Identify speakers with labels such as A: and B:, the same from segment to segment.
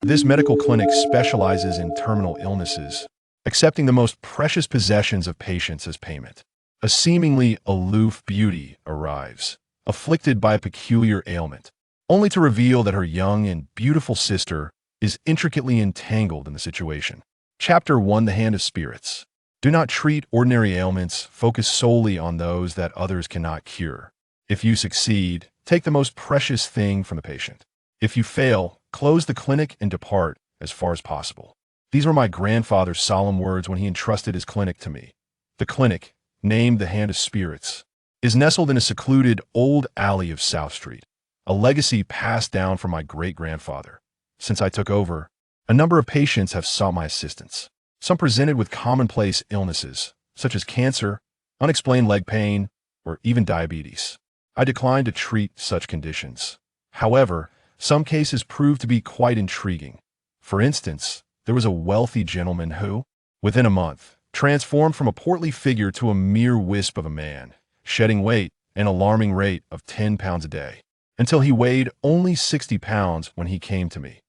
A: This medical clinic specializes in terminal illnesses, accepting the most precious possessions of patients as payment. A seemingly aloof beauty arrives, afflicted by a peculiar ailment, only to reveal that her young and beautiful sister is intricately entangled in the situation. Chapter 1: The Hand of Spirits. Do not treat ordinary ailments, focus solely on those that others cannot cure. If you succeed, take the most precious thing from the patient. If you fail, close the clinic and depart as far as possible. These were my grandfather's solemn words when he entrusted his clinic to me. The clinic, named the Hand of Spirits, is nestled in a secluded old alley of South Street, a legacy passed down from my great-grandfather. Since I took over, a number of patients have sought my assistance. Some presented with commonplace illnesses, such as cancer, unexplained leg pain, or even diabetes. I declined to treat such conditions. However, some cases proved to be quite intriguing. For instance, there was a wealthy gentleman who, within a month, transformed from a portly figure to a mere wisp of a man, shedding weight at an alarming rate of 10 pounds a day, until he weighed only 60 pounds when he came to me.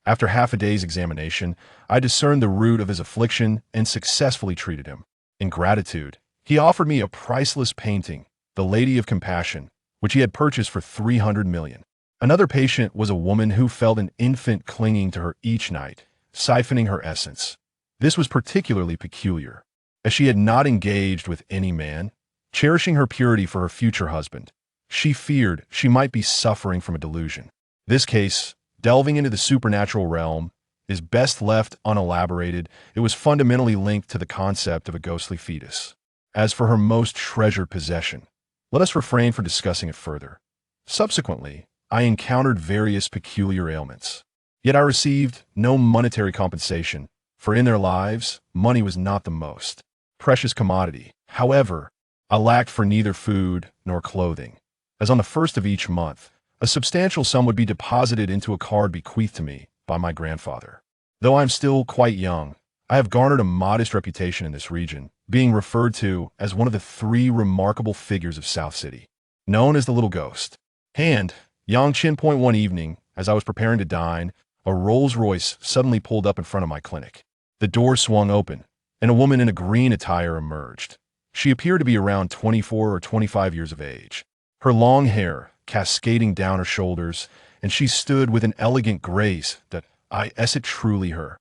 A: After half a day's examination, I discerned the root of his affliction and successfully treated him. In gratitude, he offered me a priceless painting, The Lady of Compassion, which he had purchased for 300 million. Another patient was a woman who felt an infant clinging to her each night, siphoning her essence. This was particularly peculiar, as she had not engaged with any man, cherishing her purity for her future husband. She feared she might be suffering from a delusion. This case, delving into the supernatural realm, is best left unelaborated. It was fundamentally linked to the concept of a ghostly fetus. As for her most treasured possession, let us refrain from discussing it further. Subsequently, I encountered various peculiar ailments. Yet I received no monetary compensation, for in their lives, money was not the most precious commodity. However, I lacked for neither food nor clothing, as on the first of each month, a substantial sum would be deposited into a card bequeathed to me by my grandfather. Though I am still quite young, I have garnered a modest reputation in this region, being referred to as one of the 3 remarkable figures of South City, known as the Little Ghost. Yangqin. One evening, as I was preparing to dine, a Rolls-Royce suddenly pulled up in front of my clinic. The door swung open, and a woman in a green attire emerged. She appeared to be around 24 or 25 years of age. Her long hair cascading down her shoulders, and she stood with an elegant grace that, is it truly her?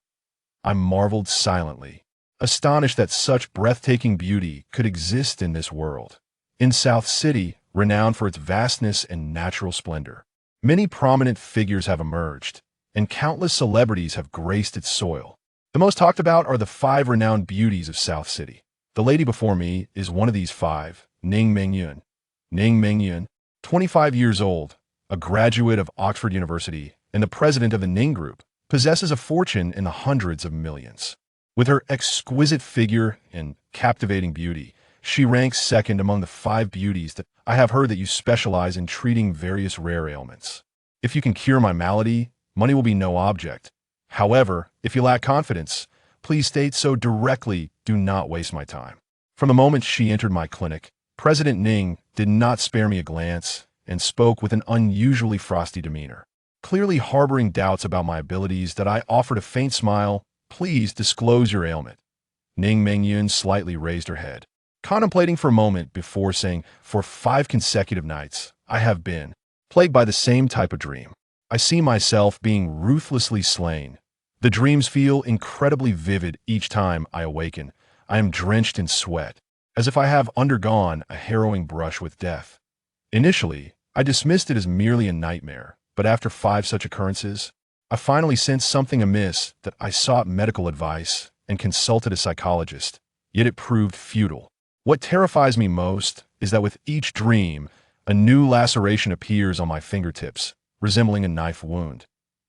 A: I marveled silently, astonished that such breathtaking beauty could exist in this world. In South City, renowned for its vastness and natural splendor, many prominent figures have emerged, and countless celebrities have graced its soil. The most talked about are the 5 renowned beauties of South City. The lady before me is one of these 5, Ning Mengyun. Ning Mengyun, 25 years old, a graduate of Oxford University and the president of the Ning Group, possesses a fortune in the hundreds of millions. With her exquisite figure and captivating beauty, she ranks second among the 5 beauties that I have heard that you specialize in treating various rare ailments. If you can cure my malady, money will be no object. However, if you lack confidence, please state so directly. Do not waste my time. From the moment she entered my clinic, President Ning did not spare me a glance and spoke with an unusually frosty demeanor. Clearly harboring doubts about my abilities, that I offered a faint smile. Please disclose your ailment. Ning Mengyun slightly raised her head, contemplating for a moment before saying, for 5 consecutive nights, I have been plagued by the same type of dream. I see myself being ruthlessly slain. The dreams feel incredibly vivid each time I awaken. I am drenched in sweat, as if I have undergone a harrowing brush with death. Initially, I dismissed it as merely a nightmare, but after 5 such occurrences, I finally sensed something amiss. That I sought medical advice and consulted a psychologist, yet it proved futile. What terrifies me most is that with each dream, a new laceration appears on my fingertips, resembling a knife wound.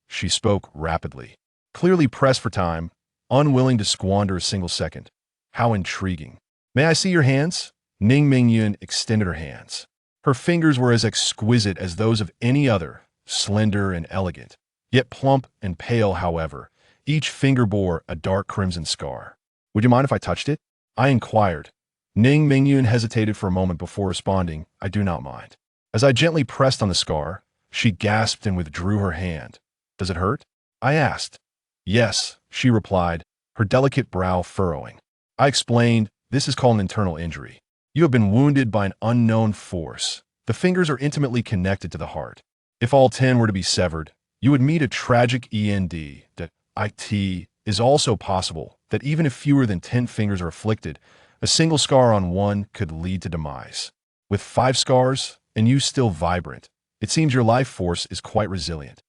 A: She spoke rapidly, clearly pressed for time, unwilling to squander a single second. How intriguing. May I see your hands? Ning Mengyun extended her hands. Her fingers were as exquisite as those of any other, slender and elegant, yet plump and pale. However, each finger bore a dark crimson scar. Would you mind if I touched it? I inquired. Ning Mengyun hesitated for a moment before responding, I do not mind. As I gently pressed on the scar, she gasped and withdrew her hand. Does it hurt? I asked. Yes, she replied, her delicate brow furrowing. I explained, this is called an internal injury. You have been wounded by an unknown force. The fingers are intimately connected to the heart. If all 10 were to be severed, you would meet a tragic end. That it is also possible that even if fewer than 10 fingers are afflicted, a single scar on one could lead to demise. With 5 scars, and you still vibrant, it seems your life force is quite resilient.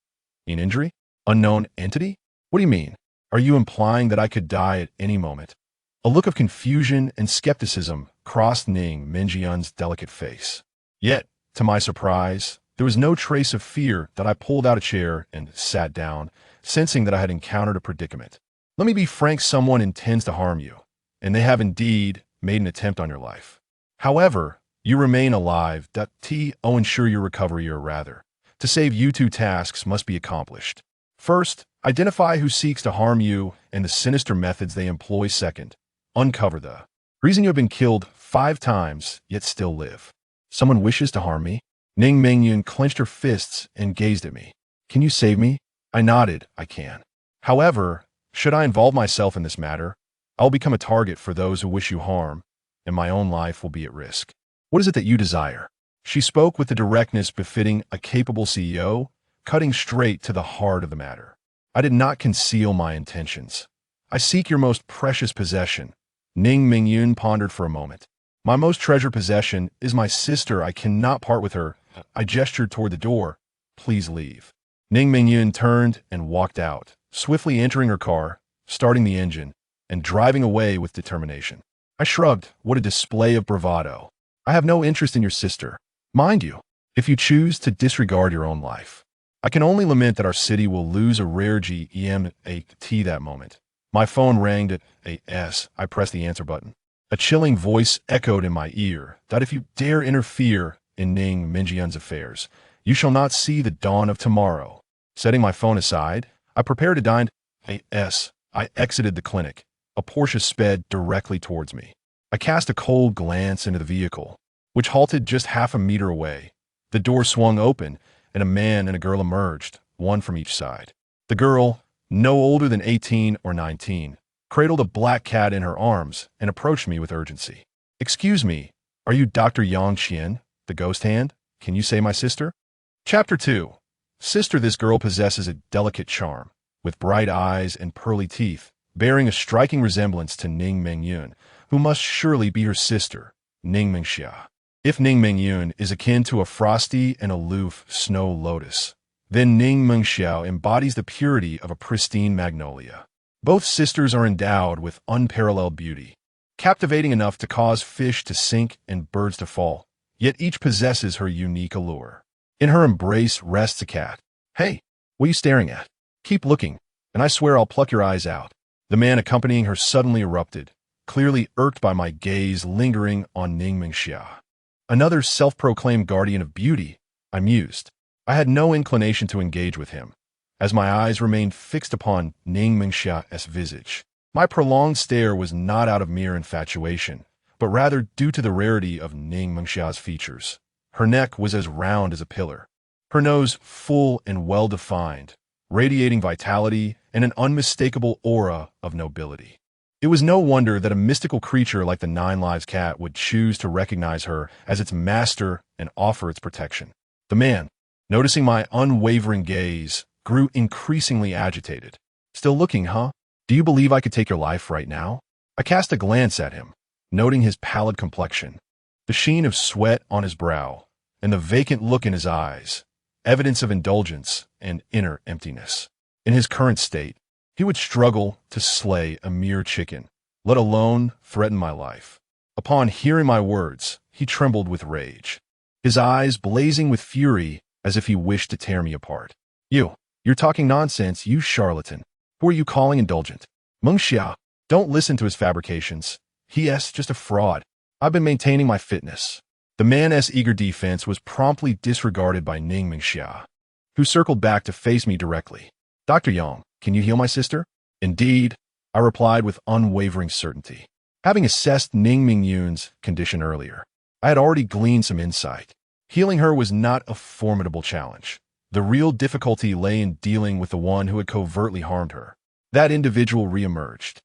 A: An injury? Unknown entity? What do you mean? Are you implying that I could die at any moment? A look of confusion and skepticism crossed Ning Mingyun's delicate face. Yet, to my surprise, there was no trace of fear that I pulled out a chair and sat down, sensing that I had encountered a predicament. Let me be frank, someone intends to harm you, and they have indeed made an attempt on your life. However, you remain alive. To ensure your recovery, or rather, to save you, 2 tasks must be accomplished. First, identify who seeks to harm you and the sinister methods they employ. Second, uncover the reason you have been killed 5 times, yet still live. Someone wishes to harm me? Ning Mingyun clenched her fists and gazed at me. Can you save me? I nodded. I can. However, should I involve myself in this matter, I will become a target for those who wish you harm, and my own life will be at risk. What is it that you desire? She spoke with the directness befitting a capable CEO, cutting straight to the heart of the matter. I did not conceal my intentions. I seek your most precious possession. Ning Mingyun pondered for a moment. My most treasured possession is my sister. I cannot part with her. I gestured toward the door. Please leave. Ning Mingyun turned and walked out, swiftly entering her car, starting the engine, and driving away with determination. I shrugged. What a display of bravado. I have no interest in your sister. Mind you, if you choose to disregard your own life. I can only lament that our city will lose a rare gemt that moment. My phone rang at AS. I pressed the answer button. A chilling voice echoed in my ear that if you dare interfere in Ning Mingyun's affairs, you shall not see the dawn of tomorrow. Setting my phone aside, I prepared to dine. AS. I exited the clinic. A Porsche sped directly towards me. I cast a cold glance into the vehicle, which halted just half a meter away. The door swung open, and a man and a girl emerged, one from each side. The girl, no older than 18 or 19, cradled a black cat in her arms and approached me with urgency. Excuse me, are you Dr. Yang Qian, the ghost hand? Can you say my sister? Chapter 2. Sister. This girl possesses a delicate charm, with bright eyes and pearly teeth, bearing a striking resemblance to Ning Mingyun, who must surely be her sister, Ning Mingxia. If Ning Mingyun is akin to a frosty and aloof snow lotus, then Ning Mingxiao embodies the purity of a pristine magnolia. Both sisters are endowed with unparalleled beauty, captivating enough to cause fish to sink and birds to fall, yet each possesses her unique allure. In her embrace rests a cat. Hey, what are you staring at? Keep looking, and I swear I'll pluck your eyes out. The man accompanying her suddenly erupted, clearly irked by my gaze lingering on Ning Mingxia. Another self-proclaimed guardian of beauty, I mused. I had no inclination to engage with him, as my eyes remained fixed upon Ning Mingxia's visage. My prolonged stare was not out of mere infatuation, but rather due to the rarity of Ning Mingxia's features. Her neck was as round as a pillar, her nose full and well-defined, radiating vitality and an unmistakable aura of nobility. It was no wonder that a mystical creature like the Nine Lives cat would choose to recognize her as its master and offer its protection. The man, noticing my unwavering gaze, grew increasingly agitated. Still looking, huh? Do you believe I could take your life right now? I cast a glance at him, noting his pallid complexion, the sheen of sweat on his brow, and the vacant look in his eyes, evidence of indulgence and inner emptiness. In his current state, he would struggle to slay a mere chicken, let alone threaten my life. Upon hearing my words, he trembled with rage, his eyes blazing with fury as if he wished to tear me apart. You're talking nonsense, you charlatan. Who are you calling indulgent? Mengxia, don't listen to his fabrications. He's just a fraud. I've been maintaining my fitness. The man's eager defense was promptly disregarded by Ning Mingxia, who circled back to face me directly. Dr. Yang, can you heal my sister? Indeed, I replied with unwavering certainty. Having assessed Ning Mingyun's condition earlier, I had already gleaned some insight. Healing her was not a formidable challenge. The real difficulty lay in dealing with the one who had covertly harmed her. That individual reemerged,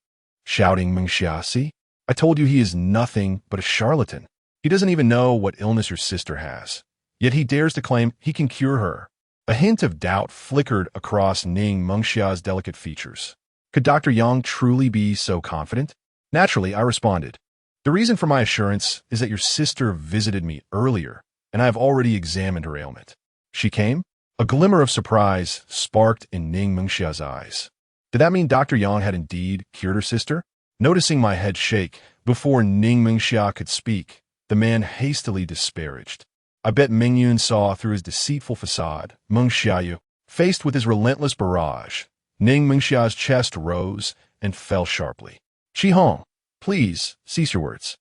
A: shouting, "Mengxiasi, I told you he is nothing but a charlatan. He doesn't even know what illness your sister has. Yet he dares to claim he can cure her." A hint of doubt flickered across Ning Mengxia's delicate features. Could Dr. Yang truly be so confident? Naturally, I responded. The reason for my assurance is that your sister visited me earlier, and I have already examined her ailment. She came? A glimmer of surprise sparked in Ning Mengxia's eyes. Did that mean Dr. Yang had indeed cured her sister? Noticing my head shake before Ning Mengxia could speak, the man hastily disparaged. I bet Mingyun saw through his deceitful facade. Mengxiayu, faced with his relentless barrage, Ning Mengxia's chest rose and fell sharply. "Qihong, please, cease your words."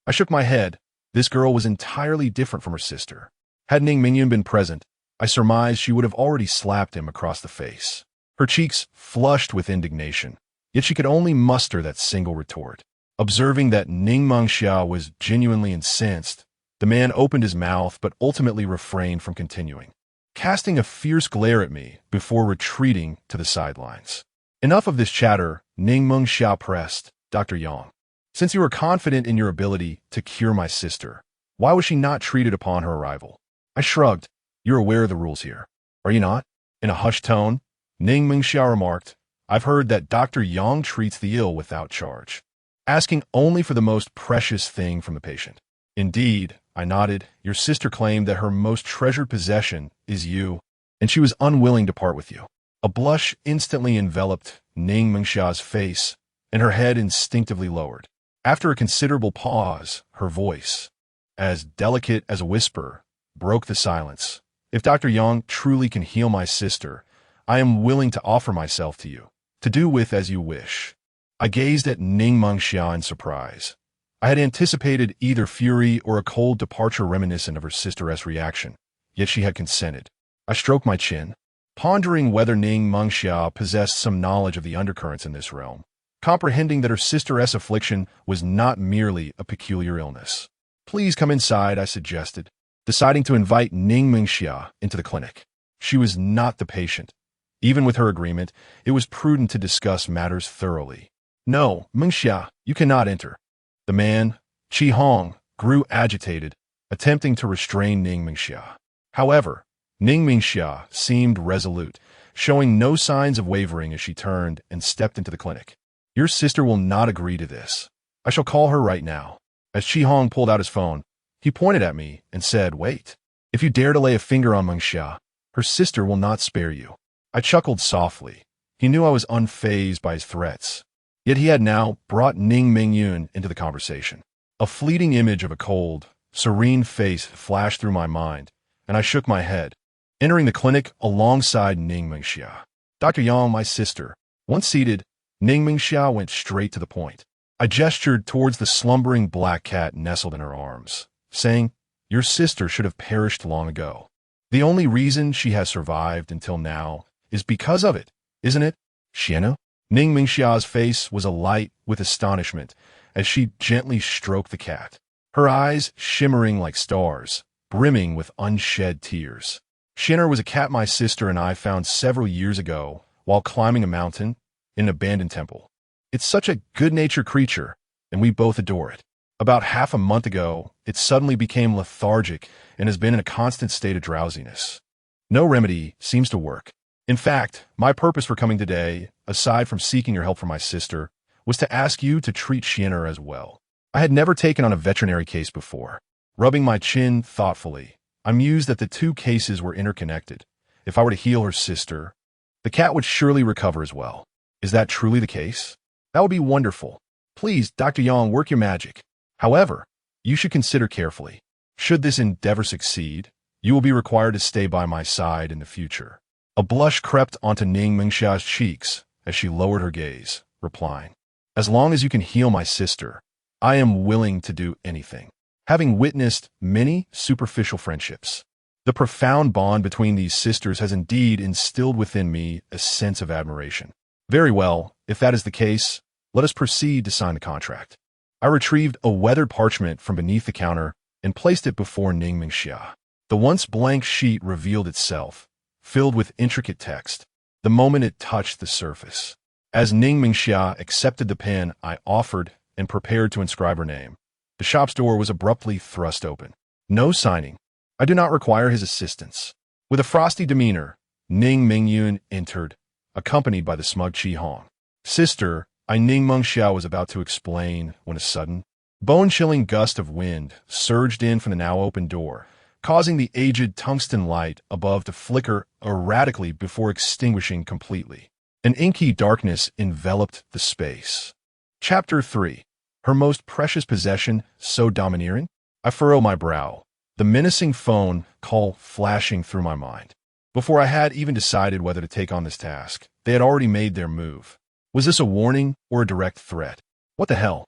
A: I shook my head. This girl was entirely different from her sister. Had Ning Mingyun been present, I surmised she would have already slapped him across the face. Her cheeks flushed with indignation, yet she could only muster that single retort. Observing that Ning Mengxia was genuinely incensed, the man opened his mouth but ultimately refrained from continuing, casting a fierce glare at me before retreating to the sidelines. "Enough of this chatter," Ning Mengxia pressed. "Dr. Yang, since you are confident in your ability to cure my sister, why was she not treated upon her arrival?" I shrugged. "You're aware of the rules here, are you not?" In a hushed tone, Ning Mengxia remarked, "I've heard that Dr. Yang treats the ill without charge, asking only for the most precious thing from the patient." "Indeed," I nodded. "Your sister claimed that her most treasured possession is you, and she was unwilling to part with you." A blush instantly enveloped Ning Mengxia's face, and her head instinctively lowered. After a considerable pause, her voice, as delicate as a whisper, broke the silence. "If Dr. Yang truly can heal my sister, I am willing to offer myself to you, to do with as you wish." I gazed at Ning Mengxia in surprise. I had anticipated either fury or a cold departure reminiscent of her sister's reaction, yet she had consented. I stroked my chin, pondering whether Ning Mengxia possessed some knowledge of the undercurrents in this realm, comprehending that her sister's affliction was not merely a peculiar illness. "Please come inside," I suggested, deciding to invite Ning Mengxia into the clinic. She was not the patient. Even with her agreement, it was prudent to discuss matters thoroughly. "No, Mengxia, you cannot enter." The man, Qihong, grew agitated, attempting to restrain Ning Mengxia. However, Ning Mengxia seemed resolute, showing no signs of wavering as she turned and stepped into the clinic. "Your sister will not agree to this. I shall call her right now." As Qihong pulled out his phone, he pointed at me and said, "Wait. If you dare to lay a finger on Mengxia, her sister will not spare you." I chuckled softly. He knew I was unfazed by his threats. Yet he had now brought Ning Mingyun into the conversation. A fleeting image of a cold, serene face flashed through my mind, and I shook my head, entering the clinic alongside Ning Mengxia. "Dr. Yang, my sister." Once seated, Ning Mengxia went straight to the point. I gestured towards the slumbering black cat nestled in her arms, saying, "Your sister should have perished long ago. The only reason she has survived until now is because of it, isn't it, Xianu?" Ning Mengxia's face was alight with astonishment as she gently stroked the cat, her eyes shimmering like stars, brimming with unshed tears. "Xianu was a cat my sister and I found several years ago while climbing a mountain in an abandoned temple. It's such a good-natured creature, and we both adore it. About half a month ago, it suddenly became lethargic and has been in a constant state of drowsiness. No remedy seems to work. In fact, my purpose for coming today, aside from seeking your help for my sister, was to ask you to treat Xianu as well." I had never taken on a veterinary case before. Rubbing my chin thoughtfully, I mused that the two cases were interconnected. If I were to heal her sister, the cat would surely recover as well. Is that truly the case? That would be wonderful. Please, Dr. Yang, work your magic. However, you should consider carefully. Should this endeavor succeed, you will be required to stay by my side in the future. A blush crept onto Ning Mengxia's cheeks as she lowered her gaze, replying, "As long as you can heal my sister, I am willing to do anything." Having witnessed many superficial friendships, the profound bond between these sisters has indeed instilled within me a sense of admiration. "Very well, if that is the case, let us proceed to sign the contract." I retrieved a weathered parchment from beneath the counter and placed it before Ning Mengxia. The once blank sheet revealed itself, filled with intricate text, the moment it touched the surface. As Ning Mingxia accepted the pen I offered and prepared to inscribe her name, the shop's door was abruptly thrust open. No signing. I do not require his assistance. With a frosty demeanor, Ning Mingyun entered, accompanied by the smug Qi Hong. Sister, Ning Mengxiao was about to explain when a sudden, bone-chilling gust of wind surged in from the now-open door, causing the aged tungsten light above to flicker erratically before extinguishing completely. An inky darkness enveloped the space. Chapter 3. Her most precious possession so domineering? I furrow my brow, the menacing phone call flashing through my mind. Before I had even decided whether to take on this task, they had already made their move. Was this a warning or a direct threat? What the hell?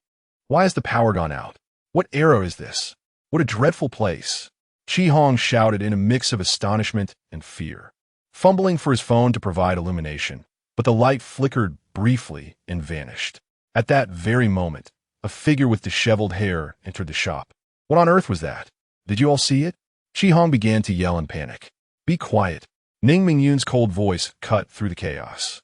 A: Why has the power gone out? What era is this? What a dreadful place. Qi Hong shouted in a mix of astonishment and fear, fumbling for his phone to provide illumination, but the light flickered briefly and vanished. At that very moment, a figure with disheveled hair entered the shop. What on earth was that? Did you all see it? Qi Hong began to yell in panic. Be quiet. Ning Mingyun's cold voice cut through the chaos.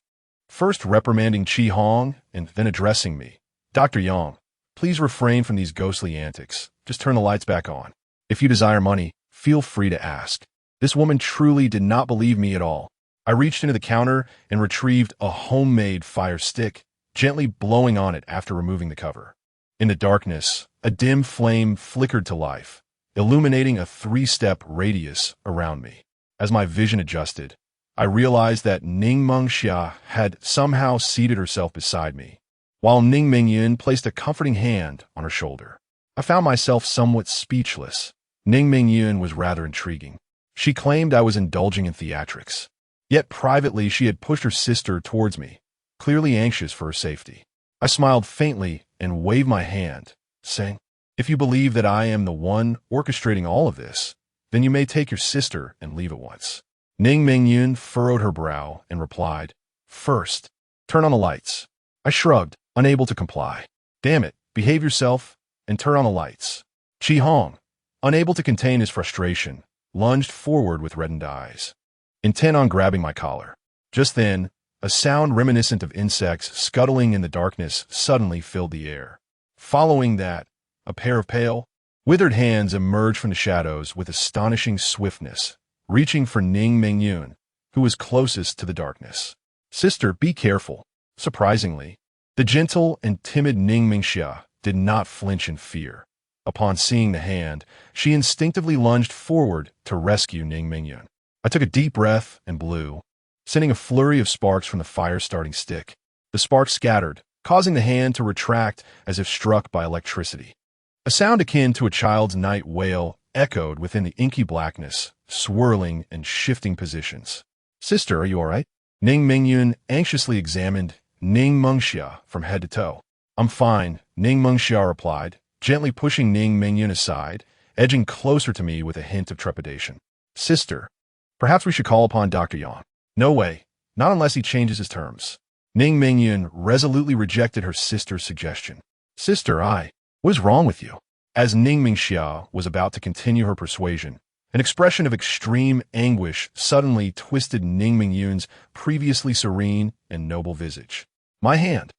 A: First reprimanding Qi Hong and then addressing me. Dr. Yang, please refrain from these ghostly antics. Just turn the lights back on. If you desire money, feel free to ask. This woman truly did not believe me at all. I reached into the counter and retrieved a homemade fire stick, gently blowing on it after removing the cover. In the darkness, a dim flame flickered to life, illuminating a 3-step radius around me. As my vision adjusted, I realized that Ning Mengxia had somehow seated herself beside me, while Ning Mingyun placed a comforting hand on her shoulder. I found myself somewhat speechless. Ning Mingyun was rather intriguing. She claimed I was indulging in theatrics. Yet privately she had pushed her sister towards me, clearly anxious for her safety. I smiled faintly and waved my hand, saying, if you believe that I am the one orchestrating all of this, then you may take your sister and leave at once. Ning Mingyun furrowed her brow and replied, first, turn on the lights. I shrugged, unable to comply. Damn it, behave yourself and turn on the lights. Qi Hong, unable to contain his frustration, lunged forward with reddened eyes, intent on grabbing my collar. Just then, a sound reminiscent of insects scuttling in the darkness suddenly filled the air. Following that, a pair of pale, withered hands emerged from the shadows with astonishing swiftness, reaching for Ning Mingyun, who was closest to the darkness. Sister, be careful. Surprisingly, the gentle and timid Ning Mingxia did not flinch in fear. Upon seeing the hand, she instinctively lunged forward to rescue Ning Mingyun. I took a deep breath and blew, sending a flurry of sparks from the fire-starting stick. The sparks scattered, causing the hand to retract as if struck by electricity. A sound akin to a child's night wail echoed within the inky blackness, swirling and shifting positions. Sister, are you all right? Ning Mingyun anxiously examined Ning Mengxia from head to toe. I'm fine, Ning Mengxia replied, gently pushing Ning Mingyun aside, edging closer to me with a hint of trepidation. Sister, perhaps we should call upon Dr. Yang. No way, not unless he changes his terms. Ning Mingyun resolutely rejected her sister's suggestion. Sister, what is wrong with you? As Ning Mingxia was about to continue her persuasion, an expression of extreme anguish suddenly twisted Ning Mingyun's previously serene and noble visage. My hand.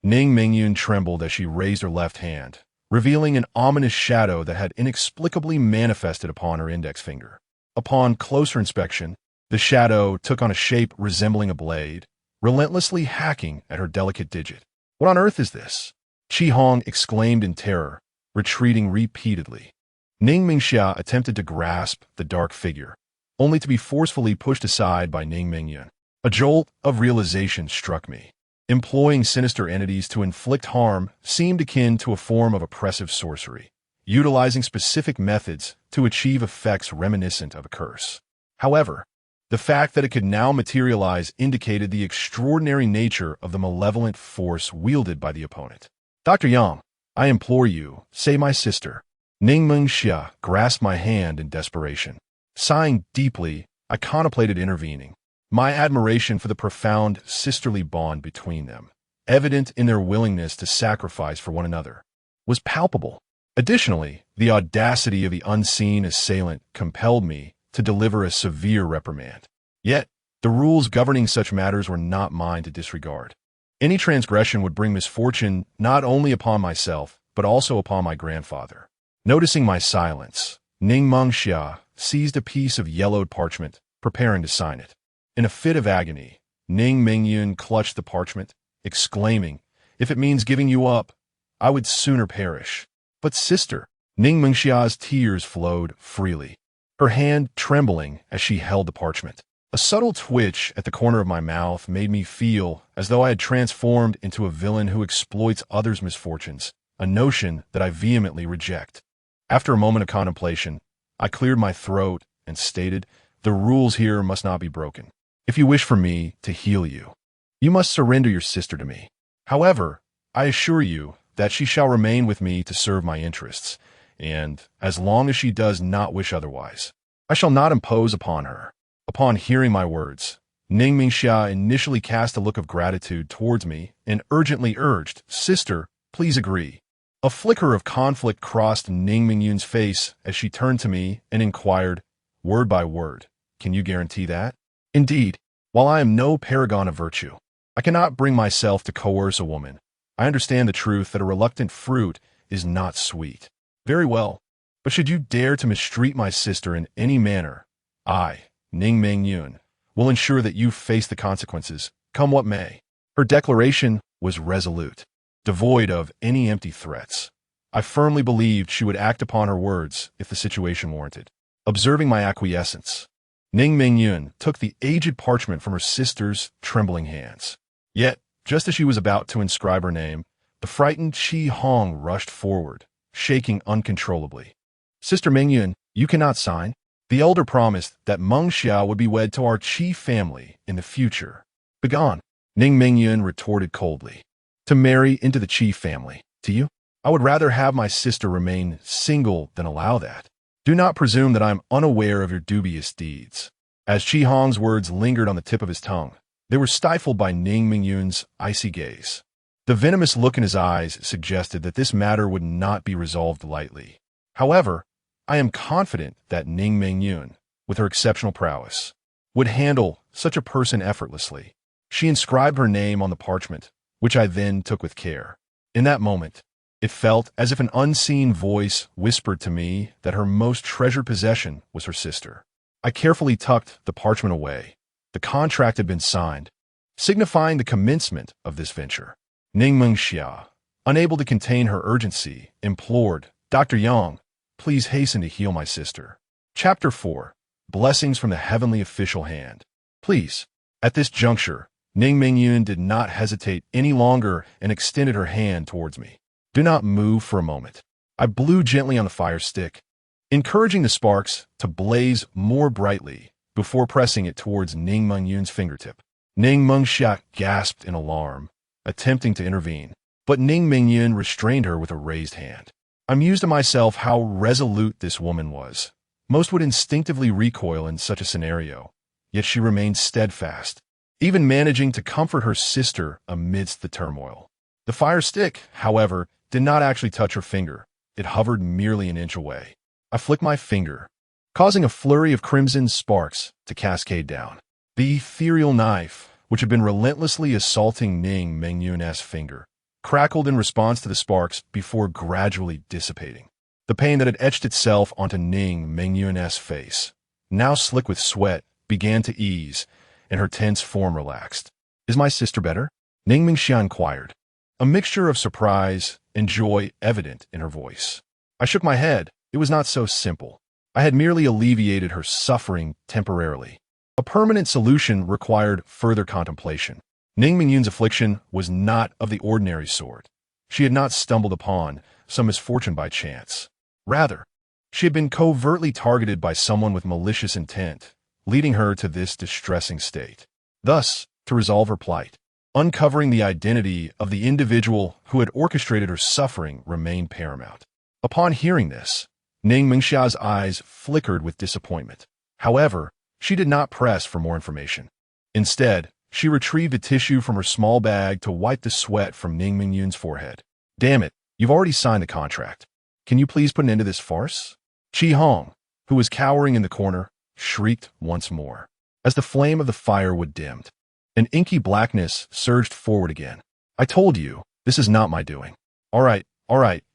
A: Ning Mingyun trembled as she raised her left hand, revealing an ominous shadow that had inexplicably manifested upon her index finger. Upon closer inspection, the shadow took on a shape resembling a blade, relentlessly hacking at her delicate digit. What on earth is this? Qi Hong exclaimed in terror, retreating repeatedly. Ning Mingxia attempted to grasp the dark figure, only to be forcefully pushed aside by Ning Mingyun. A jolt of realization struck me. Employing sinister entities to inflict harm seemed akin to a form of oppressive sorcery, utilizing specific methods to achieve effects reminiscent of a curse. However, the fact that it could now materialize indicated the extraordinary nature of the malevolent force wielded by the opponent. Dr. Yang, I implore you, save my sister. Ning Mengxia grasped my hand in desperation. Sighing deeply, I contemplated intervening. My admiration for the profound sisterly bond between them, evident in their willingness to sacrifice for one another, was palpable. Additionally, the audacity of the unseen assailant compelled me to deliver a severe reprimand. Yet, the rules governing such matters were not mine to disregard. Any transgression would bring misfortune not only upon myself, but also upon my grandfather. Noticing my silence, Ning Mengxia seized a piece of yellowed parchment, preparing to sign it. In a fit of agony, Ning Mingyun clutched the parchment, exclaiming, "If it means giving you up, I would sooner perish." "But sister," Ning Mengxia's tears flowed freely, her hand trembling as she held the parchment. A subtle twitch at the corner of my mouth made me feel as though I had transformed into a villain who exploits others' misfortunes, a notion that I vehemently reject. After a moment of contemplation, I cleared my throat and stated, "The rules here must not be broken. If you wish for me to heal you, you must surrender your sister to me. However, I assure you that she shall remain with me to serve my interests, and as long as she does not wish otherwise, I shall not impose upon her." Upon hearing my words, Ning Mingxia initially cast a look of gratitude towards me and urgently urged, "Sister, please agree." A flicker of conflict crossed Ning Mingyun's face as she turned to me and inquired, word by word, "Can you guarantee that?" "Indeed, while I am no paragon of virtue, I cannot bring myself to coerce a woman. I understand the truth that a reluctant fruit is not sweet." "Very well, but should you dare to mistreat my sister in any manner, I, Ning Mingyun, will ensure that you face the consequences, come what may." Her declaration was resolute, devoid of any empty threats. I firmly believed she would act upon her words if the situation warranted. Observing my acquiescence, Ning Mingyun took the aged parchment from her sister's trembling hands. Yet, just as she was about to inscribe her name, the frightened Qi Hong rushed forward, shaking uncontrollably. "Sister Mingyun, you cannot sign." The elder promised that Meng Xiao would be wed to our Qi family in the future. "Begone," Ning Mingyun retorted coldly. "To marry into the Qi family, to you? I would rather have my sister remain single than allow that. Do not presume that I am unaware of your dubious deeds." As Qi Hong's words lingered on the tip of his tongue, they were stifled by Ning Mingyun's icy gaze. The venomous look in his eyes suggested that this matter would not be resolved lightly. However, I am confident that Ning Mingyun, with her exceptional prowess, would handle such a person effortlessly. She inscribed her name on the parchment, which I then took with care. In that moment, it felt as if an unseen voice whispered to me that her most treasured possession was her sister. I carefully tucked the parchment away. The contract had been signed, signifying the commencement of this venture. Ning Mengxia, unable to contain her urgency, implored, "Dr. Yang, please hasten to heal my sister." Chapter 4. Blessings from the Heavenly Official Hand. "Please." At this juncture, Ning Mingyun did not hesitate any longer and extended her hand towards me. "Do not move for a moment." I blew gently on the fire stick, encouraging the sparks to blaze more brightly before pressing it towards Ning Mingyun's fingertip. Ning Mengxia gasped in alarm, attempting to intervene, but Ning Mingyun restrained her with a raised hand. I mused to myself how resolute this woman was. Most would instinctively recoil in such a scenario, yet she remained steadfast, even managing to comfort her sister amidst the turmoil. The fire stick, however, did not actually touch her finger. It hovered merely an inch away. I flicked my finger, causing a flurry of crimson sparks to cascade down. The ethereal knife, which had been relentlessly assaulting Ning Mingyun's finger, crackled in response to the sparks before gradually dissipating. The pain that had etched itself onto Ning Mingyun's face, now slick with sweat, began to ease, and her tense form relaxed. "Is my sister better?" Ning Mingxia inquired, a mixture of surprise and joy evident in her voice. I shook my head. It was not so simple. I had merely alleviated her suffering temporarily. A permanent solution required further contemplation. Ning Mingyun's affliction was not of the ordinary sort. She had not stumbled upon some misfortune by chance. Rather, she had been covertly targeted by someone with malicious intent, leading her to this distressing state. Thus, to resolve her plight, uncovering the identity of the individual who had orchestrated her suffering remained paramount. Upon hearing this, Ning Mingxia's eyes flickered with disappointment. However, she did not press for more information. Instead, she retrieved a tissue from her small bag to wipe the sweat from Ning Mingyun's forehead. "Damn it, you've already signed the contract. Can you please put an end to this farce?" Qi Hong, who was cowering in the corner, shrieked once more. As the flame of the firewood dimmed, an inky blackness surged forward again. I told you, this is not my doing. All right,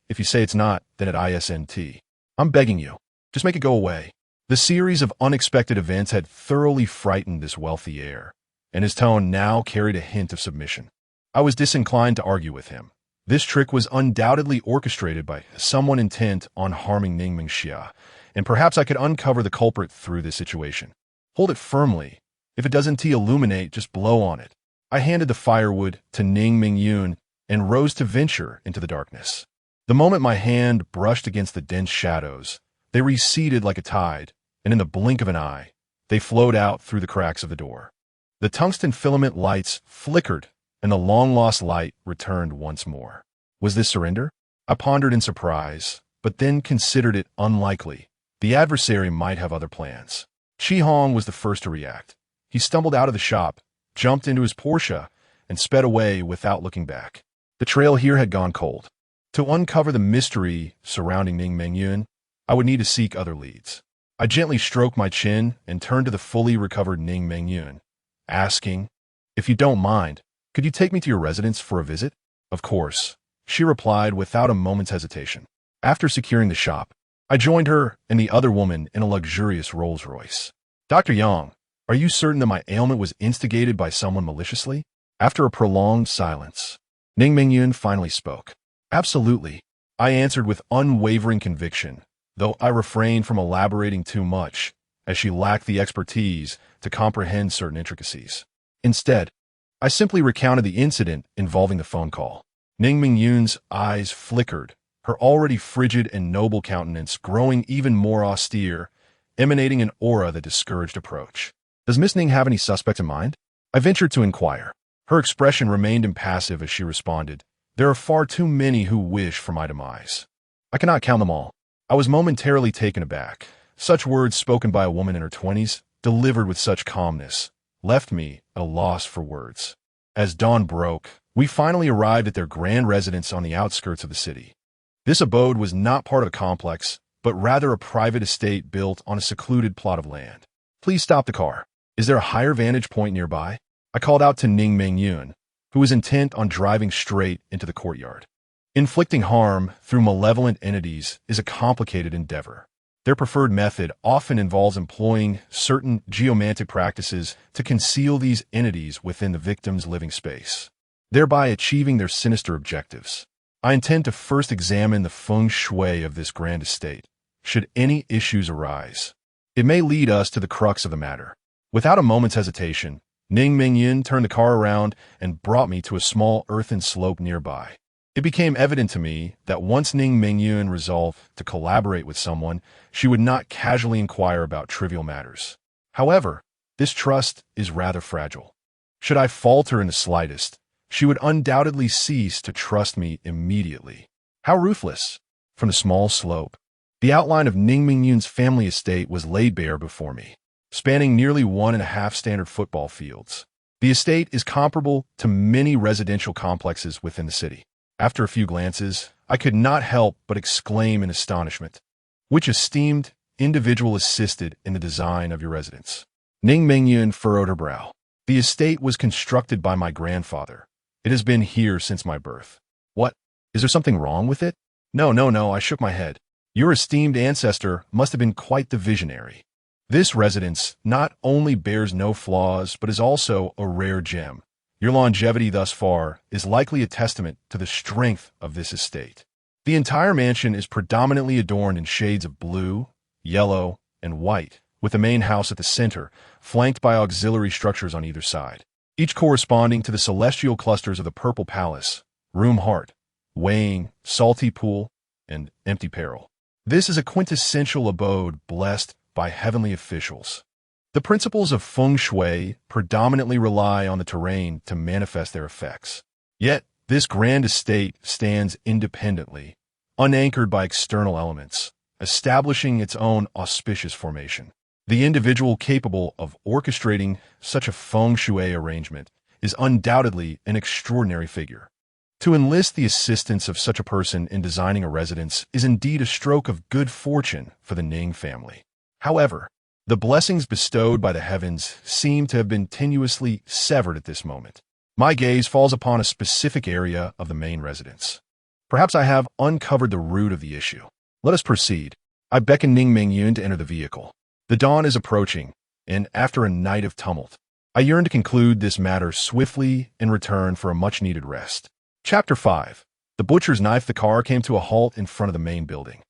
A: if you say it's not, then it isn't. I'm begging you, just make it go away. The series of unexpected events had thoroughly frightened this wealthy heir, and his tone now carried a hint of submission. I was disinclined to argue with him. This trick was undoubtedly orchestrated by someone intent on harming Ning Mingxia, and perhaps I could uncover the culprit through this situation. Hold it firmly. If it doesn't illuminate, just blow on it. I handed the firewood to Ning Mingyun and rose to venture into the darkness. The moment my hand brushed against the dense shadows, they receded like a tide, and in the blink of an eye, they flowed out through the cracks of the door. The tungsten filament lights flickered, and the long-lost light returned once more. Was this surrender? I pondered in surprise, but then considered it unlikely. The adversary might have other plans. Chi Hong was the first to react. He stumbled out of the shop, jumped into his Porsche, and sped away without looking back. The trail here had gone cold. To uncover the mystery surrounding Ning Mingyun, I would need to seek other leads. I gently stroked my chin and turned to the fully recovered Ning Mingyun, asking, "If you don't mind, could you take me to your residence for a visit?" "Of course," she replied without a moment's hesitation. After securing the shop, I joined her and the other woman in a luxurious Rolls-Royce. "Dr. Yang, are you certain that my ailment was instigated by someone maliciously?" After a prolonged silence, Ning Mingyun finally spoke. "Absolutely," I answered with unwavering conviction, though I refrained from elaborating too much, as she lacked the expertise to comprehend certain intricacies. Instead, I simply recounted the incident involving the phone call. Ning Mingyun's eyes flickered, her already frigid and noble countenance growing even more austere, emanating an aura that discouraged approach. "Does Miss Ning have any suspects in mind?" I ventured to inquire. Her expression remained impassive as she responded, "There are far too many who wish for my demise. I cannot count them all." I was momentarily taken aback. Such words spoken by a woman in her 20s, delivered with such calmness, left me at a loss for words. As dawn broke, we finally arrived at their grand residence on the outskirts of the city. This abode was not part of a complex, but rather a private estate built on a secluded plot of land. "Please stop the car. Is there a higher vantage point nearby?" I called out to Ning Mingyun, who was intent on driving straight into the courtyard. Inflicting harm through malevolent entities is a complicated endeavor. Their preferred method often involves employing certain geomantic practices to conceal these entities within the victim's living space, thereby achieving their sinister objectives. I intend to first examine the feng shui of this grand estate, should any issues arise. It may lead us to the crux of the matter. Without a moment's hesitation, Ning Mingyun turned the car around and brought me to a small earthen slope nearby. It became evident to me that once Ning Mingyun resolved to collaborate with someone, she would not casually inquire about trivial matters. However, this trust is rather fragile. Should I falter in the slightest, she would undoubtedly cease to trust me immediately. How ruthless! From the small slope, the outline of Ning Mingyun's family estate was laid bare before me, spanning nearly 1.5 standard football fields. The estate is comparable to many residential complexes within the city. After a few glances, I could not help but exclaim in astonishment, "Which esteemed individual assisted in the design of your residence?" Ning Mingyun furrowed her brow. "The estate was constructed by my grandfather. It has been here since my birth." "What? Is there something wrong with it?" No, I shook my head. "Your esteemed ancestor must have been quite the visionary. This residence not only bears no flaws, but is also a rare gem. Your longevity thus far is likely a testament to the strength of this estate." The entire mansion is predominantly adorned in shades of blue, yellow, and white, with the main house at the center, flanked by auxiliary structures on either side, each corresponding to the celestial clusters of the Purple Palace, Room Heart, Weighing, Salty Pool, and Empty Peril. This is a quintessential abode blessed by heavenly officials. The principles of feng shui predominantly rely on the terrain to manifest their effects. Yet, this grand estate stands independently, unanchored by external elements, establishing its own auspicious formation. The individual capable of orchestrating such a feng shui arrangement is undoubtedly an extraordinary figure. To enlist the assistance of such a person in designing a residence is indeed a stroke of good fortune for the Ning family. However, The blessings bestowed by the heavens seem to have been tenuously severed at this moment. My gaze falls upon a specific area of the main residence. Perhaps I have uncovered the root of the issue. Let us proceed. I beckon Ning Mingyun to enter the vehicle. The dawn is approaching, and after a night of tumult, I yearn to conclude this matter swiftly in return for a much-needed rest. Chapter 5. The butcher's knife. The car came to a halt in front of the main building.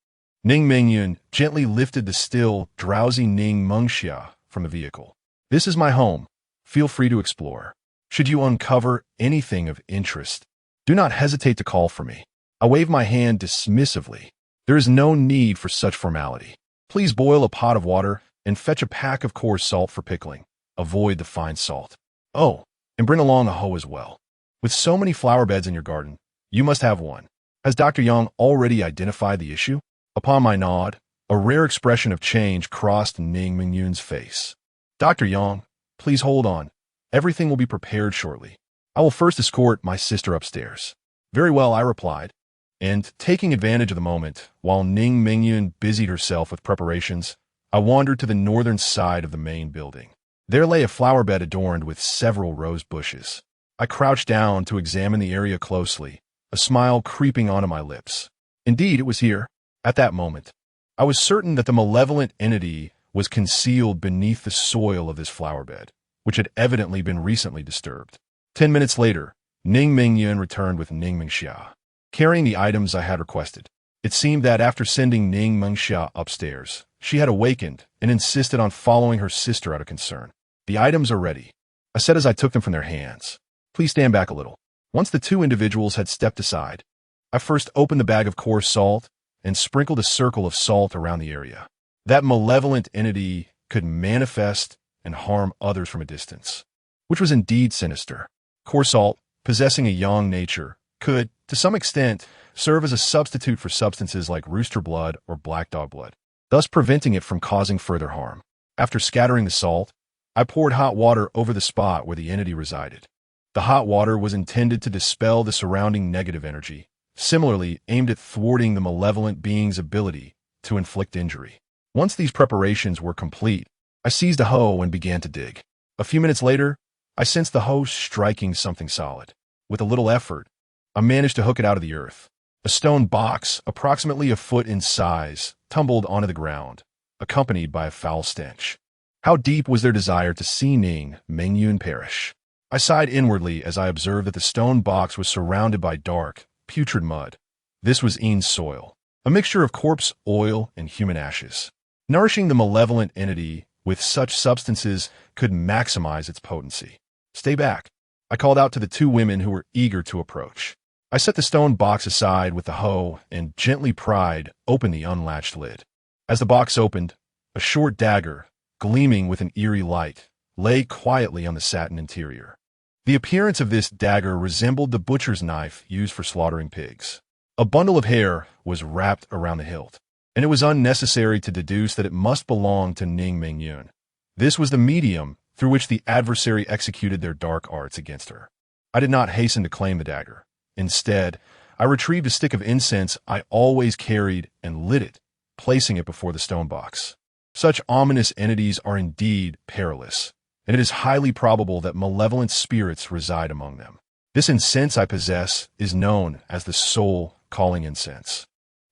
A: Ning Mingyun gently lifted the still, drowsy Ning Mengxia from the vehicle. This is my home. Feel free to explore. Should you uncover anything of interest, do not hesitate to call for me. I wave my hand dismissively. There is no need for such formality. Please boil a pot of water and fetch a pack of coarse salt for pickling. Avoid the fine salt. Oh, and bring along a hoe as well. With so many flower beds in your garden, you must have one. Has Dr. Yang already identified the issue? Upon my nod, a rare expression of change crossed Ning Mingyun's face. Dr. Yang, please hold on. Everything will be prepared shortly. I will first escort my sister upstairs. Very well, I replied. And, taking advantage of the moment, while Ning Mingyun busied herself with preparations, I wandered to the northern side of the main building. There lay a flower bed adorned with several rose bushes. I crouched down to examine the area closely, a smile creeping onto my lips. Indeed, it was here. At that moment, I was certain that the malevolent entity was concealed beneath the soil of this flower bed, which had evidently been recently disturbed. 10 minutes later, Ning Mingyun returned with Ning Mengxia, carrying the items I had requested. It seemed that after sending Ning Mengxia upstairs, she had awakened and insisted on following her sister out of concern. The items are ready, I said as I took them from their hands. Please stand back a little. Once the two individuals had stepped aside, I first opened the bag of coarse salt and sprinkled a circle of salt around the area. That malevolent entity could manifest and harm others from a distance, which was indeed sinister. Coarse salt, possessing a yang nature, could, to some extent, serve as a substitute for substances like rooster blood or black dog blood, thus preventing it from causing further harm. After scattering the salt, I poured hot water over the spot where the entity resided. The hot water was intended to dispel the surrounding negative energy, similarly aimed at thwarting the malevolent being's ability to inflict injury. Once these preparations were complete, I seized a hoe and began to dig. A few minutes later, I sensed the hoe striking something solid. With a little effort, I managed to hook it out of the earth. A stone box, approximately a foot in size, tumbled onto the ground, accompanied by a foul stench. How deep was their desire to see Ning Mingyun perish? I sighed inwardly as I observed that the stone box was surrounded by dark, putrid mud. This was Ean's soil, a mixture of corpse oil and human ashes. Nourishing the malevolent entity with such substances could maximize its potency. Stay back, I called out to the two women who were eager to approach. I set the stone box aside with the hoe and gently pried open the unlatched lid. As the box opened, a short dagger, gleaming with an eerie light, lay quietly on the satin interior. The appearance of this dagger resembled the butcher's knife used for slaughtering pigs. A bundle of hair was wrapped around the hilt, and it was unnecessary to deduce that it must belong to Ning Mingyun. This was the medium through which the adversary executed their dark arts against her. I did not hasten to claim the dagger. Instead, I retrieved a stick of incense I always carried and lit it, placing it before the stone box. Such ominous entities are indeed perilous, and it is highly probable that malevolent spirits reside among them. This incense I possess is known as the soul-calling incense.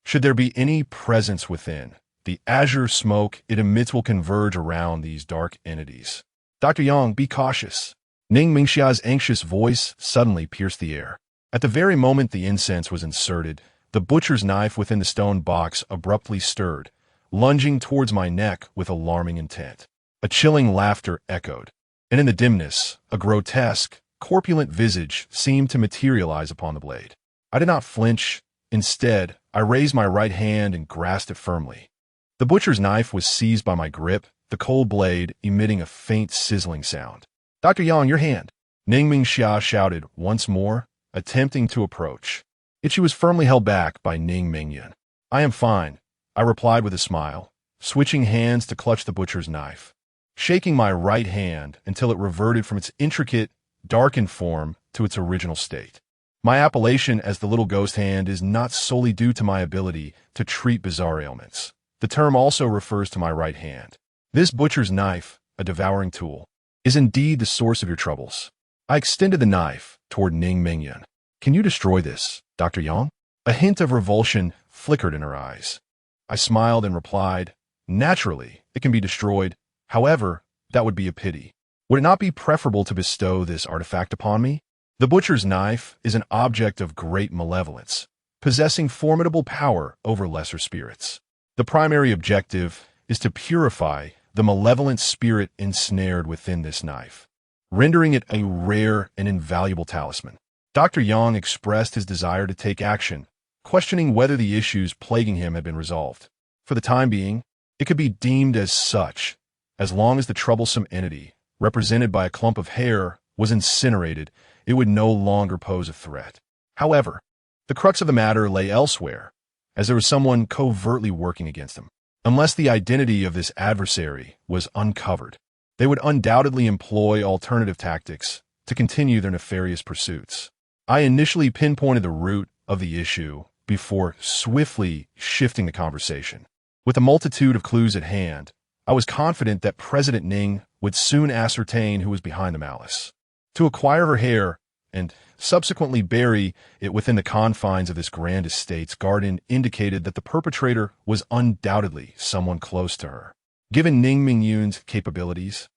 A: Should there be any presence within, the azure smoke it emits will converge around these dark entities. Dr. Yang, be cautious. Ning Mengxia's anxious voice suddenly pierced the air. At the very moment the incense was inserted, the butcher's knife within the stone box abruptly stirred, lunging towards my neck with alarming intent. A chilling laughter echoed, and in the dimness, a grotesque, corpulent visage seemed to materialize upon the blade. I did not flinch. Instead, I raised my right hand and grasped it firmly. The butcher's knife was seized by my grip, the cold blade emitting a faint sizzling sound. Dr. Yang, your hand! Ning Mengxia shouted once more, attempting to approach. Yet she was firmly held back by Ning Mingyun. I am fine, I replied with a smile, switching hands to clutch the butcher's knife, shaking my right hand until it reverted from its intricate, darkened form to its original state. My appellation as the little ghost hand is not solely due to my ability to treat bizarre ailments. The term also refers to my right hand. This butcher's knife, a devouring tool, is indeed the source of your troubles. I extended the knife toward Ning Mingyun. Can you destroy this, Dr. Yang? A hint of revulsion flickered in her eyes. I smiled and replied, naturally, it can be destroyed. However, that would be a pity. Would it not be preferable to bestow this artifact upon me? The butcher's knife is an object of great malevolence, possessing formidable power over lesser spirits. The primary objective is to purify the malevolent spirit ensnared within this knife, rendering it a rare and invaluable talisman. Dr. Yang expressed his desire to take action, questioning whether the issues plaguing him had been resolved. For the time being, it could be deemed as such, as long as the troublesome entity, represented by a clump of hair, was incinerated, it would no longer pose a threat. However, the crux of the matter lay elsewhere, as there was someone covertly working against him. Unless the identity of this adversary was uncovered, they would undoubtedly employ alternative tactics to continue their nefarious pursuits. I initially pinpointed the root of the issue before swiftly shifting the conversation. With a multitude of clues at hand, I was confident that President Ning would soon ascertain who was behind the malice. To acquire her hair and subsequently bury it within the confines of this grand estate's garden indicated that the perpetrator was undoubtedly someone close to her. Given Ning Mingyun's capabilities,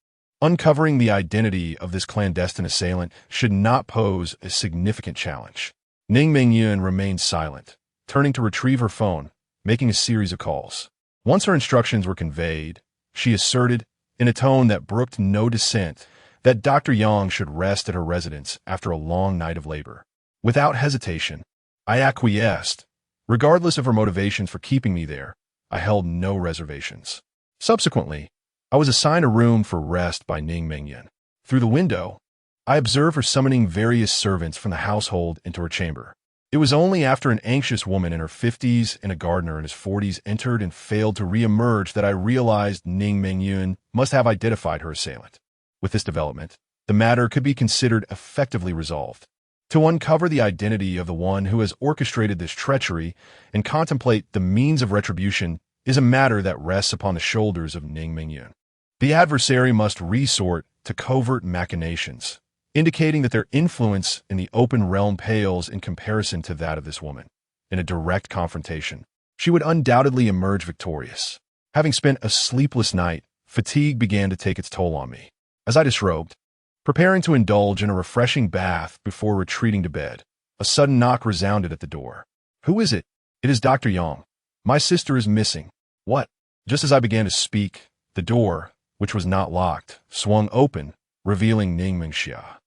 A: uncovering the identity of this clandestine assailant should not pose a significant challenge. Ning Mingyun remained silent, turning to retrieve her phone, making a series of calls. Once her instructions were conveyed, she asserted, in a tone that brooked no dissent, that Dr. Yang should rest at her residence after a long night of labor. Without hesitation, I acquiesced. Regardless of her motivations for keeping me there, I held no reservations. Subsequently, I was assigned a room for rest by Ning Mingyun. Through the window, I observed her summoning various servants from the household into her chamber. It was only after an anxious woman in her 50s and a gardener in his 40s entered and failed to re-emerge that I realized Ning Mingyun must have identified her assailant. With this development, the matter could be considered effectively resolved. To uncover the identity of the one who has orchestrated this treachery and contemplate the means of retribution is a matter that rests upon the shoulders of Ning Mingyun. The adversary must resort to covert machinations, indicating that their influence in the open realm pales in comparison to that of this woman. In a direct confrontation, she would undoubtedly emerge victorious. Having spent a sleepless night, fatigue began to take its toll on me. As I disrobed, preparing to indulge in a refreshing bath before retreating to bed, a sudden knock resounded at the door. "Who is it?" "It is Dr. Yang. My sister is missing." "What?" Just as I began to speak, the door, which was not locked, swung open, revealing Ning Mingxia.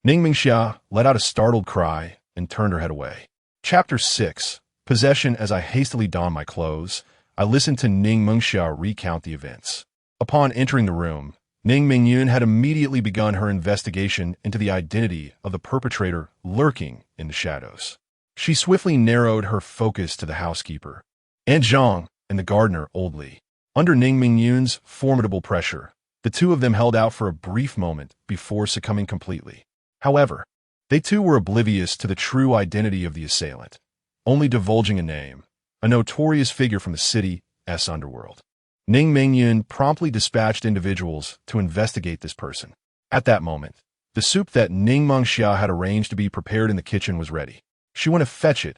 A: Ning Mingxia let out a startled cry and turned her head away. Chapter 6. Possession. As I hastily donned my clothes, I listened to Ning Mingxia recount the events. Upon entering the room, Ning Mingyun had immediately begun her investigation into the identity of the perpetrator lurking in the shadows. She swiftly narrowed her focus to the housekeeper, Aunt Zhang, and the gardener, Old Li. Under Ning Mingyun's formidable pressure, the two of them held out for a brief moment before succumbing completely. However, they too were oblivious to the true identity of the assailant, only divulging a name, a notorious figure from the city's underworld. Ning Mingyun promptly dispatched individuals to investigate this person. At that moment, the soup that Ning Mingxia had arranged to be prepared in the kitchen was ready. She went to fetch it,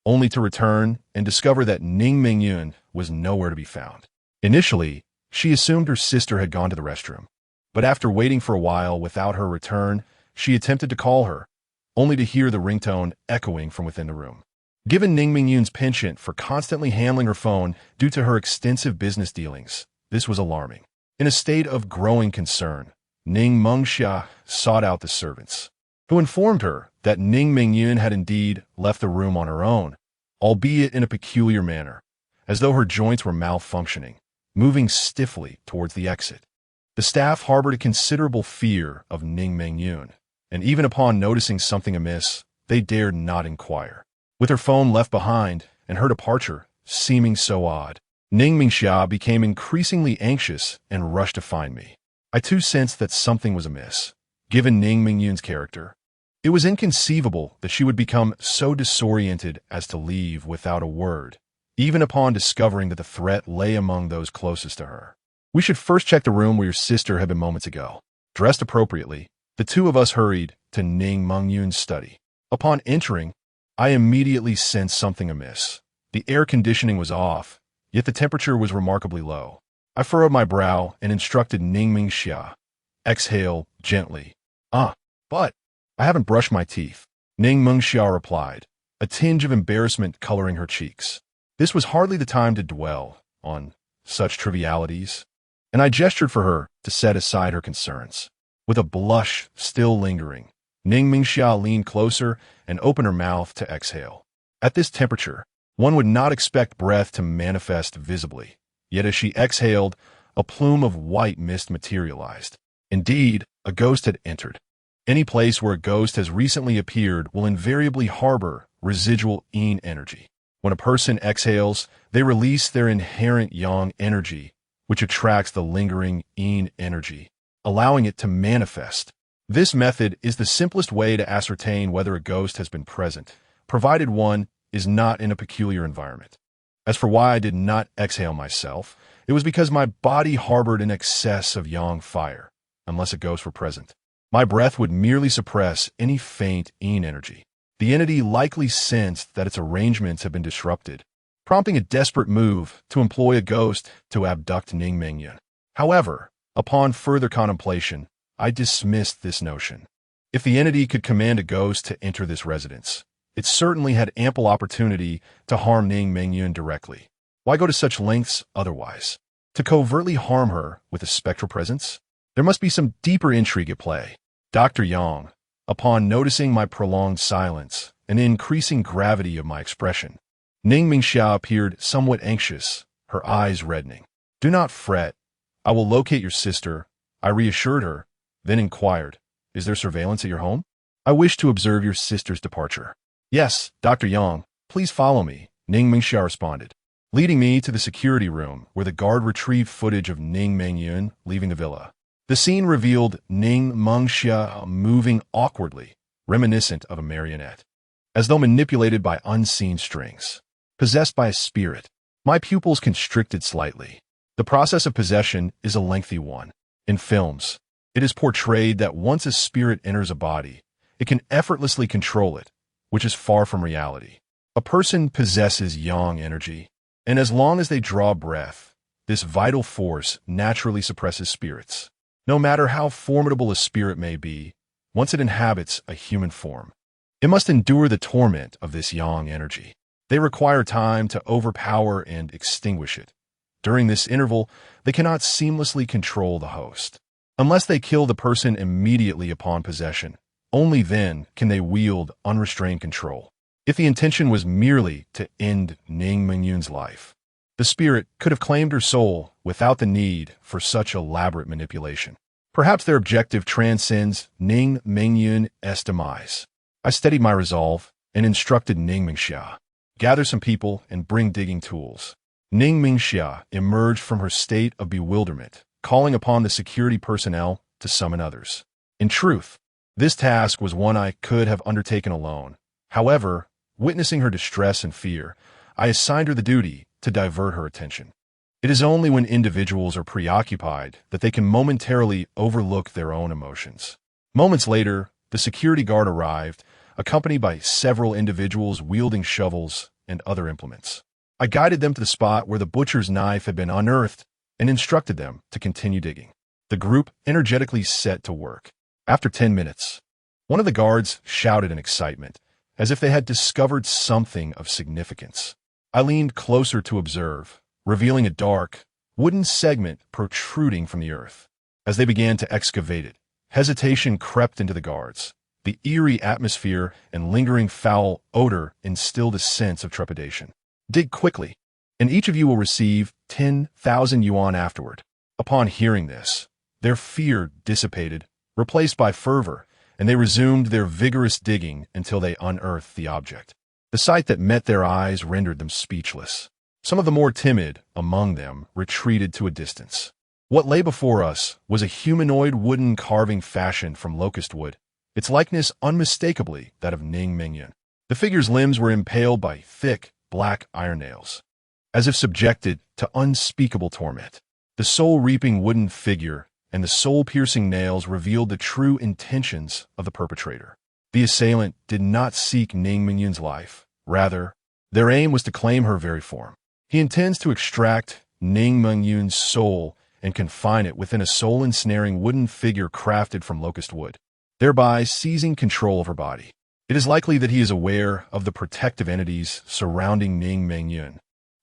A: only to return and discover that Ning Mingyun was nowhere to be found. Initially, she assumed her sister had gone to the restroom, but after waiting for a while without her return, she attempted to call her, only to hear the ringtone echoing from within the room. Given Ning Mingyun's penchant for constantly handling her phone due to her extensive business dealings, this was alarming. In a state of growing concern, Ning Mingxia sought out the servants, who informed her that Ning Mingyun had indeed left the room on her own, albeit in a peculiar manner, as though her joints were malfunctioning, moving stiffly towards the exit. The staff harbored a considerable fear of Ning Mingyun, and even upon noticing something amiss, they dared not inquire. With her phone left behind and her departure seeming so odd, Ning Mingxia became increasingly anxious and rushed to find me. I too sensed that something was amiss. Given Ning Mingyun's character, it was inconceivable that she would become so disoriented as to leave without a word, even upon discovering that the threat lay among those closest to her. We should first check the room where your sister had been moments ago. Dressed appropriately, the two of us hurried to Ning Mengyun's study. Upon entering, I immediately sensed something amiss. The air conditioning was off, yet the temperature was remarkably low. I furrowed my brow and instructed Ning Mingxia, "Exhale gently." But I haven't brushed my teeth," Ning Mingxia replied, a tinge of embarrassment coloring her cheeks. This was hardly the time to dwell on such trivialities, and I gestured for her to set aside her concerns. With a blush still lingering, Ning Mingxia leaned closer and opened her mouth to exhale. At this temperature, one would not expect breath to manifest visibly, yet as she exhaled, a plume of white mist materialized. Indeed, a ghost had entered. Any place where a ghost has recently appeared will invariably harbor residual yin energy. When a person exhales, they release their inherent yang energy, which attracts the lingering yin energy, allowing it to manifest. This method is the simplest way to ascertain whether a ghost has been present, provided one is not in a peculiar environment. As for why I did not exhale myself, it was because my body harbored an excess of yang fire. Unless a ghost were present, my breath would merely suppress any faint yin energy. The entity likely sensed that its arrangements had been disrupted, prompting a desperate move to employ a ghost to abduct Ning Mengyun. However, upon further contemplation, I dismissed this notion. If the entity could command a ghost to enter this residence, it certainly had ample opportunity to harm Ning Mengyun directly. Why go to such lengths otherwise? To covertly harm her with a spectral presence? There must be some deeper intrigue at play. Dr. Yang, upon noticing my prolonged silence and the increasing gravity of my expression, Ning Mingxia appeared somewhat anxious, her eyes reddening. "Do not fret. I will locate your sister," I reassured her, then inquired, "Is there surveillance at your home?" "I wish to observe your sister's departure." "Yes, Dr. Yang, please follow me," Ning Mingxia responded, leading me to the security room where the guard retrieved footage of Ning Mengyun leaving the villa. The scene revealed Ning Mingxia moving awkwardly, reminiscent of a marionette, as though manipulated by unseen strings. Possessed by a spirit, my pupils constricted slightly. The process of possession is a lengthy one. In films, it is portrayed that once a spirit enters a body, it can effortlessly control it, which is far from reality. A person possesses yang energy, and as long as they draw breath, this vital force naturally suppresses spirits. No matter how formidable a spirit may be, once it inhabits a human form, it must endure the torment of this yang energy. They require time to overpower and extinguish it. During this interval, they cannot seamlessly control the host. Unless they kill the person immediately upon possession, only then can they wield unrestrained control. If the intention was merely to end Ning Mengyun's life, the spirit could have claimed her soul without the need for such elaborate manipulation. Perhaps their objective transcends Ning Mengyun's demise. I steadied my resolve and instructed Ning Mingxia, "Gather some people and bring digging tools." Ning Mingxia emerged from her state of bewilderment, calling upon the security personnel to summon others. In truth, this task was one I could have undertaken alone. However, witnessing her distress and fear, I assigned her the duty to divert her attention. It is only when individuals are preoccupied that they can momentarily overlook their own emotions. Moments later, the security guard arrived, accompanied by several individuals wielding shovels and other implements. I guided them to the spot where the butcher's knife had been unearthed and instructed them to continue digging. The group energetically set to work. After 10 minutes, one of the guards shouted in excitement, as if they had discovered something of significance. I leaned closer to observe, revealing a dark, wooden segment protruding from the earth. As they began to excavate it, hesitation crept into the guards. The eerie atmosphere and lingering foul odor instilled a sense of trepidation. "Dig quickly, and each of you will receive 10,000 yuan afterward." Upon hearing this, their fear dissipated, replaced by fervor, and they resumed their vigorous digging until they unearthed the object. The sight that met their eyes rendered them speechless. Some of the more timid among them retreated to a distance. What lay before us was a humanoid wooden carving fashioned from locust wood, its likeness unmistakably that of Ning Mengyun. The figure's limbs were impaled by thick, black iron nails, as if subjected to unspeakable torment. The soul-reaping wooden figure and the soul-piercing nails revealed the true intentions of the perpetrator. The assailant did not seek Ning Mingyun's life. Rather, their aim was to claim her very form. He intends to extract Ning Mingyun's soul and confine it within a soul-ensnaring wooden figure crafted from locust wood, thereby seizing control of her body. It is likely that he is aware of the protective entities surrounding Ning Mingyun,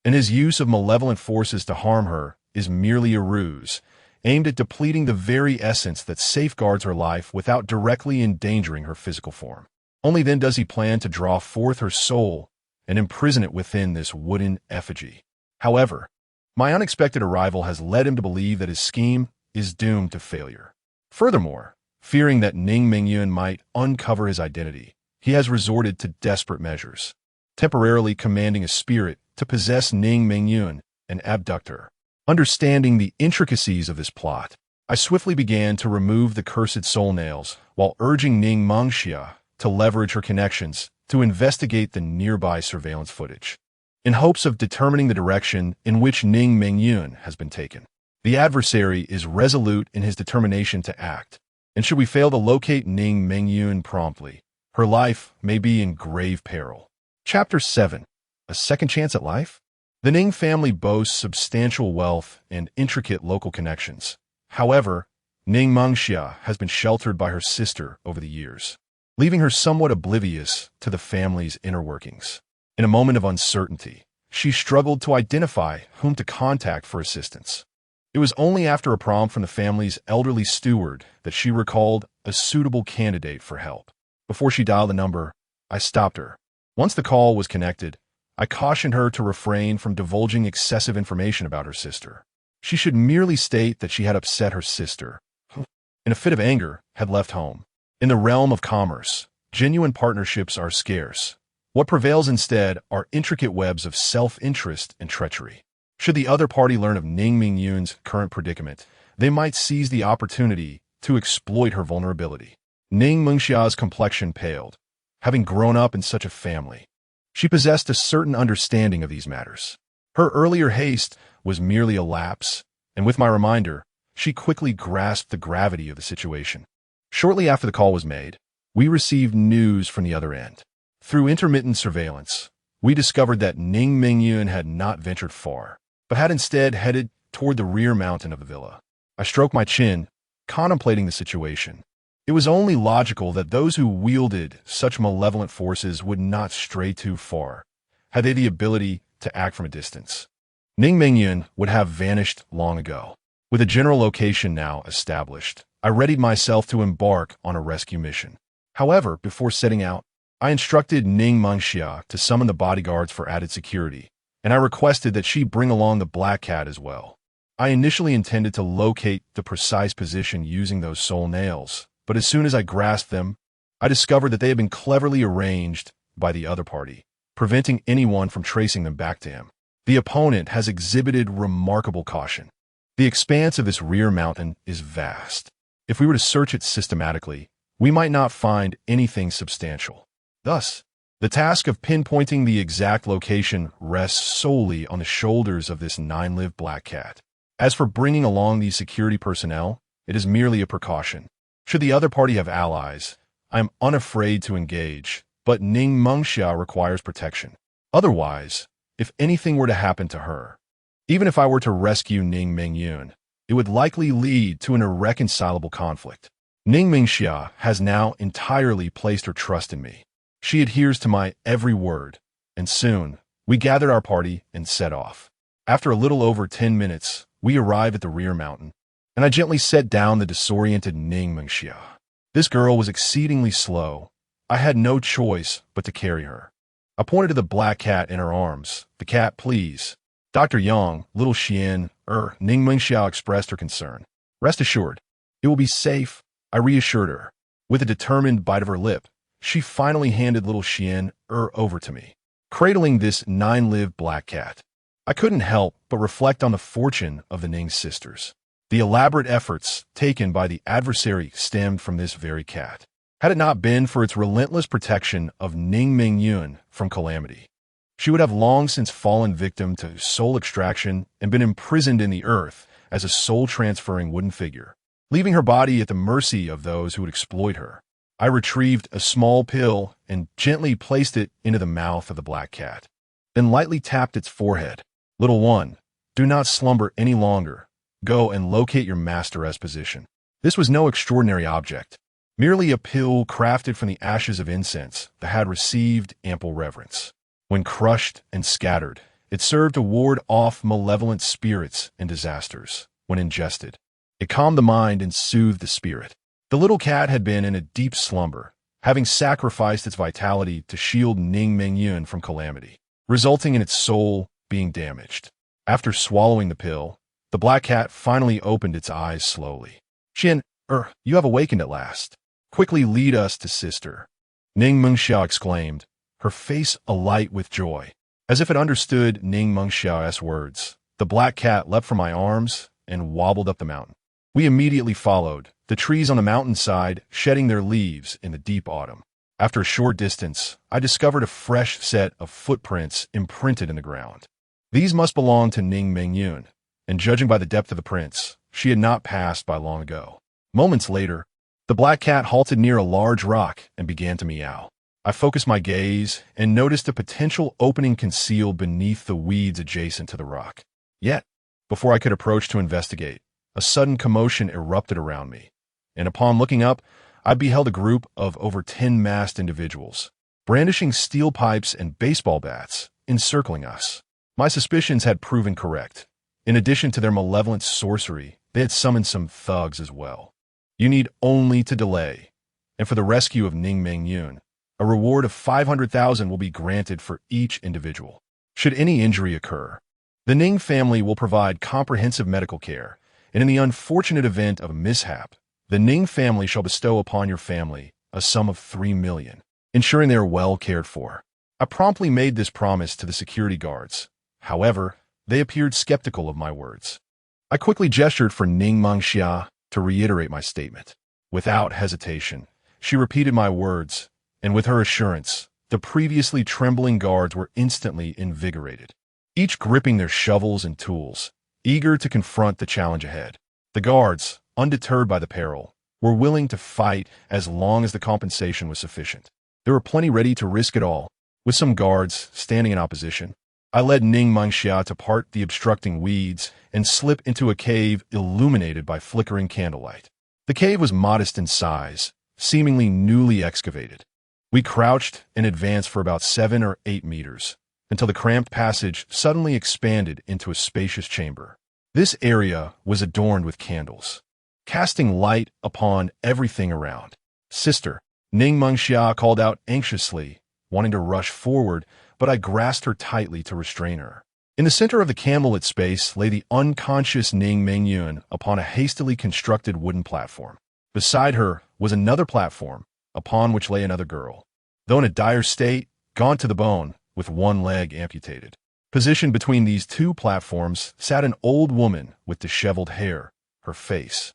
A: and his use of malevolent forces to harm her is merely a ruse, aimed at depleting the very essence that safeguards her life without directly endangering her physical form. Only then does he plan to draw forth her soul and imprison it within this wooden effigy. However, my unexpected arrival has led him to believe that his scheme is doomed to failure. Furthermore, fearing that Ning Mingyun might uncover his identity, he has resorted to desperate measures, temporarily commanding a spirit to possess Ning Mingyun and abduct her. Understanding the intricacies of this plot, I swiftly began to remove the cursed soul nails while urging Ning Mengxia to leverage her connections to investigate the nearby surveillance footage, in hopes of determining the direction in which Ning Mingyun has been taken. The adversary is resolute in his determination to act, and should we fail to locate Ning Mingyun promptly, her life may be in grave peril. Chapter 7. A Second Chance at Life? The Ning family boasts substantial wealth and intricate local connections. However, Ning Mengxia has been sheltered by her sister over the years, leaving her somewhat oblivious to the family's inner workings. In a moment of uncertainty, she struggled to identify whom to contact for assistance. It was only after a prompt from the family's elderly steward that she recalled a suitable candidate for help. Before she dialed the number, I stopped her. Once the call was connected, I cautioned her to refrain from divulging excessive information about her sister. She should merely state that she had upset her sister, who, in a fit of anger, had left home. In the realm of commerce, genuine partnerships are scarce. What prevails instead are intricate webs of self-interest and treachery. Should the other party learn of Ning Mingyun's current predicament, they might seize the opportunity to exploit her vulnerability. Ning Mengxia's complexion paled. Having grown up in such a family, she possessed a certain understanding of these matters. Her earlier haste was merely a lapse, and with my reminder, she quickly grasped the gravity of the situation. Shortly after the call was made, we received news from the other end. Through intermittent surveillance, we discovered that Ning Mingyun had not ventured far, but had instead headed toward the rear mountain of the villa. I stroked my chin, contemplating the situation. It was only logical that those who wielded such malevolent forces would not stray too far, had they the ability to act from a distance. Ning Mingyun would have vanished long ago. With a general location now established, I readied myself to embark on a rescue mission. However, before setting out, I instructed Ning Mengxia to summon the bodyguards for added security, and I requested that she bring along the black cat as well. I initially intended to locate the precise position using those soul nails, but as soon as I grasped them, I discovered that they had been cleverly arranged by the other party, preventing anyone from tracing them back to him. The opponent has exhibited remarkable caution. The expanse of this rear mountain is vast. If we were to search it systematically, we might not find anything substantial. Thus, the task of pinpointing the exact location rests solely on the shoulders of this nine-lived black cat. As for bringing along these security personnel, it is merely a precaution. Should the other party have allies, I am unafraid to engage, but Ning Mengxia requires protection. Otherwise, if anything were to happen to her, even if I were to rescue Ning Mingyun, it would likely lead to an irreconcilable conflict. Ning Mengxia has now entirely placed her trust in me. She adheres to my every word, and soon, we gathered our party and set off. After a little over 10 minutes, we arrived at the rear mountain, and I gently set down the disoriented Ning Mengxia. This girl was exceedingly slow. I had no choice but to carry her. I pointed to the black cat in her arms. "The cat, please." "Dr. Yang, little Xian, Ning Mengxia expressed her concern. "Rest assured, it will be safe," I reassured her. With a determined bite of her lip, she finally handed little Xian over to me, cradling this nine-lived black cat. I couldn't help but reflect on the fortune of the Ning sisters. The elaborate efforts taken by the adversary stemmed from this very cat. Had it not been for its relentless protection of Ning Mingyun from calamity, she would have long since fallen victim to soul extraction and been imprisoned in the earth as a soul-transferring wooden figure, leaving her body at the mercy of those who would exploit her. I retrieved a small pill and gently placed it into the mouth of the black cat, then lightly tapped its forehead. "Little one, do not slumber any longer. Go and locate your master's position." This was no extraordinary object, merely a pill crafted from the ashes of incense that had received ample reverence. When crushed and scattered, it served to ward off malevolent spirits and disasters. When ingested, it calmed the mind and soothed the spirit. The little cat had been in a deep slumber, having sacrificed its vitality to shield Ning Mengyun from calamity, resulting in its soul being damaged. After swallowing the pill, the black cat finally opened its eyes slowly. "Shin, you have awakened at last. Quickly lead us to sister," Ning Mengxiao exclaimed, her face alight with joy. As if it understood Ning Mengxiao's words, the black cat leapt from my arms and wobbled up the mountain. We immediately followed, the trees on the mountainside shedding their leaves in the deep autumn. After a short distance, I discovered a fresh set of footprints imprinted in the ground. These must belong to Ning Mengyun, and judging by the depth of the prints, she had not passed by long ago. Moments later, the black cat halted near a large rock and began to meow. I focused my gaze and noticed a potential opening concealed beneath the weeds adjacent to the rock. Yet, before I could approach to investigate, a sudden commotion erupted around me, and upon looking up, I beheld a group of over 10 masked individuals, brandishing steel pipes and baseball bats, encircling us. My suspicions had proven correct. In addition to their malevolent sorcery, they had summoned some thugs as well. You need only to delay, and for the rescue of Ning Mengyun, a reward of 500,000 will be granted for each individual. Should any injury occur, the Ning family will provide comprehensive medical care, and in the unfortunate event of a mishap, the Ning family shall bestow upon your family a sum of 3 million, ensuring they are well cared for. I promptly made this promise to the security guards. However, they appeared skeptical of my words. I quickly gestured for Ning Mengxia to reiterate my statement. Without hesitation, she repeated my words, and with her assurance, the previously trembling guards were instantly invigorated, each gripping their shovels and tools, eager to confront the challenge ahead. The guards, undeterred by the peril, were willing to fight as long as the compensation was sufficient. There were plenty ready to risk it all, with some guards standing in opposition. I led Ning Mengxia to part the obstructing weeds and slip into a cave illuminated by flickering candlelight. The cave was modest in size, seemingly newly excavated. We crouched and advanced for about 7 or 8 meters, until the cramped passage suddenly expanded into a spacious chamber. This area was adorned with candles, casting light upon everything around. "Sister," Ning Mengxia called out anxiously, wanting to rush forward, but I grasped her tightly to restrain her. In the center of the candlelit space lay the unconscious Ning Mengyun upon a hastily constructed wooden platform. Beside her was another platform, upon which lay another girl, though in a dire state, gaunt to the bone, with one leg amputated. Positioned between these two platforms sat an old woman with disheveled hair. Her face,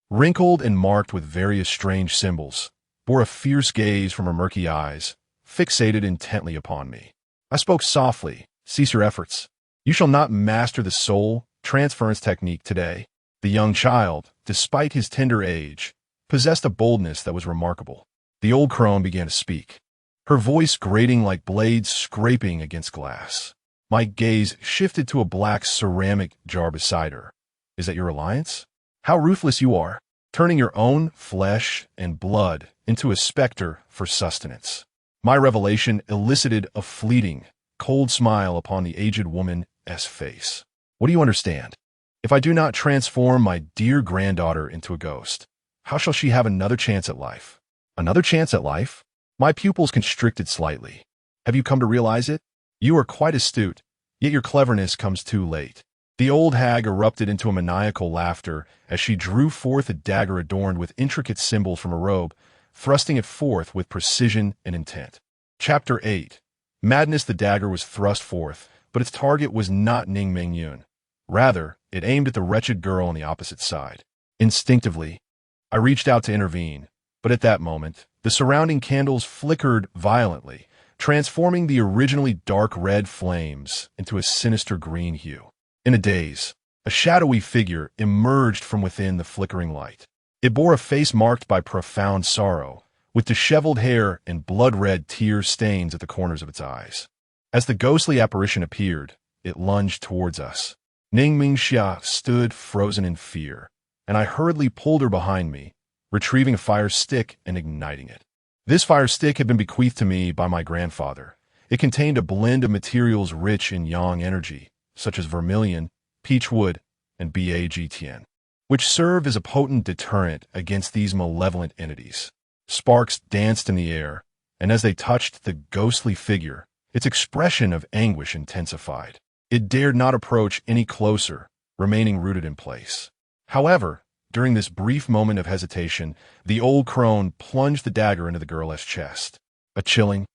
A: wrinkled and marked with various strange symbols, bore a fierce gaze from her murky eyes, fixated intently upon me. I spoke softly. "Cease your efforts. You shall not master the soul transference technique today." The young child, despite his tender age, possessed a boldness that was remarkable. The old crone began to speak, her voice grating like blades scraping against glass. My gaze shifted to a black ceramic jar beside her. "Is that your alliance? How ruthless you are, turning your own flesh and blood into a specter for sustenance." My revelation elicited a fleeting, cold smile upon the aged woman's face. "What do you understand? If I do not transform my dear granddaughter into a ghost, how shall she have another chance at life?" "Another chance at life?" My pupils constricted slightly. "Have you come to realize it? You are quite astute, yet your cleverness comes too late." The old hag erupted into a maniacal laughter as she drew forth a dagger adorned with intricate symbols from a robe, thrusting it forth with precision and intent. Chapter 8. Madness. The dagger was thrust forth, but its target was not Ning Mengyun. Rather, it aimed at the wretched girl on the opposite side. Instinctively, I reached out to intervene, but at that moment, the surrounding candles flickered violently, transforming the originally dark red flames into a sinister green hue. In a daze, A shadowy figure emerged from within the flickering light. It bore a face marked by profound sorrow, with disheveled hair and blood-red tear stains at the corners of its eyes. As the ghostly apparition appeared, it lunged towards us. Ning Mingxia stood frozen in fear, and I hurriedly pulled her behind me, retrieving a fire stick and igniting it. This fire stick had been bequeathed to me by my grandfather. It contained a blend of materials rich in yang energy, such as vermilion, peach wood, and bagtian, which served as a potent deterrent against these malevolent entities. Sparks danced in the air, and as they touched the ghostly figure, its expression of anguish intensified. It dared not approach any closer, remaining rooted in place. However, during this brief moment of hesitation, the old crone plunged the dagger into the girl's chest. A chilling,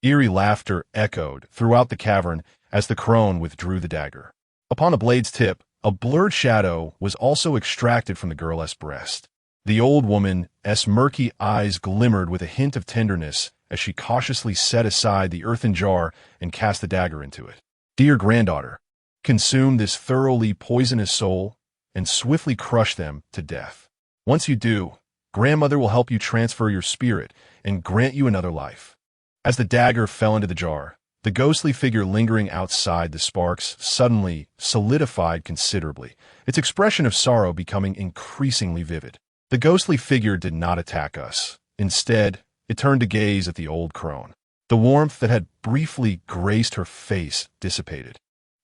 A: eerie laughter echoed throughout the cavern as the crone withdrew the dagger. Upon the blade's tip, a blurred shadow was also extracted from the girl's breast. The old woman's murky eyes glimmered with a hint of tenderness as she cautiously set aside the earthen jar and cast the dagger into it. Dear granddaughter, consume this thoroughly poisonous soul and swiftly crush them to death. Once you do, grandmother will help you transfer your spirit and grant you another life. As the dagger fell into the jar, the ghostly figure lingering outside the sparks suddenly solidified considerably, its expression of sorrow becoming increasingly vivid. The ghostly figure did not attack us. Instead, it turned to gaze at the old crone. The warmth that had briefly graced her face dissipated,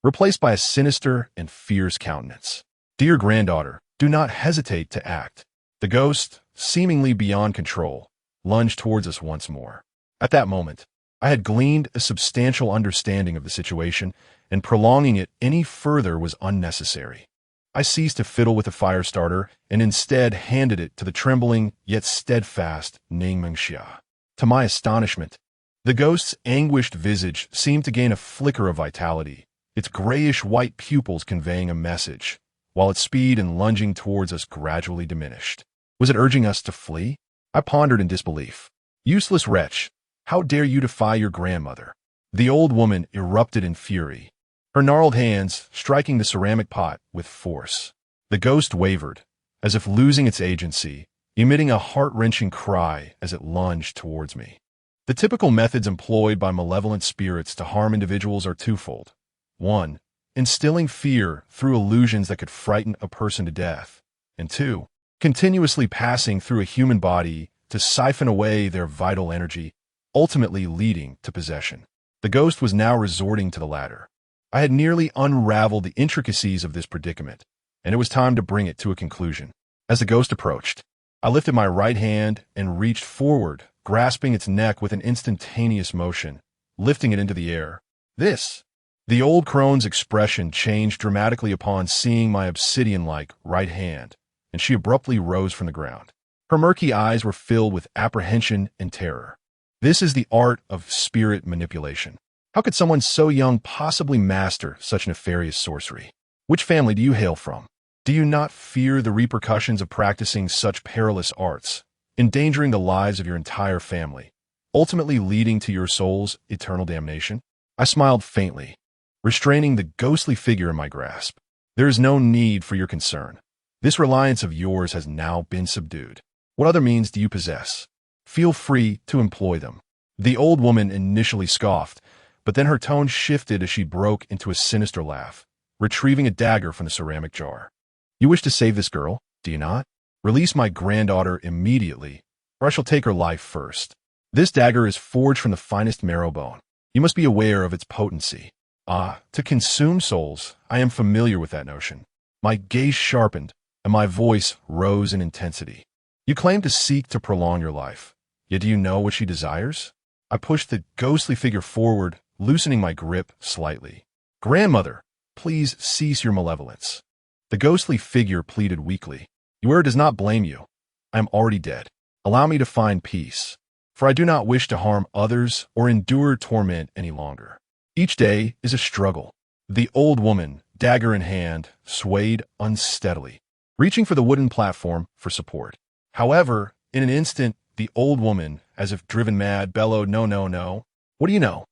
A: replaced by a sinister and fierce countenance. Dear granddaughter, do not hesitate to act. The ghost, seemingly beyond control, lunged towards us once more. At that moment, I had gleaned a substantial understanding of the situation, and prolonging it any further was unnecessary. I ceased to fiddle with the fire starter and instead handed it to the trembling yet steadfast Ning Mengxia. To my astonishment, the ghost's anguished visage seemed to gain a flicker of vitality, its grayish-white pupils conveying a message, while its speed in lunging towards us gradually diminished. Was it urging us to flee? I pondered in disbelief. Useless wretch, how dare you defy your grandmother? The old woman erupted in fury, her gnarled hands striking the ceramic pot with force. The ghost wavered, as if losing its agency, emitting a heart-wrenching cry as it lunged towards me. The typical methods employed by malevolent spirits to harm individuals are twofold. 1. Instilling fear through illusions that could frighten a person to death. And 2. Continuously passing through a human body to siphon away their vital energy, ultimately leading to possession. The ghost was now resorting to the latter. I had nearly unraveled the intricacies of this predicament, and it was time to bring it to a conclusion. As the ghost approached, I lifted my right hand and reached forward, grasping its neck with an instantaneous motion, lifting it into the air. The old crone's expression changed dramatically upon seeing my obsidian-like right hand, and she abruptly rose from the ground. Her murky eyes were filled with apprehension and terror. This is the art of spirit manipulation. How could someone so young possibly master such nefarious sorcery? Which family do you hail from? Do you not fear the repercussions of practicing such perilous arts, endangering the lives of your entire family, ultimately leading to your soul's eternal damnation? I smiled faintly, restraining the ghostly figure in my grasp. There is no need for your concern. This reliance of yours has now been subdued. What other means do you possess? Feel free to employ them. The old woman initially scoffed, but then her tone shifted as she broke into a sinister laugh, retrieving a dagger from the ceramic jar. You wish to save this girl, do you not? Release my granddaughter immediately, or I shall take her life first. This dagger is forged from the finest marrow bone. You must be aware of its potency. To consume souls, I am familiar with that notion. My gaze sharpened, and my voice rose in intensity. You claim to seek to prolong your life, yet do you know what she desires? I pushed the ghostly figure forward, loosening my grip slightly. Grandmother, please cease your malevolence. The ghostly figure pleaded weakly. Your does not blame you. I am already dead. Allow me to find peace, for I do not wish to harm others or endure torment any longer. Each day is a struggle. The old woman, dagger in hand, swayed unsteadily, reaching for the wooden platform for support. However, in an instant, the old woman, as if driven mad, bellowed, No, no, no. What do you know?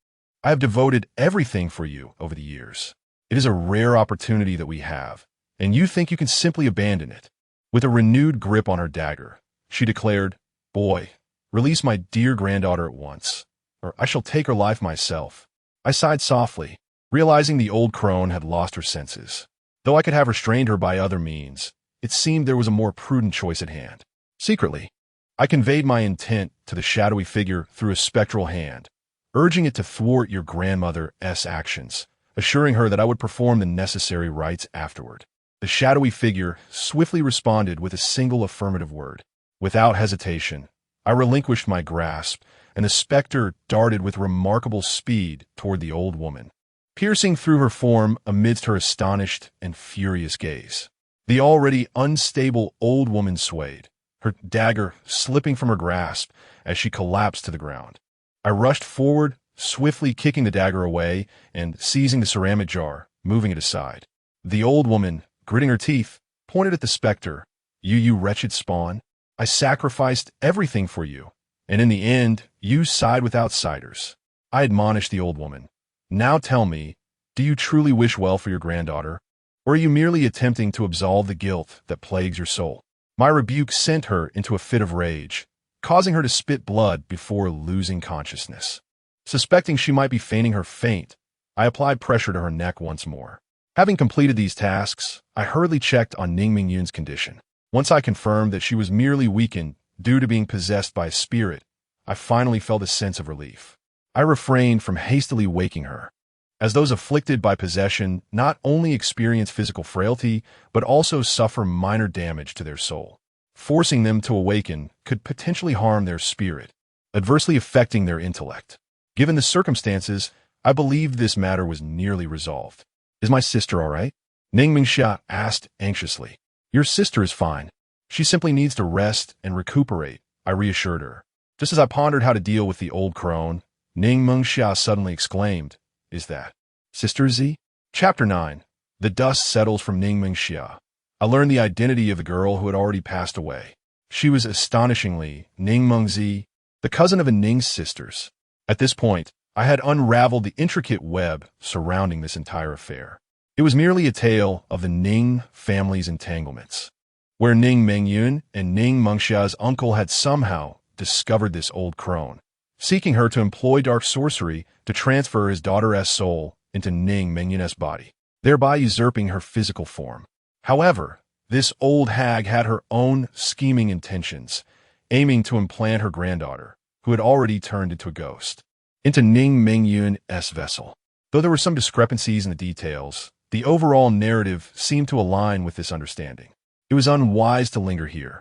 A: I have devoted everything for you over the years. It is a rare opportunity that we have, and you think you can simply abandon it. With a renewed grip on her dagger, she declared, "Boy, release my dear granddaughter at once, or I shall take her life myself." I sighed softly, realizing the old crone had lost her senses. Though I could have restrained her by other means, it seemed there was a more prudent choice at hand. Secretly, I conveyed my intent to the shadowy figure through a spectral hand, urging it to thwart your grandmother's actions, assuring her that I would perform the necessary rites afterward. The shadowy figure swiftly responded with a single affirmative word. Without hesitation, I relinquished my grasp, and the specter darted with remarkable speed toward the old woman, piercing through her form amidst her astonished and furious gaze. The already unstable old woman swayed, her dagger slipping from her grasp as she collapsed to the ground. I rushed forward, swiftly kicking the dagger away and seizing the ceramic jar, moving it aside. The old woman, gritting her teeth, pointed at the specter. You wretched spawn. I sacrificed everything for you, and in the end, you side with outsiders." I admonished the old woman. "Now tell me, do you truly wish well for your granddaughter, or are you merely attempting to absolve the guilt that plagues your soul?" My rebuke sent her into a fit of rage, causing her to spit blood before losing consciousness. Suspecting she might be feigning her faint, I applied pressure to her neck once more. Having completed these tasks, I hurriedly checked on Ning Mingyun's condition. Once I confirmed that she was merely weakened due to being possessed by a spirit, I finally felt a sense of relief. I refrained from hastily waking her, as those afflicted by possession not only experience physical frailty, but also suffer minor damage to their soul. Forcing them to awaken could potentially harm their spirit, adversely affecting their intellect. Given the circumstances, I believed this matter was nearly resolved. "Is my sister all right?" Ning Mingxia asked anxiously. "Your sister is fine. She simply needs to rest and recuperate," I reassured her. Just as I pondered how to deal with the old crone, Ning Mingxia suddenly exclaimed, "Is that Sister Z?" Chapter 9. The dust settles from Ning Mingxia. I learned the identity of the girl who had already passed away. She was astonishingly Ning Mengzi, the cousin of a Ning's sisters. At this point, I had unraveled the intricate web surrounding this entire affair. It was merely a tale of the Ning family's entanglements, where Ning Mengyun and Ning Mengxia's uncle had somehow discovered this old crone, seeking her to employ dark sorcery to transfer his daughter's soul into Ning Mengyun's body, thereby usurping her physical form. However, this old hag had her own scheming intentions, aiming to implant her granddaughter, who had already turned into a ghost, into Ning Mengyun's vessel. Though there were some discrepancies in the details, the overall narrative seemed to align with this understanding. It was unwise to linger here.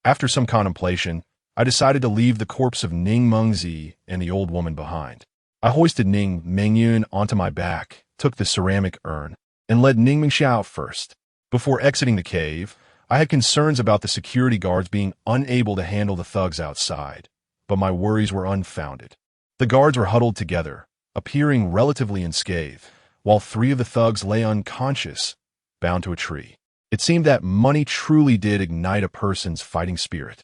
A: After some contemplation, I decided to leave the corpse of Ning Mengzi and the old woman behind. I hoisted Ning Mengyun onto my back, took the ceramic urn, and led Ning Mingxia out first. Before exiting the cave, I had concerns about the security guards being unable to handle the thugs outside, but my worries were unfounded. The guards were huddled together, appearing relatively unscathed, while 3 of the thugs lay unconscious, bound to a tree. It seemed that money truly did ignite a person's fighting spirit.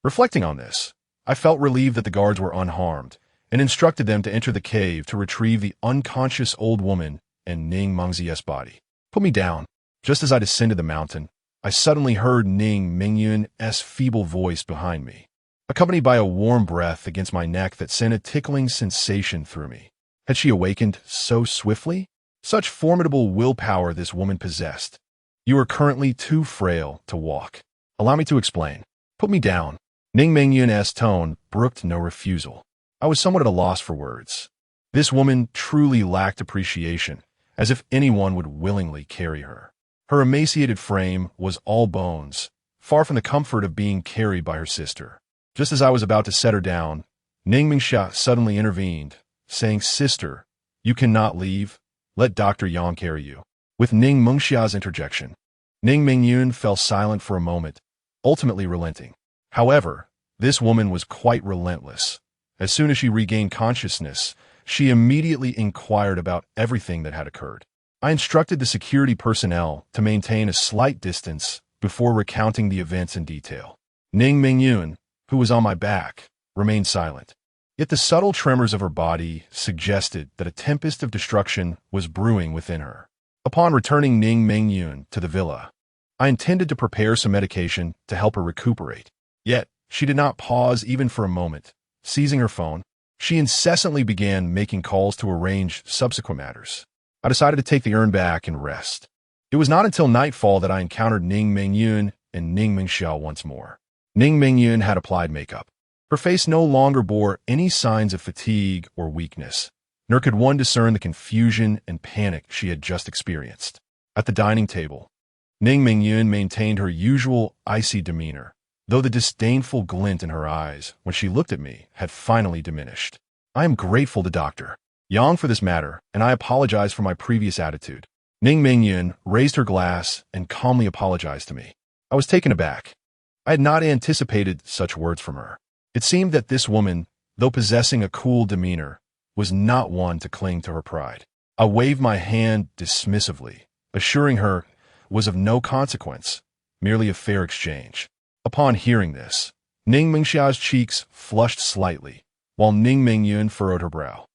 A: Reflecting on this, I felt relieved that the guards were unharmed, and instructed them to enter the cave to retrieve the unconscious old woman and Ning Mengzi's body. "Put me down." Just as I descended the mountain, I suddenly heard Ning Mengyun's feeble voice behind me, accompanied by a warm breath against my neck that sent a tickling sensation through me. Had she awakened so swiftly? Such formidable willpower this woman possessed. "You are currently too frail to walk. Allow me to explain." "Put me down." Ning Mengyun's tone brooked no refusal. I was somewhat at a loss for words. This woman truly lacked appreciation, as if anyone would willingly carry her. Her emaciated frame was all bones, far from the comfort of being carried by her sister. Just as I was about to set her down, Ning Mingxia suddenly intervened, saying, "Sister, you cannot leave. Let Dr. Yang carry you." With Ning Mengxia's interjection, Ning Mengyun fell silent for a moment, ultimately relenting. However, this woman was quite relentless. As soon as she regained consciousness, she immediately inquired about everything that had occurred. I instructed the security personnel to maintain a slight distance before recounting the events in detail. Ning Mengyun, who was on my back, remained silent. Yet the subtle tremors of her body suggested that a tempest of destruction was brewing within her. Upon returning Ning Mingyun to the villa, I intended to prepare some medication to help her recuperate. Yet, she did not pause even for a moment. Seizing her phone, she incessantly began making calls to arrange subsequent matters. I decided to take the urn back and rest. It was not until nightfall that I encountered Ning Mingyun and Ning Mingxiao once more. Ning Mingyun had applied makeup. Her face no longer bore any signs of fatigue or weakness, nor could one discern the confusion and panic she had just experienced. At the dining table, Ning Mingyun maintained her usual icy demeanor, though the disdainful glint in her eyes when she looked at me had finally diminished. I am grateful to Dr. Yang for this matter, and I apologize for my previous attitude. Ning Mingyun raised her glass and calmly apologized to me. I was taken aback. I had not anticipated such words from her. It seemed that this woman, though possessing a cool demeanor, was not one to cling to her pride. I waved my hand dismissively, assuring her it was of no consequence, merely a fair exchange. Upon hearing this, Ning Mingxiao's cheeks flushed slightly, while Ning Mingyun furrowed her brow.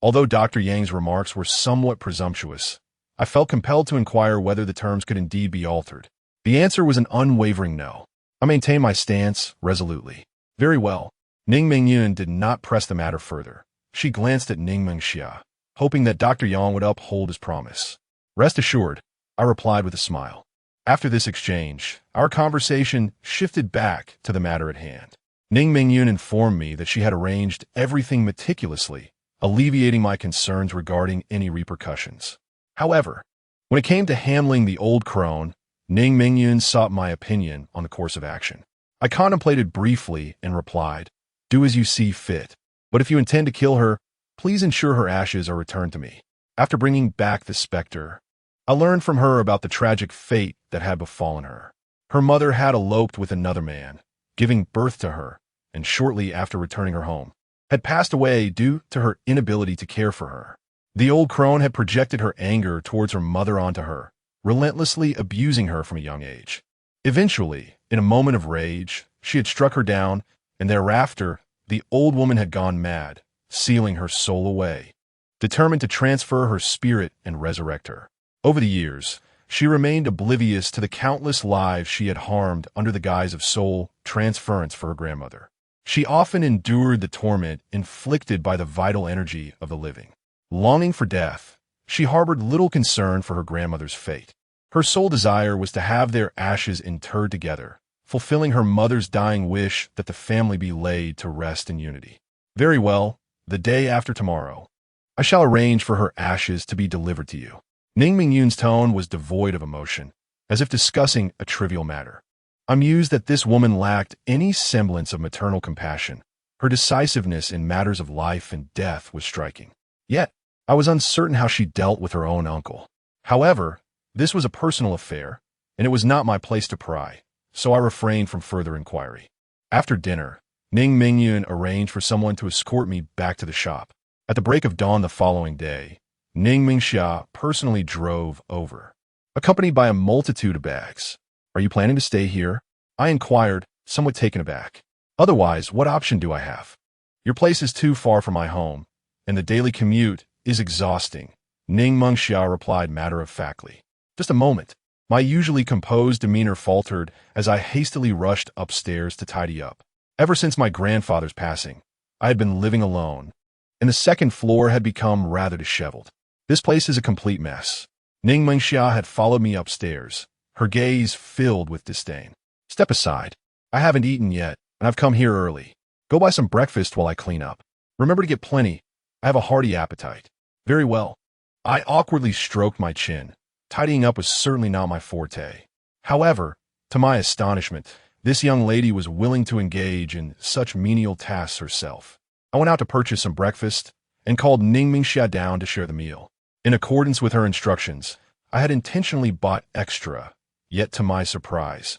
A: Although Dr. Yang's remarks were somewhat presumptuous, I felt compelled to inquire whether the terms could indeed be altered. The answer was an unwavering no. I maintained my stance resolutely. Very well. Ning Mingyun did not press the matter further. She glanced at Ning Mingxia, hoping that Dr. Yang would uphold his promise. Rest assured, I replied with a smile. After this exchange, our conversation shifted back to the matter at hand. Ning Mingyun informed me that she had arranged everything meticulously, alleviating my concerns regarding any repercussions. However, when it came to handling the old crone, Ning Mingyun sought my opinion on the course of action. I contemplated briefly and replied, "Do as you see fit, but if you intend to kill her, please ensure her ashes are returned to me." After bringing back the specter, I learned from her about the tragic fate that had befallen her. Her mother had eloped with another man, giving birth to her, and shortly after returning her home, had passed away due to her inability to care for her. The old crone had projected her anger towards her mother onto her, relentlessly abusing her from a young age. Eventually, in a moment of rage, she had struck her down, and thereafter, the old woman had gone mad, sealing her soul away, determined to transfer her spirit and resurrect her. Over the years, she remained oblivious to the countless lives she had harmed under the guise of soul transference for her grandmother. She often endured the torment inflicted by the vital energy of the living. Longing for death, she harbored little concern for her grandmother's fate. Her sole desire was to have their ashes interred together, fulfilling her mother's dying wish that the family be laid to rest in unity. Very well, the day after tomorrow, I shall arrange for her ashes to be delivered to you. Ning Mingyun's tone was devoid of emotion, as if discussing a trivial matter. I mused that this woman lacked any semblance of maternal compassion. Her decisiveness in matters of life and death was striking. Yet, I was uncertain how she dealt with her own uncle. However, this was a personal affair, and it was not my place to pry, so I refrained from further inquiry. After dinner, Ning Mingyun arranged for someone to escort me back to the shop. At the break of dawn the following day, Ning Mingxia personally drove over, accompanied by a multitude of bags. "Are you planning to stay here?" I inquired, somewhat taken aback. "Otherwise, what option do I have? Your place is too far from my home, and the daily commute is exhausting," Ning Mingxia replied matter-of-factly. Just a moment. My usually composed demeanor faltered as I hastily rushed upstairs to tidy up. Ever since my grandfather's passing, I had been living alone, and the second floor had become rather disheveled. "This place is a complete mess." Ning Mingxia had followed me upstairs, her gaze filled with disdain. "Step aside. I haven't eaten yet, and I've come here early. Go buy some breakfast while I clean up. Remember to get plenty. I have a hearty appetite." "Very well." I awkwardly stroked my chin. Tidying up was certainly not my forte. However, to my astonishment, this young lady was willing to engage in such menial tasks herself. I went out to purchase some breakfast and called Ning Mingxia down to share the meal. In accordance with her instructions, I had intentionally bought extra, yet to my surprise,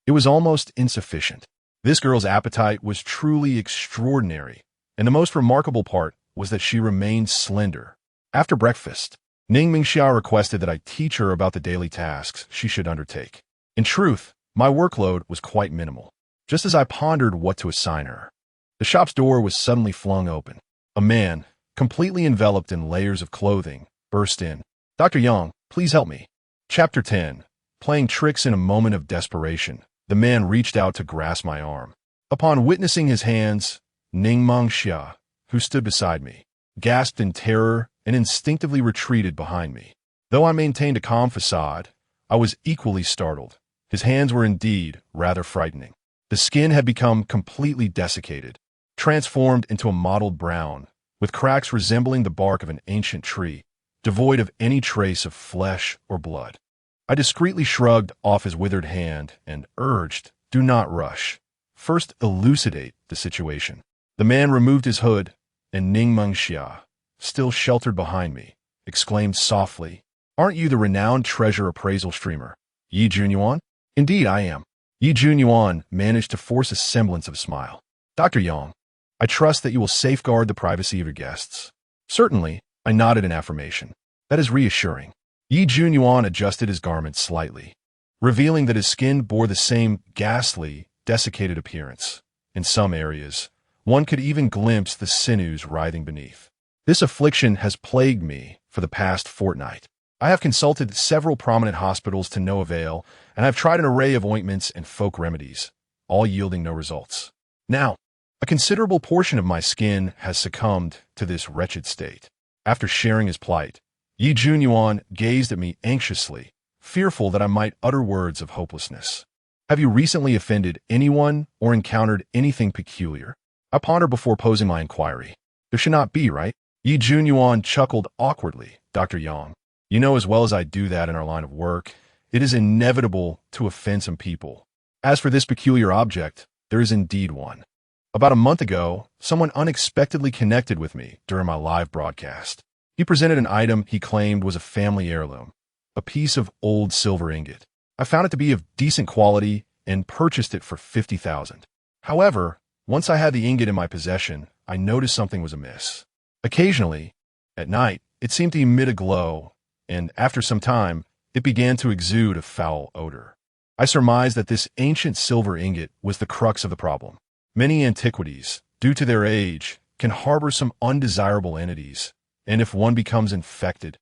A: it was almost insufficient. This girl's appetite was truly extraordinary, and the most remarkable part was that she remained slender. After breakfast, Ning Mingxia requested that I teach her about the daily tasks she should undertake. In truth, my workload was quite minimal. Just as I pondered what to assign her, the shop's door was suddenly flung open. A man, completely enveloped in layers of clothing, burst in. "Dr. Yang, Please help me. Chapter 10. Playing tricks in a moment of desperation. The man reached out to grasp my arm. Upon witnessing his hands, Ningmeng Xia, who stood beside me, gasped in terror and instinctively retreated behind me. Though I maintained a calm facade, I was equally startled. His hands were indeed rather frightening. The skin had become completely desiccated, transformed into a mottled brown, with cracks resembling the bark of an ancient tree, devoid of any trace of flesh or blood. I discreetly shrugged off his withered hand and urged, "Do not rush. First elucidate the situation." The man removed his hood, and Ningmeng Xia, still sheltered behind me, exclaimed softly, "Aren't you the renowned treasure appraisal streamer, Yi Junyuan?" "Indeed, I am." Yi Junyuan managed to force a semblance of a smile. "Dr. Yang, I trust that you will safeguard the privacy of your guests." "Certainly," I nodded in affirmation. "That is reassuring." Yi Junyuan adjusted his garments slightly, revealing that his skin bore the same ghastly, desiccated appearance. In some areas, one could even glimpse the sinews writhing beneath. "This affliction has plagued me for the past fortnight. I have consulted several prominent hospitals to no avail, and I have tried an array of ointments and folk remedies, all yielding no results. Now, a considerable portion of my skin has succumbed to this wretched state." After sharing his plight, Yi Junyuan gazed at me anxiously, fearful that I might utter words of hopelessness. "Have you recently offended anyone or encountered anything peculiar?" I pondered before posing my inquiry. "There should not be, right?" Yi Junyuan chuckled awkwardly. "Dr. Yang, you know as well as I do that in our line of work, it is inevitable to offend some people. As for this peculiar object, there is indeed one. About a month ago, someone unexpectedly connected with me during my live broadcast. He presented an item he claimed was a family heirloom, a piece of old silver ingot. I found it to be of decent quality and purchased it for 50,000. However, once I had the ingot in my possession, I noticed something was amiss. Occasionally, at night, it seemed to emit a glow, and after some time, it began to exude a foul odor. I surmised that this ancient silver ingot was the crux of the problem. Many antiquities, due to their age, can harbor some undesirable entities, and if one becomes infected,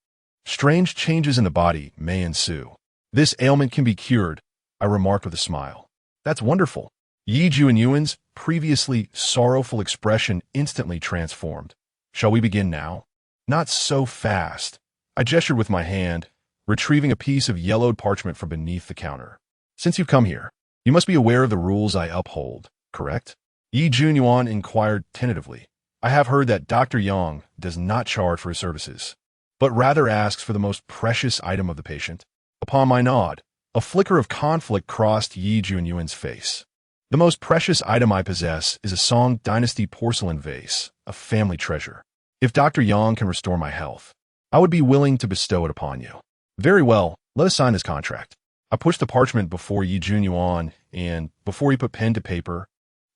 A: strange changes in the body may ensue. This ailment can be cured, I remarked with a smile. That's wonderful. Yi Junyuan's previously sorrowful expression instantly transformed. Shall we begin now? Not so fast. I gestured with my hand, retrieving a piece of yellowed parchment from beneath the counter. Since you've come here, you must be aware of the rules I uphold, correct? Yi Junyuan inquired tentatively. I have heard that Dr. Yang does not charge for his services, but rather asks for the most precious item of the patient. Upon my nod, a flicker of conflict crossed Yi Junyuan's face. The most precious item I possess is a Song Dynasty porcelain vase, a family treasure. If Dr. Yang can restore my health, I would be willing to bestow it upon you. Very well, let us sign this contract. I pushed the parchment before Yi Junyuan, and before he put pen to paper,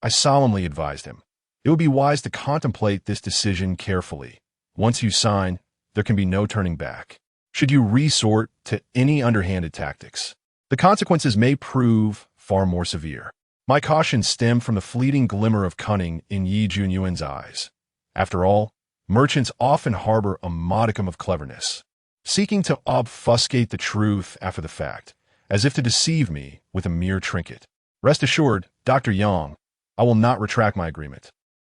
A: I solemnly advised him. It would be wise to contemplate this decision carefully. Once you sign, there can be no turning back. Should you resort to any underhanded tactics, the consequences may prove far more severe. My caution stemmed from the fleeting glimmer of cunning in Yi Junyuan's eyes. After all, merchants often harbor a modicum of cleverness, seeking to obfuscate the truth after the fact, as if to deceive me with a mere trinket. Rest assured, Dr. Yang, I will not retract my agreement.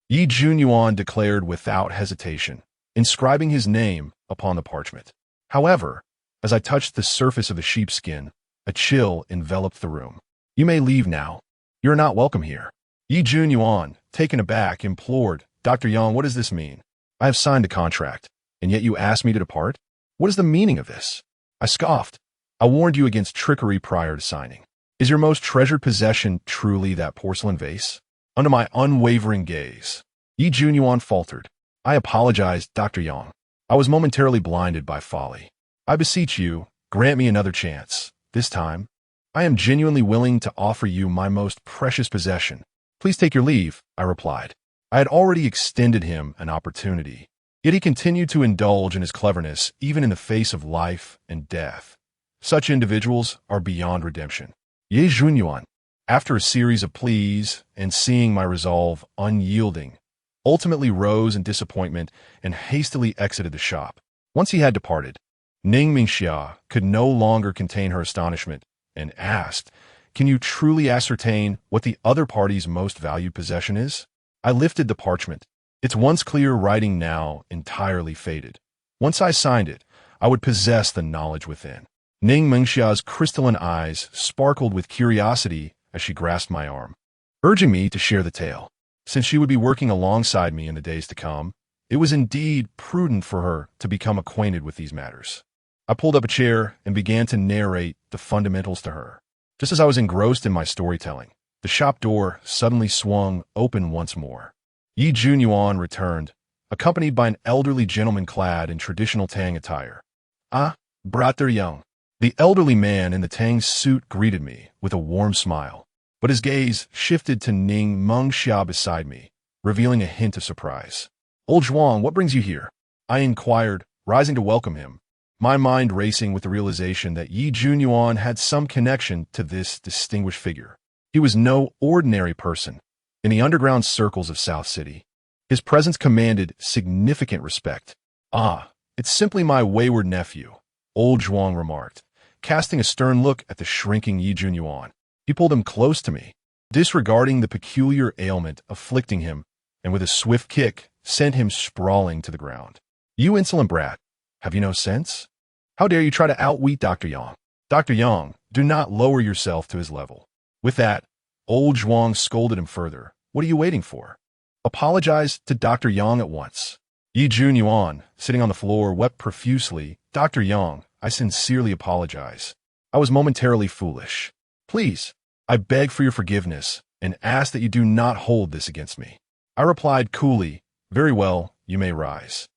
A: Yi Junyuan declared without hesitation, inscribing his name upon the parchment. However, as I touched the surface of the sheepskin, a chill enveloped the room. You may leave now. You're not welcome here. Yi Junyuan, taken aback, implored, Dr. Yang, what does this mean? I have signed a contract, and yet you ask me to depart? What is the meaning of this? I scoffed. I warned you against trickery prior to signing. Is your most treasured possession truly that porcelain vase? Under my unwavering gaze, Yi Junyuan faltered. I apologize, Dr. Yang. I was momentarily blinded by folly. I beseech you, grant me another chance. This time, I am genuinely willing to offer you my most precious possession. Please take your leave, I replied. I had already extended him an opportunity, yet he continued to indulge in his cleverness even in the face of life and death. Such individuals are beyond redemption. Yi Junyuan, after a series of pleas and seeing my resolve unyielding, ultimately rose in disappointment and hastily exited the shop. Once he had departed, Ning Mingxia could no longer contain her astonishment and asked, "Can you truly ascertain what the other party's most valued possession is?" I lifted the parchment. Its once clear writing now entirely faded. Once I signed it, I would possess the knowledge within. Ning Mingxia's crystalline eyes sparkled with curiosity as she grasped my arm, urging me to share the tale. Since she would be working alongside me in the days to come, it was indeed prudent for her to become acquainted with these matters. I pulled up a chair and began to narrate the fundamentals to her. Just as I was engrossed in my storytelling, the shop door suddenly swung open once more. Yi Junyuan returned, accompanied by an elderly gentleman clad in traditional Tang attire. "Ah, Brother Young." The elderly man in the Tang suit greeted me with a warm smile, but his gaze shifted to Ning Mengxia beside me, revealing a hint of surprise. "Old Zhuang, what brings you here?" I inquired, rising to welcome him, my mind racing with the realization that Yi Junyuan had some connection to this distinguished figure. He was no ordinary person. In the underground circles of South City, his presence commanded significant respect. "Ah, it's simply my wayward nephew," old Zhuang remarked, casting a stern look at the shrinking Yi Junyuan. He pulled him close to me, disregarding the peculiar ailment afflicting him, and with a swift kick, sent him sprawling to the ground. "You insolent brat, have you no sense? How dare you try to outwit Dr. Yang? Dr. Yang, do not lower yourself to his level." With that, old Zhuang scolded him further. "What are you waiting for? Apologize to Dr. Yang at once." Yi Junyuan, sitting on the floor, wept profusely. "Dr. Yang, I sincerely apologize. I was momentarily foolish. Please, I beg for your forgiveness and ask that you do not hold this against me." I replied coolly, "Very well, you may rise."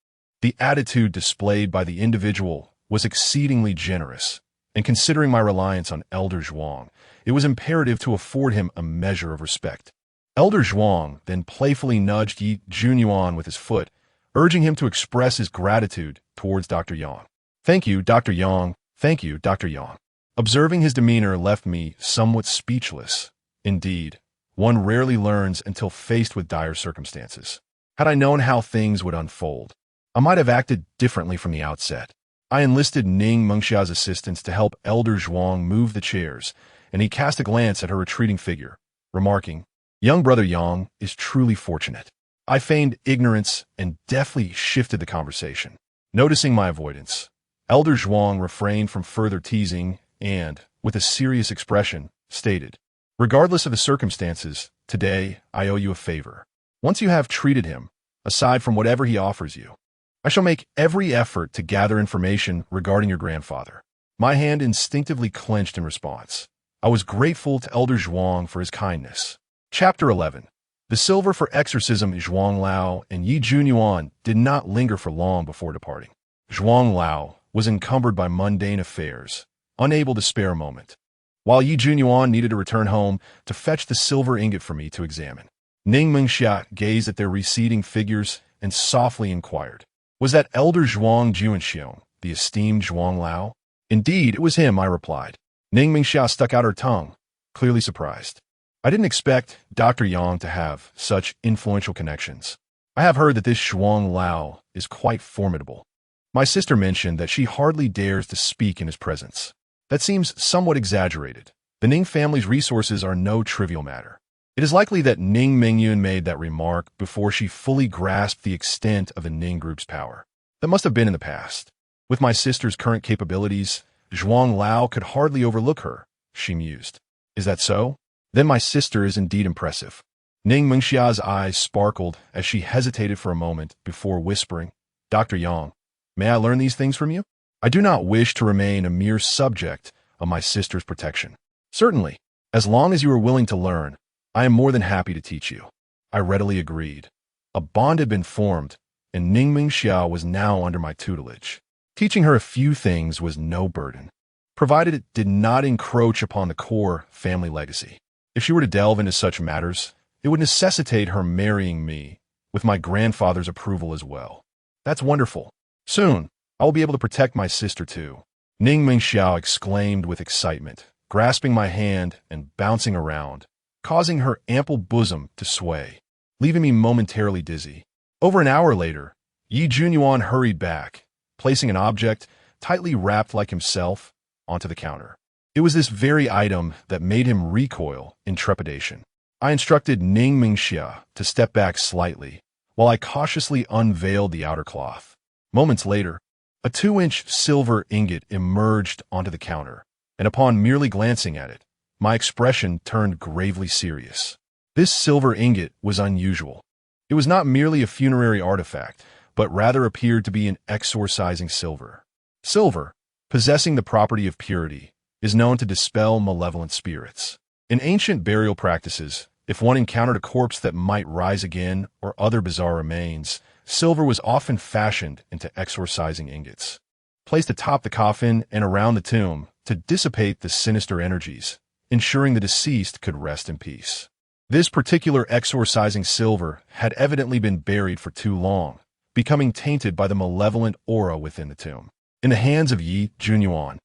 A: The attitude displayed by the individual was exceedingly generous, and considering my reliance on Elder Zhuang, it was imperative to afford him a measure of respect. Elder Zhuang then playfully nudged Yi Junyuan with his foot, urging him to express his gratitude towards Dr. Yang. "Thank you, Dr. Yang. Thank you, Dr. Yang." Observing his demeanor left me somewhat speechless. Indeed, one rarely learns until faced with dire circumstances. Had I known how things would unfold, I might have acted differently from the outset. I enlisted Ning Mengxia's assistance to help Elder Zhuang move the chairs, and he cast a glance at her retreating figure, remarking, "Young brother Yang is truly fortunate." I feigned ignorance and deftly shifted the conversation. Noticing my avoidance, Elder Zhuang refrained from further teasing and, with a serious expression, stated, "Regardless of the circumstances, today I owe you a favor. Once you have treated him, aside from whatever he offers you, I shall make every effort to gather information regarding your grandfather." My hand instinctively clenched in response. I was grateful to Elder Zhuang for his kindness. Chapter 11. The silver for exorcism. Zhuang Lao and Yi Junyuan did not linger for long before departing. Zhuang Lao was encumbered by mundane affairs, unable to spare a moment, while Yi Junyuan needed to return home to fetch the silver ingot for me to examine. Ning Mengxia gazed at their receding figures and softly inquired, "Was that Elder Zhuang Juanxiong, the esteemed Zhuang Lao?" "Indeed, it was him," I replied. Ning Mengxia stuck out her tongue, clearly surprised. "I didn't expect Dr. Yang to have such influential connections. I have heard that this Zhuang Lao is quite formidable. My sister mentioned that she hardly dares to speak in his presence. That seems somewhat exaggerated. The Ning family's resources are no trivial matter." It is likely that Ning Mingyun made that remark before she fully grasped the extent of the Ning group's power. That must have been in the past. With my sister's current capabilities, Zhuang Lao could hardly overlook her, she mused. "Is that so? Then my sister is indeed impressive." Ning Mengxia's eyes sparkled as she hesitated for a moment before whispering, "Dr. Yang, may I learn these things from you? I do not wish to remain a mere subject of my sister's protection." "Certainly, as long as you are willing to learn, I am more than happy to teach you." I readily agreed. A bond had been formed, and Ning Mengxia was now under my tutelage. Teaching her a few things was no burden, provided it did not encroach upon the core family legacy. If she were to delve into such matters, it would necessitate her marrying me, with my grandfather's approval as well. That's wonderful. Soon, I will be able to protect my sister too. Ning Mengxia exclaimed with excitement, grasping my hand and bouncing around, causing her ample bosom to sway, leaving me momentarily dizzy. Over an hour later, Yi Junyuan hurried back, placing an object tightly wrapped like himself, onto the counter. It was this very item that made him recoil in trepidation. I instructed Ning Mingxia to step back slightly, while I cautiously unveiled the outer cloth. Moments later, a 2-inch silver ingot emerged onto the counter, and upon merely glancing at it, my expression turned gravely serious. This silver ingot was unusual. It was not merely a funerary artifact, but rather appeared to be an exorcising silver. Silver, possessing the property of purity, is known to dispel malevolent spirits. In ancient burial practices, if one encountered a corpse that might rise again or other bizarre remains, silver was often fashioned into exorcising ingots, placed atop the coffin and around the tomb to dissipate the sinister energies, ensuring the deceased could rest in peace. This particular exorcising silver had evidently been buried for too long, becoming tainted by the malevolent aura within the tomb. In the hands of Yi Junyuan,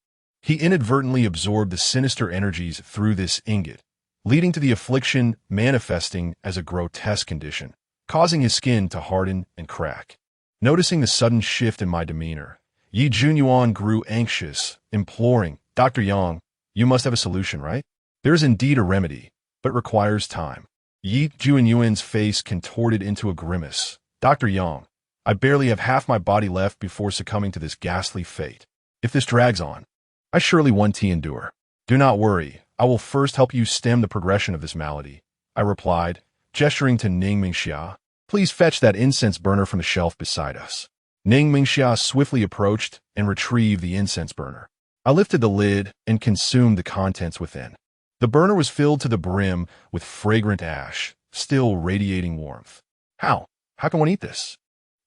A: he inadvertently absorbed the sinister energies through this ingot, leading to the affliction manifesting as a grotesque condition, causing his skin to harden and crack. Noticing the sudden shift in my demeanor, Yi Junyuan grew anxious, imploring, "Dr. Yang, you must have a solution, right? There is indeed a remedy, but requires time." Yi Junyuan's face contorted into a grimace. "Dr. Yang, I barely have half my body left before succumbing to this ghastly fate. If this drags on, I surely won't endure." "Do not worry, I will first help you stem the progression of this malady," I replied, gesturing to Ning Mingxia. "Please fetch that incense burner from the shelf beside us." Ning Mingxia swiftly approached and retrieved the incense burner. I lifted the lid and consumed the contents within. The burner was filled to the brim with fragrant ash, still radiating warmth. How can one eat this?"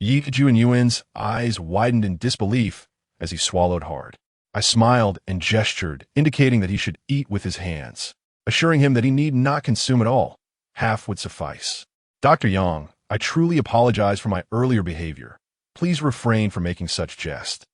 A: Yi Junyuan's eyes widened in disbelief as he swallowed hard. I smiled and gestured, indicating that he should eat with his hands, assuring him that he need not consume it all. Half would suffice. "Dr. Yang, I truly apologize for my earlier behavior. Please refrain from making such jest."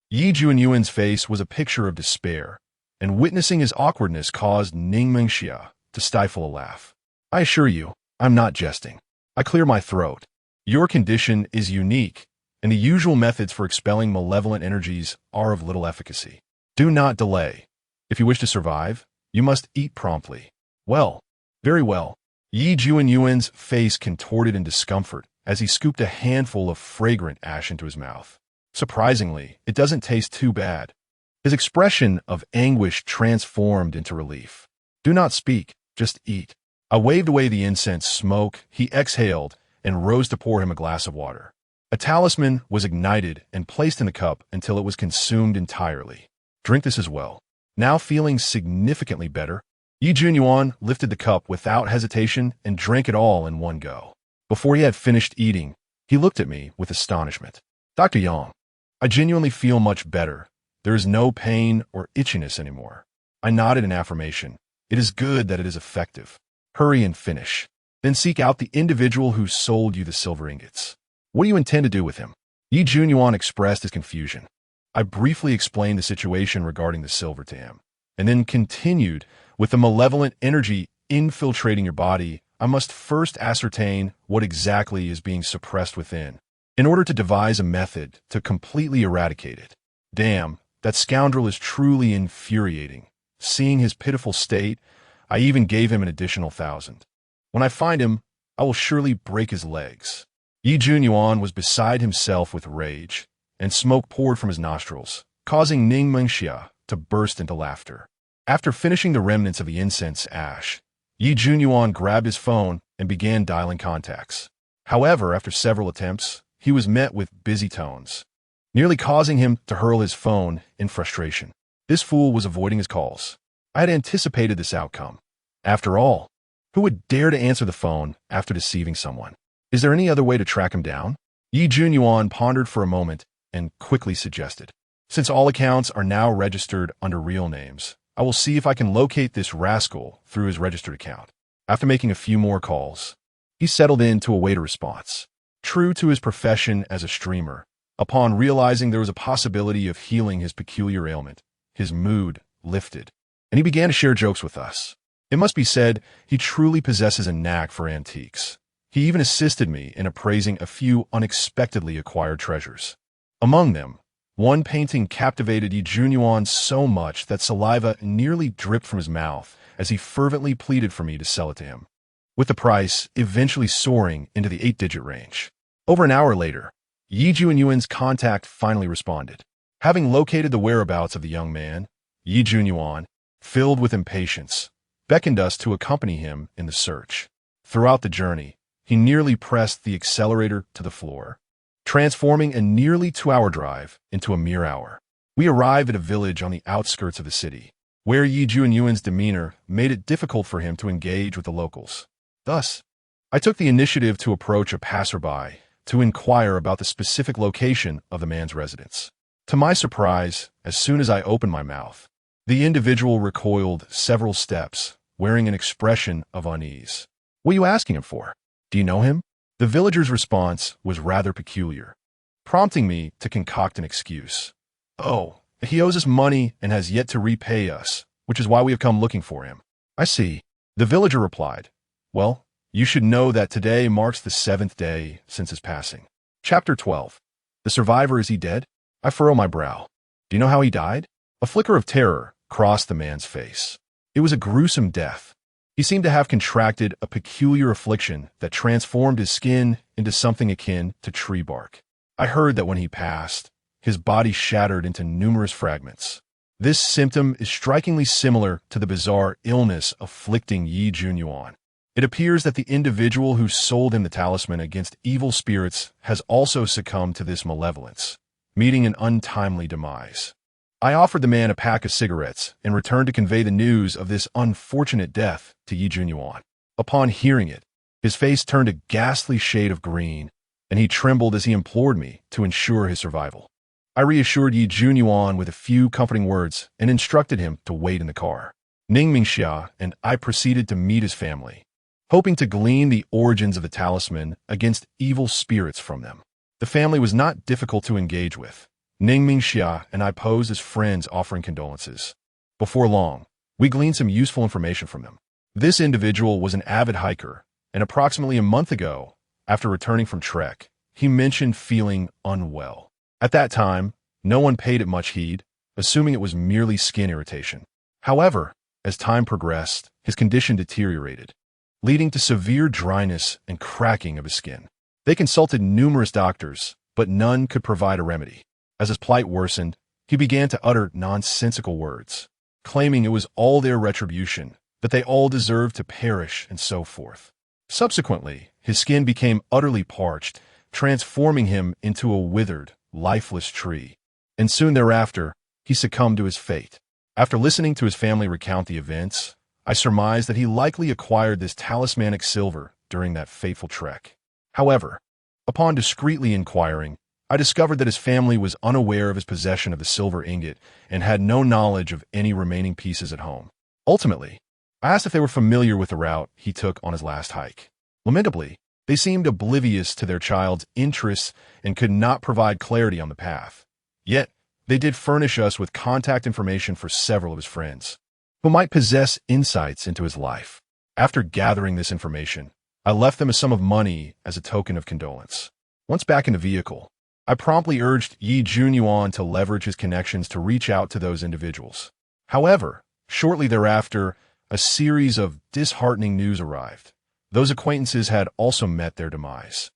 A: Yi Junyuan's face was a picture of despair, and witnessing his awkwardness caused Ning Mingxia to stifle a laugh. "I assure you, I'm not jesting. I clear my throat. Your condition is unique, and the usual methods for expelling malevolent energies are of little efficacy. Do not delay. If you wish to survive, you must eat promptly." "Well, very well." Yi Junyuan's face contorted in discomfort as he scooped a handful of fragrant ash into his mouth. Surprisingly, it doesn't taste too bad. His expression of anguish transformed into relief. "Do not speak, just eat." I waved away the incense smoke, he exhaled, and rose to pour him a glass of water. A talisman was ignited and placed in the cup until it was consumed entirely. "Drink this as well." Now feeling significantly better, Yi Junyuan lifted the cup without hesitation and drank it all in one go. Before he had finished eating, he looked at me with astonishment. "Dr. Yang, I genuinely feel much better. There is no pain or itchiness anymore." I nodded in affirmation. "It is good that it is effective. Hurry and finish. Then seek out the individual who sold you the silver ingots. What do you intend to do with him?" Yi Junyuan expressed his confusion. I briefly explained the situation regarding the silver to him, and then continued, "With the malevolent energy infiltrating your body, I must first ascertain what exactly is being suppressed within, in order to devise a method to completely eradicate it. Damn, that scoundrel is truly infuriating. Seeing his pitiful state, I even gave him an additional 1,000. When I find him, I will surely break his legs." Yi Junyuan was beside himself with rage, and smoke poured from his nostrils, causing Ning Mingxia to burst into laughter. After finishing the remnants of the incense ash, Yi Junyuan grabbed his phone and began dialing contacts. However, after several attempts, he was met with busy tones, nearly causing him to hurl his phone in frustration. This fool was avoiding his calls. I had anticipated this outcome. After all, who would dare to answer the phone after deceiving someone? Is there any other way to track him down? Yi Junyuan pondered for a moment and quickly suggested, "Since all accounts are now registered under real names, I will see if I can locate this rascal through his registered account." After making a few more calls, he settled in to await a response. True to his profession as a streamer, upon realizing there was a possibility of healing his peculiar ailment, his mood lifted, and he began to share jokes with us. It must be said, he truly possesses a knack for antiques. He even assisted me in appraising a few unexpectedly acquired treasures. Among them One painting captivated Yi Junyuan so much that saliva nearly dripped from his mouth as he fervently pleaded for me to sell it to him, with the price eventually soaring into the 8-digit range. Over an hour later, Yi Junyuan's contact finally responded. Having located the whereabouts of the young man, Yi Junyuan, filled with impatience, beckoned us to accompany him in the search. Throughout the journey, he nearly pressed the accelerator to the floor, transforming a nearly 2-hour drive into a mere hour. We arrived at a village on the outskirts of the city, where Yi Junyuan's demeanor made it difficult for him to engage with the locals. Thus, I took the initiative to approach a passerby to inquire about the specific location of the man's residence. To my surprise, as soon as I opened my mouth, the individual recoiled several steps, wearing an expression of unease. "What are you asking him for? Do you know him?" The villager's response was rather peculiar, prompting me to concoct an excuse. "Oh, he owes us money and has yet to repay us, which is why we have come looking for him." "I see," the villager replied. "Well, you should know that today marks the 7th day since his passing." Chapter 12. The survivor, is he dead? I furrow my brow. Do you know how he died? A flicker of terror crossed the man's face. It was a gruesome death. He seemed to have contracted a peculiar affliction that transformed his skin into something akin to tree bark. I heard that when he passed, his body shattered into numerous fragments. This symptom is strikingly similar to the bizarre illness afflicting Yi Junyuan. It appears that the individual who sold him the talisman against evil spirits has also succumbed to this malevolence, meeting an untimely demise. I offered the man a pack of cigarettes in return to convey the news of this unfortunate death to Yi Junyuan. Upon hearing it, his face turned a ghastly shade of green, and he trembled as he implored me to ensure his survival. I reassured Yi Junyuan with a few comforting words and instructed him to wait in the car. Ningmingxia and I proceeded to meet his family, hoping to glean the origins of the talisman against evil spirits from them. The family was not difficult to engage with. Ningmingxia and I posed as friends offering condolences. Before long, we gleaned some useful information from them. This individual was an avid hiker, and approximately a month ago, after returning from trek, he mentioned feeling unwell. At that time, no one paid it much heed, assuming it was merely skin irritation. However, as time progressed, his condition deteriorated, leading to severe dryness and cracking of his skin. They consulted numerous doctors, but none could provide a remedy. As his plight worsened, he began to utter nonsensical words, claiming it was all their retribution, that they all deserved to perish, and so forth. Subsequently, his skin became utterly parched, transforming him into a withered, lifeless tree, and soon thereafter, he succumbed to his fate. After listening to his family recount the events, I surmised that he likely acquired this talismanic silver during that fateful trek. However, upon discreetly inquiring, I discovered that his family was unaware of his possession of the silver ingot and had no knowledge of any remaining pieces at home. Ultimately, I asked if they were familiar with the route he took on his last hike. Lamentably, they seemed oblivious to their child's interests and could not provide clarity on the path. Yet, they did furnish us with contact information for several of his friends, who might possess insights into his life. After gathering this information, I left them a sum of money as a token of condolence. Once back in the vehicle, I promptly urged Yi Junyuan to leverage his connections to reach out to those individuals. However, shortly thereafter, a series of disheartening news arrived. Those acquaintances had also met their demise,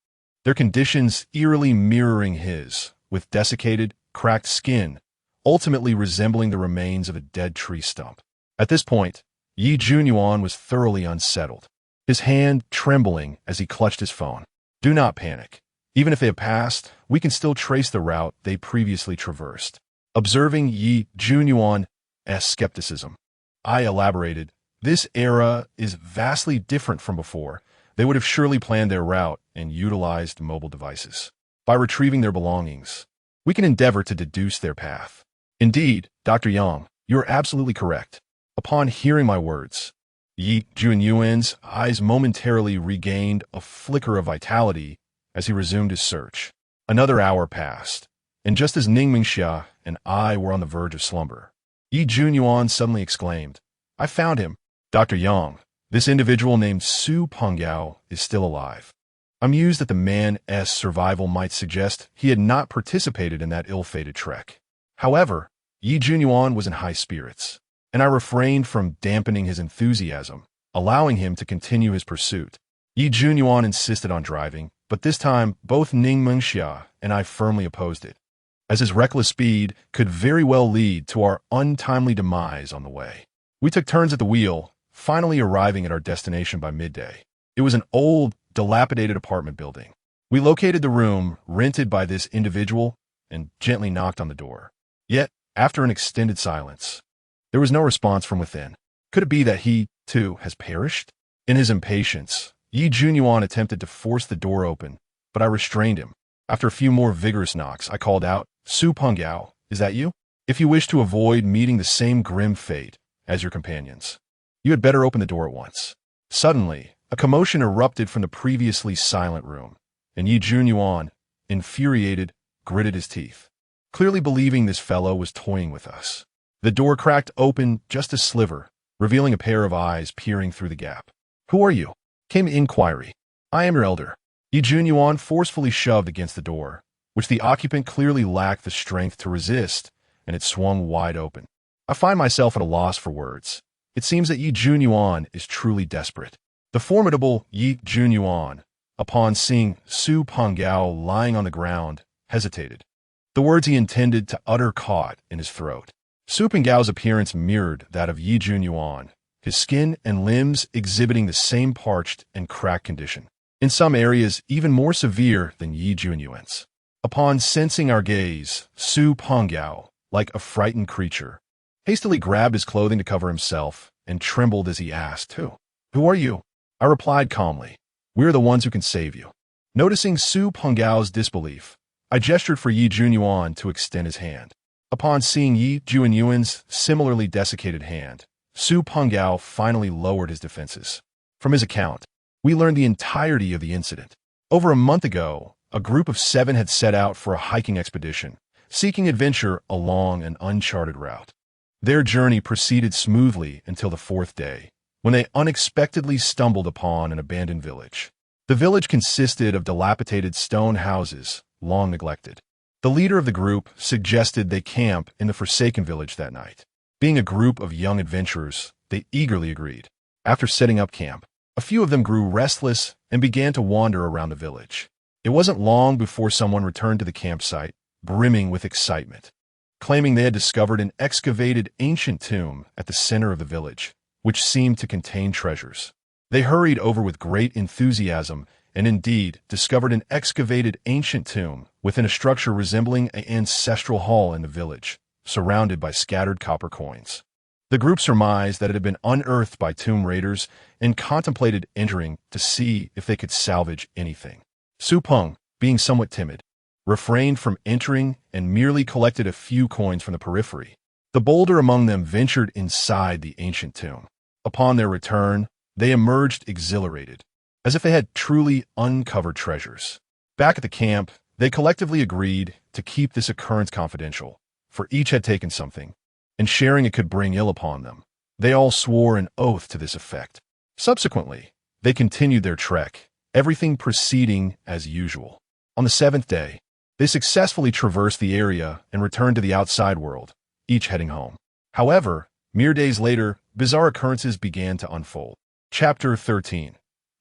A: their conditions eerily mirroring his, with desiccated, cracked skin, ultimately resembling the remains of a dead tree stump. At this point, Yi Junyuan was thoroughly unsettled, his hand trembling as he clutched his phone. "Do not panic. Even if they have passed, we can still trace the route they previously traversed." Observing Yi Junyuan's skepticism, I elaborated, "This era is vastly different from before. They would have surely planned their route and utilized mobile devices. By retrieving their belongings, we can endeavor to deduce their path." "Indeed, Dr. Yang, you are absolutely correct." Upon hearing my words, Yi Junyuan's eyes momentarily regained a flicker of vitality as he resumed his search. Another hour passed, and just as Ningmingxia and I were on the verge of slumber, Yi Junyuan suddenly exclaimed, "I found him. Dr. Yang, this individual named Su Pengyao is still alive. I'm mused that the man's survival might suggest he had not participated in that ill-fated trek. However, Yi Junyuan was in high spirits, and I refrained from dampening his enthusiasm, allowing him to continue his pursuit. Yi Junyuan insisted on driving, but this time both Ning Mengxia and I firmly opposed it, as his reckless speed could very well lead to our untimely demise on the way. We took turns at the wheel, finally arriving at our destination by midday. It was an old, dilapidated apartment building. We located the room rented by this individual and gently knocked on the door. Yet, after an extended silence, there was no response from within. Could it be that he, too, has perished? In his impatience, Yi Junyuan attempted to force the door open, but I restrained him. After a few more vigorous knocks, I called out, "Su Penggao, is that you? If you wish to avoid meeting the same grim fate as your companions, you had better open the door at once." Suddenly, a commotion erupted from the previously silent room, and Yi Junyuan, infuriated, gritted his teeth, clearly believing this fellow was toying with us. The door cracked open just a sliver, revealing a pair of eyes peering through the gap. "Who are you?" came the inquiry. "I am your elder." Yi Junyuan forcefully shoved against the door, which the occupant clearly lacked the strength to resist, and it swung wide open. I find myself at a loss for words. It seems that Yi Junyuan is truly desperate. The formidable Yi Junyuan, upon seeing Su Penggao lying on the ground, hesitated. The words he intended to utter caught in his throat. Su Penggao's appearance mirrored that of Yi Junyuan, his skin and limbs exhibiting the same parched and cracked condition, in some areas even more severe than Yi Junyuan's. Upon sensing our gaze, Su Penggao, like a frightened creature, hastily grabbed his clothing to cover himself and trembled as he asked, Who are you?" I replied calmly, "We're the ones who can save you." Noticing Su Penggao's disbelief, I gestured for Yi Junyuan to extend his hand. Upon seeing Yi Junyuan's similarly desiccated hand, Su Penggao finally lowered his defenses. From his account, we learned the entirety of the incident. Over a month ago, a group of 7 had set out for a hiking expedition, seeking adventure along an uncharted route. Their journey proceeded smoothly until the 4th day, when they unexpectedly stumbled upon an abandoned village. The village consisted of dilapidated stone houses, long neglected. The leader of the group suggested they camp in the forsaken village that night. Being a group of young adventurers, they eagerly agreed. After setting up camp, a few of them grew restless and began to wander around the village. It wasn't long before someone returned to the campsite, brimming with excitement, claiming they had discovered an excavated ancient tomb at the center of the village, which seemed to contain treasures. They hurried over with great enthusiasm and indeed discovered an excavated ancient tomb within a structure resembling an ancestral hall in the village, surrounded by scattered copper coins. The group surmised that it had been unearthed by tomb raiders and contemplated entering to see if they could salvage anything. Su Peng, being somewhat timid, refrained from entering and merely collected a few coins from the periphery. The bolder among them ventured inside the ancient tomb. Upon their return, they emerged exhilarated, as if they had truly uncovered treasures. Back at the camp, they collectively agreed to keep this occurrence confidential, for each had taken something, and sharing it could bring ill upon them. They all swore an oath to this effect. Subsequently, they continued their trek, everything proceeding as usual. On the 7th day, they successfully traversed the area and returned to the outside world, each heading home. However, mere days later, bizarre occurrences began to unfold. Chapter 13.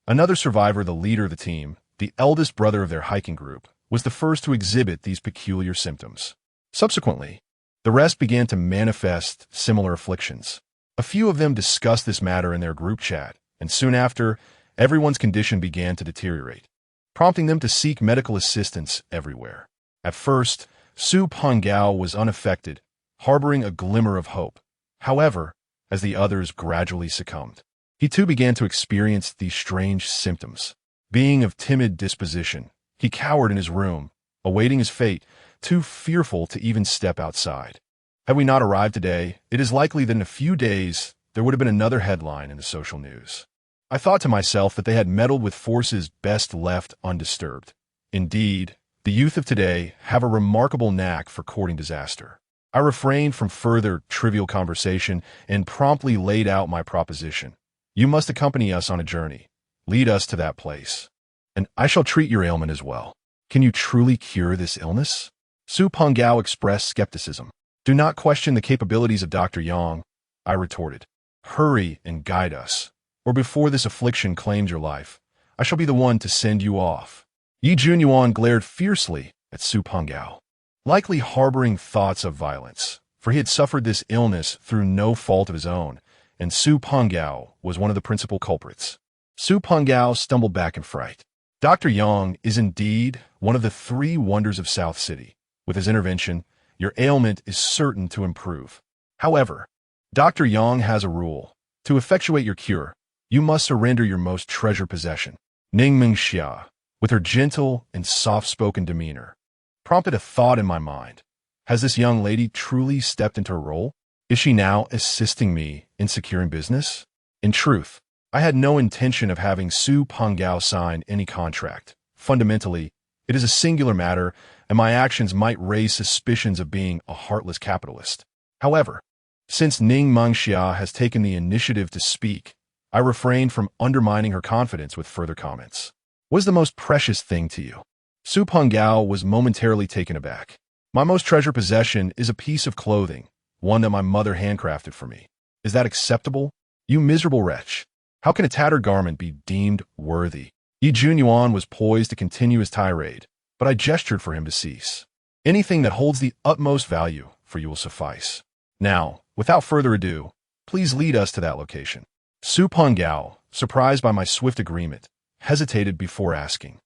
A: Another survivor, the leader of the team, the eldest brother of their hiking group, was the first to exhibit these peculiar symptoms. Subsequently, the rest began to manifest similar afflictions. A few of them discussed this matter in their group chat, and soon after, everyone's condition began to deteriorate, prompting them to seek medical assistance everywhere. At first, Su Penggao was unaffected, harboring a glimmer of hope. However, as the others gradually succumbed, he too began to experience these strange symptoms. Being of timid disposition, he cowered in his room, awaiting his fate, too fearful to even step outside. Had we not arrived today, it is likely that in a few days there would have been another headline in the social news. I thought to myself that they had meddled with forces best left undisturbed. Indeed, the youth of today have a remarkable knack for courting disaster. I refrained from further trivial conversation and promptly laid out my proposition. You must accompany us on a journey. Lead us to that place. and I shall treat your ailment as well. Can you truly cure this illness? Su Pengao expressed skepticism. Do not question the capabilities of Dr. Yang, I retorted. Hurry and guide us, or before this affliction claims your life, I shall be the one to send you off. Yi Junyuan glared fiercely at Su Pengao, likely harboring thoughts of violence, for he had suffered this illness through no fault of his own, and Su Pengao was one of the principal culprits. Su Pengao stumbled back in fright. Dr. Yang is indeed one of the 3 wonders of South City. With his intervention, your ailment is certain to improve. However, Dr. Yang has a rule. To effectuate your cure, you must surrender your most treasured possession. Ning Mingxia, with her gentle and soft-spoken demeanor, prompted a thought in my mind. Has this young lady truly stepped into her role? Is she now assisting me in securing business? In truth, I had no intention of having Su Pengao sign any contract. Fundamentally, it is a singular matter, and my actions might raise suspicions of being a heartless capitalist. However, since Ning Mingxia has taken the initiative to speak, I refrained from undermining her confidence with further comments. What is the most precious thing to you? Su Pengao was momentarily taken aback. My most treasured possession is a piece of clothing, one that my mother handcrafted for me. Is that acceptable? You miserable wretch. How can a tattered garment be deemed worthy? Yi Junyuan was poised to continue his tirade, but I gestured for him to cease. Anything that holds the utmost value for you will suffice. Now, without further ado, please lead us to that location. Su Pengao, surprised by my swift agreement, hesitated before asking,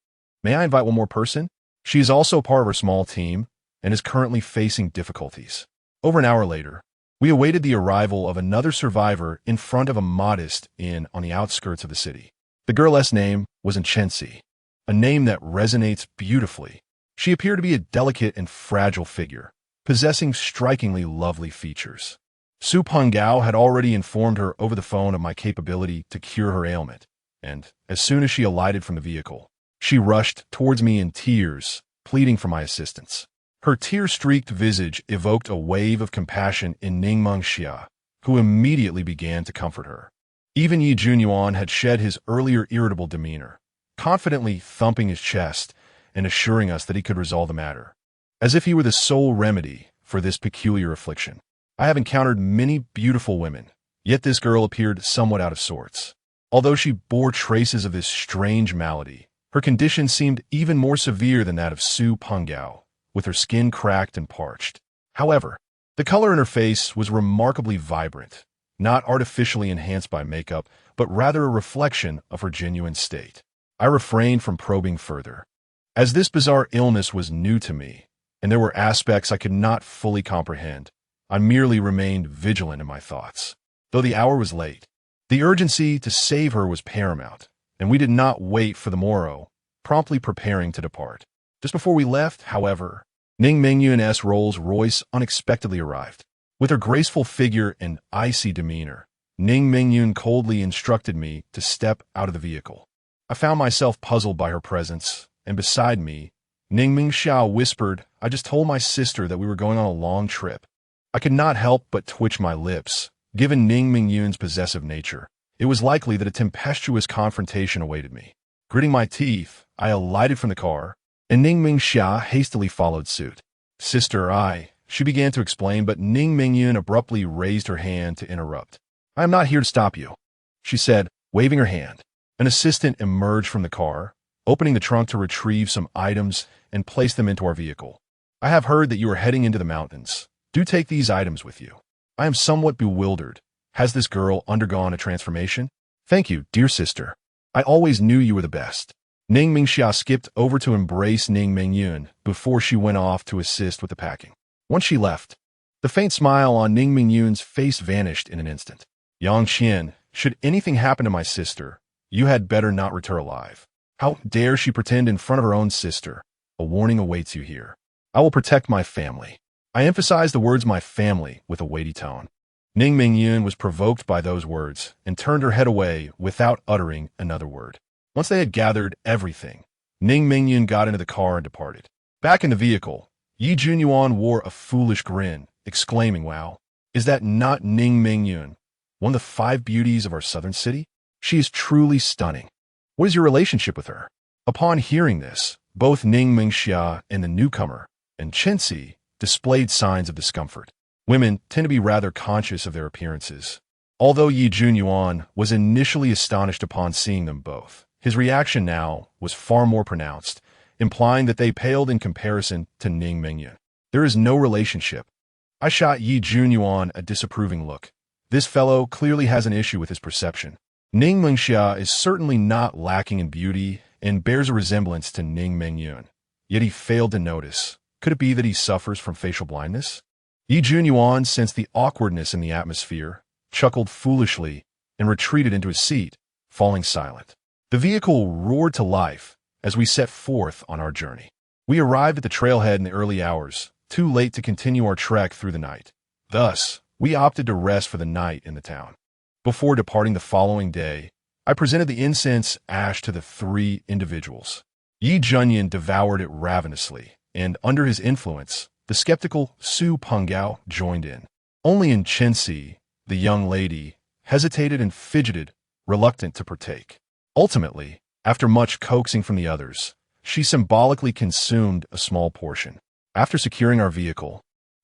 A: May I invite one more person? She is also part of our small team and is currently facing difficulties. Over an hour later, we awaited the arrival of another survivor in front of a modest inn on the outskirts of the city. The girl's name was Enchensi, a name that resonates beautifully. She appeared to be a delicate and fragile figure, possessing strikingly lovely features. Su Pengao had already informed her over the phone of my capability to cure her ailment, and as soon as she alighted from the vehicle, she rushed towards me in tears, pleading for my assistance. Her tear-streaked visage evoked a wave of compassion in Ning Mingxia, who immediately began to comfort her. Even Yi Junyuan had shed his earlier irritable demeanor, confidently thumping his chest and assuring us that he could resolve the matter, as if he were the sole remedy for this peculiar affliction. I have encountered many beautiful women, yet this girl appeared somewhat out of sorts. Although she bore traces of this strange malady, her condition seemed even more severe than that of Su Pengao, with her skin cracked and parched. However, the color in her face was remarkably vibrant, not artificially enhanced by makeup, but rather a reflection of her genuine state. I refrained from probing further, as this bizarre illness was new to me, and there were aspects I could not fully comprehend. I merely remained vigilant in my thoughts. Though the hour was late, the urgency to save her was paramount, and we did not wait for the morrow, promptly preparing to depart. Just before we left, however, Ning Mingyun's Rolls-Royce unexpectedly arrived. With her graceful figure and icy demeanor, Ning Mingyun coldly instructed me to step out of the vehicle. I found myself puzzled by her presence, and beside me, Ning Mingxiao whispered, I just told my sister that we were going on a long trip. I could not help but twitch my lips. Given Ning Mingyun's possessive nature, it was likely that a tempestuous confrontation awaited me. Gritting my teeth, I alighted from the car, and Ning Mingxia hastily followed suit. Sister, she began to explain, but Ning Mingyun abruptly raised her hand to interrupt. I am not here to stop you, she said, waving her hand. An assistant emerged from the car, opening the trunk to retrieve some items and place them into our vehicle. I have heard that you are heading into the mountains. Do take these items with you. I am somewhat bewildered. Has this girl undergone a transformation? Thank you, dear sister. I always knew you were the best. Ning Mingxia skipped over to embrace Ning Mingyun before she went off to assist with the packing. Once she left, the faint smile on Ning Mingyun's face vanished in an instant. Yang Qian, should anything happen to my sister, you had better not return alive. How dare she pretend in front of her own sister? A warning awaits you here. I will protect my family. I emphasized the words my family with a weighty tone. Ning Mingyun was provoked by those words and turned her head away without uttering another word. Once they had gathered everything, Ning Mingyun got into the car and departed. Back in the vehicle, Yi Junyuan wore a foolish grin, exclaiming, Wow, is that not Ning Mingyun, one of the 5 beauties of our southern city? She is truly stunning. What is your relationship with her? Upon hearing this, both Ning Mingxia and the newcomer, and Chenxi, displayed signs of discomfort. Women tend to be rather conscious of their appearances. Although Yi Junyuan was initially astonished upon seeing them both, his reaction now was far more pronounced, implying that they paled in comparison to Ning Mingyan. There is no relationship. I shot Yi Junyuan a disapproving look. This fellow clearly has an issue with his perception. Ning Mingxia is certainly not lacking in beauty and bears a resemblance to Ning Mingyun, yet he failed to notice. Could it be that he suffers from facial blindness? Yi Junyuan sensed the awkwardness in the atmosphere, chuckled foolishly, and retreated into his seat, falling silent. The vehicle roared to life as we set forth on our journey. We arrived at the trailhead in the early hours, too late to continue our trek through the night. Thus, we opted to rest for the night in the town. Before departing the following day, I presented the incense ash to the three individuals. Yi Junyan devoured it ravenously, and under his influence, the skeptical Su Pengao joined in. Only in Chenxi, the young lady, hesitated and fidgeted, reluctant to partake. Ultimately, after much coaxing from the others, she symbolically consumed a small portion. After securing our vehicle,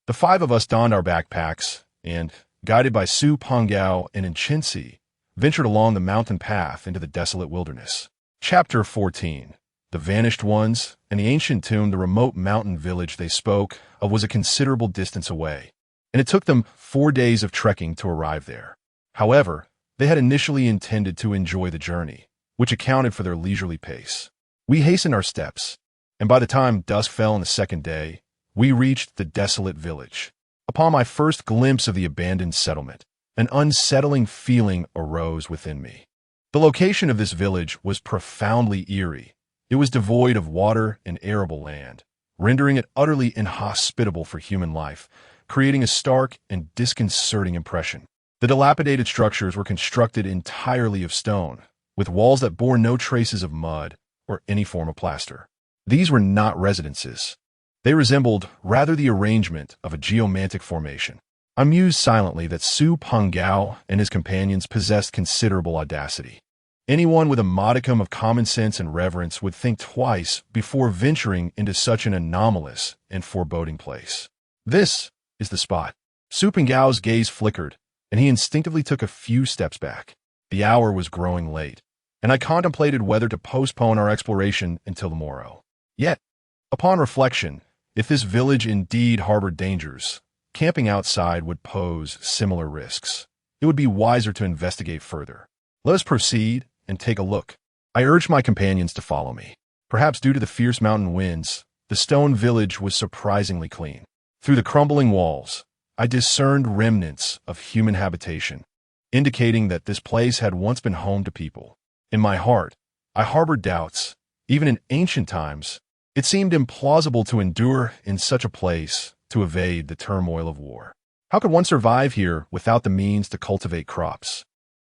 A: the five of us donned our backpacks and, guided by Su Pengao and Chenxi, ventured along the mountain path into the desolate wilderness. Chapter 14. The Vanished Ones and the ancient tomb. The remote mountain village they spoke of was a considerable distance away, and it took them 4 days of trekking to arrive there. However, they had initially intended to enjoy the journey, which accounted for their leisurely pace. We hastened our steps, and by the time dusk fell on the second day, we reached the desolate village. Upon my first glimpse of the abandoned settlement, an unsettling feeling arose within me. The location of this village was profoundly eerie. It was devoid of water and arable land, rendering it utterly inhospitable for human life, creating a stark and disconcerting impression. The dilapidated structures were constructed entirely of stone, with walls that bore no traces of mud or any form of plaster. These were not residences. They resembled rather the arrangement of a geomantic formation. I mused silently that Su Pengao and his companions possessed considerable audacity. Anyone with a modicum of common sense and reverence would think twice before venturing into such an anomalous and foreboding place. This is the spot. Su Pengao's gaze flickered, and he instinctively took a few steps back. The hour was growing late, and I contemplated whether to postpone our exploration until the morrow. Yet, upon reflection, if this village indeed harbored dangers, camping outside would pose similar risks. It would be wiser to investigate further. Let us proceed and take a look. I urged my companions to follow me. Perhaps due to the fierce mountain winds, the stone village was surprisingly clean. Through the crumbling walls, I discerned remnants of human habitation, indicating that this place had once been home to people. In my heart, I harbored doubts. Even in ancient times, it seemed implausible to endure in such a place to evade the turmoil of war. How could one survive here without the means to cultivate crops?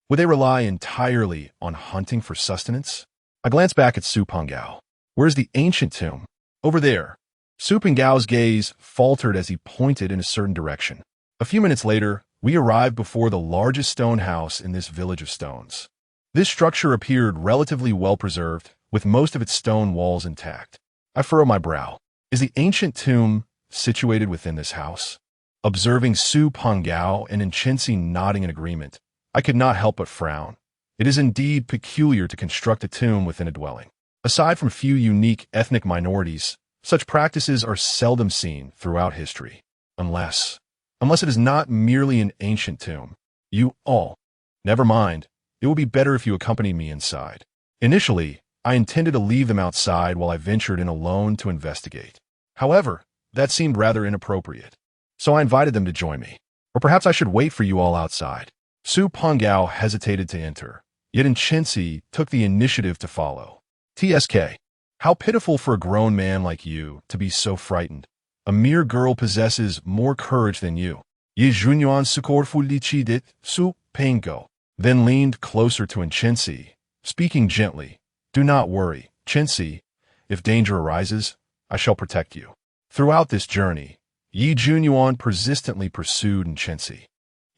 A: Would they rely entirely on hunting for sustenance? I glanced back at Su Pengao. Where's the ancient tomb? Over there. Su Pengao's gaze faltered as he pointed in a certain direction. A few minutes later, we arrived before the largest stone house in this village of stones. This structure appeared relatively well preserved, with most of its stone walls intact. I furrowed my brow. Is the ancient tomb situated within this house? Observing Su Pengao and Chenxi nodding in agreement, I could not help but frown. It is indeed peculiar to construct a tomb within a dwelling. Aside from a few unique ethnic minorities, such practices are seldom seen throughout history. Unless it is not merely an ancient tomb. You all. Never mind. It will be better if you accompany me inside. Initially, I intended to leave them outside while I ventured in alone to investigate. However, that seemed rather inappropriate. So I invited them to join me. Or perhaps I should wait for you all outside. Su Pengao hesitated to enter, yet Chenxi took the initiative to follow. TSK. How pitiful for a grown man like you to be so frightened. A mere girl possesses more courage than you. Yi Junyuan sukorfulli dit Su Pengao, then leaned closer to Chenxi, speaking gently. Do not worry, Chenxi. If danger arises, I shall protect you. Throughout this journey, Yi Junyuan persistently pursued Chenxi.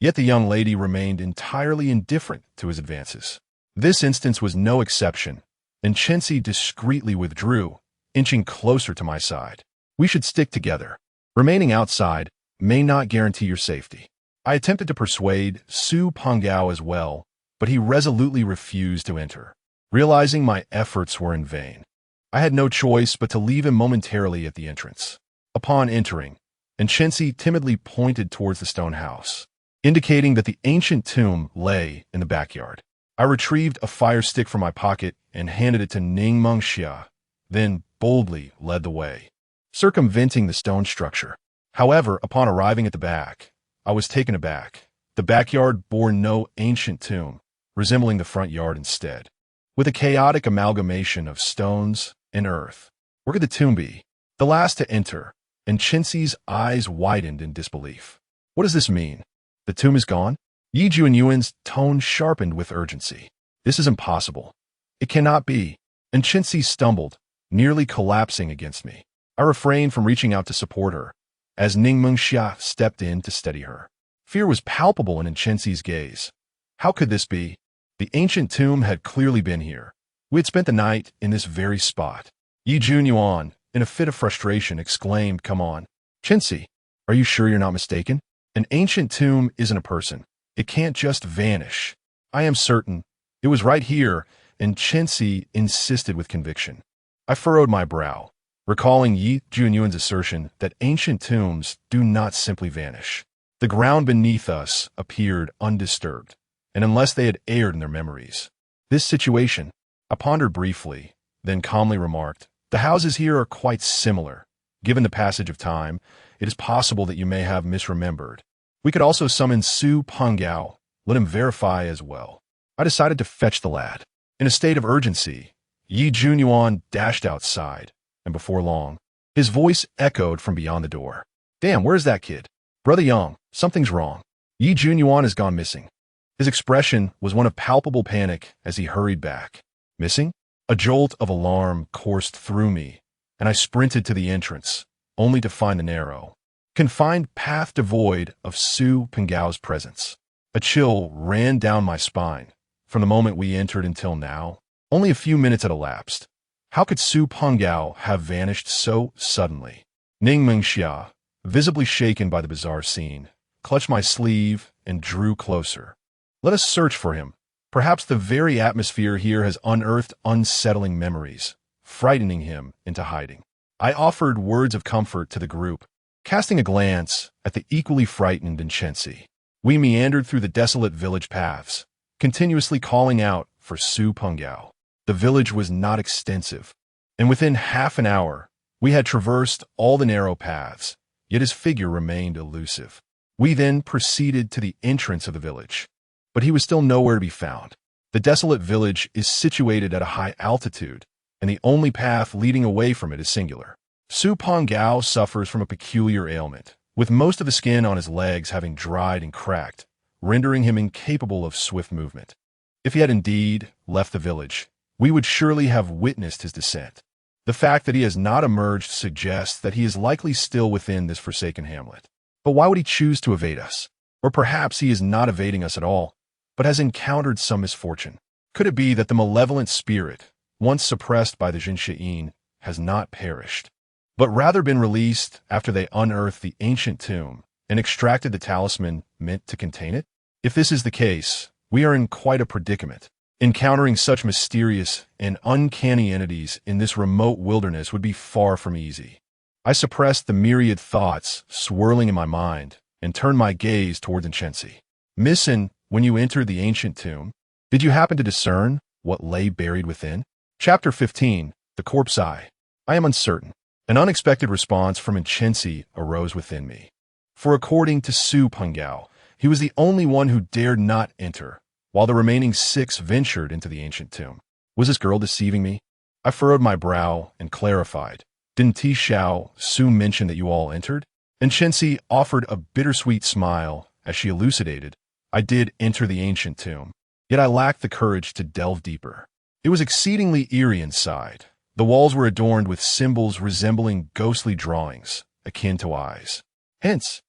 A: Yet the young lady remained entirely indifferent to his advances. This instance was no exception, and Chensi discreetly withdrew, inching closer to my side. We should stick together. Remaining outside may not guarantee your safety. I attempted to persuade Su Pengao as well, but he resolutely refused to enter. Realizing my efforts were in vain, I had no choice but to leave him momentarily at the entrance. Upon entering, Chensi timidly pointed towards the stone house, indicating that the ancient tomb lay in the backyard. I retrieved a fire stick from my pocket and handed it to Ningmeng Xia, then boldly led the way, circumventing the stone structure. However, upon arriving at the back, I was taken aback. The backyard bore no ancient tomb, resembling the front yard instead, with a chaotic amalgamation of stones and earth. Where could the tomb be? The last to enter, and Chensi's eyes widened in disbelief. What does this mean? The tomb is gone? Yi Junyuan's tone sharpened with urgency. This is impossible. It cannot be. And Chensi stumbled, nearly collapsing against me. I refrained from reaching out to support her, as Ningmeng Xia stepped in to steady her. Fear was palpable in Chensi's gaze. How could this be? The ancient tomb had clearly been here. We had spent the night in this very spot. Yi Junyuan, in a fit of frustration, exclaimed, "Come on. Chensi, are you sure you're not mistaken? An ancient tomb isn't a person. It can't just vanish." "I am certain. It was right here," and Chensi insisted with conviction. I furrowed my brow, recalling Yi Junyuan's assertion that ancient tombs do not simply vanish. The ground beneath us appeared undisturbed, and unless they had erred in their memories. This situation, I pondered briefly, then calmly remarked, "The houses here are quite similar. Given the passage of time, it is possible that you may have misremembered. We could also summon Su Pengao, let him verify as well." I decided to fetch the lad. In a state of urgency, Yi Junyuan dashed outside, and before long, his voice echoed from beyond the door. "Damn, where's that kid? Brother Yang, something's wrong. Yi Junyuan has gone missing." His expression was one of palpable panic as he hurried back. Missing? A jolt of alarm coursed through me, and I sprinted to the entrance, only to find the narrow, confined path devoid of Su Pengao's presence. A chill ran down my spine. From the moment we entered until now, only a few minutes had elapsed. How could Su Pengao have vanished so suddenly? Ningmeng Xia, visibly shaken by the bizarre scene, clutched my sleeve and drew closer. "Let us search for him. Perhaps the very atmosphere here has unearthed unsettling memories, frightening him into hiding." I offered words of comfort to the group, casting a glance at the equally frightened Chensi. We meandered through the desolate village paths, continuously calling out for Su Pengao. The village was not extensive, and within half an hour, we had traversed all the narrow paths, yet his figure remained elusive. We then proceeded to the entrance of the village, but he was still nowhere to be found. The desolate village is situated at a high altitude, and the only path leading away from it is singular. Su Pengao suffers from a peculiar ailment, with most of the skin on his legs having dried and cracked, rendering him incapable of swift movement. If he had indeed left the village, we would surely have witnessed his descent. The fact that he has not emerged suggests that he is likely still within this forsaken hamlet. But why would he choose to evade us? Or perhaps he is not evading us at all, but has encountered some misfortune. Could it be that the malevolent spirit, once suppressed by the Jinshi'in, has not perished, but rather been released after they unearthed the ancient tomb and extracted the talisman meant to contain it? If this is the case, we are in quite a predicament. Encountering such mysterious and uncanny entities in this remote wilderness would be far from easy. I suppressed the myriad thoughts swirling in my mind and turned my gaze towards Chensi. "Missin, when you entered the ancient tomb, did you happen to discern what lay buried within?" Chapter 15, The Corpse Eye. I am uncertain. An unexpected response from Chensi arose within me. For according to Su Pengao, he was the only one who dared not enter, while the remaining 6 ventured into the ancient tomb. Was this girl deceiving me? I furrowed my brow and clarified. "Didn't Xiao Su mention that you all entered?" And Chensi offered a bittersweet smile as she elucidated, "I did enter the ancient tomb, yet I lacked the courage to delve deeper. It was exceedingly eerie inside. The walls were adorned with symbols resembling ghostly drawings, akin to eyes. Hence,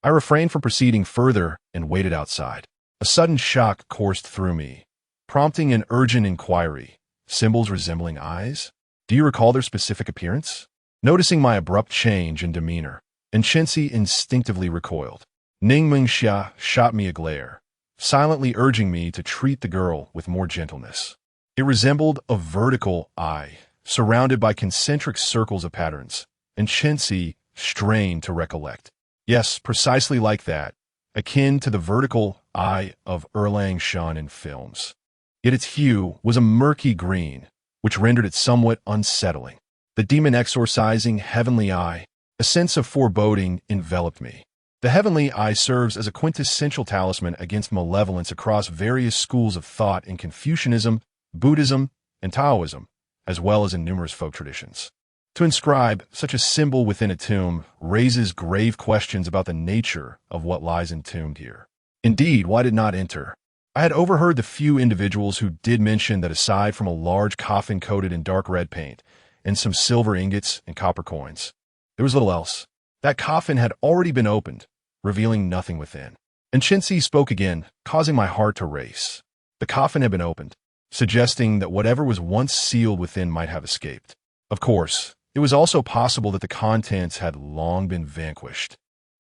A: I refrained from proceeding further and waited outside. A sudden shock coursed through me, prompting an urgent inquiry. symbols resembling eyes? Do you recall their specific appearance? Noticing my abrupt change in demeanor, Enchensi instinctively recoiled. Ningming Xia shot me a glare, silently urging me to treat the girl with more gentleness. It resembled a vertical eye, surrounded by concentric circles of patterns, and Enchensi strained to recollect. Yes, precisely like that, akin to the vertical eye of Erlang Shan in films. Yet its hue was a murky green, which rendered it somewhat unsettling. The demon exorcising heavenly eye, a sense of foreboding enveloped me. The heavenly eye serves as a quintessential talisman against malevolence across various schools of thought in Confucianism, Buddhism, and Taoism, as well as in numerous folk traditions. To inscribe such a symbol within a tomb raises grave questions about the nature of what lies entombed here. Indeed, why did not enter? I had overheard the few individuals who did mention that aside from a large coffin coated in dark red paint and some silver ingots and copper coins, there was little else. That coffin had already been opened, revealing nothing within. And Enchensi spoke again, causing my heart to race. The coffin had been opened, suggesting that whatever was once sealed within might have escaped. Of course, it was also possible that the contents had long been vanquished,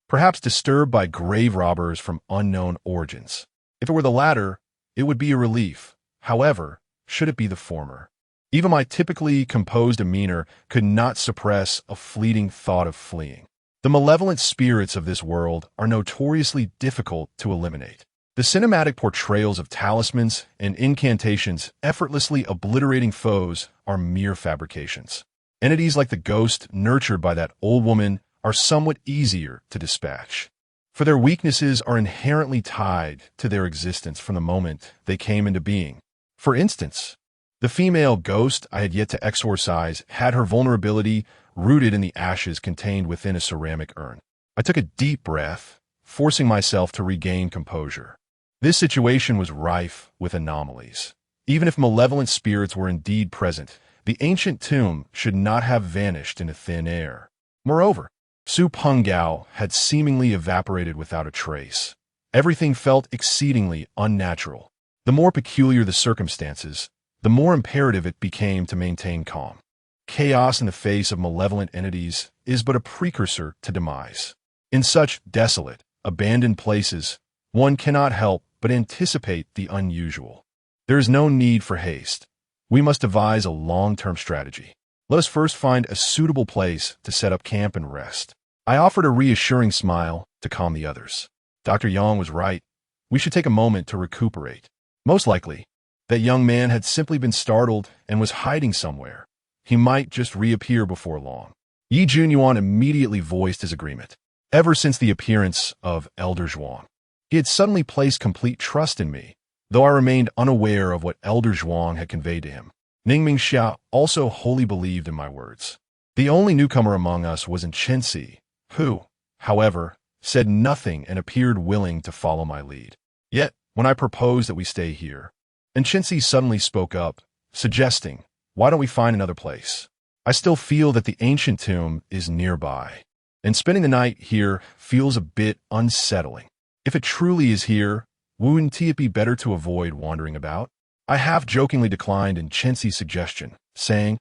A: perhaps disturbed by grave robbers from unknown origins. If it were the latter, it would be a relief. However, should it be the former? Even my typically composed demeanor could not suppress a fleeting thought of fleeing. The malevolent spirits of this world are notoriously difficult to eliminate. The cinematic portrayals of talismans and incantations effortlessly obliterating foes are mere fabrications. Entities like the ghost nurtured by that old woman are somewhat easier to dispatch, for their weaknesses are inherently tied to their existence from the moment they came into being. For instance, the female ghost I had yet to exorcise had her vulnerability rooted in the ashes contained within a ceramic urn. I took a deep breath, forcing myself to regain composure. This situation was rife with anomalies. Even if malevolent spirits were indeed present, the ancient tomb should not have vanished into thin air. Moreover, Su Pengao had seemingly evaporated without a trace. Everything felt exceedingly unnatural. The more peculiar the circumstances, the more imperative it became to maintain calm. Chaos in the face of malevolent entities is but a precursor to demise. In such desolate, abandoned places, one cannot help but anticipate the unusual. There is no need for haste. We must devise a long-term strategy. Let us first find a suitable place to set up camp and rest. I offered a reassuring smile to calm the others. Dr. Yang was right. We should take a moment to recuperate. Most likely, that young man had simply been startled and was hiding somewhere. He might just reappear before long. Yi Junyuan immediately voiced his agreement. Ever since the appearance of Elder Zhuang, he had suddenly placed complete trust in me, though I remained unaware of what Elder Zhuang had conveyed to him. Ningming Xia also wholly believed in my words. The only newcomer among us was Enchensi, who, however, said nothing and appeared willing to follow my lead. Yet, when I proposed that we stay here, Enchensi suddenly spoke up, suggesting, "Why don't we find another place? I still feel that the ancient tomb is nearby, and spending the night here feels a bit unsettling. If it truly is here, wouldn't it be better to avoid wandering about?" I half-jokingly declined Enchensi's suggestion, saying,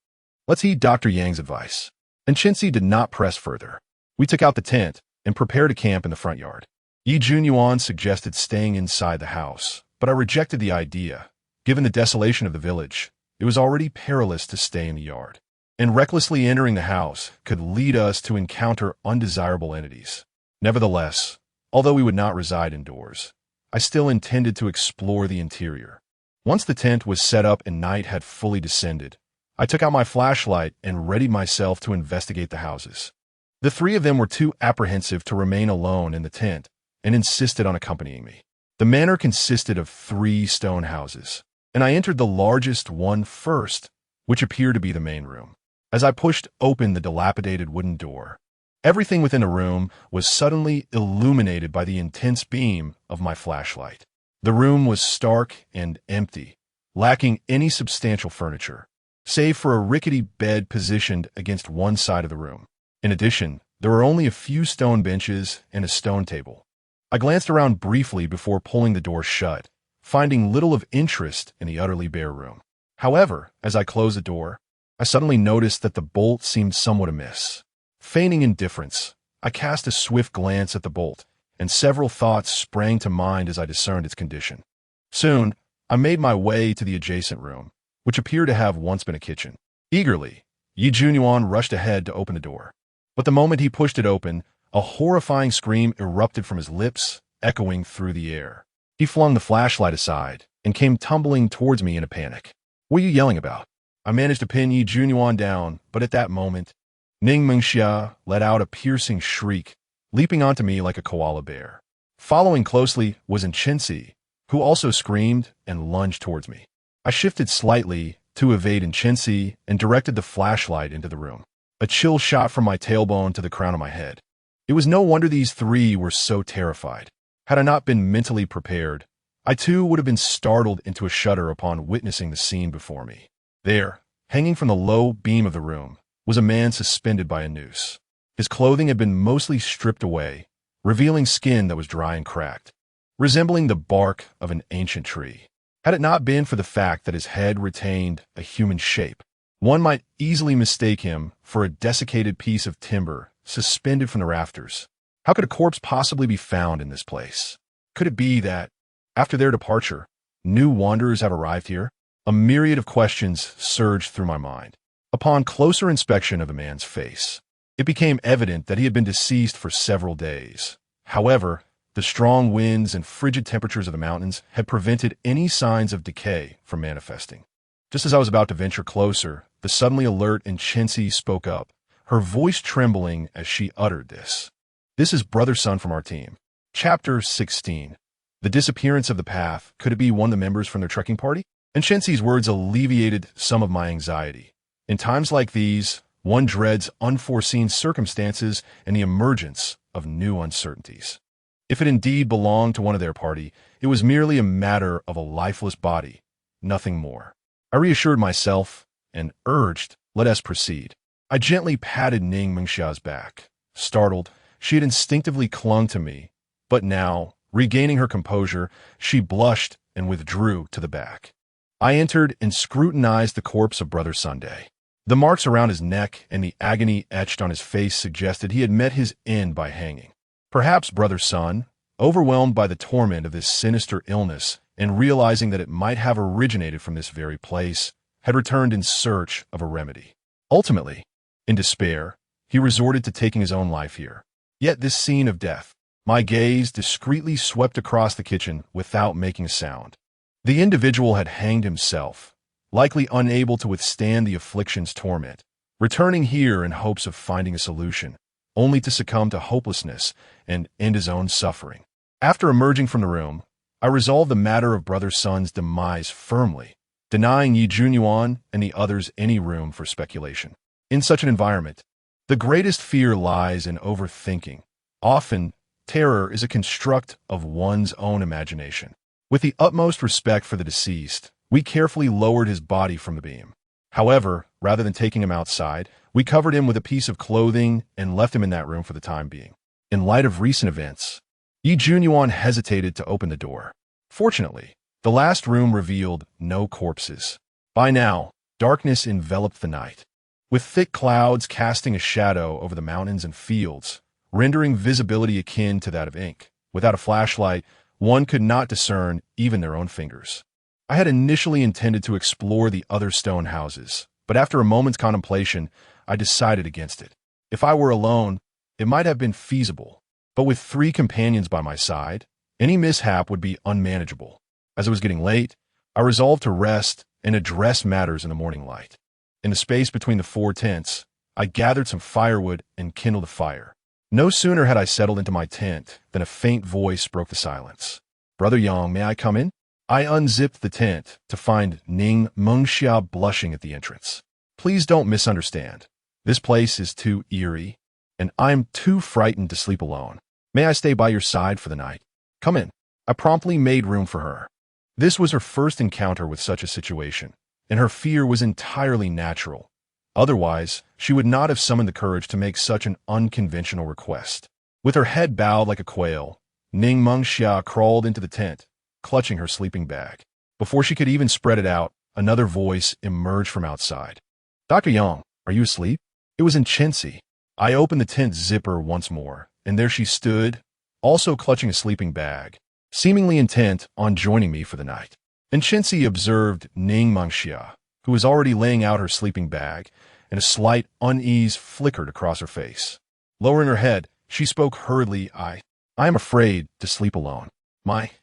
A: "Let's heed Dr. Yang's advice." Enchensi did not press further. We took out the tent and prepared a camp in the front yard. Yi Junyuan suggested staying inside the house, but I rejected the idea. Given the desolation of the village, it was already perilous to stay in the yard, and recklessly entering the house could lead us to encounter undesirable entities. Nevertheless, although we would not reside indoors, I still intended to explore the interior. Once the tent was set up and night had fully descended, I took out my flashlight and readied myself to investigate the houses. The three of them were too apprehensive to remain alone in the tent and insisted on accompanying me. The manor consisted of 3 stone houses, and I entered the largest one first, which appeared to be the main room. As I pushed open the dilapidated wooden door, everything within the room was suddenly illuminated by the intense beam of my flashlight. The room was stark and empty, lacking any substantial furniture, save for a rickety bed positioned against one side of the room. In addition, there were only a few stone benches and a stone table. I glanced around briefly before pulling the door shut, finding little of interest in the utterly bare room. However, as I closed the door, I suddenly noticed that the bolt seemed somewhat amiss. Feigning indifference, I cast a swift glance at the bolt, and several thoughts sprang to mind as I discerned its condition. Soon, I made my way to the adjacent room, which appeared to have once been a kitchen. Eagerly, Yi Junyuan rushed ahead to open the door. But the moment he pushed it open, a horrifying scream erupted from his lips, echoing through the air. He flung the flashlight aside and came tumbling towards me in a panic. "What are you yelling about?" I managed to pin Yi Junyuan down, but at that moment, Ning Mengxia let out a piercing shriek, leaping onto me like a koala bear. Following closely was Enchensi, who also screamed and lunged towards me. I shifted slightly to evade Enchensi and directed the flashlight into the room. A chill shot from my tailbone to the crown of my head. It was no wonder these three were so terrified. Had I not been mentally prepared, I too would have been startled into a shudder upon witnessing the scene before me. There, hanging from the low beam of the room, was a man suspended by a noose. His clothing had been mostly stripped away, revealing skin that was dry and cracked, resembling the bark of an ancient tree. Had it not been for the fact that his head retained a human shape, one might easily mistake him for a desiccated piece of timber suspended from the rafters. How could a corpse possibly be found in this place? Could it be that, after their departure, new wanderers have arrived here? A myriad of questions surged through my mind. Upon closer inspection of the man's face, it became evident that he had been deceased for several days. However, the strong winds and frigid temperatures of the mountains had prevented any signs of decay from manifesting. Just as I was about to venture closer, the suddenly alert Enchensi spoke up, her voice trembling as she uttered this. "This is Brother Sun from our team." Chapter 16. The disappearance of the path. Could it be one of the members from their trekking party? Enchensi's words alleviated some of my anxiety. In times like these, one dreads unforeseen circumstances and the emergence of new uncertainties. If it indeed belonged to one of their party, it was merely a matter of a lifeless body, nothing more. I reassured myself and urged, "Let us proceed." I gently patted Ning Mengxia's back. Startled, she had instinctively clung to me, but now, regaining her composure, she blushed and withdrew to the back. I entered and scrutinized the corpse of Brother Sunday. The marks around his neck and the agony etched on his face suggested he had met his end by hanging. Perhaps Brother Sun, overwhelmed by the torment of this sinister illness and realizing that it might have originated from this very place, had returned in search of a remedy. Ultimately, in despair, he resorted to taking his own life here. Yet this scene of death, my gaze discreetly swept across the kitchen without making a sound. The individual had hanged himself, likely unable to withstand the affliction's torment, returning here in hopes of finding a solution, only to succumb to hopelessness and end his own suffering. After emerging from the room, I resolved the matter of Brother Sun's demise firmly, denying Yi Junyuan and the others any room for speculation. In such an environment, the greatest fear lies in overthinking. Often, terror is a construct of one's own imagination. With the utmost respect for the deceased, we carefully lowered his body from the beam. However, rather than taking him outside, we covered him with a piece of clothing and left him in that room for the time being. In light of recent events, Yi Junyuan hesitated to open the door. Fortunately, the last room revealed no corpses. By now, darkness enveloped the night, with thick clouds casting a shadow over the mountains and fields, rendering visibility akin to that of ink. Without a flashlight, one could not discern even their own fingers. I had initially intended to explore the other stone houses, but after a moment's contemplation, I decided against it. If I were alone, it might have been feasible, but with 3 companions by my side, any mishap would be unmanageable. As it was getting late, I resolved to rest and address matters in the morning light. In the space between the 4 tents, I gathered some firewood and kindled a fire. No sooner had I settled into my tent than a faint voice broke the silence. "Brother Yang, may I come in?" I unzipped the tent to find Ning Mengxia blushing at the entrance. "Please don't misunderstand. This place is too eerie, and I'm too frightened to sleep alone. May I stay by your side for the night? Come in." I promptly made room for her. This was her first encounter with such a situation, and her fear was entirely natural. Otherwise, she would not have summoned the courage to make such an unconventional request. With her head bowed like a quail, Ning Mengxia crawled into the tent, clutching her sleeping bag. Before she could even spread it out, another voice emerged from outside. "Dr. Yang, are you asleep?" It was Inchensi. I opened the tent zipper once more, and there she stood, also clutching a sleeping bag, seemingly intent on joining me for the night. Inchensi observed Ning Mengxia, who was already laying out her sleeping bag, and a slight unease flickered across her face. Lowering her head, she spoke hurriedly. I am afraid to sleep alone.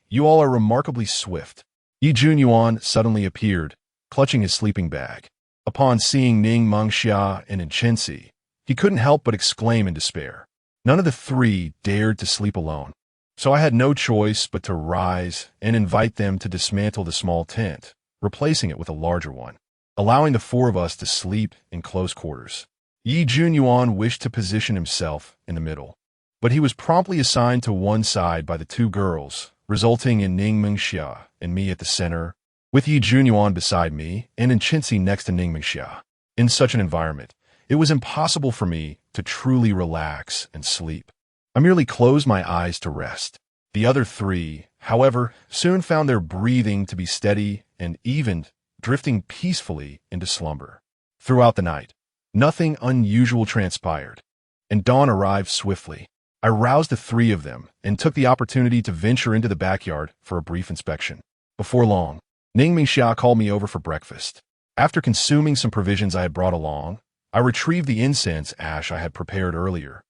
A: You all are remarkably swift." Yi Junyuan suddenly appeared, clutching his sleeping bag. Upon seeing Ning Mengxia and Inchensi, he couldn't help but exclaim in despair. None of the three dared to sleep alone, so I had no choice but to rise and invite them to dismantle the small tent, replacing it with a larger one, allowing the four of us to sleep in close quarters. Yi Junyuan wished to position himself in the middle, but he was promptly assigned to one side by the two girls, resulting in Ning Mengxia and me at the center, with Yi Junyuan beside me and Inchensi next to Ning Mengxia. In such an environment, it was impossible for me to truly relax and sleep. I merely closed my eyes to rest. The other three, however, soon found their breathing to be steady and even, drifting peacefully into slumber. Throughout the night, nothing unusual transpired, and dawn arrived swiftly. I roused the three of them and took the opportunity to venture into the backyard for a brief inspection. Before long, Ning Mengxia called me over for breakfast. After consuming some provisions I had brought along, I retrieved the incense ash I had prepared earlier.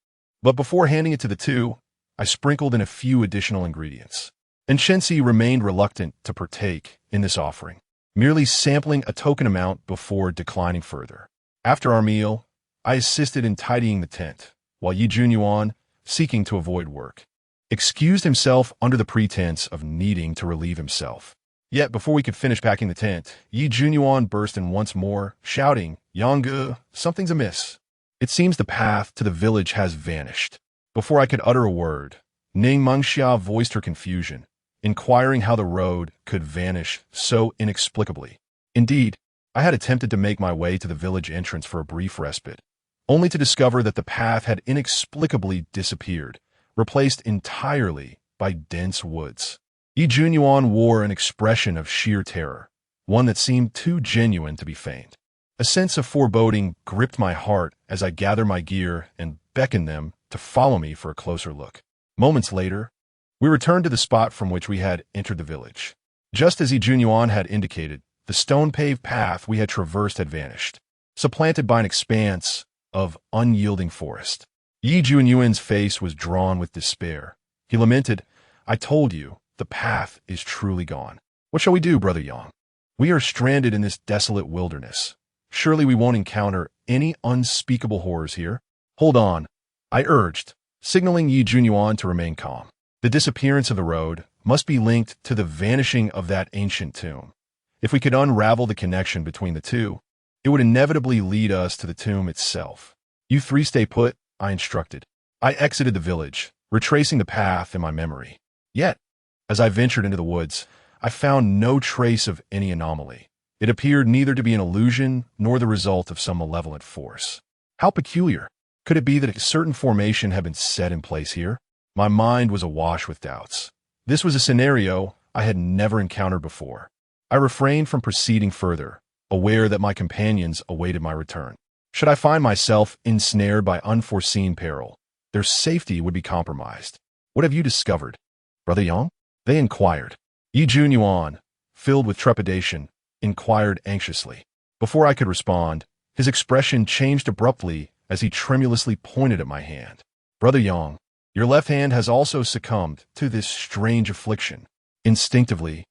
A: But before handing it to the two, I sprinkled in a few additional ingredients. Inchensi remained reluctant to partake in this offering, merely sampling a token amount before declining further. After our meal, I assisted in tidying the tent, while Yi Junyuan, seeking to avoid work, excused himself under the pretense of needing to relieve himself. Yet before we could finish packing the tent, Yi Junyuan burst in once more, shouting, "Yangge, something's amiss. It seems the path to the village has vanished." Before I could utter a word, Ning Mengxia voiced her confusion, inquiring how the road could vanish so inexplicably. Indeed, I had attempted to make my way to the village entrance for a brief respite, only to discover that the path had inexplicably disappeared, replaced entirely by dense woods. Yi Junyuan wore an expression of sheer terror, one that seemed too genuine to be feigned. A sense of foreboding gripped my heart as I gathered my gear and beckoned them to follow me for a closer look. Moments later, we returned to the spot from which we had entered the village. Just as Yi Junyuan had indicated, the stone-paved path we had traversed had vanished, supplanted by an expanse of unyielding forest. Yi Junyuan's face was drawn with despair. He lamented, "I told you, the path is truly gone. What shall we do, Brother Yang? We are stranded in this desolate wilderness. Surely we won't encounter any unspeakable horrors here." "Hold on," I urged, signaling Yi Junyuan to remain calm. The disappearance of the road must be linked to the vanishing of that ancient tomb. If we could unravel the connection between the two, it would inevitably lead us to the tomb itself. "You three stay put," I instructed. I exited the village, retracing the path in my memory. Yet, as I ventured into the woods, I found no trace of any anomaly. It appeared neither to be an illusion nor the result of some malevolent force. How peculiar! Could it be that a certain formation had been set in place here? My mind was awash with doubts. This was a scenario I had never encountered before. I refrained from proceeding further, aware that my companions awaited my return. Should I find myself ensnared by unforeseen peril, their safety would be compromised. "What have you discovered, Brother Yang?" they inquired. Yi Junyuan, filled with trepidation, inquired anxiously. Before I could respond, his expression changed abruptly as he tremulously pointed at my hand. "Brother Yang, your left hand has also succumbed to this strange affliction." Instinctively,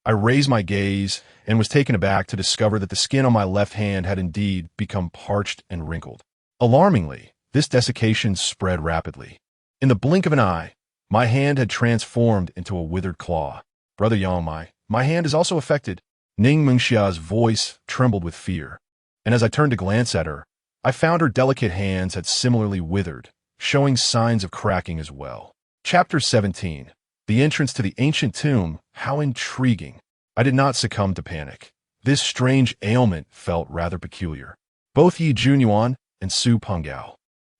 A: I raised my gaze and was taken aback to discover that the skin on my left hand had indeed become parched and wrinkled. Alarmingly, this desiccation spread rapidly. In the blink of an eye, my hand had transformed into a withered claw. "Brother Yang, my hand is also affected." Ning Mengxia's voice trembled with fear, and as I turned to glance at her, I found her delicate hands had similarly withered, showing signs of cracking as well. Chapter 17. The entrance to the ancient tomb. How intriguing. I did not succumb to panic. This strange ailment felt rather peculiar. Both Yi Junyuan and Su Pengao,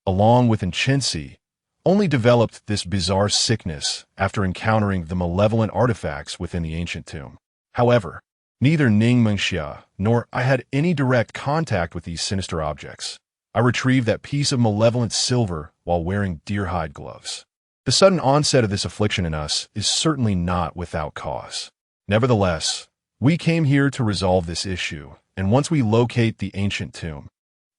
A: along with Inchensi, only developed this bizarre sickness after encountering the malevolent artifacts within the ancient tomb. However, Neither Ning Mengxia nor I had any direct contact with these sinister objects. I retrieved that piece of malevolent silver while wearing deer-hide gloves. The sudden onset of this affliction in us is certainly not without cause. Nevertheless, we came here to resolve this issue, and once we locate the ancient tomb,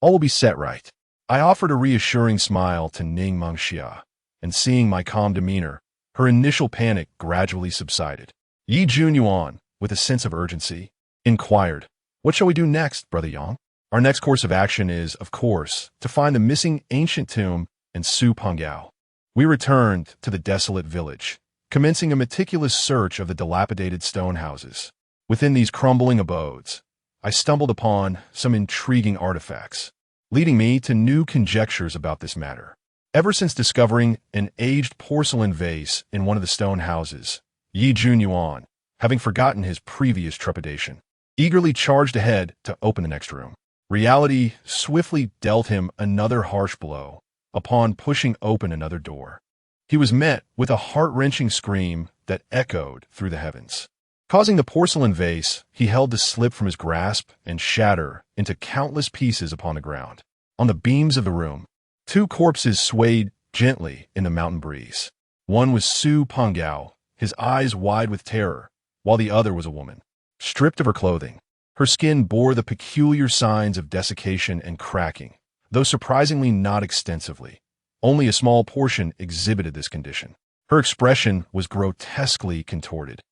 A: all will be set right. I offered a reassuring smile to Ning Mengxia, and seeing my calm demeanor, her initial panic gradually subsided. Yi Junyuan, with a sense of urgency, inquired, "What shall we do next, Brother Yang?" Our next course of action is, of course, to find the missing ancient tomb and Su Pengao. We returned to the desolate village, commencing a meticulous search of the dilapidated stone houses. Within these crumbling abodes, I stumbled upon some intriguing artifacts, leading me to new conjectures about this matter. Ever since discovering an aged porcelain vase in one of the stone houses, Yi Junyuan, having forgotten his previous trepidation, eagerly charged ahead to open the next room. Reality swiftly dealt him another harsh blow upon pushing open another door. He was met with a heart-wrenching scream that echoed through the heavens, causing the porcelain vase he held to slip from his grasp and shatter into countless pieces upon the ground. On the beams of the room, two corpses swayed gently in the mountain breeze. One was Su Pengao, his eyes wide with terror, while the other was a woman, stripped of her clothing. Her skin bore the peculiar signs of desiccation and cracking, though surprisingly not extensively. Only a small portion exhibited this condition. Her expression was grotesquely contorted,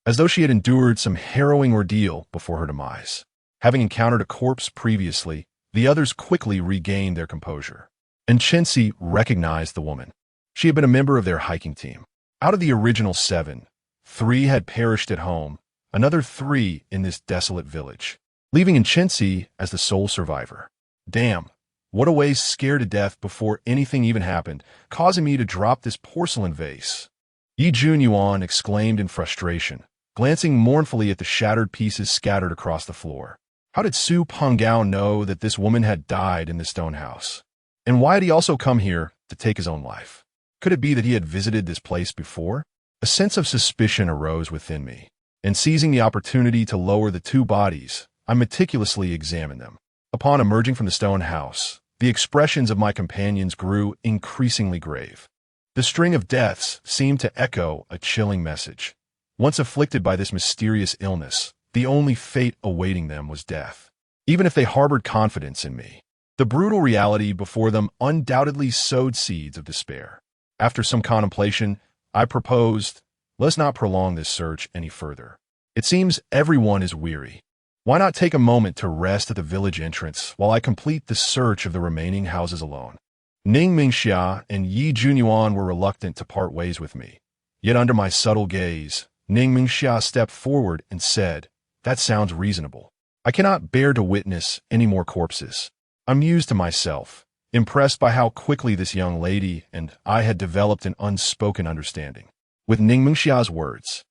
A: as though she had endured some harrowing ordeal before her demise. Having encountered a corpse previously, the others quickly regained their composure. And Chensi recognized the woman. She had been a member of their hiking team. Out of the original 7, 3 had perished at home, another 3 in this desolate village, leaving Chensi as the sole survivor. Damn, what a way scared to death before anything even happened, causing me to drop this porcelain vase. Yi Junyuan exclaimed in frustration, glancing mournfully at the shattered pieces scattered across the floor. How did Su Pengao know that this woman had died in the stone house? And why had he also come here to take his own life? Could it be that he had visited this place before? A sense of suspicion arose within me, and seizing the opportunity to lower the 2 bodies, I meticulously examined them. Upon emerging from the stone house, the expressions of my companions grew increasingly grave. The string of deaths seemed to echo a chilling message. Once afflicted by this mysterious illness, the only fate awaiting them was death. Even if they harbored confidence in me, the brutal reality before them undoubtedly sowed seeds of despair. After some contemplation, I proposed, let's not prolong this search any further. It seems everyone is weary. Why not take a moment to rest at the village entrance while I complete the search of the remaining houses alone? Ning Mengxia and Yi Junyuan were reluctant to part ways with me. Yet under my subtle gaze, Ning Mengxia stepped forward and said, "That sounds reasonable. I cannot bear to witness any more corpses." I mused to myself, impressed by how quickly this young lady and I had developed an unspoken understanding. With Ning Mengxia's words,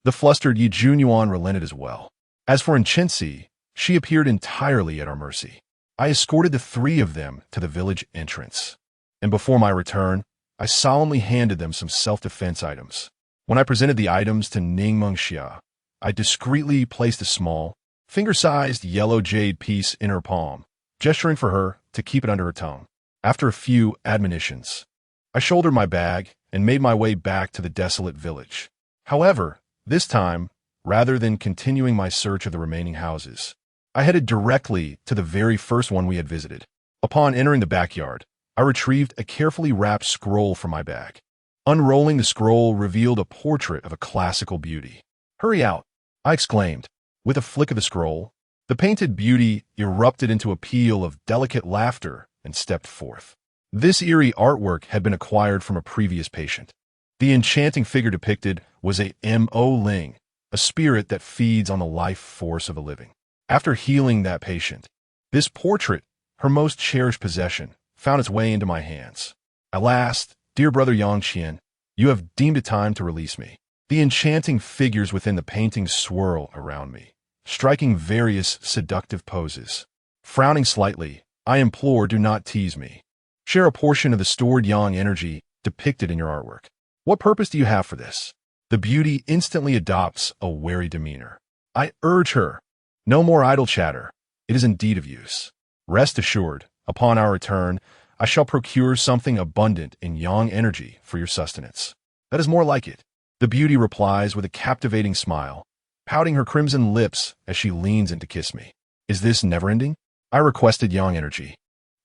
A: the flustered Yi Junyuan relented as well. As for Chensi, she appeared entirely at our mercy. I escorted the 3 of them to the village entrance, and before my return, I solemnly handed them some self-defense items. When I presented the items to Ning Mengxia, I discreetly placed a small, finger-sized yellow jade piece in her palm, gesturing for her to keep it under her tongue. After a few admonitions, I shouldered my bag and made my way back to the desolate village. However, this time, rather than continuing my search of the remaining houses, I headed directly to the very first one we had visited. Upon entering the backyard, I retrieved a carefully wrapped scroll from my bag. Unrolling the scroll revealed a portrait of a classical beauty. "Hurry out," I exclaimed. With a flick of the scroll, the painted beauty erupted into a peal of delicate laughter and stepped forth. This eerie artwork had been acquired from a previous patient. The enchanting figure depicted was a Mo Ling, a spirit that feeds on the life force of the living. After healing that patient, this portrait, her most cherished possession, found its way into my hands. At last, dear brother Yangqian, you have deemed it time to release me. The enchanting figures within the painting swirl around me, striking various seductive poses. Frowning slightly, I implore, do not tease me. Share a portion of the stored yang energy depicted in your artwork. What purpose do you have for this? The beauty instantly adopts a wary demeanor. I urge her. No more idle chatter. It is indeed of use. Rest assured, upon our return, I shall procure something abundant in yang energy for your sustenance. That is more like it. The beauty replies with a captivating smile, pouting her crimson lips as she leans in to kiss me. Is this never-ending? I requested yang energy.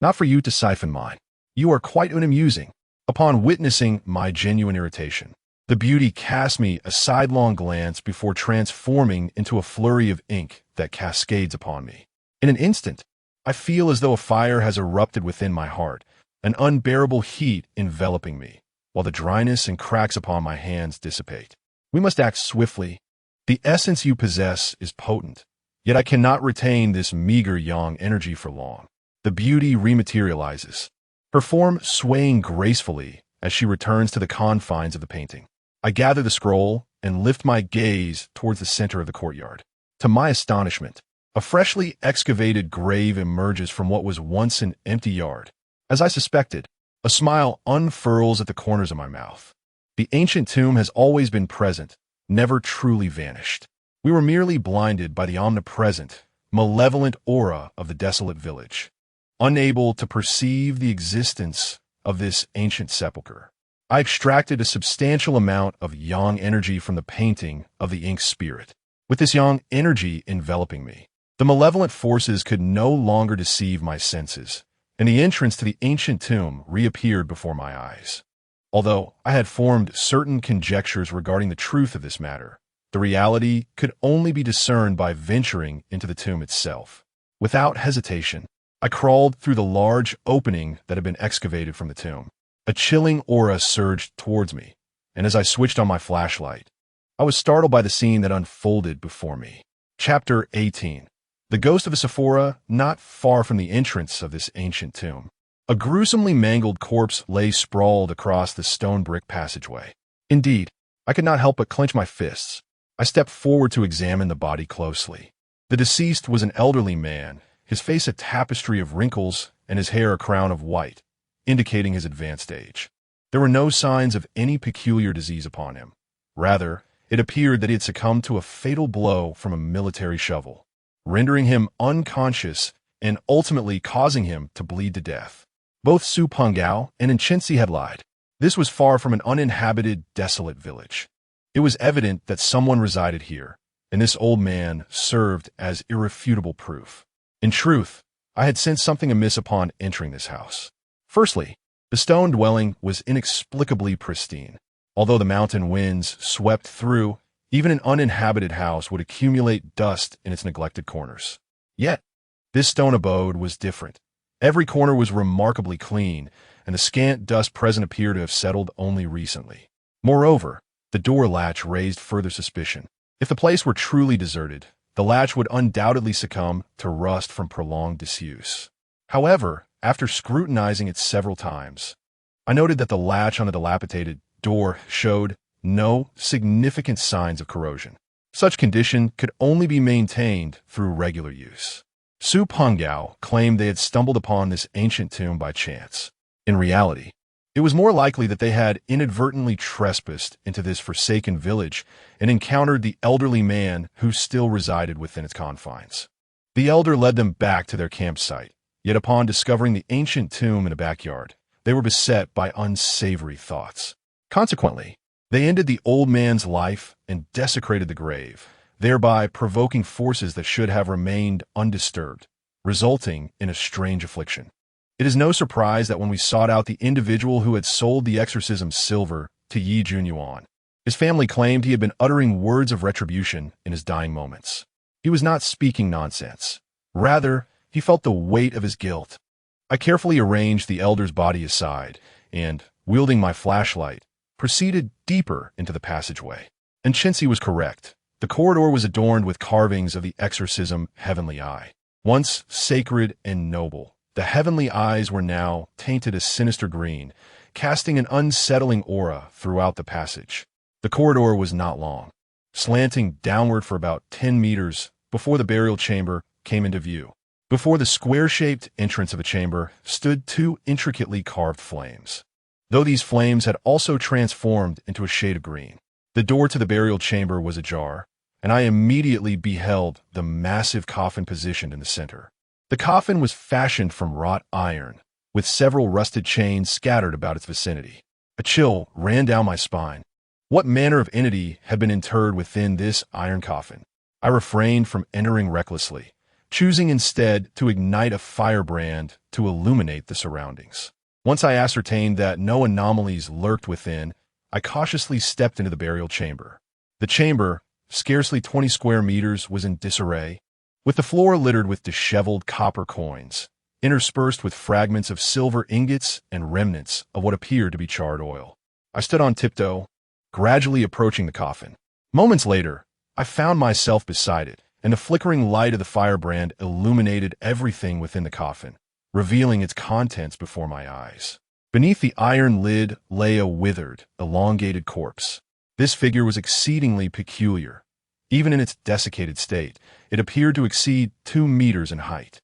A: Not for you to siphon mine. You are quite unamusing. Upon witnessing my genuine irritation, the beauty cast me a sidelong glance before transforming into a flurry of ink that cascades upon me. In an instant, I feel as though a fire has erupted within my heart, an unbearable heat enveloping me, while the dryness and cracks upon my hands dissipate. We must act swiftly. The essence you possess is potent, yet I cannot retain this meager yang energy for long. The beauty rematerializes, her form swaying gracefully as she returns to the confines of the painting. I gather the scroll and lift my gaze towards the center of the courtyard. To my astonishment, a freshly excavated grave emerges from what was once an empty yard. As I suspected, a smile unfurls at the corners of my mouth. The ancient tomb has always been present, never truly vanished. We were merely blinded by the omnipresent, malevolent aura of the desolate village, unable to perceive the existence of this ancient sepulchre. I extracted a substantial amount of yang energy from the painting of the ink spirit. With this yang energy enveloping me, the malevolent forces could no longer deceive my senses, and the entrance to the ancient tomb reappeared before my eyes. Although I had formed certain conjectures regarding the truth of this matter, the reality could only be discerned by venturing into the tomb itself. Without hesitation, I crawled through the large opening that had been excavated from the tomb. A chilling aura surged towards me, and as I switched on my flashlight, I was startled by the scene that unfolded before me. Chapter 18. The ghost of a Sephora not far from the entrance of this ancient tomb. A gruesomely mangled corpse lay sprawled across the stone brick passageway. Indeed, I could not help but clench my fists. I stepped forward to examine the body closely. The deceased was an elderly man, his face a tapestry of wrinkles and his hair a crown of white, indicating his advanced age. There were no signs of any peculiar disease upon him. Rather, it appeared that he had succumbed to a fatal blow from a military shovel, rendering him unconscious and ultimately causing him to bleed to death. Both Su Pengao and Enchensi had lied. This was far from an uninhabited, desolate village. It was evident that someone resided here, and this old man served as irrefutable proof. In truth, I had sensed something amiss upon entering this house. Firstly, the stone dwelling was inexplicably pristine. Although the mountain winds swept through, even an uninhabited house would accumulate dust in its neglected corners. Yet, this stone abode was different. Every corner was remarkably clean, and the scant dust present appeared to have settled only recently. Moreover, the door latch raised further suspicion. If the place were truly deserted, the latch would undoubtedly succumb to rust from prolonged disuse. However, after scrutinizing it several times, I noted that the latch on the dilapidated door showed no significant signs of corrosion. Such condition could only be maintained through regular use. Su Pengao claimed they had stumbled upon this ancient tomb by chance. In reality, it was more likely that they had inadvertently trespassed into this forsaken village and encountered the elderly man who still resided within its confines. The elder led them back to their campsite, yet upon discovering the ancient tomb in a backyard, they were beset by unsavory thoughts. Consequently, they ended the old man's life and desecrated the grave, thereby provoking forces that should have remained undisturbed, resulting in a strange affliction. It is no surprise that when we sought out the individual who had sold the exorcism silver to Yi Junyuan, his family claimed he had been uttering words of retribution in his dying moments. He was not speaking nonsense. Rather, he felt the weight of his guilt. I carefully arranged the elder's body aside and, wielding my flashlight, proceeded deeper into the passageway. And Chincy was correct. The corridor was adorned with carvings of the exorcism heavenly eye. Once sacred and noble, the heavenly eyes were now tainted a sinister green, casting an unsettling aura throughout the passage. The corridor was not long, slanting downward for about 10 meters before the burial chamber came into view. Before the square-shaped entrance of the chamber stood two intricately carved flames, though these flames had also transformed into a shade of green. The door to the burial chamber was ajar, and I immediately beheld the massive coffin positioned in the center. The coffin was fashioned from wrought iron, with several rusted chains scattered about its vicinity. A chill ran down my spine. What manner of entity had been interred within this iron coffin? I refrained from entering recklessly, choosing instead to ignite a firebrand to illuminate the surroundings. Once I ascertained that no anomalies lurked within, I cautiously stepped into the burial chamber. The chamber, scarcely 20 square meters, was in disarray, with the floor littered with disheveled copper coins, interspersed with fragments of silver ingots and remnants of what appeared to be charred oil. I stood on tiptoe, gradually approaching the coffin. Moments later, I found myself beside it, and the flickering light of the firebrand illuminated everything within the coffin, revealing its contents before my eyes. Beneath the iron lid lay a withered, elongated corpse. This figure was exceedingly peculiar. Even in its desiccated state, it appeared to exceed 2 meters in height.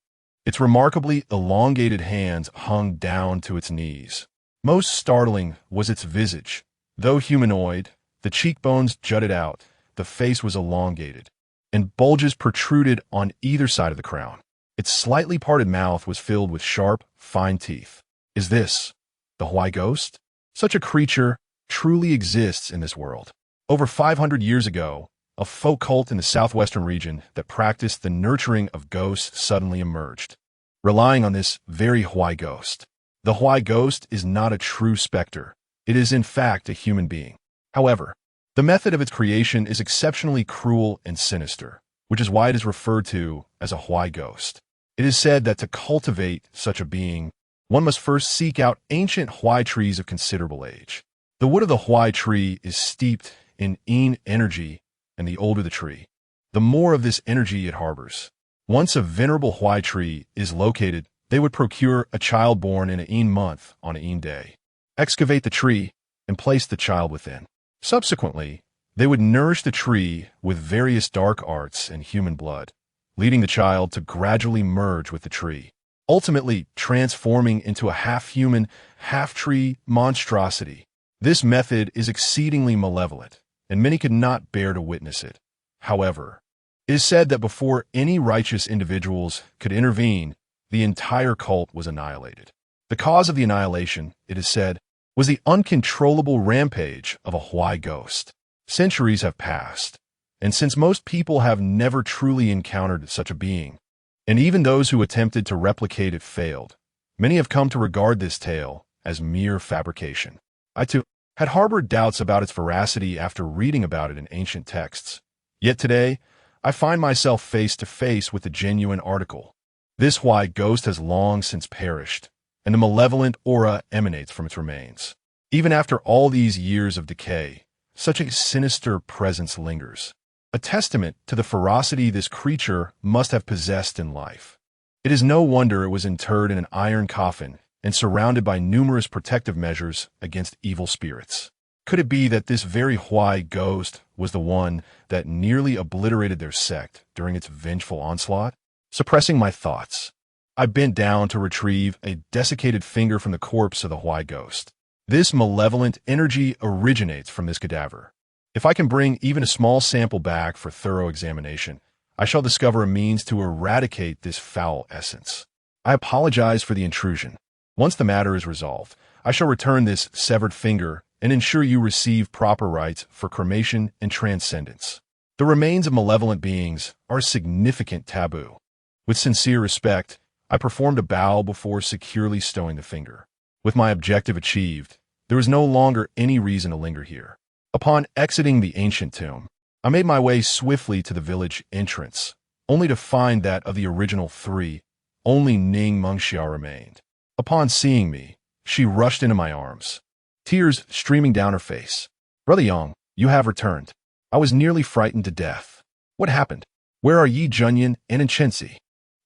A: Its remarkably elongated hands hung down to its knees. Most startling was its visage. Though humanoid, the cheekbones jutted out, the face was elongated, and bulges protruded on either side of the crown. Its slightly parted mouth was filled with sharp, fine teeth. Is this the Hawaii ghost? Such a creature truly exists in this world. Over 500 years ago, a folk cult in the southwestern region that practiced the nurturing of ghosts suddenly emerged, relying on this very Hawaii ghost. The Hawaii ghost is not a true specter. It is in fact a human being. However, the method of its creation is exceptionally cruel and sinister, which is why it is referred to as a Hawaii ghost. It is said that to cultivate such a being, one must first seek out ancient Hawaii trees of considerable age. The wood of the Hawaii tree is steeped in yin energy, and the older the tree, the more of this energy it harbors. Once a venerable Hawaii tree is located, they would procure a child born in a yin month on a yin day, excavate the tree, and place the child within. Subsequently, they would nourish the tree with various dark arts and human blood, leading the child to gradually merge with the tree, ultimately transforming into a half-human, half-tree monstrosity. This method is exceedingly malevolent, and many could not bear to witness it. However, it is said that before any righteous individuals could intervene, the entire cult was annihilated. The cause of the annihilation, it is said, was the uncontrollable rampage of a Hawaii ghost. Centuries have passed, and since most people have never truly encountered such a being, and even those who attempted to replicate it failed, many have come to regard this tale as mere fabrication. I, too, had harbored doubts about its veracity after reading about it in ancient texts. Yet today, I find myself face to face with a genuine article. This Hawaii ghost has long since perished, and a malevolent aura emanates from its remains. Even after all these years of decay, such a sinister presence lingers, a testament to the ferocity this creature must have possessed in life. It is no wonder it was interred in an iron coffin and surrounded by numerous protective measures against evil spirits. Could it be that this very Hawaii ghost was the one that nearly obliterated their sect during its vengeful onslaught? Suppressing my thoughts, I bent down to retrieve a desiccated finger from the corpse of the Hawaii ghost. This malevolent energy originates from this cadaver. If I can bring even a small sample back for thorough examination, I shall discover a means to eradicate this foul essence. I apologize for the intrusion. Once the matter is resolved, I shall return this severed finger and ensure you receive proper rites for cremation and transcendence. The remains of malevolent beings are a significant taboo. With sincere respect, I performed a bow before securely stowing the finger. With my objective achieved, there was no longer any reason to linger here. Upon exiting the ancient tomb, I made my way swiftly to the village entrance, only to find that of the original 3, only Ning Mengxiao remained. Upon seeing me, she rushed into my arms, tears streaming down her face. "Brother Yang, you have returned. I was nearly frightened to death. What happened? Where are Yi Junyan and Enchensi?"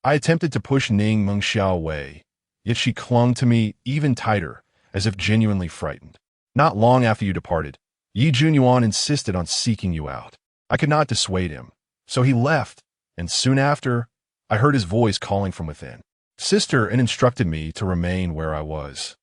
A: I attempted to push Ning Mengxiao away, yet she clung to me even tighter, as if genuinely frightened. "Not long after you departed, Yi Junyuan insisted on seeking you out. I could not dissuade him, so he left, and soon after, I heard his voice calling from within. Sister and instructed me to remain where I was,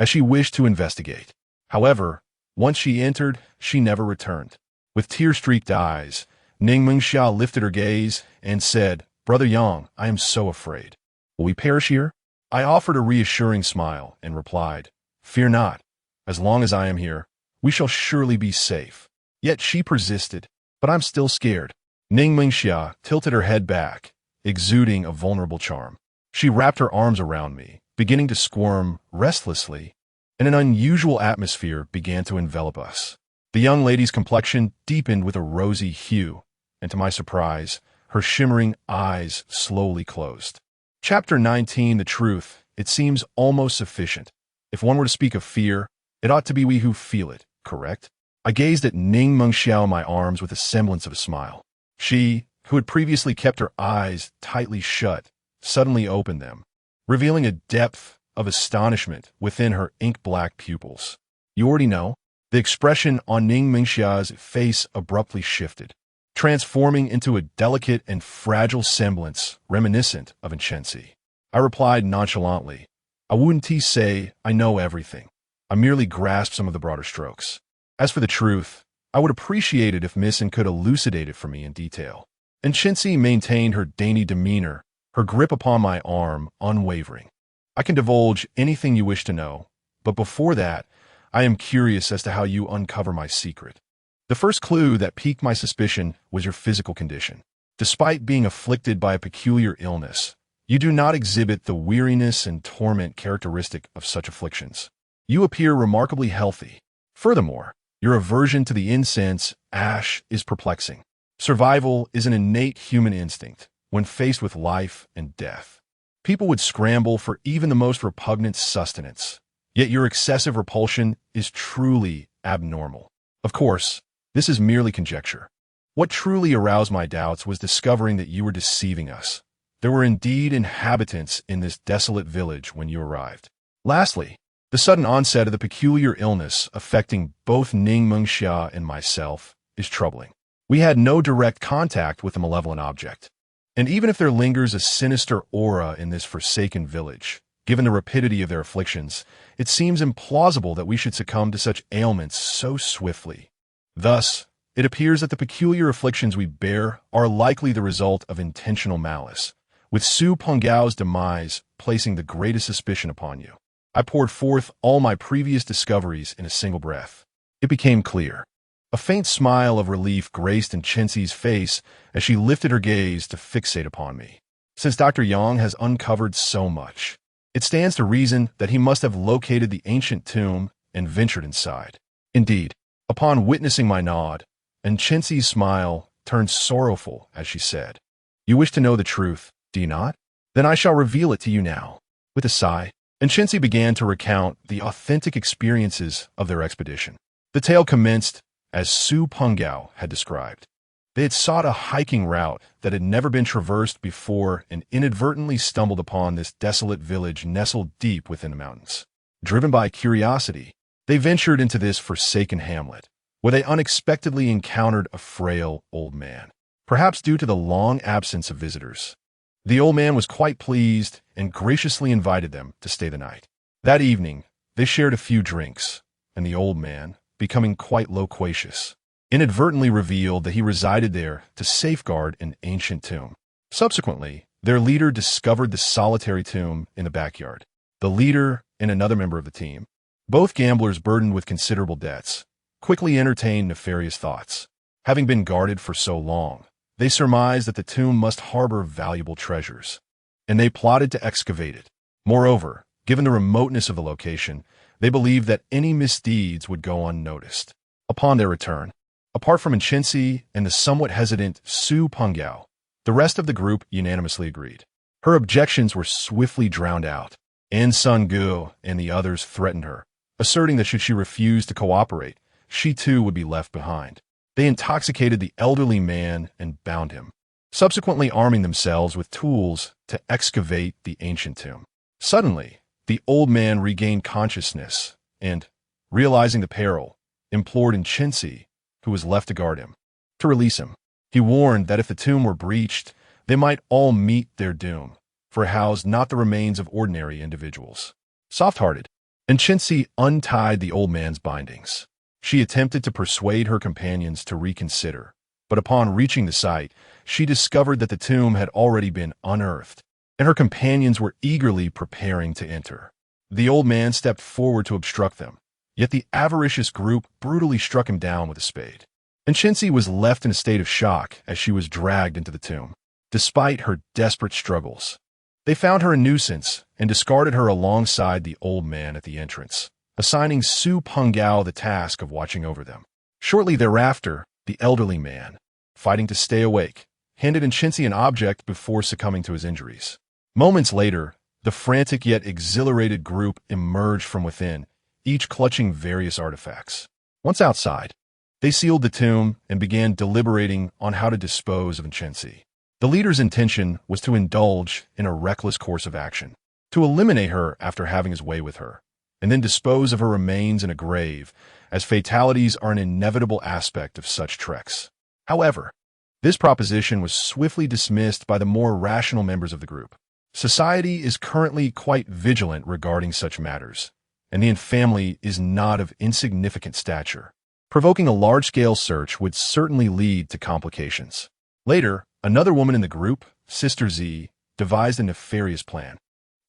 A: as she wished to investigate. However, once she entered, she never returned. With tear-streaked eyes, Ning Mengxiao lifted her gaze and said, "Brother Yang, I am so afraid. Will we perish here?" I offered a reassuring smile and replied, "Fear not. As long as I am here, we shall surely be safe." Yet she persisted, "But I'm still scared." Ning Mengxia tilted her head back, exuding a vulnerable charm. She wrapped her arms around me, beginning to squirm restlessly, and an unusual atmosphere began to envelop us. The young lady's complexion deepened with a rosy hue, and to my surprise, her shimmering eyes slowly closed. Chapter 19, The Truth. It seems almost sufficient. If one were to speak of fear, it ought to be we who feel it, correct? I gazed at Ning Mengxiao in my arms with a semblance of a smile. She, who had previously kept her eyes tightly shut, suddenly opened them, revealing a depth of astonishment within her ink-black pupils. You already know? The expression on Ning Mengxia's face abruptly shifted, transforming into a delicate and fragile semblance reminiscent of Enchensi. I replied nonchalantly, "I wouldn't say I know everything. I merely grasp some of the broader strokes. As for the truth, I would appreciate it if Missen could elucidate it for me in detail." Enchensi maintained her dainty demeanor, her grip upon my arm unwavering. "I can divulge anything you wish to know, but before that, I am curious as to how you uncover my secret. The first clue that piqued my suspicion was your physical condition. Despite being afflicted by a peculiar illness, you do not exhibit the weariness and torment characteristic of such afflictions. You appear remarkably healthy. Furthermore, your aversion to the incense ash is perplexing. Survival is an innate human instinct when faced with life and death. People would scramble for even the most repugnant sustenance, yet your excessive repulsion is truly abnormal. Of course, this is merely conjecture. What truly aroused my doubts was discovering that you were deceiving us. There were indeed inhabitants in this desolate village when you arrived. Lastly, the sudden onset of the peculiar illness affecting both Ning Mengxia and myself is troubling. We had no direct contact with the malevolent object. And even if there lingers a sinister aura in this forsaken village, given the rapidity of their afflictions, it seems implausible that we should succumb to such ailments so swiftly. Thus, it appears that the peculiar afflictions we bear are likely the result of intentional malice, with Su Penggao's demise placing the greatest suspicion upon you. I poured forth all my previous discoveries in a single breath. It became clear. A faint smile of relief graced Enchensi's face as she lifted her gaze to fixate upon me. Since Dr. Yang has uncovered so much, it stands to reason that he must have located the ancient tomb and ventured inside. Indeed, upon witnessing my nod, Enchensi's smile turned sorrowful as she said, "You wish to know the truth, do you not? Then I shall reveal it to you now." With a sigh, Enchensi began to recount the authentic experiences of their expedition. The tale commenced as Su Penggao had described. They had sought a hiking route that had never been traversed before and inadvertently stumbled upon this desolate village nestled deep within the mountains. Driven by curiosity, they ventured into this forsaken hamlet, where they unexpectedly encountered a frail old man, perhaps due to the long absence of visitors. The old man was quite pleased and graciously invited them to stay the night. That evening, they shared a few drinks, and the old man, becoming quite loquacious, inadvertently revealed that he resided there to safeguard an ancient tomb. Subsequently, their leader discovered the solitary tomb in the backyard. The leader and another member of the team, both gamblers burdened with considerable debts, quickly entertained nefarious thoughts. Having been guarded for so long, they surmised that the tomb must harbor valuable treasures, and they plotted to excavate it. Moreover, given the remoteness of the location, they believed that any misdeeds would go unnoticed. Upon their return, apart from Enchensi and the somewhat hesitant Su Penggao, the rest of the group unanimously agreed. Her objections were swiftly drowned out. An Sun Gu and the others threatened her, asserting that should she refuse to cooperate, she too would be left behind. They intoxicated the elderly man and bound him, subsequently arming themselves with tools to excavate the ancient tomb. Suddenly, the old man regained consciousness and, realizing the peril, implored Enchensi, who was left to guard him, to release him. He warned that if the tomb were breached, they might all meet their doom, for it housed not the remains of ordinary individuals. Soft-hearted, Enchensi untied the old man's bindings. She attempted to persuade her companions to reconsider, But upon reaching the site, she discovered that the tomb had already been unearthed, and her companions were eagerly preparing to enter. The old man stepped forward to obstruct them, yet the avaricious group brutally struck him down with a spade. And Chincy was left in a state of shock as she was dragged into the tomb. Despite her desperate struggles, they found her a nuisance and discarded her alongside the old man at the entrance, assigning Su Pengao the task of watching over them. Shortly thereafter, the elderly man, fighting to stay awake, handed Chincy an object before succumbing to his injuries. Moments later, the frantic yet exhilarated group emerged from within, each clutching various artifacts. Once outside, they sealed the tomb and began deliberating on how to dispose of Chincy. The leader's intention was to indulge in a reckless course of action, to eliminate her after having his way with her, and then dispose of her remains in a grave, as fatalities are an inevitable aspect of such treks. However, this proposition was swiftly dismissed by the more rational members of the group. Society is currently quite vigilant regarding such matters, and the family is not of insignificant stature. Provoking a large-scale search would certainly lead to complications. Later, another woman in the group, Sister Z, devised a nefarious plan.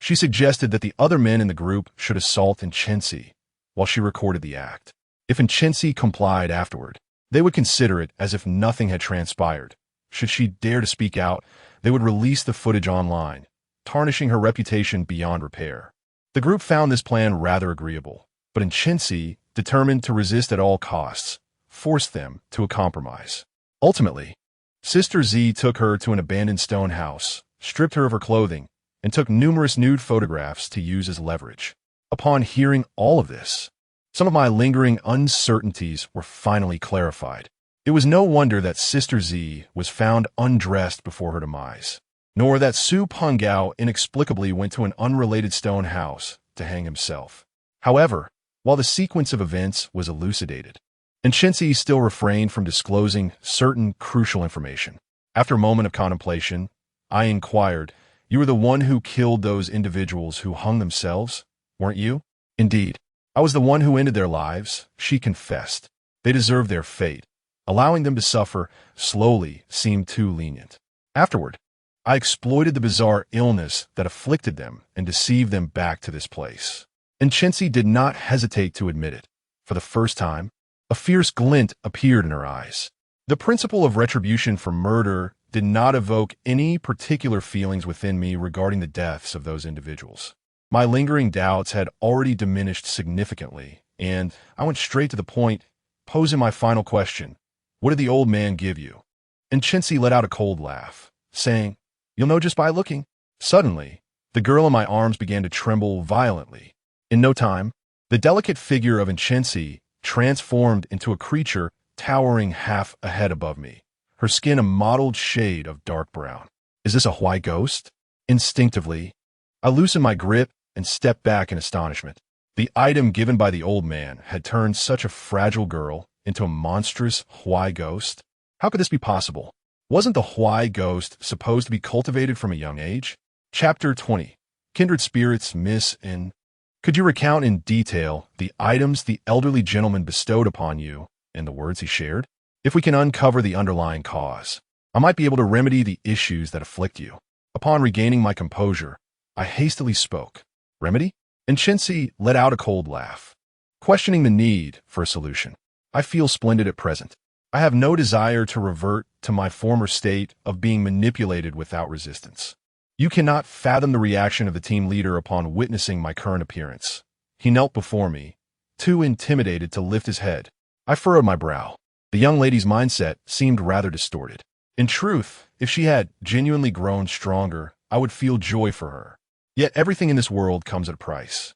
A: She suggested that the other men in the group should assault Chincy while she recorded the act. If Chincy complied afterward, they would consider it as if nothing had transpired. Should she dare to speak out, they would release the footage online, tarnishing her reputation beyond repair. The group found this plan rather agreeable, but Chincy, determined to resist at all costs, forced them to a compromise. Ultimately, Sister Z took her to an abandoned stone house, stripped her of her clothing, and took numerous nude photographs to use as leverage. Upon hearing all of this, some of my lingering uncertainties were finally clarified. It was no wonder that Sister Z was found undressed before her demise, nor that Su Pengao inexplicably went to an unrelated stone house to hang himself. However, while the sequence of events was elucidated, Chincy still refrained from disclosing certain crucial information. After a moment of contemplation, I inquired, "You were the one who killed those individuals who hung themselves, weren't you?" "Indeed. I was the one who ended their lives," she confessed. "They deserved their fate. Allowing them to suffer slowly seemed too lenient. Afterward, I exploited the bizarre illness that afflicted them and deceived them back to this place." And Chincy did not hesitate to admit it. For the first time, a fierce glint appeared in her eyes. The principle of retribution for murder did not evoke any particular feelings within me regarding the deaths of those individuals. My lingering doubts had already diminished significantly, and I went straight to the point, posing my final question: "What did the old man give you?" And Chincy let out a cold laugh, saying, "You'll know just by looking." Suddenly, the girl in my arms began to tremble violently. In no time, the delicate figure of Chincy transformed into a creature towering half a head above me, her skin a mottled shade of dark brown. "Is this a white ghost?" Instinctively, I loosened my grip and stepped back in astonishment. The item given by the old man had turned such a fragile girl into a monstrous white ghost. How could this be possible? Wasn't the white ghost supposed to be cultivated from a young age? Chapter 20. Kindred Spirits Miss in. Could you recount in detail the items the elderly gentleman bestowed upon you and the words he shared? If we can uncover the underlying cause, I might be able to remedy the issues that afflict you. Upon regaining my composure, I hastily spoke. "Remedy?" And Chincy let out a cold laugh, questioning the need for a solution. "I feel splendid at present. I have no desire to revert to my former state of being manipulated without resistance." You cannot fathom the reaction of the team leader upon witnessing my current appearance. He knelt before me, too intimidated to lift his head. I furrowed my brow. The young lady's mindset seemed rather distorted. In truth, if she had genuinely grown stronger, I would feel joy for her. Yet everything in this world comes at a price.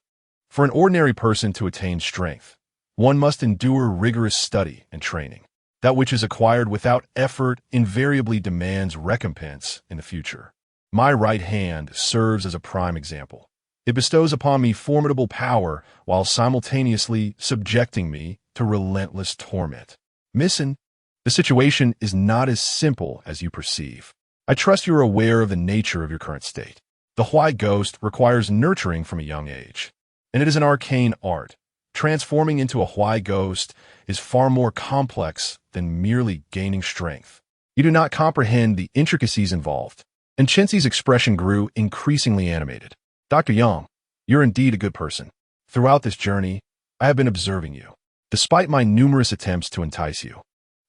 A: For an ordinary person to attain strength, one must endure rigorous study and training. That which is acquired without effort invariably demands recompense in the future. My right hand serves as a prime example. It bestows upon me formidable power while simultaneously subjecting me to relentless torment. Missin, the situation is not as simple as you perceive. I trust you are aware of the nature of your current state. The white ghost requires nurturing from a young age, and it is an arcane art. Transforming into a white ghost is far more complex than than merely gaining strength. You do not comprehend the intricacies involved. And Chenxi's expression grew increasingly animated. Dr. Yang, you're indeed a good person. Throughout this journey, I have been observing you. Despite my numerous attempts to entice you,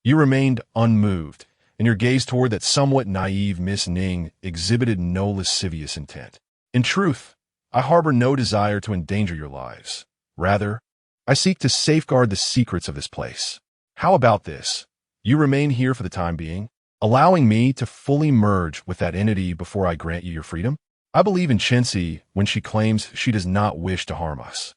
A: you remained unmoved, and your gaze toward that somewhat naive Miss Ning exhibited no lascivious intent. In truth, I harbor no desire to endanger your lives. Rather, I seek to safeguard the secrets of this place. How about this? You remain here for the time being, allowing me to fully merge with that entity before I grant you your freedom? I believe in Chenxi when she claims she does not wish to harm us.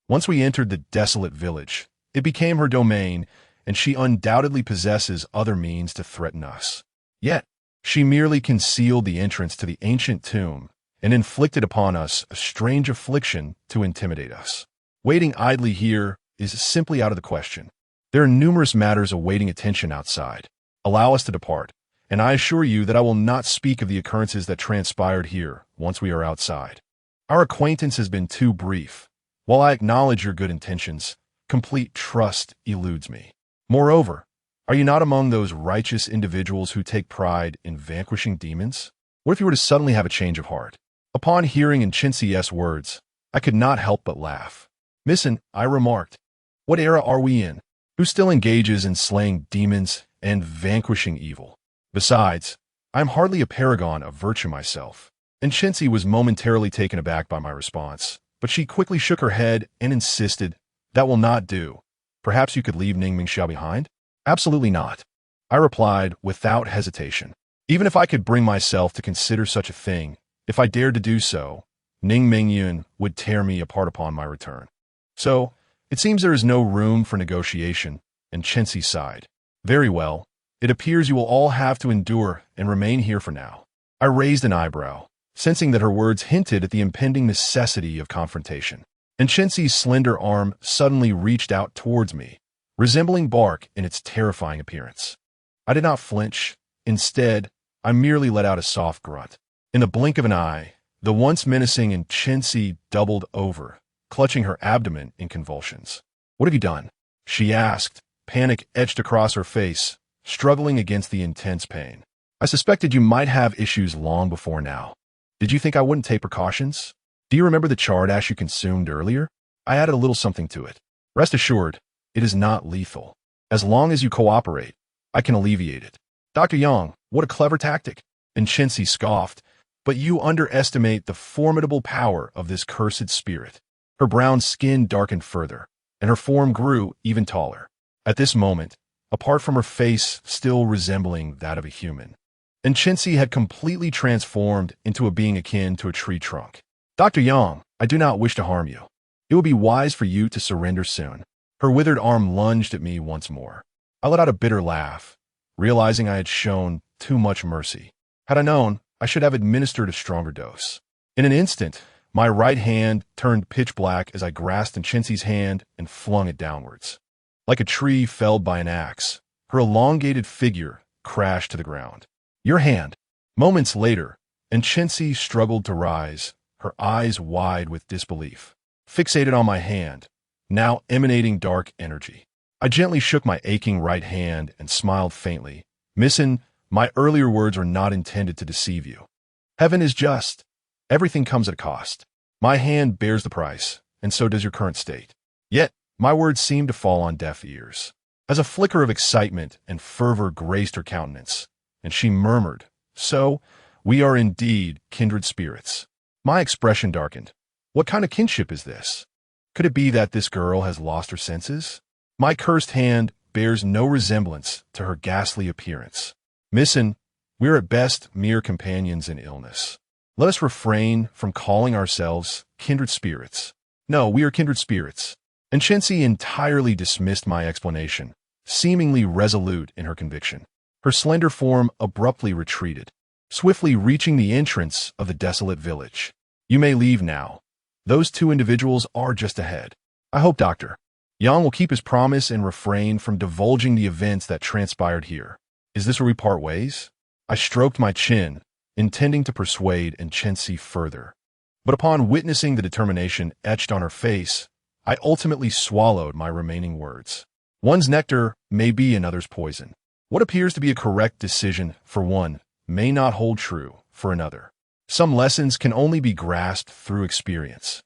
A: Once we entered the desolate village, it became her domain, and she undoubtedly possesses other means to threaten us. Yet, she merely concealed the entrance to the ancient tomb and inflicted upon us a strange affliction to intimidate us. Waiting idly here is simply out of the question. There are numerous matters awaiting attention outside. Allow us to depart, and I assure you that I will not speak of the occurrences that transpired here once we are outside. Our acquaintance has been too brief. While I acknowledge your good intentions, complete trust eludes me. Moreover, are you not among those righteous individuals who take pride in vanquishing demons? What if you were to suddenly have a change of heart? Upon hearing in Chenxi's words, I could not help but laugh. Missin, I remarked, what era are we in? Who still engages in slaying demons and vanquishing evil? Besides, I am hardly a paragon of virtue myself. And Chenxi was momentarily taken aback by my response, but she quickly shook her head and insisted, that will not do. Perhaps you could leave Ning Mingxiao behind? Absolutely not. I replied without hesitation. Even if I could bring myself to consider such a thing, if I dared to do so, Ning Mingyun would tear me apart upon my return. So, it seems there is no room for negotiation, and Chenxi sighed. Very well. It appears you will all have to endure and remain here for now. I raised an eyebrow, sensing that her words hinted at the impending necessity of confrontation. And Chenxi's slender arm suddenly reached out towards me, resembling bark in its terrifying appearance. I did not flinch. Instead, I merely let out a soft grunt. In the blink of an eye, the once menacing and Chenxi doubled over, clutching her abdomen in convulsions. What have you done? She asked, panic etched across her face, struggling against the intense pain. I suspected you might have issues long before now. Did you think I wouldn't take precautions? Do you remember the chard ash you consumed earlier? I added a little something to it. Rest assured, it is not lethal. As long as you cooperate, I can alleviate it. Dr. Yang, what a clever tactic. And Chenxi scoffed, but you underestimate the formidable power of this cursed spirit. Her brown skin darkened further, and her form grew even taller. At this moment, apart from her face still resembling that of a human, and Chenxi had completely transformed into a being akin to a tree trunk. Dr. Yang, I do not wish to harm you. It would be wise for you to surrender soon. Her withered arm lunged at me once more. I let out a bitter laugh, realizing I had shown too much mercy. Had I known, I should have administered a stronger dose. In an instant, my right hand turned pitch black as I grasped Chenxi's hand and flung it downwards. Like a tree felled by an axe, her elongated figure crashed to the ground. Your hand. Moments later, Chenxi struggled to rise, her eyes wide with disbelief, fixated on my hand, now emanating dark energy. I gently shook my aching right hand and smiled faintly. Missin, my earlier words are not intended to deceive you. Heaven is just. Everything comes at a cost. My hand bears the price, and so does your current state. Yet, my words seemed to fall on deaf ears. As a flicker of excitement and fervor graced her countenance, and she murmured, so, we are indeed kindred spirits. My expression darkened. What kind of kinship is this? Could it be that this girl has lost her senses? My cursed hand bears no resemblance to her ghastly appearance. Missin, we're at best mere companions in illness. Let us refrain from calling ourselves kindred spirits. No, we are kindred spirits. And Chenxi entirely dismissed my explanation, seemingly resolute in her conviction. Her slender form abruptly retreated, swiftly reaching the entrance of the desolate village. You may leave now. Those two individuals are just ahead. I hope Dr. Yang will keep his promise and refrain from divulging the events that transpired here. Is this where we part ways? I stroked my chin, intending to persuade Chenxi further. But upon witnessing the determination etched on her face, I ultimately swallowed my remaining words. One's nectar may be another's poison. What appears to be a correct decision for one may not hold true for another. Some lessons can only be grasped through experience.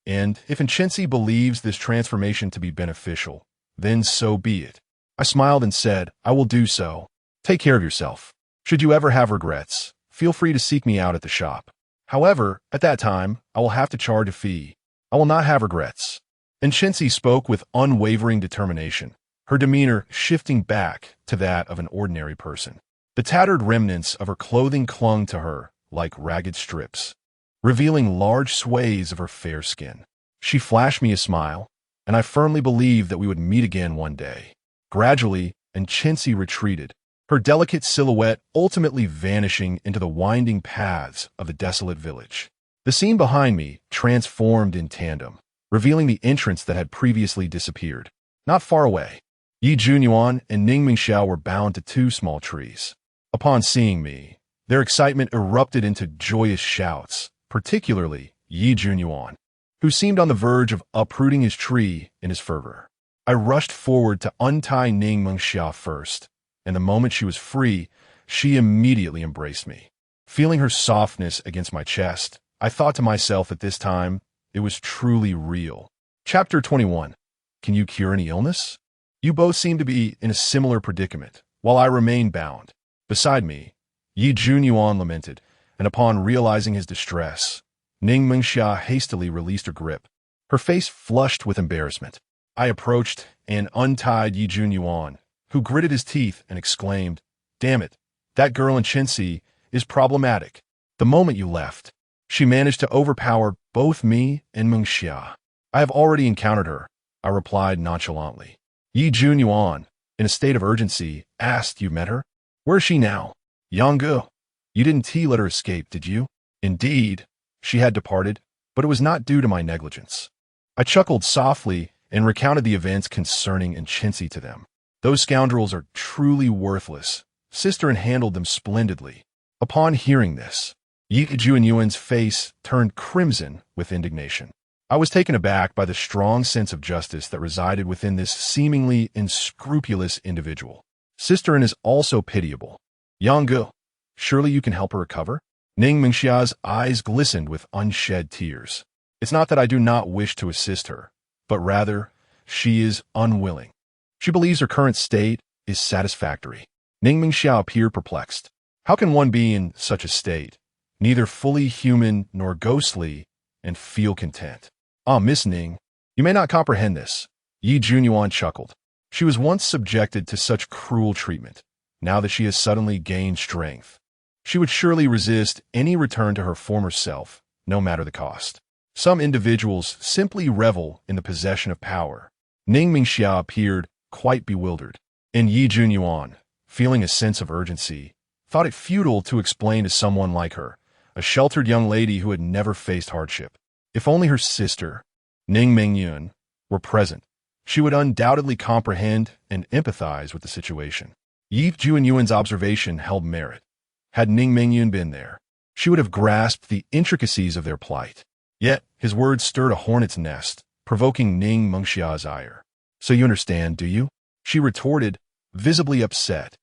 A: And if Inchensi believes this transformation to be beneficial, then so be it. I smiled and said, I will do so. Take care of yourself. Should you ever have regrets, feel free to seek me out at the shop. However, at that time, I will have to charge a fee. I will not have regrets. Inchensi spoke with unwavering determination, her demeanor shifting back to that of an ordinary person. The tattered remnants of her clothing clung to her like ragged strips, revealing large swathes of her fair skin. She flashed me a smile, and I firmly believed that we would meet again one day. Gradually, Inchensi retreated, her delicate silhouette ultimately vanishing into the winding paths of the desolate village. The scene behind me transformed in tandem, revealing the entrance that had previously disappeared. Not far away, Yi Junyuan and Ning Mingxiao were bound to two small trees. Upon seeing me, their excitement erupted into joyous shouts, particularly Yi Junyuan, who seemed on the verge of uprooting his tree in his fervor. I rushed forward to untie Ning Mingxiao first, and the moment she was free, she immediately embraced me. Feeling her softness against my chest, I thought to myself at this time, it was truly real. Chapter 21. Can you cure any illness? You both seem to be in a similar predicament, while I remain bound. Beside me, Yi Junyuan lamented, and upon realizing his distress, Ning Mingxia hastily released her grip, her face flushed with embarrassment. I approached and untied Yi Junyuan, who gritted his teeth and exclaimed, Damn it, that girl Inchensi is problematic. The moment you left, she managed to overpower both me and Mingxia. I have already encountered her, I replied nonchalantly. Yi Junyuan, in a state of urgency, asked, You met her? Where is she now? Yanggu, you didn't let her escape, did you? Indeed, she had departed, but it was not due to my negligence. I chuckled softly and recounted the events concerning Inchensi to them. Those scoundrels are truly worthless. Sister handled them splendidly. Upon hearing this, Yi Junyuan's face turned crimson with indignation. I was taken aback by the strong sense of justice that resided within this seemingly unscrupulous individual. Sister is also pitiable. Yanggu, surely you can help her recover? Ning Mingxia's eyes glistened with unshed tears. It's not that I do not wish to assist her, but rather, she is unwilling. She believes her current state is satisfactory. Ning Mingxia appeared perplexed. How can one be in such a state, neither fully human nor ghostly, and feel content? Ah, Miss Ning, you may not comprehend this. Yi Junyuan chuckled. She was once subjected to such cruel treatment. Now that she has suddenly gained strength, she would surely resist any return to her former self, no matter the cost. Some individuals simply revel in the possession of power. Ning Mingxia appeared quite bewildered, and Yi Junyuan, feeling a sense of urgency, thought it futile to explain to someone like her, a sheltered young lady who had never faced hardship. If only her sister, Ning Mingyun, were present, she would undoubtedly comprehend and empathize with the situation. Yi Junyuan's observation held merit. Had Ning Mingyun been there, she would have grasped the intricacies of their plight. Yet, his words stirred a hornet's nest, provoking Ning Mingxia's ire. So you understand, do you? She retorted, visibly upset.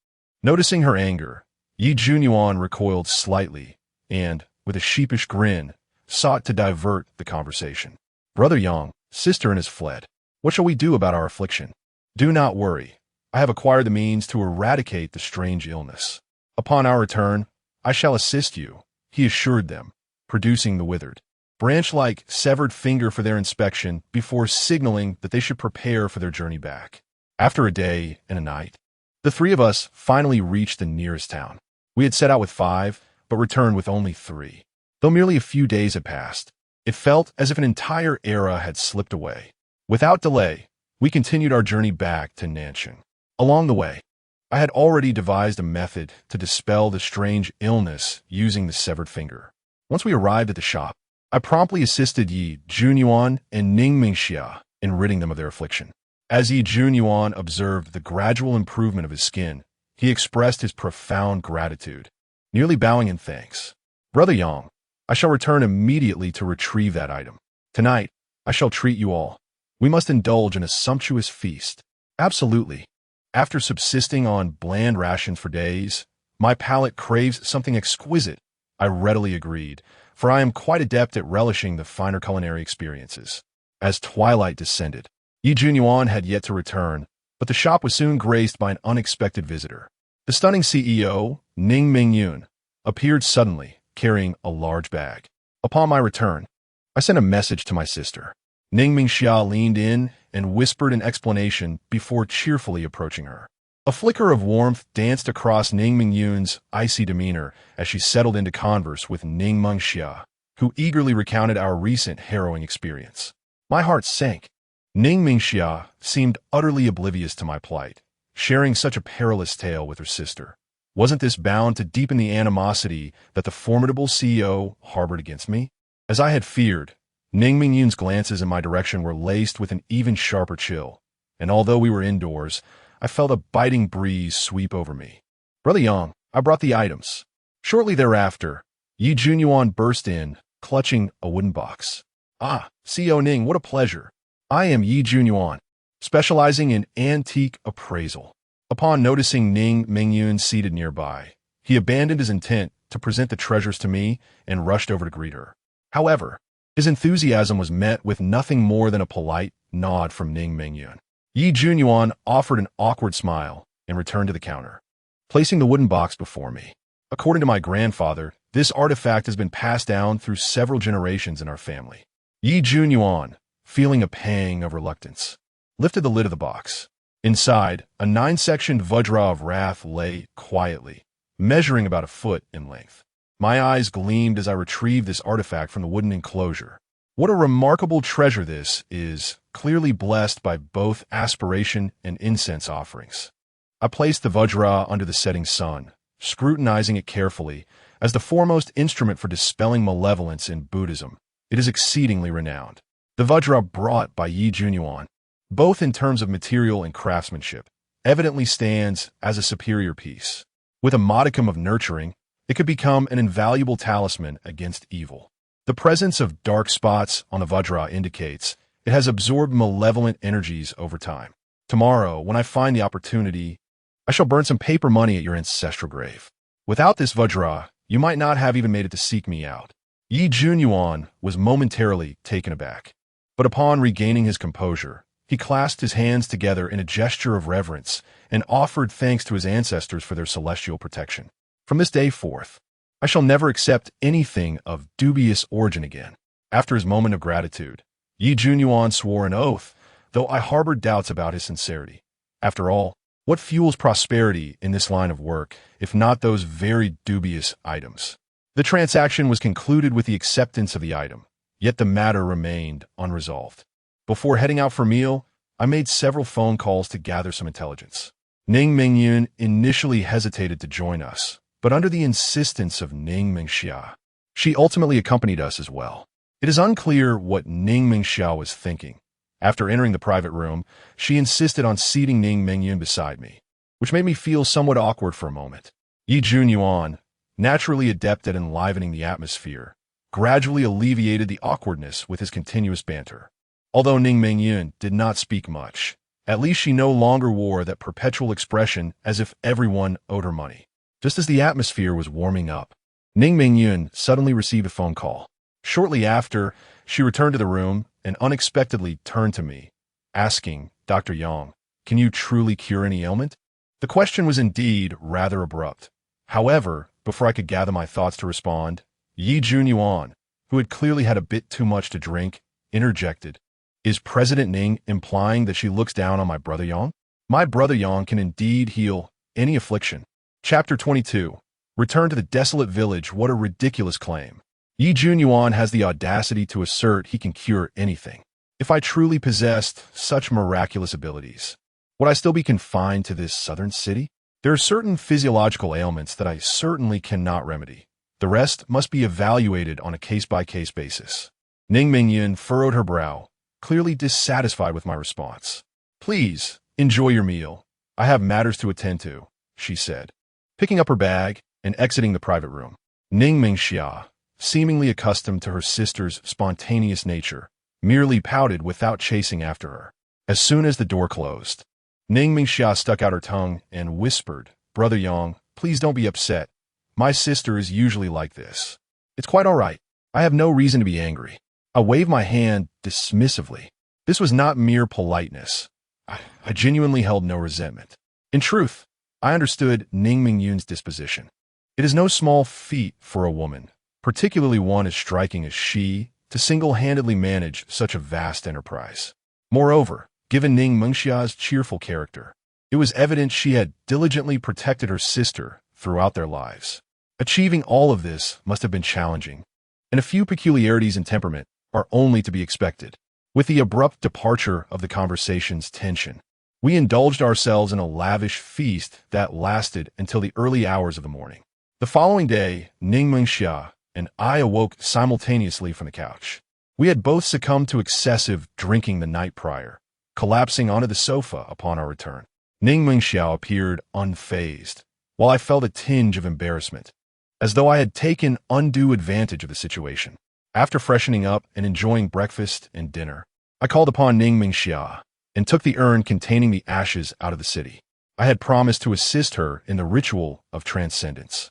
A: Noticing her anger, Yi Junyuan recoiled slightly and, with a sheepish grin, sought to divert the conversation. Brother Yang, sister has fled. What shall we do about our affliction? Do not worry. I have acquired the means to eradicate the strange illness. Upon our return, I shall assist you, he assured them, producing the withered, branch-like severed finger for their inspection before signaling that they should prepare for their journey back. After a day and a night, the three of us finally reached the nearest town. We had set out with 5, but returned with only 3. Though merely a few days had passed, it felt as if an entire era had slipped away. Without delay, we continued our journey back to Nanshan. Along the way, I had already devised a method to dispel the strange illness using the severed finger. Once we arrived at the shop, I promptly assisted Yi Junyuan and Ning Mingxia in ridding them of their affliction. As Yi Junyuan observed the gradual improvement of his skin, he expressed his profound gratitude, nearly bowing in thanks. Brother Yang, I shall return immediately to retrieve that item. Tonight, I shall treat you all. We must indulge in a sumptuous feast. Absolutely. After subsisting on bland rations for days, my palate craves something exquisite. I readily agreed, for I am quite adept at relishing the finer culinary experiences. As twilight descended, Yi Junyuan had yet to return, but the shop was soon graced by an unexpected visitor. The stunning CEO, Ning Mingyun, appeared suddenly, carrying a large bag. Upon my return, I sent a message to my sister. Ning Mingxia leaned in and whispered an explanation before cheerfully approaching her. A flicker of warmth danced across Ning Mingyun's icy demeanor as she settled into converse with Ning Mingxia, who eagerly recounted our recent harrowing experience. My heart sank. Ning Mingxia seemed utterly oblivious to my plight, sharing such a perilous tale with her sister. Wasn't this bound to deepen the animosity that the formidable CEO harbored against me? As I had feared, Ning Mingyun's glances in my direction were laced with an even sharper chill, and although we were indoors, I felt a biting breeze sweep over me. Brother Yang, I brought the items. Shortly thereafter, Yi Junyuan burst in, clutching a wooden box. Ah, CEO Ning, what a pleasure. I am Yi Junyuan, specializing in antique appraisal. Upon noticing Ning Mingyun seated nearby, he abandoned his intent to present the treasures to me and rushed over to greet her. However, his enthusiasm was met with nothing more than a polite nod from Ning Mingyun. Yi Junyuan offered an awkward smile and returned to the counter, placing the wooden box before me. According to my grandfather, this artifact has been passed down through several generations in our family. Yi Junyuan, feeling a pang of reluctance, lifted the lid of the box. Inside, a 9-sectioned Vajra of wrath lay quietly, measuring about a foot in length. My eyes gleamed as I retrieved this artifact from the wooden enclosure. What a remarkable treasure this is, clearly blessed by both aspiration and incense offerings. I placed the Vajra under the setting sun, scrutinizing it carefully. As the foremost instrument for dispelling malevolence in Buddhism, it is exceedingly renowned. The Vajra brought by Yi Junyuan, both in terms of material and craftsmanship, evidently stands as a superior piece. With a modicum of nurturing, it could become an invaluable talisman against evil. The presence of dark spots on the Vajra indicates it has absorbed malevolent energies over time. Tomorrow, when I find the opportunity, I shall burn some paper money at your ancestral grave. Without this Vajra, you might not have even made it to seek me out. Yi Junyuan was momentarily taken aback, but upon regaining his composure, he clasped his hands together in a gesture of reverence and offered thanks to his ancestors for their celestial protection. From this day forth, I shall never accept anything of dubious origin again. After his moment of gratitude, Yi Junyuan swore an oath, though I harbored doubts about his sincerity. After all, what fuels prosperity in this line of work, if not those very dubious items? The transaction was concluded with the acceptance of the item, yet the matter remained unresolved. Before heading out for a meal, I made several phone calls to gather some intelligence. Ning Mingyun initially hesitated to join us, but under the insistence of Ning Mingxia, she ultimately accompanied us as well. It is unclear what Ning Mingxia was thinking. After entering the private room, she insisted on seating Ning Mingyun beside me, which made me feel somewhat awkward for a moment. Yi Junyuan, naturally adept at enlivening the atmosphere, gradually alleviated the awkwardness with his continuous banter. Although Ning Mingyun did not speak much, at least she no longer wore that perpetual expression as if everyone owed her money. Just as the atmosphere was warming up, Ning Mingyun suddenly received a phone call. Shortly after, she returned to the room and unexpectedly turned to me, asking, "Dr. Yang, can you truly cure any ailment?" The question was indeed rather abrupt. However, before I could gather my thoughts to respond, Yi Junyuan, who had clearly had a bit too much to drink, interjected, "Is President Ning implying that she looks down on my brother Yang? My brother Yang can indeed heal any affliction." Chapter 22. Return to the desolate village. What a ridiculous claim. Yi Junyuan has the audacity to assert he can cure anything. If I truly possessed such miraculous abilities, would I still be confined to this southern city? There are certain physiological ailments that I certainly cannot remedy. The rest must be evaluated on a case-by-case basis. Ning Mingyun furrowed her brow, clearly dissatisfied with my response. "Please, enjoy your meal. I have matters to attend to," she said, picking up her bag and exiting the private room. Ning Mingxia, seemingly accustomed to her sister's spontaneous nature, merely pouted without chasing after her. As soon as the door closed, Ning Mingxia stuck out her tongue and whispered, "Brother Yang, please don't be upset. My sister is usually like this. It's quite all right. I have no reason to be angry." I waved my hand dismissively. This was not mere politeness. I genuinely held no resentment. In truth, I understood Ning Mingyun's disposition. It is no small feat for a woman, particularly one as striking as she, to single-handedly manage such a vast enterprise. Moreover, given Ning Mengxia's cheerful character, it was evident she had diligently protected her sister throughout their lives. Achieving all of this must have been challenging, and a few peculiarities in temperament are only to be expected. With the abrupt departure of the conversation's tension, we indulged ourselves in a lavish feast that lasted until the early hours of the morning. The following day, Ning Mengxia and I awoke simultaneously from the couch. We had both succumbed to excessive drinking the night prior, collapsing onto the sofa upon our return. Ning Mengxiao appeared unfazed, while I felt a tinge of embarrassment, as though I had taken undue advantage of the situation. After freshening up and enjoying breakfast and dinner, I called upon Ning Mingxia and took the urn containing the ashes out of the city. I had promised to assist her in the ritual of transcendence,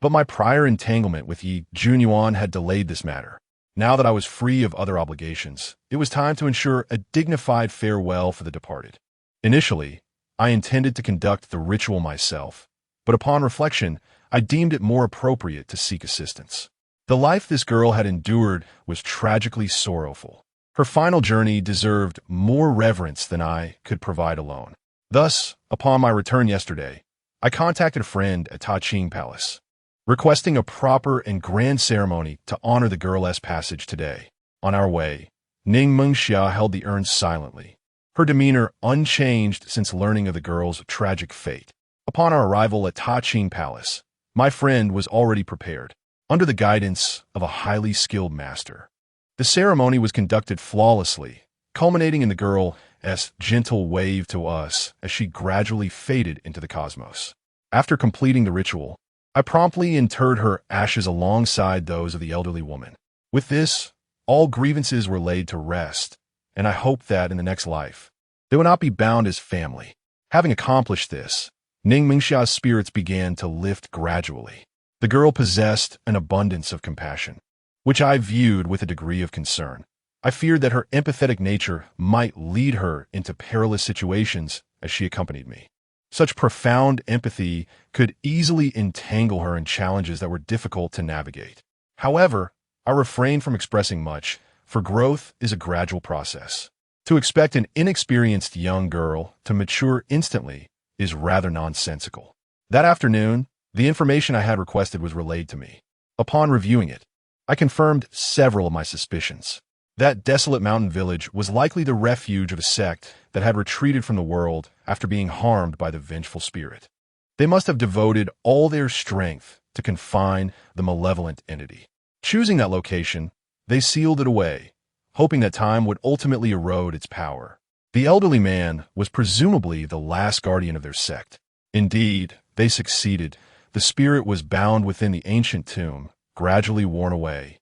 A: but my prior entanglement with Yi Junyuan had delayed this matter. Now that I was free of other obligations, it was time to ensure a dignified farewell for the departed. Initially, I intended to conduct the ritual myself, but upon reflection, I deemed it more appropriate to seek assistance. The life this girl had endured was tragically sorrowful. Her final journey deserved more reverence than I could provide alone. Thus, upon my return yesterday, I contacted a friend at Taqing Palace, requesting a proper and grand ceremony to honor the girl's passage today. On our way, Ning Mengxia held the urn silently, her demeanor unchanged since learning of the girl's tragic fate. Upon our arrival at Taqing Palace, my friend was already prepared, under the guidance of a highly skilled master. The ceremony was conducted flawlessly, culminating in the girl's gentle wave to us as she gradually faded into the cosmos. After completing the ritual, I promptly interred her ashes alongside those of the elderly woman. With this, all grievances were laid to rest, and I hoped that in the next life, they would not be bound as family. Having accomplished this, Ning Mingxia's spirits began to lift gradually. The girl possessed an abundance of compassion, which I viewed with a degree of concern. I feared that her empathetic nature might lead her into perilous situations as she accompanied me. Such profound empathy could easily entangle her in challenges that were difficult to navigate. However, I refrained from expressing much, for growth is a gradual process. To expect an inexperienced young girl to mature instantly is rather nonsensical. That afternoon, the information I had requested was relayed to me. Upon reviewing it, I confirmed several of my suspicions. That desolate mountain village was likely the refuge of a sect that had retreated from the world after being harmed by the vengeful spirit. They must have devoted all their strength to confine the malevolent entity. Choosing that location, they sealed it away, hoping that time would ultimately erode its power. The elderly man was presumably the last guardian of their sect. Indeed, they succeeded. The spirit was bound within the ancient tomb, gradually worn away,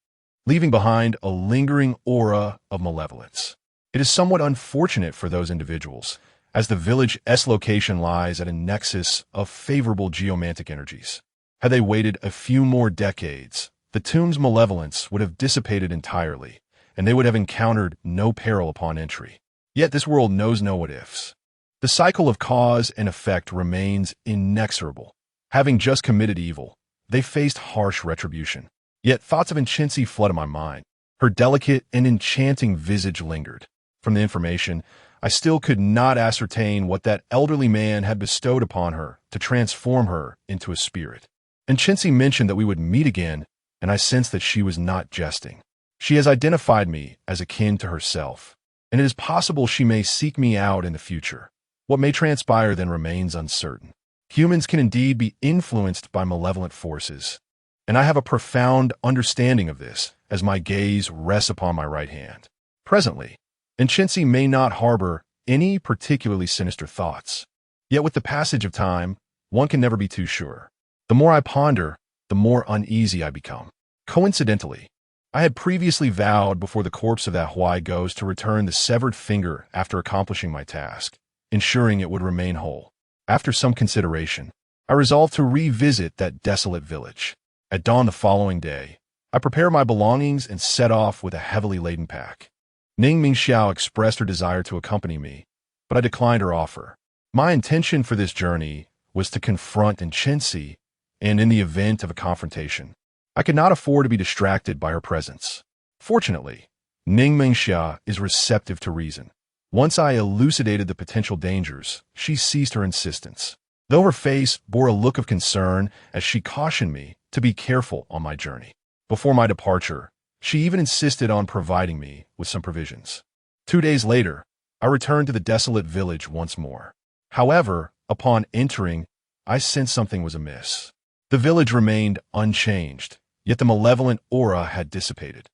A: leaving behind a lingering aura of malevolence. It is somewhat unfortunate for those individuals, as the village's location lies at a nexus of favorable geomantic energies. Had they waited a few more decades, the tomb's malevolence would have dissipated entirely, and they would have encountered no peril upon entry. Yet this world knows no what-ifs. The cycle of cause and effect remains inexorable. Having just committed evil, they faced harsh retribution. Yet thoughts of Enchinzi flooded my mind. Her delicate and enchanting visage lingered. From the information, I still could not ascertain what that elderly man had bestowed upon her to transform her into a spirit. Enchinzi mentioned that we would meet again, and I sensed that she was not jesting. She has identified me as akin to herself, and it is possible she may seek me out in the future. What may transpire then remains uncertain. Humans can indeed be influenced by malevolent forces, and I have a profound understanding of this as my gaze rests upon my right hand. Presently, Enchinzi may not harbor any particularly sinister thoughts. Yet with the passage of time, one can never be too sure. The more I ponder, the more uneasy I become. Coincidentally, I had previously vowed before the corpse of that Huai ghost to return the severed finger after accomplishing my task. ensuring it would remain whole. After some consideration, I resolved to revisit that desolate village. At dawn the following day, I prepared my belongings and set off with a heavily laden pack. Ning Mingxiao expressed her desire to accompany me, but I declined her offer. My intention for this journey was to confront Inchensi, and in the event of a confrontation, I could not afford to be distracted by her presence. Fortunately, Ning Mingxia is receptive to reason. Once I elucidated the potential dangers, she ceased her insistence, though her face bore a look of concern as she cautioned me to be careful on my journey. Before my departure, she even insisted on providing me with some provisions. 2 days later, I returned to the desolate village once more. However, upon entering, I sensed something was amiss. The village remained unchanged, yet the malevolent aura had dissipated.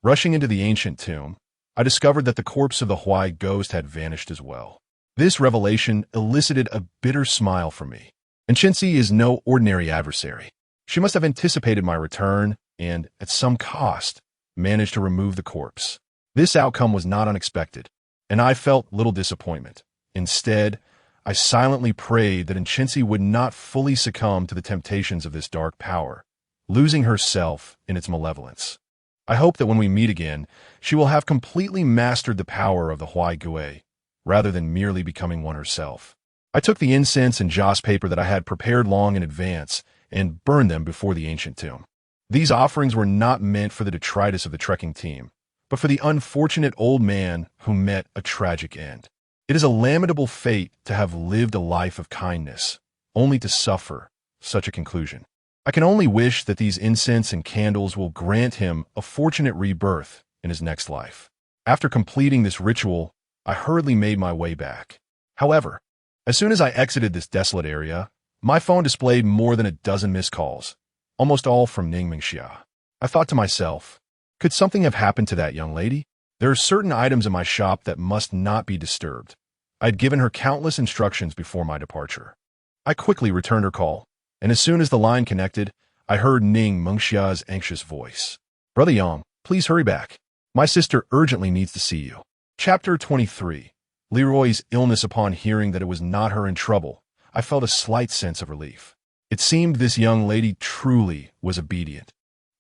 A: Rushing into the ancient tomb, I discovered that the corpse of the Huai ghost had vanished as well. This revelation elicited a bitter smile from me. And Chenxi is no ordinary adversary. She must have anticipated my return and, at some cost, managed to remove the corpse. This outcome was not unexpected, and I felt little disappointment. Instead, I silently prayed that Inchensi would not fully succumb to the temptations of this dark power, losing herself in its malevolence. I hope that when we meet again, she will have completely mastered the power of the Huai Gui, rather than merely becoming one herself. I took the incense and joss paper that I had prepared long in advance and burned them before the ancient tomb. These offerings were not meant for the detritus of the trekking team, but for the unfortunate old man who met a tragic end. It is a lamentable fate to have lived a life of kindness, only to suffer such a conclusion. I can only wish that these incense and candles will grant him a fortunate rebirth in his next life. After completing this ritual, I hurriedly made my way back. However, as soon as I exited this desolate area, my phone displayed more than a dozen missed calls, almost all from Ning Mingxia. I thought to myself, could something have happened to that young lady? There are certain items in my shop that must not be disturbed. I had given her countless instructions before my departure. I quickly returned her call, and as soon as the line connected, I heard Ning Mengxia's anxious voice. Brother Yang, please hurry back. My sister urgently needs to see you. Chapter 23. Leroy's illness. Upon hearing that it was not her in trouble, I felt a slight sense of relief. It seemed this young lady truly was obedient,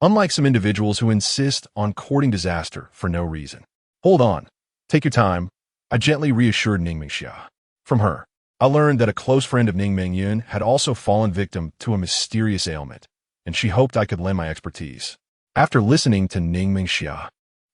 A: unlike some individuals who insist on courting disaster for no reason. Hold on. Take your time. I gently reassured Ning Mingxia. From her, I learned that a close friend of Ning Mengyun had also fallen victim to a mysterious ailment, and she hoped I could lend my expertise. After listening to Ning Mingxia,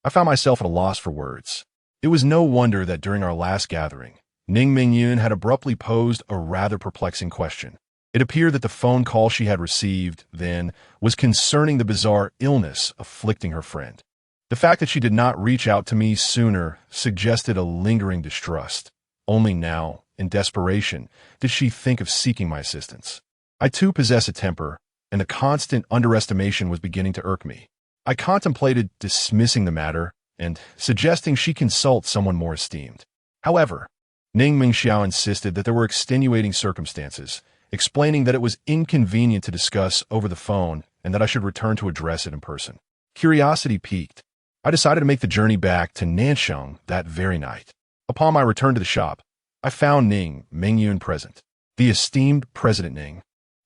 A: I found myself at a loss for words. It was no wonder that during our last gathering, Ning Mengyun had abruptly posed a rather perplexing question. It appeared that the phone call she had received then was concerning the bizarre illness afflicting her friend. The fact that she did not reach out to me sooner suggested a lingering distrust. Only now, in desperation, did she think of seeking my assistance. I too possess a temper, and the constant underestimation was beginning to irk me. I contemplated dismissing the matter and suggesting she consult someone more esteemed. However, Ning Mingxiao insisted that there were extenuating circumstances, explaining that it was inconvenient to discuss over the phone and that I should return to address it in person. Curiosity piqued. I decided to make the journey back to Nansheng that very night. Upon my return to the shop, I found Ning Mengyun present. The esteemed President Ning,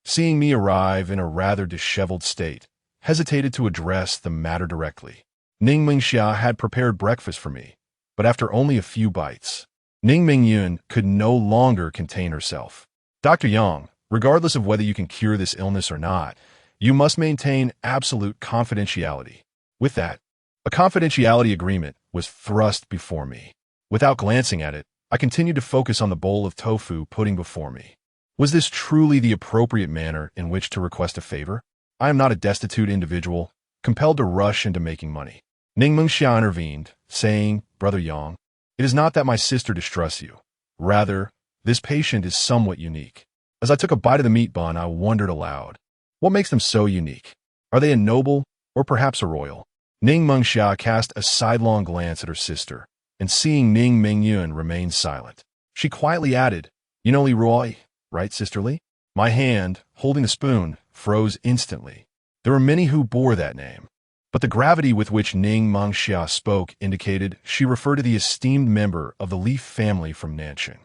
A: seeing me arrive in a rather disheveled state, hesitated to address the matter directly. Ning Mingxia had prepared breakfast for me, but after only a few bites, Ning Mengyun could no longer contain herself. Dr. Yang, regardless of whether you can cure this illness or not, you must maintain absolute confidentiality. With that, a confidentiality agreement was thrust before me. Without glancing at it, I continued to focus on the bowl of tofu pudding before me. Was this truly the appropriate manner in which to request a favor? I am not a destitute individual, compelled to rush into making money. Ning Mengxia intervened, saying, Brother Yang, it is not that my sister distrusts you. Rather, this patient is somewhat unique. As I took a bite of the meat bun, I wondered aloud, what makes them so unique? Are they a noble, or perhaps a royal? Ning Mengxia cast a sidelong glance at her sister, and seeing Ning Mengyun remain silent, she quietly added, You know Leroy, right, Sister Li? My hand, holding the spoon, froze instantly. There were many who bore that name, but the gravity with which Ning Mengxia spoke indicated she referred to the esteemed member of the Li family from Nansheng.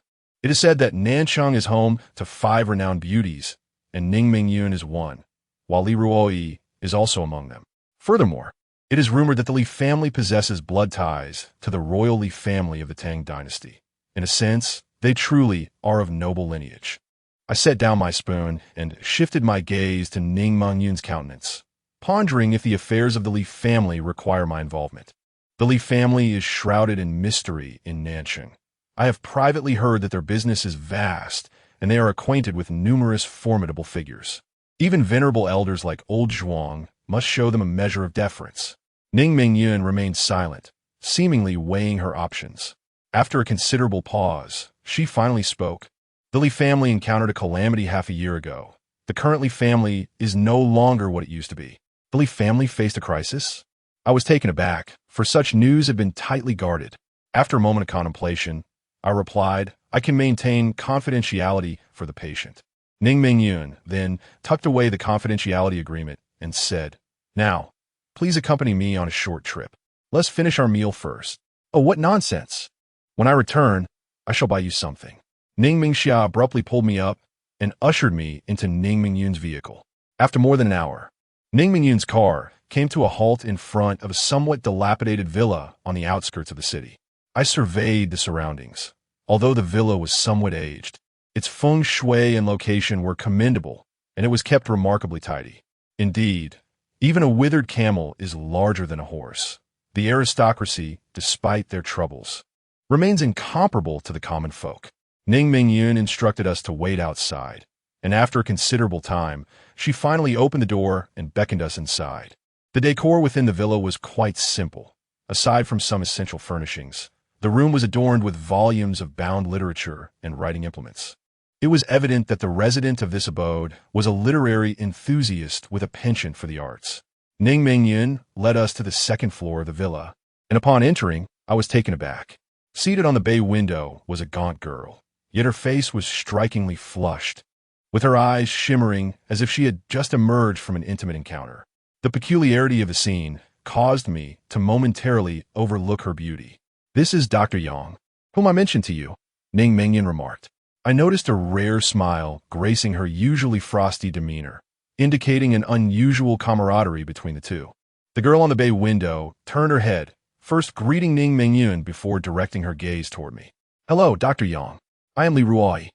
A: It is said that Nanchang is home to 5 renowned beauties, and Ning Mingyun is one, while Li Ruoyi is also among them. Furthermore, it is rumored that the Li family possesses blood ties to the royal Li family of the Tang dynasty. In a sense, they truly are of noble lineage. I set down my spoon and shifted my gaze to Ning Mingyun's countenance, pondering if the affairs of the Li family require my involvement. The Li family is shrouded in mystery in Nanchang. I have privately heard that their business is vast, and they are acquainted with numerous formidable figures. Even venerable elders like Old Zhuang must show them a measure of deference. Ning Mingyun remained silent, seemingly weighing her options. After a considerable pause, she finally spoke. The Li family encountered a calamity half a year ago. The current Li family is no longer what it used to be. The Li family faced a crisis? I was taken aback, for such news had been tightly guarded. After a moment of contemplation, I replied, I can maintain confidentiality for the patient. Ning Mingyun then tucked away the confidentiality agreement and said, Now, please accompany me on a short trip. Let's finish our meal first. Oh, what nonsense! When I return, I shall buy you something. Ning Mingxia abruptly pulled me up and ushered me into Ning Mingyun's vehicle. After more than an hour, Ning Mingyun's car came to a halt in front of a somewhat dilapidated villa on the outskirts of the city. I surveyed the surroundings. Although the villa was somewhat aged, its feng shui and location were commendable, and it was kept remarkably tidy. Indeed, even a withered camel is larger than a horse. The aristocracy, despite their troubles, remains incomparable to the common folk. Ning Mingyun instructed us to wait outside, and after a considerable time, she finally opened the door and beckoned us inside. The decor within the villa was quite simple. Aside from some essential furnishings, the room was adorned with volumes of bound literature and writing implements. It was evident that the resident of this abode was a literary enthusiast with a penchant for the arts. Ning Mingyun led us to the second floor of the villa, and upon entering, I was taken aback. Seated on the bay window was a gaunt girl, yet her face was strikingly flushed, with her eyes shimmering as if she had just emerged from an intimate encounter. The peculiarity of the scene caused me to momentarily overlook her beauty. This is Dr. Yang, whom I mentioned to you, Ning Mingyun remarked. I noticed a rare smile gracing her usually frosty demeanor, indicating an unusual camaraderie between the two. The girl on the bay window turned her head, first greeting Ning Mingyun before directing her gaze toward me. Hello, Dr. Yang. I am Li Ruoyi.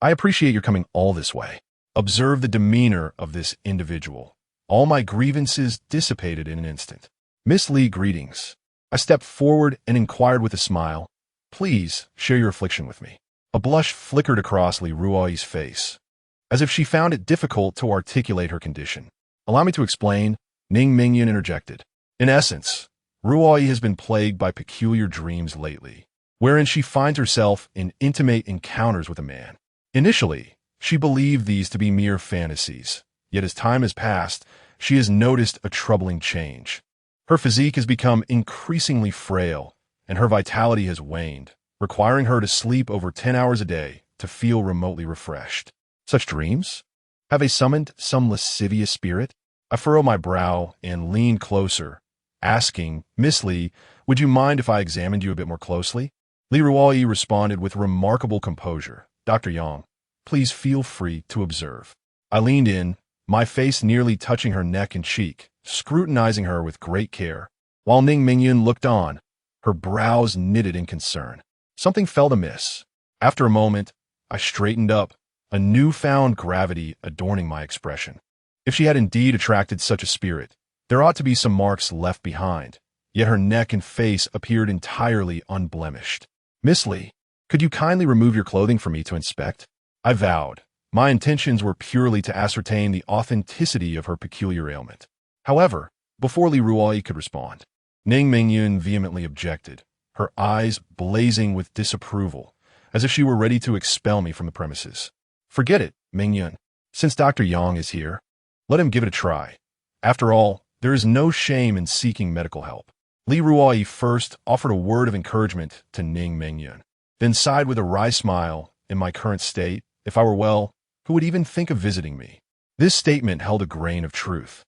A: I appreciate your coming all this way. Observe the demeanor of this individual. All my grievances dissipated in an instant. Miss Li, greetings. I stepped forward and inquired with a smile, Please share your affliction with me. A blush flickered across Li Ruoyi's face, as if she found it difficult to articulate her condition. Allow me to explain, Ning Mingyun interjected. In essence, Ruoyi has been plagued by peculiar dreams lately, wherein she finds herself in intimate encounters with a man. Initially, she believed these to be mere fantasies, yet as time has passed, she has noticed a troubling change. Her physique has become increasingly frail, and her vitality has waned, requiring her to sleep over 10 hours a day to feel remotely refreshed. Such dreams? Have they summoned some lascivious spirit? I furrow my brow and lean closer, asking, Miss Li, would you mind if I examined you a bit more closely? Li Ruoyi responded with remarkable composure. Dr. Yang, please feel free to observe. I leaned in, my face nearly touching her neck and cheek, scrutinizing her with great care, while Ning Mingyun looked on, her brows knitted in concern. Something felt amiss. After a moment, I straightened up, a newfound gravity adorning my expression. If she had indeed attracted such a spirit, there ought to be some marks left behind, yet her neck and face appeared entirely unblemished. Miss Li, could you kindly remove your clothing for me to inspect? I vowed. My intentions were purely to ascertain the authenticity of her peculiar ailment. However, before Li Ruoyi could respond, Ning Mingyun vehemently objected, her eyes blazing with disapproval, as if she were ready to expel me from the premises. Forget it, Mingyun. Since Dr. Yang is here, let him give it a try. After all, there is no shame in seeking medical help. Li Ruoyi first offered a word of encouragement to Ning Mingyun, then sighed with a wry smile, in my current state, if I were well, who would even think of visiting me? This statement held a grain of truth.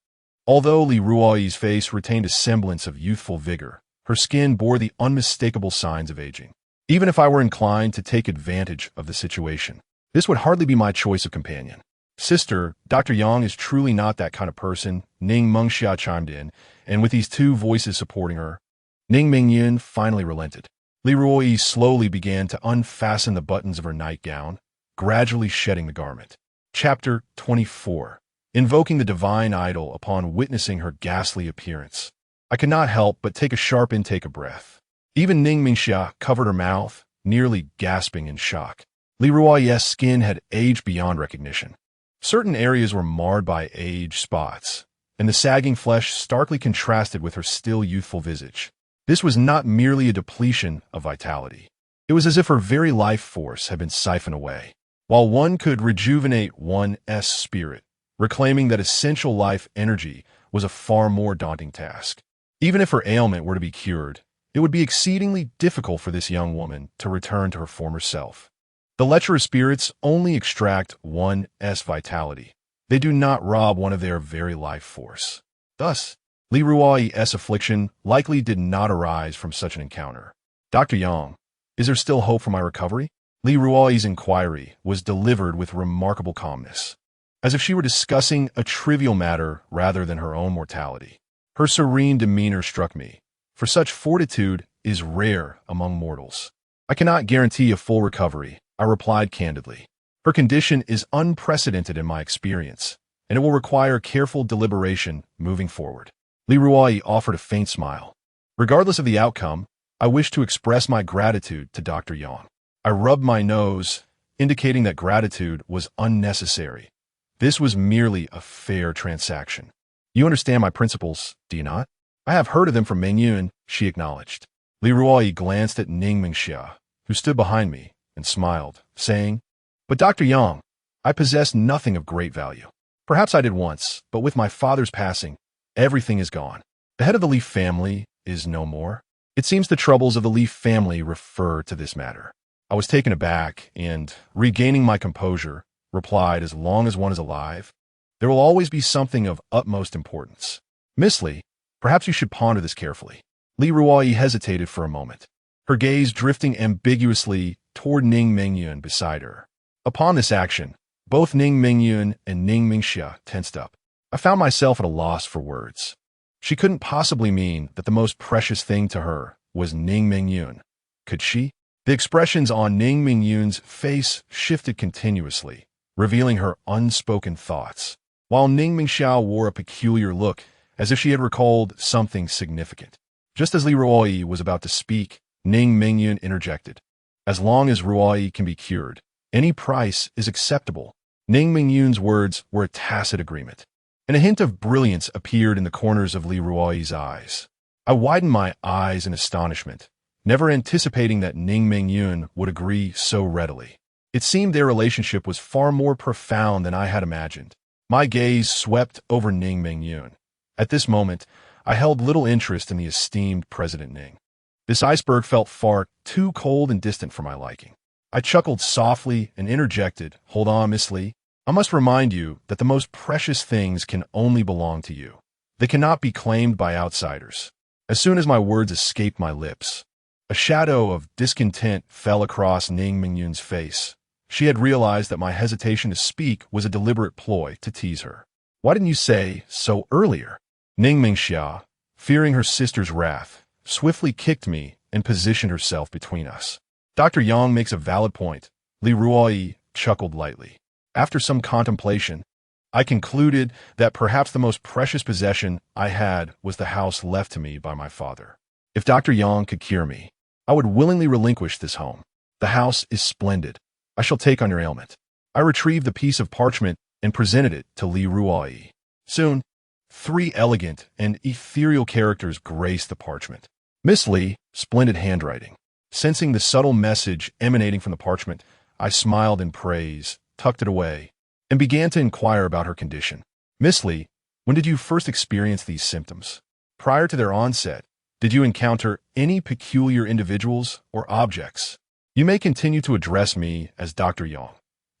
A: Although Li Ruoyi's face retained a semblance of youthful vigor, her skin bore the unmistakable signs of aging. Even if I were inclined to take advantage of the situation, this would hardly be my choice of companion. Sister, Dr. Yang is truly not that kind of person, Ning Mengxia chimed in, and with these two voices supporting her, Ning Mingyun finally relented. Li Ruoyi slowly began to unfasten the buttons of her nightgown, gradually shedding the garment. Chapter 24. Invoking the divine idol upon witnessing her ghastly appearance. I could not help but take a sharp intake of breath. Even Ning Mingxia covered her mouth, nearly gasping in shock. Li Ruoyi's skin had aged beyond recognition. Certain areas were marred by age spots, and the sagging flesh starkly contrasted with her still youthful visage. This was not merely a depletion of vitality. It was as if her very life force had been siphoned away. While one could rejuvenate one's spirit, reclaiming that essential life energy was a far more daunting task. Even if her ailment were to be cured, it would be exceedingly difficult for this young woman to return to her former self. The lecherous spirits only extract one's vitality. They do not rob one of their very life force. Thus, Li Ruoyi's affliction likely did not arise from such an encounter. Dr. Yang, is there still hope for my recovery? Li Ruoyi's inquiry was delivered with remarkable calmness, as if she were discussing a trivial matter rather than her own mortality. Her serene demeanor struck me, for such fortitude is rare among mortals. I cannot guarantee a full recovery, I replied candidly. Her condition is unprecedented in my experience, and it will require careful deliberation moving forward. Li Ruoyi offered a faint smile. Regardless of the outcome, I wish to express my gratitude to Dr. Yang. I rubbed my nose, indicating that gratitude was unnecessary. This was merely a fair transaction. You understand my principles, do you not? I have heard of them from Mingyun, she acknowledged. Li Ruoyi glanced at Ning Mingxia, who stood behind me, and smiled, saying, But Dr. Yang, I possess nothing of great value. Perhaps I did once, but with my father's passing, everything is gone. The head of the Li family is no more. It seems the troubles of the Li family refer to this matter. I was taken aback and, regaining my composure, replied, as long as one is alive, there will always be something of utmost importance. Miss Li, perhaps you should ponder this carefully. Li Ruoyi hesitated for a moment, her gaze drifting ambiguously toward Ning Mingyun beside her. Upon this action, both Ning Mingyun and Ning Mingxia tensed up. I found myself at a loss for words. She couldn't possibly mean that the most precious thing to her was Ning Mingyun. Could she? The expressions on Ning Mingyun's face shifted continuously, revealing her unspoken thoughts, while Ning Mingxiao wore a peculiar look, as if she had recalled something significant. Just as Li Ruoyi was about to speak, Ning Mingyun interjected. As long as Ruoyi can be cured, any price is acceptable. Ning Mingyun's words were a tacit agreement, and a hint of brilliance appeared in the corners of Li Ruoyi's eyes. I widened my eyes in astonishment, never anticipating that Ning Mingyun would agree so readily. It seemed their relationship was far more profound than I had imagined. My gaze swept over Ning Mingyun. At this moment, I held little interest in the esteemed President Ning. This iceberg felt far too cold and distant for my liking. I chuckled softly and interjected, Hold on, Miss Li. I must remind you that the most precious things can only belong to you. They cannot be claimed by outsiders. As soon as my words escaped my lips, a shadow of discontent fell across Ning Mingyun's face. She had realized that my hesitation to speak was a deliberate ploy to tease her. Why didn't you say so earlier? Ning Mingxia, fearing her sister's wrath, swiftly kicked me and positioned herself between us. Dr. Yang makes a valid point. Li Ruoyi chuckled lightly. After some contemplation, I concluded that perhaps the most precious possession I had was the house left to me by my father. If Dr. Yang could cure me, I would willingly relinquish this home. The house is splendid. I shall take on your ailment. I retrieved the piece of parchment and presented it to Li Ruoyi. Soon, 3 elegant and ethereal characters graced the parchment. Miss Li, splendid handwriting. Sensing the subtle message emanating from the parchment, I smiled in praise, tucked it away, and began to inquire about her condition. Miss Li, when did you first experience these symptoms? Prior to their onset, did you encounter any peculiar individuals or objects? You may continue to address me as Dr. Yang.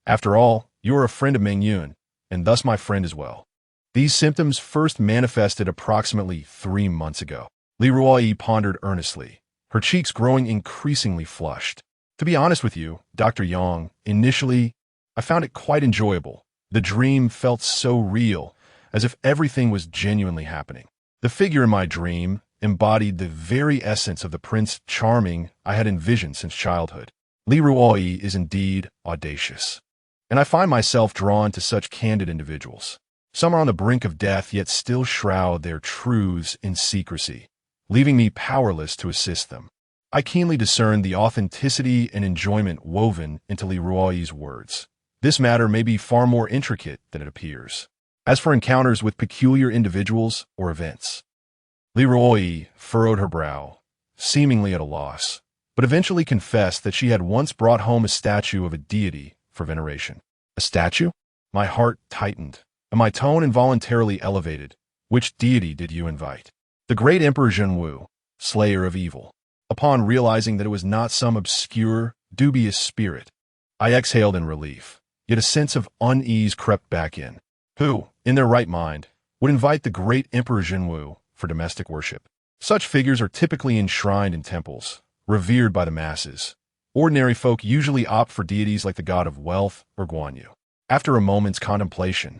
A: After all, you are a friend of Mingyun, and thus my friend as well. These symptoms first manifested approximately 3 months ago. Li Ruoyi pondered earnestly, her cheeks growing increasingly flushed. To be honest with you, Dr. Yang, initially, I found it quite enjoyable. The dream felt so real, as if everything was genuinely happening. The figure in my dream embodied the very essence of the Prince Charming I had envisioned since childhood. Li Ruoyi is indeed audacious, and I find myself drawn to such candid individuals. Some are on the brink of death yet still shroud their truths in secrecy, leaving me powerless to assist them. I keenly discern the authenticity and enjoyment woven into Li Ruoyi's words. This matter may be far more intricate than it appears. As for encounters with peculiar individuals or events, Li Ruoyi furrowed her brow, seemingly at a loss, but eventually confessed that she had once brought home a statue of a deity for veneration. A statue? My heart tightened, and my tone involuntarily elevated. Which deity did you invite? The great Emperor Zhenwu, slayer of evil. Upon realizing that it was not some obscure, dubious spirit, I exhaled in relief, yet a sense of unease crept back in. Who, in their right mind, would invite the great Emperor Zhenwu for domestic worship? Such figures are typically enshrined in temples, revered by the masses. Ordinary folk usually opt for deities like the god of wealth or Guan Yu. After a moment's contemplation,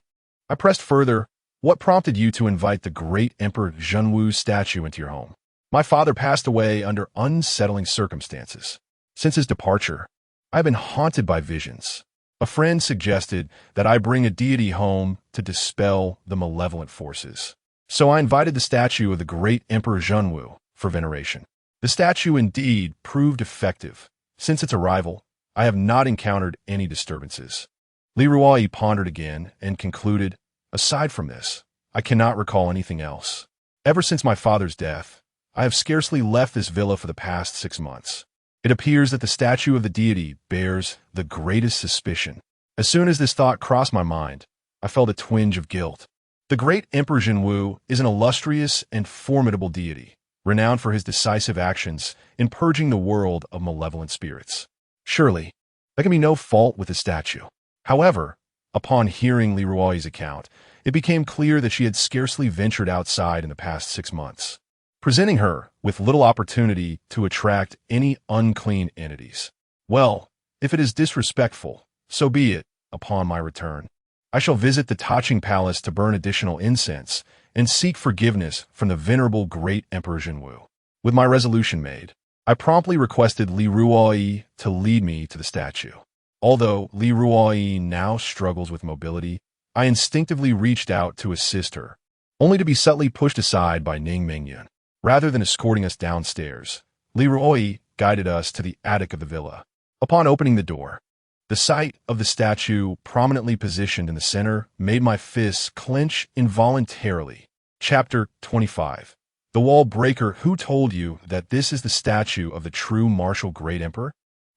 A: I pressed further. What prompted you to invite the great Emperor Zhenwu's statue into your home? My father passed away under unsettling circumstances. Since his departure, I have been haunted by visions. A friend suggested that I bring a deity home to dispel the malevolent forces. So I invited the statue of the great Emperor Zhenwu for veneration. The statue indeed proved effective. Since its arrival, I have not encountered any disturbances. Li Ruoyi pondered again and concluded, aside from this, I cannot recall anything else. Ever since my father's death, I have scarcely left this villa for the past 6 months. It appears that the statue of the deity bears the greatest suspicion. As soon as this thought crossed my mind, I felt a twinge of guilt. The great Emperor Zhenwu is an illustrious and formidable deity, renowned for his decisive actions in purging the world of malevolent spirits. Surely, there can be no fault with the statue. However, upon hearing Li Ruoyi's account, it became clear that she had scarcely ventured outside in the past 6 months, presenting her with little opportunity to attract any unclean entities. Well, if it is disrespectful, so be it. Upon my return, I shall visit the Taching Palace to burn additional incense and seek forgiveness from the venerable great Emperor Zhenwu. With my resolution made, I promptly requested Li Ruoyi to lead me to the statue. Although Li Ruoyi now struggles with mobility, I instinctively reached out to assist her, only to be subtly pushed aside by Ning Mingyun. Rather than escorting us downstairs, Li Ruoyi guided us to the attic of the villa. Upon opening the door, the sight of the statue prominently positioned in the center made my fists clench involuntarily. Chapter 25. The Wall Breaker. Who told you that this is the statue of the true martial great emperor?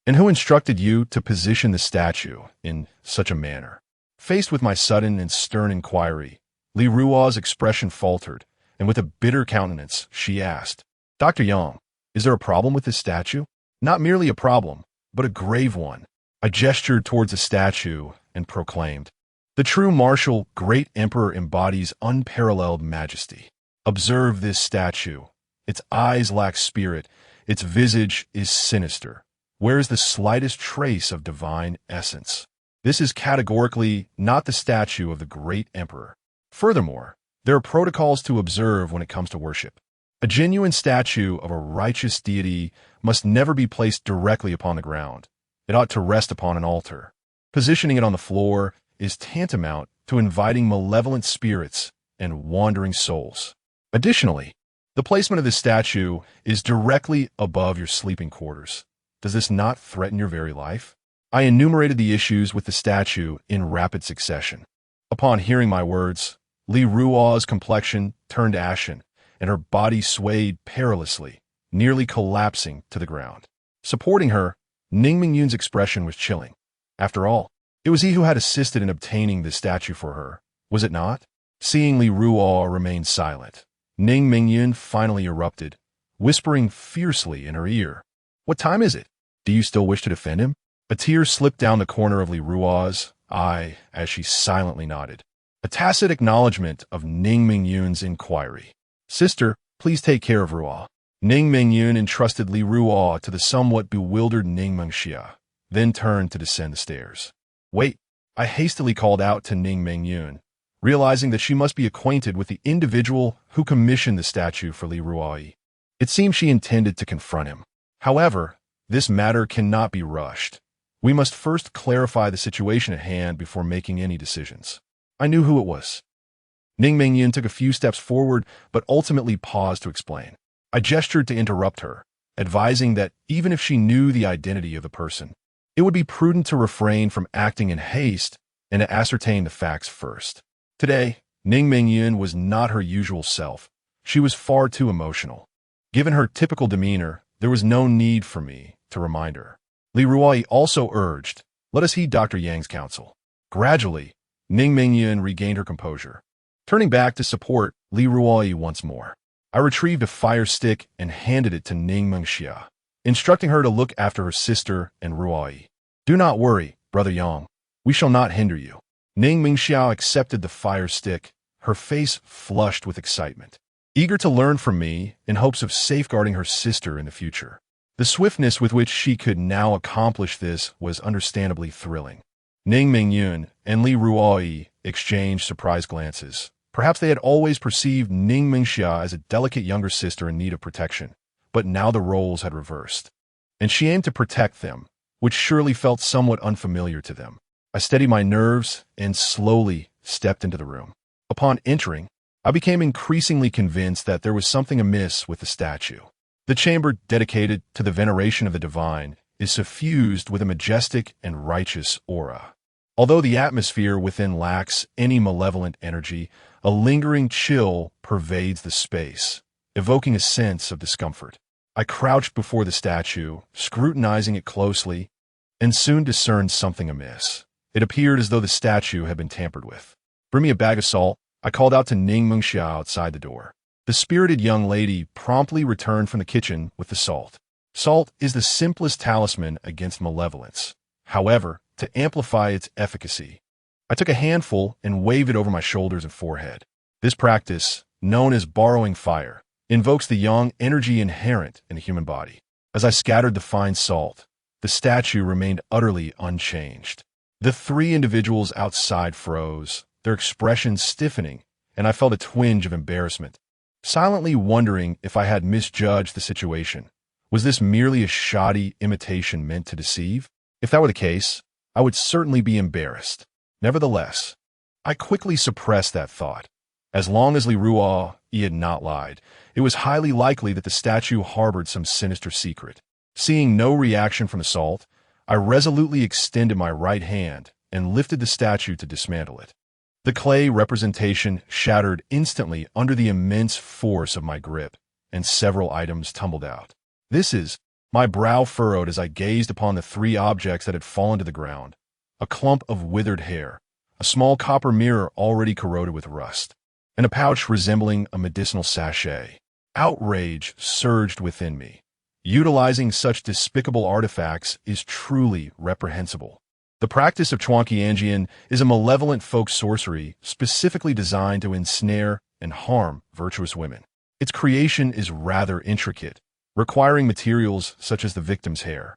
A: And who instructed you to position the statue in such a manner? Faced with my sudden and stern inquiry, Li Ruo's expression faltered, and with a bitter countenance, she asked, Dr. Yang, is there a problem with this statue? Not merely a problem, but a grave one. I gestured towards the statue and proclaimed, the true martial great emperor embodies unparalleled majesty. Observe this statue. Its eyes lack spirit. Its visage is sinister. Where is the slightest trace of divine essence? This is categorically not the statue of the great emperor. Furthermore, there are protocols to observe when it comes to worship. A genuine statue of a righteous deity must never be placed directly upon the ground. It ought to rest upon an altar. Positioning it on the floor is tantamount to inviting malevolent spirits and wandering souls. Additionally, the placement of this statue is directly above your sleeping quarters. Does this not threaten your very life? I enumerated the issues with the statue in rapid succession. Upon hearing my words, Li Ruo's complexion turned ashen, and her body swayed perilously, nearly collapsing to the ground. Supporting her, Ning Mingyun's expression was chilling. After all, it was he who had assisted in obtaining this statue for her, was it not? Seeing Li Ruo remain silent, Ning Mingyun finally erupted, whispering fiercely in her ear, What time is it? Do you still wish to defend him? A tear slipped down the corner of Li Ruo's eye as she silently nodded, a tacit acknowledgement of Ning Mingyun's inquiry. Sister, please take care of Ruo. Ning Mingyun entrusted Li Ruo to the somewhat bewildered Ning Mengxia, then turned to descend the stairs. Wait, I hastily called out to Ning Mingyun, realizing that she must be acquainted with the individual who commissioned the statue for Li Ruo. It seemed she intended to confront him. However, this matter cannot be rushed. We must first clarify the situation at hand before making any decisions. I knew who it was. Ning Mingyun took a few steps forward, but ultimately paused to explain. I gestured to interrupt her, advising that even if she knew the identity of the person, it would be prudent to refrain from acting in haste and to ascertain the facts first. Today, Ning Mingyun was not her usual self. She was far too emotional. Given her typical demeanor, there was no need for me to remind her. Li Ruoi also urged, "Let us heed Dr. Yang's counsel." Gradually, Ning Mingyun regained her composure. Turning back to support Li Ruoi once more, I retrieved a fire stick and handed it to Ning Mengxia, instructing her to look after her sister and Ruoi. "Do not worry, Brother Yang. We shall not hinder you." Ning Mengxiao accepted the fire stick, her face flushed with excitement, eager to learn from me in hopes of safeguarding her sister in the future. The swiftness with which she could now accomplish this was understandably thrilling. Ning Mingyun and Li Ruoi exchanged surprised glances. Perhaps they had always perceived Ning Mengxia as a delicate younger sister in need of protection, but now the roles had reversed, and she aimed to protect them, which surely felt somewhat unfamiliar to them. I steadied my nerves and slowly stepped into the room. Upon entering, I became increasingly convinced that there was something amiss with the statue. The chamber dedicated to the veneration of the divine is suffused with a majestic and righteous aura. Although the atmosphere within lacks any malevolent energy, a lingering chill pervades the space, evoking a sense of discomfort. I crouched before the statue, scrutinizing it closely, and soon discerned something amiss. It appeared as though the statue had been tampered with. "Bring me a bag of salt," I called out to Ning Mengxia outside the door. The spirited young lady promptly returned from the kitchen with the salt. Salt is the simplest talisman against malevolence. However, to amplify its efficacy, I took a handful and waved it over my shoulders and forehead. This practice, known as borrowing fire, invokes the yang energy inherent in the human body. As I scattered the fine salt, the statue remained utterly unchanged. The three individuals outside froze, their expressions stiffening, and I felt a twinge of embarrassment, silently wondering if I had misjudged the situation. Was this merely a shoddy imitation meant to deceive? If that were the case, I would certainly be embarrassed. Nevertheless, I quickly suppressed that thought. As long as Li Ruo had not lied, it was highly likely that the statue harbored some sinister secret. Seeing no reaction from the salt, I resolutely extended my right hand and lifted the statue to dismantle it. The clay representation shattered instantly under the immense force of my grip, and several items tumbled out. My brow furrowed as I gazed upon the three objects that had fallen to the ground: a clump of withered hair, a small copper mirror already corroded with rust, and a pouch resembling a medicinal sachet. Outrage surged within me. Utilizing such despicable artifacts is truly reprehensible. The practice of Chuanqianjian is a malevolent folk sorcery specifically designed to ensnare and harm virtuous women. Its creation is rather intricate, requiring materials such as the victim's hair,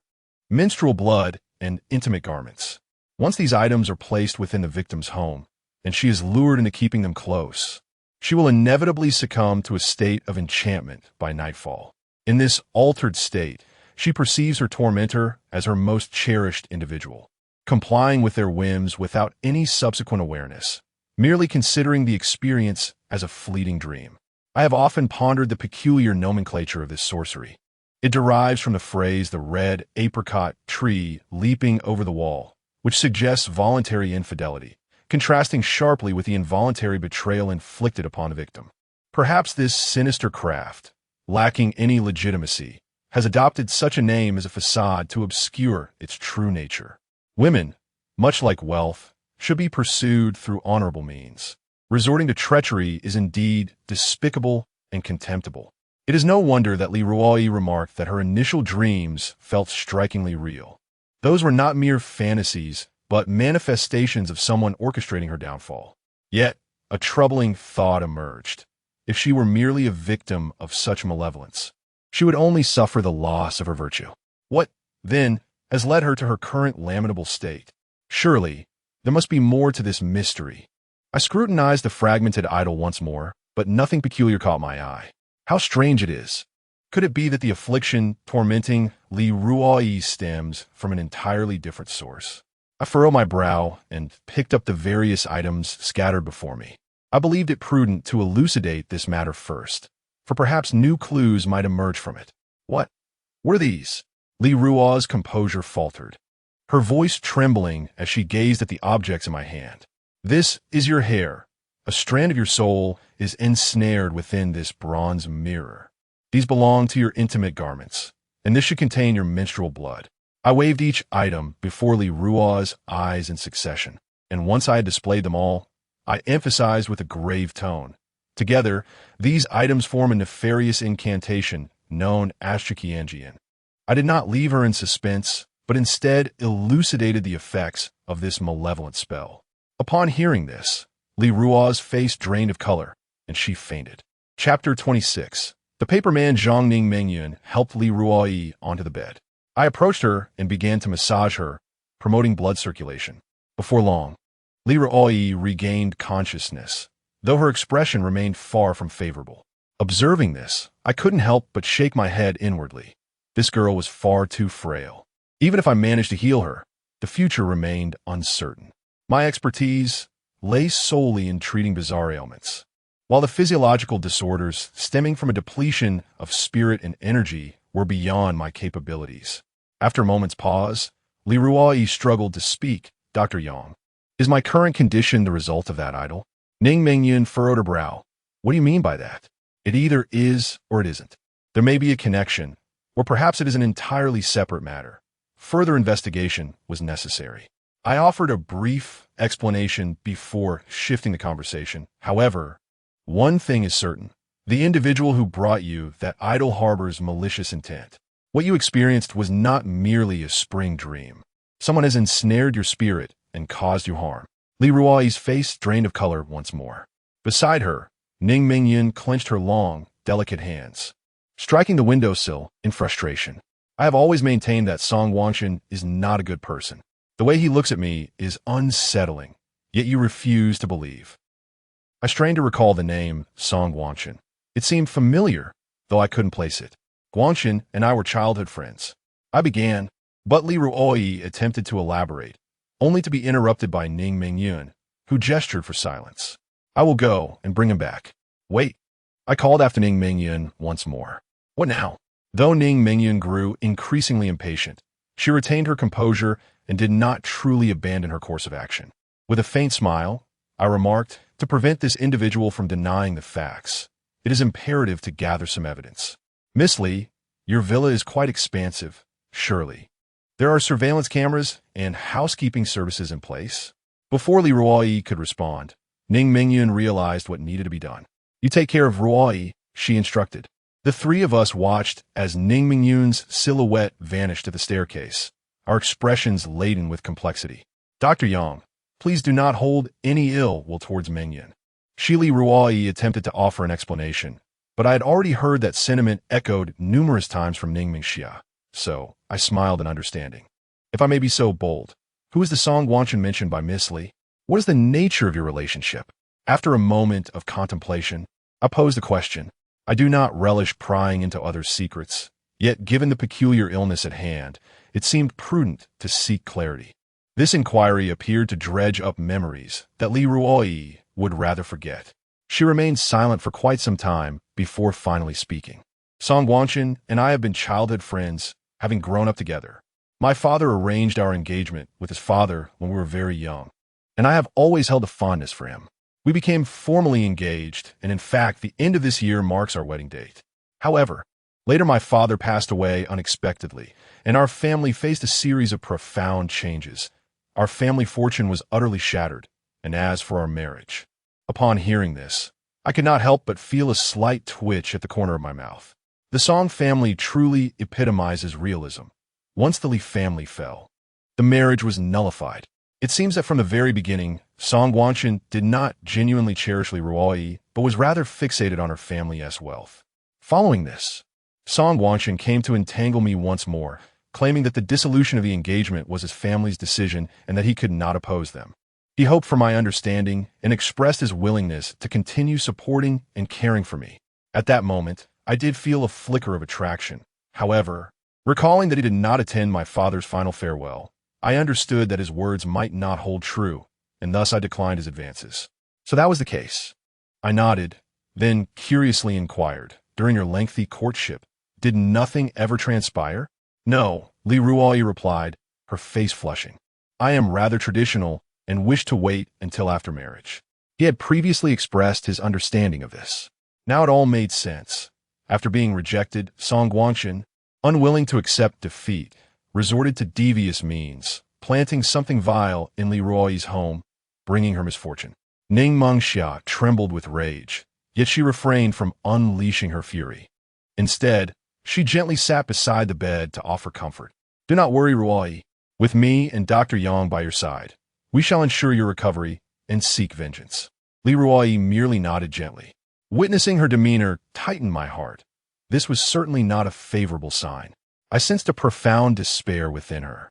A: menstrual blood, and intimate garments. Once these items are placed within the victim's home, and she is lured into keeping them close, she will inevitably succumb to a state of enchantment by nightfall. In this altered state, she perceives her tormentor as her most cherished individual, complying with their whims without any subsequent awareness, merely considering the experience as a fleeting dream. I have often pondered the peculiar nomenclature of this sorcery. It derives from the phrase "the red apricot tree leaping over the wall," which suggests voluntary infidelity, contrasting sharply with the involuntary betrayal inflicted upon the victim. Perhaps this sinister craft, lacking any legitimacy, has adopted such a name as a facade to obscure its true nature. Women, much like wealth, should be pursued through honorable means. Resorting to treachery is indeed despicable and contemptible. It is no wonder that Li Ruoi remarked that her initial dreams felt strikingly real. Those were not mere fantasies, but manifestations of someone orchestrating her downfall. Yet, a troubling thought emerged. If she were merely a victim of such malevolence, she would only suffer the loss of her virtue. What, then, has led her to her current lamentable state? Surely, there must be more to this mystery. I scrutinized the fragmented idol once more, but nothing peculiar caught my eye. How strange it is. Could it be that the affliction tormenting Li Ruoyi stems from an entirely different source? I furrowed my brow and picked up the various items scattered before me. I believed it prudent to elucidate this matter first, for perhaps new clues might emerge from it. What were these? Li Ruo's composure faltered, her voice trembling as she gazed at the objects in my hand. This is your hair. A strand of your soul is ensnared within this bronze mirror. These belong to your intimate garments, and this should contain your menstrual blood. I waved each item before Li Ruo's eyes in succession, and once I had displayed them all, I emphasized with a grave tone. Together, these items form a nefarious incantation known as Trikiangian. I did not leave her in suspense, but instead elucidated the effects of this malevolent spell. Upon hearing this, Li Ruo's face drained of color, and she fainted. Chapter 26. The paperman Zhang Ning Mengyun helped Li Ruoyi onto the bed. I approached her and began to massage her, promoting blood circulation. Before long, Li Ruoyi regained consciousness, though her expression remained far from favorable. Observing this, I couldn't help but shake my head inwardly. This girl was far too frail. Even if I managed to heal her, the future remained uncertain. My expertise lay solely in treating bizarre ailments, while the physiological disorders stemming from a depletion of spirit and energy were beyond my capabilities. After a moment's pause, Li Ruoyi struggled to speak. Dr. Yang, is my current condition the result of that idol? Ning Mengyun furrowed her brow. What do you mean by that? It either is or it isn't. There may be a connection, or perhaps it is an entirely separate matter. Further investigation was necessary. I offered a brief explanation before shifting the conversation. However, one thing is certain. The individual who brought you that idol harbors malicious intent. What you experienced was not merely a spring dream. Someone has ensnared your spirit and caused you harm. Li Ruoyi's face drained of color once more. Beside her, Ning Mingyun clenched her long, delicate hands, striking the windowsill in frustration. I have always maintained that Song Wanshan is not a good person. The way he looks at me is unsettling, yet you refuse to believe. I strained to recall the name Song Wanshan. It seemed familiar, though I couldn't place it. Guanshan and I were childhood friends. I began, but Li Ruoyi attempted to elaborate, only to be interrupted by Ning Mingyun, who gestured for silence. I will go and bring him back. Wait. I called after Ning Mingyun once more. What now? Though Ning Mingyun grew increasingly impatient, she retained her composure and did not truly abandon her course of action. With a faint smile, I remarked, to prevent this individual from denying the facts, it is imperative to gather some evidence. Miss Li, your villa is quite expansive, surely. There are surveillance cameras and housekeeping services in place. Before Li Ruoyi could respond, Ning Mingyun realized what needed to be done. You take care of Ruoyi, she instructed. The three of us watched as Ning Mingyun's silhouette vanished to the staircase, our expressions laden with complexity. Dr. Yang, please do not hold any ill will towards Mingyun. Li Ruoyi attempted to offer an explanation, but I had already heard that sentiment echoed numerous times from Ning Mingxia, so I smiled in understanding. If I may be so bold, who is the Song Wanshan mentioned by Miss Li? What is the nature of your relationship? After a moment of contemplation, I posed the question. I do not relish prying into others' secrets, yet given the peculiar illness at hand, it seemed prudent to seek clarity. This inquiry appeared to dredge up memories that Li Ruoyi would rather forget. She remained silent for quite some time before finally speaking. Song Wanshan and I have been childhood friends, having grown up together. My father arranged our engagement with his father when we were very young, and I have always held a fondness for him. We became formally engaged, and in fact, the end of this year marks our wedding date. However, later my father passed away unexpectedly, and our family faced a series of profound changes. Our family fortune was utterly shattered, and as for our marriage, upon hearing this, I could not help but feel a slight twitch at the corner of my mouth. The Song family truly epitomizes realism. Once the Li family fell, the marriage was nullified. It seems that from the very beginning, Song Wanshan did not genuinely cherish Li Ruoyi, but was rather fixated on her family's wealth. Following this, Song Wanchen came to entangle me once more, claiming that the dissolution of the engagement was his family's decision and that he could not oppose them. He hoped for my understanding and expressed his willingness to continue supporting and caring for me. At that moment, I did feel a flicker of attraction. However, recalling that he did not attend my father's final farewell, I understood that his words might not hold true, and thus I declined his advances. So that was the case. I nodded, then curiously inquired, during your lengthy courtship, did nothing ever transpire? No, Li Ruoyi replied, her face flushing. I am rather traditional and wish to wait until after marriage. He had previously expressed his understanding of this. Now it all made sense. After being rejected, Song Guangchen, unwilling to accept defeat, resorted to devious means, planting something vile in Li Ruoyi's home, bringing her misfortune. Ning Mengxia trembled with rage, yet she refrained from unleashing her fury. Instead, she gently sat beside the bed to offer comfort. Do not worry, Ruoyi. With me and Dr. Yang by your side, we shall ensure your recovery and seek vengeance. Li Ruoyi merely nodded gently. Witnessing her demeanor tightened my heart. This was certainly not a favorable sign. I sensed a profound despair within her.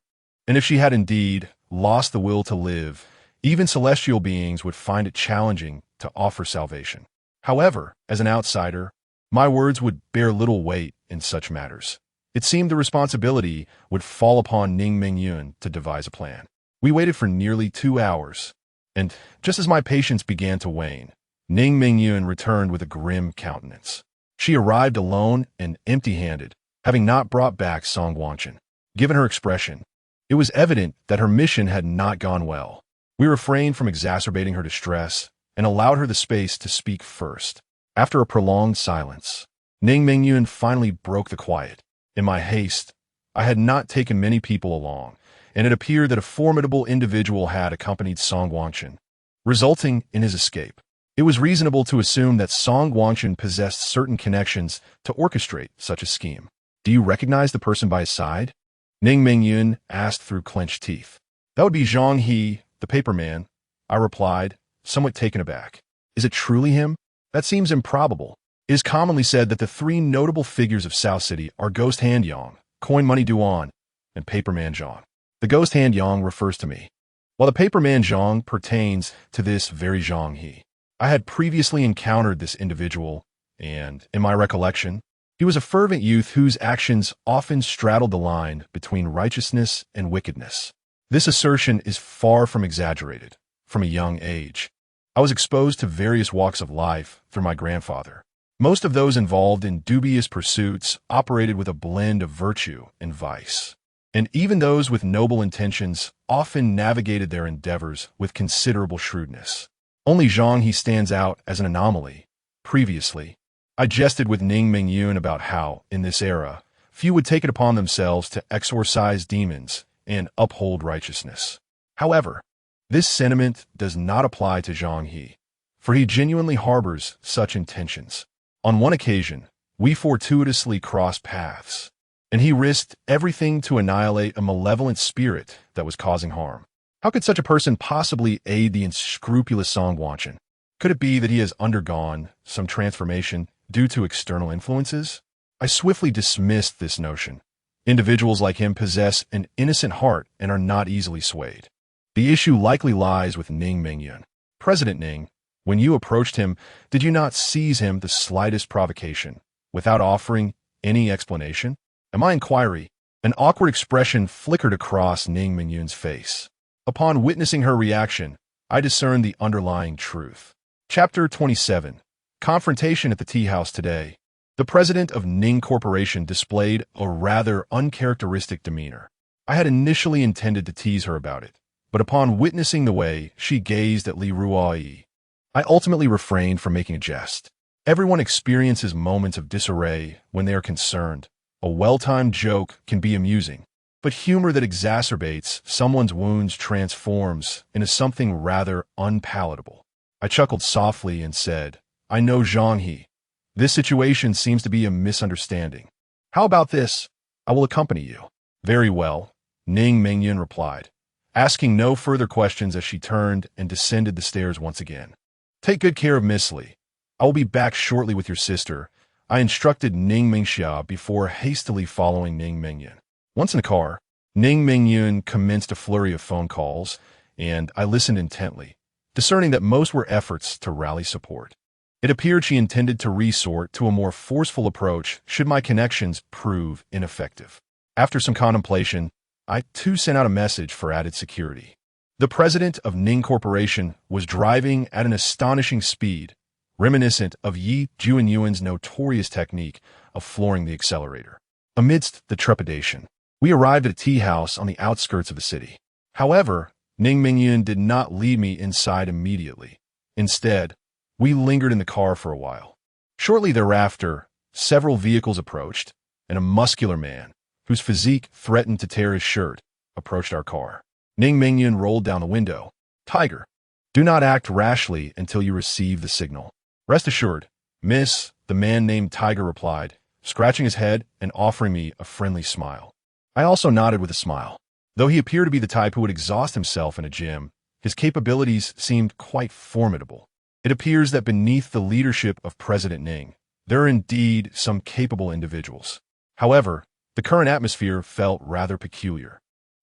A: And if she had indeed lost the will to live, even celestial beings would find it challenging to offer salvation. However, as an outsider, my words would bear little weight in such matters. It seemed the responsibility would fall upon Ning Mingyun to devise a plan. We waited for nearly 2 hours, and just as my patience began to wane, Ning Mingyun returned with a grim countenance. She arrived alone and empty-handed, having not brought back Song Wanchen. Given her expression, it was evident that her mission had not gone well. We refrained from exacerbating her distress and allowed her the space to speak first. After a prolonged silence, Ning Mingyun finally broke the quiet. In my haste, I had not taken many people along, and it appeared that a formidable individual had accompanied Song Wanchen, resulting in his escape. It was reasonable to assume that Song Wanchen possessed certain connections to orchestrate such a scheme. Do you recognize the person by his side? Ning Mingyun asked through clenched teeth. That would be Zhang He, the paperman, I replied, somewhat taken aback. Is it truly him? That seems improbable. It is commonly said that the 3 notable figures of South City are Ghost Hand Yang, Coin Money Duan, and Paperman Zhang. The Ghost Hand Yang refers to me, while the Paperman Zhang pertains to this very Zhang He. I had previously encountered this individual, and, in my recollection, he was a fervent youth whose actions often straddled the line between righteousness and wickedness. This assertion is far from exaggerated. From a young age, I was exposed to various walks of life through my grandfather. Most of those involved in dubious pursuits operated with a blend of virtue and vice, and even those with noble intentions often navigated their endeavors with considerable shrewdness. Only Zhang He stands out as an anomaly. Previously, I jested with Ning Mingyun about how, in this era, few would take it upon themselves to exorcise demons and uphold righteousness. However, this sentiment does not apply to Zhang He, for he genuinely harbors such intentions. On one occasion, we fortuitously crossed paths, and he risked everything to annihilate a malevolent spirit that was causing harm. How could such a person possibly aid the unscrupulous Song Wanchen? Could it be that he has undergone some transformation due to external influences? I swiftly dismissed this notion. Individuals like him possess an innocent heart and are not easily swayed. The issue likely lies with Ning Mingyun. President Ning, when you approached him, did you not seize him the slightest provocation, without offering any explanation? At my inquiry, an awkward expression flickered across Ning Mingyun's face. Upon witnessing her reaction, I discerned the underlying truth. Chapter 27. Confrontation at the tea house today. The president of Ning Corporation displayed a rather uncharacteristic demeanor. I had initially intended to tease her about it, but upon witnessing the way she gazed at Li Ruoyi, I ultimately refrained from making a jest. Everyone experiences moments of disarray when they are concerned. A well-timed joke can be amusing, but humor that exacerbates someone's wounds transforms into something rather unpalatable. I chuckled softly and said, I know Zhang He. This situation seems to be a misunderstanding. How about this? I will accompany you. Very well, Ning Mingyun replied, asking no further questions as she turned and descended the stairs once again. Take good care of Miss Li. I will be back shortly with your sister. I instructed Ning Mingxia before hastily following Ning Mingyun. Once in the car, Ning Mingyun commenced a flurry of phone calls, and I listened intently, discerning that most were efforts to rally support. It appeared she intended to resort to a more forceful approach should my connections prove ineffective. After some contemplation, I too sent out a message for added security. The president of Ning Corporation was driving at an astonishing speed, reminiscent of Yi Juanyuan's notorious technique of flooring the accelerator. Amidst the trepidation, we arrived at a tea house on the outskirts of the city. However, Ning Mingyun did not lead me inside immediately. Instead, we lingered in the car for a while. Shortly thereafter, several vehicles approached, and a muscular man, whose physique threatened to tear his shirt, approached our car. Ning Mingyun rolled down the window. "Tiger, do not act rashly until you receive the signal." "Rest assured, miss," the man named Tiger replied, scratching his head and offering me a friendly smile. I also nodded with a smile. Though he appeared to be the type who would exhaust himself in a gym, his capabilities seemed quite formidable. It appears that beneath the leadership of President Ning, there are indeed some capable individuals. However, the current atmosphere felt rather peculiar.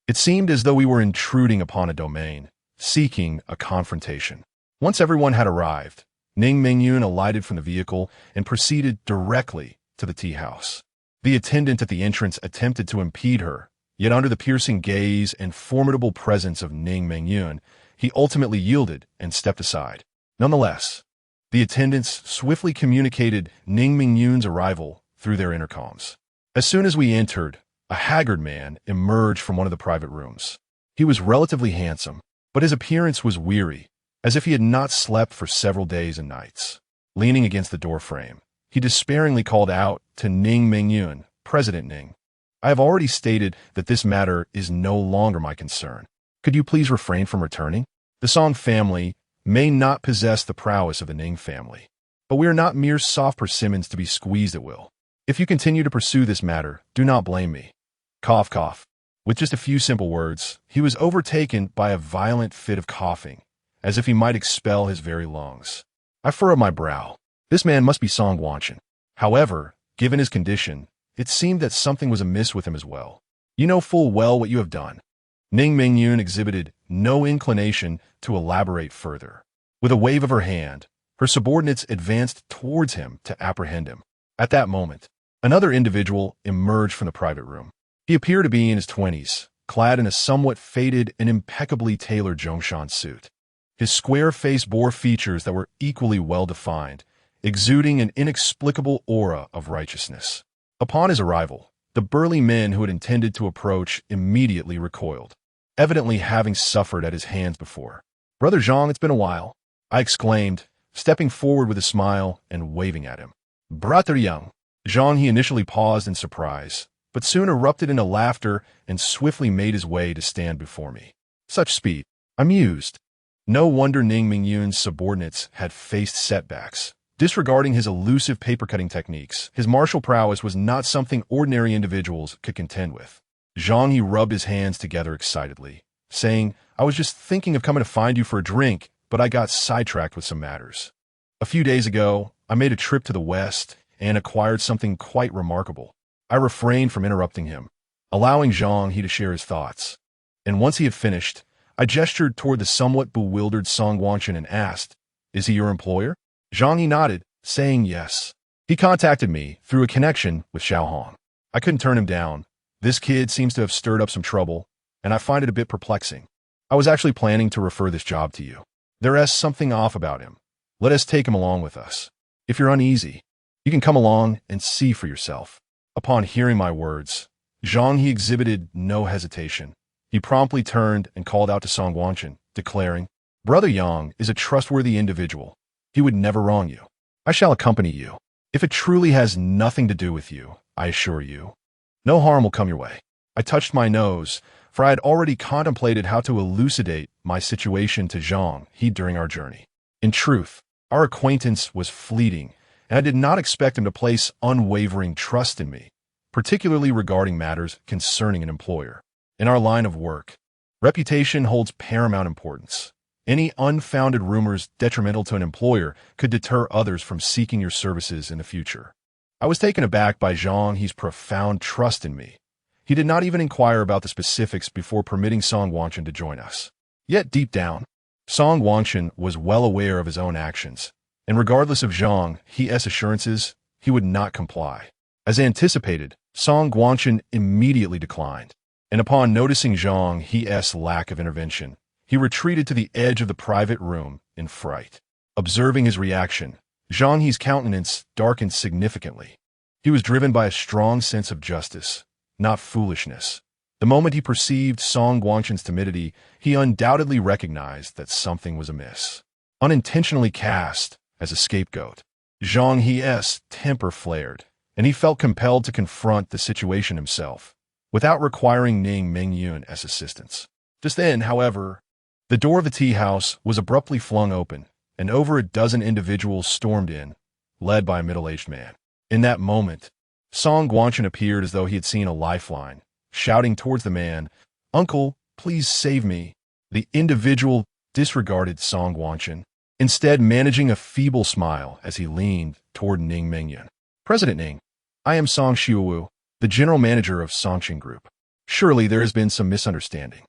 A: It seemed as though we were intruding upon a domain, seeking a confrontation. Once everyone had arrived, Ning Mingyun alighted from the vehicle and proceeded directly to the tea house. The attendant at the entrance attempted to impede her, yet under the piercing gaze and formidable presence of Ning Mingyun, he ultimately yielded and stepped aside. Nonetheless, the attendants swiftly communicated Ning Mingyun's arrival through their intercoms. As soon as we entered, a haggard man emerged from one of the private rooms. He was relatively handsome, but his appearance was weary, as if he had not slept for several days and nights. Leaning against the doorframe, he despairingly called out to Ning Mingyun, "President Ning, I have already stated that this matter is no longer my concern. Could you please refrain from returning? The Song family may not possess the prowess of the Ning family, but we are not mere soft persimmons to be squeezed at will. If you continue to pursue this matter, do not blame me." Cough, cough. With just a few simple words, he was overtaken by a violent fit of coughing, as if he might expel his very lungs. I furrowed my brow. This man must be Song Wanchen. However, given his condition, it seemed that something was amiss with him as well. "You know full well what you have done." Ning Mingyun exhibited no inclination to elaborate further. With a wave of her hand, her subordinates advanced towards him to apprehend him. At that moment, another individual emerged from the private room. He appeared to be in his 20s, clad in a somewhat faded and impeccably tailored Zhongshan suit. His square face bore features that were equally well-defined, exuding an inexplicable aura of righteousness. Upon his arrival, the burly men who had intended to approach immediately recoiled, evidently having suffered at his hands before. "Brother Zhang, it's been a while," I exclaimed, stepping forward with a smile and waving at him. "Brother Yang." Zhang he initially paused in surprise, but soon erupted into laughter and swiftly made his way to stand before me. Such speed. I mused. No wonder Ning Mingyun's subordinates had faced setbacks. Disregarding his elusive paper-cutting techniques, his martial prowess was not something ordinary individuals could contend with. Zhang he rubbed his hands together excitedly, saying, "I was just thinking of coming to find you for a drink, but I got sidetracked with some matters. A few days ago, I made a trip to the west and acquired something quite remarkable." I refrained from interrupting him, allowing Zhang he to share his thoughts. And once he had finished, I gestured toward the somewhat bewildered Song Wanchen and asked, "Is he your employer?" Zhang he nodded, saying yes. He contacted me through a connection with Xiao Hong. I couldn't turn him down. This kid seems to have stirred up some trouble, and I find it a bit perplexing. I was actually planning to refer this job to you. There is something off about him. Let us take him along with us. If you're uneasy, you can come along and see for yourself. Upon hearing my words, Zhang he exhibited no hesitation. He promptly turned and called out to Song Wanchen, declaring, "Brother Yang is a trustworthy individual. He would never wrong you. I shall accompany you. If it truly has nothing to do with you, I assure you, no harm will come your way." I touched my nose, for I had already contemplated how to elucidate my situation to Zhang he during our journey. In truth, our acquaintance was fleeting, and I did not expect him to place unwavering trust in me, particularly regarding matters concerning an employer. In our line of work, reputation holds paramount importance. Any unfounded rumors detrimental to an employer could deter others from seeking your services in the future. I was taken aback by Zhang He's profound trust in me. He did not even inquire about the specifics before permitting Song Wanchen to join us. Yet deep down, Song Wanchen was well aware of his own actions, and regardless of Zhang He's assurances, he would not comply. As anticipated, Song Wanchen immediately declined, and upon noticing Zhang He's lack of intervention, he retreated to the edge of the private room in fright. Observing his reaction, Zhang He's countenance darkened significantly. He was driven by a strong sense of justice, not foolishness. The moment he perceived Song Guanchen's timidity, he undoubtedly recognized that something was amiss. Unintentionally cast as a scapegoat, Zhang He's temper flared, and he felt compelled to confront the situation himself, without requiring Ning Mengyun's assistance. Just then, however, the door of the tea house was abruptly flung open, and over a dozen individuals stormed in, led by a middle-aged man. In that moment, Song Guanchen appeared as though he had seen a lifeline, shouting towards the man, "Uncle, please save me." The individual disregarded Song Guanchen, instead managing a feeble smile as he leaned toward Ning Mengyun. "President Ning, I am Song Xiaowu, the general manager of Songqing Group. Surely there has been some misunderstanding.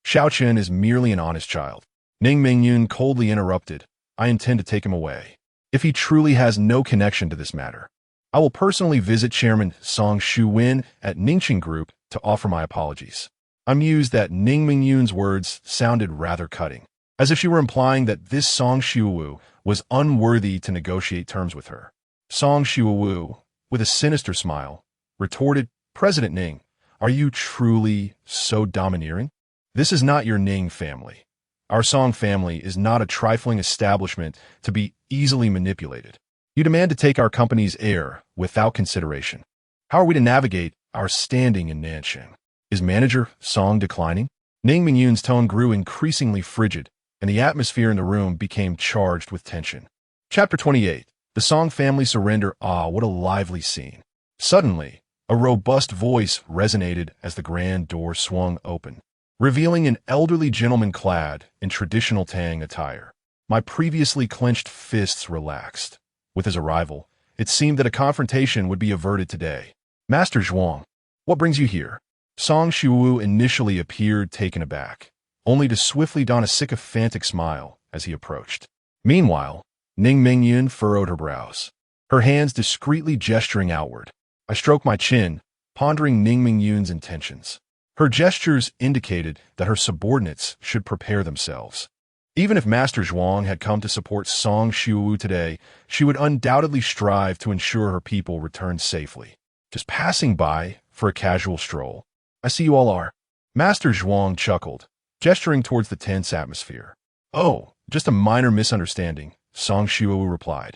A: Xiao Chen is merely an honest child." Ning Mengyun coldly interrupted, "I intend to take him away. If he truly has no connection to this matter, I will personally visit Chairman Song Shuwen at Ningqing Group to offer my apologies." I'm mused that Ning Mengyun's words sounded rather cutting, as if she were implying that this Song Xiaowu was unworthy to negotiate terms with her. Song Xiaowu, with a sinister smile, retorted, "President Ning, are you truly so domineering? This is not your Ning family. Our Song family is not a trifling establishment to be easily manipulated. You demand to take our company's heir without consideration. How are we to navigate our standing in Nanxing? Is manager Song declining?" Ning Mengyun's tone grew increasingly frigid, and the atmosphere in the room became charged with tension. Chapter 28. The Song family surrender. Ah, what a lively scene. Suddenly, a robust voice resonated as the grand door swung open, revealing an elderly gentleman clad in traditional Tang attire. My previously clenched fists relaxed. With his arrival, it seemed that a confrontation would be averted today. "Master Zhuang, what brings you here?" Song Xiaowu initially appeared taken aback, only to swiftly don a sycophantic smile as he approached. Meanwhile, Ning Mengyun furrowed her brows, her hands discreetly gesturing outward. I stroked my chin, pondering Ning Mengyun's intentions. Her gestures indicated that her subordinates should prepare themselves. Even if Master Zhuang had come to support Song Xiaowu today, she would undoubtedly strive to ensure her people returned safely. Just passing by for a casual stroll. "I see you all are." Master Zhuang chuckled, gesturing towards the tense atmosphere. "Oh, just a minor misunderstanding," Song Xiaowu replied,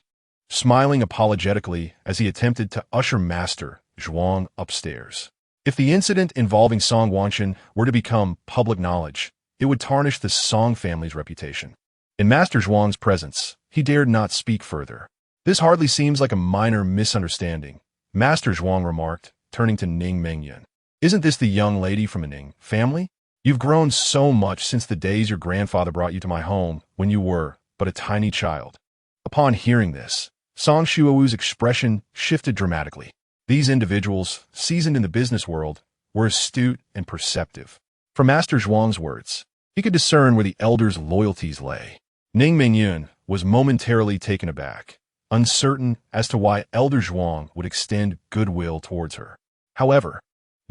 A: smiling apologetically as he attempted to usher Master Zhuang upstairs. If the incident involving Song Wanchen were to become public knowledge, it would tarnish the Song family's reputation. In Master Zhuang's presence, he dared not speak further. "This hardly seems like a minor misunderstanding," Master Zhuang remarked, turning to Ning Mengyun. "Isn't this the young lady from a Ning family? You've grown so much since the days your grandfather brought you to my home when you were but a tiny child." Upon hearing this, Song Xiaowu's expression shifted dramatically. These individuals, seasoned in the business world, were astute and perceptive. From Master Zhuang's words, he could discern where the elder's loyalties lay. Ning Mengyun was momentarily taken aback, uncertain as to why Elder Zhuang would extend goodwill towards her. However,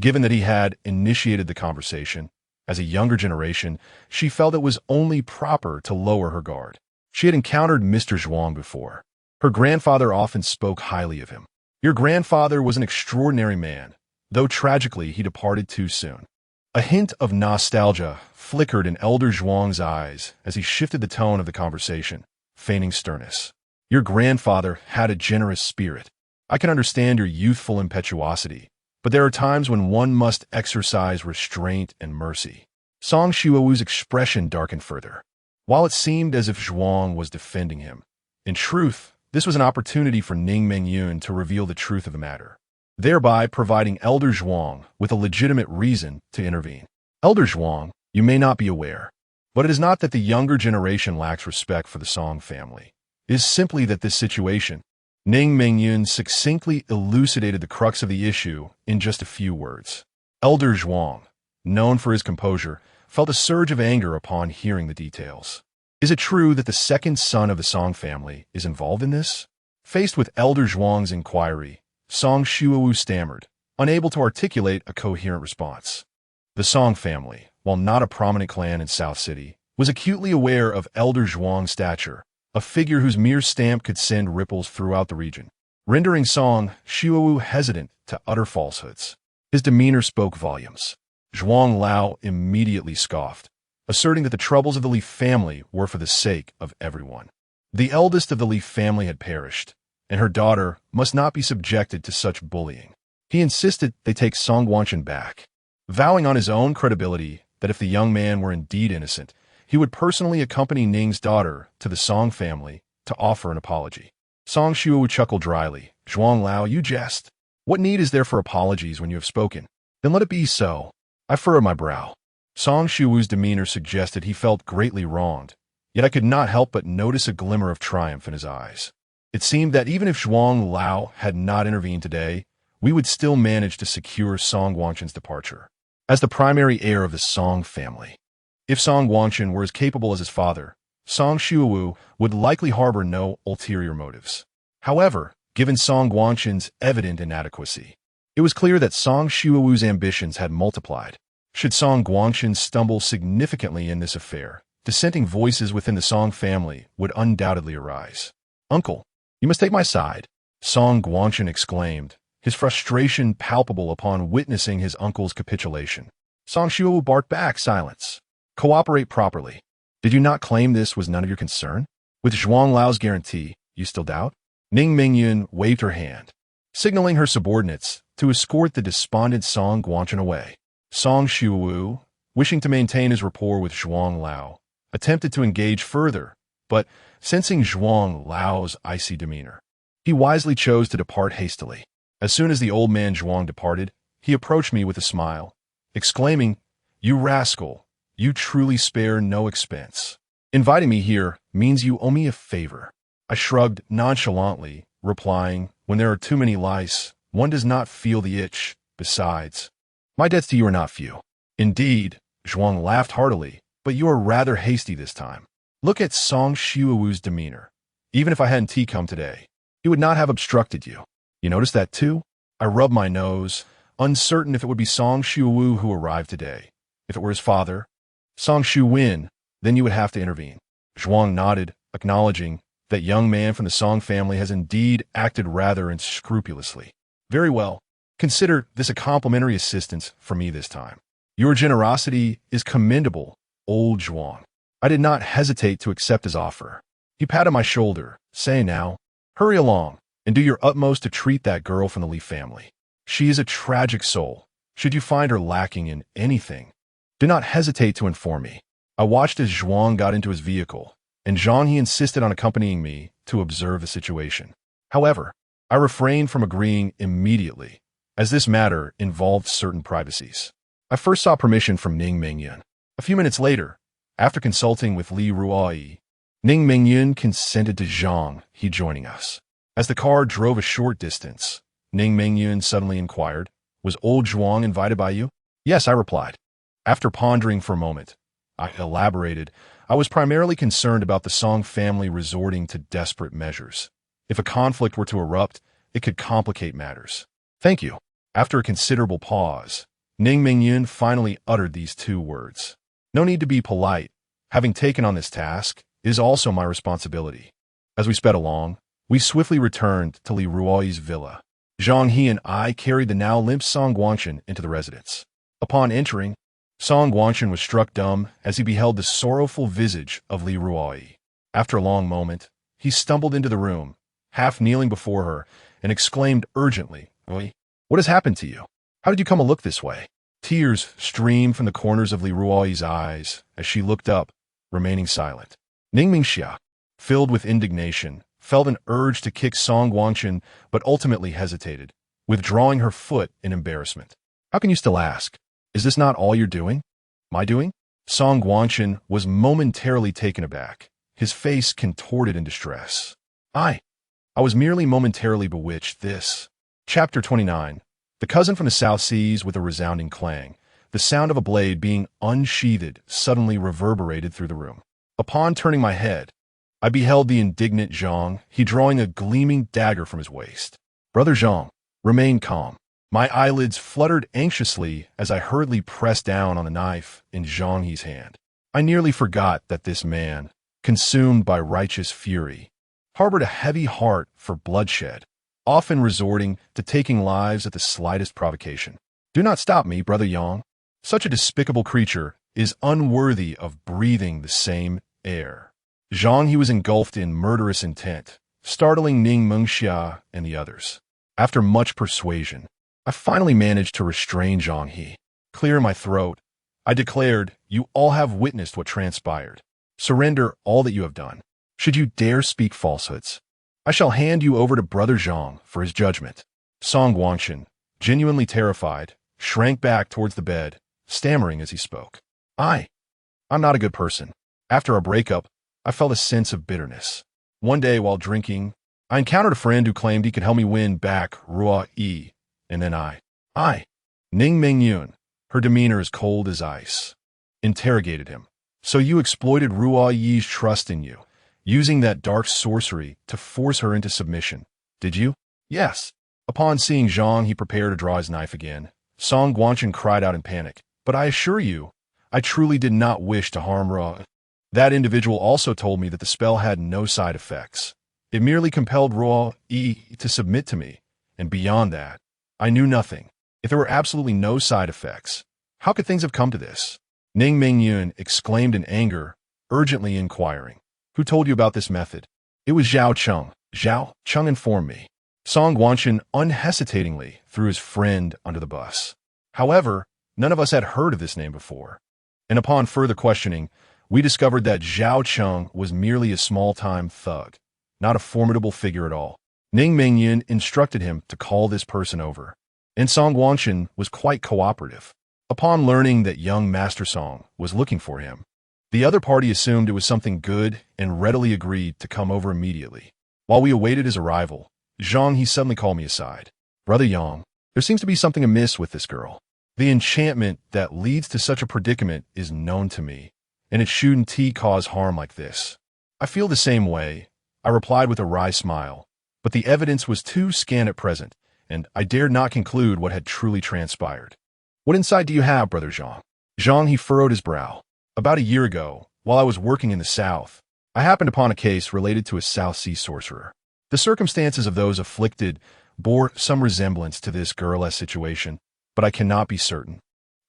A: given that he had initiated the conversation, as a younger generation, she felt it was only proper to lower her guard. She had encountered Mr. Zhuang before. Her grandfather often spoke highly of him. "Your grandfather was an extraordinary man, though tragically he departed too soon." A hint of nostalgia flickered in Elder Zhuang's eyes as he shifted the tone of the conversation, feigning sternness. "Your grandfather had a generous spirit. I can understand your youthful impetuosity, but there are times when one must exercise restraint and mercy." Song Xiaowu's expression darkened further. While it seemed as if Zhuang was defending him, in truth, this was an opportunity for Ning Mengyun to reveal the truth of the matter, thereby providing Elder Zhuang with a legitimate reason to intervene. "Elder Zhuang, you may not be aware, but it is not that the younger generation lacks respect for the Song family. It is simply that this situation—" Ning Mingyun succinctly elucidated the crux of the issue in just a few words. Elder Zhuang, known for his composure, felt a surge of anger upon hearing the details. Is it true that the second son of the Song family is involved in this? Faced with Elder Zhuang's inquiry, Song Shuowu stammered, unable to articulate a coherent response. The Song family, while not a prominent clan in South City, was acutely aware of Elder Zhuang's stature, a figure whose mere stamp could send ripples throughout the region, rendering Song Shuowu hesitant to utter falsehoods. His demeanor spoke volumes. Zhuang Lao immediately scoffed, asserting that the troubles of the Li family were for the sake of everyone. The eldest of the Li family had perished, and her daughter must not be subjected to such bullying. He insisted they take Song Guanchen back, vowing on his own credibility that if the young man were indeed innocent, he would personally accompany Ning's daughter to the Song family to offer an apology. Song Shuowu chuckled dryly. Zhuang Lao, you jest. What need is there for apologies when you have spoken? Then let it be so. I furrowed my brow. Song Shuowu's demeanor suggested he felt greatly wronged, yet I could not help but notice a glimmer of triumph in his eyes. It seemed that even if Zhuang Lao had not intervened today, we would still manage to secure Song Guanchen's departure. As the primary heir of the Song family, if Song Guanchen were as capable as his father, Song Shuowu would likely harbor no ulterior motives. However, given Song Guanchen's evident inadequacy, it was clear that Song Shuowu's ambitions had multiplied. Should Song Guanchen stumble significantly in this affair, dissenting voices within the Song family would undoubtedly arise. Uncle, you must take my side, Song Guanchen exclaimed, his frustration palpable upon witnessing his uncle's capitulation. Song Shuowu barked back, silence. Cooperate properly. Did you not claim this was none of your concern? With Zhuang Lao's guarantee, you still doubt? Ning Mingyun waved her hand, signaling her subordinates to escort the despondent Song Guanchen away. Song Shuowu, wishing to maintain his rapport with Zhuang Lao, attempted to engage further, but sensing Zhuang Lao's icy demeanor, he wisely chose to depart hastily. As soon as the old man Zhuang departed, he approached me with a smile, exclaiming, "You rascal, you truly spare no expense. Inviting me here means you owe me a favor." I shrugged nonchalantly, replying, "When there are too many lice, one does not feel the itch. Besides, my debts to you are not few." Indeed, Zhuang laughed heartily, "But you are rather hasty this time. Look at Song Shuowu's demeanor. Even if I hadn't come today, he would not have obstructed you. You notice that too?" I rubbed my nose, uncertain if it would be Song Shuowu who arrived today. If it were his father, Song Shuwen, then you would have to intervene. Zhuang nodded, acknowledging that young man from the Song family has indeed acted rather unscrupulously. Very well. Consider this a complimentary assistance for me this time. Your generosity is commendable, old Zhuang. I did not hesitate to accept his offer. He patted my shoulder, saying now, "Hurry along, and do your utmost to treat that girl from the Li family. She is a tragic soul. Should you find her lacking in anything, do not hesitate to inform me." I watched as Zhuang got into his vehicle, and Zhang He insisted on accompanying me to observe the situation. However, I refrained from agreeing immediately, as this matter involved certain privacies. I first sought permission from Ning Mingyun. A few minutes later, after consulting with Li Ruoyi, Ning Mingyun consented to Zhang He joining us. As the car drove a short distance, Ning Mingyun suddenly inquired, "Was old Zhuang invited by you?" "Yes," I replied. After pondering for a moment, I elaborated, "I was primarily concerned about the Song family resorting to desperate measures. If a conflict were to erupt, it could complicate matters." "Thank you." After a considerable pause, Ning Mingyun finally uttered these two words. "No need to be polite. Having taken on this task, it is also my responsibility." As we sped along, we swiftly returned to Li Ruoyi's villa. Zhang He and I carried the now limp Song Guanchen into the residence. Upon entering, Song Guanchen was struck dumb as he beheld the sorrowful visage of Li Ruoyi. After a long moment, he stumbled into the room, half kneeling before her, and exclaimed urgently, "Oi, what has happened to you? How did you come to look this way?" Tears streamed from the corners of Li Ruoyi's eyes as she looked up, remaining silent. Ning Mingxia, filled with indignation, felt an urge to kick Song Guanchen, but ultimately hesitated, withdrawing her foot in embarrassment. "How can you still ask? Is this not all you're doing?" "My doing?" Song Guanchen was momentarily taken aback, his face contorted in distress. I I was merely momentarily bewitched. This. Chapter 29. The cousin from the South Seas with a resounding clang. The sound of a blade being unsheathed suddenly reverberated through the room. Upon turning my head, I beheld the indignant Zhang, he drawing a gleaming dagger from his waist. Brother Zhang, remain calm. My eyelids fluttered anxiously as I hurriedly pressed down on the knife in Zhang He's hand. I nearly forgot that this man, consumed by righteous fury, harbored a heavy heart for bloodshed, often resorting to taking lives at the slightest provocation. Do not stop me, Brother Yang. Such a despicable creature is unworthy of breathing the same air. Zhang He was engulfed in murderous intent, startling Ning Mengxia and the others. After much persuasion, I finally managed to restrain Zhang He. Clear my throat, I declared, you all have witnessed what transpired. Surrender all that you have done. Should you dare speak falsehoods, I shall hand you over to Brother Zhang for his judgment. Song Guangxin, genuinely terrified, shrank back towards the bed, stammering as he spoke. I'm not a good person. After our breakup, I felt a sense of bitterness. One day while drinking, I encountered a friend who claimed he could help me win back Ruo Yi, and then I, Ning Mingyun, her demeanor as cold as ice, interrogated him. So you exploited Ruo Yi's trust in you, using that dark sorcery to force her into submission, did you? Yes. Upon seeing Zhang, he prepared to draw his knife again. Song Guangxin cried out in panic. But I assure you, I truly did not wish to harm Ruo. That individual also told me that the spell had no side effects. It merely compelled Ruo Yi to submit to me, and beyond that, I knew nothing. If there were absolutely no side effects, how could things have come to this? Ning Mingyun exclaimed in anger, urgently inquiring. Who told you about this method? It was Zhao Cheng. Zhao Cheng informed me. Song Guangxin unhesitatingly threw his friend under the bus. However, none of us had heard of this name before, and upon further questioning, we discovered that Zhao Cheng was merely a small-time thug, not a formidable figure at all. Ning Mingyun instructed him to call this person over, and Song Guangxin was quite cooperative. Upon learning that young Master Song was looking for him, the other party assumed it was something good and readily agreed to come over immediately. While we awaited his arrival, Zhang He suddenly called me aside. Brother Yang, there seems to be something amiss with this girl. The enchantment that leads to such a predicament is known to me, and it shouldn't cause harm like this. I feel the same way, I replied with a wry smile, but the evidence was too scant at present, and I dared not conclude what had truly transpired. What insight do you have, Brother Zhang? Zhang He furrowed his brow. About a year ago, while I was working in the South, I happened upon a case related to a South Sea sorcerer. The circumstances of those afflicted bore some resemblance to this girl-esque situation, but I cannot be certain.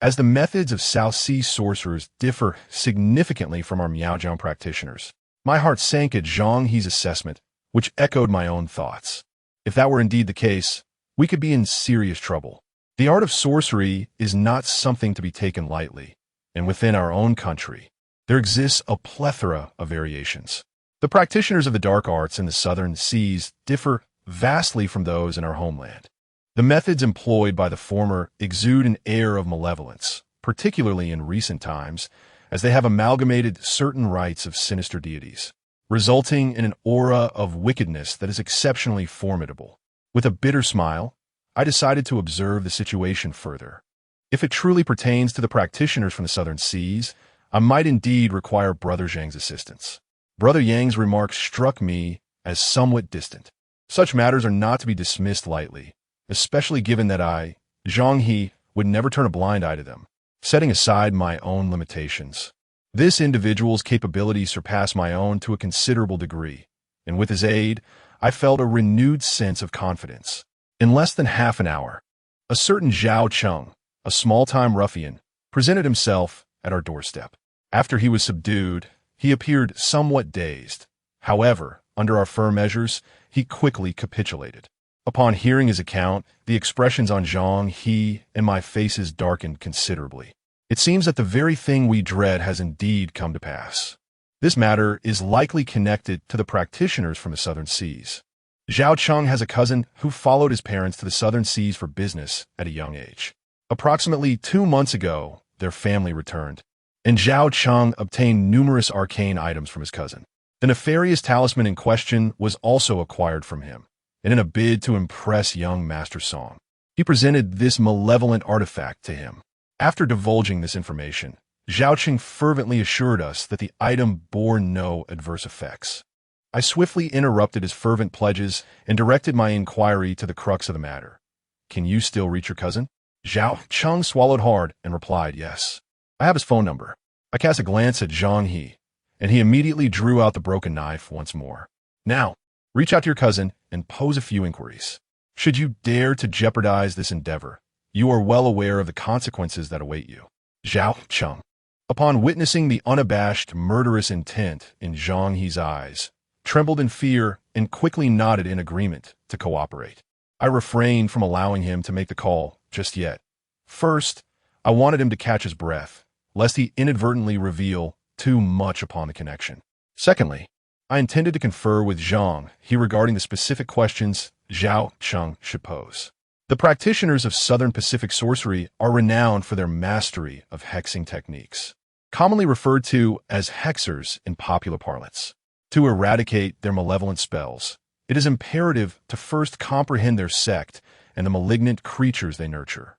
A: As the methods of South Sea sorcerers differ significantly from our Miaojiang practitioners, my heart sank at Zhang He's assessment, which echoed my own thoughts. If that were indeed the case, we could be in serious trouble. The art of sorcery is not something to be taken lightly, and within our own country, there exists a plethora of variations. The practitioners of the dark arts in the southern seas differ vastly from those in our homeland. The methods employed by the former exude an air of malevolence, particularly in recent times, as they have amalgamated certain rites of sinister deities, resulting in an aura of wickedness that is exceptionally formidable. With a bitter smile, I decided to observe the situation further. If it truly pertains to the practitioners from the southern seas, I might indeed require Brother Zhang's assistance. Brother Yang's remarks struck me as somewhat distant. Such matters are not to be dismissed lightly, especially given that I, Zhang He, would never turn a blind eye to them, setting aside my own limitations. This individual's capabilities surpass my own to a considerable degree, and with his aid, I felt a renewed sense of confidence. In less than half an hour, a certain Zhao Cheng, a small-time ruffian, presented himself at our doorstep. After he was subdued, he appeared somewhat dazed. However, under our firm measures, he quickly capitulated. Upon hearing his account, the expressions on Zhang He and my faces darkened considerably. It seems that the very thing we dread has indeed come to pass. This matter is likely connected to the practitioners from the southern seas. Zhao Cheng has a cousin who followed his parents to the southern seas for business at a young age. Approximately 2 months ago, their family returned, and Zhao Cheng obtained numerous arcane items from his cousin. The nefarious talisman in question was also acquired from him, and in a bid to impress young Master Song, he presented this malevolent artifact to him. After divulging this information, Zhaoqing fervently assured us that the item bore no adverse effects. I swiftly interrupted his fervent pledges and directed my inquiry to the crux of the matter. Can you still reach your cousin? Zhaoqing swallowed hard and replied, yes. I have his phone number. I cast a glance at Zhang He, and he immediately drew out the broken knife once more. Now, reach out to your cousin and pose a few inquiries. Should you dare to jeopardize this endeavor, you are well aware of the consequences that await you. Zhaoqing, upon witnessing the unabashed murderous intent in Zhang He's eyes, trembled in fear and quickly nodded in agreement to cooperate. I refrained from allowing him to make the call just yet. First, I wanted him to catch his breath, lest he inadvertently reveal too much upon the connection. Secondly, I intended to confer with Zhang He regarding the specific questions Zhaoqing should pose. The practitioners of Southern Pacific sorcery are renowned for their mastery of hexing techniques, commonly referred to as hexers in popular parlance. To eradicate their malevolent spells, it is imperative to first comprehend their sect and the malignant creatures they nurture.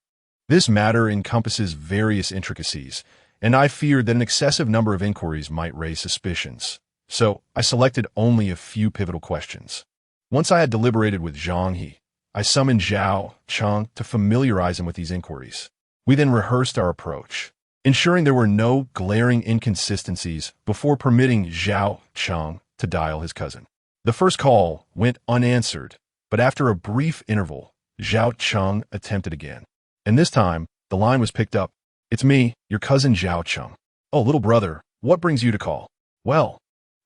A: This matter encompasses various intricacies, and I feared that an excessive number of inquiries might raise suspicions, so I selected only a few pivotal questions. Once I had deliberated with Zhang He, I summoned Zhaoqing to familiarize him with these inquiries. We then rehearsed our approach, ensuring there were no glaring inconsistencies before permitting Zhaoqing to dial his cousin. The first call went unanswered, but after a brief interval, Zhaoqing attempted again. And this time, the line was picked up. It's me, your cousin Zhaoqing. Oh, little brother, what brings you to call? Well,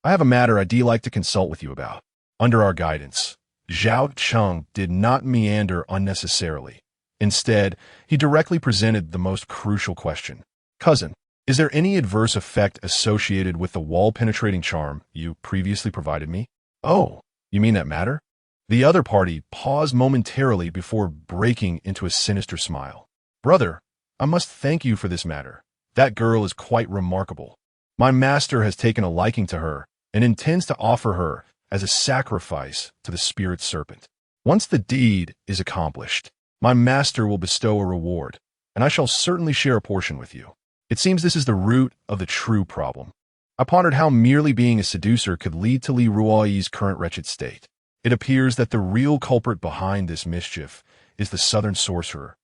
A: I have a matter I'd like to consult with you about. Under our guidance, Zhaoqing did not meander unnecessarily. Instead, he directly presented the most crucial question. Cousin, is there any adverse effect associated with the wall-penetrating charm you previously provided me? Oh, you mean that matter? The other party paused momentarily before breaking into a sinister smile. Brother, I must thank you for this matter. That girl is quite remarkable. My master has taken a liking to her and intends to offer her as a sacrifice to the spirit serpent. Once the deed is accomplished, my master will bestow a reward, and I shall certainly share a portion with you. It seems this is the root of the true problem. I pondered how merely being a seducer could lead to Li Ruoyi's current wretched state. It appears that the real culprit behind this mischief is the southern sorcerer.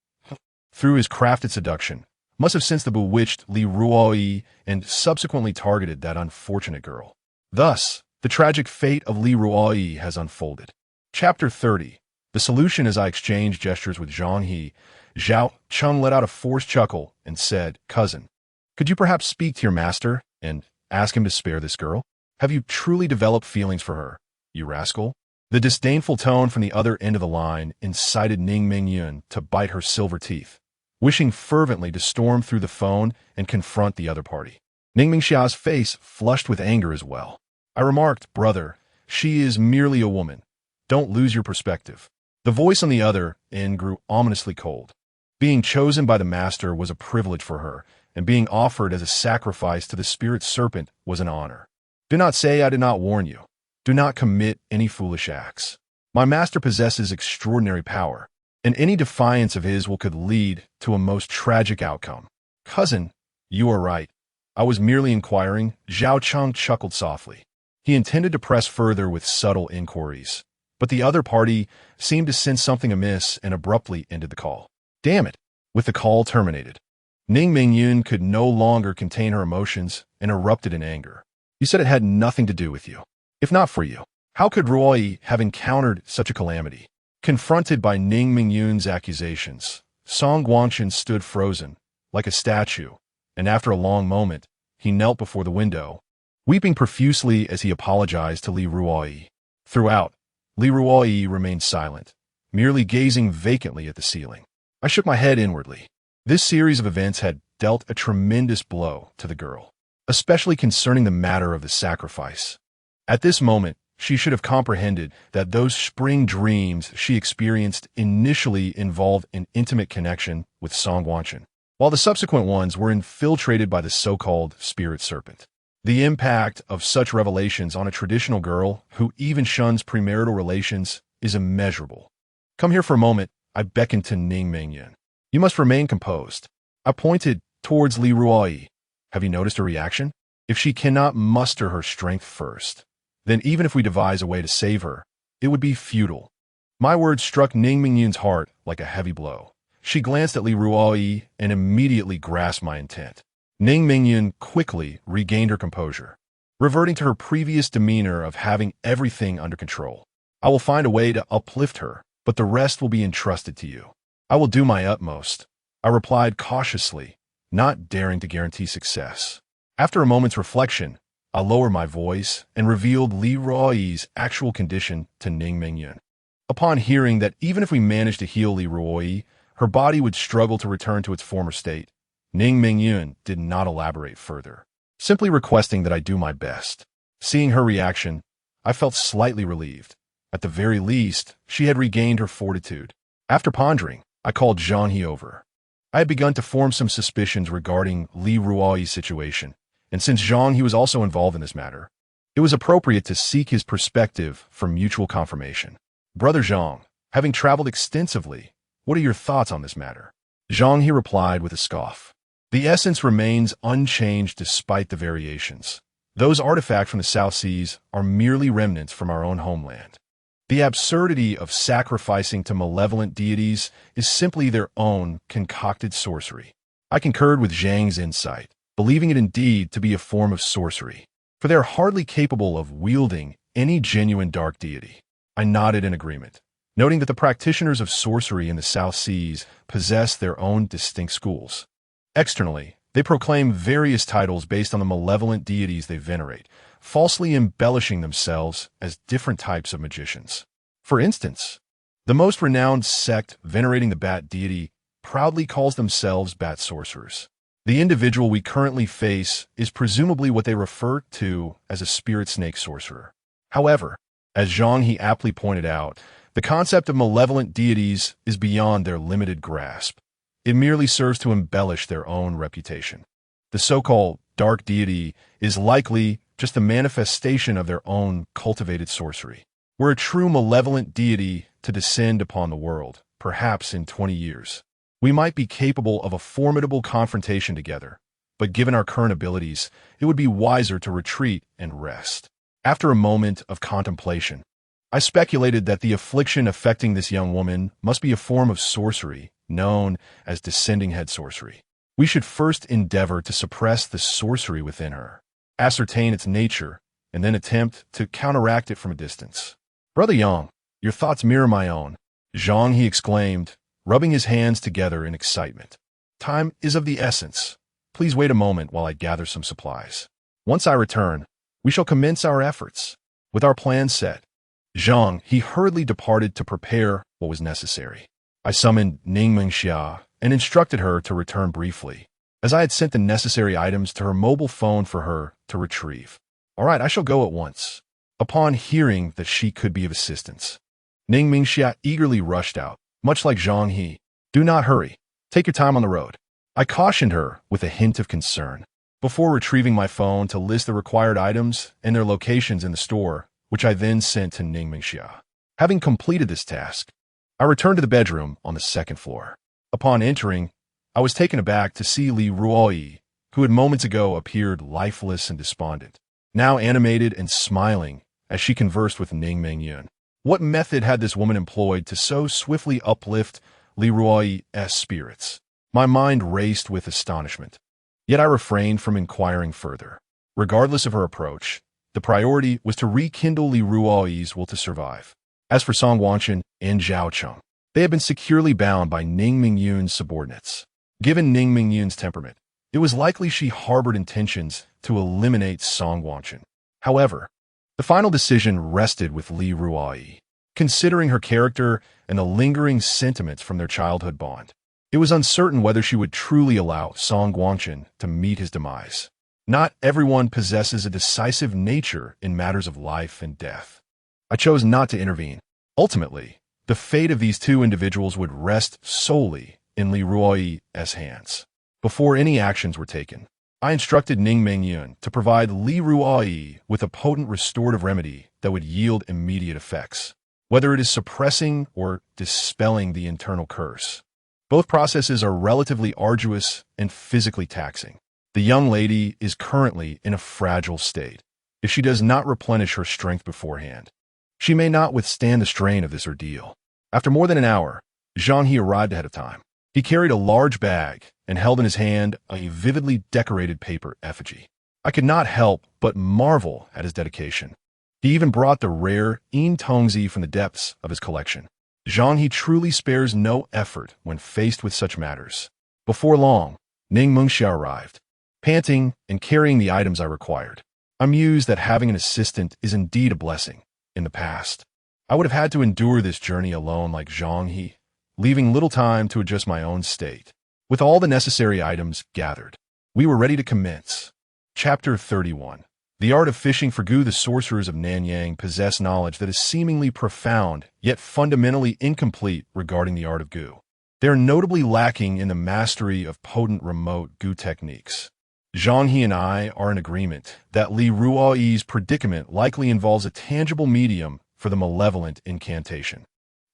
A: Through his crafted seduction, must have sensed the bewitched Li Ruoyi and subsequently targeted that unfortunate girl. Thus, the tragic fate of Li Ruoyi has unfolded. Chapter 30. The solution. As I exchanged gestures with Zhang He, Zhaoqing let out a forced chuckle and said, Cousin, could you perhaps speak to your master and ask him to spare this girl? Have you truly developed feelings for her, you rascal? The disdainful tone from the other end of the line incited Ning Mingyun to bite her silver teeth, wishing fervently to storm through the phone and confront the other party. Ning Mingxia's face flushed with anger as well. I remarked, Brother, she is merely a woman. Don't lose your perspective. The voice on the other end grew ominously cold. Being chosen by the master was a privilege for her, and being offered as a sacrifice to the spirit serpent was an honor. Do not say I did not warn you. Do not commit any foolish acts. My master possesses extraordinary power, and any defiance of his will could lead to a most tragic outcome. Cousin, you are right. I was merely inquiring. Zhaoqing chuckled softly. He intended to press further with subtle inquiries, but the other party seemed to sense something amiss and abruptly ended the call. Damn it! With the call terminated, Ning Mingyun could no longer contain her emotions and erupted in anger. You said it had nothing to do with you. If not for you, how could Ruoyi have encountered such a calamity? Confronted by Ning Mingyun's accusations, Song Guangchen stood frozen, like a statue, and after a long moment, he knelt before the window, weeping profusely as he apologized to Li Ruoyi. Throughout, Li Ruoyi remained silent, merely gazing vacantly at the ceiling. I shook my head inwardly. This series of events had dealt a tremendous blow to the girl, especially concerning the matter of the sacrifice. At this moment, she should have comprehended that those spring dreams she experienced initially involved an intimate connection with Song Guangchen, while the subsequent ones were infiltrated by the so-called spirit serpent. The impact of such revelations on a traditional girl who even shuns premarital relations is immeasurable. Come here for a moment, I beckoned to Ning Mingyun. You must remain composed. I pointed towards Li Ruoyi. Have you noticed her reaction? If she cannot muster her strength first, then even if we devise a way to save her, it would be futile. My words struck Ning Mingyun's heart like a heavy blow. She glanced at Li Ruoyi and immediately grasped my intent. Ning Mingyun quickly regained her composure, reverting to her previous demeanor of having everything under control. I will find a way to uplift her, but the rest will be entrusted to you. I will do my utmost, I replied cautiously, not daring to guarantee success. After a moment's reflection, I lowered my voice and revealed Li Ruoyi's actual condition to Ning Mingyun. Upon hearing that even if we managed to heal Li Ruoyi, her body would struggle to return to its former state, Ning Mingyun did not elaborate further, simply requesting that I do my best. Seeing her reaction, I felt slightly relieved. At the very least, she had regained her fortitude. After pondering, I called Zhang He over. I had begun to form some suspicions regarding Li Ruoyi's situation, and since Zhang He was also involved in this matter, it was appropriate to seek his perspective for mutual confirmation. Brother Zhang, having traveled extensively, what are your thoughts on this matter? Zhang He replied with a scoff. The essence remains unchanged despite the variations. Those artifacts from the South Seas are merely remnants from our own homeland. The absurdity of sacrificing to malevolent deities is simply their own concocted sorcery. I concurred with Zhang's insight, believing it indeed to be a form of sorcery, for they are hardly capable of wielding any genuine dark deity. I nodded in agreement, noting that the practitioners of sorcery in the South Seas possess their own distinct schools. Externally, they proclaim various titles based on the malevolent deities they venerate, falsely embellishing themselves as different types of magicians. For instance, the most renowned sect venerating the bat deity proudly calls themselves bat sorcerers. The individual we currently face is presumably what they refer to as a spirit snake sorcerer. However, as Zhang He aptly pointed out, the concept of malevolent deities is beyond their limited grasp. It merely serves to embellish their own reputation. The so-called dark deity is likely just a manifestation of their own cultivated sorcery. Were a true malevolent deity to descend upon the world, perhaps in 20 years, we might be capable of a formidable confrontation together, but given our current abilities, it would be wiser to retreat and rest. After a moment of contemplation, I speculated that the affliction affecting this young woman must be a form of sorcery known as descending head sorcery. We should first endeavor to suppress the sorcery within her, ascertain its nature, and then attempt to counteract it from a distance. Brother Yang, your thoughts mirror my own, Zhang He exclaimed, rubbing his hands together in excitement. Time is of the essence. Please wait a moment while I gather some supplies. Once I return, we shall commence our efforts. With our plans set, Zhang He hurriedly departed to prepare what was necessary. I summoned Ning Mingxia and instructed her to return briefly, as I had sent the necessary items to her mobile phone for her to retrieve. All right, I shall go at once. Upon hearing that she could be of assistance, Ning Mingxia eagerly rushed out, much like Zhang He. Do not hurry. Take your time on the road. I cautioned her with a hint of concern, before retrieving my phone to list the required items and their locations in the store, which I then sent to Ning Mingxia. Having completed this task, I returned to the bedroom on the second floor. Upon entering, I was taken aback to see Li Ruoyi, who had moments ago appeared lifeless and despondent, now animated and smiling as she conversed with Ning Mingyun. What method had this woman employed to so swiftly uplift Li Ruoyi's spirits? My mind raced with astonishment, yet I refrained from inquiring further. Regardless of her approach, the priority was to rekindle Li Ruoyi's will to survive. As for Song Wanchen and Zhao Cheng, they had been securely bound by Ning Mingyun's subordinates. Given Ning Mingyun's temperament, it was likely she harbored intentions to eliminate Song Wanchen. However, the final decision rested with Li Ruoyi. Considering her character and the lingering sentiments from their childhood bond, it was uncertain whether she would truly allow Song Wanchen to meet his demise. Not everyone possesses a decisive nature in matters of life and death. I chose not to intervene. Ultimately, the fate of these two individuals would rest solely in Li Ruoyi's hands. Before any actions were taken, I instructed Ning Mengyun to provide Li Ruoyi with a potent restorative remedy that would yield immediate effects, whether it is suppressing or dispelling the internal curse. Both processes are relatively arduous and physically taxing. The young lady is currently in a fragile state. If she does not replenish her strength beforehand, she may not withstand the strain of this ordeal. After more than an hour, Zhang He arrived ahead of time. He carried a large bag and held in his hand a vividly decorated paper effigy. I could not help but marvel at his dedication. He even brought the rare Yin Tongzi from the depths of his collection. Zhang He truly spares no effort when faced with such matters. Before long, Ning Mengxia arrived, panting and carrying the items I required. I mused that having an assistant is indeed a blessing. In the past, I would have had to endure this journey alone like Zhang He, leaving little time to adjust my own state. With all the necessary items gathered, we were ready to commence. Chapter 31. The art of fishing for gu. The sorcerers of Nanyang possess knowledge that is seemingly profound, yet fundamentally incomplete regarding the art of gu. They are notably lacking in the mastery of potent remote gu techniques. Zhang He and I are in agreement that Li Ruoyi's predicament likely involves a tangible medium for the malevolent incantation.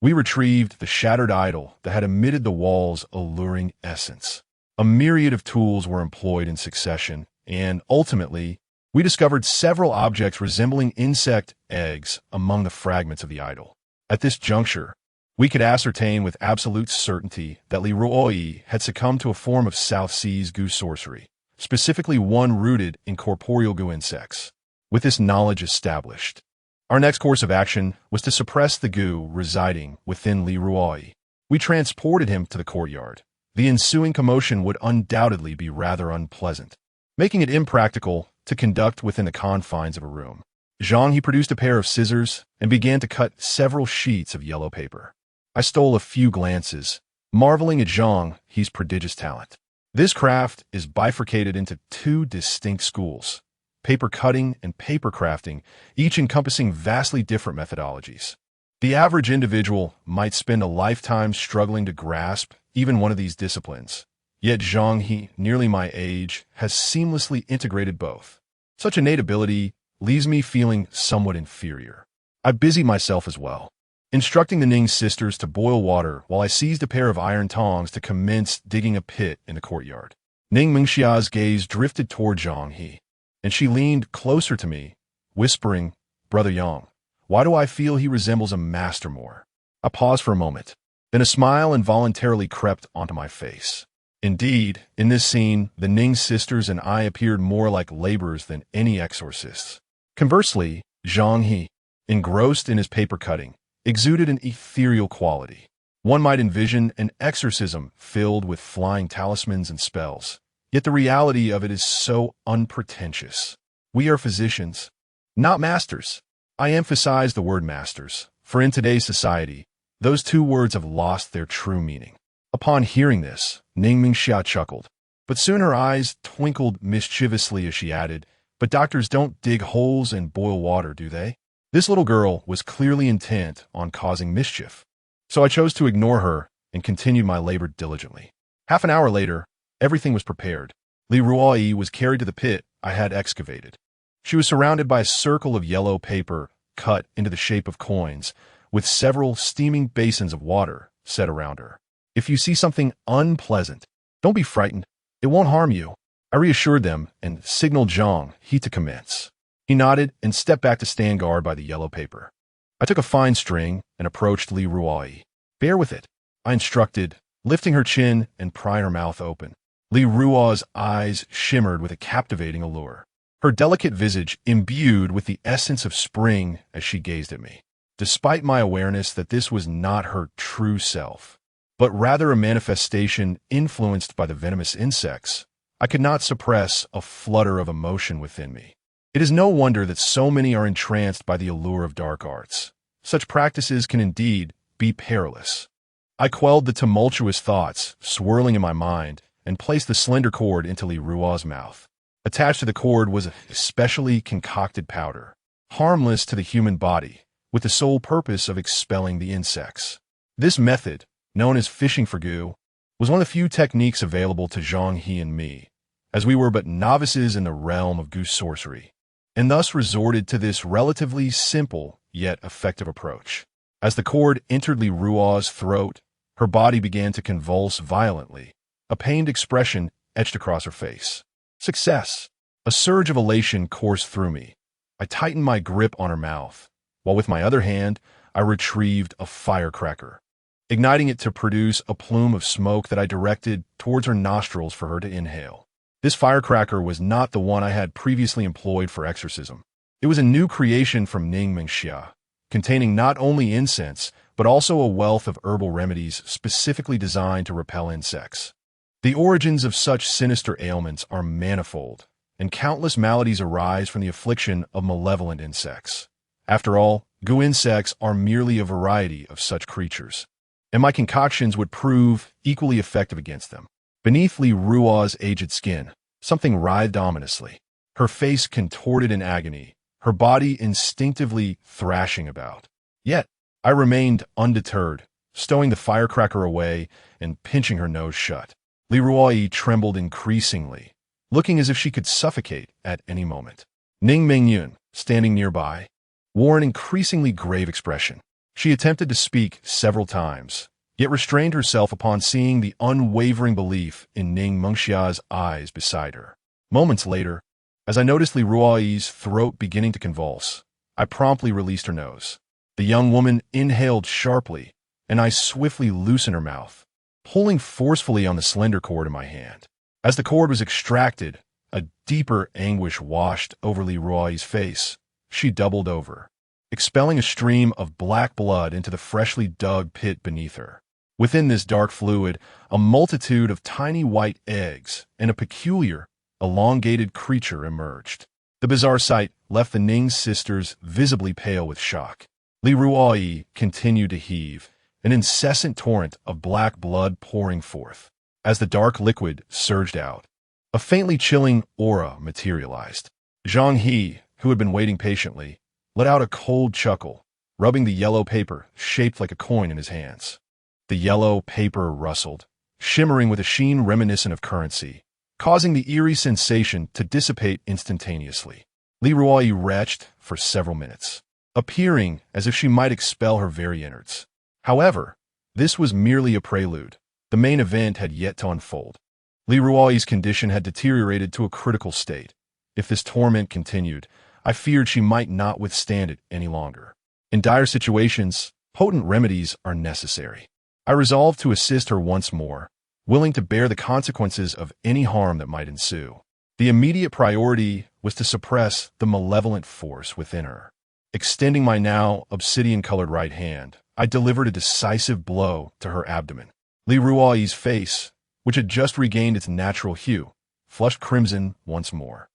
A: We retrieved the shattered idol that had emitted the wall's alluring essence. A myriad of tools were employed in succession, and ultimately, we discovered several objects resembling insect eggs among the fragments of the idol. At this juncture, we could ascertain with absolute certainty that Li Ruoyi had succumbed to a form of South Seas gu sorcery, specifically one rooted in corporeal gu insects. With this knowledge established, our next course of action was to suppress the gu residing within Li Ruoyi. We transported him to the courtyard. The ensuing commotion would undoubtedly be rather unpleasant, making it impractical to conduct within the confines of a room. Zhang He produced a pair of scissors and began to cut several sheets of yellow paper. I stole a few glances, marveling at Zhang He's prodigious talent. This craft is bifurcated into two distinct schools: paper cutting and paper crafting, each encompassing vastly different methodologies. The average individual might spend a lifetime struggling to grasp even one of these disciplines. Yet Zhang He, nearly my age, has seamlessly integrated both. Such innate ability leaves me feeling somewhat inferior. I busied myself as well, instructing the Ning sisters to boil water while I seized a pair of iron tongs to commence digging a pit in the courtyard. Ning Mengxia's gaze drifted toward Zhang He, and she leaned closer to me, whispering, "Brother Yang, why do I feel he resembles a master more?" I paused for a moment, then a smile involuntarily crept onto my face. Indeed, in this scene, the Ning sisters and I appeared more like laborers than any exorcists. Conversely, Zhang He, engrossed in his paper cutting, exuded an ethereal quality. One might envision an exorcism filled with flying talismans and spells. Yet the reality of it is so unpretentious. We are physicians, not masters. I emphasize the word masters, for in today's society, those two words have lost their true meaning. Upon hearing this, Ning Mengxia chuckled, but soon her eyes twinkled mischievously as she added, "But doctors don't dig holes and boil water, do they?" This little girl was clearly intent on causing mischief, so I chose to ignore her and continued my labor diligently. Half an hour later, everything was prepared. Li Ruoyi was carried to the pit I had excavated. She was surrounded by a circle of yellow paper cut into the shape of coins, with several steaming basins of water set around her. "If you see something unpleasant, don't be frightened. It won't harm you," I reassured them and signaled Zhang He to commence. He nodded and stepped back to stand guard by the yellow paper. I took a fine string and approached Li Ruoyi. "Bear with it," I instructed, lifting her chin and prying her mouth open. Li Ruo's eyes shimmered with a captivating allure, her delicate visage imbued with the essence of spring as she gazed at me. Despite my awareness that this was not her true self, but rather a manifestation influenced by the venomous insects, I could not suppress a flutter of emotion within me. It is no wonder that so many are entranced by the allure of dark arts. Such practices can indeed be perilous. I quelled the tumultuous thoughts swirling in my mind and placed the slender cord into Li Ruo's mouth. Attached to the cord was a specially concocted powder, harmless to the human body, with the sole purpose of expelling the insects. This method, known as fishing for gu, was one of the few techniques available to Zhang He and me. as we were but novices in the realm of goose sorcery, and thus resorted to this relatively simple yet effective approach. As the cord entered Li Ruo's throat, her body began to convulse violently. A pained expression etched across her face. Success! A surge of elation coursed through me. I tightened my grip on her mouth, while with my other hand, I retrieved a firecracker, igniting it to produce a plume of smoke that I directed towards her nostrils for her to inhale. This firecracker was not the one I had previously employed for exorcism. It was a new creation from Ning Mengxia, containing not only incense, but also a wealth of herbal remedies specifically designed to repel insects. The origins of such sinister ailments are manifold, and countless maladies arise from the affliction of malevolent insects. After all, goo insects are merely a variety of such creatures, and my concoctions would prove equally effective against them. Beneath Li Ruo's aged skin, something writhed ominously, her face contorted in agony, her body instinctively thrashing about. Yet, I remained undeterred, stowing the firecracker away and pinching her nose shut. Li Ruo trembled increasingly, looking as if she could suffocate at any moment. Ning Mingyun, standing nearby, wore an increasingly grave expression. She attempted to speak several times, yet restrained herself upon seeing the unwavering belief in Ning Mengxia's eyes beside her. Moments later, as I noticed Li Ruo's throat beginning to convulse, I promptly released her nose. The young woman inhaled sharply, and I swiftly loosened her mouth, pulling forcefully on the slender cord in my hand. As the cord was extracted, a deeper anguish washed over Li Ruo's face. She doubled over, expelling a stream of black blood into the freshly dug pit beneath her. Within this dark fluid, a multitude of tiny white eggs and a peculiar, elongated creature emerged. The bizarre sight left the Ning sisters visibly pale with shock. Li Ruo continued to heave, an incessant torrent of black blood pouring forth. As the dark liquid surged out, a faintly chilling aura materialized. Zhang He, who had been waiting patiently, let out a cold chuckle, rubbing the yellow paper shaped like a coin in his hands. The yellow paper rustled, shimmering with a sheen reminiscent of currency, causing the eerie sensation to dissipate instantaneously. Li Ruo retched for several minutes, appearing as if she might expel her very innards. However, this was merely a prelude. The main event had yet to unfold. Li Ruo's condition had deteriorated to a critical state. If this torment continued, I feared she might not withstand it any longer. In dire situations, potent remedies are necessary. I resolved to assist her once more, willing to bear the consequences of any harm that might ensue. The immediate priority was to suppress the malevolent force within her. Extending my now obsidian-colored right hand, I delivered a decisive blow to her abdomen. Li Ruo's face, which had just regained its natural hue, flushed crimson once more.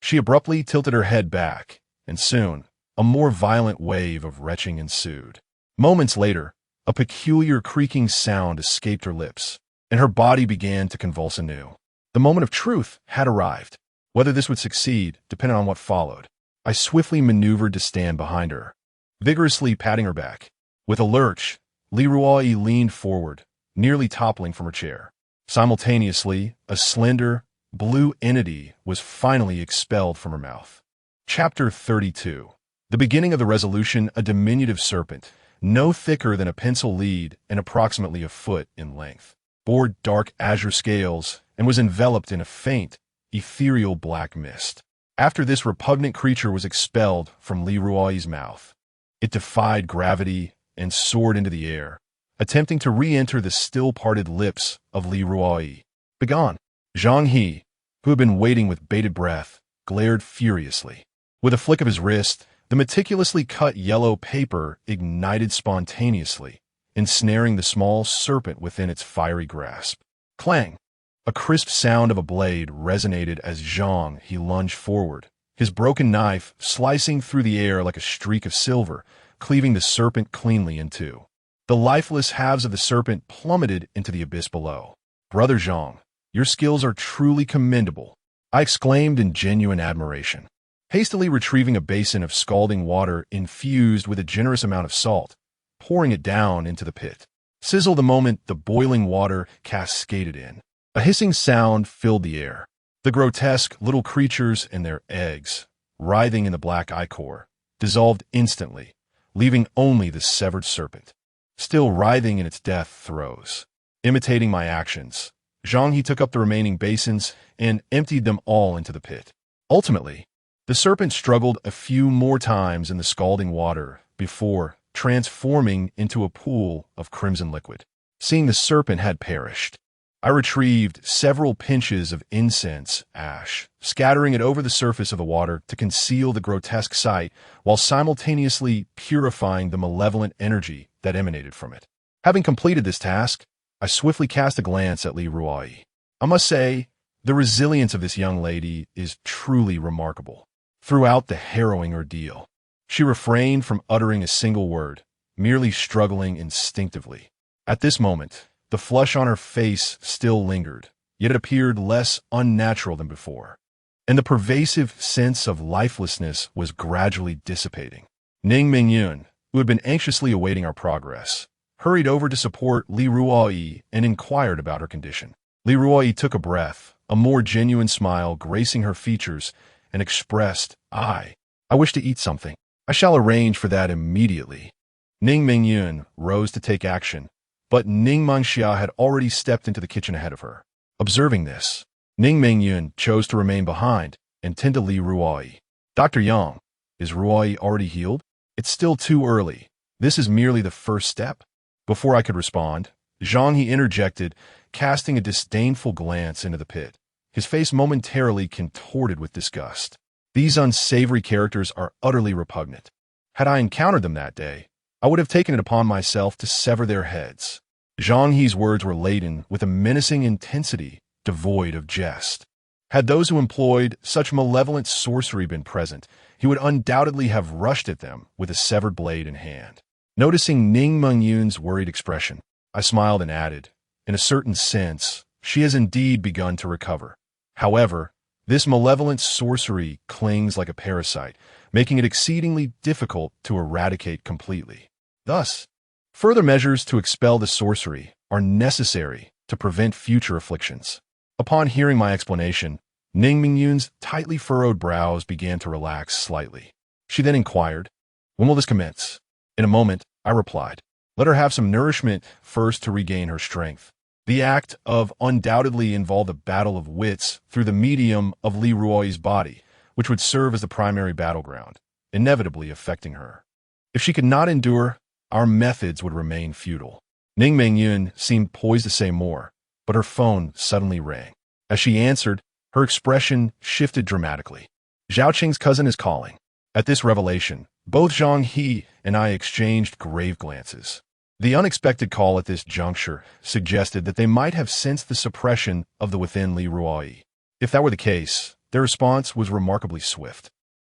A: She abruptly tilted her head back, and soon, a more violent wave of retching ensued. Moments later, a peculiar creaking sound escaped her lips, and her body began to convulse anew. The moment of truth had arrived. Whether this would succeed depended on what followed. I swiftly maneuvered to stand behind her, vigorously patting her back. With a lurch, Li Ruo leaned forward, nearly toppling from her chair. Simultaneously, a slender, blue entity was finally expelled from her mouth. Chapter 32. The beginning of the resolution, a diminutive serpent, no thicker than a pencil lead and approximately a foot in length, bore dark azure scales and was enveloped in a faint, ethereal black mist. After this repugnant creature was expelled from Li Ruo's mouth, it defied gravity and soared into the air, attempting to re-enter the still-parted lips of Li Ruo. Begone! Zhang He, who had been waiting with bated breath, glared furiously. With a flick of his wrist, the meticulously cut yellow paper ignited spontaneously, ensnaring the small serpent within its fiery grasp. Clang! A crisp sound of a blade resonated as Zhang He lunged forward, his broken knife slicing through the air like a streak of silver, cleaving the serpent cleanly in two. The lifeless halves of the serpent plummeted into the abyss below. Brother Zhang, your skills are truly commendable, I exclaimed in genuine admiration. Hastily retrieving a basin of scalding water infused with a generous amount of salt, pouring it down into the pit. Sizzle the moment the boiling water cascaded in. A hissing sound filled the air. The The grotesque little creatures and their eggs, writhing in the black ichor, dissolved instantly, leaving only the severed serpent, still writhing in its death throes. Imitating my actions, Zhang He took up the remaining basins and emptied them all into the pit. Ultimately, the serpent struggled a few more times in the scalding water before transforming into a pool of crimson liquid. Seeing the serpent had perished, I retrieved several pinches of incense ash, scattering it over the surface of the water to conceal the grotesque sight while simultaneously purifying the malevolent energy that emanated from it. Having completed this task, I swiftly cast a glance at Li Ruai. I must say, the resilience of this young lady is truly remarkable. Throughout the harrowing ordeal, she refrained from uttering a single word, merely struggling instinctively. At this moment, the flush on her face still lingered, yet it appeared less unnatural than before, and the pervasive sense of lifelessness was gradually dissipating. Ning Mingyun, who had been anxiously awaiting our progress, hurried over to support Li Ruai and inquired about her condition. Li Ruai took a breath, a more genuine smile gracing her features, and expressed, I wish to eat something. I shall arrange for that immediately. Ning Mingyun rose to take action, but Ning Mengxia had already stepped into the kitchen ahead of her. Observing this, Ning Mingyun chose to remain behind and tend to Li Ruai. Dr. Yang, is Ruai already healed? It's still too early. This is merely the first step. Before I could respond, Zhang He interjected, casting a disdainful glance into the pit, his face momentarily contorted with disgust. These unsavory characters are utterly repugnant. Had I encountered them that day, I would have taken it upon myself to sever their heads. Zhang He's words were laden with a menacing intensity devoid of jest. Had those who employed such malevolent sorcery been present, he would undoubtedly have rushed at them with a severed blade in hand. Noticing Ning Mengyun's worried expression, I smiled and added, in a certain sense, she has indeed begun to recover. However, this malevolent sorcery clings like a parasite, making it exceedingly difficult to eradicate completely. Thus, further measures to expel the sorcery are necessary to prevent future afflictions. Upon hearing my explanation, Ning Mingyun's tightly furrowed brows began to relax slightly. She then inquired, when will this commence? In a moment, I replied, let her have some nourishment first to regain her strength. The act of undoubtedly involved a battle of wits through the medium of Li Ruoi's body, which would serve as the primary battleground, inevitably affecting her. If she could not endure, our methods would remain futile. Ning Mingyun seemed poised to say more, but her phone suddenly rang. As she answered, her expression shifted dramatically. Zhao Qing's cousin is calling. At this revelation, both Zhang He and I exchanged grave glances. The unexpected call at this juncture suggested that they might have sensed the suppression of the within Li Ruai. If that were the case, their response was remarkably swift.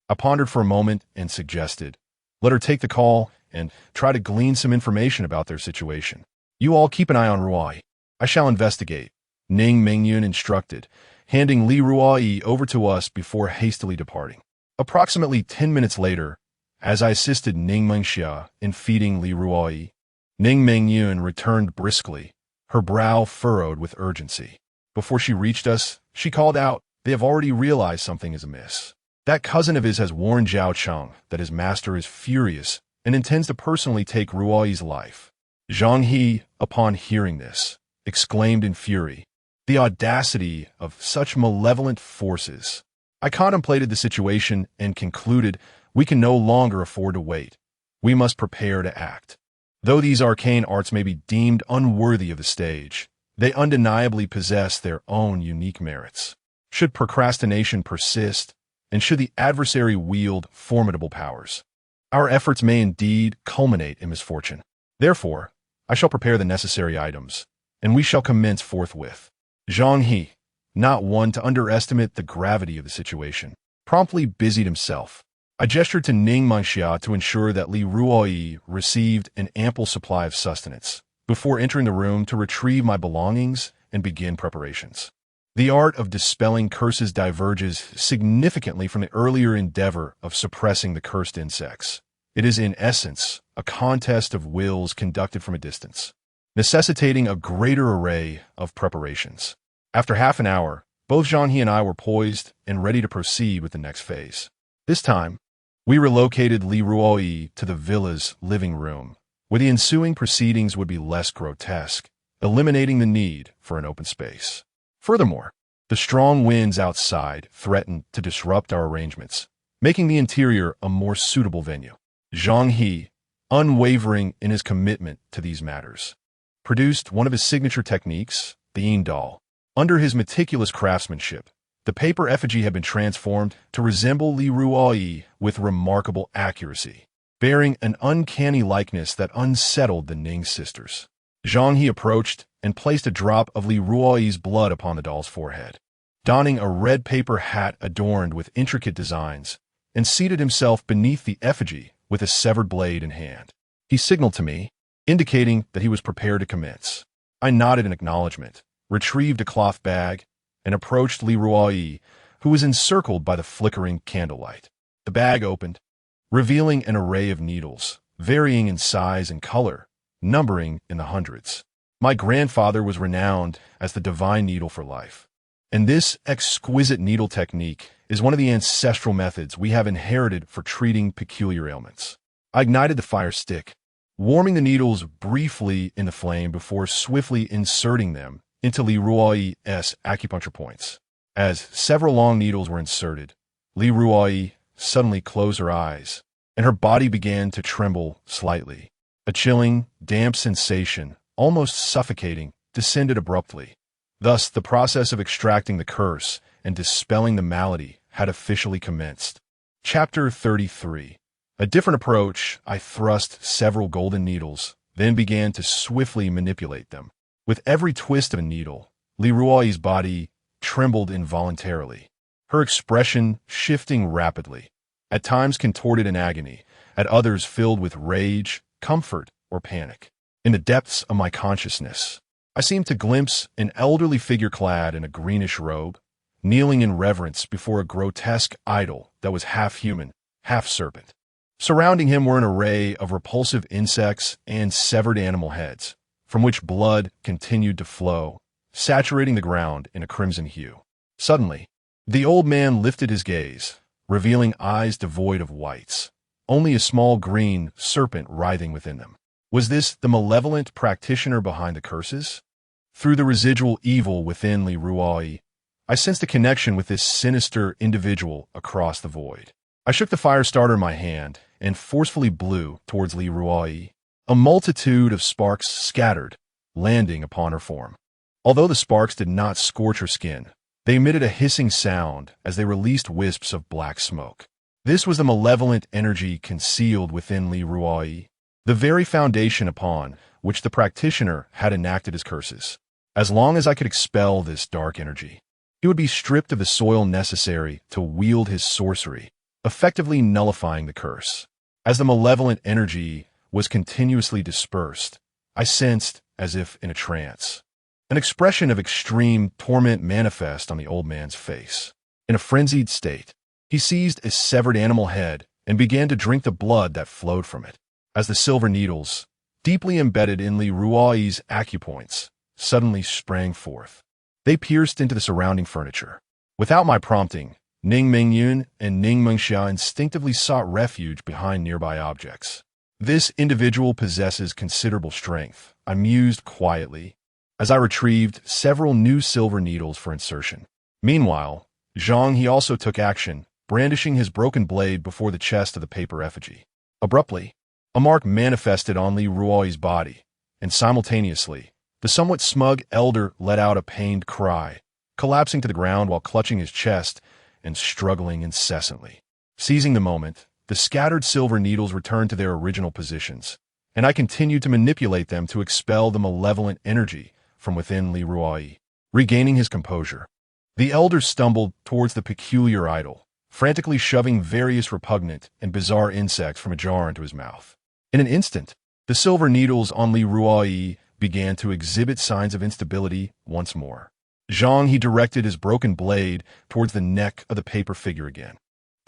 A: I pondered for a moment and suggested, let her take the call and try to glean some information about their situation. You all keep an eye on Ruai. I shall investigate, Ning Mingyun instructed, handing Li Ruai over to us before hastily departing. Approximately 10 minutes later, as I assisted Ning Mengxia in feeding Li Ruai, Ning Mingyun returned briskly, her brow furrowed with urgency. Before she reached us, she called out, they have already realized something is amiss. That cousin of his has warned Zhao Cheng that his master is furious and intends to personally take Ruai's life. Zhang He, upon hearing this, exclaimed in fury, the audacity of such malevolent forces. I contemplated the situation and concluded we can no longer afford to wait. We must prepare to act. Though these arcane arts may be deemed unworthy of the stage, they undeniably possess their own unique merits. Should procrastination persist, and should the adversary wield formidable powers, our efforts may indeed culminate in misfortune. Therefore, I shall prepare the necessary items, and we shall commence forthwith. Zhang He, not one to underestimate the gravity of the situation, promptly busied himself. I gestured to Ning Mengxia to ensure that Li Ruai received an ample supply of sustenance before entering the room to retrieve my belongings and begin preparations. The art of dispelling curses diverges significantly from the earlier endeavor of suppressing the cursed insects. It is in essence a contest of wills conducted from a distance, necessitating a greater array of preparations. After half an hour, Both Zhang and I were poised and ready to proceed with the next phase. This time, we relocated Li Ruoyi to the villa's living room, where the ensuing proceedings would be less grotesque, eliminating the need for an open space. Furthermore, the strong winds outside threatened to disrupt our arrangements, making the interior a more suitable venue. Zhang He, unwavering in his commitment to these matters, produced one of his signature techniques, the yin doll. Under his meticulous craftsmanship, the paper effigy had been transformed to resemble Li Ruoyi with remarkable accuracy, bearing an uncanny likeness that unsettled the Ning sisters. Zhang He approached and placed a drop of Li Ruoyi's blood upon the doll's forehead, donning a red paper hat adorned with intricate designs, and seated himself beneath the effigy with a severed blade in hand. He signaled to me, indicating that he was prepared to commence. I nodded in acknowledgement, retrieved a cloth bag, and approached Li Ruoyi, who was encircled by the flickering candlelight. The bag opened, revealing an array of needles, varying in size and color, numbering in the hundreds. My grandfather was renowned as the divine needle for life, and this exquisite needle technique is one of the ancestral methods we have inherited for treating peculiar ailments. I ignited the fire stick, warming the needles briefly in the flame before swiftly inserting them into Li Ruoyi's acupuncture points. As several long needles were inserted, Li Ruoyi suddenly closed her eyes, and her body began to tremble slightly. A chilling, damp sensation, almost suffocating, descended abruptly. Thus, the process of extracting the curse and dispelling the malady had officially commenced. Chapter 33. A different approach. I thrust several golden needles, then began to swiftly manipulate them. With every twist of a needle, Li Ruoyi's body trembled involuntarily, her expression shifting rapidly, at times contorted in agony, at others filled with rage, comfort, or panic. In the depths of my consciousness, I seemed to glimpse an elderly figure clad in a greenish robe, kneeling in reverence before a grotesque idol that was half human, half serpent. Surrounding him were an array of repulsive insects and severed animal heads, from which blood continued to flow, saturating the ground in a crimson hue. Suddenly, the old man lifted his gaze, revealing eyes devoid of whites, only a small green serpent writhing within them. Was this the malevolent practitioner behind the curses? Through the residual evil within Li Ruoyi, I sensed a connection with this sinister individual across the void. I shook the fire starter in my hand and forcefully blew towards Li Ruoyi. A multitude of sparks scattered, landing upon her form. Although the sparks did not scorch her skin, they emitted a hissing sound as they released wisps of black smoke. This was the malevolent energy concealed within Li Ruoyi, the very foundation upon which the practitioner had enacted his curses. As long as I could expel this dark energy, he would be stripped of the soil necessary to wield his sorcery, effectively nullifying the curse. As the malevolent energy was continuously dispersed, I sensed, as if in a trance, an expression of extreme torment manifest on the old man's face. In a frenzied state, he seized a severed animal head and began to drink the blood that flowed from it. As the silver needles, deeply embedded in Li Ruoyi's acupoints, suddenly sprang forth, they pierced into the surrounding furniture. Without my prompting, Ning Mingyun and Ning Mengxia instinctively sought refuge behind nearby objects. This individual possesses considerable strength, I mused quietly, as I retrieved several new silver needles for insertion. Meanwhile, Zhang He also took action, brandishing his broken blade before the chest of the paper effigy. Abruptly, a mark manifested on Li Ruoyi's body, and simultaneously, the somewhat smug elder let out a pained cry, collapsing to the ground while clutching his chest and struggling incessantly. Seizing the moment, the scattered silver needles returned to their original positions, and I continued to manipulate them to expel the malevolent energy from within Li Ruoyi. Regaining his composure, the elder stumbled towards the peculiar idol, frantically shoving various repugnant and bizarre insects from a jar into his mouth. In an instant, the silver needles on Li Ruoyi began to exhibit signs of instability once more. Zhang He directed his broken blade towards the neck of the paper figure again.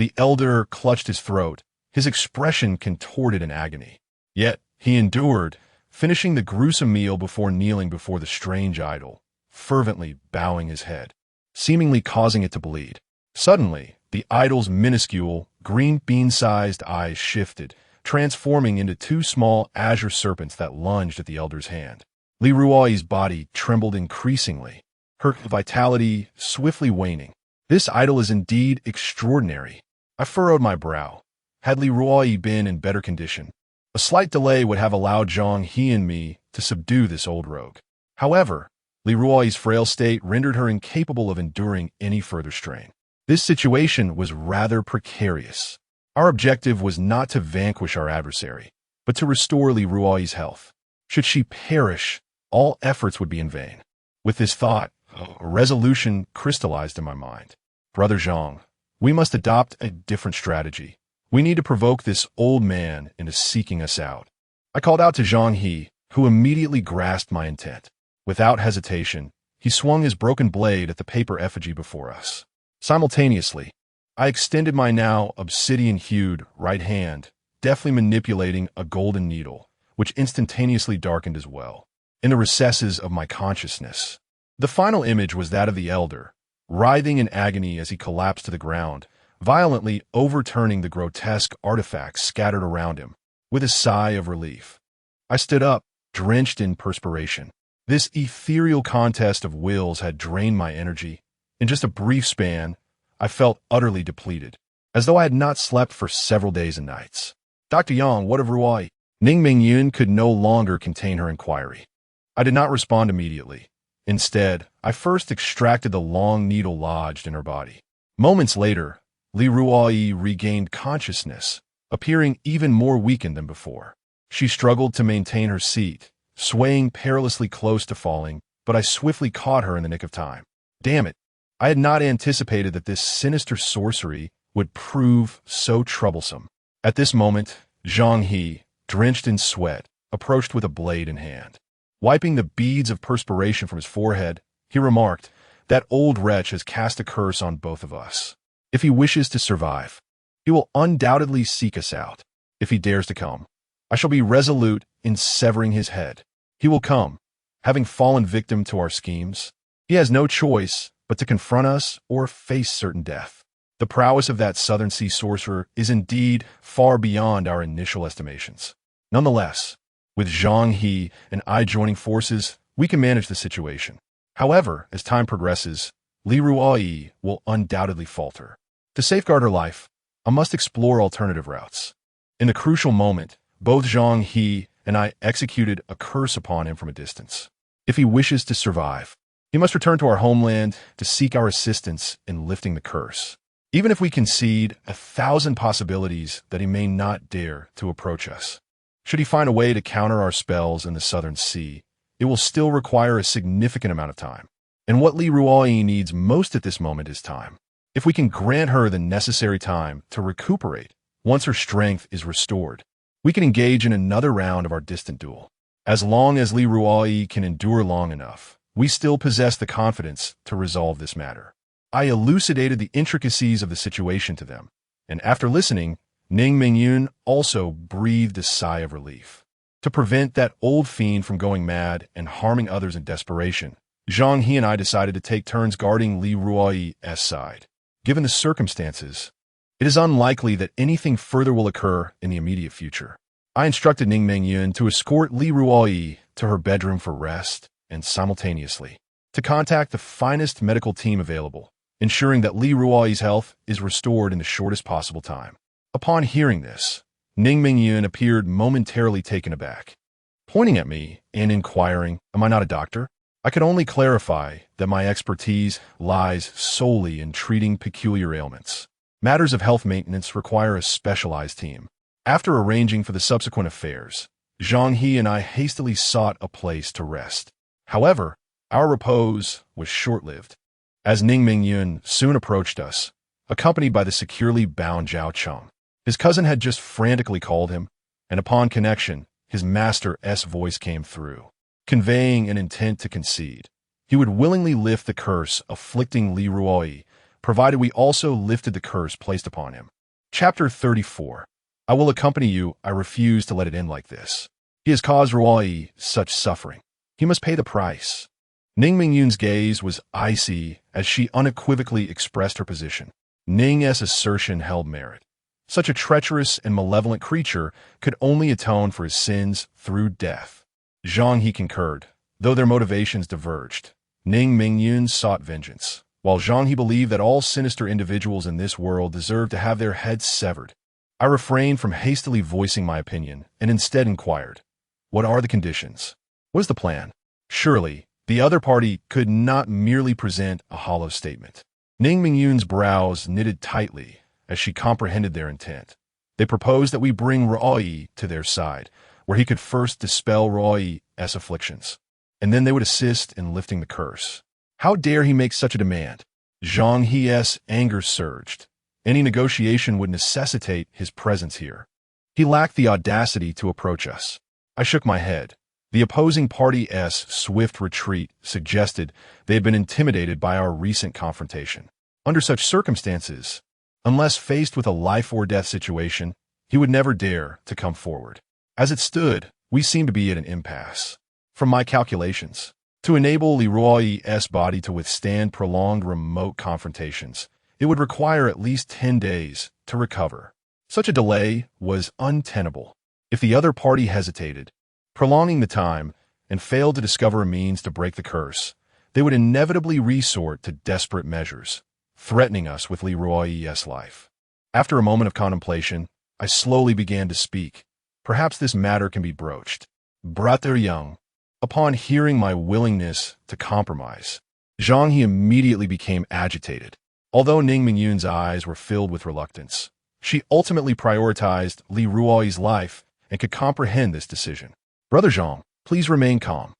A: The elder clutched his throat, his expression contorted in agony. Yet he endured, finishing the gruesome meal before kneeling before the strange idol, fervently bowing his head. seemingly causing it to bleed. Suddenly, the idol's minuscule, green bean-sized eyes shifted, transforming into two small azure serpents that lunged at the elder's hand. Li Ruoyi's body trembled increasingly, her vitality swiftly waning. This idol is indeed extraordinary. I furrowed my brow. Had Li Ruoyi been in better condition, a slight delay would have allowed Zhang He and me to subdue this old rogue. However, Li Ruoyi's frail state rendered her incapable of enduring any further strain. This situation was rather precarious. Our objective was not to vanquish our adversary, but to restore Li Ruoyi's health. Should she perish, all efforts would be in vain. With this thought, a resolution crystallized in my mind. Brother Zhang, we must adopt a different strategy. We need to provoke this old man into seeking us out. I called out to Zhang He, who immediately grasped my intent. Without hesitation, he swung his broken blade at the paper effigy before us. Simultaneously, I extended my now obsidian-hued right hand, deftly manipulating a golden needle, which instantaneously darkened as well. In the recesses of my consciousness, the final image was that of the elder, writhing in agony as he collapsed to the ground, violently overturning the grotesque artifacts scattered around him. With a sigh of relief, I stood up, drenched in perspiration. This ethereal contest of wills had drained my energy. In just a brief span, I felt utterly depleted, as though I had not slept for several days and nights. Dr. Yang, what of Ruoyi? Ning Mingyun could no longer contain her inquiry. I did not respond immediately. Instead, I first extracted the long needle lodged in her body. Moments later, Li Ruoyi regained consciousness, appearing even more weakened than before. She struggled to maintain her seat, swaying perilously close to falling, but I swiftly caught her in the nick of time. Damn it! I had not anticipated that this sinister sorcery would prove so troublesome. At this moment, Zhang He, drenched in sweat, approached with a blade in hand. Wiping the beads of perspiration from his forehead, he remarked, "That old wretch has cast a curse on both of us. If he wishes to survive, he will undoubtedly seek us out. If he dares to come, I shall be resolute in severing his head. He will come, having fallen victim to our schemes. He has no choice but to confront us or face certain death." The prowess of that southern sea sorcerer is indeed far beyond our initial estimations. Nonetheless, with Zhang He and I joining forces, we can manage the situation. However, as time progresses, Li Ruoyi will undoubtedly falter. To safeguard her life, I must explore alternative routes. In the crucial moment, both Zhang He and I executed a curse upon him from a distance. If he wishes to survive, he must return to our homeland to seek our assistance in lifting the curse. Even if we concede 1,000 possibilities that he may not dare to approach us. Should he find a way to counter our spells in the southern sea, it will still require a significant amount of time. And what Li Ruoyi needs most at this moment is time. If we can grant her the necessary time to recuperate once her strength is restored, we can engage in another round of our distant duel. As long as Li Ruoyi can endure long enough, we still possess the confidence to resolve this matter. I elucidated the intricacies of the situation to them, and after listening, Ning Mingyun also breathed a sigh of relief. To prevent that old fiend from going mad and harming others in desperation, Zhang He and I decided to take turns guarding Li Ruoyi's side. Given the circumstances, it is unlikely that anything further will occur in the immediate future. I instructed Ning Mingyun to escort Li Ruoyi to her bedroom for rest and simultaneously to contact the finest medical team available, ensuring that Li Ruoyi's health is restored in the shortest possible time. Upon hearing this, Ning Mingyun appeared momentarily taken aback. Pointing at me and inquiring, "Am I not a doctor?" I could only clarify that my expertise lies solely in treating peculiar ailments. Matters of health maintenance require a specialized team. After arranging for the subsequent affairs, Zhang He and I hastily sought a place to rest. However, our repose was short-lived, as Ning Mingyun soon approached us, accompanied by the securely bound Zhao Cheng. His cousin had just frantically called him, and upon connection, his master's voice came through, conveying an intent to concede. He would willingly lift the curse afflicting Li Ruoyi, provided we also lifted the curse placed upon him. Chapter 34. I will accompany you. I refuse to let it end like this. He has caused Ruoyi such suffering. He must pay the price. Ning Mingyun's gaze was icy as she unequivocally expressed her position. Ning's assertion held merit. Such a treacherous and malevolent creature could only atone for his sins through death. Zhang He concurred, though their motivations diverged. Ning Mingyun sought vengeance, while Zhang He believed that all sinister individuals in this world deserved to have their heads severed. I refrained from hastily voicing my opinion and instead inquired, "What are the conditions? What is the plan?" Surely, the other party could not merely present a hollow statement. Ning Mingyun's brows knitted tightly as she comprehended their intent. They proposed that we bring Ruoyi to their side, where he could first dispel Ruoyi's afflictions, and then they would assist in lifting the curse. How dare he make such a demand? Zhang He's anger surged. Any negotiation would necessitate his presence here. He lacked the audacity to approach us. I shook my head. The opposing party's swift retreat suggested they had been intimidated by our recent confrontation. Under such circumstances, unless faced with a life-or-death situation, he would never dare to come forward. As it stood, we seemed to be at an impasse. From my calculations, to enable Leroy's body to withstand prolonged remote confrontations, it would require at least 10 days to recover. Such a delay was untenable. If the other party hesitated, prolonging the time, and failed to discover a means to break the curse, they would inevitably resort to desperate measures, threatening us with Leroy's life. After a moment of contemplation, I slowly began to speak. Perhaps this matter can be broached. Brother Young, upon hearing my willingness to compromise, Zhang He immediately became agitated. Although Ning Mingyun's eyes were filled with reluctance, she ultimately prioritized Li Ruoyi's life and could comprehend this decision. "Brother Zhang, please remain calm."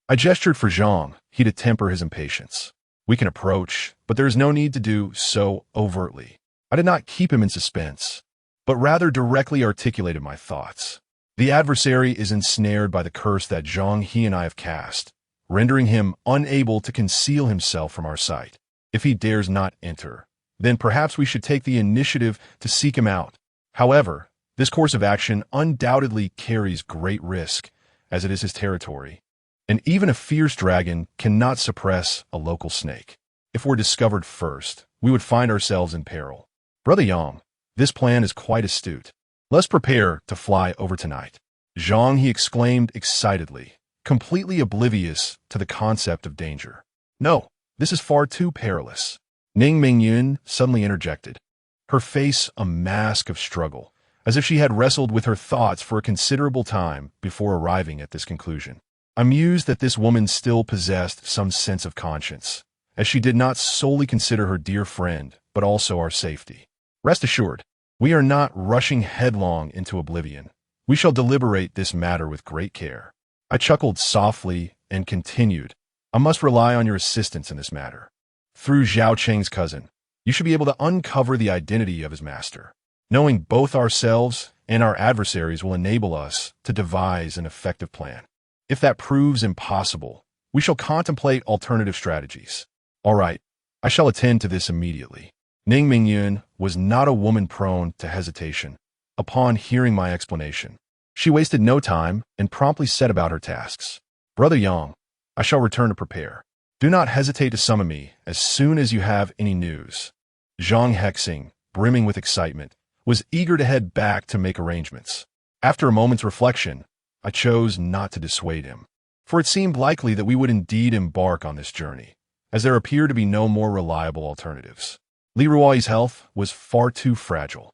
A: I gestured for Zhang He to temper his impatience. "We can approach, but there is no need to do so overtly." I did not keep him in suspense, but rather directly articulated my thoughts. The adversary is ensnared by the curse that Zhang He and I have cast, rendering him unable to conceal himself from our sight. If he dares not enter, then perhaps we should take the initiative to seek him out. However, this course of action undoubtedly carries great risk, as it is his territory, and even a fierce dragon cannot suppress a local snake. If we're discovered first, we would find ourselves in peril. Brother Yang, this plan is quite astute. Let's prepare to fly over tonight. Zhang He exclaimed excitedly, completely oblivious to the concept of danger. No, this is far too perilous. Ning Mingyun suddenly interjected, her face a mask of struggle, as if she had wrestled with her thoughts for a considerable time before arriving at this conclusion. I mused that this woman still possessed some sense of conscience, as she did not solely consider her dear friend, but also our safety. Rest assured, we are not rushing headlong into oblivion. We shall deliberate this matter with great care. I chuckled softly and continued, I must rely on your assistance in this matter. Through Zhao Cheng's cousin, you should be able to uncover the identity of his master. Knowing both ourselves and our adversaries will enable us to devise an effective plan. If that proves impossible, we shall contemplate alternative strategies. All right, I shall attend to this immediately. Ning Mingyun was not a woman prone to hesitation. Upon hearing my explanation, she wasted no time and promptly set about her tasks. Brother Yang, I shall return to prepare. Do not hesitate to summon me as soon as you have any news. Zhang Hexing, brimming with excitement, was eager to head back to make arrangements. After a moment's reflection, I chose not to dissuade him, for it seemed likely that we would indeed embark on this journey, as there appeared to be no more reliable alternatives. Li Ruoyi's health was far too fragile,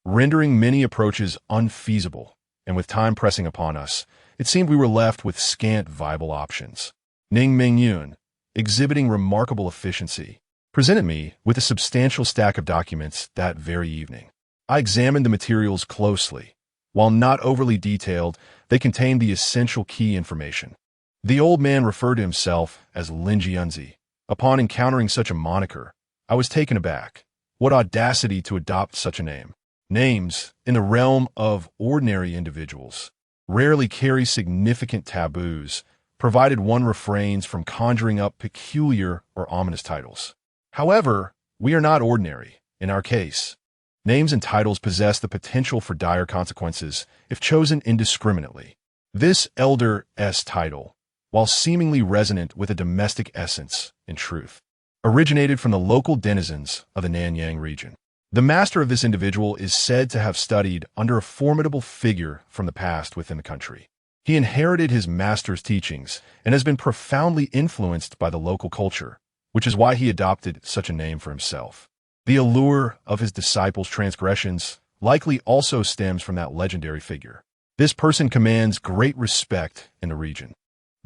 A: rendering many approaches unfeasible, and with time pressing upon us, it seemed we were left with scant viable options. Ning Mingyun, exhibiting remarkable efficiency, presented me with a substantial stack of documents that very evening. I examined the materials closely. While not overly detailed, they contained the essential key information. The old man referred to himself as Lin Jianzi. Upon encountering such a moniker, I was taken aback. What audacity to adopt such a name. Names, in the realm of ordinary individuals, rarely carry significant taboos, provided one refrains from conjuring up peculiar or ominous titles. However, we are not ordinary. In our case, names and titles possess the potential for dire consequences if chosen indiscriminately. This elder's title, while while seemingly resonant with a domestic essence, in truth, originated from the local denizens of the Nanyang region. The master of this individual is said to have studied under a formidable figure from the past within the country. He inherited his master's teachings and has been profoundly influenced by the local culture, which is why he adopted such a name for himself. The allure of his disciples' transgressions likely also stems from that legendary figure. This person commands great respect in the region,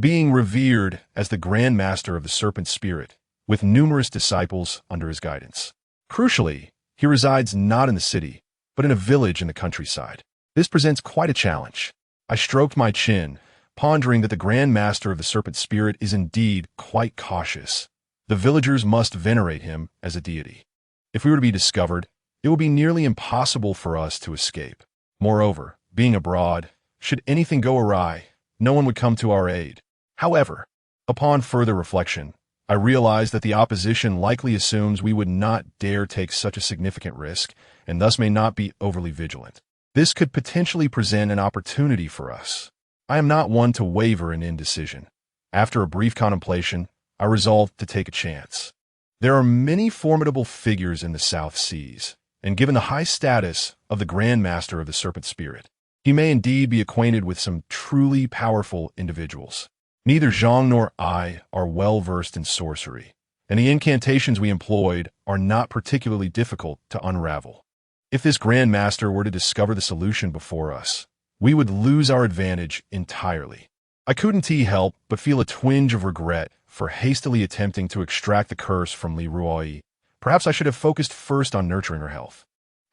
A: being revered as the Grand Master of the Serpent Spirit, with numerous disciples under his guidance. Crucially, he resides not in the city, but in a village in the countryside. This presents quite a challenge. I stroked my chin, pondering that the Grand Master of the Serpent Spirit is indeed quite cautious. The villagers must venerate him as a deity. If we were to be discovered, it would be nearly impossible for us to escape. Moreover, being abroad, should anything go awry, no one would come to our aid. However, upon further reflection, I realized that the opposition likely assumes we would not dare take such a significant risk and thus may not be overly vigilant. This could potentially present an opportunity for us. I am not one to waver in indecision. After a brief contemplation, I resolved to take a chance. There are many formidable figures in the South Seas, and given the high status of the Grand Master of the Serpent Spirit, he may indeed be acquainted with some truly powerful individuals. Neither Zhang nor I are well versed in sorcery, and the incantations we employed are not particularly difficult to unravel. If this Grand Master were to discover the solution before us, we would lose our advantage entirely. I couldn't help but feel a twinge of regret for hastily attempting to extract the curse from Li Ruoyi. Perhaps I should have focused first on nurturing her health.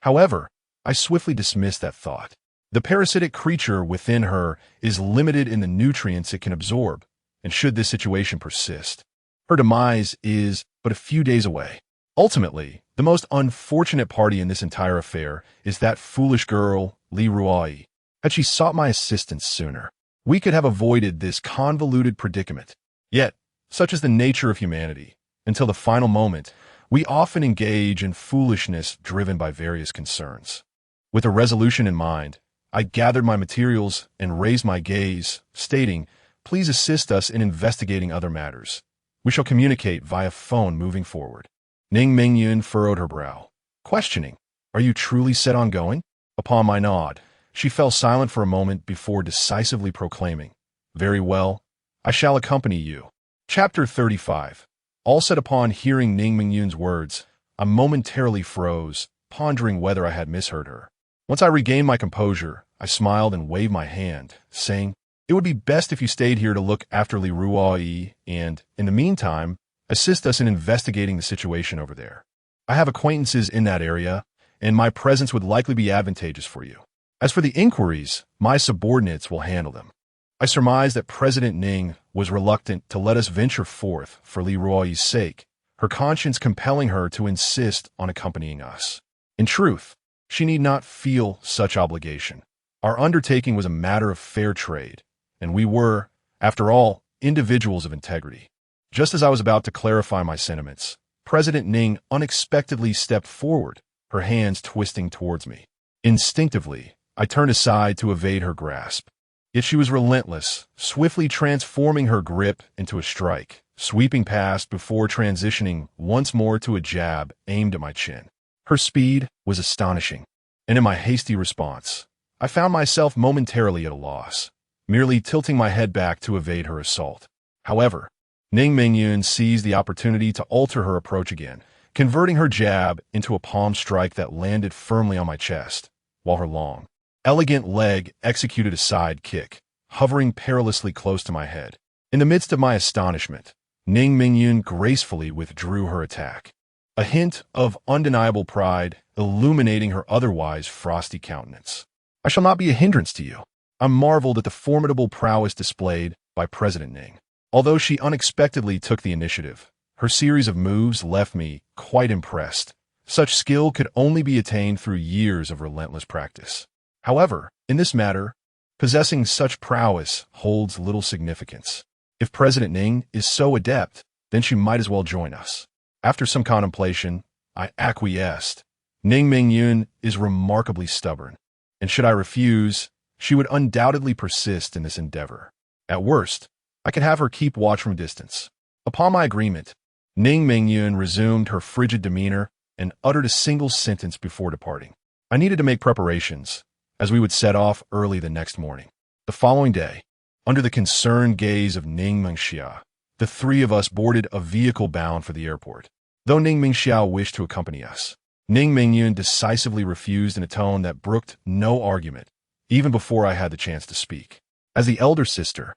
A: However, I swiftly dismissed that thought. The parasitic creature within her is limited in the nutrients it can absorb, and should this situation persist, her demise is but a few days away. Ultimately, the most unfortunate party in this entire affair is that foolish girl, Li Ruoyi. Had she sought my assistance sooner, we could have avoided this convoluted predicament. Yet, such is the nature of humanity. Until the final moment, we often engage in foolishness driven by various concerns. With a resolution in mind, I gathered my materials and raised my gaze, stating, "Please assist us in investigating other matters. We shall communicate via phone moving forward." Ning Mingyun furrowed her brow, questioning, "Are you truly set on going?" Upon my nod, she fell silent for a moment before decisively proclaiming, "Very well, I shall accompany you." Chapter 35. All set upon hearing Ning Mingyun's words, I momentarily froze, pondering whether I had misheard her. Once I regained my composure, I smiled and waved my hand, saying, "It would be best if you stayed here to look after Li Ruoyi and, in the meantime, assist us in investigating the situation over there. I have acquaintances in that area, and my presence would likely be advantageous for you. As for the inquiries, my subordinates will handle them." I surmised that President Ning was reluctant to let us venture forth for Li Ruoyi's sake, her conscience compelling her to insist on accompanying us. In truth, she need not feel such obligation. Our undertaking was a matter of fair trade, and we were, after all, individuals of integrity. Just as I was about to clarify my sentiments, President Ning unexpectedly stepped forward, her hands twisting towards me. Instinctively, I turned aside to evade her grasp. Yet she was relentless, swiftly transforming her grip into a strike, sweeping past before transitioning once more to a jab aimed at my chin. Her speed was astonishing, and in my hasty response, I found myself momentarily at a loss, merely tilting my head back to evade her assault. However, Ning Mingyun seized the opportunity to alter her approach again, converting her jab into a palm strike that landed firmly on my chest, while her long, elegant leg executed a side kick, hovering perilously close to my head. In the midst of my astonishment, Ning Mingyun gracefully withdrew her attack, a hint of undeniable pride illuminating her otherwise frosty countenance. "I shall not be a hindrance to you." I marveled at the formidable prowess displayed by President Ning. Although she unexpectedly took the initiative, her series of moves left me quite impressed. Such skill could only be attained through years of relentless practice. However, in this matter, possessing such prowess holds little significance. If President Ning is so adept, then she might as well join us. After some contemplation, I acquiesced. Ning Mingyun is remarkably stubborn, and should I refuse, she would undoubtedly persist in this endeavor. At worst, I could have her keep watch from a distance. Upon my agreement, Ning Mingyun resumed her frigid demeanor and uttered a single sentence before departing. I needed to make preparations, as we would set off early the next morning. The following day, under the concerned gaze of Ning Mingxia, the three of us boarded a vehicle bound for the airport. Though Ning Mingxia wished to accompany us, Ning Mingyun decisively refused in a tone that brooked no argument, even before I had the chance to speak. As the elder sister,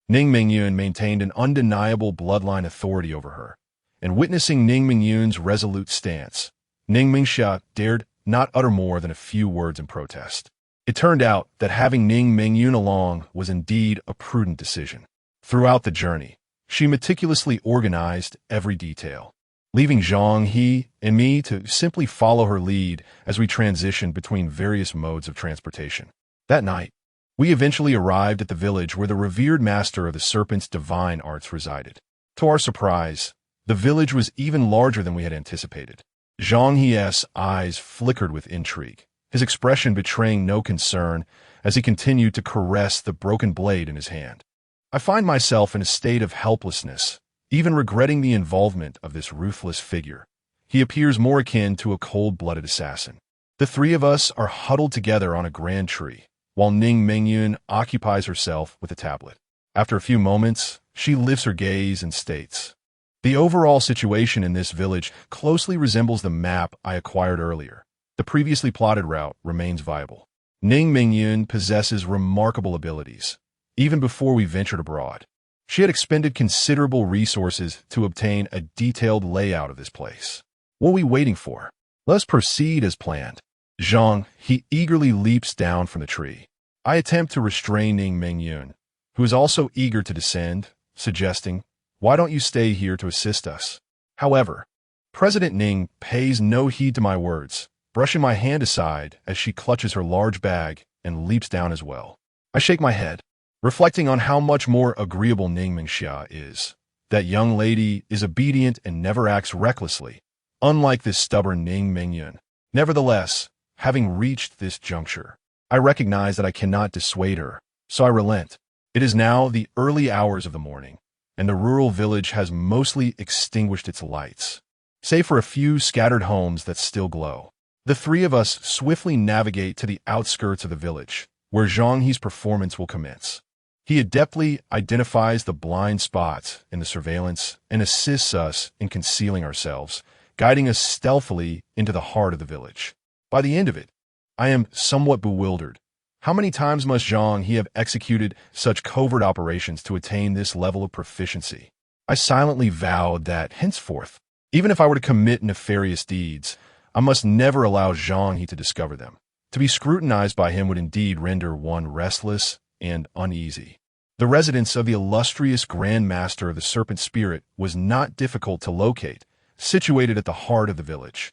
A: Ning Mingyun maintained an undeniable bloodline authority over her, and witnessing Ning Mingyun's resolute stance, Ning Mingxia dared not utter more than a few words in protest. It turned out that having Ning Mingyun along was indeed a prudent decision. Throughout the journey, she meticulously organized every detail, leaving Zhang He and me to simply follow her lead as we transitioned between various modes of transportation. That night, we eventually arrived at the village where the revered master of the serpent's divine arts resided. To our surprise, the village was even larger than we had anticipated. Zhang He's eyes flickered with intrigue, his expression betraying no concern as he continued to caress the broken blade in his hand. I find myself in a state of helplessness, even regretting the involvement of this ruthless figure. He appears more akin to a cold-blooded assassin. The three of us are huddled together on a grand tree, while Ning Mingyun occupies herself with a tablet. After a few moments, she lifts her gaze and states, "The overall situation in this village closely resembles the map I acquired earlier. The previously plotted route remains viable. Ning Mingyun possesses remarkable abilities, even before we ventured abroad. She had expended considerable resources to obtain a detailed layout of this place. What are we waiting for? Let's proceed as planned." Zhang He eagerly leaps down from the tree. I attempt to restrain Ning Mingyun, who is also eager to descend, suggesting, "Why don't you stay here to assist us?" However, President Ning pays no heed to my words, brushing my hand aside as she clutches her large bag and leaps down as well. I shake my head, reflecting on how much more agreeable Ning Mingxia is. That young lady is obedient and never acts recklessly, unlike this stubborn Ning Mingyun. Nevertheless, having reached this juncture, I recognize that I cannot dissuade her, so I relent. It is now the early hours of the morning, and the rural village has mostly extinguished its lights, save for a few scattered homes that still glow. The three of us swiftly navigate to the outskirts of the village, where Zhang He's performance will commence. He adeptly identifies the blind spots in the surveillance and assists us in concealing ourselves, guiding us stealthily into the heart of the village. By the end of it, I am somewhat bewildered. How many times must Zhang He have executed such covert operations to attain this level of proficiency? I silently vowed that, henceforth, even if I were to commit nefarious deeds, I must never allow Zhang He to discover them. To be scrutinized by him would indeed render one restless and uneasy. The residence of the illustrious Grand Master of the Serpent Spirit was not difficult to locate, situated at the heart of the village.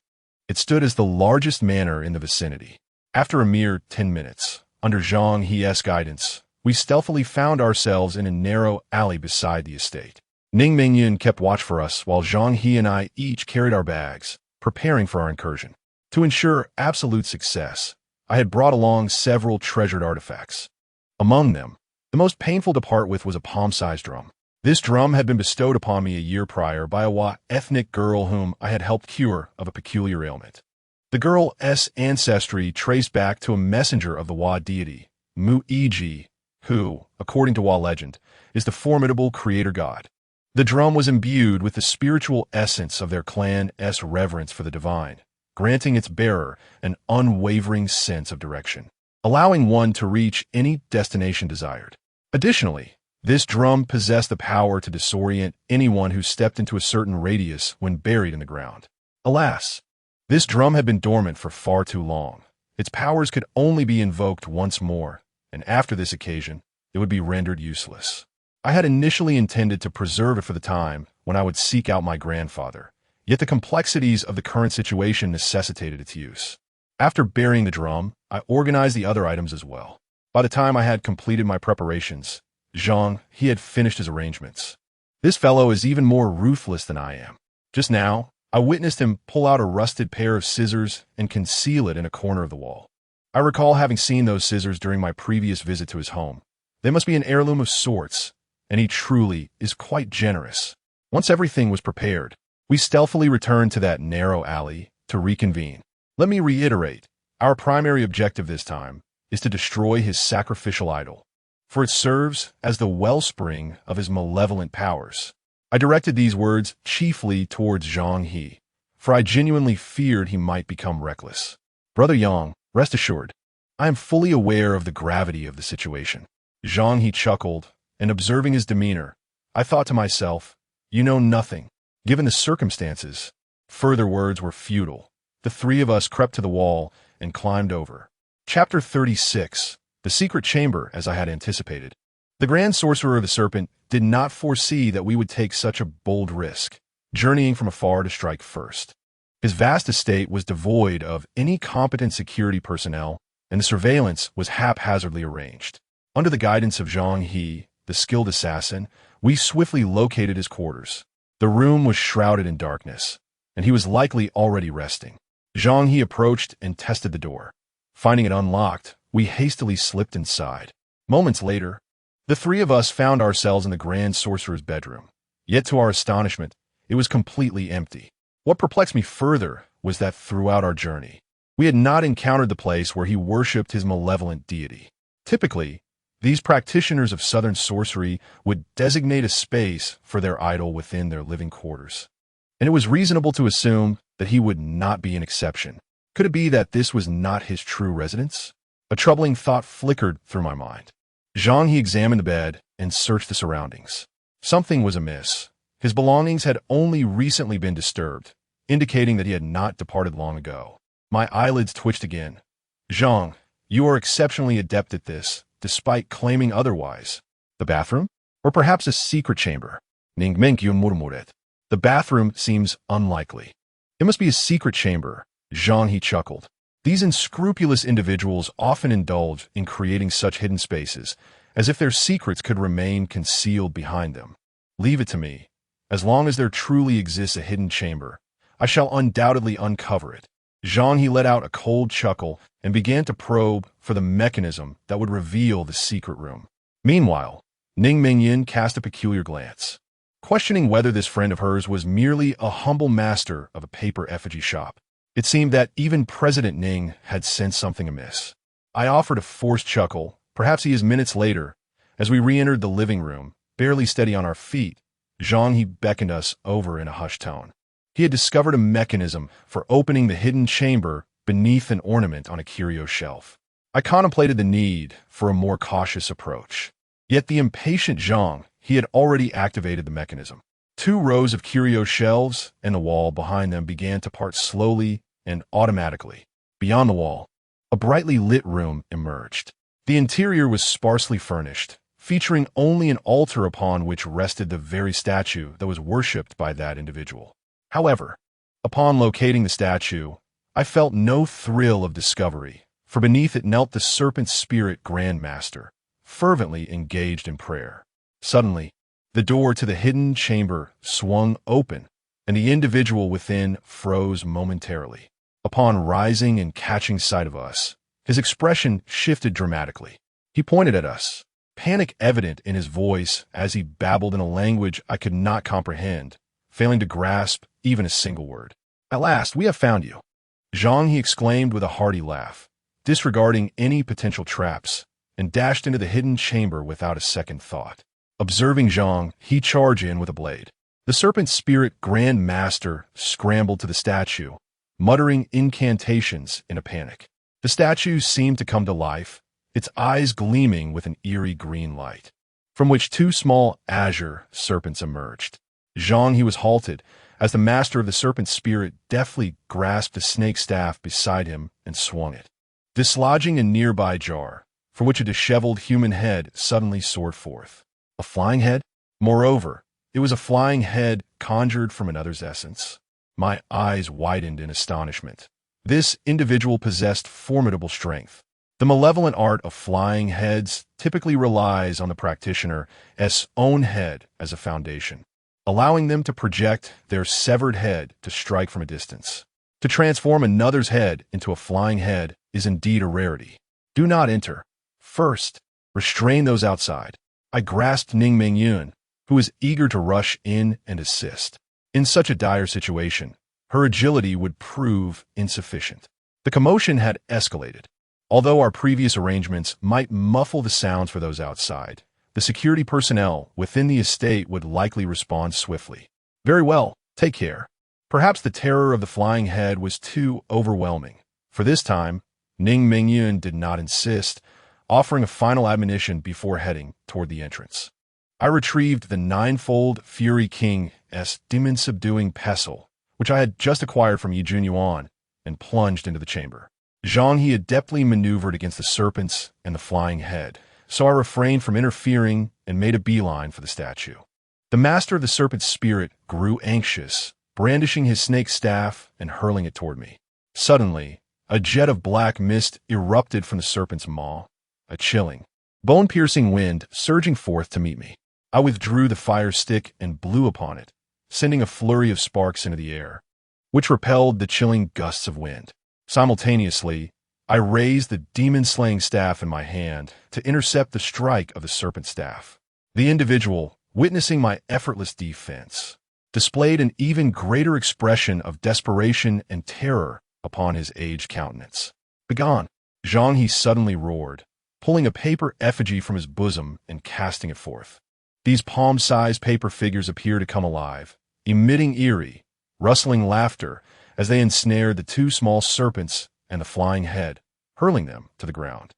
A: It stood as the largest manor in the vicinity. After a mere 10 minutes, under Zhang He's guidance, we stealthily found ourselves in a narrow alley beside the estate. Ning Mingyun kept watch for us while Zhang He and I each carried our bags, preparing for our incursion. To ensure absolute success, I had brought along several treasured artifacts. Among them, the most painful to part with was a palm-sized drum. This drum had been bestowed upon me a year prior by a Wa ethnic girl whom I had helped cure of a peculiar ailment. The girl's ancestry traced back to a messenger of the Wa deity, Mu-Iji, who, according to Wa legend, is the formidable creator god. The drum was imbued with the spiritual essence of their clan's reverence for the divine, granting its bearer an unwavering sense of direction, allowing one to reach any destination desired. Additionally, this drum possessed the power to disorient anyone who stepped into a certain radius when buried in the ground. Alas, this drum had been dormant for far too long. Its powers could only be invoked once more, and after this occasion, it would be rendered useless. I had initially intended to preserve it for the time when I would seek out my grandfather, yet the complexities of the current situation necessitated its use. After burying the drum, I organized the other items as well. By the time I had completed my preparations, Zhang He had finished his arrangements. This fellow is even more ruthless than I am. Just now, I witnessed him pull out a rusted pair of scissors and conceal it in a corner of the wall. I recall having seen those scissors during my previous visit to his home. They must be an heirloom of sorts, and he truly is quite generous. Once everything was prepared, we stealthily returned to that narrow alley to reconvene. Let me reiterate, our primary objective this time is to destroy his sacrificial idol, for it serves as the wellspring of his malevolent powers. I directed these words chiefly towards Zhang He, for I genuinely feared he might become reckless. Brother Yang, rest assured, I am fully aware of the gravity of the situation. Zhang He chuckled, and observing his demeanor, I thought to myself, you know nothing. Given the circumstances, further words were futile. The three of us crept to the wall and climbed over. Chapter 36. The Secret Chamber, as I had anticipated. The Grand Sorcerer of the Serpent did not foresee that we would take such a bold risk, journeying from afar to strike first. His vast estate was devoid of any competent security personnel, and the surveillance was haphazardly arranged. Under the guidance of Zhang He, the skilled assassin, we swiftly located his quarters. The room was shrouded in darkness, and he was likely already resting. Zhang He approached and tested the door. Finding it unlocked, we hastily slipped inside. Moments later, the three of us found ourselves in the Grand Sorcerer's bedroom. Yet to our astonishment, it was completely empty. What perplexed me further was that throughout our journey, we had not encountered the place where he worshipped his malevolent deity. Typically, these practitioners of southern sorcery would designate a space for their idol within their living quarters, and it was reasonable to assume that he would not be an exception. Could it be that this was not his true residence? A troubling thought flickered through my mind. Zhang He examined the bed and searched the surroundings. Something was amiss. His belongings had only recently been disturbed, indicating that he had not departed long ago. My eyelids twitched again. Zhang, you are exceptionally adept at this, despite claiming otherwise. The bathroom? Or perhaps a secret chamber? Ningmenkyun murmuret. The bathroom seems unlikely. It must be a secret chamber, Zhang He chuckled. These unscrupulous individuals often indulge in creating such hidden spaces, as if their secrets could remain concealed behind them. Leave it to me. As long as there truly exists a hidden chamber, I shall undoubtedly uncover it. Zhang He let out a cold chuckle and began to probe for the mechanism that would reveal the secret room. Meanwhile, Ning Mingyin cast a peculiar glance, questioning whether this friend of hers was merely a humble master of a paper effigy shop. It seemed that even President Ning had sensed something amiss. I offered a forced chuckle, perhaps he is minutes later. As we re-entered the living room, barely steady on our feet, Zhang He beckoned us over in a hushed tone. He had discovered a mechanism for opening the hidden chamber beneath an ornament on a curio shelf. I contemplated the need for a more cautious approach. Yet the impatient Zhang, he had already activated the mechanism. 2 rows of curio shelves and the wall behind them began to part slowly and automatically. Beyond the wall, a brightly lit room emerged. The interior was sparsely furnished, featuring only an altar upon which rested the very statue that was worshipped by that individual. However, upon locating the statue, I felt no thrill of discovery, for beneath it knelt the serpent spirit Grand Master, fervently engaged in prayer. Suddenly, the door to the hidden chamber swung open, and the individual within froze momentarily. Upon rising and catching sight of us, his expression shifted dramatically. He pointed at us, panic evident in his voice as he babbled in a language I could not comprehend, failing to grasp even a single word. At last, we have found you. Zhang He exclaimed with a hearty laugh, disregarding any potential traps, and dashed into the hidden chamber without a second thought. Observing Zhang, he charged in with a blade. The serpent spirit Grand Master scrambled to the statue, muttering incantations in a panic. The statue seemed to come to life, its eyes gleaming with an eerie green light, from which 2 small azure serpents emerged. Zhang He was halted, as the master of the serpent spirit deftly grasped the snake staff beside him and swung it, dislodging a nearby jar, from which a disheveled human head suddenly soared forth. A flying head? Moreover, it was a flying head conjured from another's essence. My eyes widened in astonishment. This individual possessed formidable strength. The malevolent art of flying heads typically relies on the practitioner's own head as a foundation, allowing them to project their severed head to strike from a distance. To transform another's head into a flying head is indeed a rarity. Do not enter. First, restrain those outside. I grasped Ning Mingyun, who was eager to rush in and assist. In such a dire situation, her agility would prove insufficient. The commotion had escalated. Although our previous arrangements might muffle the sounds for those outside, the security personnel within the estate would likely respond swiftly. Very well, take care. Perhaps the terror of the flying head was too overwhelming. For this time, Ning Mingyun did not insist, offering a final admonition before heading toward the entrance. I retrieved the ninefold Fury King's demon-subduing pestle, which I had just acquired from Yi Junyuan, and plunged into the chamber. Zhang He adeptly maneuvered against the serpents and the flying head, so I refrained from interfering and made a beeline for the statue. The master of the serpent's spirit grew anxious, brandishing his snake staff and hurling it toward me. Suddenly, a jet of black mist erupted from the serpent's maw, a chilling, bone-piercing wind surging forth to meet me. I withdrew the fire stick and blew upon it, sending a flurry of sparks into the air, which repelled the chilling gusts of wind. Simultaneously, I raised the demon-slaying staff in my hand to intercept the strike of the serpent staff. The individual, witnessing my effortless defense, displayed an even greater expression of desperation and terror upon his aged countenance. "Begone!" Zhang He suddenly roared, pulling a paper effigy from his bosom and casting it forth. These palm-sized paper figures appeared to come alive, emitting eerie, rustling laughter as they ensnared the two small serpents and the flying head, hurling them to the ground.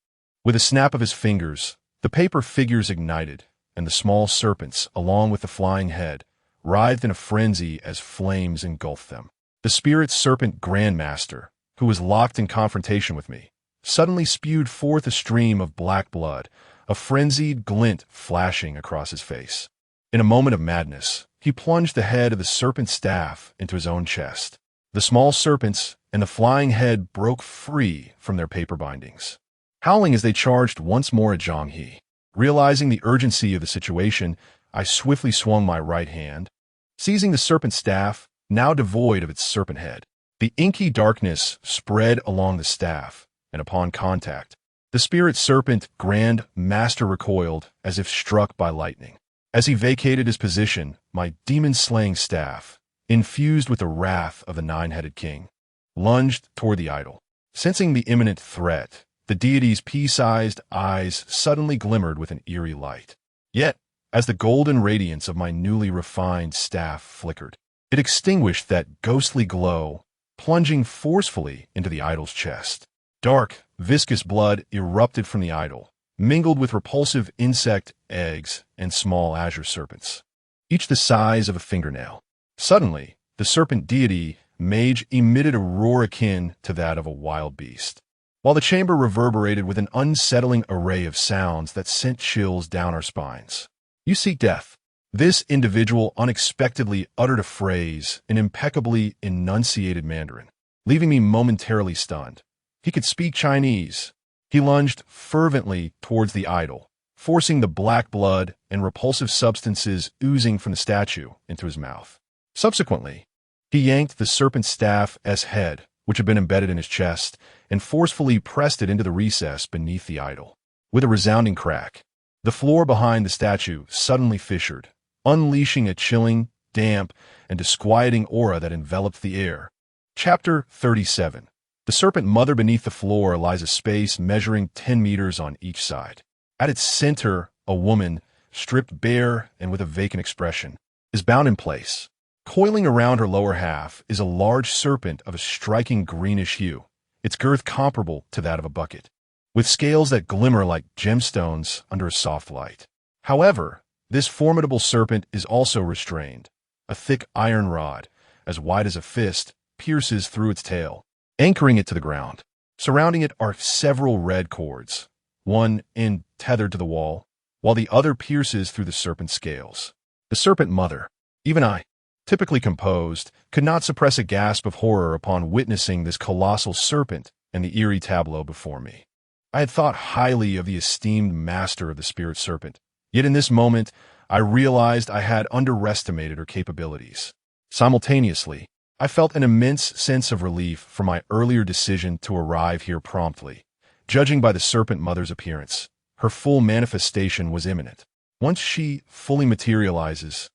A: With a snap of his fingers, the paper figures ignited, and the small serpents, along with the flying head, writhed in a frenzy as flames engulfed them. The spirit serpent grandmaster, who was locked in confrontation with me, suddenly spewed forth a stream of black blood, a frenzied glint flashing across his face. In a moment of madness, he plunged the head of the serpent staff into his own chest. The small serpents and the flying head broke free from their paper bindings, howling as they charged once more at Zhang He. Realizing the urgency of the situation, I swiftly swung my right hand, seizing the serpent staff, now devoid of its serpent head. The inky darkness spread along the staff, and upon contact, the spirit serpent grand master recoiled as if struck by lightning. As he vacated his position, my demon-slaying staff, infused with the wrath of the nine-headed king, lunged toward the idol. Sensing the imminent threat, the deity's pea-sized eyes suddenly glimmered with an eerie light. Yet, as the golden radiance of my newly refined staff flickered, it extinguished that ghostly glow, plunging forcefully into the idol's chest. Dark, viscous blood erupted from the idol, mingled with repulsive insect eggs and small azure serpents, each the size of a fingernail. Suddenly, the serpent deity, Mage, emitted a roar akin to that of a wild beast, while the chamber reverberated with an unsettling array of sounds that sent chills down our spines. "You seek death." This individual unexpectedly uttered a phrase in impeccably enunciated Mandarin, leaving me momentarily stunned. He could speak Chinese. He lunged fervently towards the idol, forcing the black blood and repulsive substances oozing from the statue into his mouth. Subsequently, he yanked the serpent staff's head, which had been embedded in his chest, and forcefully pressed it into the recess beneath the idol. With a resounding crack, the floor behind the statue suddenly fissured, unleashing a chilling, damp, and disquieting aura that enveloped the air. Chapter 37. The serpent mother beneath the floor lies a space measuring 10 meters on each side. At its center, a woman, stripped bare and with a vacant expression, is bound in place. Coiling around her lower half is a large serpent of a striking greenish hue, its girth comparable to that of a bucket, with scales that glimmer like gemstones under a soft light. However, this formidable serpent is also restrained. A thick iron rod, as wide as a fist, pierces through its tail, anchoring it to the ground. Surrounding it are several red cords, one end tethered to the wall, while the other pierces through the serpent's scales. The serpent mother, even I, typically composed, could not suppress a gasp of horror upon witnessing this colossal serpent and the eerie tableau before me. I had thought highly of the esteemed master of the spirit serpent, yet in this moment I realized I had underestimated her capabilities. Simultaneously, I felt an immense sense of relief for my earlier decision to arrive here promptly. Judging by the serpent mother's appearance, her full manifestation was imminent. Once she fully materializes,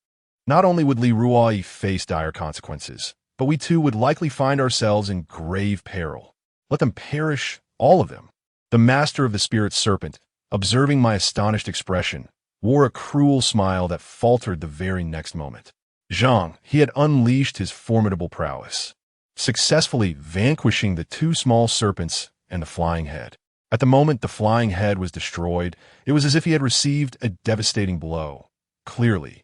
A: not only would Leroy face dire consequences, but we too would likely find ourselves in grave peril. Let them perish, all of them. The master of the spirit serpent, observing my astonished expression, wore a cruel smile that faltered the very next moment. Zhang, he had unleashed his formidable prowess, successfully vanquishing the two small serpents and the flying head. At the moment the flying head was destroyed, it was as if he had received a devastating blow. Clearly,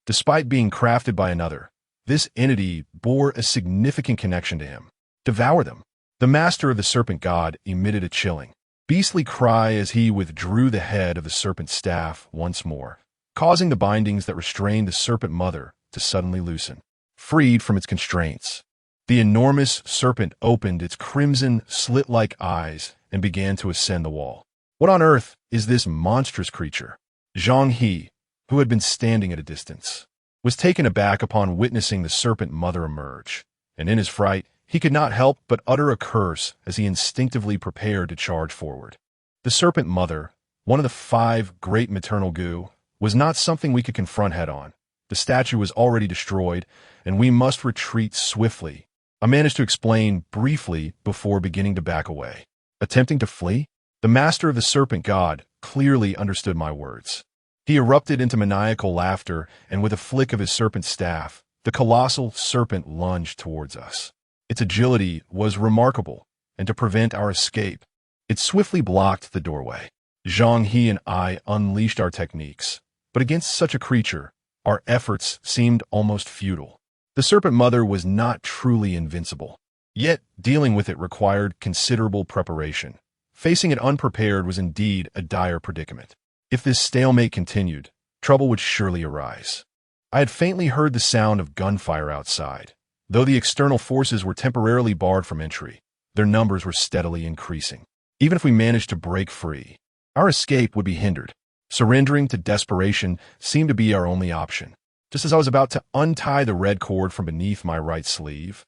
A: despite being crafted by another, this entity bore a significant connection to him. Devour them. The master of the serpent god emitted a chilling, beastly cry as he withdrew the head of the serpent staff once more, causing the bindings that restrained the serpent mother to suddenly loosen. Freed from its constraints, the enormous serpent opened its crimson, slit-like eyes and began to ascend the wall. What on earth is this monstrous creature? Zhang He, who had been standing at a distance, was taken aback upon witnessing the serpent mother emerge, and in his fright, he could not help but utter a curse as he instinctively prepared to charge forward. The serpent mother, one of the 5 great maternal goo, was not something we could confront head-on. The statue was already destroyed, and we must retreat swiftly. I managed to explain briefly before beginning to back away. Attempting to flee? The master of the serpent god clearly understood my words. He erupted into maniacal laughter, and with a flick of his serpent staff, the colossal serpent lunged towards us. Its agility was remarkable, and to prevent our escape, it swiftly blocked the doorway. Zhang He and I unleashed our techniques, but against such a creature, our efforts seemed almost futile. The serpent mother was not truly invincible, yet dealing with it required considerable preparation. Facing it unprepared was indeed a dire predicament. If this stalemate continued, trouble would surely arise. I had faintly heard the sound of gunfire outside. Though the external forces were temporarily barred from entry, their numbers were steadily increasing. Even if we managed to break free, our escape would be hindered. Surrendering to desperation seemed to be our only option. Just as I was about to untie the red cord from beneath my right sleeve,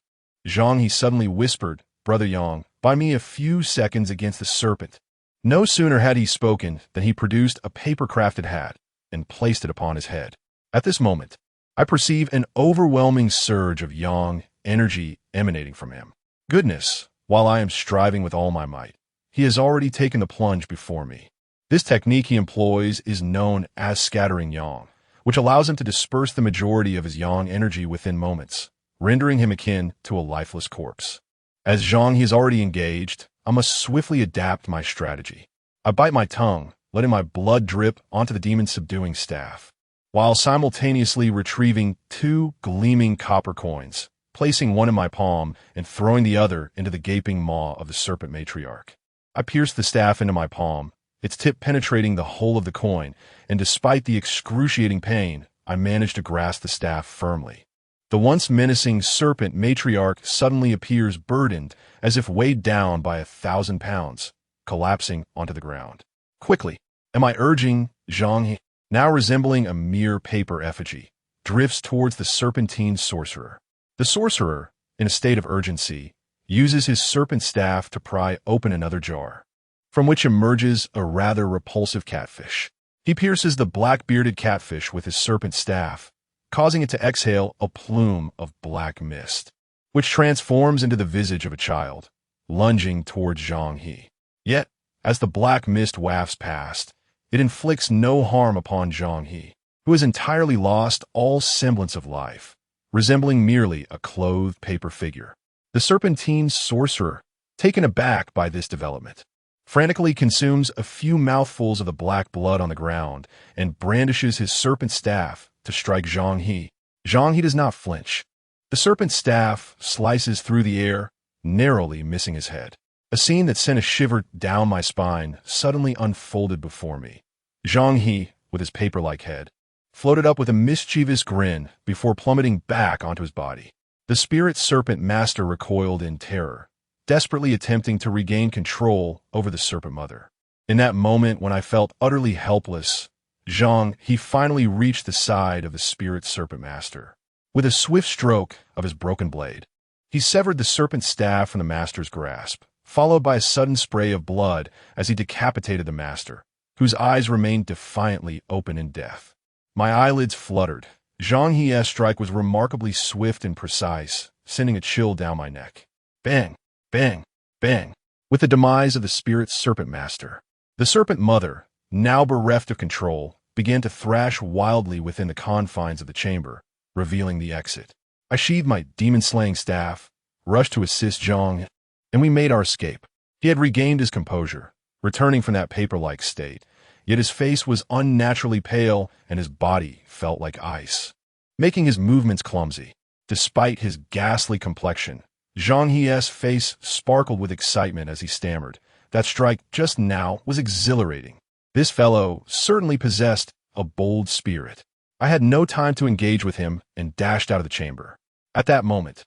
A: Zhang He suddenly whispered, "Brother Yang, buy me a few seconds against the serpent." No sooner had he spoken than he produced a paper-crafted hat and placed it upon his head. At this moment, I perceive an overwhelming surge of yang energy emanating from him. Goodness, while I am striving with all my might, he has already taken the plunge before me. This technique he employs is known as scattering yang, which allows him to disperse the majority of his yang energy within moments, rendering him akin to a lifeless corpse. As Zhang He is already engaged, I must swiftly adapt my strategy. I bite my tongue, letting my blood drip onto the demon's subduing staff, while simultaneously retrieving 2 gleaming copper coins, placing one in my palm and throwing the other into the gaping maw of the serpent matriarch. I pierced the staff into my palm, its tip penetrating the whole of the coin, and despite the excruciating pain, I managed to grasp the staff firmly. The once menacing serpent matriarch suddenly appears burdened, as if weighed down by 1,000 pounds, collapsing onto the ground. Quickly, am I urging Zhang He, now resembling a mere paper effigy, drifts towards the serpentine sorcerer. The sorcerer, in a state of urgency, uses his serpent staff to pry open another jar, from which emerges a rather repulsive catfish. He pierces the black-bearded catfish with his serpent staff, causing it to exhale a plume of black mist, which transforms into the visage of a child, lunging towards Zhang He. Yet, as the black mist wafts past, it inflicts no harm upon Zhang He, who has entirely lost all semblance of life, resembling merely a clothed paper figure. The serpentine sorcerer, taken aback by this development, frantically consumes a few mouthfuls of the black blood on the ground and brandishes his serpent staff to strike Zhang He. Zhang He does not flinch. The serpent staff slices through the air, narrowly missing his head. A scene that sent a shiver down my spine suddenly unfolded before me. Zhang He, with his paper-like head, floated up with a mischievous grin before plummeting back onto his body. The spirit serpent master recoiled in terror, desperately attempting to regain control over the serpent mother. In that moment when I felt utterly helpless, Zhang He finally reached the side of the spirit serpent master. With a swift stroke of his broken blade, he severed the serpent staff from the master's grasp, followed by a sudden spray of blood as he decapitated the master, whose eyes remained defiantly open in death. My eyelids fluttered. Zhang He's strike was remarkably swift and precise, sending a chill down my neck. Bang! Bang! Bang! With the demise of the spirit serpent master, the serpent mother, now bereft of control, began to thrash wildly within the confines of the chamber, revealing the exit. I sheathed my demon-slaying staff, rushed to assist Zhang, and we made our escape. He had regained his composure, returning from that paper-like state, yet his face was unnaturally pale and his body felt like ice, making his movements clumsy. Despite his ghastly complexion, Zhang He's face sparkled with excitement as he stammered. That strike just now was exhilarating. This fellow certainly possessed a bold spirit. I had no time to engage with him and dashed out of the chamber. At that moment,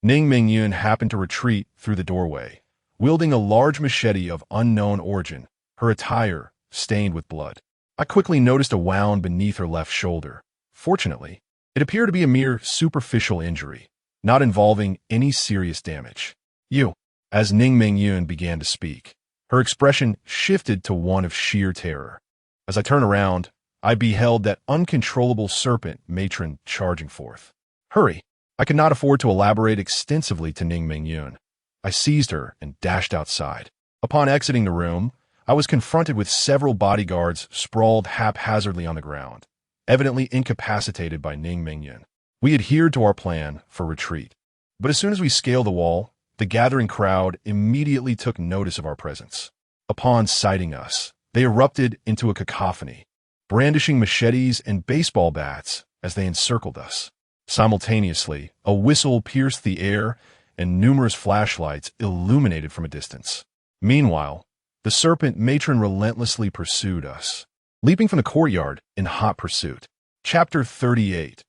A: Ning Mingyun happened to retreat through the doorway, wielding a large machete of unknown origin, her attire stained with blood. I quickly noticed a wound beneath her left shoulder. Fortunately, it appeared to be a mere superficial injury, not involving any serious damage. You, as Ning Mingyun began to speak, her expression shifted to one of sheer terror. As I turned around, I beheld that uncontrollable serpent matron charging forth. Hurry! I could not afford to elaborate extensively to Ning Mingyun. I seized her and dashed outside. Upon exiting the room, I was confronted with several bodyguards sprawled haphazardly on the ground, evidently incapacitated by Ning Mingyun. We adhered to our plan for retreat, but as soon as we scaled the wall, the gathering crowd immediately took notice of our presence. Upon sighting us, they erupted into a cacophony, brandishing machetes and baseball bats as they encircled us. Simultaneously, a whistle pierced the air and numerous flashlights illuminated from a distance. Meanwhile, the serpent matron relentlessly pursued us, leaping from the courtyard in hot pursuit. Chapter 38.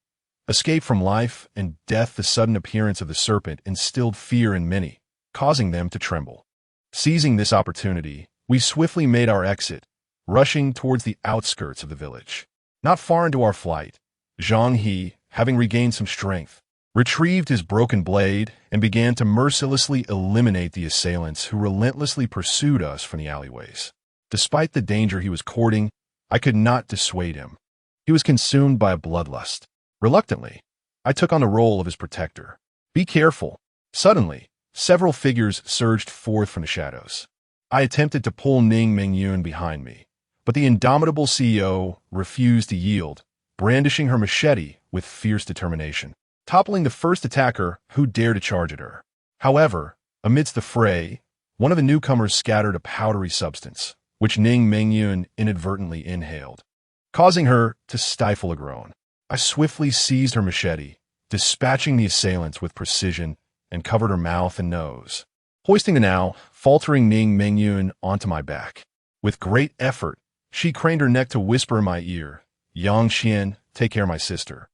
A: Escape from life and death. The sudden appearance of the serpent instilled fear in many, causing them to tremble. Seizing this opportunity, we swiftly made our exit, rushing towards the outskirts of the village. Not far into our flight, Zhang He, having regained some strength, retrieved his broken blade and began to mercilessly eliminate the assailants who relentlessly pursued us from the alleyways. Despite the danger he was courting, I could not dissuade him. He was consumed by a bloodlust. Reluctantly, I took on the role of his protector. Be careful. Suddenly, several figures surged forth from the shadows. I attempted to pull Ning Mingyun behind me, but the indomitable CEO refused to yield, brandishing her machete with fierce determination, toppling the first attacker who dared to charge at her. However, amidst the fray, one of the newcomers scattered a powdery substance, which Ning Mingyun inadvertently inhaled, causing her to stifle a groan. I swiftly seized her machete, dispatching the assailants with precision, and covered her mouth and nose, hoisting the now faltering Ning Mingyun onto my back. With great effort, she craned her neck to whisper in my ear, "Yang Xian, take care of my sister.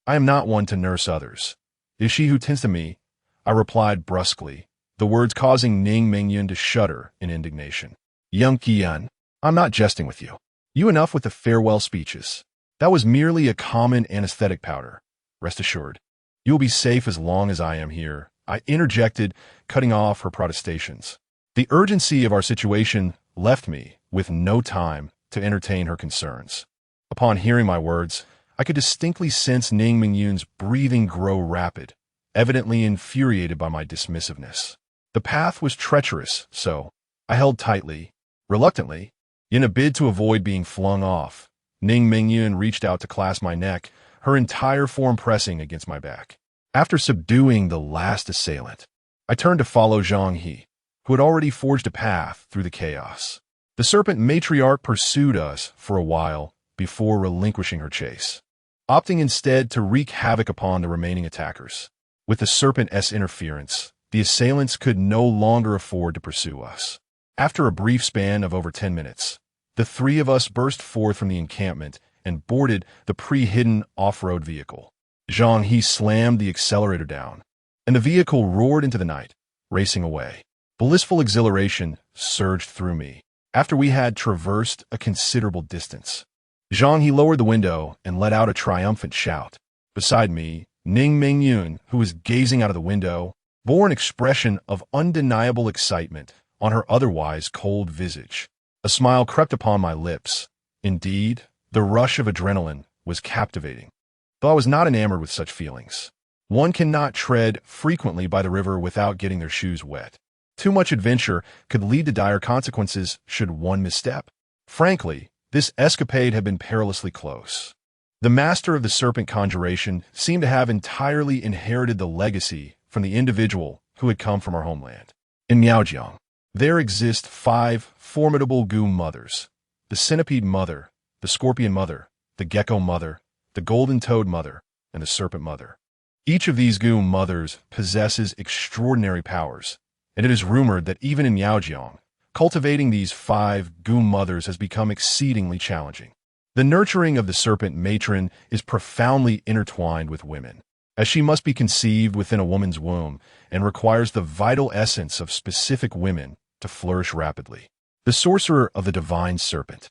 A: I am not one to nurse others. It is she who tends to me," I replied brusquely, the words causing Ning Mingyun to shudder in indignation. "Young Qian, I'm not jesting with you. You enough with the farewell speeches. That was merely a common anesthetic powder. Rest assured, you will be safe as long as I am here," I interjected, cutting off her protestations. The urgency of our situation left me with no time to entertain her concerns. Upon hearing my words, I could distinctly sense Ning Mingyun's breathing grow rapid, evidently infuriated by my dismissiveness. The path was treacherous, so I held tightly, reluctantly, in a bid to avoid being flung off. Ning Mingyun reached out to clasp my neck, her entire form pressing against my back. After subduing the last assailant, I turned to follow Zhang He, who had already forged a path through the chaos. The serpent matriarch pursued us for a while before relinquishing her chase, opting instead to wreak havoc upon the remaining attackers. With the serpent's interference, the assailants could no longer afford to pursue us. After a brief span of over 10 minutes, the three of us burst forth from the encampment and boarded the pre-hidden off-road vehicle. Zhang He slammed the accelerator down, and the vehicle roared into the night, racing away. Blissful exhilaration surged through me after we had traversed a considerable distance. Zhang He lowered the window and let out a triumphant shout. Beside me, Ning Mingyun, who was gazing out of the window, bore an expression of undeniable excitement on her otherwise cold visage. A smile crept upon my lips. Indeed, the rush of adrenaline was captivating, though I was not enamored with such feelings. One cannot tread frequently by the river without getting their shoes wet. Too much adventure could lead to dire consequences should one misstep. Frankly, this escapade had been perilously close. The master of the serpent conjuration seemed to have entirely inherited the legacy from the individual who had come from our homeland. In Miaojiang, there exist 5 formidable goo mothers: the centipede mother, the scorpion mother, the gecko mother, the golden toad mother, and the serpent mother. Each of these goo mothers possesses extraordinary powers, and it is rumored that even in Miaojiang, cultivating these 5 goo mothers has become exceedingly challenging. The nurturing of the serpent matron is profoundly intertwined with women, as she must be conceived within a woman's womb and requires the vital essence of specific women to flourish rapidly. The sorcerer of the divine serpent,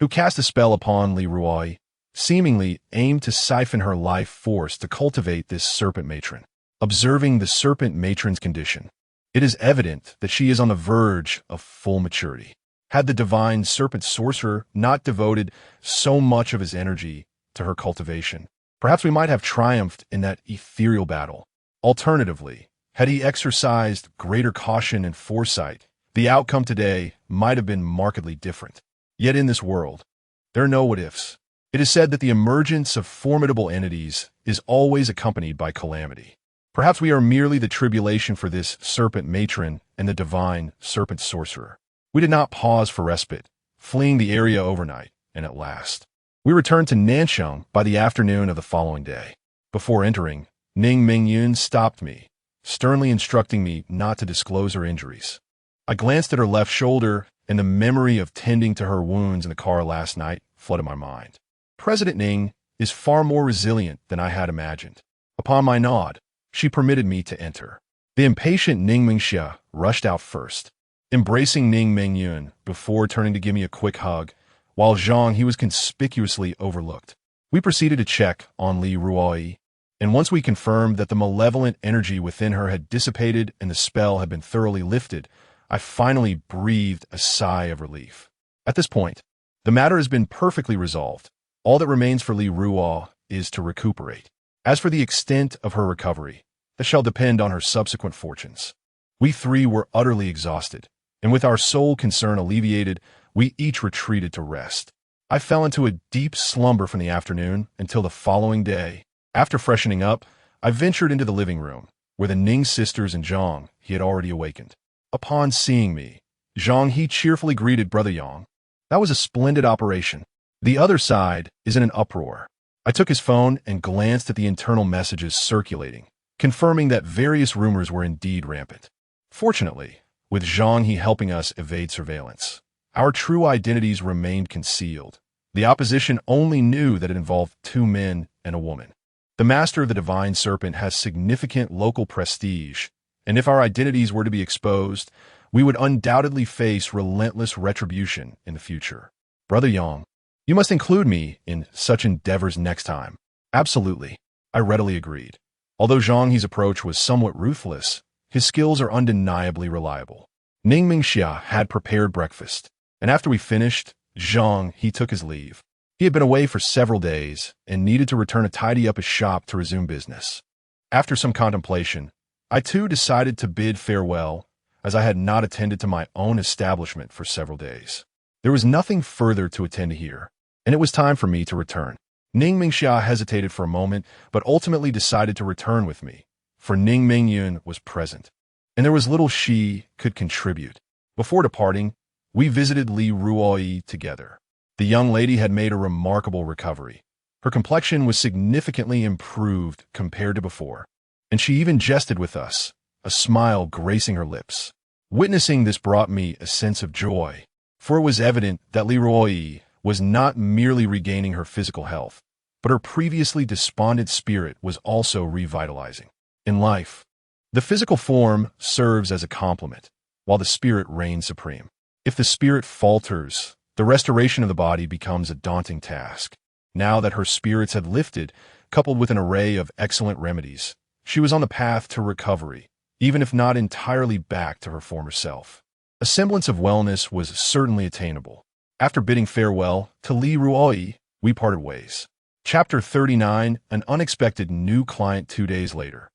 A: who cast a spell upon Li Ruoi, seemingly aimed to siphon her life force to cultivate this serpent matron. Observing the serpent matron's condition, it is evident that she is on the verge of full maturity. Had the divine serpent sorcerer not devoted so much of his energy to her cultivation, perhaps we might have triumphed in that ethereal battle. Alternatively, had he exercised greater caution and foresight, the outcome today might have been markedly different. Yet in this world, there are no what-ifs. It is said that the emergence of formidable entities is always accompanied by calamity. Perhaps we are merely the tribulation for this serpent matron and the divine serpent sorcerer. We did not pause for respite, fleeing the area overnight, and at last, we returned to Nansheng by the afternoon of the following day. Before entering, Ning Mingyun stopped me, sternly instructing me not to disclose her injuries. I glanced at her left shoulder, and the memory of tending to her wounds in the car last night flooded my mind. President Ning is far more resilient than I had imagined. Upon my nod, she permitted me to enter. The impatient Ning Mingxia rushed out first, embracing Ning Mingyun before turning to give me a quick hug, while Zhang he was conspicuously overlooked. We proceeded to check on Li Ruoi, and once we confirmed that the malevolent energy within her had dissipated and the spell had been thoroughly lifted, I finally breathed a sigh of relief. At this point, the matter has been perfectly resolved. All that remains for Li Ruo is to recuperate. As for the extent of her recovery, that shall depend on her subsequent fortunes. We 3 were utterly exhausted, and with our sole concern alleviated, we each retreated to rest. I fell into a deep slumber from the afternoon until the following day. After freshening up, I ventured into the living room, where the Ning sisters and Zhang he had already awakened. Upon seeing me, Zhang he cheerfully greeted Brother Yang. That was a splendid operation. The other side is in an uproar. I took his phone and glanced at the internal messages circulating, confirming that various rumors were indeed rampant. Fortunately, with Zhang he helping us evade surveillance, our true identities remained concealed. The opposition only knew that it involved 2 men and a woman. The master of the divine serpent has significant local prestige, and if our identities were to be exposed, we would undoubtedly face relentless retribution in the future. Brother Yang, you must include me in such endeavors next time. Absolutely, I readily agreed. Although Zhang He's approach was somewhat ruthless, his skills are undeniably reliable. Ning Mingxia had prepared breakfast, and after we finished, Zhang he took his leave. He had been away for several days and needed to return to tidy up his shop to resume business. After some contemplation, I too decided to bid farewell, as I had not attended to my own establishment for several days. There was nothing further to attend to here, and it was time for me to return. Ning Mingxia hesitated for a moment, but ultimately decided to return with me, for Ning Mingyun was present, and there was little she could contribute. Before departing, we visited Li Ruoi together. The young lady had made a remarkable recovery. Her complexion was significantly improved compared to before, and she even jested with us, a smile gracing her lips. Witnessing this brought me a sense of joy, for it was evident that Li Ruoi was not merely regaining her physical health, but her previously despondent spirit was also revitalizing. In life, the physical form serves as a complement, while the spirit reigns supreme. If the spirit falters, the restoration of the body becomes a daunting task. Now that her spirits had lifted, coupled with an array of excellent remedies, she was on the path to recovery, even if not entirely back to her former self. A semblance of wellness was certainly attainable. After bidding farewell to Li Ruoi, we parted ways. Chapter 39, An unexpected new client 2 days later.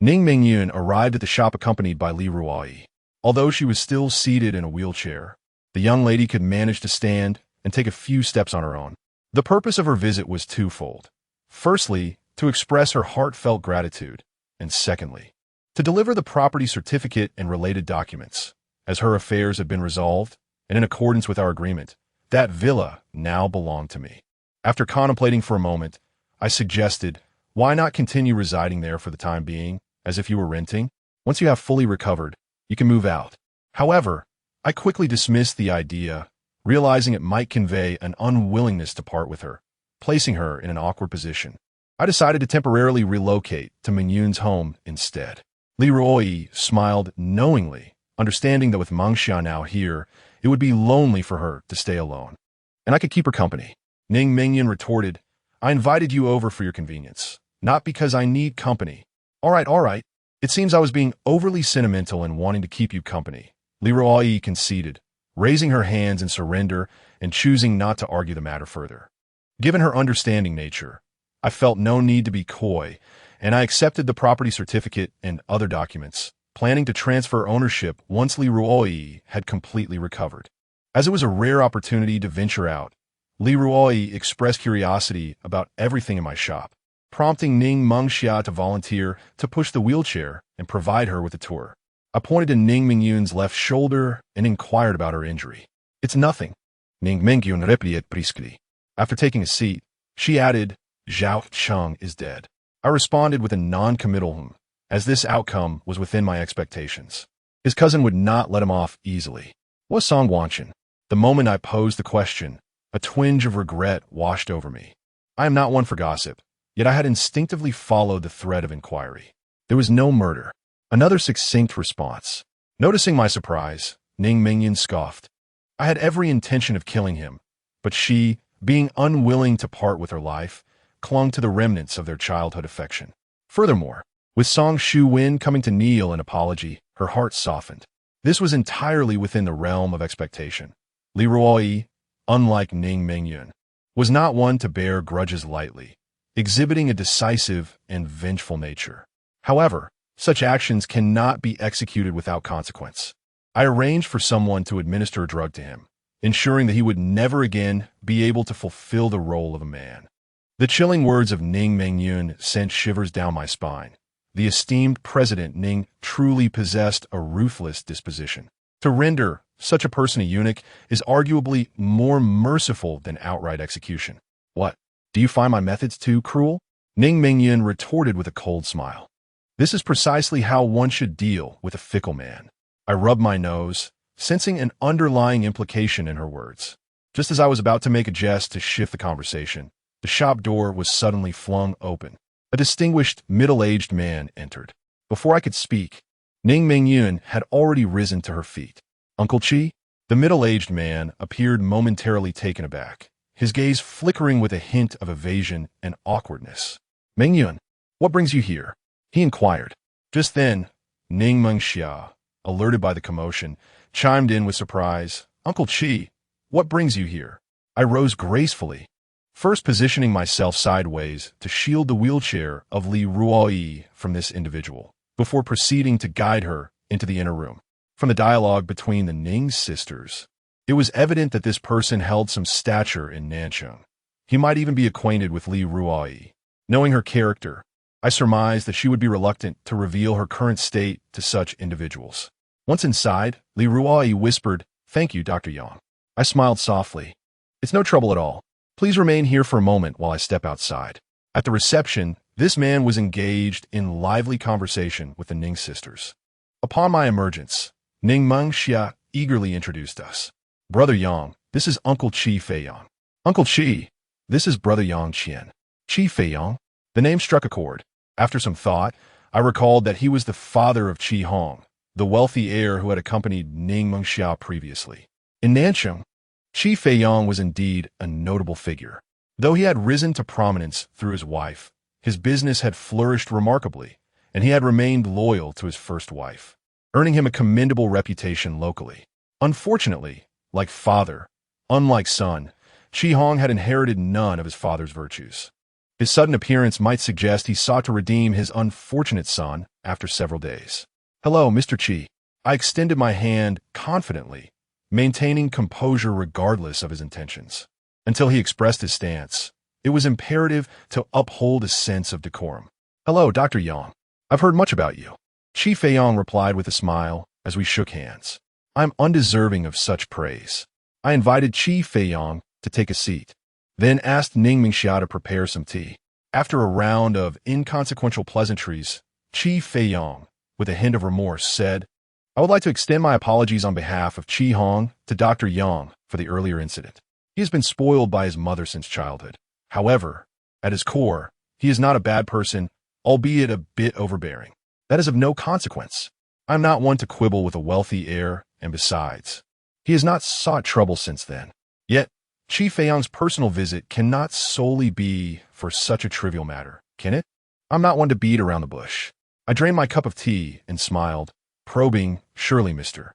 A: Ning Mingyun arrived at the shop accompanied by Li Ruoi. Although she was still seated in a wheelchair, the young lady could manage to stand and take a few steps on her own. The purpose of her visit was twofold. Firstly, to express her heartfelt gratitude, and secondly, to deliver the property certificate and related documents. As her affairs had been resolved, and in accordance with our agreement, that villa now belonged to me. After contemplating for a moment, I suggested, why not continue residing there for the time being, as if you were renting? Once you have fully recovered, you can move out. However, I quickly dismissed the idea, realizing it might convey an unwillingness to part with her, placing her in an awkward position. I decided to temporarily relocate to Mingyun's home instead. Li Ruoi smiled knowingly, understanding that with Mengxia now here, it would be lonely for her to stay alone. And I could keep her company. Ning Mingyun retorted, I invited you over for your convenience, not because I need company. All right. It seems I was being overly sentimental in wanting to keep you company. Li Ruoi conceded, raising her hands in surrender and choosing not to argue the matter further. Given her understanding nature, I felt no need to be coy, and I accepted the property certificate and other documents, planning to transfer ownership once Li Ruoi had completely recovered. As it was a rare opportunity to venture out, Li Ruoi expressed curiosity about everything in my shop, prompting Ning Mengxia to volunteer to push the wheelchair and provide her with a tour. I pointed to Ning Mingyun's left shoulder and inquired about her injury. It's nothing, Ning Mingyun replied briskly. After taking a seat, she added, Zhao Cheng is dead. I responded with a non-committal as this outcome was within my expectations. His cousin would not let him off easily. Was Song Wanchen? The moment I posed the question, a twinge of regret washed over me. I am not one for gossip, yet I had instinctively followed the thread of inquiry. There was no murder. Another succinct response. Noticing my surprise, Ning Mingyun scoffed. I had every intention of killing him, but she, being unwilling to part with her life, clung to the remnants of their childhood affection. Furthermore, with Song Shu-win coming to kneel in apology, her heart softened. This was entirely within the realm of expectation. Li Ruoi, unlike Ning Mingyun, was not one to bear grudges lightly, exhibiting a decisive and vengeful nature. However, such actions cannot be executed without consequence. I arranged for someone to administer a drug to him, ensuring that he would never again be able to fulfill the role of a man. The chilling words of Ning Mingyun sent shivers down my spine. The esteemed President Ning truly possessed a ruthless disposition. To render such a person a eunuch is arguably more merciful than outright execution. What? Do you find my methods too cruel? Ning Mingyun retorted with a cold smile. This is precisely how one should deal with a fickle man. I rubbed my nose, sensing an underlying implication in her words. Just as I was about to make a jest to shift the conversation, the shop door was suddenly flung open. A distinguished, middle-aged man entered. Before I could speak, Ning Mingyun had already risen to her feet. Uncle Chi? The middle-aged man appeared momentarily taken aback, his gaze flickering with a hint of evasion and awkwardness. Mingyun, what brings you here? He inquired. Just then, Ning Mengxia, alerted by the commotion, chimed in with surprise. Uncle Chi, what brings you here? I rose gracefully, first positioning myself sideways to shield the wheelchair of Li Ruoi from this individual, before proceeding to guide her into the inner room. From the dialogue between the Ning sisters, it was evident that this person held some stature in Nancheng. He might even be acquainted with Li Ruoi. Knowing her character, I surmised that she would be reluctant to reveal her current state to such individuals. Once inside, Li Ruoi whispered, Thank you, Dr. Yang. I smiled softly. It's no trouble at all. Please remain here for a moment while I step outside. At the reception, this man was engaged in lively conversation with the Ning sisters. Upon my emergence, Ning Mengxia eagerly introduced us. Brother Yang, this is Uncle Chi Feiyang. Uncle Chi, this is Brother Yang Qian. Chi Feiyang? The name struck a chord. After some thought, I recalled that he was the father of Chi Hong, the wealthy heir who had accompanied Ning Mengxia previously. In Nancheng, Chi Feiyang was indeed a notable figure. Though he had risen to prominence through his wife, his business had flourished remarkably, and he had remained loyal to his first wife, earning him a commendable reputation locally. Unfortunately, like father, unlike son, Chi Hong had inherited none of his father's virtues. His sudden appearance might suggest he sought to redeem his unfortunate son after several days. "Hello, Mr. Chi." I extended my hand confidently, maintaining composure regardless of his intentions. Until he expressed his stance, it was imperative to uphold a sense of decorum. "Hello, Dr. Yang. I've heard much about you." Chi Feiyong replied with a smile as we shook hands. "I'm undeserving of such praise." I invited Chi Feiyong to take a seat, then asked Ning Mingxia to prepare some tea. After a round of inconsequential pleasantries, Chi Feiyong, with a hint of remorse, said, "I would like to extend my apologies on behalf of Chi Hong to Dr. Yang for the earlier incident. He has been spoiled by his mother since childhood. However, at his core, he is not a bad person, albeit a bit overbearing. That is of no consequence. I am not one to quibble with a wealthy heir, and besides, he has not sought trouble since then. Yet, Chi Feiyong's personal visit cannot solely be for such a trivial matter, can it? I'm not one to beat around the bush." I drained my cup of tea and smiled, probing, "Surely, mister.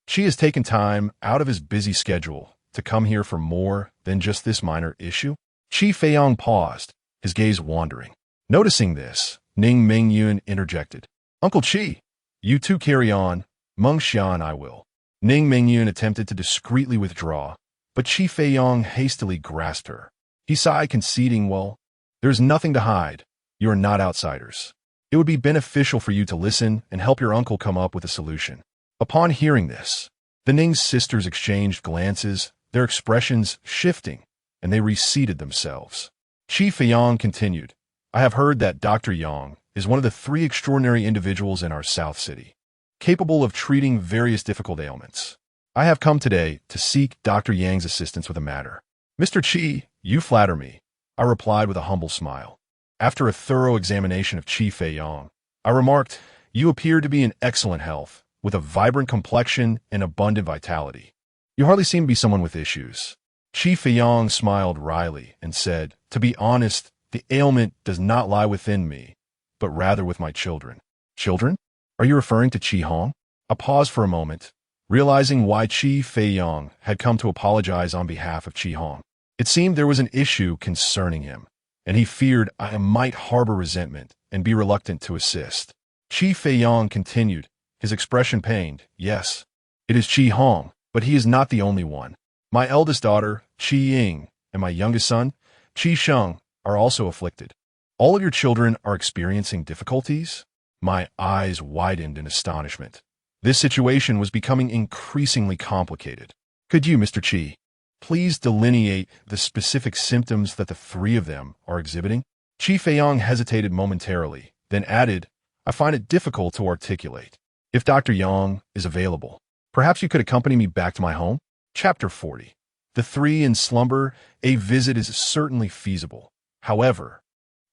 A: Chi has taken time out of his busy schedule to come here for more than just this minor issue?" Chi Feiyong paused, his gaze wandering. Noticing this, Ning Mingyun interjected, "Uncle Chi, you two carry on. Meng Xia and I will." Ning Mingyun attempted to discreetly withdraw, but Chi Feiyong hastily grasped her. He sighed, conceding, "Well, there's nothing to hide. You are not outsiders. It would be beneficial for you to listen and help your uncle come up with a solution." Upon hearing this, the Ning sisters exchanged glances, their expressions shifting, and they reseated themselves. Chi Feiyong continued, "I have heard that Dr. Yang is one of the 3 extraordinary individuals in our South City, capable of treating various difficult ailments. I have come today to seek Dr. Yang's assistance with a matter." "Mr. Chi, you flatter me," I replied with a humble smile. After a thorough examination of Chi Feiyong, I remarked, "You appear to be in excellent health, with a vibrant complexion and abundant vitality. You hardly seem to be someone with issues." Chi Feiyong smiled wryly and said, "To be honest, the ailment does not lie within me, but rather with my children." "Children? Are you referring to Chi Hong?" I paused for a moment, realizing why Chi Feiyong had come to apologize on behalf of Chi Hong. It seemed there was an issue concerning him, and he feared I might harbor resentment and be reluctant to assist. Chi Feiyong continued, his expression pained. "Yes, it is Chi Hong, but he is not the only one. My eldest daughter, Chi Ying, and my youngest son, Chi Sheng, are also afflicted." "All of your children are experiencing difficulties?" My eyes widened in astonishment. This situation was becoming increasingly complicated. "Could you, Mr. Chi, please delineate the specific symptoms that the 3 of them are exhibiting?" Chi Feiyong hesitated momentarily, then added, "I find it difficult to articulate. If Dr. Yang is available, perhaps you could accompany me back to my home?" Chapter 40. The 3 in slumber. A visit is certainly feasible. However,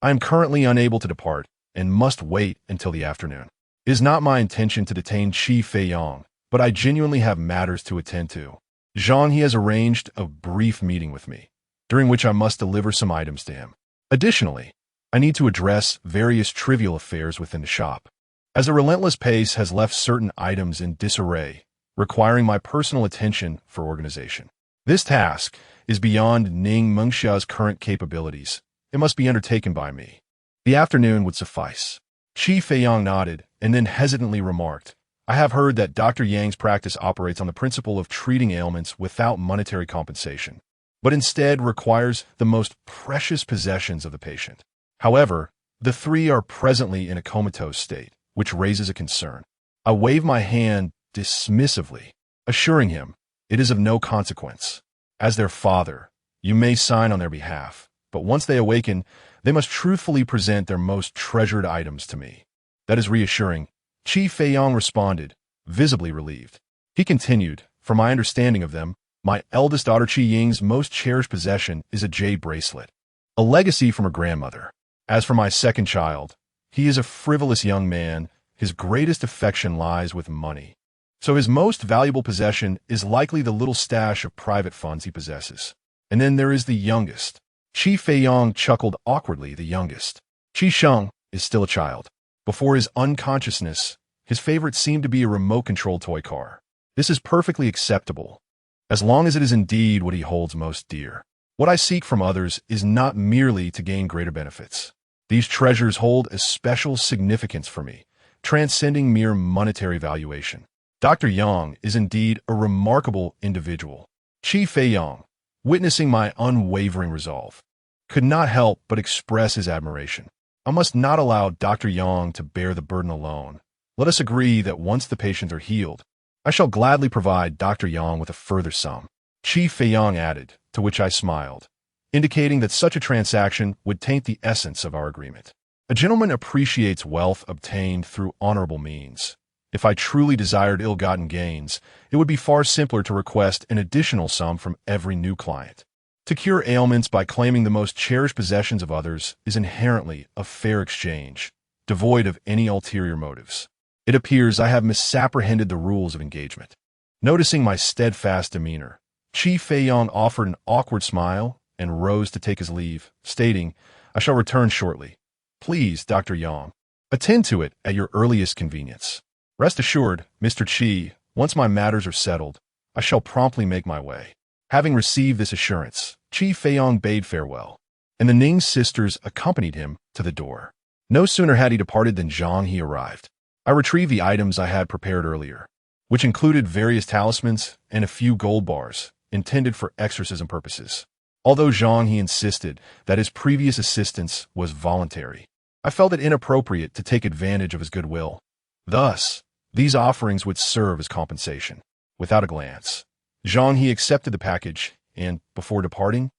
A: I am currently unable to depart and must wait until the afternoon. It is not my intention to detain Chi Feiyong, but I genuinely have matters to attend to. Zhang He has arranged a brief meeting with me, during which I must deliver some items to him. Additionally, I need to address various trivial affairs within the shop, as the relentless pace has left certain items in disarray, requiring my personal attention for organization. This task is beyond Ning Mengxia's current capabilities. It must be undertaken by me. The afternoon would suffice. Chi Feiyong nodded and then hesitantly remarked, "I have heard that Dr. Yang's practice operates on the principle of treating ailments without monetary compensation, but instead requires the most precious possessions of the patient. However, the 3 are presently in a comatose state, which raises a concern." I waved my hand dismissively, assuring him it is of no consequence. As their father, you may sign on their behalf, but once they awaken, they must truthfully present their most treasured items to me. "That is reassuring," Chi Feiyong responded, visibly relieved. He continued, "From my understanding of them, my eldest daughter Chi Ying's most cherished possession is a jade bracelet, a legacy from her grandmother. As for my second child, he is a frivolous young man. His greatest affection lies with money, so his most valuable possession is likely the little stash of private funds he possesses. And then there is the youngest." Chi Feiyong chuckled awkwardly. "The youngest. Chi Sheng is still a child. Before his unconsciousness, his favorite seemed to be a remote-controlled toy car. This is perfectly acceptable, as long as it is indeed what he holds most dear. What I seek from others is not merely to gain greater benefits. These treasures hold a special significance for me, transcending mere monetary valuation. Dr. Yang is indeed a remarkable individual. Qi Feiyang, witnessing my unwavering resolve, could not help but express his admiration. I must not allow Dr. Yang to bear the burden alone. Let us agree that once the patients are healed, I shall gladly provide Dr. Yang with a further sum. Qi Feiyang added, to which I smiled, indicating that such a transaction would taint the essence of our agreement. A gentleman appreciates wealth obtained through honorable means. If I truly desired ill-gotten gains, it would be far simpler to request an additional sum from every new client. To cure ailments by claiming the most cherished possessions of others is inherently a fair exchange, devoid of any ulterior motives. It appears I have misapprehended the rules of engagement. Noticing my steadfast demeanor, Qi Feiyang offered an awkward smile and rose to take his leave, stating, "I shall return shortly. Please, Dr. Yang, attend to it at your earliest convenience. Rest assured, Mr. Qi, once my matters are settled, I shall promptly make my way." Having received this assurance, Qi Feiyang bade farewell, and the Ning sisters accompanied him to the door. No sooner had he departed than Zhang He arrived. I retrieved the items I had prepared earlier, which included various talismans and a few gold bars, intended for exorcism purposes. Although Zhang He insisted that his previous assistance was voluntary, I felt it inappropriate to take advantage of his goodwill. Thus, these offerings would serve as compensation. Without a glance, Zhang He accepted the package, and, before departing,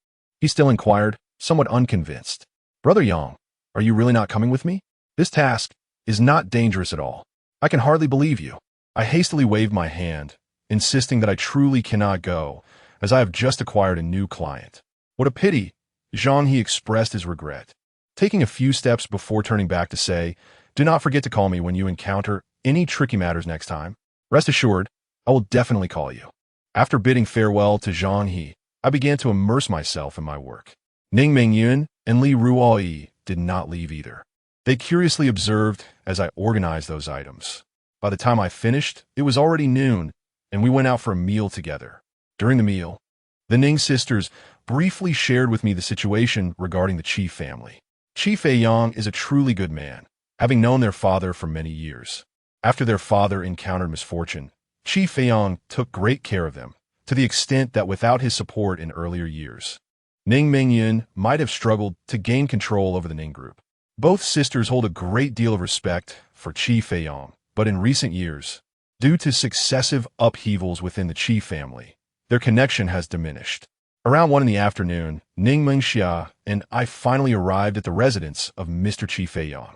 A: he still inquired, somewhat unconvinced, "Brother Yang, are you really not coming with me? This task is not dangerous at all. I can hardly believe you." I hastily waved my hand, insisting that I truly cannot go, as I have just acquired a new client. "What a pity," Zhang He expressed his regret, taking a few steps before turning back to say, "Do not forget to call me when you encounter any tricky matters next time. Rest assured, I will definitely call you." After bidding farewell to Zhang He, I began to immerse myself in my work. Ning Mingyun and Li Ruoyi did not leave either. They curiously observed as I organized those items. By the time I finished, it was already noon, and we went out for a meal together. During the meal, the Ning sisters briefly shared with me the situation regarding the Qi family. Qi Feiyang is a truly good man, having known their father for many years. After their father encountered misfortune, Qi Feiyang took great care of them, to the extent that without his support in earlier years, Ning Mingyun might have struggled to gain control over the Ning group. Both sisters hold a great deal of respect for Qi Feiyang, but in recent years, due to successive upheavals within the Qi family, their connection has diminished. Around 1 in the afternoon, Ning Mengxia and I finally arrived at the residence of Mr. Qi Feiyang.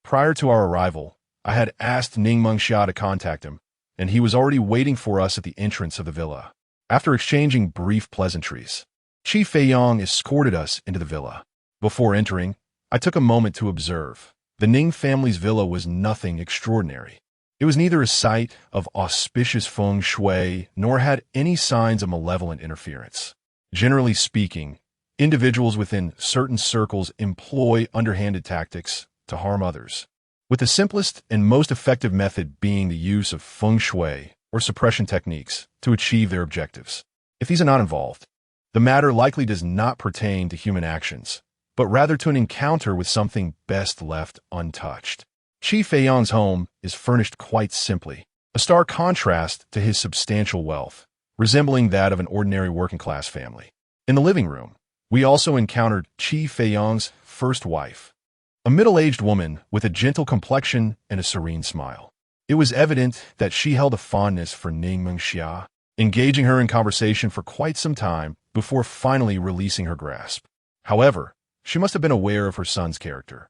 A: Prior to our arrival, I had asked Ning Mengxia to contact him, and he was already waiting for us at the entrance of the villa. After exchanging brief pleasantries, Qi Feiyang escorted us into the villa. Before entering, I took a moment to observe. The Ning family's villa was nothing extraordinary. It was neither a site of auspicious feng shui nor had any signs of malevolent interference. Generally speaking, individuals within certain circles employ underhanded tactics to harm others, with the simplest and most effective method being the use of feng shui or suppression techniques to achieve their objectives. If these are not involved, the matter likely does not pertain to human actions, but rather to an encounter with something best left untouched. Qi Feiyang's home is furnished quite simply, a stark contrast to his substantial wealth, resembling that of an ordinary working-class family. In the living room, we also encountered Qi Feiyang's first wife, a middle-aged woman with a gentle complexion and a serene smile. It was evident that she held a fondness for Ning Mengxia, engaging her in conversation for quite some time before finally releasing her grasp. However, she must have been aware of her son's character,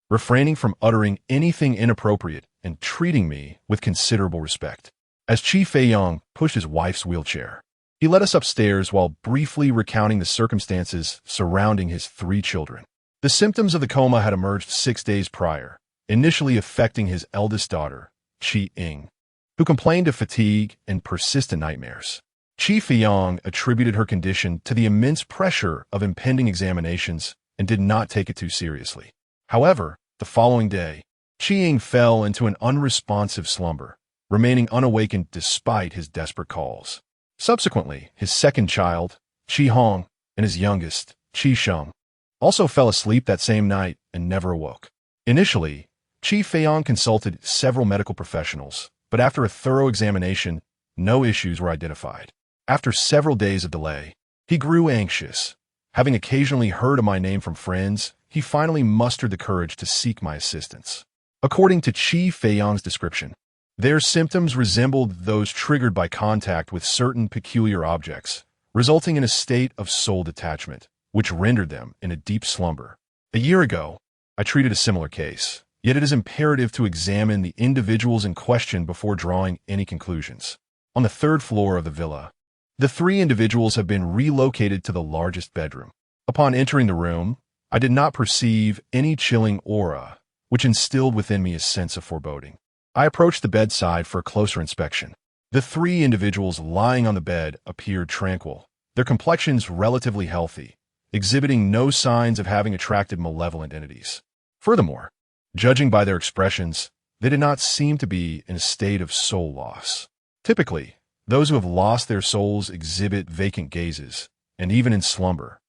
A: refraining from uttering anything inappropriate and treating me with considerable respect. As Qi Feiyang pushed his wife's wheelchair, he led us upstairs while briefly recounting the circumstances surrounding his 3 children. The symptoms of the coma had emerged 6 days prior, initially affecting his eldest daughter, Qi Ying, who complained of fatigue and persistent nightmares. Qi Feiyang attributed her condition to the immense pressure of impending examinations and did not take it too seriously. However, the following day, Qi Ying fell into an unresponsive slumber, remaining unawakened despite his desperate calls. Subsequently, his second child, Qi Hong, and his youngest, Qi Sheng, also fell asleep that same night and never awoke. Initially, Qi Feiyang consulted several medical professionals, but after a thorough examination, no issues were identified. After several days of delay, he grew anxious. Having occasionally heard of my name from friends, he finally mustered the courage to seek my assistance. According to Qi Feiyang's description, their symptoms resembled those triggered by contact with certain peculiar objects, resulting in a state of soul detachment, which rendered them in a deep slumber. A year ago, I treated a similar case, yet it is imperative to examine the individuals in question before drawing any conclusions. On the third floor of the villa, the three individuals have been relocated to the largest bedroom. Upon entering the room, I did not perceive any chilling aura, which instilled within me a sense of foreboding. I approached the bedside for a closer inspection. The three individuals lying on the bed appeared tranquil, their complexions relatively healthy, exhibiting no signs of having attracted malevolent entities. Furthermore, judging by their expressions, they did not seem to be in a state of soul loss. Typically, those who have lost their souls exhibit vacant gazes, and even in slumber,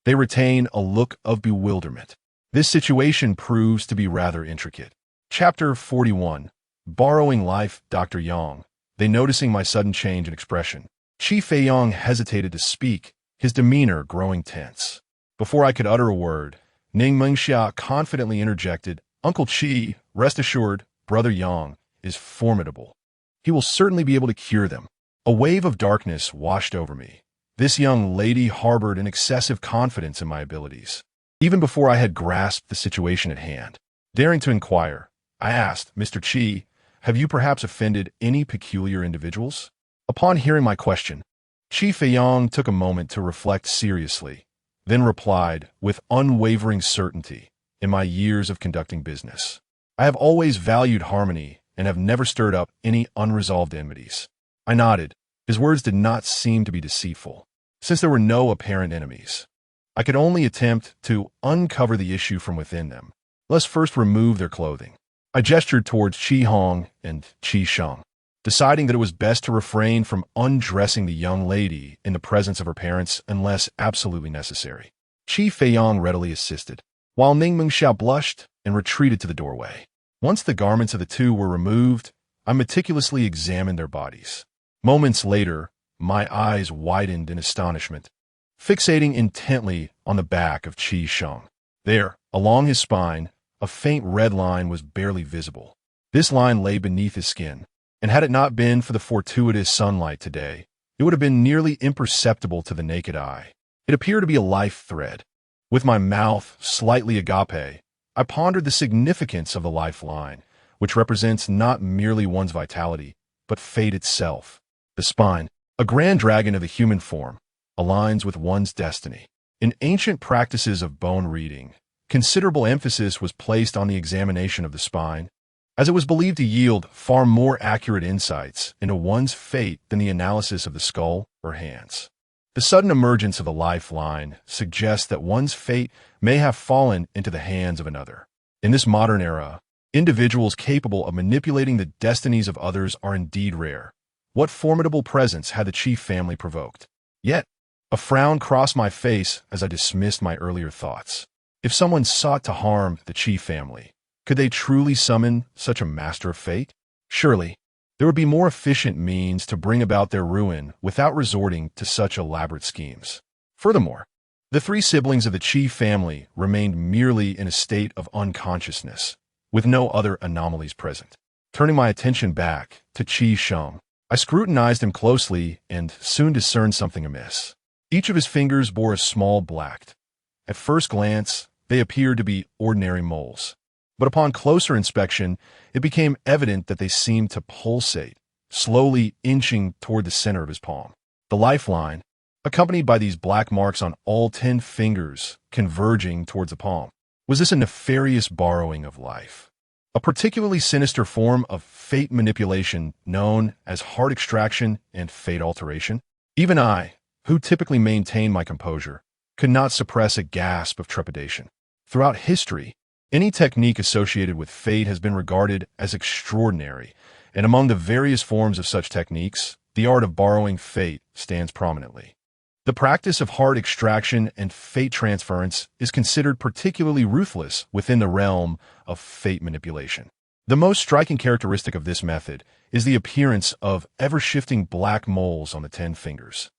A: they retain a look of bewilderment. This situation proves to be rather intricate. Chapter 41. Borrowing Life. Dr. Yang. They noticing my sudden change in expression. Qi Feiyang hesitated to speak, his demeanor growing tense. Before I could utter a word, Ning Mengxia confidently interjected, "Uncle Qi, rest assured, Brother Yang is formidable. He will certainly be able to cure them." A wave of darkness washed over me. This young lady harbored an excessive confidence in my abilities. Even before I had grasped the situation at hand, daring to inquire, I asked, "Mr. Qi, have you perhaps offended any peculiar individuals?" Upon hearing my question, Qi Feiyang took a moment to reflect seriously, then replied with unwavering certainty, "In my years of conducting business, I have always valued harmony and have never stirred up any unresolved enmities." I nodded. His words did not seem to be deceitful. Since there were no apparent enemies, I could only attempt to uncover the issue from within them. Let's first remove their clothing. I gestured towards Qi Hong and Qi Sheng, deciding that it was best to refrain from undressing the young lady in the presence of her parents unless absolutely necessary. Qi Feiyang readily assisted, while Ning Mengxiao blushed and retreated to the doorway. Once the garments of the two were removed, I meticulously examined their bodies. Moments later, my eyes widened in astonishment, fixating intently on the back of Qi Sheng. There, along his spine, a faint red line was barely visible. This line lay beneath his skin, and had it not been for the fortuitous sunlight today, it would have been nearly imperceptible to the naked eye. It appeared to be a life thread. With my mouth slightly agape, I pondered the significance of the lifeline, which represents not merely one's vitality, but fate itself. The spine, a grand dragon of the human form, aligns with one's destiny. In ancient practices of bone reading, considerable emphasis was placed on the examination of the spine, as it was believed to yield far more accurate insights into one's fate than the analysis of the skull or hands. The sudden emergence of the lifeline suggests that one's fate may have fallen into the hands of another. In this modern era, individuals capable of manipulating the destinies of others are indeed rare. What formidable presence had the Qi family provoked? Yet, a frown crossed my face as I dismissed my earlier thoughts. If someone sought to harm the Qi family, could they truly summon such a master of fate? Surely, there would be more efficient means to bring about their ruin without resorting to such elaborate schemes. Furthermore, the three siblings of the Qi family remained merely in a state of unconsciousness, with no other anomalies present. Turning my attention back to Qi Sheng, I scrutinized him closely and soon discerned something amiss. Each of his fingers bore a small black. At first glance, they appeared to be ordinary moles. But upon closer inspection, it became evident that they seemed to pulsate, slowly inching toward the center of his palm. The lifeline, accompanied by these black marks on all 10 fingers converging towards the palm. Was this a nefarious borrowing of life? A particularly sinister form of fate manipulation known as heart extraction and fate alteration? Even I, who typically maintain my composure, could not suppress a gasp of trepidation. Throughout history, any technique associated with fate has been regarded as extraordinary and among the various forms of such techniques, the art of borrowing fate stands prominently. The practice of heart extraction and fate transference is considered particularly ruthless within the realm of fate manipulation. The most striking characteristic of this method is the appearance of ever-shifting black moles on the 10 fingers.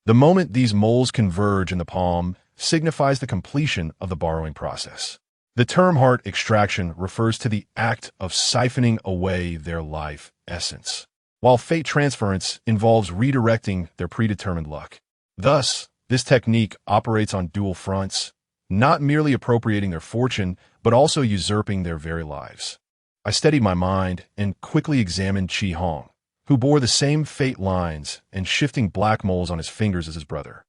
A: The moment these moles converge in the palm signifies the completion of the borrowing process. The term heart extraction refers to the act of siphoning away their life essence, while fate transference involves redirecting their predetermined luck. Thus, this technique operates on dual fronts, not merely appropriating their fortune, but also usurping their very lives. I steadied my mind and quickly examined Chi Hong, who bore the same fate lines and shifting black moles on his fingers as his brother.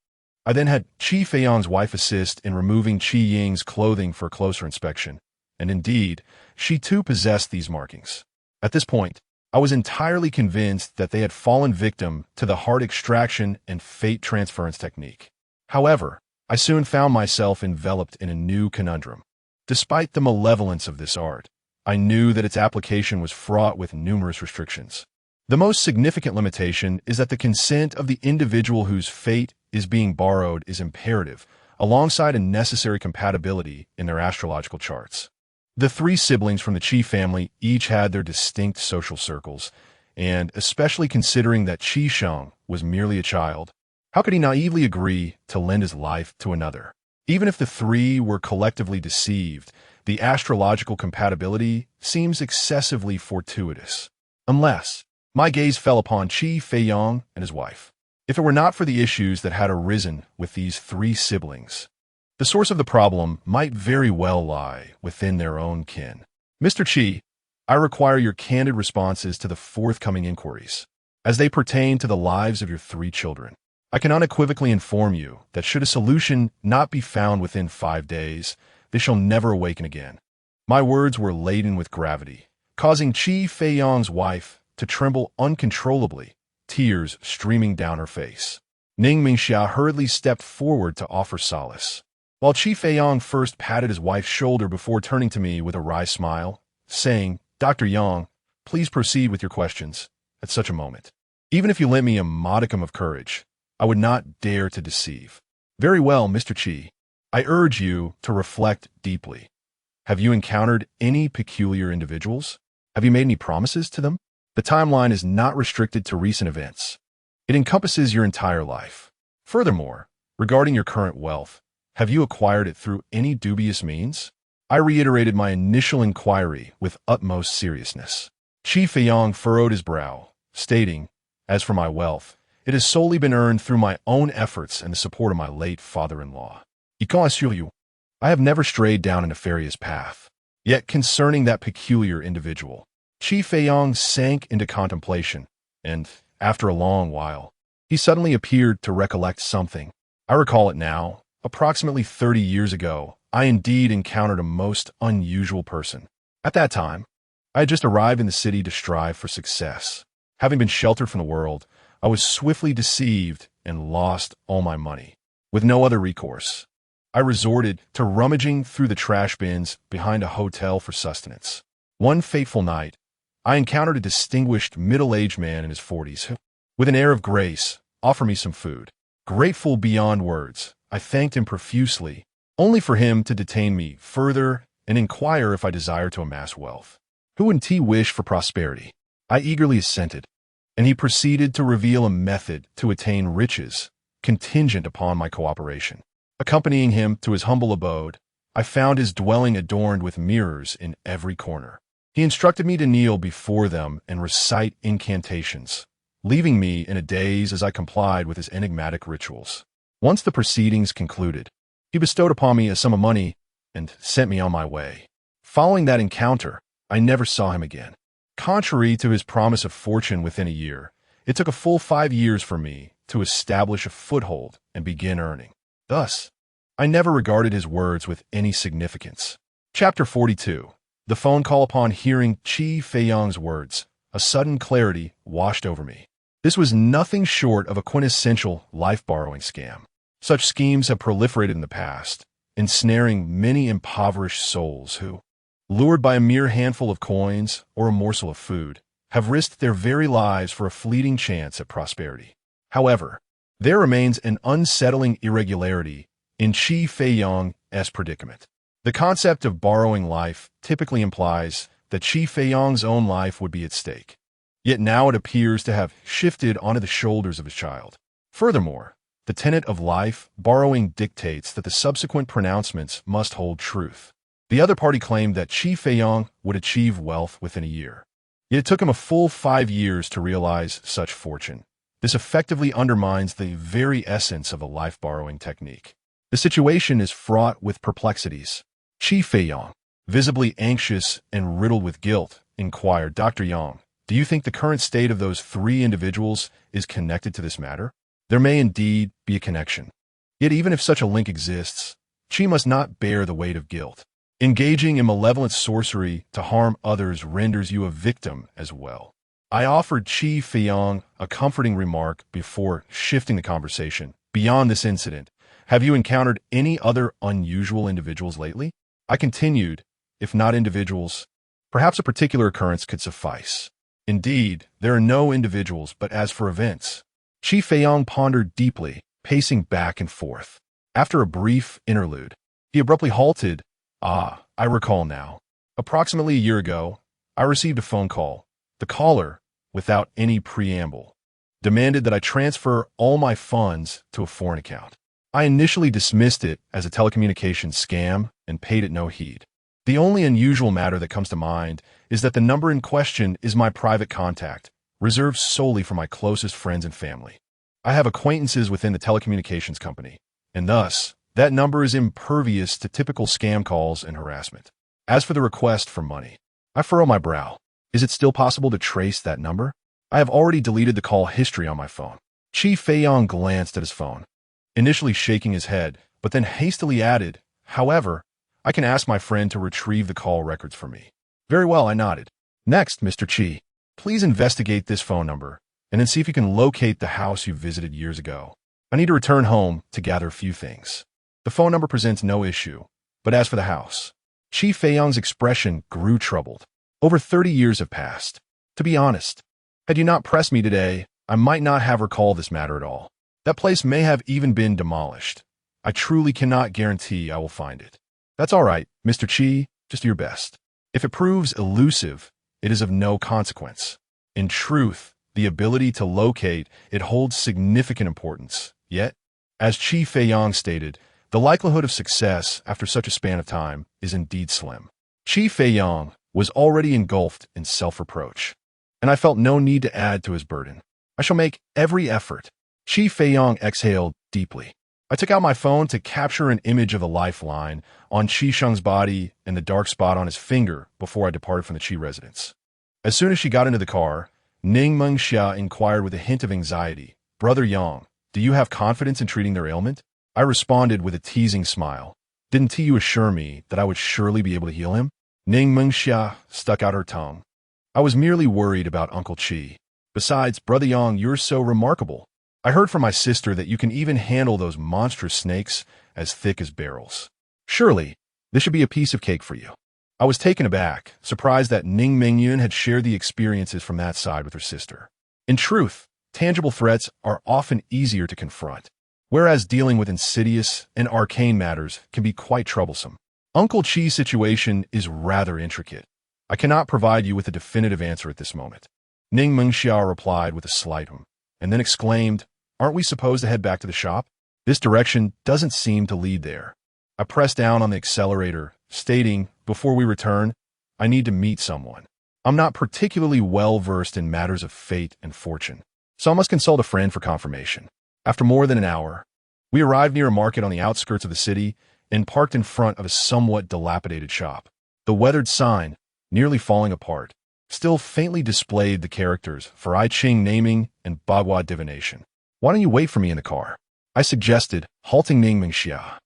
A: I then had Chi Feiyang's wife assist in removing Qi Ying's clothing for closer inspection, and indeed, she too possessed these markings. At this point, I was entirely convinced that they had fallen victim to the heart extraction and fate transference technique. However, I soon found myself enveloped in a new conundrum. Despite the malevolence of this art, I knew that its application was fraught with numerous restrictions. The most significant limitation is that the consent of the individual whose fate is being borrowed is imperative, alongside a necessary compatibility in their astrological charts. The 3 siblings from the Qi family each had their distinct social circles, and especially considering that Qi Sheng was merely a child, how could he naively agree to lend his life to another? Even if the 3 were collectively deceived, the astrological compatibility seems excessively fortuitous. Unless my gaze fell upon Qi Feiyang and his wife. If it were not for the issues that had arisen with these 3 siblings, the source of the problem might very well lie within their own kin. Mr. Qi, I require your candid responses to the forthcoming inquiries, as they pertain to the lives of your 3 children. I can unequivocally inform you that should a solution not be found within 5 days, they shall never awaken again. My words were laden with gravity, causing Qi Feiyang's wife to tremble uncontrollably, tears streaming down her face. Ning Mingxia hurriedly stepped forward to offer solace, while Qi Feiyang first patted his wife's shoulder before turning to me with a wry smile, saying, "Dr. Yang, please proceed with your questions at such a moment. Even if you lent me a modicum of courage, I would not dare to deceive." "Very well, Mr. Qi. I urge you to reflect deeply. Have you encountered any peculiar individuals? Have you made any promises to them? The timeline is not restricted to recent events. It encompasses your entire life. Furthermore, regarding your current wealth, have you acquired it through any dubious means?" I reiterated my initial inquiry with utmost seriousness. Qi Feiyang furrowed his brow, stating, "As for my wealth, it has solely been earned through my own efforts and the support of my late father-in-law. I can assure you, I have never strayed down a nefarious path." Yet concerning that peculiar individual, Qi Feiyang sank into contemplation, and, after a long while, he suddenly appeared to recollect something. "I recall it now. Approximately 30 years ago, I indeed encountered a most unusual person. At that time, I had just arrived in the city to strive for success. Having been sheltered from the world, I was swiftly deceived and lost all my money. With no other recourse, I resorted to rummaging through the trash bins behind a hotel for sustenance. One fateful night, I encountered a distinguished middle-aged man in his 40s who, with an air of grace, offered me some food. Grateful beyond words, I thanked him profusely, only for him to detain me further and inquire if I desired to amass wealth. Who wouldn't he wish for prosperity? I eagerly assented, and he proceeded to reveal a method to attain riches, contingent upon my cooperation. Accompanying him to his humble abode, I found his dwelling adorned with mirrors in every corner. He instructed me to kneel before them and recite incantations, leaving me in a daze as I complied with his enigmatic rituals. Once the proceedings concluded, he bestowed upon me a sum of money and sent me on my way. Following that encounter, I never saw him again. Contrary to his promise of fortune within a year, it took a full 5 years for me to establish a foothold and begin earning. Thus, I never regarded his words with any significance. Chapter 42. The phone call. Upon hearing Qi Feiyang's words, a sudden clarity washed over me. This was nothing short of a quintessential life-borrowing scam. Such schemes have proliferated in the past, ensnaring many impoverished souls who, lured by a mere handful of coins or a morsel of food, have risked their very lives for a fleeting chance at prosperity. However, there remains an unsettling irregularity in Qi Feiyong's predicament. The concept of borrowing life typically implies that Qi Feiyong's own life would be at stake. Yet now it appears to have shifted onto the shoulders of his child. Furthermore, the tenet of life borrowing dictates that the subsequent pronouncements must hold truth. The other party claimed that Qi Feiyong would achieve wealth within a year. Yet it took him a full 5 years to realize such fortune. This effectively undermines the very essence of a life-borrowing technique. The situation is fraught with perplexities. Qi Feiyong, visibly anxious and riddled with guilt, inquired, "Dr. Yang, do you think the current state of those 3 individuals is connected to this matter?" There may indeed be a connection. Yet even if such a link exists, Qi must not bear the weight of guilt. Engaging in malevolent sorcery to harm others renders you a victim as well. I offered Qi Feiyong a comforting remark before shifting the conversation. Beyond this incident, have you encountered any other unusual individuals lately? I continued, if not individuals, perhaps a particular occurrence could suffice. Indeed, there are no individuals, but as for events, Qi Feiyong pondered deeply, pacing back and forth. After a brief interlude, he abruptly halted. "Ah, I recall now. Approximately a year ago, I received a phone call. The caller, without any preamble, demanded that I transfer all my funds to a foreign account. I initially dismissed it as a telecommunications scam and paid it no heed. The only unusual matter that comes to mind is that the number in question is my private contact, reserved solely for my closest friends and family. I have acquaintances within the telecommunications company, and thus, that number is impervious to typical scam calls and harassment. As for the request for money, I furrow my brow. Is it still possible to trace that number? I have already deleted the call history on my phone." Qi Feiyong glanced at his phone, initially shaking his head, but then hastily added, "However, I can ask my friend to retrieve the call records for me." "Very well," I nodded. "Next, Mr. Qi, please investigate this phone number, and then see if you can locate the house you visited years ago. I need to return home to gather a few things." The phone number presents no issue, but as for the house, Qi Feiyong's expression grew troubled. Over 30 years have passed. To be honest, had you not pressed me today, I might not have recalled this matter at all. That place may have even been demolished. I truly cannot guarantee I will find it. That's all right, Mr. Qi, just do your best. If it proves elusive, it is of no consequence. In truth, the ability to locate it holds significant importance. Yet, as Qi Feiyong stated, the likelihood of success after such a span of time is indeed slim. Qi Feiyong was already engulfed in self-reproach, and I felt no need to add to his burden. "I shall make every effort." Qi Feiyong exhaled deeply. I took out my phone to capture an image of the lifeline on Qi Sheng's body and the dark spot on his finger before I departed from the Qi residence. As soon as she got into the car, Ning Mengxia inquired with a hint of anxiety, "Brother Yang, do you have confidence in treating their ailment?" I responded with a teasing smile. "Didn't you assure me that I would surely be able to heal him?" Ning Mengxia stuck out her tongue. "I was merely worried about Uncle Qi. Besides, Brother Yang, you're so remarkable. I heard from my sister that you can even handle those monstrous snakes as thick as barrels. Surely, this should be a piece of cake for you." I was taken aback, surprised that Ning Mingyun had shared the experiences from that side with her sister. In truth, tangible threats are often easier to confront, whereas dealing with insidious and arcane matters can be quite troublesome. Uncle Qi's situation is rather intricate. I cannot provide you with a definitive answer at this moment. Ning Mengxia replied with a slight and then exclaimed, "Aren't we supposed to head back to the shop? This direction doesn't seem to lead there." I pressed down on the accelerator, stating, "Before we return, I need to meet someone. I'm not particularly well-versed in matters of fate and fortune, so I must consult a friend for confirmation." After more than an hour, we arrived near a market on the outskirts of the city and parked in front of a somewhat dilapidated shop. The weathered sign, nearly falling apart, still faintly displayed the characters for I Ching naming and Bagua divination. "Why don't you wait for me in the car?" I suggested, halting Ning Mengxia,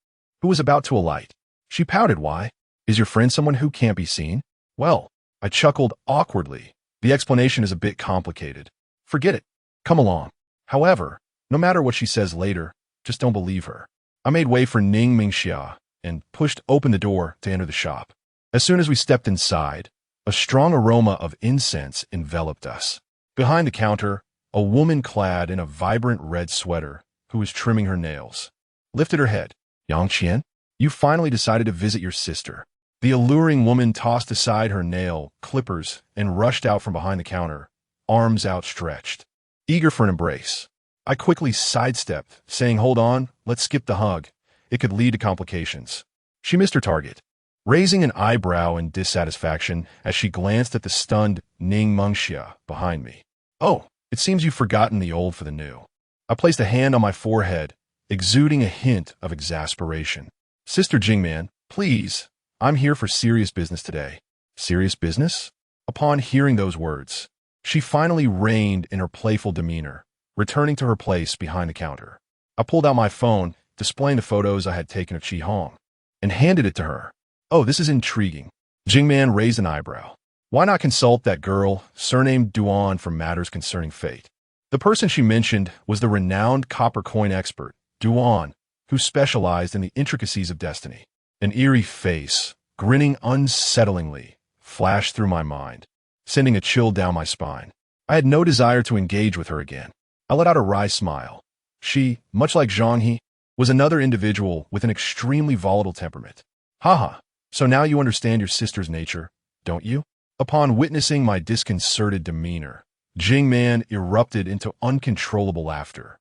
A: who was about to alight. She pouted. "Why? Is your friend someone who can't be seen?" "Well," I chuckled awkwardly, "the explanation is a bit complicated. Forget it. Come along." However, no matter what she says later, just don't believe her. I made way for Ning Mengxia and pushed open the door to enter the shop. As soon as we stepped inside, A strong aroma of incense enveloped us. Behind the counter, a woman clad in a vibrant red sweater, who was trimming her nails, lifted her head. Yang Qian, you finally decided to visit your sister. The alluring woman tossed aside her nail clippers and rushed out from behind the counter, arms outstretched, eager for an embrace. I quickly sidestepped, saying, "Hold on, let's skip the hug. It could lead to complications." She missed her target, raising an eyebrow in dissatisfaction as she glanced at the stunned Ning Mengxia behind me. "Oh, it seems you've forgotten the old for the new." I placed a hand on my forehead, exuding a hint of exasperation. "Sister Jingman, please, I'm here for serious business today." Serious business? Upon hearing those words, she finally reined in her playful demeanor, returning to her place behind the counter. I pulled out my phone, displaying the photos I had taken of Qi Hong, and handed it to her. "Oh, this is intriguing." Jingman raised an eyebrow. "Why not consult that girl, surnamed Duan, for matters concerning fate?" The person she mentioned was the renowned copper coin expert, Duan, who specialized in the intricacies of destiny. An eerie face, grinning unsettlingly, flashed through my mind, sending a chill down my spine. I had no desire to engage with her again. I let out a wry smile. She, much like Zhang He, was another individual with an extremely volatile temperament. "Haha, so now you understand your sister's nature, don't you?" Upon witnessing my disconcerted demeanor, Jingman erupted into uncontrollable laughter.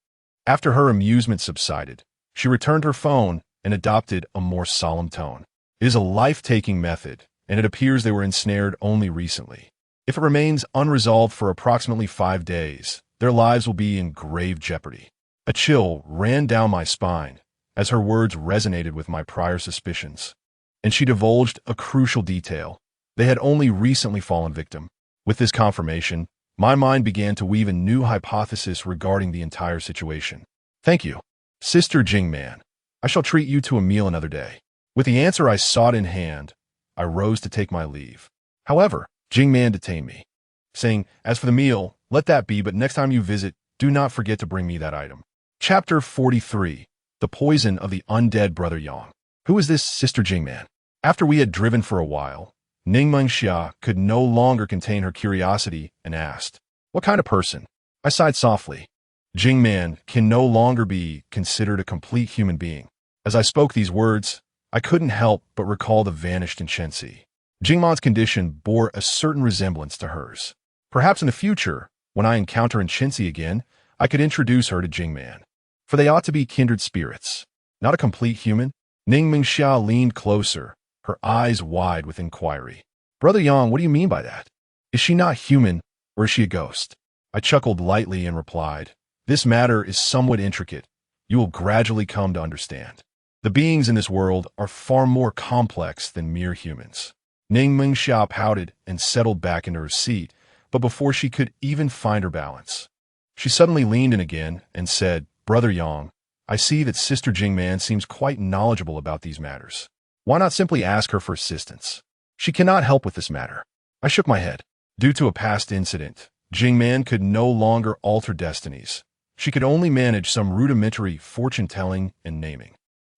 A: After her amusement subsided, she returned her phone and adopted a more solemn tone. "It is a life-taking method, and it appears they were ensnared only recently. If it remains unresolved for approximately 5 days, their lives will be in grave jeopardy." A chill ran down my spine as her words resonated with my prior suspicions, and she divulged a crucial detail. They had only recently fallen victim. With this confirmation, my mind began to weave a new hypothesis regarding the entire situation. "Thank you, Sister Jingman. I shall treat you to a meal another day." With the answer I sought in hand, I rose to take my leave. However, Jingman detained me, saying, "As for the meal, let that be, but next time you visit, do not forget to bring me that item." Chapter 43. The Poison of the Undead Brother Yang. Who is this Sister Jingman? After we had driven for a while, Ning Mengxia could no longer contain her curiosity and asked, "What kind of person?" I sighed softly. Jingman can no longer be considered a complete human being. As I spoke these words, I couldn't help but recall the vanished Chenxi. Jingman's condition bore a certain resemblance to hers. Perhaps in the future, when I encounter Chenxi again, I could introduce her to Jingman, for they ought to be kindred spirits. Not a complete human? Ning Mengxia leaned closer, her eyes wide with inquiry. "Brother Yang, what do you mean by that? Is she not human, or is she a ghost?" I chuckled lightly and replied, "This matter is somewhat intricate. You will gradually come to understand. The beings in this world are far more complex than mere humans." Ning Mengxia pouted and settled back into her seat, but before she could even find her balance, she suddenly leaned in again and said, "Brother Yang, I see that Sister Jingman seems quite knowledgeable about these matters. Why not simply ask her for assistance? She cannot help with this matter." I shook my head. Due to a past incident, Jingman could no longer alter destinies. She could only manage some rudimentary fortune-telling and naming.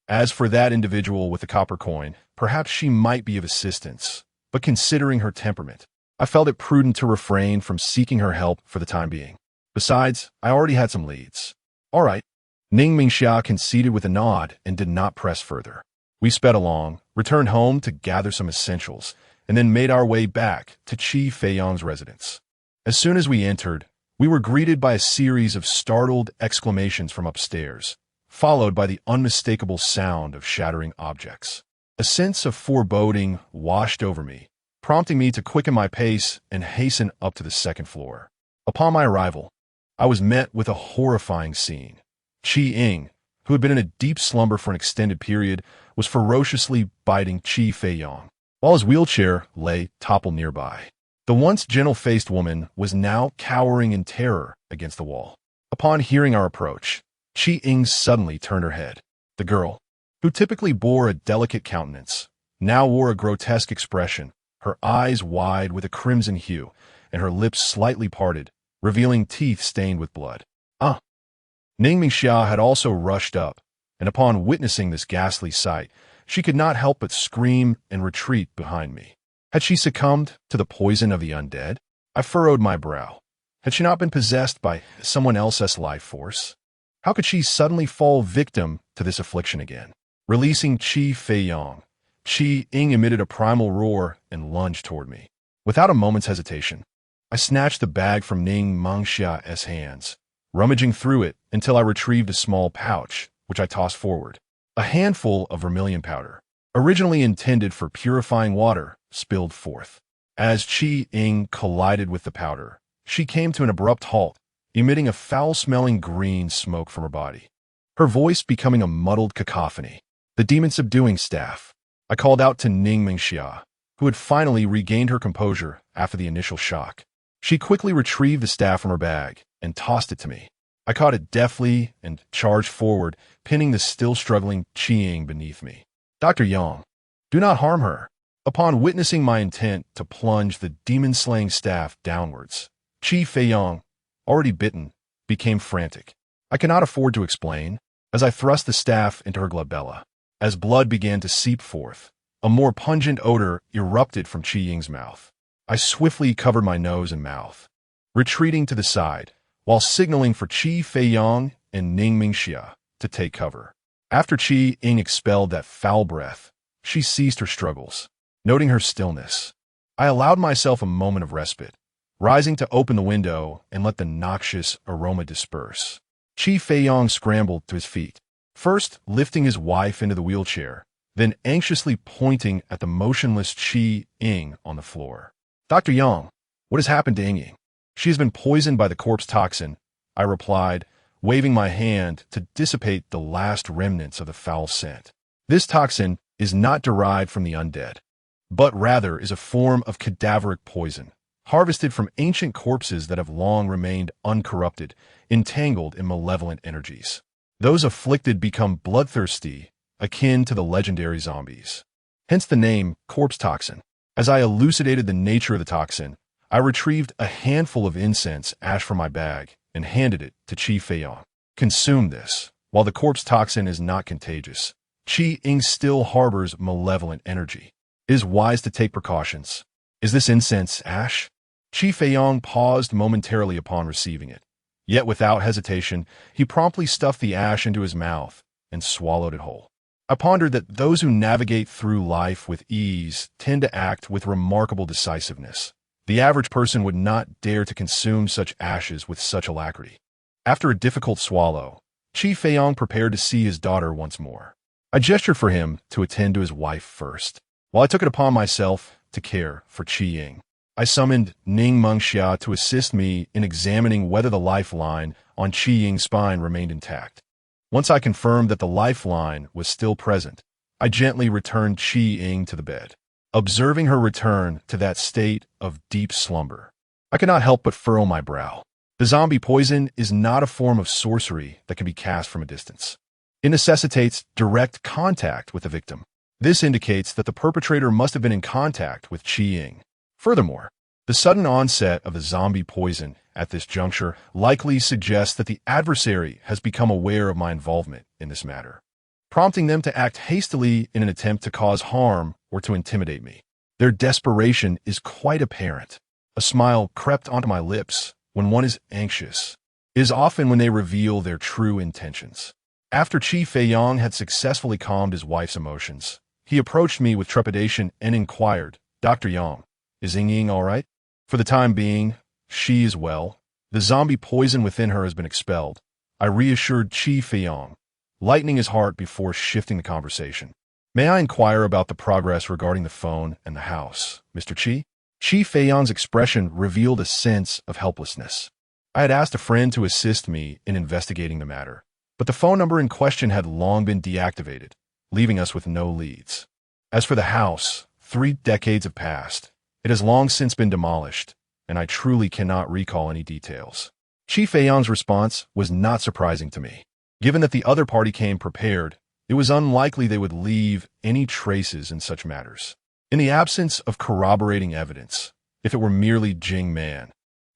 A: As for that individual with the copper coin, perhaps she might be of assistance, but considering her temperament, I felt it prudent to refrain from seeking her help for the time being. Besides, I already had some leads. "All right." Ning Mengxia conceded with a nod and did not press further. We sped along, returned home to gather some essentials, and then made our way back to Qi Feiyang's residence. As soon as we entered, we were greeted by a series of startled exclamations from upstairs, followed by the unmistakable sound of shattering objects. A sense of foreboding washed over me, prompting me to quicken my pace and hasten up to the second floor. Upon my arrival, I was met with a horrifying scene. Qi Ying, who had been in a deep slumber for an extended period, was ferociously biting Qi Feiyang, while his wheelchair lay toppled nearby. The once gentle-faced woman was now cowering in terror against the wall. Upon hearing our approach, Qi Ying suddenly turned her head. The girl, who typically bore a delicate countenance, now wore a grotesque expression, her eyes wide with a crimson hue, and her lips slightly parted, revealing teeth stained with blood. "Ah!" Ning Mengxia had also rushed up, and upon witnessing this ghastly sight, she could not help but scream and retreat behind me. Had she succumbed to the poison of the undead? I furrowed my brow. Had she not been possessed by someone else's life force? How could she suddenly fall victim to this affliction again? Releasing Qi Feiyang, Qi Ying emitted a primal roar and lunged toward me. Without a moment's hesitation, I snatched the bag from Ning Mengxia's hands, rummaging through it until I retrieved a small pouch, which I tossed forward. A handful of vermilion powder, originally intended for purifying water, spilled forth. As Qi Ying collided with the powder, she came to an abrupt halt, emitting a foul-smelling green smoke from her body, her voice becoming a muddled cacophony. The demon-subduing staff. I called out to Ning Mengxia, who had finally regained her composure after the initial shock. She quickly retrieved the staff from her bag and tossed it to me. I caught it deftly and charged forward, pinning the still-struggling Qi Ying beneath me. Dr. Yang, do not harm her. Upon witnessing my intent to plunge the demon-slaying staff downwards, Qi Feiyang, already bitten, became frantic. I cannot afford to explain, as I thrust the staff into her glabella. As blood began to seep forth, a more pungent odor erupted from Qi Ying's mouth. I swiftly covered my nose and mouth, retreating to the side, while signaling for Qi Feiyang and Ning Mengxia to take cover. After Qi Ying expelled that foul breath, she ceased her struggles. Noting her stillness, I allowed myself a moment of respite, rising to open the window and let the noxious aroma disperse. Qi Feiyang scrambled to his feet, first lifting his wife into the wheelchair, then anxiously pointing at the motionless Qi Ying on the floor. Dr. Yang, what has happened to Ying? She has been poisoned by the corpse toxin, I replied, waving my hand to dissipate the last remnants of the foul scent. This toxin is not derived from the undead, but rather is a form of cadaveric poison, harvested from ancient corpses that have long remained uncorrupted, entangled in malevolent energies. Those afflicted become bloodthirsty, akin to the legendary zombies. Hence the name corpse toxin. As I elucidated the nature of the toxin, I retrieved a handful of incense ash from my bag and handed it to Qi Feiyang. Consume this. While the corpse toxin is not contagious, Qi Ying still harbors malevolent energy. It is wise to take precautions. Is this incense ash? Qi Feiyang paused momentarily upon receiving it. Yet without hesitation, he promptly stuffed the ash into his mouth and swallowed it whole. I pondered that those who navigate through life with ease tend to act with remarkable decisiveness. The average person would not dare to consume such ashes with such alacrity. After a difficult swallow, Qi Feiyang prepared to see his daughter once more. I gestured for him to attend to his wife first, while I took it upon myself to care for Qi Ying. I summoned Ning Mengxia to assist me in examining whether the lifeline on Qi Ying's spine remained intact. Once I confirmed that the lifeline was still present, I gently returned Qi Ying to the bed, observing her return to that state of deep slumber. I could not help but furrow my brow. The zombie poison is not a form of sorcery that can be cast from a distance. It necessitates direct contact with the victim. This indicates that the perpetrator must have been in contact with Qi Ying. Furthermore, the sudden onset of the zombie poison at this juncture likely suggests that the adversary has become aware of my involvement in this matter, prompting them to act hastily in an attempt to cause harm or to intimidate me. Their desperation is quite apparent. A smile crept onto my lips. When one is anxious, it is often when they reveal their true intentions. After Qi Feiyang had successfully calmed his wife's emotions, he approached me with trepidation and inquired, Dr. Yang, is Ying all right? For the time being, she is well. The zombie poison within her has been expelled. I reassured Qi Feiyang, lightening his heart before shifting the conversation. May I inquire about the progress regarding the phone and the house, Mr. Qi? Qi Feiyang's expression revealed a sense of helplessness. I had asked a friend to assist me in investigating the matter, but the phone number in question had long been deactivated, leaving us with no leads. As for the house, 3 decades have passed. It has long since been demolished, and I truly cannot recall any details. Qi Feiyang's response was not surprising to me. Given that the other party came prepared, it was unlikely they would leave any traces in such matters. In the absence of corroborating evidence, if it were merely Jing Man,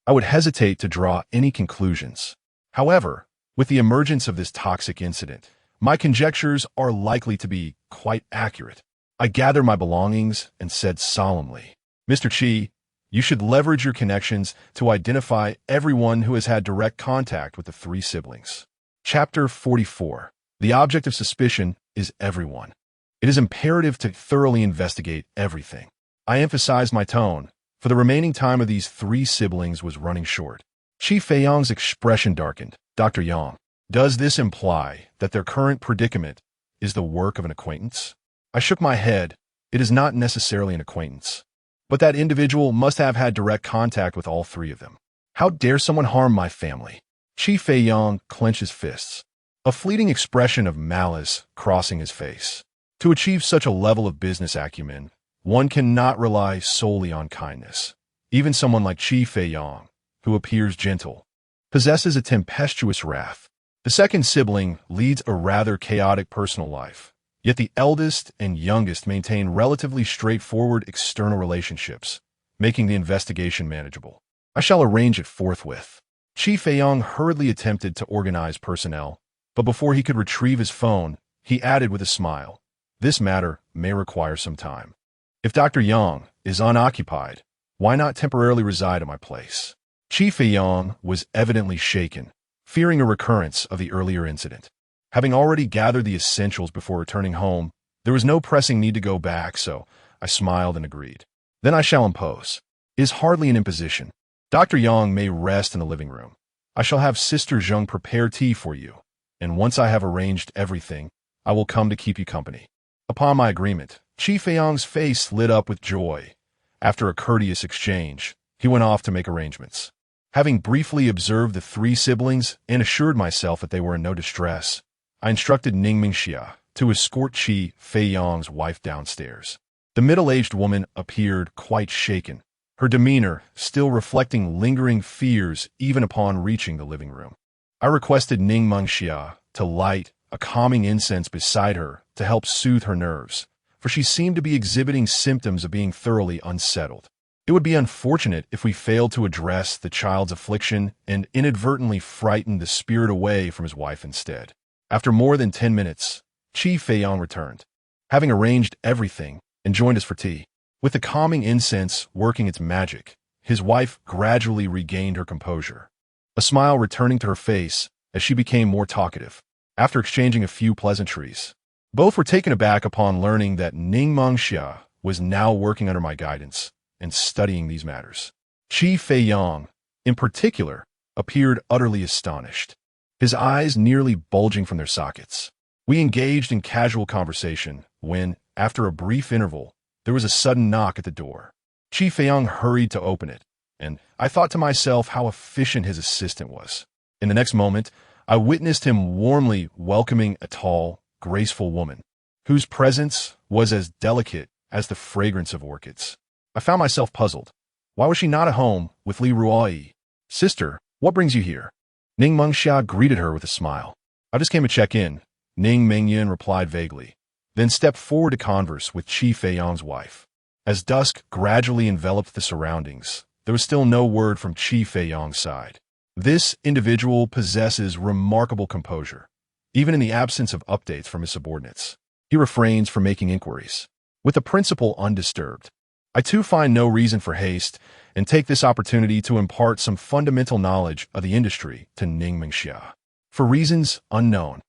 A: I would hesitate to draw any conclusions. However, with the emergence of this toxic incident, my conjectures are likely to be quite accurate. I gathered my belongings and said solemnly, Mr. Chi, you should leverage your connections to identify everyone who has had direct contact with the three siblings. Chapter 44. The object of suspicion is everyone. It is imperative to thoroughly investigate everything. I emphasized my tone, for the remaining time of these three siblings was running short. Chi Feiyong's expression darkened. Dr. Yang, does this imply that their current predicament is the work of an acquaintance? I shook my head. It is not necessarily an acquaintance. But that individual must have had direct contact with all three of them. How dare someone harm my family? Chi Feiyong clenched his fists, a fleeting expression of malice crossing his face. To achieve such a level of business acumen, one cannot rely solely on kindness. Even someone like Chi Feiyong, who appears gentle, possesses a tempestuous wrath. The second sibling leads a rather chaotic personal life, yet the eldest and youngest maintain relatively straightforward external relationships, making the investigation manageable. I shall arrange it forthwith. Chi Feiyong hurriedly attempted to organize personnel, but before he could retrieve his phone, he added with a smile, "This matter may require some time. If Dr. Yang is unoccupied, why not temporarily reside at my place?" Chi Feiyong was evidently shaken, fearing a recurrence of the earlier incident. Having already gathered the essentials before returning home, there was no pressing need to go back, so I smiled and agreed. "Then I shall impose. It is hardly an imposition. Dr. Yang may rest in the living room. I shall have Sister Zheng prepare tea for you, and once I have arranged everything, I will come to keep you company." Upon my agreement, Chi Feiyong's face lit up with joy. After a courteous exchange, he went off to make arrangements. Having briefly observed the three siblings and assured myself that they were in no distress, I instructed Ning Mingxia to escort Chi Feiyong's wife downstairs. The middle-aged woman appeared quite shaken, her demeanor still reflecting lingering fears even upon reaching the living room. I requested Ning Mingxia to light a calming incense beside her to help soothe her nerves, for she seemed to be exhibiting symptoms of being thoroughly unsettled. It would be unfortunate if we failed to address the child's affliction and inadvertently frightened the spirit away from his wife instead. After more than 10 minutes, Chi Feiyong returned, having arranged everything, and joined us for tea. With the calming incense working its magic, his wife gradually regained her composure, a smile returning to her face as she became more talkative. After exchanging a few pleasantries, both were taken aback upon learning that Ning Mingxia was now working under my guidance and studying these matters. Chi Feiyong, in particular, appeared utterly astonished, his eyes nearly bulging from their sockets. We engaged in casual conversation when, after a brief interval, there was a sudden knock at the door. Chi Feiyong hurried to open it, and I thought to myself how efficient his assistant was. In the next moment, I witnessed him warmly welcoming a tall, graceful woman, whose presence was as delicate as the fragrance of orchids. I found myself puzzled. Why was she not at home with Li Ruoyi? "Sister, what brings you here?" Ning Mingxia greeted her with a smile. "I just came to check in," Ning Mingyun replied vaguely, then stepped forward to converse with Chi Feiyong's wife. As dusk gradually enveloped the surroundings, there was still no word from Chi Feiyong's side. This individual possesses remarkable composure, even in the absence of updates from his subordinates. He refrains from making inquiries, with the principal undisturbed. I too find no reason for haste and take this opportunity to impart some fundamental knowledge of the industry to Ning Mingxia. For reasons unknown,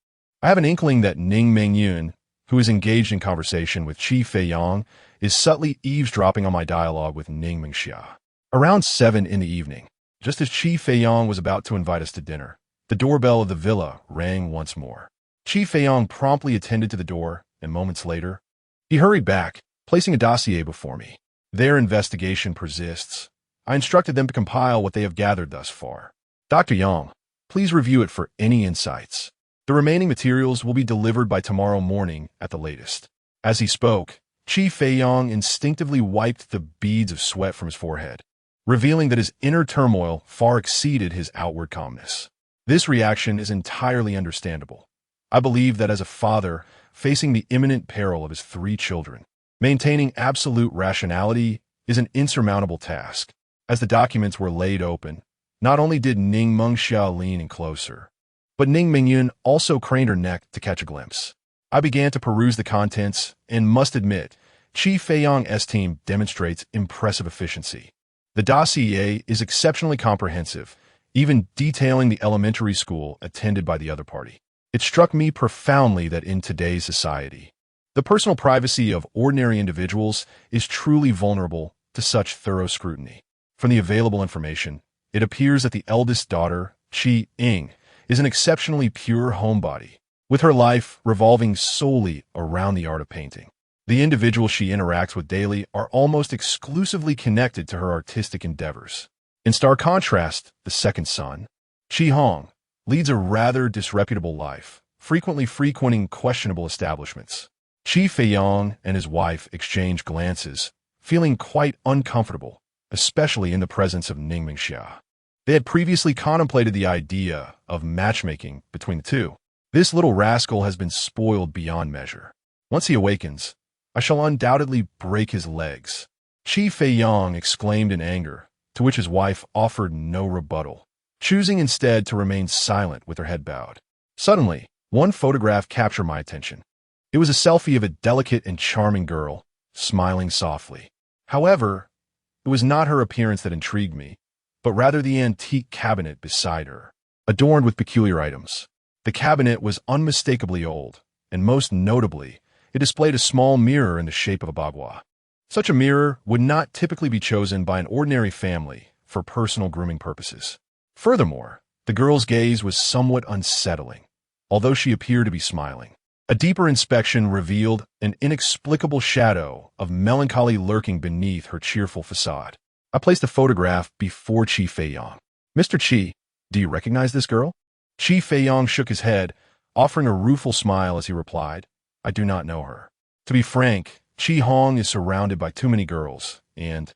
A: I have an inkling that Ning Mingyun, who is engaged in conversation with Chi Feiyong, is subtly eavesdropping on my dialogue with Ning Mingxia. Around 7 in the evening, just as Chi Feiyong was about to invite us to dinner, the doorbell of the villa rang once more. Chi Feiyong promptly attended to the door, and moments later, he hurried back, placing a dossier before me. Their investigation persists. I instructed them to compile what they have gathered thus far. Dr. Yang, please review it for any insights. The remaining materials will be delivered by tomorrow morning at the latest. As he spoke, Chi Feiyong instinctively wiped the beads of sweat from his forehead, revealing that his inner turmoil far exceeded his outward calmness. This reaction is entirely understandable. I believe that as a father facing the imminent peril of his 3 children, maintaining absolute rationality is an insurmountable task. As the documents were laid open, not only did Ning Mingxia lean in closer, but Ning Mingyun also craned her neck to catch a glimpse. I began to peruse the contents and must admit, Chi Feiyang's team demonstrates impressive efficiency. The dossier is exceptionally comprehensive, even detailing the elementary school attended by the other party. It struck me profoundly that in today's society, the personal privacy of ordinary individuals is truly vulnerable to such thorough scrutiny. From the available information, it appears that the eldest daughter, Chi Ying, is an exceptionally pure homebody, with her life revolving solely around the art of painting. The individuals she interacts with daily are almost exclusively connected to her artistic endeavors. In stark contrast, the second son, Chi Hong, leads a rather disreputable life, frequently frequenting questionable establishments. Chi Feiyang and his wife exchange glances, feeling quite uncomfortable, especially in the presence of Ning Mingxia. They had previously contemplated the idea of matchmaking between the two. This little rascal has been spoiled beyond measure. Once he awakens, I shall undoubtedly break his legs. Chi Feiyang exclaimed in anger, to which his wife offered no rebuttal, choosing instead to remain silent with her head bowed. Suddenly, one photograph captured my attention. It was a selfie of a delicate and charming girl, smiling softly. However, it was not her appearance that intrigued me, but rather the antique cabinet beside her, adorned with peculiar items. The cabinet was unmistakably old, and most notably, it displayed a small mirror in the shape of a bagua. Such a mirror would not typically be chosen by an ordinary family for personal grooming purposes. Furthermore, the girl's gaze was somewhat unsettling, although she appeared to be smiling. A deeper inspection revealed an inexplicable shadow of melancholy lurking beneath her cheerful facade. I placed the photograph before Chi Feiyang. "Mr. Chi, do you recognize this girl?" Chi Feiyang shook his head, offering a rueful smile as he replied, "I do not know her. To be frank, Chi Hong is surrounded by too many girls, and—"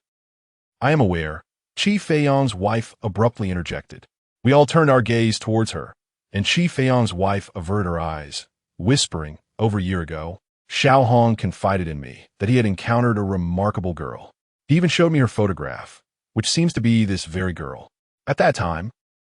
A: "I am aware," Chi Feiyang's wife abruptly interjected. We all turned our gaze towards her, and Chi Feiyang's wife averted her eyes, whispering, "Over a year ago, Xiao Hong confided in me that he had encountered a remarkable girl. He even showed me her photograph, which seems to be this very girl. At that time,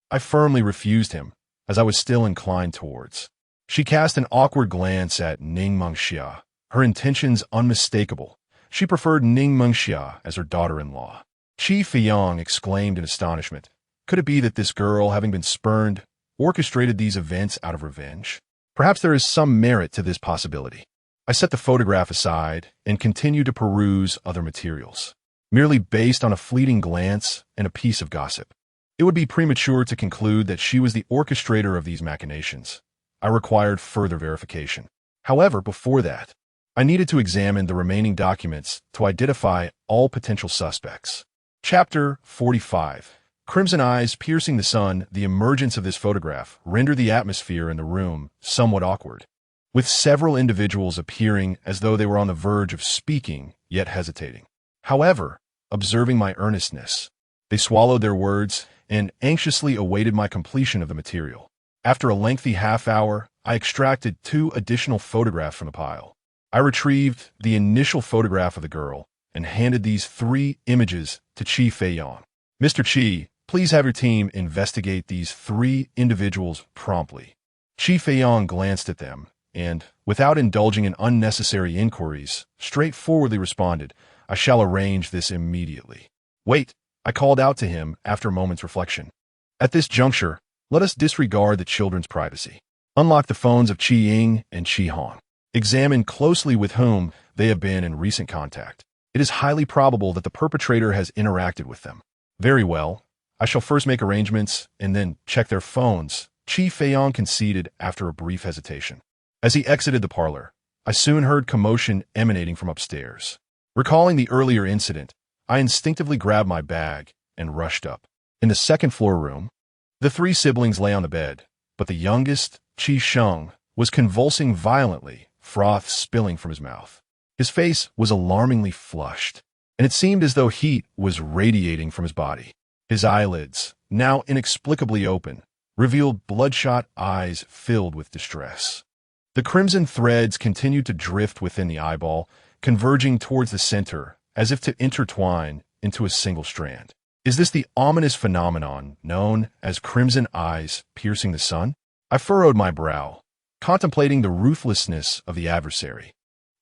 A: I firmly refused him, as I was still inclined towards." She cast an awkward glance at Ning Mengxia, her intentions unmistakable. She preferred Ning Mengxia as her daughter-in-law. Chi Feiyang exclaimed in astonishment. Could it be that this girl, having been spurned, orchestrated these events out of revenge? Perhaps there is some merit to this possibility. I set the photograph aside and continued to peruse other materials, merely based on a fleeting glance and a piece of gossip. It would be premature to conclude that she was the orchestrator of these machinations. I required further verification. However, before that, I needed to examine the remaining documents to identify all potential suspects. Chapter 45. Crimson eyes piercing the sun. The emergence of this photograph rendered the atmosphere in the room somewhat awkward, with several individuals appearing as though they were on the verge of speaking, yet hesitating. However, observing my earnestness, they swallowed their words and anxiously awaited my completion of the material. After a lengthy half-hour, I extracted 2 additional photographs from the pile. I retrieved the initial photograph of the girl and handed these 3 images to Chi Feiyang. "Mr. Chi, please have your team investigate these 3 individuals promptly." Chi Feiyang glanced at them and, without indulging in unnecessary inquiries, straightforwardly responded, "I shall arrange this immediately." "Wait," I called out to him after a moment's reflection. "At this juncture, let us disregard the children's privacy. Unlock the phones of Chi Ying and Chi Hong. Examine closely with whom they have been in recent contact. It is highly probable that the perpetrator has interacted with them." "Very well. I shall first make arrangements and then check their phones," Chi Feiyang conceded after a brief hesitation. As he exited the parlor, I soon heard commotion emanating from upstairs. Recalling the earlier incident, I instinctively grabbed my bag and rushed up. In the second-floor room, the 3 siblings lay on the bed, but the youngest, Chi Sheng, was convulsing violently, froth spilling from his mouth. His face was alarmingly flushed, and it seemed as though heat was radiating from his body. His eyelids, now inexplicably open, revealed bloodshot eyes filled with distress. The crimson threads continued to drift within the eyeball, converging towards the center, as if to intertwine into a single strand. Is this the ominous phenomenon known as crimson eyes piercing the sun? I furrowed my brow, contemplating the ruthlessness of the adversary.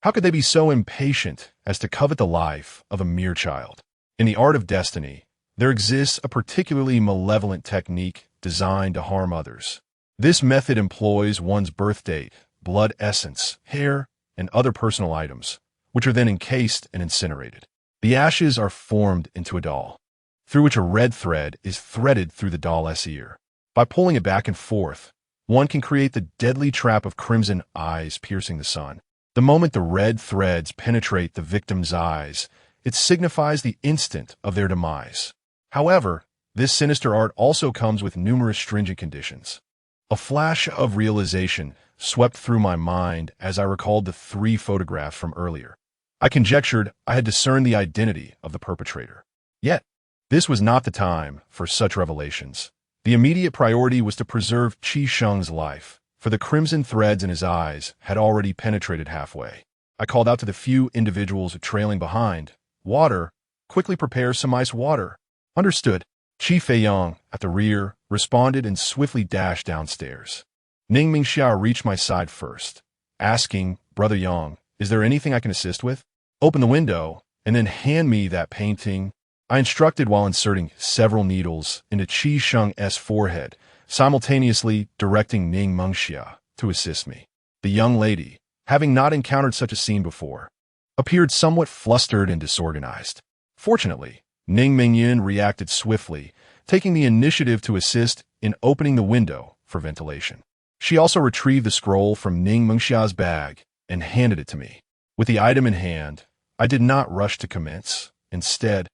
A: How could they be so impatient as to covet the life of a mere child? In the art of destiny, there exists a particularly malevolent technique designed to harm others. This method employs one's birth date, blood essence, hair, and other personal items, which are then encased and incinerated. The ashes are formed into a doll, through which a red thread is threaded through the doll's ear. By pulling it back and forth, one can create the deadly trap of crimson eyes piercing the sun. The moment the red threads penetrate the victim's eyes, it signifies the instant of their demise. However, this sinister art also comes with numerous stringent conditions. A flash of realization swept through my mind as I recalled the 3 photographs from earlier. I conjectured I had discerned the identity of the perpetrator. Yet, this was not the time for such revelations. The immediate priority was to preserve Qi Sheng's life, for the crimson threads in his eyes had already penetrated halfway. I called out to the few individuals trailing behind, "Water! Quickly prepare some ice water." "Understood." Qi Feiyang, at the rear, responded and swiftly dashed downstairs. Ning Mingxia reached my side first, asking, "Brother Yang, is there anything I can assist with?" "Open the window, and then hand me that painting," I instructed while inserting several needles into Qi Sheng's forehead, simultaneously directing Ning Mingxia to assist me. The young lady, having not encountered such a scene before, appeared somewhat flustered and disorganized. Fortunately, Ning Mingyin reacted swiftly, taking the initiative to assist in opening the window for ventilation. She also retrieved the scroll from Ning Mingxia's bag and handed it to me. With the item in hand, I did not rush to commence. Instead,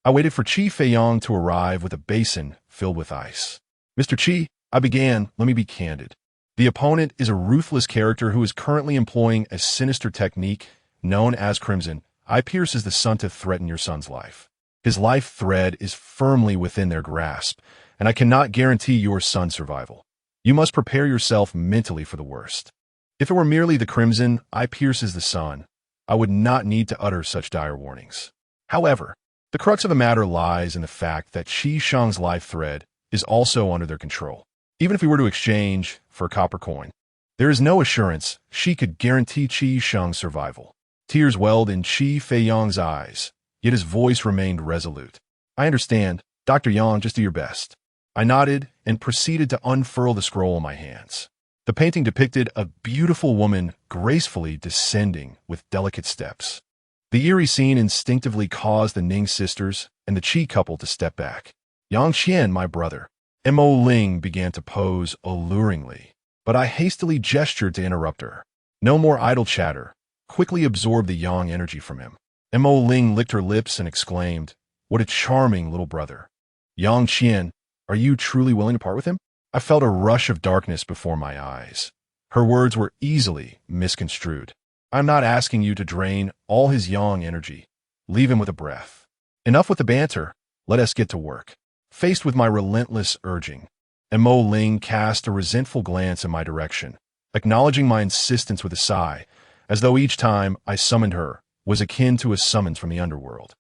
A: I waited for Qi Feiyang to arrive with a basin filled with ice. "Mr. Qi," I began, "let me be candid. The opponent is a ruthless character who is currently employing a sinister technique known as Crimson Eye Pierce as the sun to threaten your son's life. His life thread is firmly within their grasp, and I cannot guarantee your son's survival. You must prepare yourself mentally for the worst. If it were merely the Crimson Eye pierces the sun, I would not need to utter such dire warnings. However, the crux of the matter lies in the fact that Qi Sheng's life thread is also under their control. Even if we were to exchange for a copper coin, there is no assurance she could guarantee Qi Sheng's survival." Tears welled in Qi Feiyang's eyes, yet his voice remained resolute. "I understand. Dr. Yang, just do your best." I nodded and proceeded to unfurl the scroll in my hands. The painting depicted a beautiful woman gracefully descending with delicate steps. The eerie scene instinctively caused the Ning sisters and the Qi couple to step back. "Yang Qian, my brother." Mo Ling began to pose alluringly, but I hastily gestured to interrupt her. "No more idle chatter. Quickly absorb the yang energy from him." Mo Ling licked her lips and exclaimed, "What a charming little brother. Yang Qian, are you truly willing to part with him?" I felt a rush of darkness before my eyes. Her words were easily misconstrued. "I'm not asking you to drain all his yang energy. Leave him with a breath. Enough with the banter. Let us get to work." Faced with my relentless urging, Mo Ling cast a resentful glance in my direction, acknowledging my insistence with a sigh, as though each time I summoned her was akin to a summons from the underworld.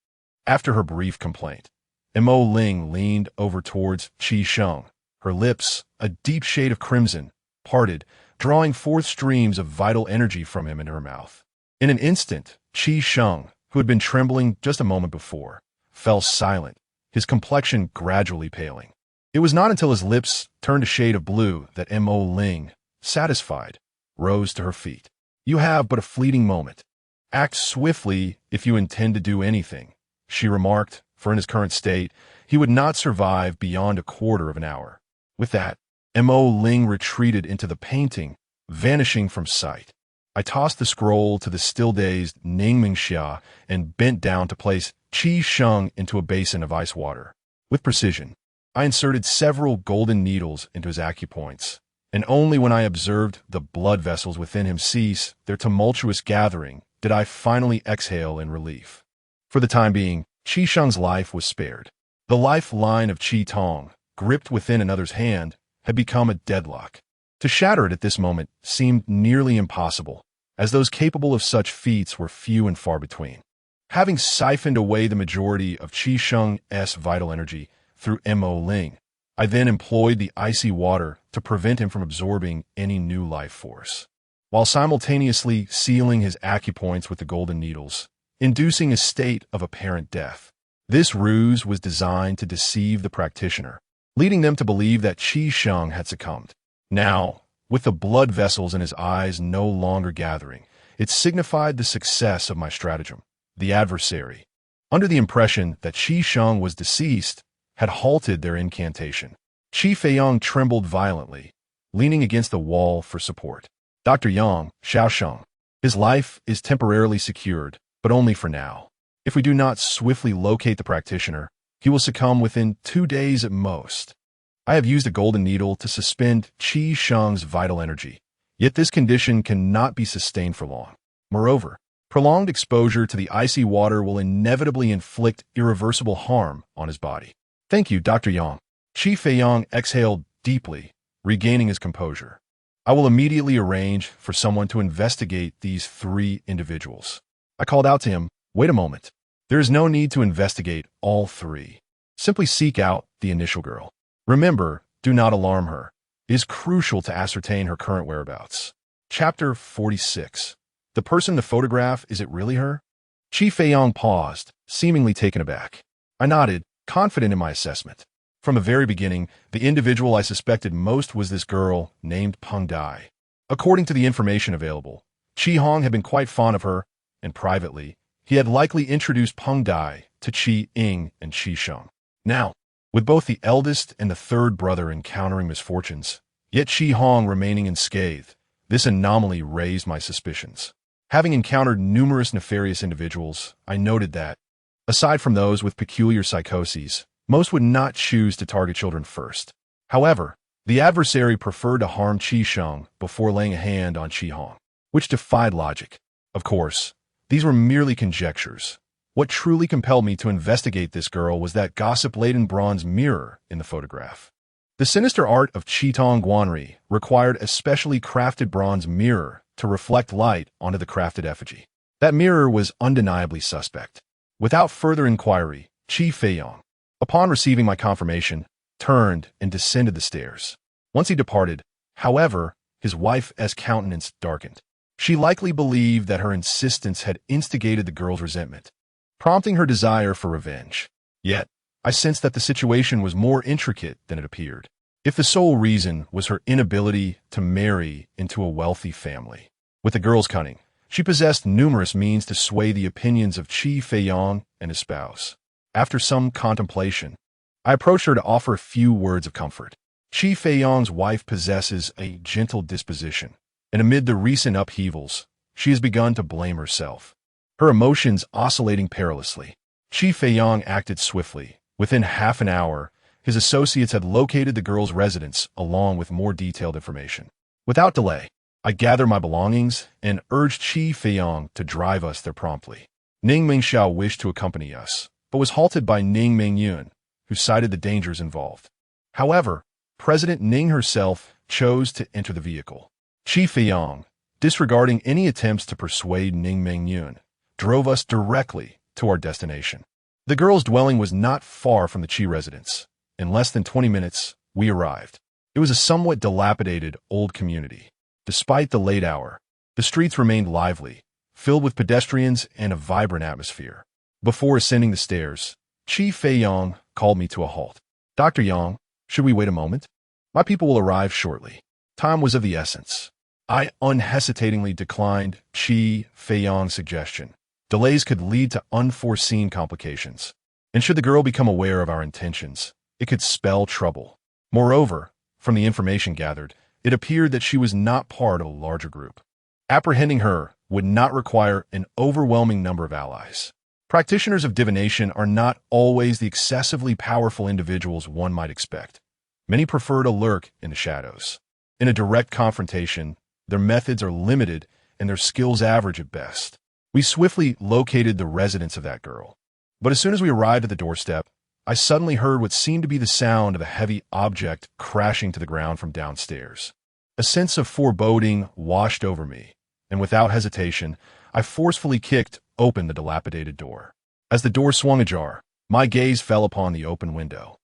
A: After her brief complaint, Mo Ling leaned over towards Qi Sheng. Her lips, a deep shade of crimson, parted, drawing forth streams of vital energy from him into her mouth. In an instant, Qi Sheng, who had been trembling just a moment before, fell silent, his complexion gradually paling. It was not until his lips turned a shade of blue that Mo Ling, satisfied, rose to her feet. "You have but a fleeting moment. Act swiftly if you intend to do anything," she remarked, for in his current state, he would not survive beyond a quarter of an hour. With that, Mo Ling retreated into the painting, vanishing from sight. I tossed the scroll to the still-dazed Ning Mingxia and bent down to place Qi Sheng into a basin of ice water. With precision, I inserted several golden needles into his acupoints, and only when I observed the blood vessels within him cease their tumultuous gathering did I finally exhale in relief. For the time being, Qi Sheng's life was spared. The lifeline of Qi Tong, gripped within another's hand, had become a deadlock. To shatter it at this moment seemed nearly impossible, as those capable of such feats were few and far between. Having siphoned away the majority of Qi Sheng's vital energy through Mo Ling, I then employed the icy water to prevent him from absorbing any new life force. while simultaneously sealing his acupoints with the golden needles, inducing a state of apparent death. This ruse was designed to deceive the practitioner, leading them to believe that Qi Sheng had succumbed. Now, with the blood vessels in his eyes no longer gathering, it signified the success of my stratagem. The adversary, under the impression that Qi Sheng was deceased, had halted their incantation. Qi Feiyang trembled violently, leaning against the wall for support. Dr. Yang, Xiaosheng, his life is temporarily secured, but only for now. If we do not swiftly locate the practitioner, he will succumb within 2 days at most. I have used a golden needle to suspend Qi Sheng's vital energy, yet this condition cannot be sustained for long. Moreover, prolonged exposure to the icy water will inevitably inflict irreversible harm on his body. Thank you, Dr. Yang. Qi Feiyang exhaled deeply, regaining his composure. I will immediately arrange for someone to investigate these 3 individuals. I called out to him, wait a moment. There is no need to investigate all 3. Simply seek out the initial girl. Remember, do not alarm her. It is crucial to ascertain her current whereabouts. Chapter 46. The person in the photograph, is it really her? Qi Feiyang paused, seemingly taken aback. I nodded, confident in my assessment. From the very beginning, the individual I suspected most was this girl named Peng Dai. According to the information available, Qi Hong had been quite fond of her, and privately, he had likely introduced Peng Dai to Qi Ying and Qi Sheng. Now, with both the eldest and the 3rd brother encountering misfortunes, yet Qi Hong remaining unscathed, this anomaly raised my suspicions. Having encountered numerous nefarious individuals, I noted that, aside from those with peculiar psychoses, most would not choose to target children first. However, the adversary preferred to harm Qi Sheng before laying a hand on Qi Hong, which defied logic. Of course, these were merely conjectures. What truly compelled me to investigate this girl was that gossip-laden bronze mirror in the photograph. The sinister art of Qitong Guanri required a specially crafted bronze mirror to reflect light onto the crafted effigy. That mirror was undeniably suspect. Without further inquiry, Qi Feiyang, upon receiving my confirmation, turned and descended the stairs. Once he departed, however, his wife's countenance darkened. She likely believed that her insistence had instigated the girl's resentment, prompting her desire for revenge. Yet, I sensed that the situation was more intricate than it appeared. If the sole reason was her inability to marry into a wealthy family. With the girl's cunning, she possessed numerous means to sway the opinions of Qi Feiyang and his spouse. After some contemplation, I approached her to offer a few words of comfort. Qi Feiyang's wife possesses a gentle disposition, and amid the recent upheavals, she has begun to blame herself, her emotions oscillating perilously. Qi Feiyang acted swiftly. Within half an hour, his associates had located the girl's residence along with more detailed information. Without delay, I gathered my belongings and urged Qi Feiyang to drive us there promptly. Ning Mingxiao wished to accompany us, but was halted by Ning Mingyun, who cited the dangers involved. However, President Ning herself chose to enter the vehicle. Qi Feiyang, disregarding any attempts to persuade Ning Mingyun, drove us directly to our destination. The girl's dwelling was not far from the Qi residence. In less than 20 minutes, we arrived. It was a somewhat dilapidated old community. Despite the late hour, the streets remained lively, filled with pedestrians and a vibrant atmosphere. Before ascending the stairs, Qi Feiyang called me to a halt. Dr. Yang, should we wait a moment? My people will arrive shortly. Time was of the essence. I unhesitatingly declined Qi Feiyang's suggestion. Delays could lead to unforeseen complications, and should the girl become aware of our intentions, it could spell trouble. Moreover, from the information gathered, it appeared that she was not part of a larger group. Apprehending her would not require an overwhelming number of allies. Practitioners of divination are not always the excessively powerful individuals one might expect. Many prefer to lurk in the shadows. In a direct confrontation, their methods are limited and their skills average at best. We swiftly located the residence of that girl. But as soon as we arrived at the doorstep, I suddenly heard what seemed to be the sound of a heavy object crashing to the ground from downstairs. A sense of foreboding washed over me, and without hesitation, I forcefully kicked open the dilapidated door. As the door swung ajar, my gaze fell upon the open window.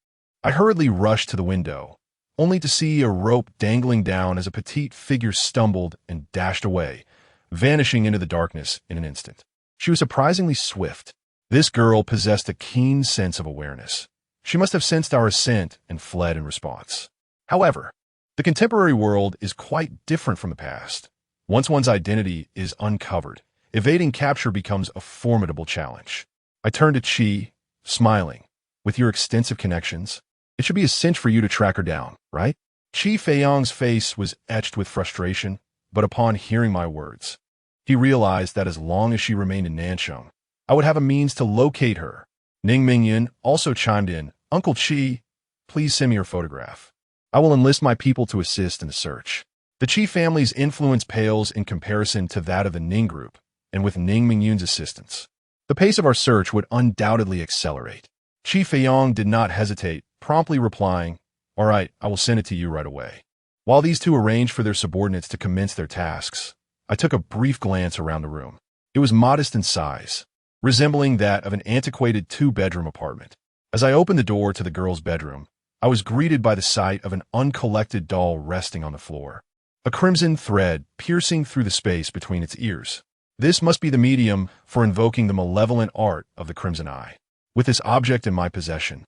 A: I hurriedly rushed to the window, only to see a rope dangling down as a petite figure stumbled and dashed away, vanishing into the darkness in an instant. She was surprisingly swift. This girl possessed a keen sense of awareness. She must have sensed our ascent and fled in response. However, the contemporary world is quite different from the past. Once one's identity is uncovered, evading capture becomes a formidable challenge. I turned to Chi, smiling. With your extensive connections, it should be a cinch for you to track her down, right? Chi Feiyong's face was etched with frustration, but upon hearing my words, he realized that as long as she remained in Nanchung, I would have a means to locate her. Ning Mingyun also chimed in, Uncle Chi, please send me your photograph. I will enlist my people to assist in the search. The Chi family's influence pales in comparison to that of the Ning group, and with Ning Mingyun's assistance, the pace of our search would undoubtedly accelerate. Chi Feiyong did not hesitate, promptly replying, All right, I will send it to you right away. While these two arranged for their subordinates to commence their tasks, I took a brief glance around the room. It was modest in size, resembling that of an antiquated two-bedroom apartment. As I opened the door to the girl's bedroom, I was greeted by the sight of an uncollected doll resting on the floor, a crimson thread piercing through the space between its ears. This must be the medium for invoking the malevolent art of the Crimson Eye. With this object in my possession,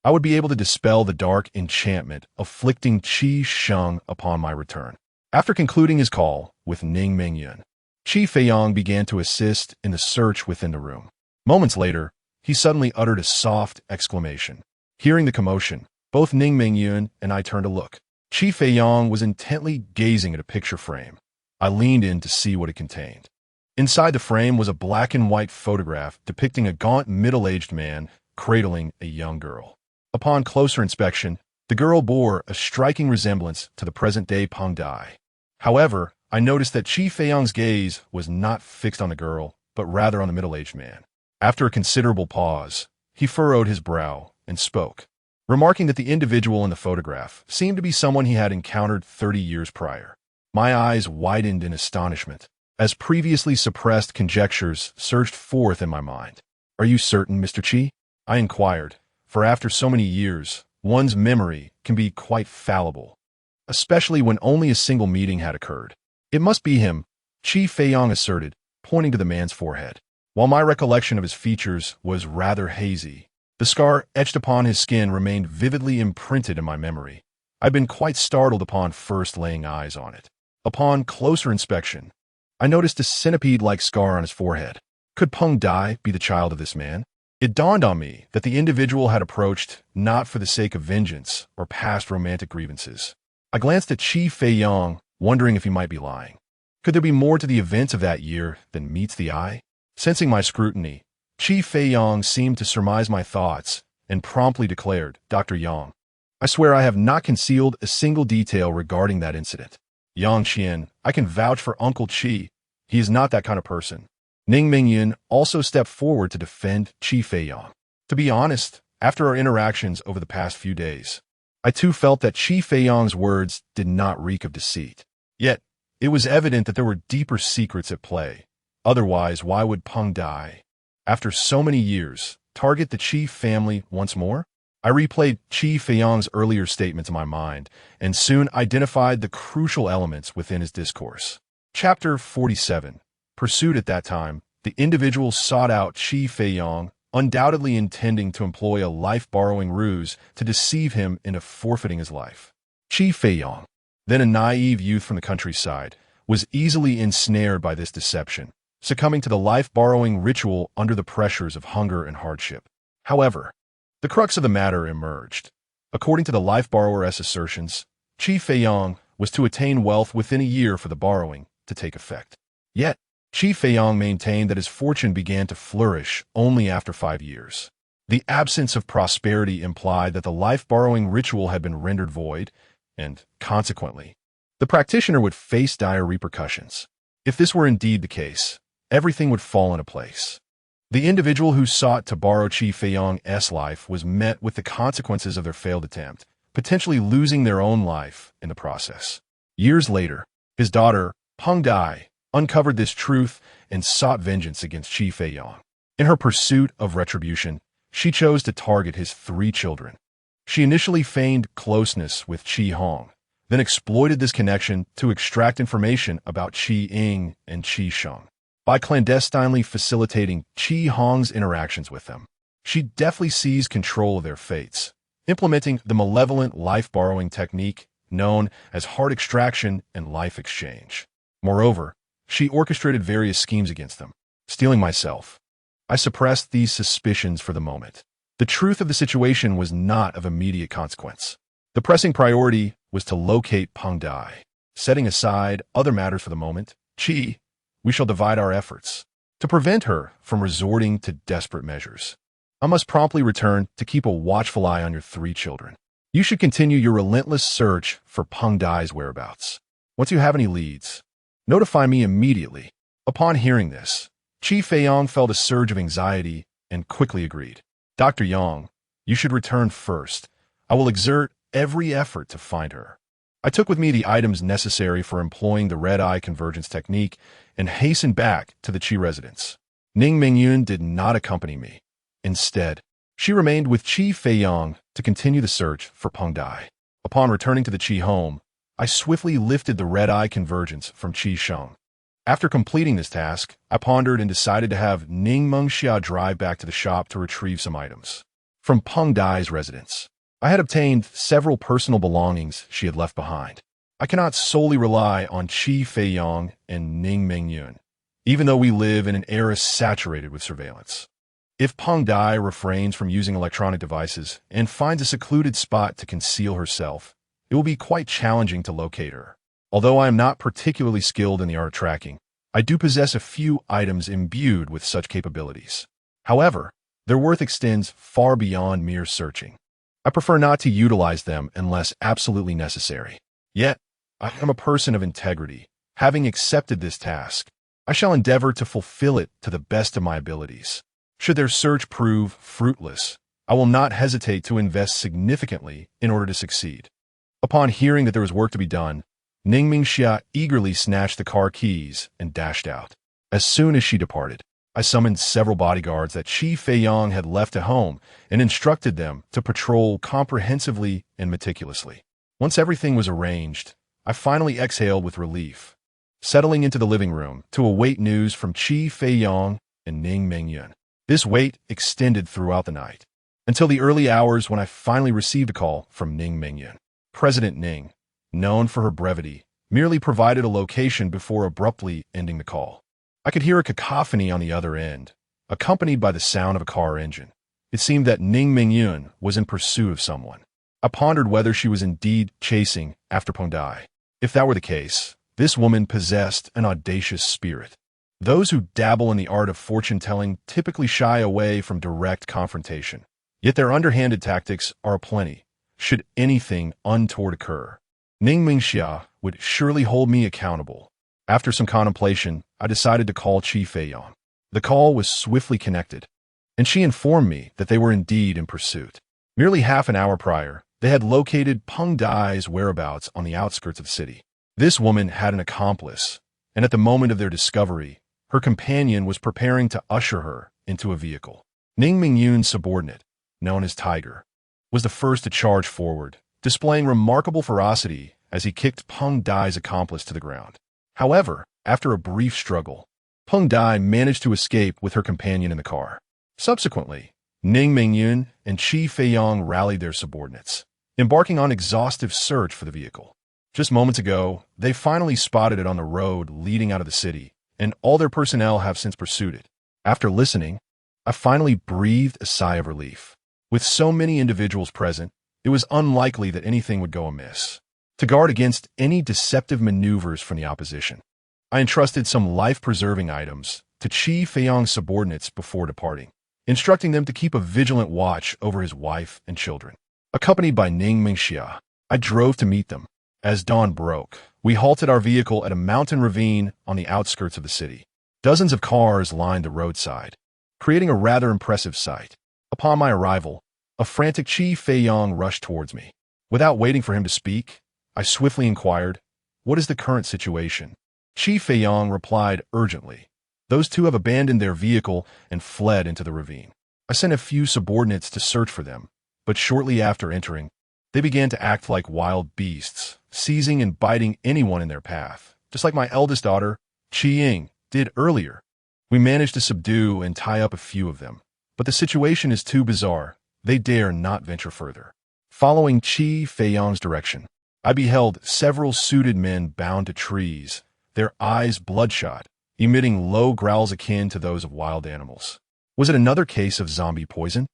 A: I would be able to dispel the dark enchantment afflicting Qi Sheng upon my return. After concluding his call with Ning Mingyun, Chi Feiyong began to assist in the search within the room. Moments later, he suddenly uttered a soft exclamation. Hearing the commotion, both Ning Mingyun and I turned to look. Chi Feiyong was intently gazing at a picture frame. I leaned in to see what it contained. Inside the frame was a black and white photograph depicting a gaunt middle-aged man cradling a young girl. Upon closer inspection, the girl bore a striking resemblance to the present-day Peng Dai. However, I noticed that Chi Feiyong's gaze was not fixed on the girl, but rather on the middle-aged man. After a considerable pause, he furrowed his brow and spoke, remarking that the individual in the photograph seemed to be someone he had encountered 30 years prior. My eyes widened in astonishment, as previously suppressed conjectures surged forth in my mind. Are you certain, Mr. Chi? I inquired, for after so many years, one's memory can be quite fallible, especially when only a single meeting had occurred. It must be him, Chi Feiyong asserted, pointing to the man's forehead. While my recollection of his features was rather hazy, the scar etched upon his skin remained vividly imprinted in my memory. I'd been quite startled upon first laying eyes on it. Upon closer inspection, I noticed a centipede-like scar on his forehead. Could Peng Dai be the child of this man? It dawned on me that the individual had approached not for the sake of vengeance or past romantic grievances. I glanced at Chi Feiyong, wondering if he might be lying. Could there be more to the events of that year than meets the eye? Sensing my scrutiny, Chi Feiyong seemed to surmise my thoughts and promptly declared, Dr. Yang, I swear I have not concealed a single detail regarding that incident. Yang Qian, I can vouch for Uncle Chi. He is not that kind of person. Ning Mingyun also stepped forward to defend Chi Feiyong. To be honest, after our interactions over the past few days, I too felt that Chi Feiyong's words did not reek of deceit. Yet, it was evident that there were deeper secrets at play. Otherwise, why would Peng Dai, after so many years, target the Chi family once more? I replayed Chi Feiyong's earlier statements in my mind and soon identified the crucial elements within his discourse. Chapter 47. Pursued at that time, the individual sought out Chi Feiyong, undoubtedly intending to employ a life-borrowing ruse to deceive him into forfeiting his life. Chi Feiyong, then a naive youth from the countryside, was easily ensnared by this deception, succumbing to the life-borrowing ritual under the pressures of hunger and hardship. However, the crux of the matter emerged. According to the life borrower's assertions, Chi Feiyong was to attain wealth within a year for the borrowing to take effect. Yet, Chi Feiyong maintained that his fortune began to flourish only after 5 years. The absence of prosperity implied that the life-borrowing ritual had been rendered void, and, consequently, the practitioner would face dire repercussions. If this were indeed the case, everything would fall into place. The individual who sought to borrow Chi Feiyong's life was met with the consequences of their failed attempt, potentially losing their own life in the process. Years later, his daughter, Peng Dai, uncovered this truth and sought vengeance against Chi Feiyong. In her pursuit of retribution, she chose to target his 3 children. She initially feigned closeness with Qi Hong, then exploited this connection to extract information about Qi Ying and Qi Sheng. By clandestinely facilitating Qi Hong's interactions with them, she deftly seized control of their fates, implementing the malevolent life-borrowing technique known as heart extraction and life exchange. Moreover, she orchestrated various schemes against them. Stealing myself. I suppressed these suspicions for the moment. The truth of the situation was not of immediate consequence. The pressing priority was to locate Peng Dai. Setting aside other matters for the moment, Qi, we shall divide our efforts. To prevent her from resorting to desperate measures, I must promptly return to keep a watchful eye on your 3 children. You should continue your relentless search for Peng Dai's whereabouts. Once you have any leads, notify me immediately. Upon hearing this, Qi Feiyong felt a surge of anxiety and quickly agreed. Dr. Yang, you should return first. I will exert every effort to find her. I took with me the items necessary for employing the red-eye convergence technique and hastened back to the Qi residence. Ning Mingyun did not accompany me. Instead, she remained with Qi Feiyong to continue the search for Peng Dai. Upon returning to the Qi home, I swiftly lifted the red-eye convergence from Qi Sheng. After completing this task, I pondered and decided to have Ning Mengxia drive back to the shop to retrieve some items from Peng Dai's residence. I had obtained several personal belongings she had left behind. I cannot solely rely on Qi Feiyong and Ning Mingyun, even though we live in an era saturated with surveillance. If Peng Dai refrains from using electronic devices and finds a secluded spot to conceal herself, it will be quite challenging to locate her. Although I am not particularly skilled in the art of tracking, I do possess a few items imbued with such capabilities. However, their worth extends far beyond mere searching. I prefer not to utilize them unless absolutely necessary. Yet, I am a person of integrity. Having accepted this task, I shall endeavor to fulfill it to the best of my abilities. Should their search prove fruitless, I will not hesitate to invest significantly in order to succeed. Upon hearing that there was work to be done, Ning Mingxia eagerly snatched the car keys and dashed out. As soon as she departed, I summoned several bodyguards that Qi Feiyong had left at home and instructed them to patrol comprehensively and meticulously. Once everything was arranged, I finally exhaled with relief, settling into the living room to await news from Qi Feiyong and Ning Mingyun. This wait extended throughout the night, until the early hours when I finally received a call from Ning Mingyun. President Ning, known for her brevity, merely provided a location before abruptly ending the call. I could hear a cacophony on the other end, accompanied by the sound of a car engine. It seemed that Ning Mingyun was in pursuit of someone. I pondered whether she was indeed chasing after Peng Dai. If that were the case, this woman possessed an audacious spirit. Those who dabble in the art of fortune-telling typically shy away from direct confrontation. Yet their underhanded tactics are aplenty, should anything untoward occur. Ning Mingxia would surely hold me accountable. After some contemplation, I decided to call Qi Feiyong. The call was swiftly connected, and she informed me that they were indeed in pursuit. Merely half an hour prior, they had located Peng Dai's whereabouts on the outskirts of the city. This woman had an accomplice, and at the moment of their discovery, her companion was preparing to usher her into a vehicle. Ning Mingyun's subordinate, known as Tiger, was the first to charge forward, displaying remarkable ferocity as he kicked Peng Dai's accomplice to the ground. However, after a brief struggle, Peng Dai managed to escape with her companion in the car. Subsequently, Ning Mingyun and Qi Feiyong rallied their subordinates, embarking on exhaustive search for the vehicle. Just moments ago, they finally spotted it on the road leading out of the city, and all their personnel have since pursued it. After listening, I finally breathed a sigh of relief. With so many individuals present, it was unlikely that anything would go amiss. To guard against any deceptive maneuvers from the opposition, I entrusted some life-preserving items to Qi Feiyong's subordinates before departing, instructing them to keep a vigilant watch over his wife and children. Accompanied by Ning Mingxia, I drove to meet them. As dawn broke, we halted our vehicle at a mountain ravine on the outskirts of the city. Dozens of cars lined the roadside, creating a rather impressive sight. Upon my arrival, a frantic Qi Feiyong rushed towards me. Without waiting for him to speak, I swiftly inquired, "What is the current situation?" Qi Feiyong replied urgently, "Those two have abandoned their vehicle and fled into the ravine. I sent a few subordinates to search for them, But shortly after entering, they began to act like wild beasts, seizing and biting anyone in their path, just like my eldest daughter, Qi-Ying, did earlier. We managed to subdue and tie up a few of them, but the situation is too bizarre. They dare not venture further. Following Qi Feiyang's direction, I beheld several suited men bound to trees, their eyes bloodshot, emitting low growls akin to those of wild animals. Was it another case of zombie poison?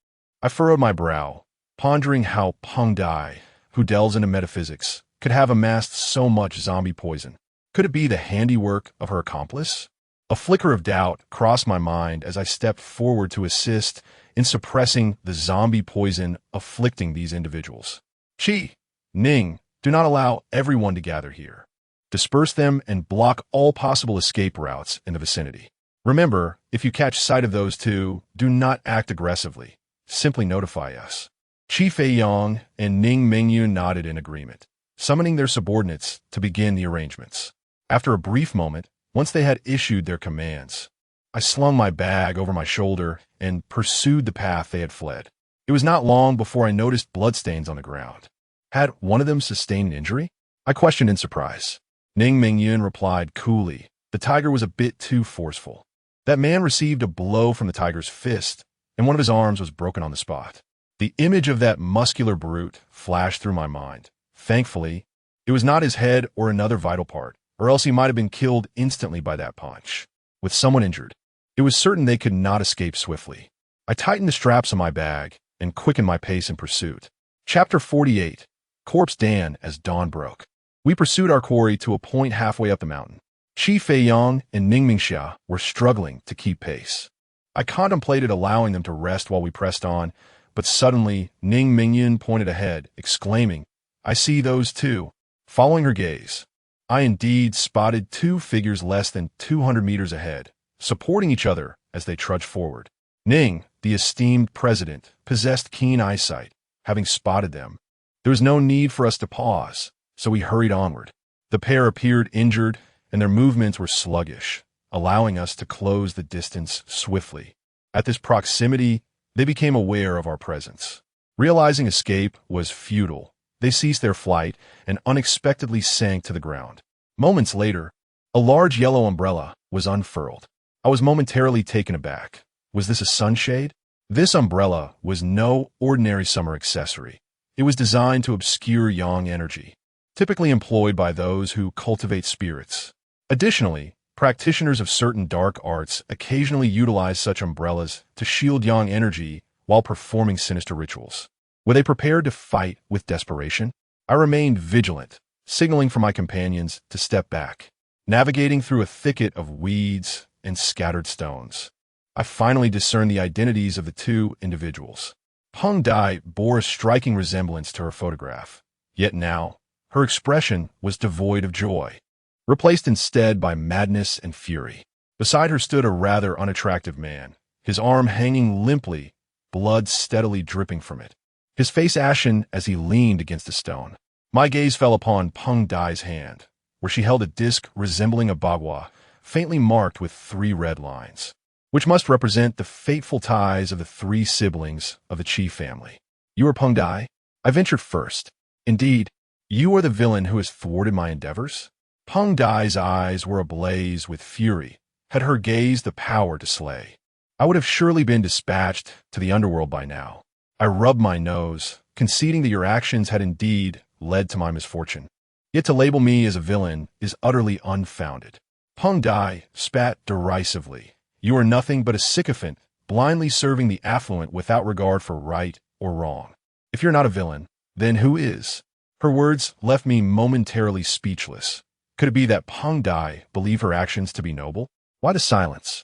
A: I furrowed my brow, pondering how Peng Dai, who delves into metaphysics, could have amassed so much zombie poison. Could it be the handiwork of her accomplice? A flicker of doubt crossed my mind as I stepped forward to assist in suppressing the zombie poison afflicting these individuals. Qi, Ning, do not allow everyone to gather here. Disperse them and block all possible escape routes in the vicinity. Remember, if you catch sight of those two, do not act aggressively. Simply notify us. Qi Feiyang and Ning Mingyun nodded in agreement, summoning their subordinates to begin the arrangements. After a brief moment, once they had issued their commands, I slung my bag over my shoulder and pursued the path they had fled. It was not long before I noticed bloodstains on the ground. Had one of them sustained an injury? I questioned in surprise. Ning Mingyun replied coolly, the tiger was a bit too forceful. That man received a blow from the tiger's fist, and one of his arms was broken on the spot. The image of that muscular brute flashed through my mind. Thankfully, it was not his head or another vital part, or else he might have been killed instantly by that punch. With someone injured, it was certain they could not escape swiftly. I tightened the straps on my bag and quickened my pace in pursuit. Chapter 48. Corpse Dan as dawn broke. We pursued our quarry to a point halfway up the mountain. Qi Feiyang and Ning Mingxia were struggling to keep pace. I contemplated allowing them to rest while we pressed on, but suddenly Ning Mingyun pointed ahead, exclaiming, I see those two. Following her gaze, I indeed spotted two figures less than 200 meters ahead, supporting each other as they trudged forward. Ning, the esteemed president, possessed keen eyesight. Having spotted them, there was no need for us to pause, so we hurried onward. The pair appeared injured, and their movements were sluggish, allowing us to close the distance swiftly. At this proximity, they became aware of our presence. Realizing escape was futile, they ceased their flight and unexpectedly sank to the ground. Moments later, a large yellow umbrella was unfurled. I was momentarily taken aback. Was this a sunshade? This umbrella was no ordinary summer accessory. It was designed to obscure yang energy, typically employed by those who cultivate spirits. Additionally, practitioners of certain dark arts occasionally utilize such umbrellas to shield yang energy while performing sinister rituals. Were they prepared to fight with desperation? I remained vigilant, signaling for my companions to step back. Navigating through a thicket of weeds and scattered stones, I finally discerned the identities of the two individuals. Peng Dai bore a striking resemblance to her photograph, yet now, her expression was devoid of joy, replaced instead by madness and fury. Beside her stood a rather unattractive man, his arm hanging limply, blood steadily dripping from it, his face ashen as he leaned against a stone. My gaze fell upon Peng Dai's hand, where she held a disc resembling a bagua, faintly marked with 3 red lines, which must represent the fateful ties of the 3 siblings of the Qi family. You are Peng Dai? I ventured first. Indeed, you are the villain who has thwarted my endeavors? Peng Dai's eyes were ablaze with fury. Had her gaze the power to slay, I would have surely been dispatched to the underworld by now. I rubbed my nose, conceding that your actions had indeed led to my misfortune. Yet to label me as a villain is utterly unfounded. Peng Dai spat derisively. You are nothing but a sycophant, blindly serving the affluent without regard for right or wrong. If you're not a villain, then who is? Her words left me momentarily speechless. Could it be that Peng Dai believed her actions to be noble? Why the silence?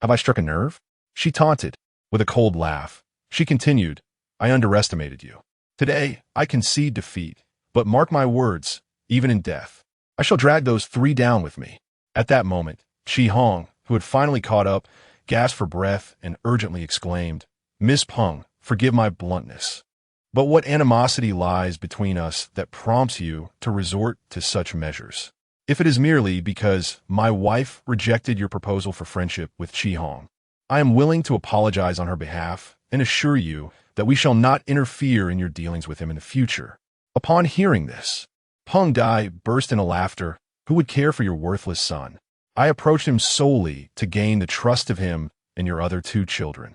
A: Have I struck a nerve? She taunted. With a cold laugh, she continued, I underestimated you. Today, I concede defeat, but mark my words, even in death, I shall drag those 3 down with me. At that moment, Qi Hong, who had finally caught up, gasped for breath and urgently exclaimed, Miss Peng, forgive my bluntness. But what animosity lies between us that prompts you to resort to such measures? If it is merely because my wife rejected your proposal for friendship with Qi Hong, I am willing to apologize on her behalf and assure you that we shall not interfere in your dealings with him in the future." Upon hearing this, Peng Dai burst into laughter. "Who would care for your worthless son? I approached him solely to gain the trust of him and your other two children,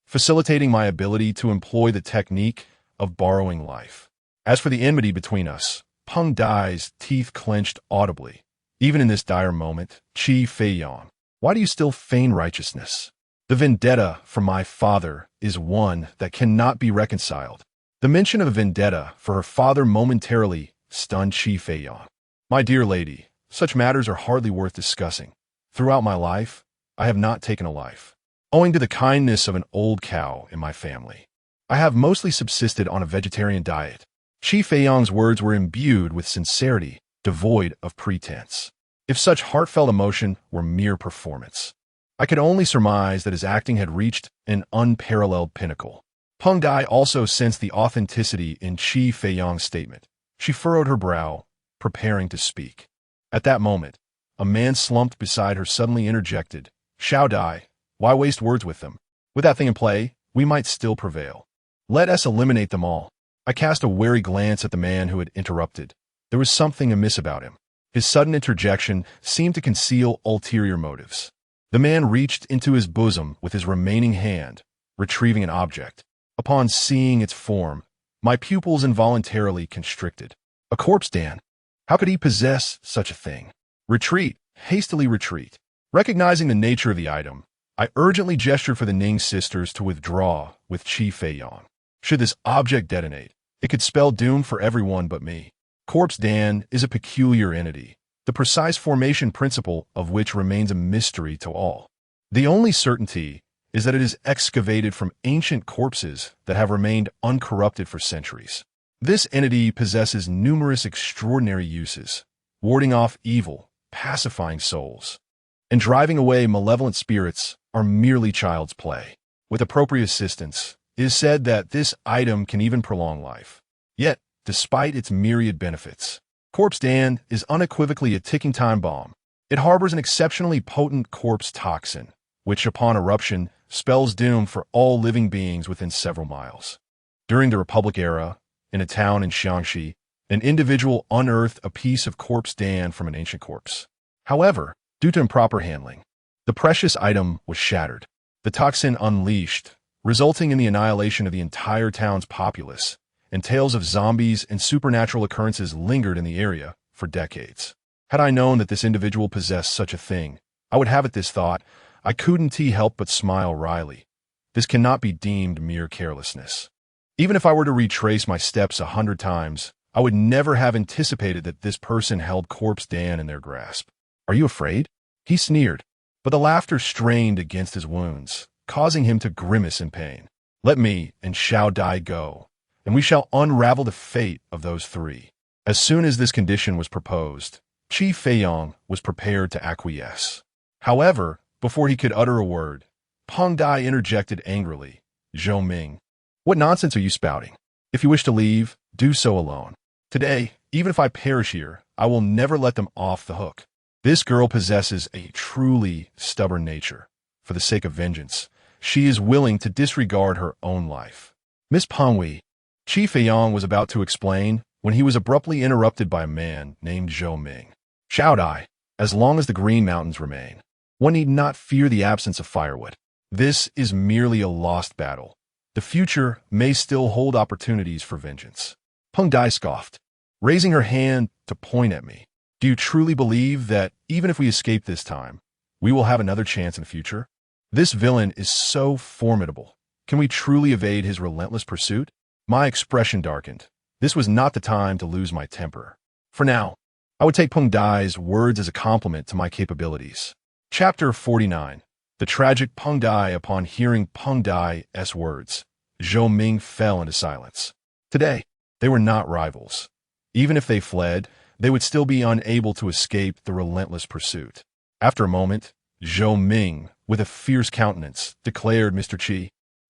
A: facilitating my ability to employ the technique of borrowing life. As for the enmity between us," Peng Dai's teeth clenched audibly. "Even in this dire moment, Qi Feiyang, why do you still feign righteousness? The vendetta for my father is one that cannot be reconciled." The mention of a vendetta for her father momentarily stunned Qi Feiyang. "My dear lady, such matters are hardly worth discussing. Throughout my life, I have not taken a life. Owing to the kindness of an old cow in my family, I have mostly subsisted on a vegetarian diet." Qi Feiyang's words were imbued with sincerity, devoid of pretense. If such heartfelt emotion were mere performance, I could only surmise that his acting had reached an unparalleled pinnacle. Peng Dai also sensed the authenticity in Qi Feiyang's statement. She furrowed her brow, preparing to speak. At that moment, a man slumped beside her suddenly interjected, "Xiao Dai, why waste words with them? With that thing in play, we might still prevail. Let us eliminate them all." I cast a wary glance at the man who had interrupted. There was something amiss about him. His sudden interjection seemed to conceal ulterior motives. The man reached into his bosom with his remaining hand, retrieving an object. Upon seeing its form, my pupils involuntarily constricted. A corpse, Dan. How could he possess such a thing? "Retreat, hastily retreat." Recognizing the nature of the item, I urgently gestured for the Ning sisters to withdraw with Qi Feiyang. Should this object detonate, it could spell doom for everyone but me. Corpse Dan is a peculiar entity, the precise formation principle of which remains a mystery to all. The only certainty is that it is excavated from ancient corpses that have remained uncorrupted for centuries. This entity possesses numerous extraordinary uses, warding off evil, pacifying souls, and driving away malevolent spirits are merely child's play. With appropriate assistance, it is said that this item can even prolong life. Yet, despite its myriad benefits, Corpse Dan is unequivocally a ticking time bomb. It harbors an exceptionally potent corpse toxin, which upon eruption spells doom for all living beings within several miles. During the Republic era, in a town in Xiangxi, an individual unearthed a piece of Corpse Dan from an ancient corpse. However, due to improper handling, the precious item was shattered. The toxin unleashed, resulting in the annihilation of the entire town's populace, and tales of zombies and supernatural occurrences lingered in the area for decades. Had I known that this individual possessed such a thing, I would have it this thought, I couldn't help but smile wryly. This cannot be deemed mere carelessness. Even if I were to retrace my steps 100 times, I would never have anticipated that this person held Corpse Dan in their grasp. "Are you afraid?" He sneered, but the laughter strained against his wounds, causing him to grimace in pain. "Let me and Xiao Dai go, and we shall unravel the fate of those three." As soon as this condition was proposed, Qi Feiyang was prepared to acquiesce. However, before he could utter a word, Peng Dai interjected angrily, "Zhou Ming, what nonsense are you spouting? If you wish to leave, do so alone. Today, even if I perish here, I will never let them off the hook." This girl possesses a truly stubborn nature. For the sake of vengeance, she is willing to disregard her own life. "Miss Pengwei," Qi Feiyang was about to explain when he was abruptly interrupted by a man named Zhou Ming. "Xiao Dai, as long as the Green Mountains remain, one need not fear the absence of firewood. This is merely a lost battle. The future may still hold opportunities for vengeance." Peng Dai scoffed, raising her hand to point at me. "Do you truly believe that even if we escape this time, we will have another chance in the future? This villain is so formidable. Can we truly evade his relentless pursuit?" My expression darkened. This was not the time to lose my temper. For now, I would take Peng Dai's words as a compliment to my capabilities. Chapter 49. The tragic Peng Dai. Upon hearing Peng Dai's words, Zhou Ming fell into silence. Today, they were not rivals. Even if they fled, they would still be unable to escape the relentless pursuit. After a moment, Zhou Ming, with a fierce countenance, declared, "Mr. Qi,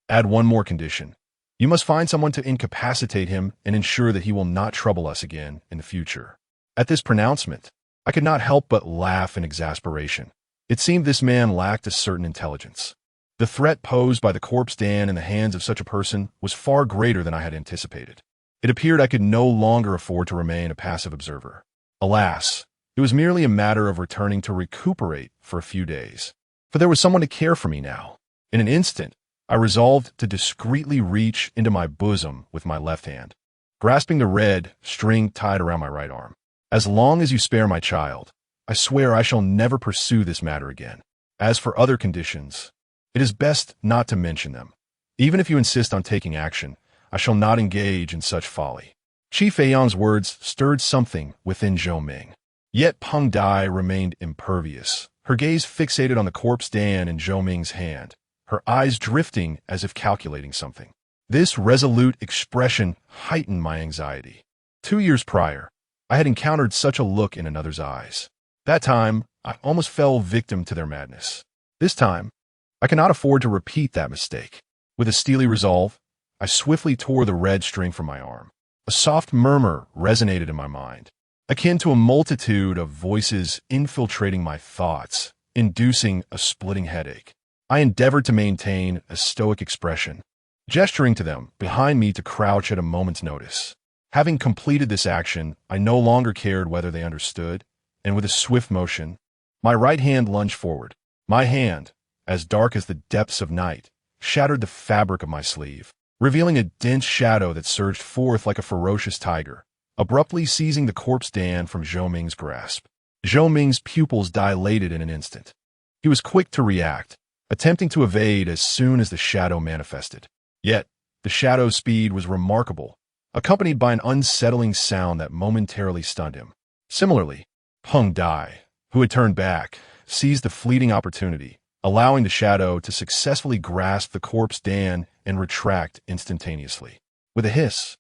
A: add one more condition. You must find someone to incapacitate him and ensure that he will not trouble us again in the future." At this pronouncement, I could not help but laugh in exasperation. It seemed this man lacked a certain intelligence. The threat posed by the corpse Dan in the hands of such a person was far greater than I had anticipated. It appeared I could no longer afford to remain a passive observer. Alas, it was merely a matter of returning to recuperate for a few days, for there was someone to care for me now. In an instant, I resolved to discreetly reach into my bosom with my left hand, grasping the red string tied around my right arm. As long as you spare my child, I swear I shall never pursue this matter again. As for other conditions, it is best not to mention them. Even if you insist on taking action, I shall not engage in such folly. Chi Feiyang's words stirred something within Zhou Ming. Yet Peng Dai remained impervious, her gaze fixated on the corpse Dan in Zhou Ming's hand, her eyes drifting as if calculating something. This resolute expression heightened my anxiety. 2 years prior, I had encountered such a look in another's eyes. That time, I almost fell victim to their madness. This time, I cannot afford to repeat that mistake. With a steely resolve, I swiftly tore the red string from my arm. A soft murmur resonated in my mind, akin to a multitude of voices infiltrating my thoughts, inducing a splitting headache. I endeavored to maintain a stoic expression, gesturing to them behind me to crouch at a moment's notice. Having completed this action, I no longer cared whether they understood, and with a swift motion, my right hand lunged forward. My hand, as dark as the depths of night, shattered the fabric of my sleeve, revealing a dense shadow that surged forth like a ferocious tiger, abruptly seizing the corpse Dan from Zhou Ming's grasp. Zhou Ming's pupils dilated in an instant. He was quick to react, attempting to evade as soon as the shadow manifested. Yet, the shadow's speed was remarkable, accompanied by an unsettling sound that momentarily stunned him. Similarly, Peng Dai, who had turned back, seized the fleeting opportunity, allowing the shadow to successfully grasp the corpse Dan and retract instantaneously. With a hiss,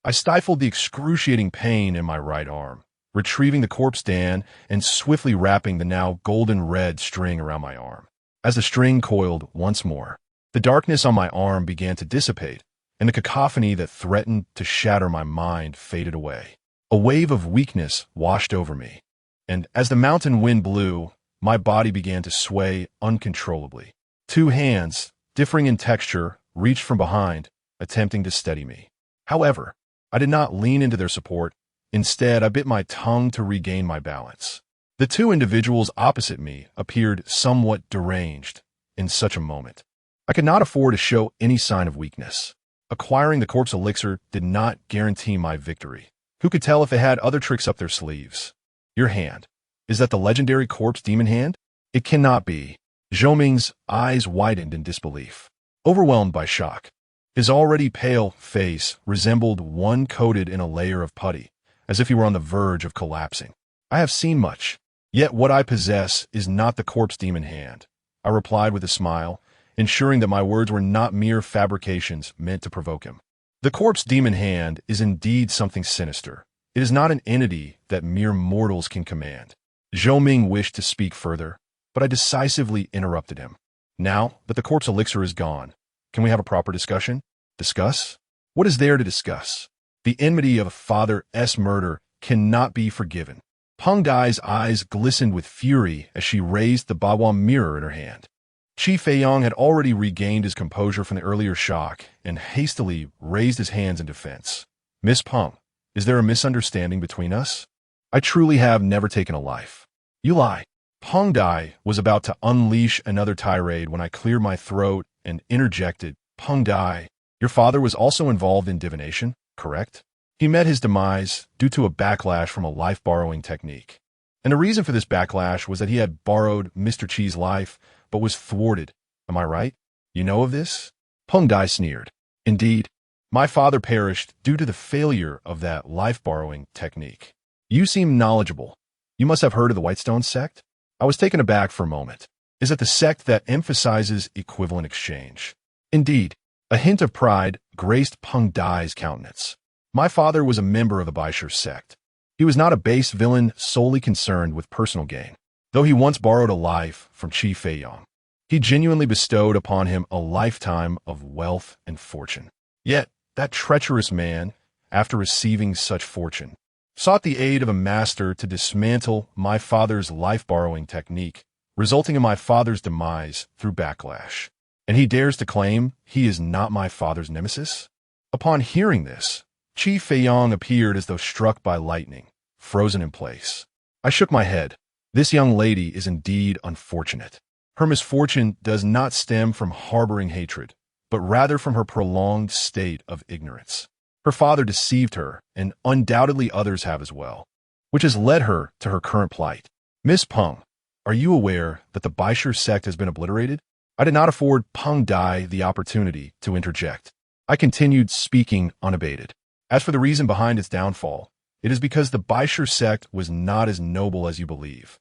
A: I stifled the excruciating pain in my right arm, retrieving the corpse Dan and swiftly wrapping the now golden red string around my arm. As the string coiled once more, the darkness on my arm began to dissipate, and the cacophony that threatened to shatter my mind faded away. A wave of weakness washed over me, and as the mountain wind blew, my body began to sway uncontrollably. 2 hands, differing in texture, reached from behind, attempting to steady me. However, I did not lean into their support. Instead, I bit my tongue to regain my balance. The 2 individuals opposite me appeared somewhat deranged in such a moment. I could not afford to show any sign of weakness. Acquiring the corpse elixir did not guarantee my victory. Who could tell if they had other tricks up their sleeves? Your hand. Is that the legendary corpse demon hand? It cannot be. Zhou Ming's eyes widened in disbelief, overwhelmed by shock. His already pale face resembled one coated in a layer of putty, as if he were on the verge of collapsing. I have seen much, yet what I possess is not the corpse demon hand, I replied with a smile, ensuring that my words were not mere fabrications meant to provoke him. The corpse demon hand is indeed something sinister. It is not an entity that mere mortals can command. Zhou Ming wished to speak further, but I decisively interrupted him. Now that the corpse elixir is gone, can we have a proper discussion? Discuss? What is there to discuss? The enmity of a father's murder cannot be forgiven. Peng Dai's eyes glistened with fury as she raised the Baoan mirror in her hand. Chi Feiyang had already regained his composure from the earlier shock and hastily raised his hands in defense. Miss Peng, is there a misunderstanding between us? I truly have never taken a life. You lie. Peng Dai was about to unleash another tirade when I cleared my throat and interjected, Peng Dai, your father was also involved in divination, correct? He met his demise due to a backlash from a life-borrowing technique. And the reason for this backlash was that he had borrowed Mr. Chi's life, but was thwarted. Am I right? You know of this? Peng Dai sneered. Indeed, my father perished due to the failure of that life-borrowing technique. You seem knowledgeable. You must have heard of the Whitestone sect? I was taken aback for a moment. Is it the sect that emphasizes equivalent exchange? Indeed, a hint of pride graced Peng Dai's countenance. My father was a member of the Baishur sect. He was not a base villain solely concerned with personal gain. Though he once borrowed a life from Chi Feiyang, he genuinely bestowed upon him a lifetime of wealth and fortune. Yet, that treacherous man, after receiving such fortune, sought the aid of a master to dismantle my father's life-borrowing technique, resulting in my father's demise through backlash. and he dares to claim he is not my father's nemesis? Upon hearing this, Qi Feiyang appeared as though struck by lightning, frozen in place. I shook my head. This young lady is indeed unfortunate. Her misfortune does not stem from harboring hatred, but rather from her prolonged state of ignorance. Her father deceived her, and undoubtedly others have as well, which has led her to her current plight. Miss Peng, are you aware that the Baisher sect has been obliterated? I did not afford Peng Dai the opportunity to interject. I continued speaking unabated. As for the reason behind its downfall, it is because the Baisher sect was not as noble as you believe.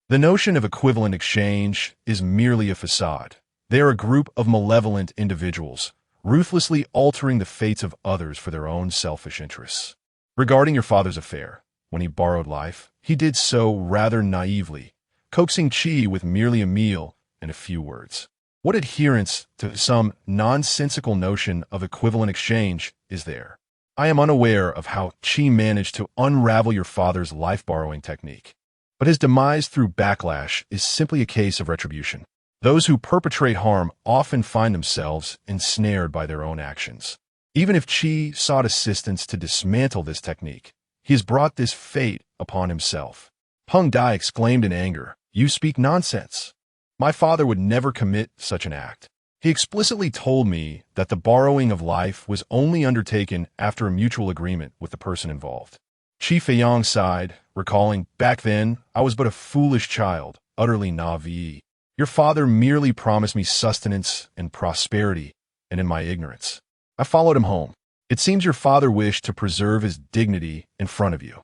A: The notion of equivalent exchange is merely a facade. They are a group of malevolent individuals, ruthlessly altering the fates of others for their own selfish interests. Regarding your father's affair, when he borrowed life, he did so rather naively, coaxing Qi with merely a meal and a few words. What adherence to some nonsensical notion of equivalent exchange is there? I am unaware of how Qi managed to unravel your father's life-borrowing technique, but his demise through backlash is simply a case of retribution. Those who perpetrate harm often find themselves ensnared by their own actions. Even if Qi sought assistance to dismantle this technique, he has brought this fate upon himself. Peng Dai exclaimed in anger, "You speak nonsense. My father would never commit such an act. He explicitly told me that the borrowing of life was only undertaken after a mutual agreement with the person involved." Qi Feiyang sighed, recalling, "Back then, I was but a foolish child, utterly naive. Your father merely promised me sustenance and prosperity, and in my ignorance, I followed him home. It seems your father wished to preserve his dignity in front of you.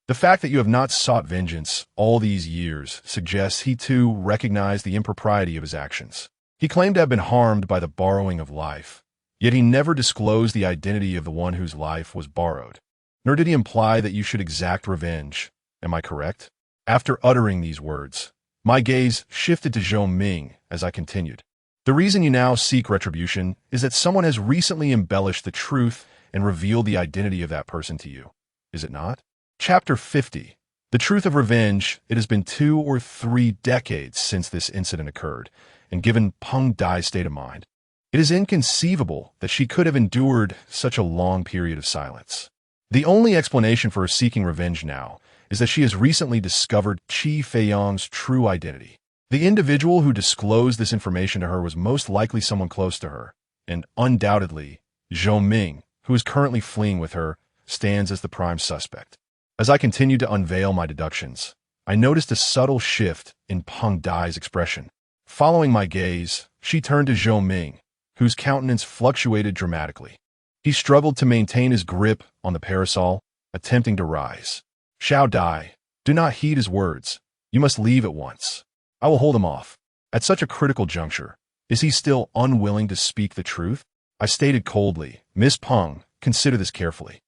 A: The fact that you have not sought vengeance all these years suggests he too recognized the impropriety of his actions. He claimed to have been harmed by the borrowing of life, yet he never disclosed the identity of the one whose life was borrowed. Nor did he imply that you should exact revenge. Am I correct?" After uttering these words, my gaze shifted to Zhou Ming as I continued. "The reason you now seek retribution is that someone has recently embellished the truth and revealed the identity of that person to you, is it not?" Chapter 50. The truth of revenge. It has been 2 or 3 decades since this incident occurred, and given Peng Dai's state of mind, it is inconceivable that she could have endured such a long period of silence. The only explanation for her seeking revenge now is that she has recently discovered Qi Feiyang's true identity. The individual who disclosed this information to her was most likely someone close to her, and undoubtedly, Zhou Ming, who is currently fleeing with her, stands as the prime suspect. As I continued to unveil my deductions, I noticed a subtle shift in Peng Dai's expression. Following my gaze, she turned to Zhou Ming, whose countenance fluctuated dramatically. He struggled to maintain his grip on the parasol, attempting to rise. "Xiao Dai, do not heed his words. You must leave at once. I will hold him off." At such a critical juncture, is he still unwilling to speak the truth? I stated coldly, "Miss Peng, consider this carefully.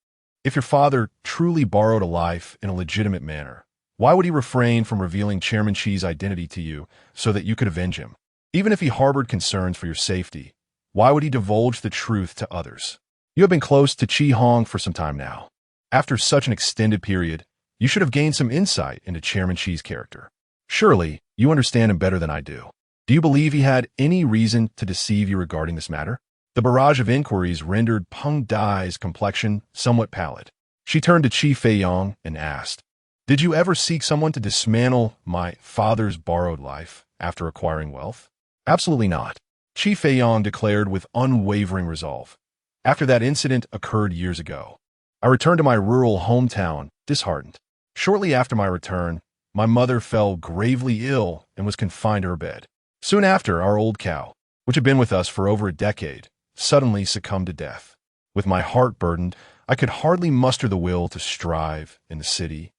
A: If your father truly borrowed a life in a legitimate manner, why would he refrain from revealing Chairman Qi's identity to you so that you could avenge him? Even if he harbored concerns for your safety, why would he divulge the truth to others? You have been close to Qi Hong for some time now. After such an extended period, you should have gained some insight into Chairman Qi's character. Surely, you understand him better than I do. Do you believe he had any reason to deceive you regarding this matter?" The barrage of inquiries rendered Peng Dai's complexion somewhat pallid. She turned to Qi Feiyang and asked, "Did you ever seek someone to dismantle my father's borrowed life after acquiring wealth?" "Absolutely not," Qi Feiyang declared with unwavering resolve. "After that incident occurred years ago, I returned to my rural hometown, disheartened. Shortly after my return, my mother fell gravely ill and was confined to her bed. Soon after, our old cow, which had been with us for over a decade, suddenly succumbed to death. With my heart burdened, I could hardly muster the will to strive in the city,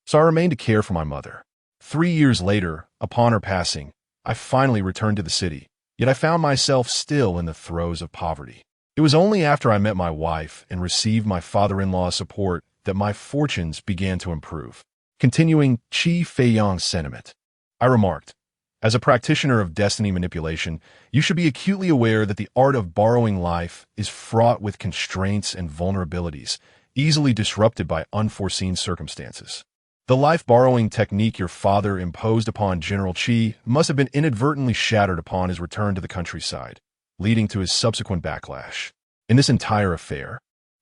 A: so I remained to care for my mother. 3 years later, upon her passing, I finally returned to the city, yet I found myself still in the throes of poverty. It was only after I met my wife and received my father-in-law's support that my fortunes began to improve." Continuing Qi Feiyang's sentiment, I remarked, "As a practitioner of destiny manipulation, you should be acutely aware that the art of borrowing life is fraught with constraints and vulnerabilities, easily disrupted by unforeseen circumstances. The life-borrowing technique your father imposed upon General Qi must have been inadvertently shattered upon his return to the countryside, leading to his subsequent backlash. In this entire affair,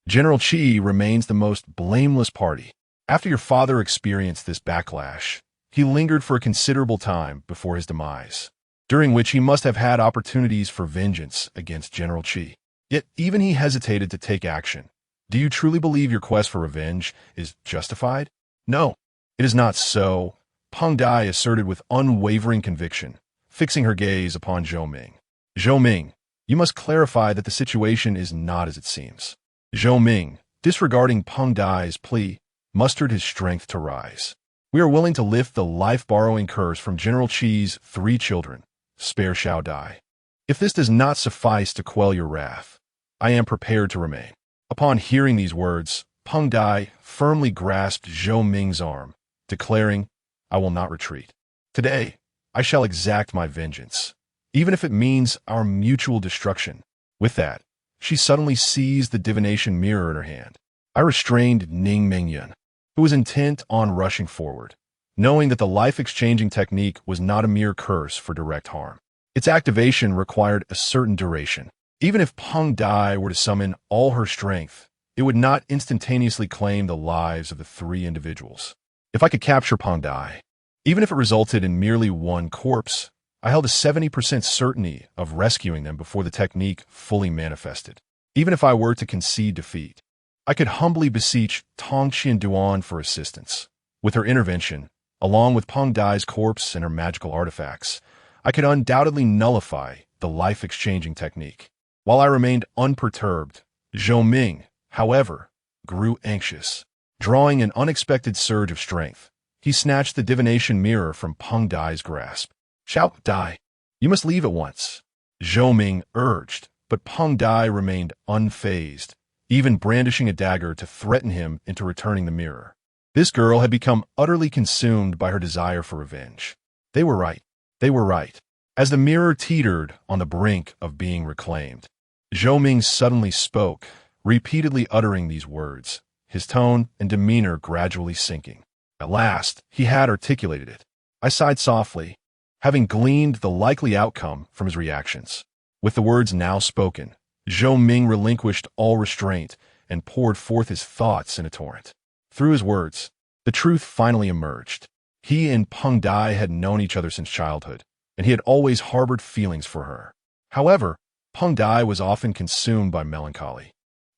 A: General Qi remains the most blameless party. After your father experienced this backlash, he lingered for a considerable time before his demise, during which he must have had opportunities for vengeance against General Qi. Yet even he hesitated to take action. Do you truly believe your quest for revenge is justified? No, it is not so, Peng Dai asserted with unwavering conviction, fixing her gaze upon Zhou Ming. Zhou Ming, you must clarify that the situation is not as it seems. Zhou Ming, disregarding Peng Dai's plea, mustered his strength to rise. We are willing to lift the life-borrowing curse from General Qi's 3 children. Spare Xiao Dai. If this does not suffice to quell your wrath, I am prepared to remain. Upon hearing these words, Peng Dai firmly grasped Zhou Ming's arm, declaring, I will not retreat. Today, I shall exact my vengeance, even if it means our mutual destruction. With that, she suddenly seized the divination mirror in her hand. I restrained Ning Mingyun, who was intent on rushing forward, knowing that the life-exchanging technique was not a mere curse for direct harm. Its activation required a certain duration. Even if Peng Dai were to summon all her strength, it would not instantaneously claim the lives of the 3 individuals. If I could capture Peng Dai, even if it resulted in merely 1 corpse, I held a 70% certainty of rescuing them before the technique fully manifested. Even if I were to concede defeat, I could humbly beseech Tong Qianduan for assistance. With her intervention, along with Peng Dai's corpse and her magical artifacts, I could undoubtedly nullify the life-exchanging technique. While I remained unperturbed, Zhou Ming, however, grew anxious. Drawing an unexpected surge of strength, he snatched the divination mirror from Peng Dai's grasp. Xiao Dai, you must leave at once, Zhou Ming urged, but Peng Dai remained unfazed, even brandishing a dagger to threaten him into returning the mirror. This girl had become utterly consumed by her desire for revenge. They were right. They were right. As the mirror teetered on the brink of being reclaimed, Zhou Ming suddenly spoke, repeatedly uttering these words, his tone and demeanor gradually sinking. At last, he had articulated it. I sighed softly, having gleaned the likely outcome from his reactions. With the words now spoken, Zhou Ming relinquished all restraint and poured forth his thoughts in a torrent. Through his words, the truth finally emerged. He and Peng Dai had known each other since childhood, and he had always harbored feelings for her. However, Peng Dai was often consumed by melancholy,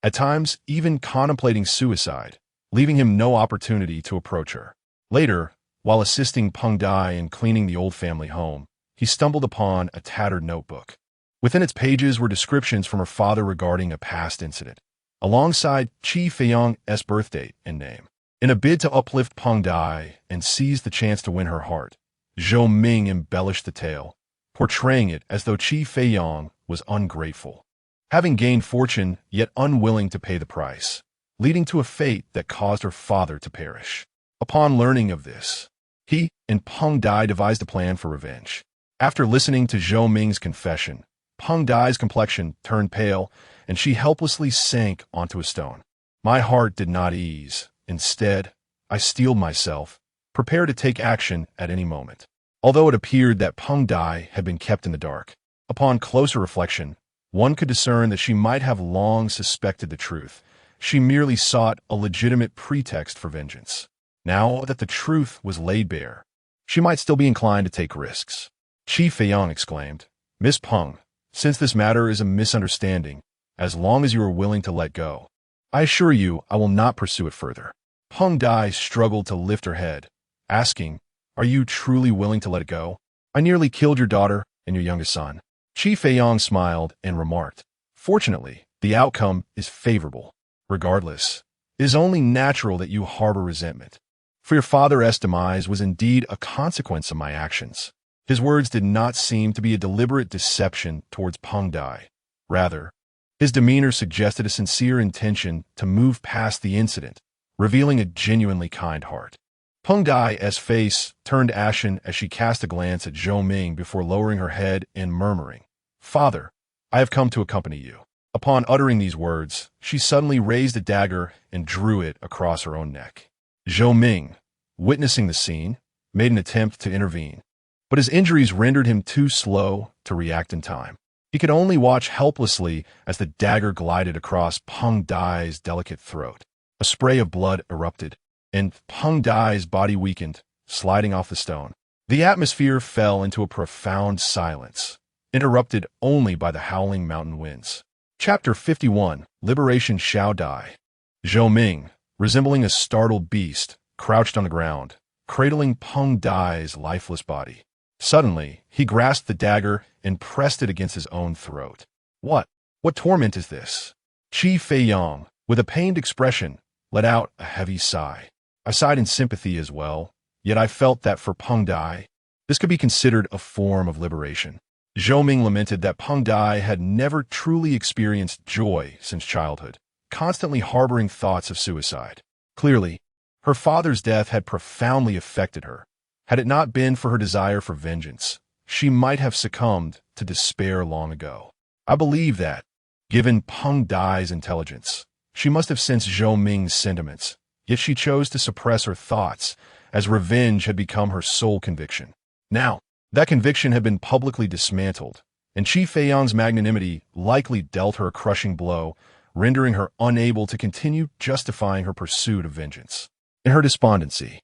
A: at times even contemplating suicide, leaving him no opportunity to approach her. Later, while assisting Peng Dai in cleaning the old family home, he stumbled upon a tattered notebook. Within its pages were descriptions from her father regarding a past incident, alongside Qi Feiyang's birthdate and name. In a bid to uplift Peng Dai and seize the chance to win her heart, Zhou Ming embellished the tale, portraying it as though Qi Feiyang was ungrateful, having gained fortune yet unwilling to pay the price, leading to a fate that caused her father to perish. Upon learning of this, he and Peng Dai devised a plan for revenge. After listening to Zhou Ming's confession, Peng Dai's complexion turned pale, and she helplessly sank onto a stone. My heart did not ease. Instead, I steeled myself, prepared to take action at any moment. Although it appeared that Peng Dai had been kept in the dark, upon closer reflection, one could discern that she might have long suspected the truth. She merely sought a legitimate pretext for vengeance. Now that the truth was laid bare, she might still be inclined to take risks. Qi Feiyang exclaimed, Miss Peng, since this matter is a misunderstanding, as long as you are willing to let go, I assure you I will not pursue it further. Peng Dai struggled to lift her head, asking, Are you truly willing to let it go? I nearly killed your daughter and your youngest son. Qi Feiyang smiled and remarked, Fortunately, the outcome is favorable. Regardless, it is only natural that you harbor resentment. For your father's demise was indeed a consequence of my actions. His words did not seem to be a deliberate deception towards Peng Dai. Rather, his demeanor suggested a sincere intention to move past the incident, revealing a genuinely kind heart. Peng Dai's face turned ashen as she cast a glance at Zhou Ming before lowering her head and murmuring, Father, I have come to accompany you. Upon uttering these words, she suddenly raised a dagger and drew it across her own neck. Zhou Ming, witnessing the scene, made an attempt to intervene, but his injuries rendered him too slow to react in time. He could only watch helplessly as the dagger glided across Peng Dai's delicate throat. A spray of blood erupted, and Peng Dai's body weakened, sliding off the stone. The atmosphere fell into a profound silence, interrupted only by the howling mountain winds. Chapter 51, Liberation Xiao Dai. Zhou Ming, resembling a startled beast, crouched on the ground, cradling Peng Dai's lifeless body. Suddenly, he grasped the dagger and pressed it against his own throat. What torment is this? Qi Feiyang, with a pained expression, let out a heavy sigh. I sighed in sympathy as well, yet I felt that for Peng Dai, this could be considered a form of liberation. Zhou Ming lamented that Peng Dai had never truly experienced joy since childhood, constantly harboring thoughts of suicide. Clearly, her father's death had profoundly affected her. Had it not been for her desire for vengeance, she might have succumbed to despair long ago. I believe that, given Peng Dai's intelligence, she must have sensed Zhou Ming's sentiments, yet she chose to suppress her thoughts, as revenge had become her sole conviction. Now, that conviction had been publicly dismantled, and Qi Feiyang's magnanimity likely dealt her a crushing blow, rendering her unable to continue justifying her pursuit of vengeance. In her despondency,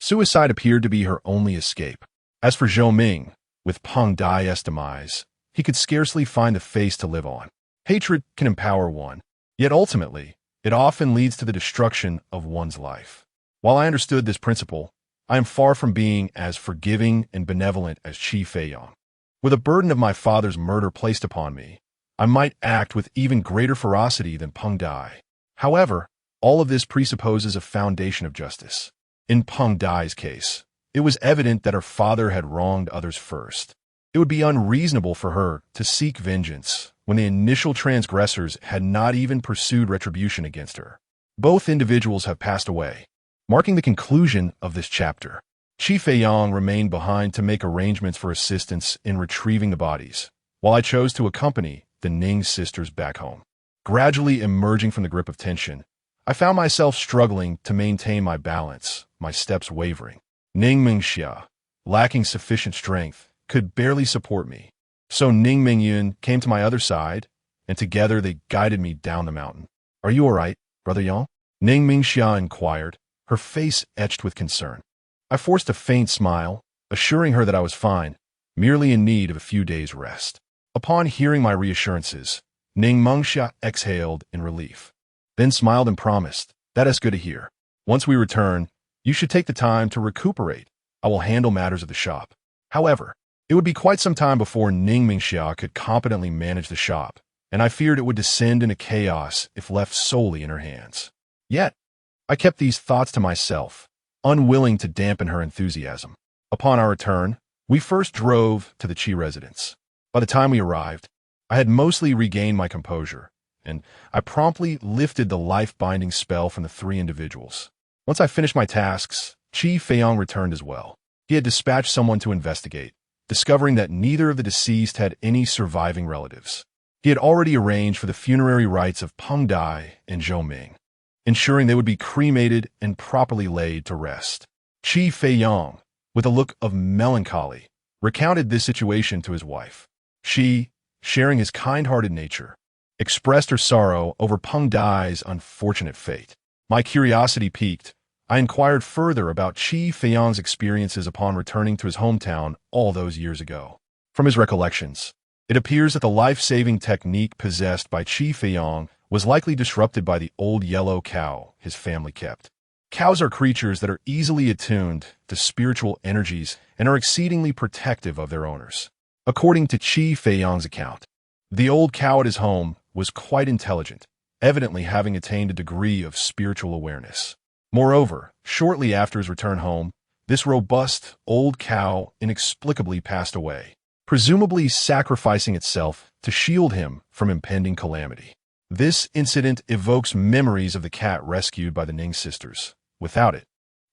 A: suicide appeared to be her only escape. As for Zhou Ming, with Peng Dai's demise, he could scarcely find a face to live on. Hatred can empower one, yet ultimately, it often leads to the destruction of one's life. While I understood this principle, I am far from being as forgiving and benevolent as Qi Feiyang. With the burden of my father's murder placed upon me, I might act with even greater ferocity than Peng Dai. However, all of this presupposes a foundation of justice. In Peng Dai's case, it was evident that her father had wronged others first. It would be unreasonable for her to seek vengeance when the initial transgressors had not even pursued retribution against her. Both individuals have passed away, marking the conclusion of this chapter. Qi Feiyang remained behind to make arrangements for assistance in retrieving the bodies, while I chose to accompany the Ning sisters back home. Gradually emerging from the grip of tension, I found myself struggling to maintain my balance, my steps wavering. Ning Mingxia, lacking sufficient strength, could barely support me. So Ning Mingyun came to my other side, and together they guided me down the mountain. "Are you all right, Brother Yang?" Ning Mingxia inquired, her face etched with concern. I forced a faint smile, assuring her that I was fine, merely in need of a few days' rest. Upon hearing my reassurances, Ning Mingxia exhaled in relief, then smiled and promised, "That is good to hear. Once we return, you should take the time to recuperate. I will handle matters of the shop." However, it would be quite some time before Ning Mingxia could competently manage the shop, and I feared it would descend into chaos if left solely in her hands. Yet, I kept these thoughts to myself, unwilling to dampen her enthusiasm. Upon our return, we first drove to the Qi residence. By the time we arrived, I had mostly regained my composure, and I promptly lifted the life-binding spell from the three individuals. Once I finished my tasks, Qi Feiyang returned as well. He had dispatched someone to investigate, discovering that neither of the deceased had any surviving relatives. He had already arranged for the funerary rites of Peng Dai and Zhou Ming, ensuring they would be cremated and properly laid to rest. Qi Feiyang, with a look of melancholy, recounted this situation to his wife. She, sharing his kind-hearted nature, expressed her sorrow over Peng Dai's unfortunate fate. My curiosity piqued. I inquired further about Qi Feiyang's experiences upon returning to his hometown all those years ago. From his recollections, it appears that the life-saving technique possessed by Qi Feiyang was likely disrupted by the old yellow cow his family kept. Cows are creatures that are easily attuned to spiritual energies and are exceedingly protective of their owners. According to Qi Feiyang's account, the old cow at his home was quite intelligent, evidently having attained a degree of spiritual awareness. Moreover, shortly after his return home, this robust old cow inexplicably passed away, presumably sacrificing itself to shield him from impending calamity. This incident evokes memories of the cat rescued by the Ning sisters. Without it,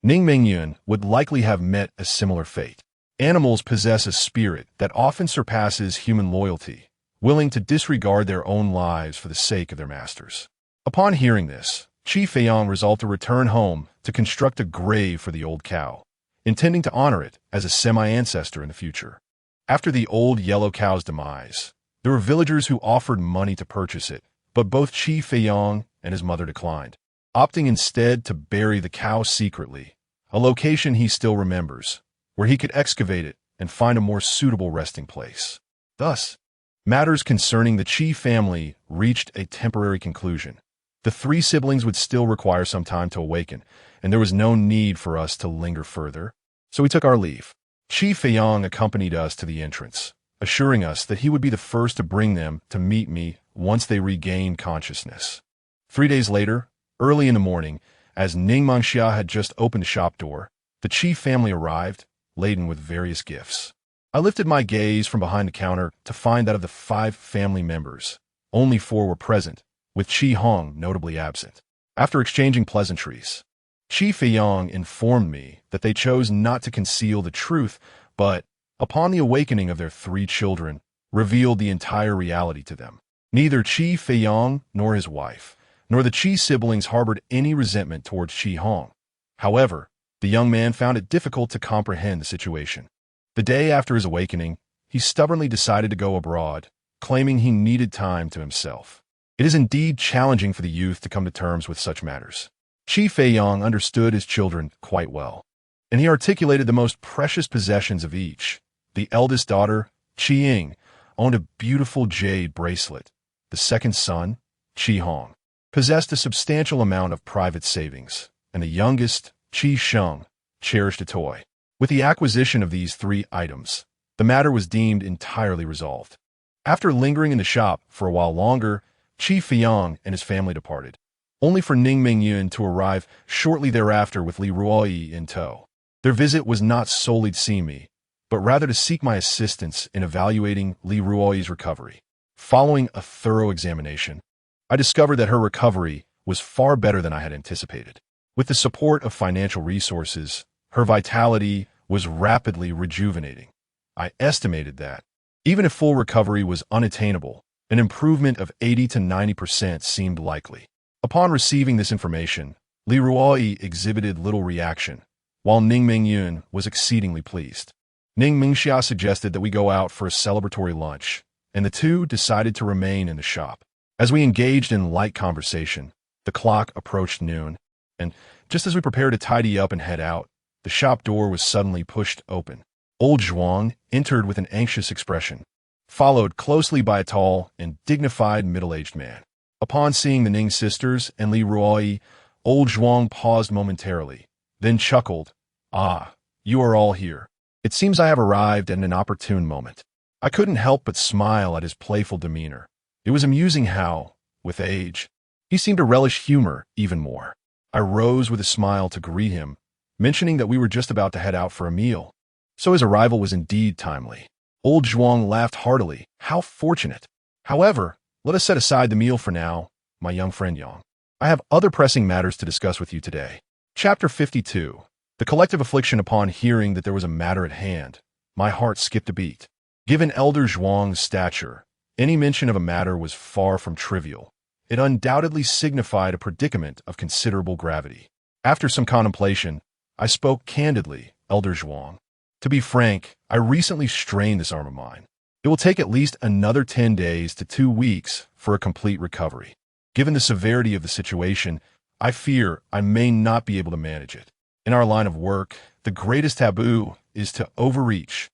A: Ning Mingyun would likely have met a similar fate. Animals possess a spirit that often surpasses human loyalty, willing to disregard their own lives for the sake of their masters. Upon hearing this, Qi Feiyang resolved to return home to construct a grave for the old cow, intending to honor it as a semi-ancestor in the future. After the old yellow cow's demise, There were villagers who offered money to purchase it, but both Qi Feiyang and his mother declined, opting instead to bury the cow secretly, a location he still remembers, where he could excavate it and find a more suitable resting place. Thus, matters concerning the Qi family reached a temporary conclusion. The three siblings would still require some time to awaken, and there was no need for us to linger further. So we took our leave. Qi Feiyang accompanied us to the entrance, assuring us that he would be the first to bring them to meet me once they regained consciousness. 3 days later, early in the morning, as Ning Mengxia had just opened the shop door, the Qi family arrived, laden with various gifts. I lifted my gaze from behind the counter to find that of the 5 family members, only 4 were present, with Qi Hong notably absent. After exchanging pleasantries, Qi Feiyang informed me that they chose not to conceal the truth, but, upon the awakening of their 3 children, revealed the entire reality to them. Neither Qi Feiyang nor his wife, nor the Qi siblings harbored any resentment towards Qi Hong. However, the young man found it difficult to comprehend the situation. The day after his awakening, he stubbornly decided to go abroad, claiming he needed time to himself. It is indeed challenging for the youth to come to terms with such matters. Qi Feiyang understood his children quite well, and he articulated the most precious possessions of each. The eldest daughter, Qi Ying, owned a beautiful jade bracelet. The second son, Qi Hong, possessed a substantial amount of private savings, and the youngest, Qi Sheng, cherished a toy. With the acquisition of these 3 items, the matter was deemed entirely resolved. After lingering in the shop for a while longer, Qi Feiyang and his family departed, only for Ning Mingyun to arrive shortly thereafter with Li Ruoyi in tow. Their visit was not solely to see me, but rather to seek my assistance in evaluating Li Ruoyi's recovery. Following a thorough examination, I discovered that her recovery was far better than I had anticipated. With the support of financial resources, her vitality was rapidly rejuvenating. I estimated that, even if full recovery was unattainable, an improvement of 80 to 90% seemed likely. Upon receiving this information, Li Ruoyi exhibited little reaction, while Ning Mingyun was exceedingly pleased. Ning Mengxia suggested that we go out for a celebratory lunch, and the two decided to remain in the shop. As we engaged in light conversation, the clock approached noon, and just as we prepared to tidy up and head out, the shop door was suddenly pushed open. Old Zhuang entered with an anxious expression, followed closely by a tall and dignified middle-aged man. Upon seeing the Ning sisters and Li Ruoyi, old Zhuang paused momentarily, then chuckled, "Ah, you are all here. It seems I have arrived at an opportune moment." I couldn't help but smile at his playful demeanor. It was amusing how, with age, he seemed to relish humor even more. I rose with a smile to greet him, mentioning that we were just about to head out for a meal. So his arrival was indeed timely. Old Zhuang laughed heartily. How fortunate. However, let us set aside the meal for now, my young friend Yang. I have other pressing matters to discuss with you today. Chapter 52. The collective affliction. Upon hearing that there was a matter at hand, my heart skipped a beat. Given Elder Zhuang's stature, any mention of a matter was far from trivial. It undoubtedly signified a predicament of considerable gravity. After some contemplation, I spoke candidly, Elder Zhuang. To be frank, I recently strained this arm of mine. It will take at least another 10 days to 2 weeks for a complete recovery. Given the severity of the situation, I fear I may not be able to manage it. In our line of work, the greatest taboo is to overreach,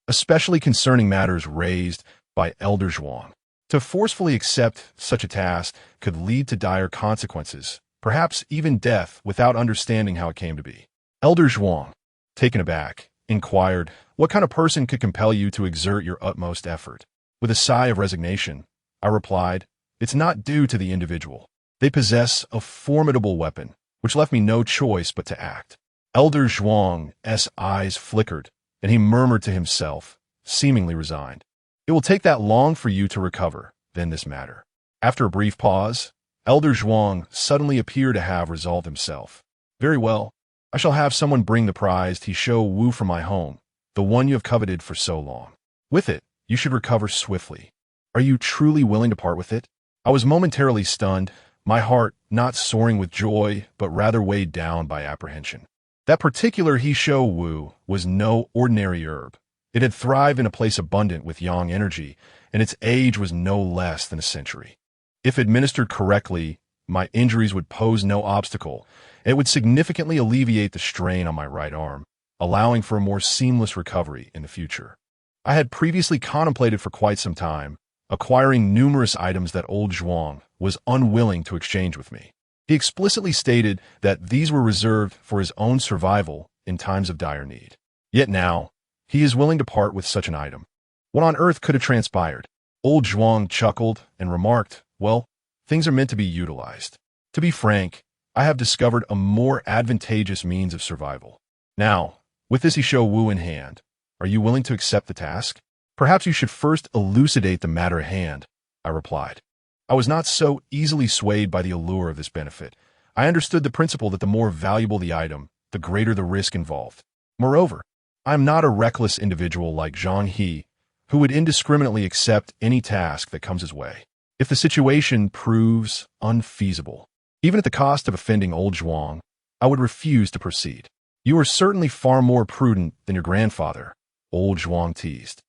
A: especially concerning matters raised by Elder Zhuang. To forcefully accept such a task could lead to dire consequences, perhaps even death, without understanding how it came to be. Elder Zhuang, taken aback, inquired, "What kind of person could compel you to exert your utmost effort?" With a sigh of resignation, I replied, "It's not due to the individual. They possess a formidable weapon, which left me no choice but to act." Elder Zhuang's eyes flickered, and he murmured to himself, seemingly resigned, "It will take that long for you to recover, then, this matter." After a brief pause, Elder Zhuang suddenly appeared to have resolved himself. "Very well. I shall have someone bring the prized Hisho Wu from my home, the one you have coveted for so long. With it, you should recover swiftly. Are you truly willing to part with it?" I was momentarily stunned, my heart not soaring with joy, but rather weighed down by apprehension. That particular Hisho Wu was no ordinary herb, It had thrived in a place abundant with yang energy, and its age was no less than a century. If administered correctly, my injuries would pose no obstacle, and it would significantly alleviate the strain on my right arm, allowing for a more seamless recovery in the future. I had previously contemplated for quite some time acquiring numerous items that old Zhuang was unwilling to exchange with me. He explicitly stated that these were reserved for his own survival in times of dire need. Yet now, he is willing to part with such an item. What on earth could have transpired? Old Zhuang chuckled and remarked, "Well, things are meant to be utilized. To be frank, I have discovered a more advantageous means of survival. Now, with this Isho Wu in hand, are you willing to accept the task?" "Perhaps you should first elucidate the matter at hand," I replied. I was not so easily swayed by the allure of this benefit. I understood the principle that the more valuable the item, the greater the risk involved. Moreover, I am not a reckless individual like Zhang He, who would indiscriminately accept any task that comes his way. If the situation proves unfeasible, even at the cost of offending old Zhuang, I would refuse to proceed. "You are certainly far more prudent than your grandfather," old Zhuang teased,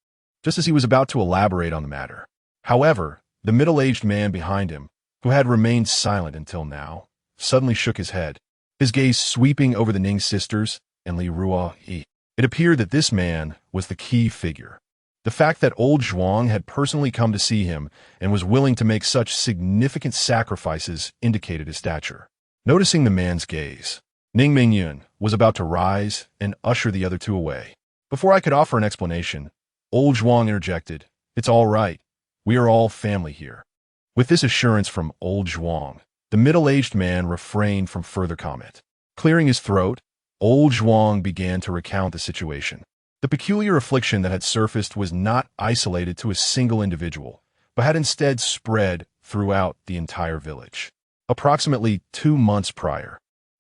A: just as he was about to elaborate on the matter. However, the middle-aged man behind him, who had remained silent until now, suddenly shook his head, his gaze sweeping over the Ning sisters and Li Ruoyi. It appeared that this man was the key figure. The fact that old Zhuang had personally come to see him and was willing to make such significant sacrifices indicated his stature. Noticing the man's gaze, Ning Mingyun was about to rise and usher the other two away. Before I could offer an explanation, old Zhuang interjected, "It's all right. We are all family here." With this assurance from old Zhuang, the middle-aged man refrained from further comment. Clearing his throat, old Zhuang began to recount the situation. The peculiar affliction that had surfaced was not isolated to a single individual, but had instead spread throughout the entire village. Approximately 2 months prior,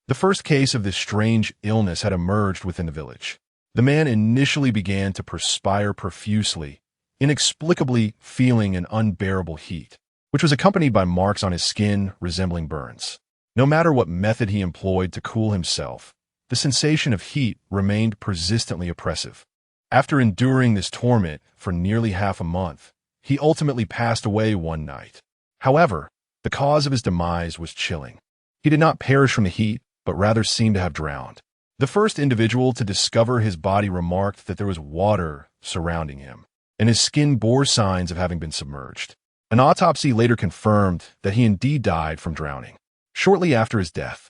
A: the first case of this strange illness had emerged within the village. The man initially began to perspire profusely, inexplicably feeling an unbearable heat, which was accompanied by marks on his skin resembling burns. No matter what method he employed to cool himself, the sensation of heat remained persistently oppressive. After enduring this torment for nearly half a month, he ultimately passed away one night. However, the cause of his demise was chilling. He did not perish from the heat, but rather seemed to have drowned. The first individual to discover his body remarked that there was water surrounding him, and his skin bore signs of having been submerged. An autopsy later confirmed that he indeed died from drowning. Shortly after his death,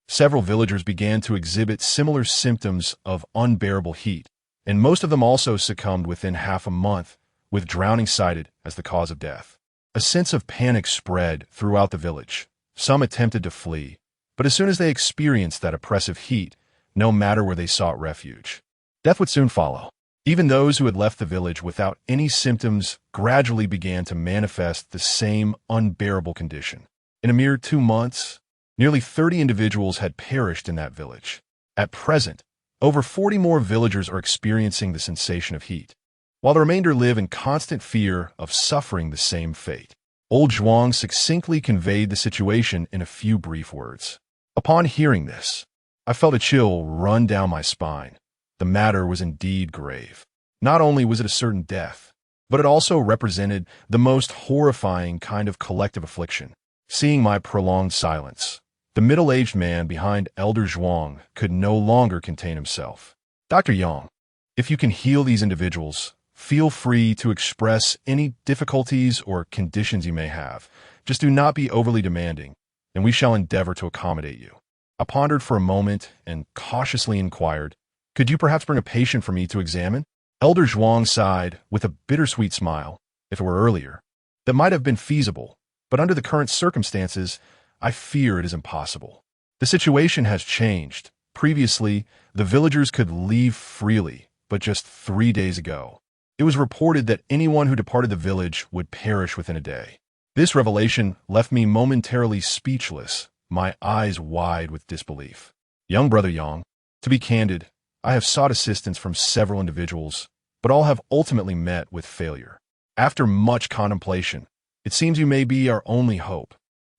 A: several villagers began to exhibit similar symptoms of unbearable heat, and most of them also succumbed within half a month, with drowning cited as the cause of death. A sense of panic spread throughout the village. Some attempted to flee, but as soon as they experienced that oppressive heat, no matter where they sought refuge, death would soon follow. Even those who had left the village without any symptoms gradually began to manifest the same unbearable condition. In a mere 2 months, nearly 30 individuals had perished in that village. At present, over 40 more villagers are experiencing the sensation of heat, while the remainder live in constant fear of suffering the same fate. Old Zhuang succinctly conveyed the situation in a few brief words. Upon hearing this, I felt a chill run down my spine. The matter was indeed grave. Not only was it a certain death, but it also represented the most horrifying kind of collective affliction. Seeing my prolonged silence, the middle-aged man behind Elder Zhuang could no longer contain himself. "Dr. Yang, if you can heal these individuals, feel free to express any difficulties or conditions you may have. Just do not be overly demanding, and we shall endeavor to accommodate you." I pondered for a moment and cautiously inquired, "Could you perhaps bring a patient for me to examine?" Elder Zhuang sighed with a bittersweet smile. "If it were earlier, that might have been feasible, but under the current circumstances, I fear it is impossible. The situation has changed. Previously, the villagers could leave freely, but just 3 days ago, it was reported that anyone who departed the village would perish within a day." This revelation left me momentarily speechless, my eyes wide with disbelief. "Young brother Yang, to be candid, I have sought assistance from several individuals, but all have ultimately met with failure. After much contemplation, it seems you may be our only hope."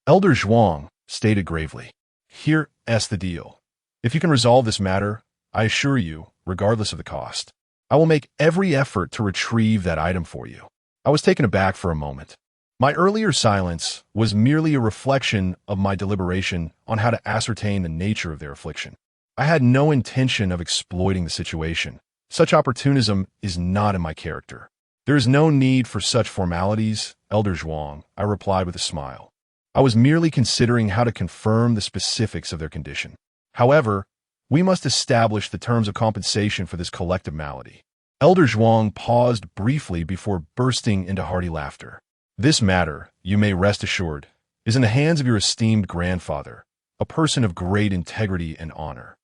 A: Elder Zhuang stated gravely, "Here's the deal. If you can resolve this matter, I assure you, regardless of the cost, I will make every effort to retrieve that item for you." I was taken aback for a moment. My earlier silence was merely a reflection of my deliberation on how to ascertain the nature of their affliction. I had no intention of exploiting the situation. Such opportunism is not in my character. "There is no need for such formalities, Elder Zhuang," I replied with a smile. I was merely considering how to confirm the specifics of their condition. However, we must establish the terms of compensation for this collective malady. Elder Zhuang paused briefly before bursting into hearty laughter. "This matter, you may rest assured, is in the hands of your esteemed grandfather, a person of great integrity and honor.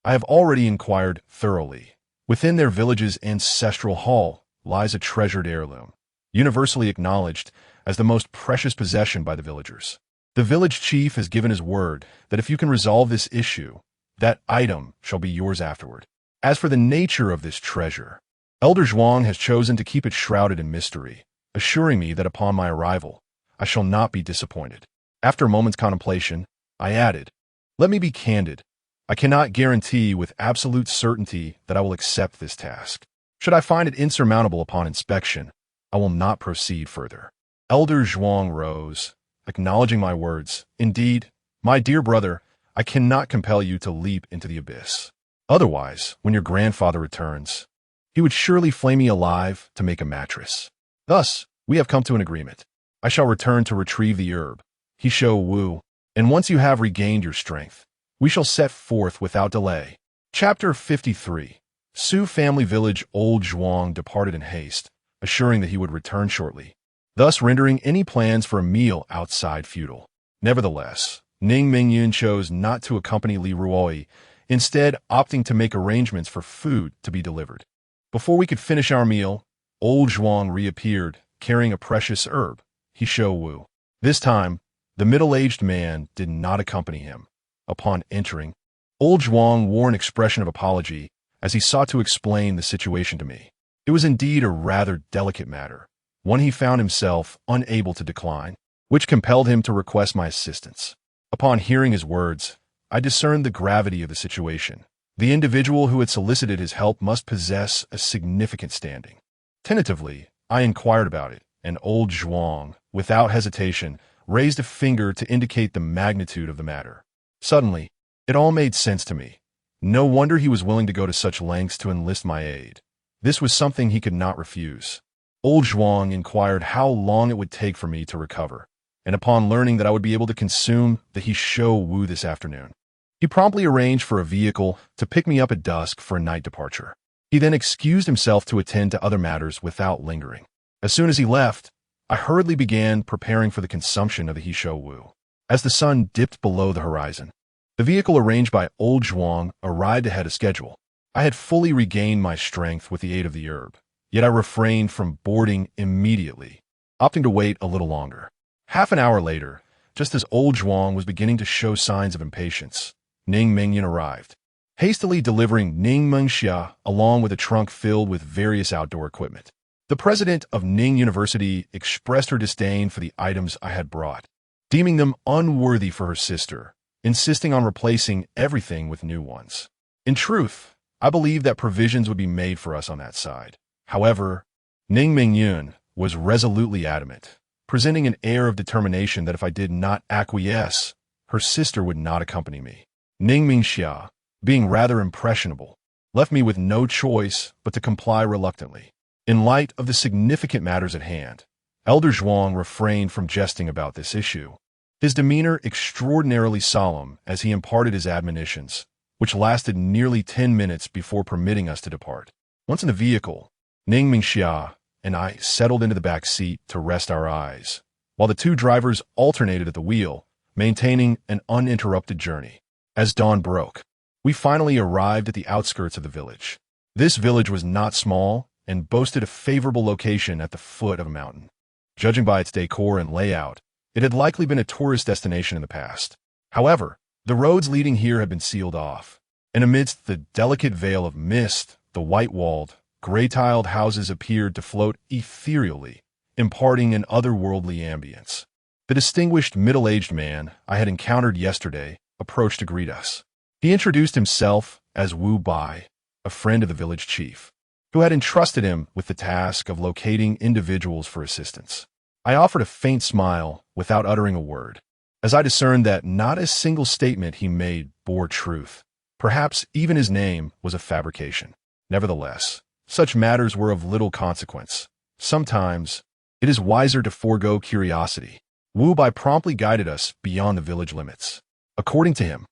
A: I have already inquired thoroughly. Within their village's ancestral hall lies a treasured heirloom, universally acknowledged as the most precious possession by the villagers. The village chief has given his word that if you can resolve this issue, that item shall be yours afterward. As for the nature of this treasure, Elder Zhuang has chosen to keep it shrouded in mystery, assuring me that upon my arrival, I shall not be disappointed." After a moment's contemplation, I added, "Let me be candid. I cannot guarantee with absolute certainty that I will accept this task. Should I find it insurmountable upon inspection, I will not proceed further." Elder Zhuang rose, acknowledging my words. "Indeed, my dear brother, I cannot compel you to leap into the abyss. Otherwise, when your grandfather returns, he would surely flay me alive to make a mattress. Thus, we have come to an agreement. I shall return to retrieve the herb, He Shou Wu, and once you have regained your strength, we shall set forth without delay." Chapter 53. Su family village. Old Zhuang departed in haste, assuring that he would return shortly, thus rendering any plans for a meal outside futile. Nevertheless, Ning Mingyun chose not to accompany Li Ruoi, instead opting to make arrangements for food to be delivered. Before we could finish our meal, Old Zhuang reappeared, carrying a precious herb, He Shou Wu. This time, the middle-aged man did not accompany him. Upon entering, Old Zhuang wore an expression of apology as he sought to explain the situation to me. It was indeed a rather delicate matter, one he found himself unable to decline, which compelled him to request my assistance. Upon hearing his words, I discerned the gravity of the situation. The individual who had solicited his help must possess a significant standing. Tentatively, I inquired about it, and Old Zhuang, without hesitation, raised a finger to indicate the magnitude of the matter. Suddenly, it all made sense to me. No wonder he was willing to go to such lengths to enlist my aid. This was something he could not refuse. Old Zhuang inquired how long it would take for me to recover, and upon learning that I would be able to consume the He Shou Wu this afternoon, he promptly arranged for a vehicle to pick me up at dusk for a night departure. He then excused himself to attend to other matters without lingering. As soon as he left, I hurriedly began preparing for the consumption of the He Shou Wu. As the sun dipped below the horizon, the vehicle arranged by Old Zhuang arrived ahead of schedule. I had fully regained my strength with the aid of the herb, yet I refrained from boarding immediately, opting to wait a little longer. Half an hour later, just as Old Zhuang was beginning to show signs of impatience, Ning Mingyun arrived, hastily delivering Ning Mengxia along with a trunk filled with various outdoor equipment. The president of Ning University expressed her disdain for the items I had brought, deeming them unworthy for her sister, insisting on replacing everything with new ones. In truth, I believed that provisions would be made for us on that side. However, Ning Mingyun was resolutely adamant, presenting an air of determination that if I did not acquiesce, her sister would not accompany me. Ning Mingxia, being rather impressionable, left me with no choice but to comply reluctantly. In light of the significant matters at hand, Elder Zhuang refrained from jesting about this issue, his demeanor extraordinarily solemn as he imparted his admonitions, which lasted nearly 10 minutes before permitting us to depart. Once in the vehicle, Ning Mingxia and I settled into the back seat to rest our eyes, while the two drivers alternated at the wheel, maintaining an uninterrupted journey. As dawn broke, we finally arrived at the outskirts of the village. This village was not small and boasted a favorable location at the foot of a mountain. Judging by its decor and layout, it had likely been a tourist destination in the past. However, the roads leading here had been sealed off, and amidst the delicate veil of mist, the white-walled, gray-tiled houses appeared to float ethereally, imparting an otherworldly ambience. The distinguished middle-aged man I had encountered yesterday approached to greet us. He introduced himself as Wu Bai, a friend of the village chief. who had entrusted him with the task of locating individuals for assistance. I offered a faint smile without uttering a word, as I discerned that not a single statement he made bore truth. Perhaps even his name was a fabrication. Nevertheless, such matters were of little consequence. Sometimes, it is wiser to forego curiosity. Wu Bai promptly guided us beyond the village limits. According to him,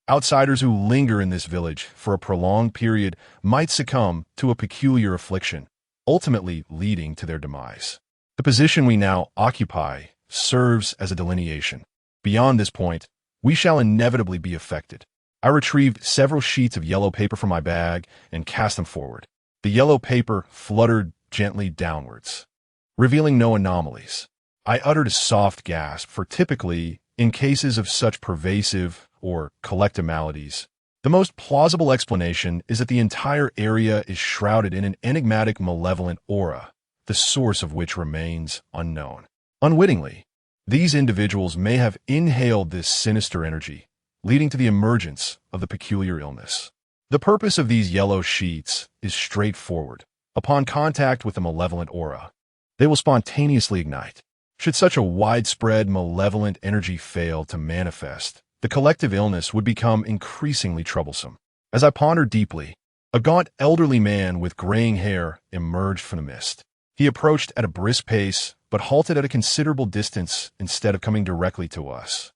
A: outsiders who linger in this village for a prolonged period might succumb to a peculiar affliction, ultimately leading to their demise. The position we now occupy serves as a delineation. Beyond this point, we shall inevitably be affected. I retrieved several sheets of yellow paper from my bag and cast them forward. The yellow paper fluttered gently downwards, revealing no anomalies. I uttered a soft gasp, for typically, in cases of such pervasive or collective maladies, the most plausible explanation is that the entire area is shrouded in an enigmatic malevolent aura, the source of which remains unknown. Unwittingly, these individuals may have inhaled this sinister energy, leading to the emergence of the peculiar illness. The purpose of these yellow sheets is straightforward. Upon contact with the malevolent aura, they will spontaneously ignite. Should such a widespread malevolent energy fail to manifest, the collective illness would become increasingly troublesome. As I pondered deeply, a gaunt elderly man with graying hair emerged from the mist. He approached at a brisk pace, but halted at a considerable distance instead of coming directly to us.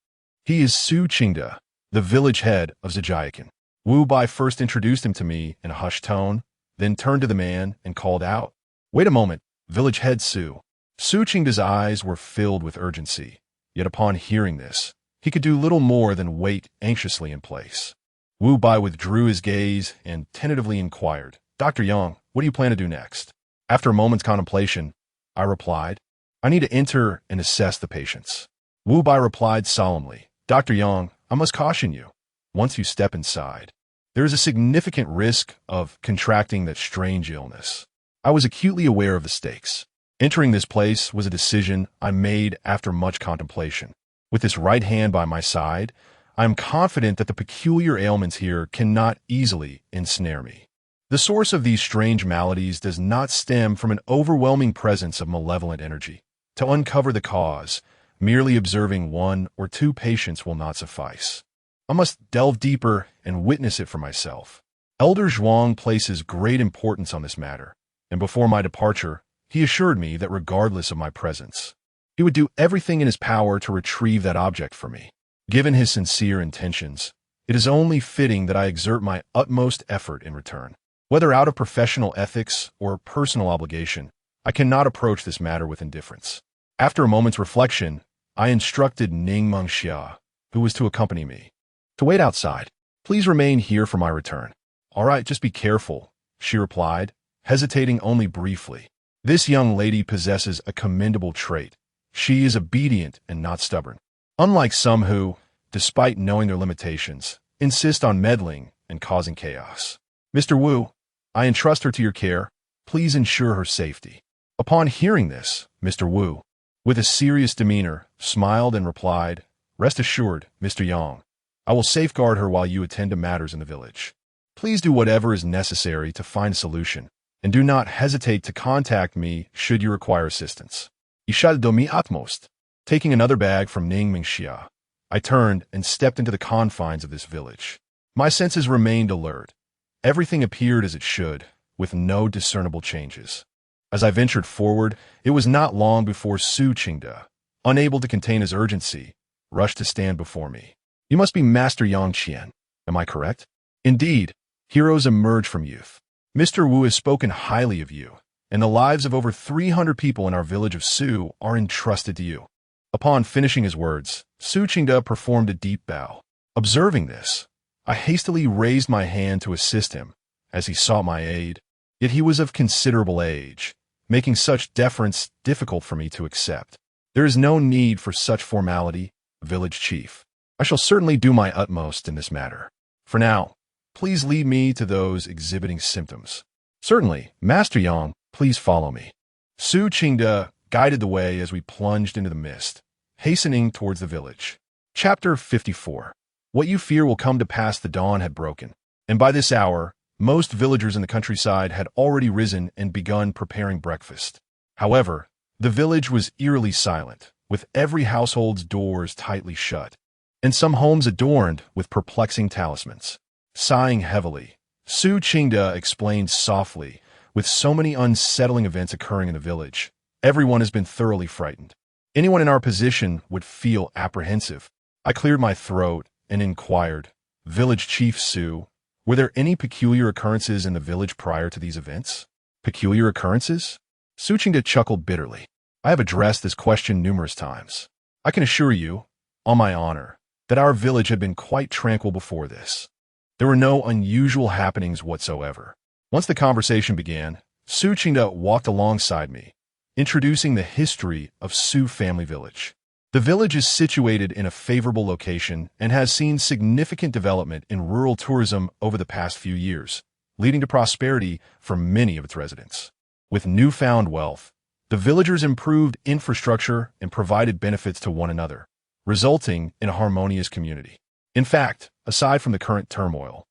A: He is Su Qingde, the village head of Zhijiakan. Wu Bai first introduced him to me in a hushed tone, then turned to the man and called out, "Wait a moment, village head Su." Su Qingde's eyes were filled with urgency, yet upon hearing this, he could do little more than wait anxiously in place. Wu Bai withdrew his gaze and tentatively inquired, "Dr. Yang, what do you plan to do next?" After a moment's contemplation, I replied, "I need to enter and assess the patients." Wu Bai replied solemnly, "Dr. Yang, I must caution you. Once you step inside, there is a significant risk of contracting that strange illness." I was acutely aware of the stakes. Entering this place was a decision I made after much contemplation. With this right hand by my side, I am confident that the peculiar ailments here cannot easily ensnare me. The source of these strange maladies does not stem from an overwhelming presence of malevolent energy. To uncover the cause, merely observing one or two patients will not suffice. I must delve deeper and witness it for myself. Elder Zhuang places great importance on this matter, and before my departure, he assured me that regardless of my presence, he would do everything in his power to retrieve that object for me. Given his sincere intentions, it is only fitting that I exert my utmost effort in return. Whether out of professional ethics or personal obligation, I cannot approach this matter with indifference. After a moment's reflection, I instructed Ning Mengxia, who was to accompany me, to wait outside. "Please remain here for my return." "All right, just be careful," she replied, hesitating only briefly. This young lady possesses a commendable trait. She is obedient and not stubborn. Unlike some who, despite knowing their limitations, insist on meddling and causing chaos. "Mr. Wu, I entrust her to your care. Please ensure her safety." Upon hearing this, Mr. Wu, with a serious demeanor, smiled and replied, "Rest assured, Mr. Yang, I will safeguard her while you attend to matters in the village. Please do whatever is necessary to find a solution, and do not hesitate to contact me should you require assistance. Ich shall do my utmost." Taking another bag from Ning Mengxia, I turned and stepped into the confines of this village. My senses remained alert. Everything appeared as it should, with no discernible changes. As I ventured forward, it was not long before Su Qingde, unable to contain his urgency, rushed to stand before me. "You must be Master Yang Qian, am I correct?" "Indeed, heroes emerge from youth. Mr. Wu has spoken highly of you, and the lives of over 300 people in our village of Su are entrusted to you." Upon finishing his words, Su Qingde performed a deep bow. Observing this, I hastily raised my hand to assist him, as he sought my aid, yet he was of considerable age, making such deference difficult for me to accept. "There is no need for such formality, village chief. I shall certainly do my utmost in this matter. For now, please lead me to those exhibiting symptoms." "Certainly, Master Yang, please follow me." Su Qingde guided the way as we plunged into the mist, hastening towards the village. Chapter 54. What you fear will come to pass. The dawn had broken, and by this hour, Most villagers in the countryside had already risen and begun preparing breakfast. However, the village was eerily silent, with every household's doors tightly shut, and some homes adorned with perplexing talismans. Sighing heavily, Su Qingda explained softly, with so many unsettling events occurring in the village, everyone has been thoroughly frightened. Anyone in our position would feel apprehensive. I cleared my throat and inquired, Village Chief Su, were there any peculiar occurrences in the village prior to these events? Peculiar occurrences? Su Qingda chuckled bitterly. I have addressed this question numerous times. I can assure you, on my honor, that our village had been quite tranquil before this. There were no unusual happenings whatsoever. Once the conversation began, Su Qingda walked alongside me, introducing the history of Su Family Village. The village is situated in a favorable location and has seen significant development in rural tourism over the past few years, leading to prosperity for many of its residents. With newfound wealth, the villagers improved infrastructure and provided benefits to one another, resulting in a harmonious community. In fact, aside from the current turmoil,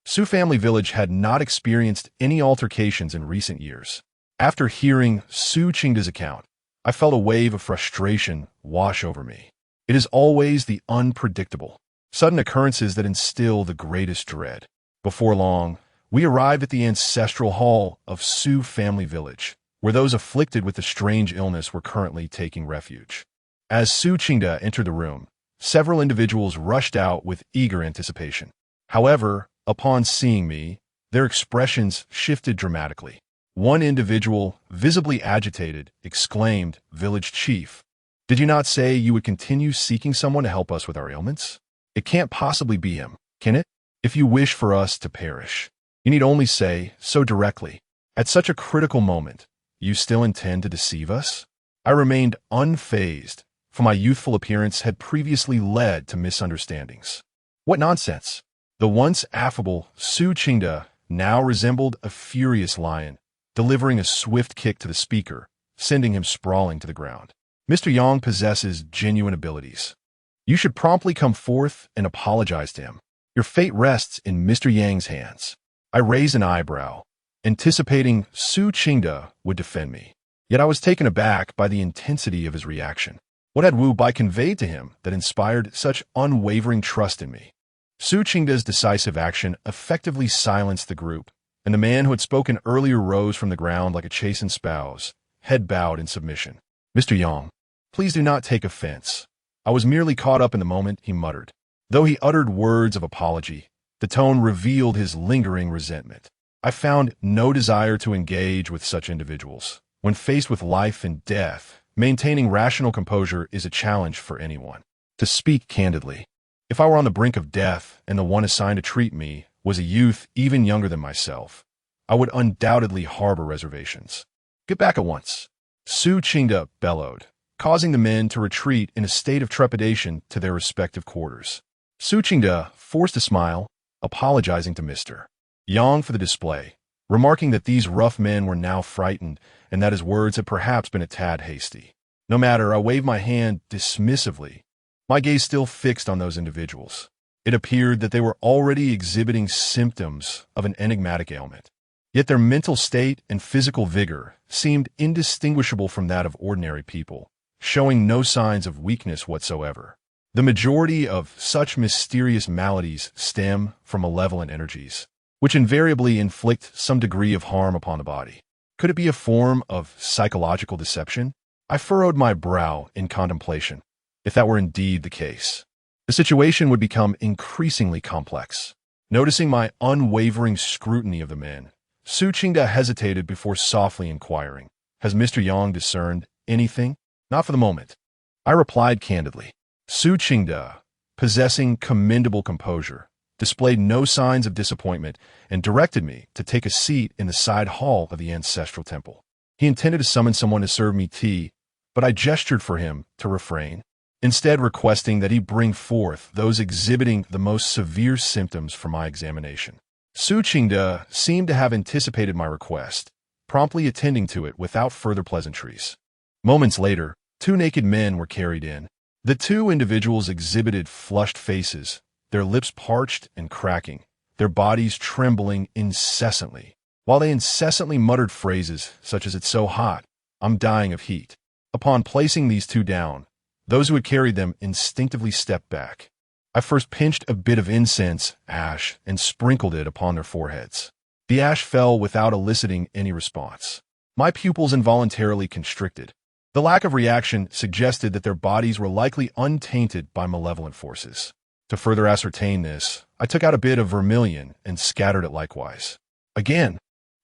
A: Su Family Village had not experienced any altercations in recent years. After hearing Su Qingda's account, I felt a wave of frustration wash over me. It is always the unpredictable, sudden occurrences that instill the greatest dread. Before long, we arrived at the ancestral hall of Su Family Village, where those afflicted with the strange illness were currently taking refuge. As Su Qingda entered the room, several individuals rushed out with eager anticipation. However, upon seeing me, their expressions shifted dramatically. One individual, visibly agitated, exclaimed, Village Chief, did you not say you would continue seeking someone to help us with our ailments? It can't possibly be him, can it? If you wish for us to perish, you need only say so directly. At such a critical moment, you still intend to deceive us? I remained unfazed, for my youthful appearance had previously led to misunderstandings. What nonsense! The once affable Su Qingda now resembled a furious lion, delivering a swift kick to the speaker, sending him sprawling to the ground. Mr. Yang possesses genuine abilities. You should promptly come forth and apologize to him. Your fate rests in Mr. Yang's hands. I raised an eyebrow, anticipating Su Qingda would defend me. Yet I was taken aback by the intensity of his reaction. What had Wu Bai conveyed to him that inspired such unwavering trust in me? Su Qingda's decisive action effectively silenced the group, and the man who had spoken earlier rose from the ground like a chastened spouse, head bowed in submission. Mr. Yang, please do not take offense. I was merely caught up in the moment, he muttered. Though he uttered words of apology, the tone revealed his lingering resentment. I found no desire to engage with such individuals. When faced with life and death, maintaining rational composure is a challenge for anyone. To speak candidly, if I were on the brink of death and the one assigned to treat me was a youth even younger than myself, I would undoubtedly harbor reservations. Get back at once, Su Qingda bellowed, causing the men to retreat in a state of trepidation to their respective quarters. Su Qingda forced a smile, apologizing to Mr. Yang for the display, remarking that these rough men were now frightened and that his words had perhaps been a tad hasty. No matter, I waved my hand dismissively, my gaze still fixed on those individuals. It appeared that they were already exhibiting symptoms of an enigmatic ailment. Yet their mental state and physical vigor seemed indistinguishable from that of ordinary people, showing no signs of weakness whatsoever. The majority of such mysterious maladies stem from malevolent energies, which invariably inflict some degree of harm upon the body. Could it be a form of psychological deception? I furrowed my brow in contemplation. If that were indeed the case, the situation would become increasingly complex. Noticing my unwavering scrutiny of the men, Su Qingda hesitated before softly inquiring, has Mr. Yang discerned anything? Not for the moment. I replied candidly. Su Qingda, possessing commendable composure, displayed no signs of disappointment and directed me to take a seat in the side hall of the ancestral temple. He intended to summon someone to serve me tea, but I gestured for him to refrain, instead requesting that he bring forth those exhibiting the most severe symptoms for my examination. Su Qingda seemed to have anticipated my request, promptly attending to it without further pleasantries. Moments later, 2 naked men were carried in. The 2 individuals exhibited flushed faces, their lips parched and cracking, their bodies trembling incessantly, while they incessantly muttered phrases such as "It's so hot, I'm dying of heat." Upon placing these two down, those who had carried them instinctively stepped back. I first pinched a bit of incense ash and sprinkled it upon their foreheads. The ash fell without eliciting any response. My pupils involuntarily constricted. The lack of reaction suggested that their bodies were likely untainted by malevolent forces. To further ascertain this, I took out a bit of vermilion and scattered it likewise. Again,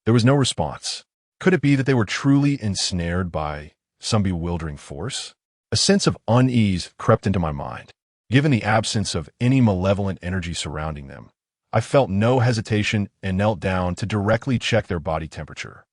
A: there was no response. Could it be that they were truly ensnared by some bewildering force? A sense of unease crept into my mind. Given the absence of any malevolent energy surrounding them, I felt no hesitation and knelt down to directly check their body temperature.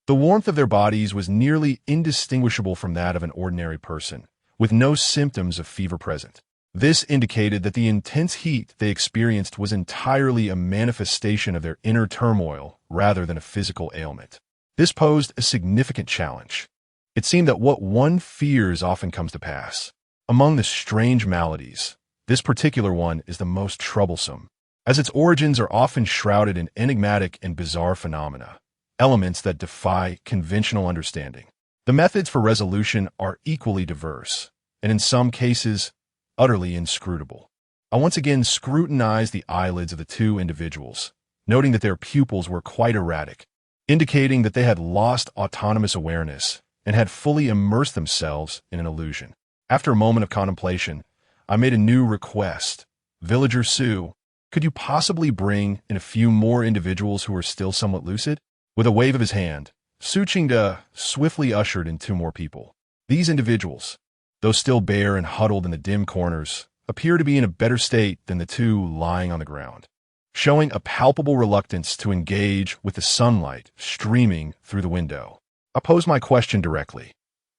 A: The warmth of their bodies was nearly indistinguishable from that of an ordinary person, with no symptoms of fever present. This indicated that the intense heat they experienced was entirely a manifestation of their inner turmoil rather than a physical ailment. This posed a significant challenge. It seemed that what one fears often comes to pass. Among the strange maladies, this particular one is the most troublesome, as its origins are often shrouded in enigmatic and bizarre phenomena, elements that defy conventional understanding. The methods for resolution are equally diverse, and in some cases, utterly inscrutable. I once again scrutinized the eyelids of the two individuals, noting that their pupils were quite erratic, indicating that they had lost autonomous awareness and had fully immersed themselves in an illusion. After a moment of contemplation, I made a new request. "Villager Sue, could you possibly bring in a few more individuals who are still somewhat lucid?" With a wave of his hand, Suchingda swiftly ushered in two more people. These individuals, though still bare and huddled in the dim corners, appear to be in a better state than the two lying on the ground, showing a palpable reluctance to engage with the sunlight streaming through the window. I posed my question directly.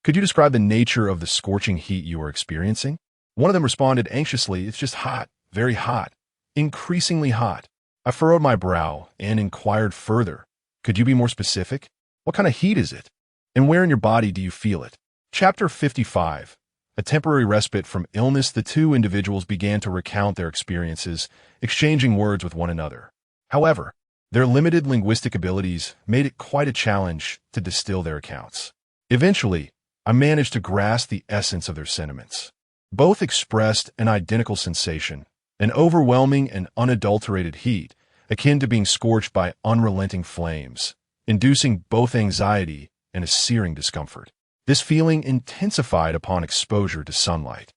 A: "Could you describe the nature of the scorching heat you are experiencing?" One of them responded anxiously, "It's just hot, very hot, increasingly hot." I furrowed my brow and inquired further. "Could you be more specific? What kind of heat is it? And where in your body do you feel it?" Chapter 55. A temporary respite from illness. The two individuals began to recount their experiences, exchanging words with one another. However, their limited linguistic abilities made it quite a challenge to distill their accounts. Eventually, I managed to grasp the essence of their sentiments. Both expressed an identical sensation, an overwhelming and unadulterated heat, akin to being scorched by unrelenting flames, inducing both anxiety and a searing discomfort. This feeling intensified upon exposure to sunlight,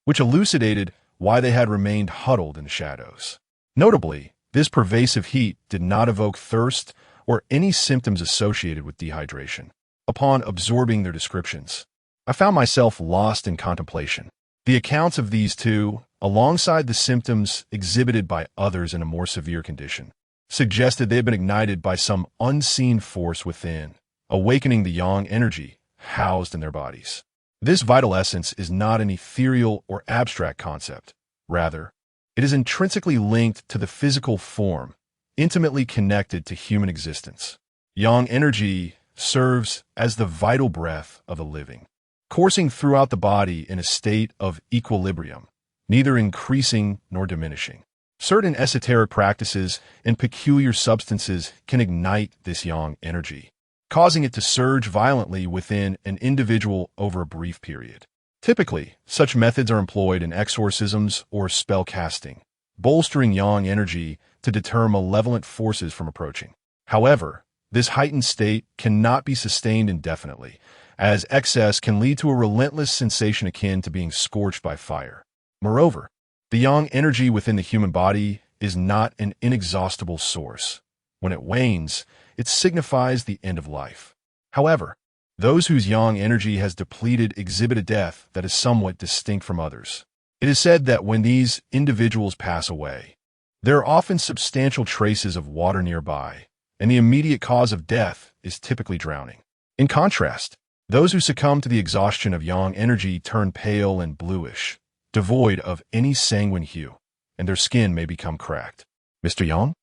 A: which elucidated why they had remained huddled in the shadows. Notably, this pervasive heat did not evoke thirst or any symptoms associated with dehydration. Upon absorbing their descriptions, I found myself lost in contemplation. The accounts of these two, alongside the symptoms exhibited by others in a more severe condition, suggested they had been ignited by some unseen force within, awakening the yang energy housed in their bodies. This vital essence is not an ethereal or abstract concept. Rather, it is intrinsically linked to the physical form, intimately connected to human existence. Yang energy serves as the vital breath of the living, coursing throughout the body in a state of equilibrium, neither increasing nor diminishing. Certain esoteric practices and peculiar substances can ignite this yang energy, causing it to surge violently within an individual over a brief period. Typically, such methods are employed in exorcisms or spell casting, bolstering yang energy to deter malevolent forces from approaching. However, this heightened state cannot be sustained indefinitely, as excess can lead to a relentless sensation akin to being scorched by fire. Moreover, the yang energy within the human body is not an inexhaustible source. When it wanes, it signifies the end of life. However, those whose yang energy has depleted exhibit a death that is somewhat distinct from others. It is said that when these individuals pass away, there are often substantial traces of water nearby, and the immediate cause of death is typically drowning. In contrast, those who succumb to the exhaustion of yang energy turn pale and bluish, devoid of any sanguine hue, and their skin may become cracked. "Mr. Yang?"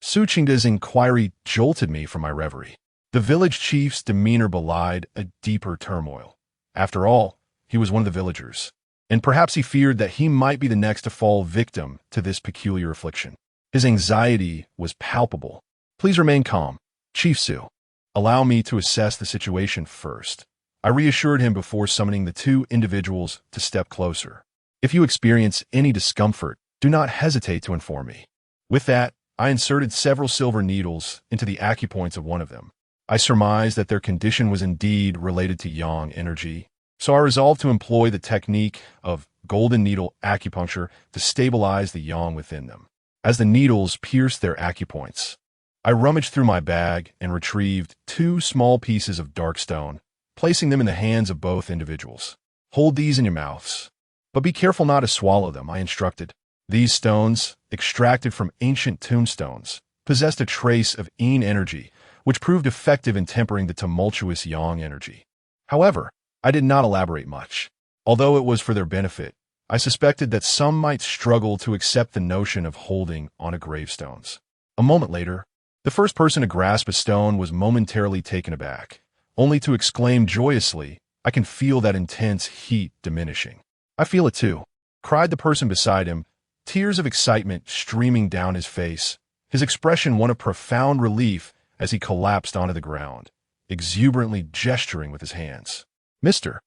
A: Suchingda's inquiry jolted me from my reverie. The village chief's demeanor belied a deeper turmoil. After all, he was one of the villagers, and perhaps he feared that he might be the next to fall victim to this peculiar affliction. His anxiety was palpable. "Please remain calm, Chief Su. Allow me to assess the situation first." I reassured him before summoning the two individuals to step closer. "If you experience any discomfort, do not hesitate to inform me." With that, I inserted several silver needles into the acupoints of one of them. I surmised that their condition was indeed related to yang energy, so I resolved to employ the technique of golden needle acupuncture to stabilize the yang within them. As the needles pierced their acupoints, I rummaged through my bag and retrieved two small pieces of dark stone, placing them in the hands of both individuals. "Hold these in your mouths, but be careful not to swallow them," I instructed. These stones, extracted from ancient tombstones, possessed a trace of yin energy, which proved effective in tempering the tumultuous yang energy. However, I did not elaborate much. Although it was for their benefit, I suspected that some might struggle to accept the notion of holding on a gravestones. A moment later, the first person to grasp a stone was momentarily taken aback, only to exclaim joyously, "I can feel that intense heat diminishing." "I feel it too," cried the person beside him, tears of excitement streaming down his face, his expression one of profound relief as he collapsed onto the ground, exuberantly gesturing with his hands. "Mr.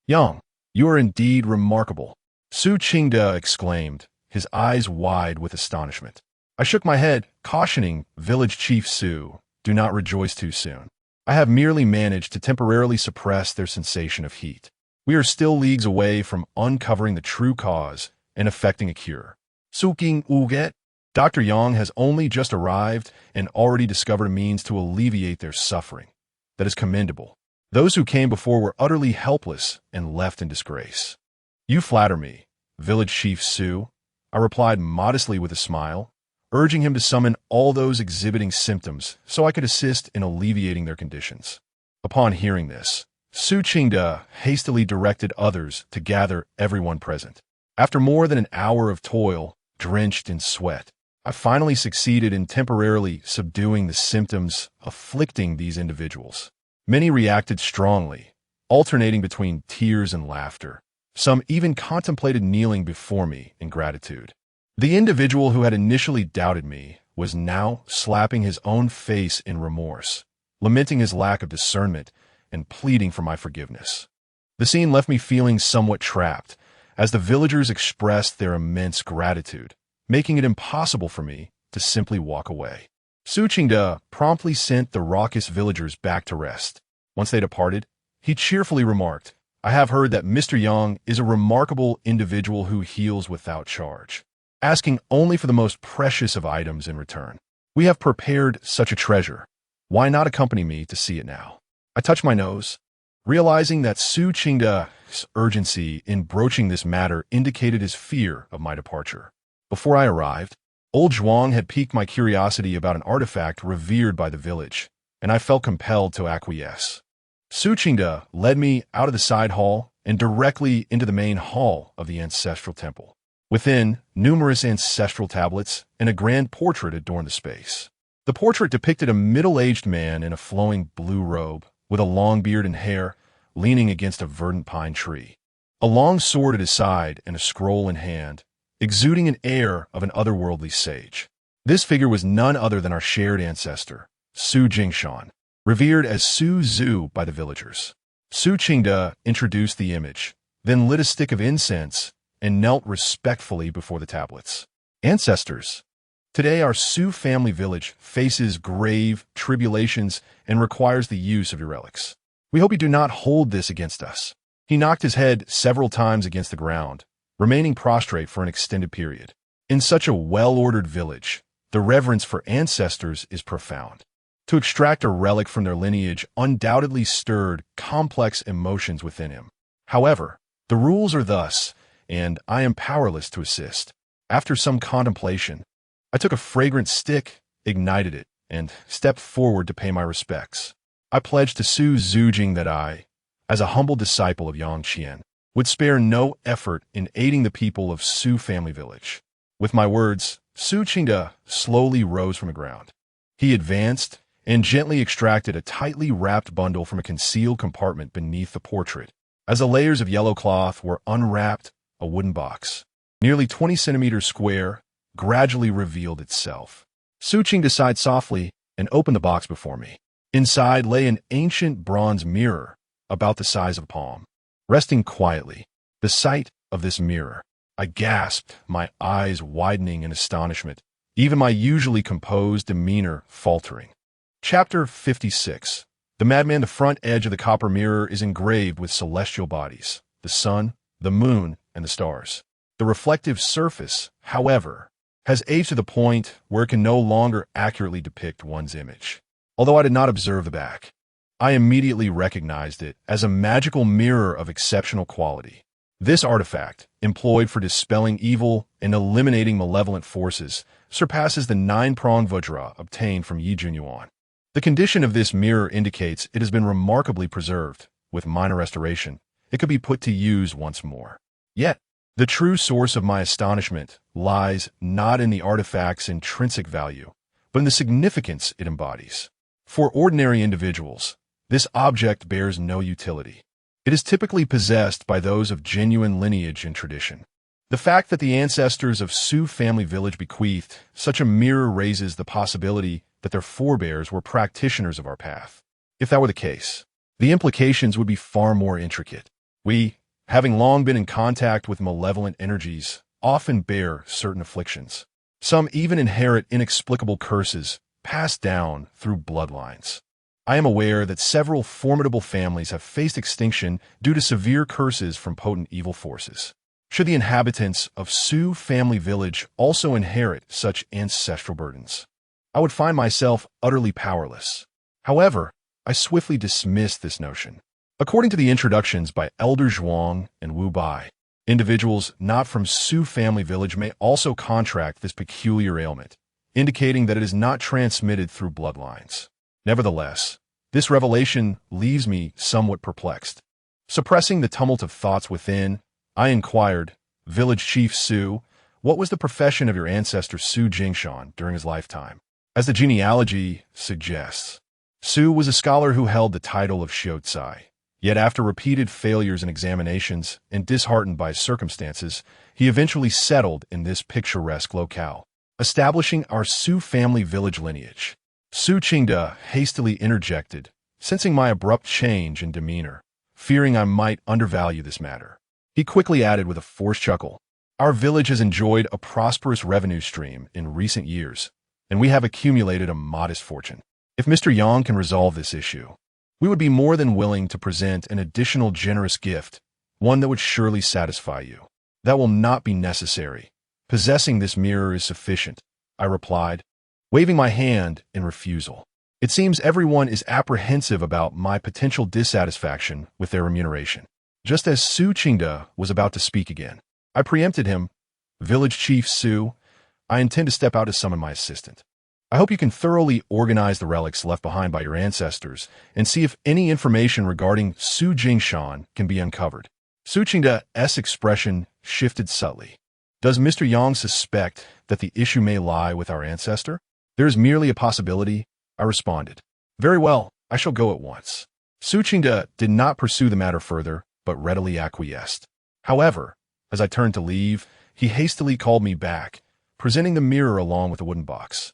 A: Yang, you are indeed remarkable," Su Qingde exclaimed, his eyes wide with astonishment. I shook my head, cautioning Village Chief Su, "Do not rejoice too soon. I have merely managed to temporarily suppress their sensation of heat. We are still leagues away from uncovering the true cause and effecting a cure." "Suking Uget, Dr. Yang has only just arrived and already discovered a means to alleviate their suffering. That is commendable. Those who came before were utterly helpless and left in disgrace." "You flatter me, Village Chief Su," I replied modestly with a smile, urging him to summon all those exhibiting symptoms so I could assist in alleviating their conditions. Upon hearing this, Su Qingde hastily directed others to gather everyone present. After more than an hour of toil, drenched in sweat, I finally succeeded in temporarily subduing the symptoms afflicting these individuals. Many reacted strongly, alternating between tears and laughter. Some even contemplated kneeling before me in gratitude. The individual who had initially doubted me was now slapping his own face in remorse, lamenting his lack of discernment and pleading for my forgiveness. The scene left me feeling somewhat trapped, as the villagers expressed their immense gratitude, making it impossible for me to simply walk away. Su Qingde promptly sent the raucous villagers back to rest. Once they departed, he cheerfully remarked, "I have heard that Mr. Yang is a remarkable individual who heals without charge, asking only for the most precious of items in return. We have prepared such a treasure. Why not accompany me to see it now?" I touched my nose, realizing that Su Qingde's urgency in broaching this matter indicated his fear of my departure. Before I arrived, old Zhuang had piqued my curiosity about an artifact revered by the village, and I felt compelled to acquiesce. Su Qingde led me out of the side hall and directly into the main hall of the ancestral temple. Within, numerous ancestral tablets and a grand portrait adorned the space. The portrait depicted a middle-aged man in a flowing blue robe, with a long beard and hair, leaning against a verdant pine tree. A long sword at his side and a scroll in hand, exuding an air of an otherworldly sage. This figure was none other than our shared ancestor, Su Jingshan, revered as Su Zhu by the villagers. Su Qingde introduced the image, then lit a stick of incense and knelt respectfully before the tablets. "Ancestors, today our Su family village faces grave tribulations and requires the use of your relics. We hope you do not hold this against us." He knocked his head several times against the ground, remaining prostrate for an extended period. In such a well-ordered village, the reverence for ancestors is profound. To extract a relic from their lineage undoubtedly stirred complex emotions within him. However, the rules are thus, and I am powerless to assist. After some contemplation, I took a fragrant stick, ignited it, and stepped forward to pay my respects. I pledged to Su Zujing that I, as a humble disciple of Yang Qian, would spare no effort in aiding the people of Su family village. With my words, Su Qingde slowly rose from the ground. He advanced and gently extracted a tightly wrapped bundle from a concealed compartment beneath the portrait. As the layers of yellow cloth were unwrapped, a wooden box, nearly 20 centimeters square, gradually revealed itself. Su Qingda sighed softly and opened the box before me. Inside lay an ancient bronze mirror, about the size of a palm. Resting quietly, the sight of this mirror, I gasped, my eyes widening in astonishment, even my usually composed demeanor faltering. Chapter 56. The Madman. The front edge of the copper mirror is engraved with celestial bodies, the sun, the moon, and the stars. The reflective surface, however, has aged to the point where it can no longer accurately depict one's image. Although I did not observe the back, I immediately recognized it as a magical mirror of exceptional quality. This artifact, employed for dispelling evil and eliminating malevolent forces, surpasses the 9-pronged vajra obtained from Yi Junyuan. The condition of this mirror indicates it has been remarkably preserved. With minor restoration, it could be put to use once more. Yet, the true source of my astonishment lies not in the artifact's intrinsic value, but in the significance it embodies. For ordinary individuals, this object bears no utility. It is typically possessed by those of genuine lineage and tradition. The fact that the ancestors of Su family village bequeathed such a mirror raises the possibility that their forebears were practitioners of our path. If that were the case, the implications would be far more intricate. We, having long been in contact with malevolent energies, often bear certain afflictions. Some even inherit inexplicable curses passed down through bloodlines. I am aware that several formidable families have faced extinction due to severe curses from potent evil forces. Should the inhabitants of Su family village also inherit such ancestral burdens, I would find myself utterly powerless. However, I swiftly dismissed this notion. According to the introductions by Elder Zhuang and Wu Bai, individuals not from Su family village may also contract this peculiar ailment, indicating that it is not transmitted through bloodlines. Nevertheless, this revelation leaves me somewhat perplexed. Suppressing the tumult of thoughts within, I inquired, Village Chief Su, what was the profession of your ancestor Su Jingshan during his lifetime? As the genealogy suggests, Su was a scholar who held the title of Xiaocai. Yet after repeated failures in examinations and disheartened by circumstances, he eventually settled in this picturesque locale, establishing our Su family village lineage. Su Qingda hastily interjected, sensing my abrupt change in demeanor, fearing I might undervalue this matter. He quickly added with a forced chuckle, our village has enjoyed a prosperous revenue stream in recent years, and we have accumulated a modest fortune. If Mr. Yang can resolve this issue, we would be more than willing to present an additional generous gift, one that would surely satisfy you. That will not be necessary. Possessing this mirror is sufficient, I replied, waving my hand in refusal. It seems everyone is apprehensive about my potential dissatisfaction with their remuneration. Just as Su Qingda was about to speak again, I preempted him. Village Chief Su, I intend to step out to summon my assistant. I hope you can thoroughly organize the relics left behind by your ancestors and see if any information regarding Su Jingshan can be uncovered. Su Qingda's expression shifted subtly. Does Mr. Yang suspect that the issue may lie with our ancestor? There is merely a possibility, I responded. Very well, I shall go at once. Su Qingda did not pursue the matter further, but readily acquiesced. However, as I turned to leave, he hastily called me back, presenting the mirror along with the wooden box.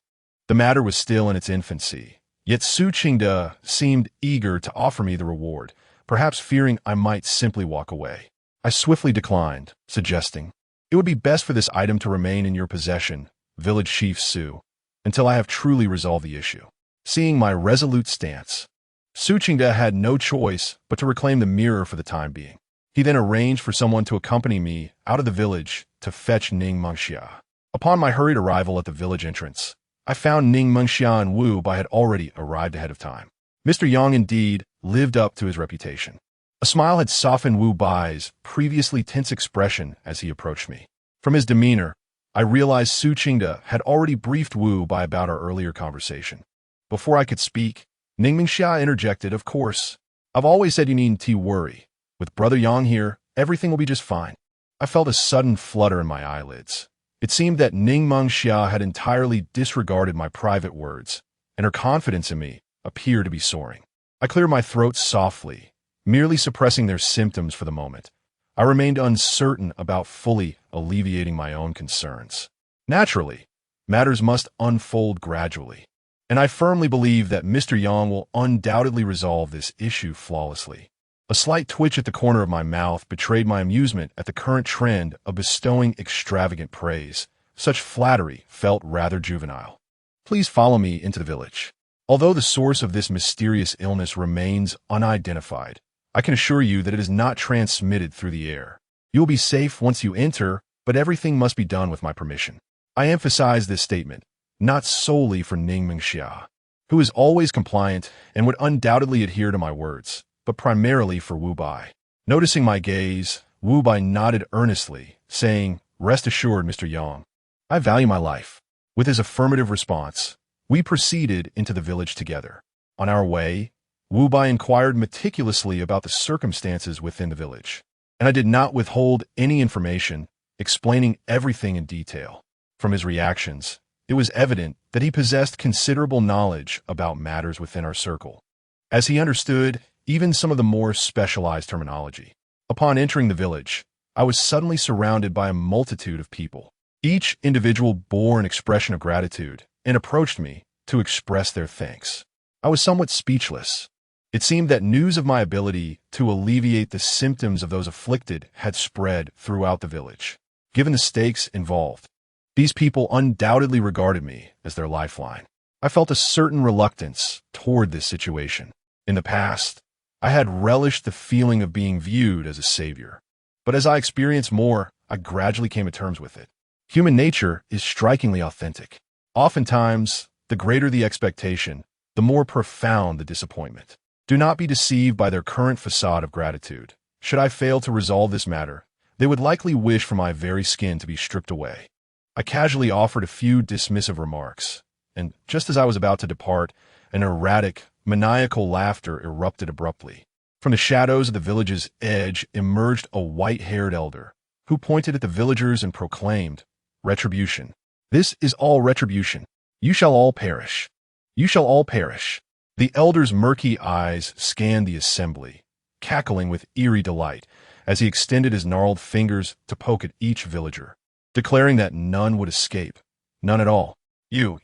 A: The matter was still in its infancy, yet Su Qingda seemed eager to offer me the reward, perhaps fearing I might simply walk away. I swiftly declined, suggesting, it would be best for this item to remain in your possession, Village Chief Su, until I have truly resolved the issue. Seeing my resolute stance, Su Qingda had no choice but to reclaim the mirror for the time being. He then arranged for someone to accompany me out of the village to fetch Ning Mengxia. Upon my hurried arrival at the village entrance, I found Ning Mengxia and Wu Bai had already arrived ahead of time. Mr. Yang indeed lived up to his reputation. A smile had softened Wu Bai's previously tense expression as he approached me. From his demeanor, I realized Su Qingda had already briefed Wu Bai about our earlier conversation. Before I could speak, Ning Mengxia interjected, of course. I've always said you needn't worry. With Brother Yang here, everything will be just fine. I felt a sudden flutter in my eyelids. It seemed that Ning Mengxia had entirely disregarded my private words, and her confidence in me appeared to be soaring. I cleared my throat softly, merely suppressing their symptoms for the moment. I remained uncertain about fully alleviating my own concerns. Naturally, matters must unfold gradually, and I firmly believe that Mr. Yang will undoubtedly resolve this issue flawlessly. A slight twitch at the corner of my mouth betrayed my amusement at the current trend of bestowing extravagant praise. Such flattery felt rather juvenile. Please follow me into the village. Although the source of this mysterious illness remains unidentified, I can assure you that it is not transmitted through the air. You will be safe once you enter, but everything must be done with my permission. I emphasize this statement, not solely for Ningming Xia, who is always compliant and would undoubtedly adhere to my words, but primarily for Wu Bai. Noticing my gaze, Wu Bai nodded earnestly, saying, "Rest assured, Mr. Yang, I value my life." With his affirmative response, we proceeded into the village together. On our way, Wu Bai inquired meticulously about the circumstances within the village, and I did not withhold any information, explaining everything in detail. From his reactions, it was evident that he possessed considerable knowledge about matters within our circle, as he understood even some of the more specialized terminology. Upon entering the village, I was suddenly surrounded by a multitude of people. Each individual bore an expression of gratitude and approached me to express their thanks. I was somewhat speechless. It seemed that news of my ability to alleviate the symptoms of those afflicted had spread throughout the village. Given the stakes involved, these people undoubtedly regarded me as their lifeline. I felt a certain reluctance toward this situation. In the past, I had relished the feeling of being viewed as a savior. But as I experienced more, I gradually came to terms with it. Human nature is strikingly authentic. Oftentimes, the greater the expectation, the more profound the disappointment. Do not be deceived by their current facade of gratitude. Should I fail to resolve this matter, they would likely wish for my very skin to be stripped away. I casually offered a few dismissive remarks, and just as I was about to depart, an erratic, maniacal laughter erupted abruptly. From the shadows of the village's edge emerged a white-haired elder, who pointed at the villagers and proclaimed, "Retribution. This is all retribution. You shall all perish. You shall all perish." The elder's murky eyes scanned the assembly, cackling with eerie delight as he extended his gnarled fingers to poke at each villager, declaring that none would escape. None at all. You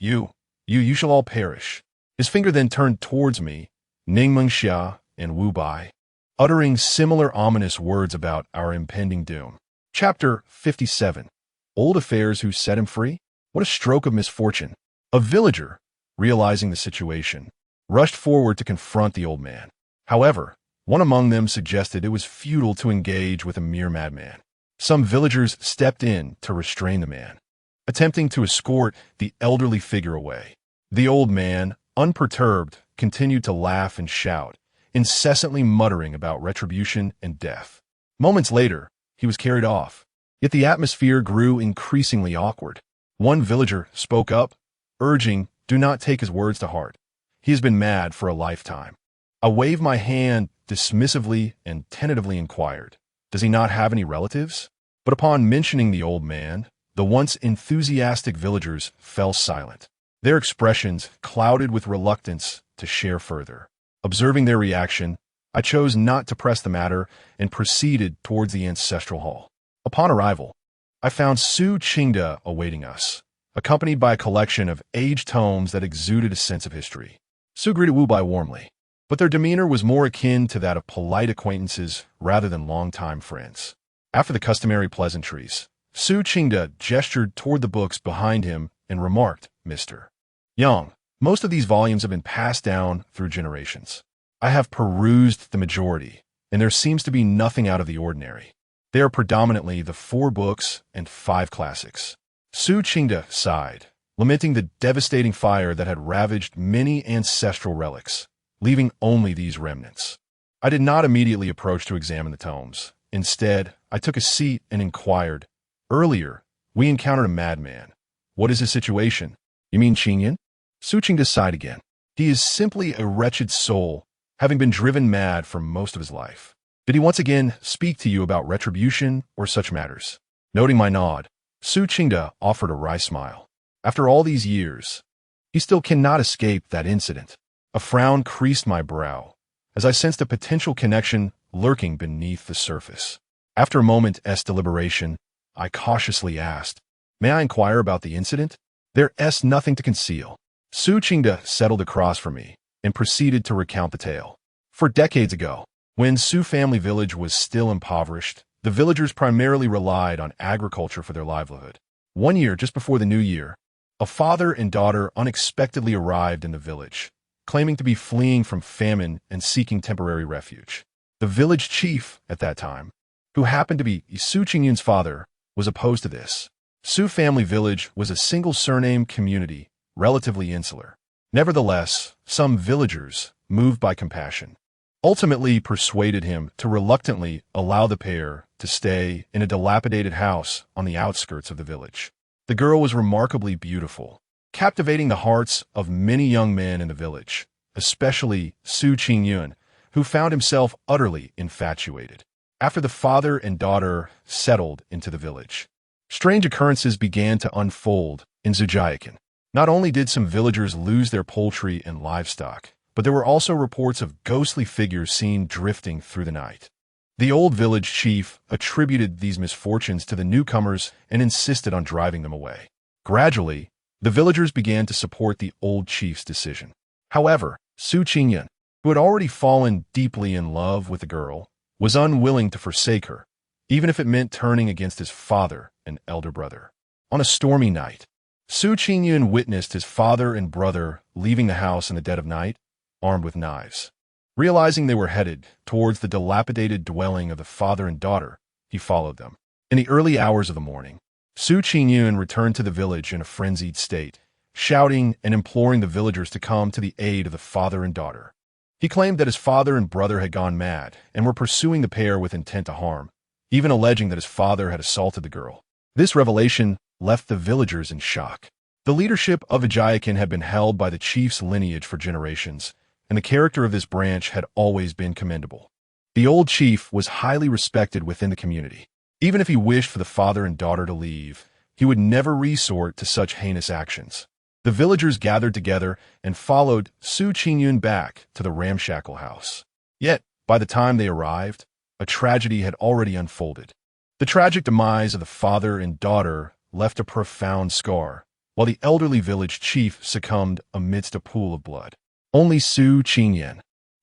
A: shall all perish. His finger then turned towards me, Ningmeng Xia and Wu Bai, uttering similar ominous words about our impending doom. Chapter 57. Old affairs who set him free? What a stroke of misfortune. A villager, realizing the situation, rushed forward to confront the old man. However, one among them suggested it was futile to engage with a mere madman. Some villagers stepped in to restrain the man, attempting to escort the elderly figure away. The old man, unperturbed, continued to laugh and shout, incessantly muttering about retribution and death. Moments later, he was carried off, yet the atmosphere grew increasingly awkward. One villager spoke up, urging, "Do not take his words to heart. He has been mad for a lifetime." I waved my hand dismissively and tentatively inquired, "Does he not have any relatives?" But upon mentioning the old man, the once enthusiastic villagers fell silent, their expressions clouded with reluctance to share further. Observing their reaction, I chose not to press the matter and proceeded towards the ancestral hall. Upon arrival, I found Su Qingde awaiting us, accompanied by a collection of aged tomes that exuded a sense of history. Su greeted Wu Bai warmly, but their demeanor was more akin to that of polite acquaintances rather than longtime friends. After the customary pleasantries, Su Qingde gestured toward the books behind him and remarked, "Mr. Yang, most of these volumes have been passed down through generations. I have perused the majority, and there seems to be nothing out of the ordinary. They are predominantly the 4 books and 5 classics." Su Qingde sighed, lamenting the devastating fire that had ravaged many ancestral relics, leaving only these remnants. I did not immediately approach to examine the tomes. Instead, I took a seat and inquired, "Earlier, we encountered a madman. What is his situation?" "You mean Qingyan?" Su Qingde sighed again. "He is simply a wretched soul, having been driven mad for most of his life." "Did he once again speak to you about retribution or such matters?" Noting my nod, Su Qingde offered a wry smile. "After all these years, he still cannot escape that incident." A frown creased my brow, as I sensed a potential connection lurking beneath the surface. After a moment's deliberation, I cautiously asked, May I inquire about the incident? There's nothing to conceal. Su Qingde settled across from me and proceeded to recount the tale. For decades ago, when Su family village was still impoverished, the villagers primarily relied on agriculture for their livelihood. One year, just before the new year, a father and daughter unexpectedly arrived in the village, claiming to be fleeing from famine and seeking temporary refuge. The village chief at that time, who happened to be Su Qingyun's father, was opposed to this. Su family village was a single surname community, relatively insular. Nevertheless, some villagers, moved by compassion, ultimately persuaded him to reluctantly allow the pair to stay in a dilapidated house on the outskirts of the village. The girl was remarkably beautiful, captivating the hearts of many young men in the village, especially Su Qingyun, who found himself utterly infatuated. After the father and daughter settled into the village, strange occurrences began to unfold in Zhujiakan. Not only did some villagers lose their poultry and livestock, but there were also reports of ghostly figures seen drifting through the night. The old village chief attributed these misfortunes to the newcomers and insisted on driving them away. Gradually, the villagers began to support the old chief's decision. However, Su Qingyun, who had already fallen deeply in love with the girl, was unwilling to forsake her, even if it meant turning against his father and elder brother. On a stormy night, Su Qingyun witnessed his father and brother leaving the house in the dead of night, armed with knives. Realizing they were headed towards the dilapidated dwelling of the father and daughter, he followed them. In the early hours of the morning, Su Qingyun returned to the village in a frenzied state, shouting and imploring the villagers to come to the aid of the father and daughter. He claimed that his father and brother had gone mad and were pursuing the pair with intent to harm, even alleging that his father had assaulted the girl. This revelation left the villagers in shock. The leadership of Ajayakan had been held by the chief's lineage for generations, and the character of this branch had always been commendable. The old chief was highly respected within the community. Even if he wished for the father and daughter to leave, he would never resort to such heinous actions. The villagers gathered together and followed Su Qingyun back to the ramshackle house. Yet, by the time they arrived, a tragedy had already unfolded. The tragic demise of the father and daughter left a profound scar, while the elderly village chief succumbed amidst a pool of blood. Only Su Qingyun,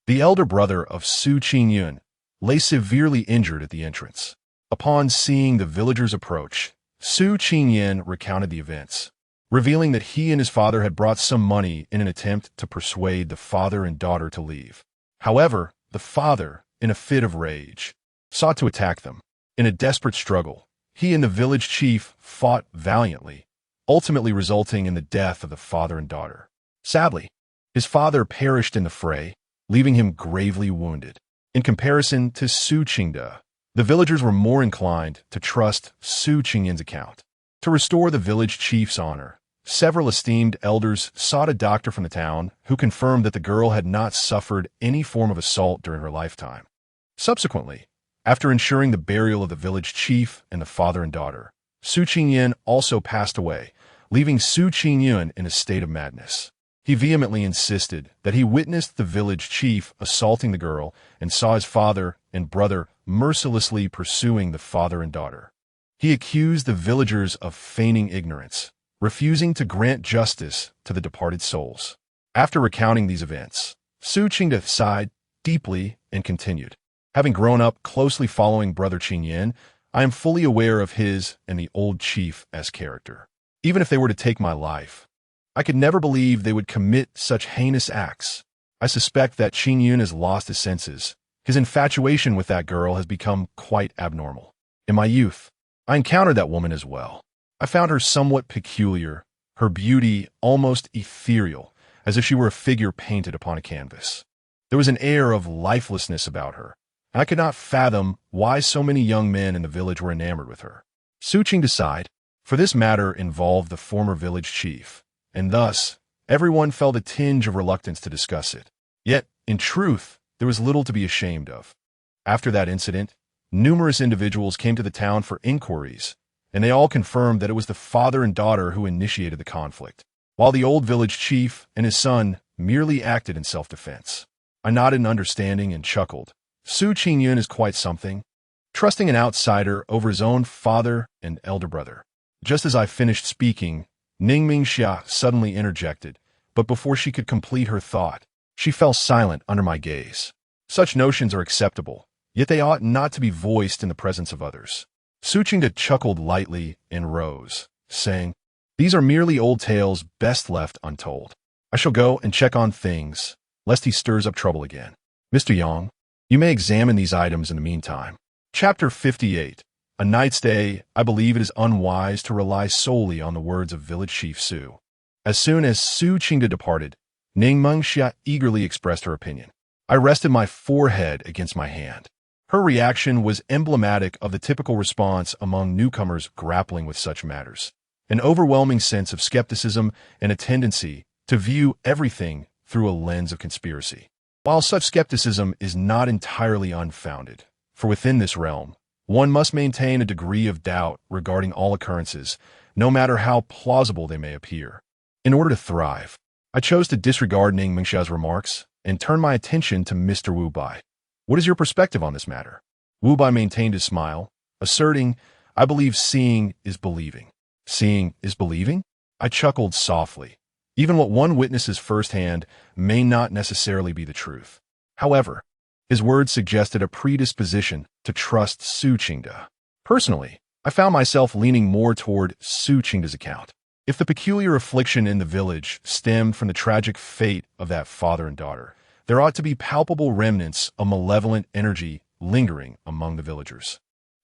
A: the elder brother of Su Qingyun, lay severely injured at the entrance. Upon seeing the villagers approach, Su Qingyun recounted the events, revealing that he and his father had brought some money in an attempt to persuade the father and daughter to leave. However, the father, in a fit of rage, sought to attack them. In a desperate struggle, he and the village chief fought valiantly, ultimately resulting in the death of the father and daughter. Sadly, his father perished in the fray, leaving him gravely wounded. In comparison to Su Qingde, the villagers were more inclined to trust Su Qingyun's account. To restore the village chief's honor, several esteemed elders sought a doctor from the town who confirmed that the girl had not suffered any form of assault during her lifetime. Subsequently, after ensuring the burial of the village chief and the father and daughter, Su Qingyun also passed away, leaving Su Qingyun in a state of madness. He vehemently insisted that he witnessed the village chief assaulting the girl and saw his father and brother mercilessly pursuing the father and daughter. He accused the villagers of feigning ignorance, refusing to grant justice to the departed souls. After recounting these events, Su Qingde sighed deeply and continued. Having grown up closely following Brother Qingyun, I am fully aware of his and the old chief's character. Even if they were to take my life, I could never believe they would commit such heinous acts. I suspect that Qingyun has lost his senses. His infatuation with that girl has become quite abnormal. In my youth, I encountered that woman as well. I found her somewhat peculiar, her beauty almost ethereal, as if she were a figure painted upon a canvas. There was an air of lifelessness about her, and I could not fathom why so many young men in the village were enamored with her. Su Qingde sighed, for this matter involved the former village chief, and thus everyone felt a tinge of reluctance to discuss it. Yet, in truth, there was little to be ashamed of. After that incident, numerous individuals came to the town for inquiries, and they all confirmed that it was the father and daughter who initiated the conflict, while the old village chief and his son merely acted in self-defense. I nodded in understanding and chuckled. Su Qingyun is quite something, trusting an outsider over his own father and elder brother. Just as I finished speaking, Ning Mingxia suddenly interjected, but before she could complete her thought, she fell silent under my gaze. Such notions are acceptable, yet they ought not to be voiced in the presence of others. Su Qingde chuckled lightly and rose, saying, "These are merely old tales best left untold. I shall go and check on things, lest he stirs up trouble again. Mr. Yang, you may examine these items in the meantime." Chapter 58. A night's stay. I believe it is unwise to rely solely on the words of village chief Su. As soon as Su Qingde departed, Ning Mengxia eagerly expressed her opinion. I rested my forehead against my hand. Her reaction was emblematic of the typical response among newcomers grappling with such matters. An overwhelming sense of skepticism and a tendency to view everything through a lens of conspiracy. While such skepticism is not entirely unfounded, for within this realm, one must maintain a degree of doubt regarding all occurrences, no matter how plausible they may appear. In order to thrive, I chose to disregard Ning Mengxia's remarks and turn my attention to Mr. Wu Bai. "What is your perspective on this matter?" Wu Bai maintained his smile, asserting, "I believe seeing is believing." "Seeing is believing?" I chuckled softly. Even what one witnesses firsthand may not necessarily be the truth. However, his words suggested a predisposition to trust Su Qingde. Personally, I found myself leaning more toward Su Qingde's account. If the peculiar affliction in the village stemmed from the tragic fate of that father and daughter, there ought to be palpable remnants of malevolent energy lingering among the villagers.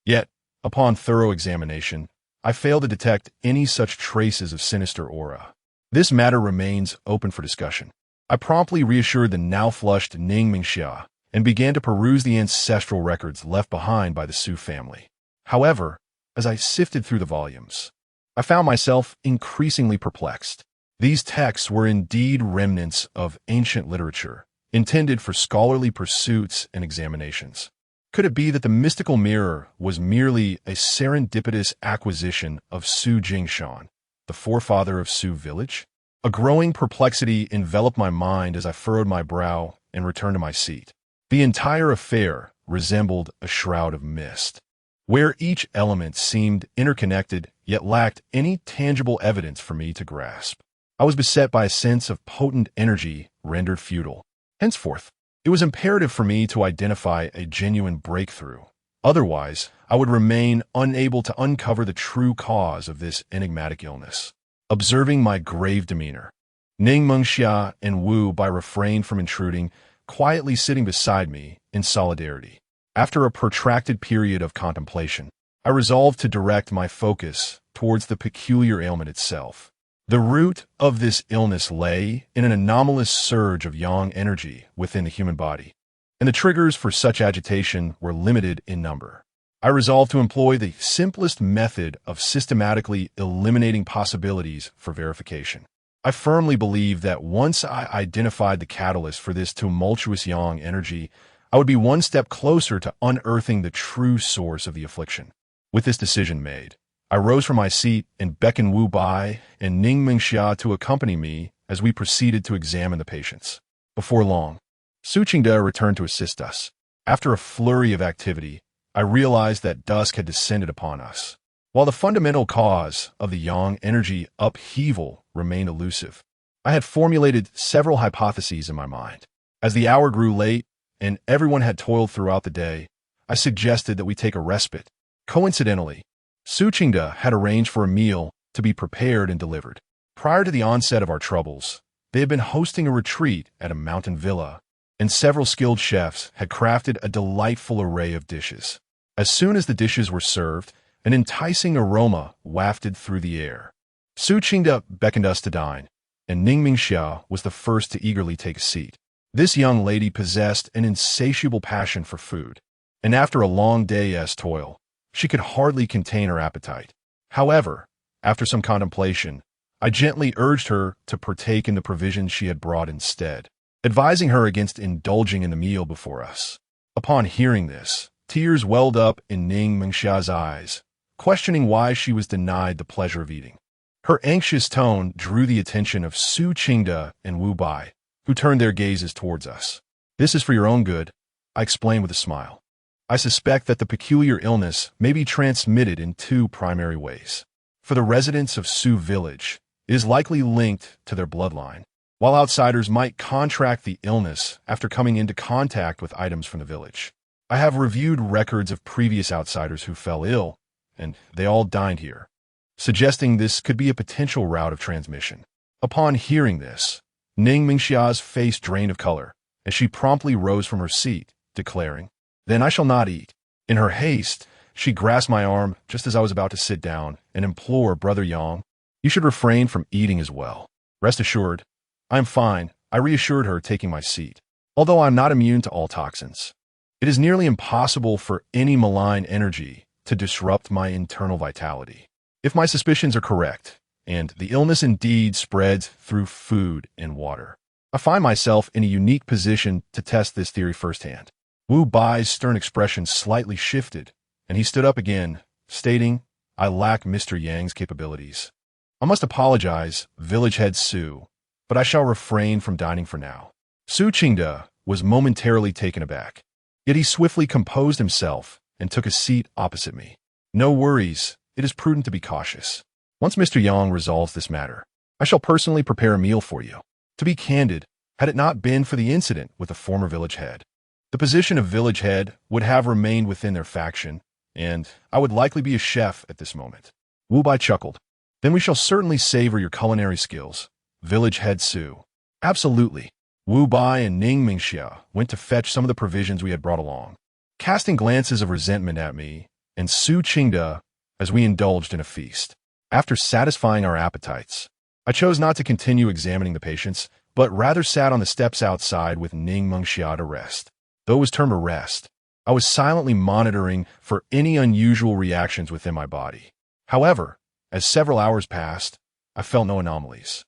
A: Yet, upon thorough examination, I failed to detect any such traces of sinister aura. This matter remains open for discussion. I promptly reassured the now-flushed Ning Mingxia and began to peruse the ancestral records left behind by the Su family. However, as I sifted through the volumes, I found myself increasingly perplexed. These texts were indeed remnants of ancient literature, intended for scholarly pursuits and examinations. Could it be that the mystical mirror was merely a serendipitous acquisition of Su Jingshan, the forefather of Su village? A growing perplexity enveloped my mind as I furrowed my brow and returned to my seat. The entire affair resembled a shroud of mist, where each element seemed interconnected yet lacked any tangible evidence for me to grasp. I was beset by a sense of potent energy rendered futile. Henceforth, it was imperative for me to identify a genuine breakthrough. Otherwise, I would remain unable to uncover the true cause of this enigmatic illness. Observing my grave demeanor, Ning Mengxia and Wu Bai refrained from intruding, quietly sitting beside me in solidarity. After a protracted period of contemplation, I resolved to direct my focus towards the peculiar ailment itself. The root of this illness lay in an anomalous surge of yang energy within the human body, and the triggers for such agitation were limited in number. I resolved to employ the simplest method of systematically eliminating possibilities for verification. I firmly believe that once I identified the catalyst for this tumultuous yang energy, I would be one step closer to unearthing the true source of the affliction. With this decision made, I rose from my seat and beckoned Wu Bai and Ning Mingxia to accompany me as we proceeded to examine the patients. Before long, Su Qingde returned to assist us. After a flurry of activity, I realized that dusk had descended upon us. While the fundamental cause of the yang energy upheaval remained elusive, I had formulated several hypotheses in my mind. As the hour grew late and everyone had toiled throughout the day, I suggested that we take a respite. Coincidentally, Su Qingde had arranged for a meal to be prepared and delivered. Prior to the onset of our troubles, they had been hosting a retreat at a mountain villa, and several skilled chefs had crafted a delightful array of dishes. As soon as the dishes were served, an enticing aroma wafted through the air. Su Qingde beckoned us to dine, and Ning Mingxia was the first to eagerly take a seat. This young lady possessed an insatiable passion for food, and after a long day's toil, she could hardly contain her appetite. However, after some contemplation, I gently urged her to partake in the provisions she had brought instead, advising her against indulging in the meal before us. Upon hearing this, tears welled up in Ning Mengxia's eyes, questioning why she was denied the pleasure of eating. Her anxious tone drew the attention of Su Qingde and Wu Bai, who turned their gazes towards us. "This is for your own good," I explained with a smile. "I suspect that the peculiar illness may be transmitted in two primary ways. For the residents of Sioux Village, it is likely linked to their bloodline, while outsiders might contract the illness after coming into contact with items from the village. I have reviewed records of previous outsiders who fell ill, and they all died here, suggesting this could be a potential route of transmission. Upon hearing this, Ning Mingxia's face drained of color, as she promptly rose from her seat, declaring, "Then I shall not eat." In her haste, she grasped my arm just as I was about to sit down and implore Brother Yang, "You should refrain from eating as well. Rest assured, I am fine," I reassured her, taking my seat. Although I'm not immune to all toxins, it is nearly impossible for any malign energy to disrupt my internal vitality. If my suspicions are correct, and the illness indeed spreads through food and water, I find myself in a unique position to test this theory firsthand. Wu Bai's stern expression slightly shifted, and he stood up again, stating, "I lack Mr. Yang's capabilities. I must apologize, village head Su, but I shall refrain from dining for now." Su Qingde was momentarily taken aback, yet he swiftly composed himself and took a seat opposite me. "No worries, it is prudent to be cautious. Once Mr. Yang resolves this matter, I shall personally prepare a meal for you." To be candid, had it not been for the incident with the former village head, the position of village head would have remained within their faction, and I would likely be a chef at this moment. Wu Bai chuckled. "Then we shall certainly savor your culinary skills, village head Su." "Absolutely." Wu Bai and Ning Mingxia went to fetch some of the provisions we had brought along, casting glances of resentment at me and Su Qingde as we indulged in a feast. After satisfying our appetites, I chose not to continue examining the patients, but rather sat on the steps outside with Ning Mingxia to rest. Though it was termed a rest, I was silently monitoring for any unusual reactions within my body. However, as several hours passed, I felt no anomalies.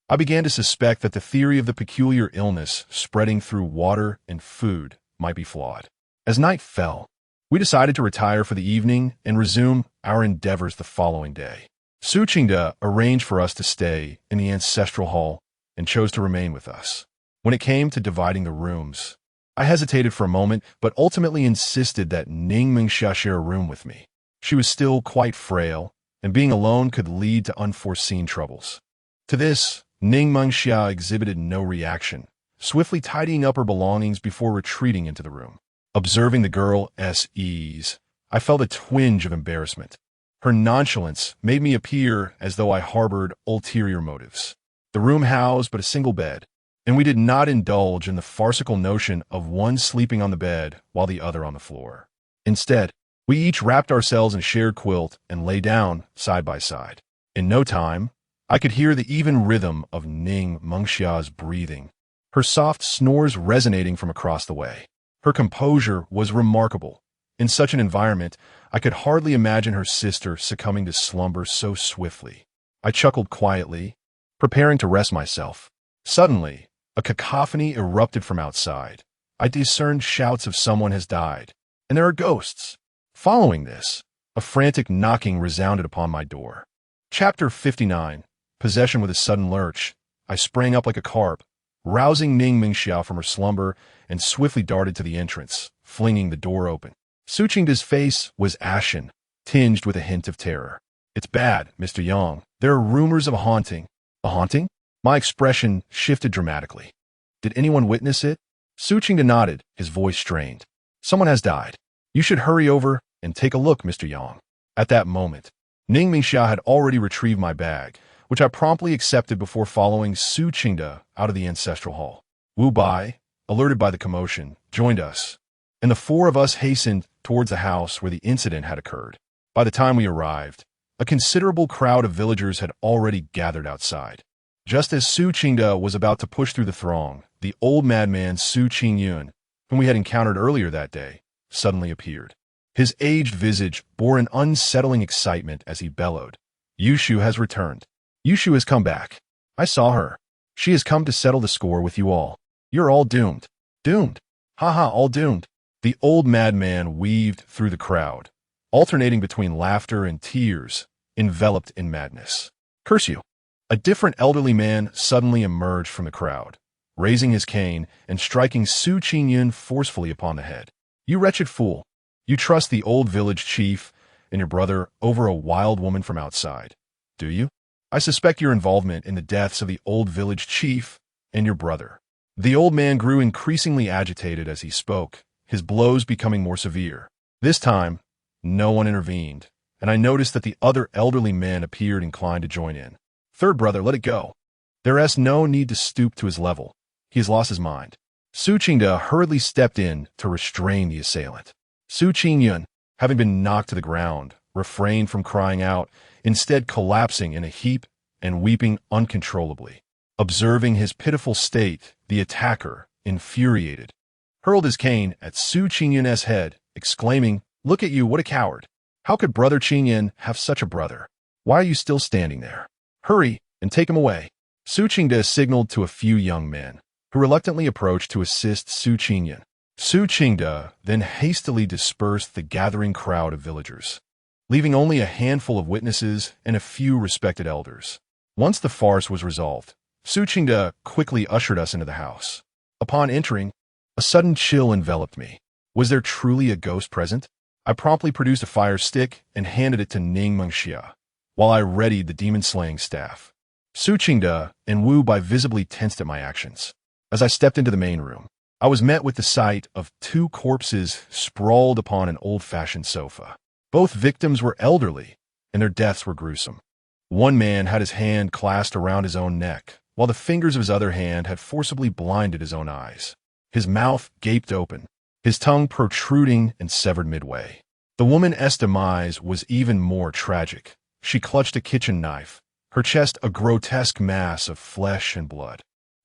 A: I began to suspect that the theory of the peculiar illness spreading through water and food might be flawed. As night fell, we decided to retire for the evening and resume our endeavors the following day. Su Qingde arranged for us to stay in the ancestral hall and chose to remain with us. When it came to dividing the rooms, I hesitated for a moment, but ultimately insisted that Ning Mingxia share a room with me. She was still quite frail, and being alone could lead to unforeseen troubles. To this, Ning Mingxia exhibited no reaction, swiftly tidying up her belongings before retreating into the room. Observing the girl's ease, I felt a twinge of embarrassment. Her nonchalance made me appear as though I harbored ulterior motives. The room housed but a single bed, and we did not indulge in the farcical notion of one sleeping on the bed while the other on the floor. Instead, we each wrapped ourselves in a shared quilt and lay down side by side. In no time, I could hear the even rhythm of Ning Mengxia's breathing, her soft snores resonating from across the way. Her composure was remarkable. In such an environment, I could hardly imagine her sister succumbing to slumber so swiftly. I chuckled quietly, preparing to rest myself. Suddenly, a cacophony erupted from outside. I discerned shouts of "Someone has died, and there are ghosts." Following this, a frantic knocking resounded upon my door. Chapter 59. Possession with a sudden lurch. I sprang up like a carp, rousing Ning Mingxia from her slumber, and swiftly darted to the entrance, flinging the door open. Su Qingde's face was ashen, tinged with a hint of terror. "It's bad, Mr. Yang. There are rumors of a haunting." "A haunting?" My expression shifted dramatically. "Did anyone witness it?" Su Qingde nodded, his voice strained. "Someone has died. You should hurry over and take a look, Mr. Yang." At that moment, Ning Mingxia had already retrieved my bag, which I promptly accepted before following Su Qingde out of the ancestral hall. Wu Bai, alerted by the commotion, joined us, and the four of us hastened towards the house where the incident had occurred. By the time we arrived, a considerable crowd of villagers had already gathered outside. Just as Su Qingde was about to push through the throng, the old madman Su Qingyun, whom we had encountered earlier that day, suddenly appeared. His aged visage bore an unsettling excitement as he bellowed, "Yushu has returned. Yushu has come back. I saw her. She has come to settle the score with you all. You're all doomed. Doomed. Haha, all doomed." The old madman weaved through the crowd, alternating between laughter and tears, enveloped in madness. "Curse you." A different elderly man suddenly emerged from the crowd, raising his cane and striking Su Qingyun forcefully upon the head. "You wretched fool. You trust the old village chief and your brother over a wild woman from outside. do you? I suspect your involvement in the deaths of the old village chief and your brother." The old man grew increasingly agitated as he spoke, his blows becoming more severe. This time, no one intervened, and I noticed that the other elderly men appeared inclined to join in. "Third brother, let it go. There is no need to stoop to his level. He has lost his mind." Su Qingde hurriedly stepped in to restrain the assailant. Su Qingyun, having been knocked to the ground, refrained from crying out, instead collapsing in a heap and weeping uncontrollably. Observing his pitiful state, the attacker, infuriated, hurled his cane at Su Qingyun's head, exclaiming, "Look at you, what a coward! How could Brother Qingyun have such a brother? Why are you still standing there? Hurry and take him away." Su Qingde signaled to a few young men, who reluctantly approached to assist Su Qingyun. Su Qingde then hastily dispersed the gathering crowd of villagers, leaving only a handful of witnesses and a few respected elders. Once the farce was resolved, Su Qingde quickly ushered us into the house. Upon entering, a sudden chill enveloped me. Was there truly a ghost present? I promptly produced a fire stick and handed it to Ning Mengxia, while I readied the demon-slaying staff. Su Qingde and Wu Bai visibly tensed at my actions. As I stepped into the main room, I was met with the sight of two corpses sprawled upon an old-fashioned sofa. Both victims were elderly, and their deaths were gruesome. One man had his hand clasped around his own neck, while the fingers of his other hand had forcibly blinded his own eyes. His mouth gaped open, his tongue protruding and severed midway. The woman's demise was even more tragic. She clutched a kitchen knife, her chest a grotesque mass of flesh and blood,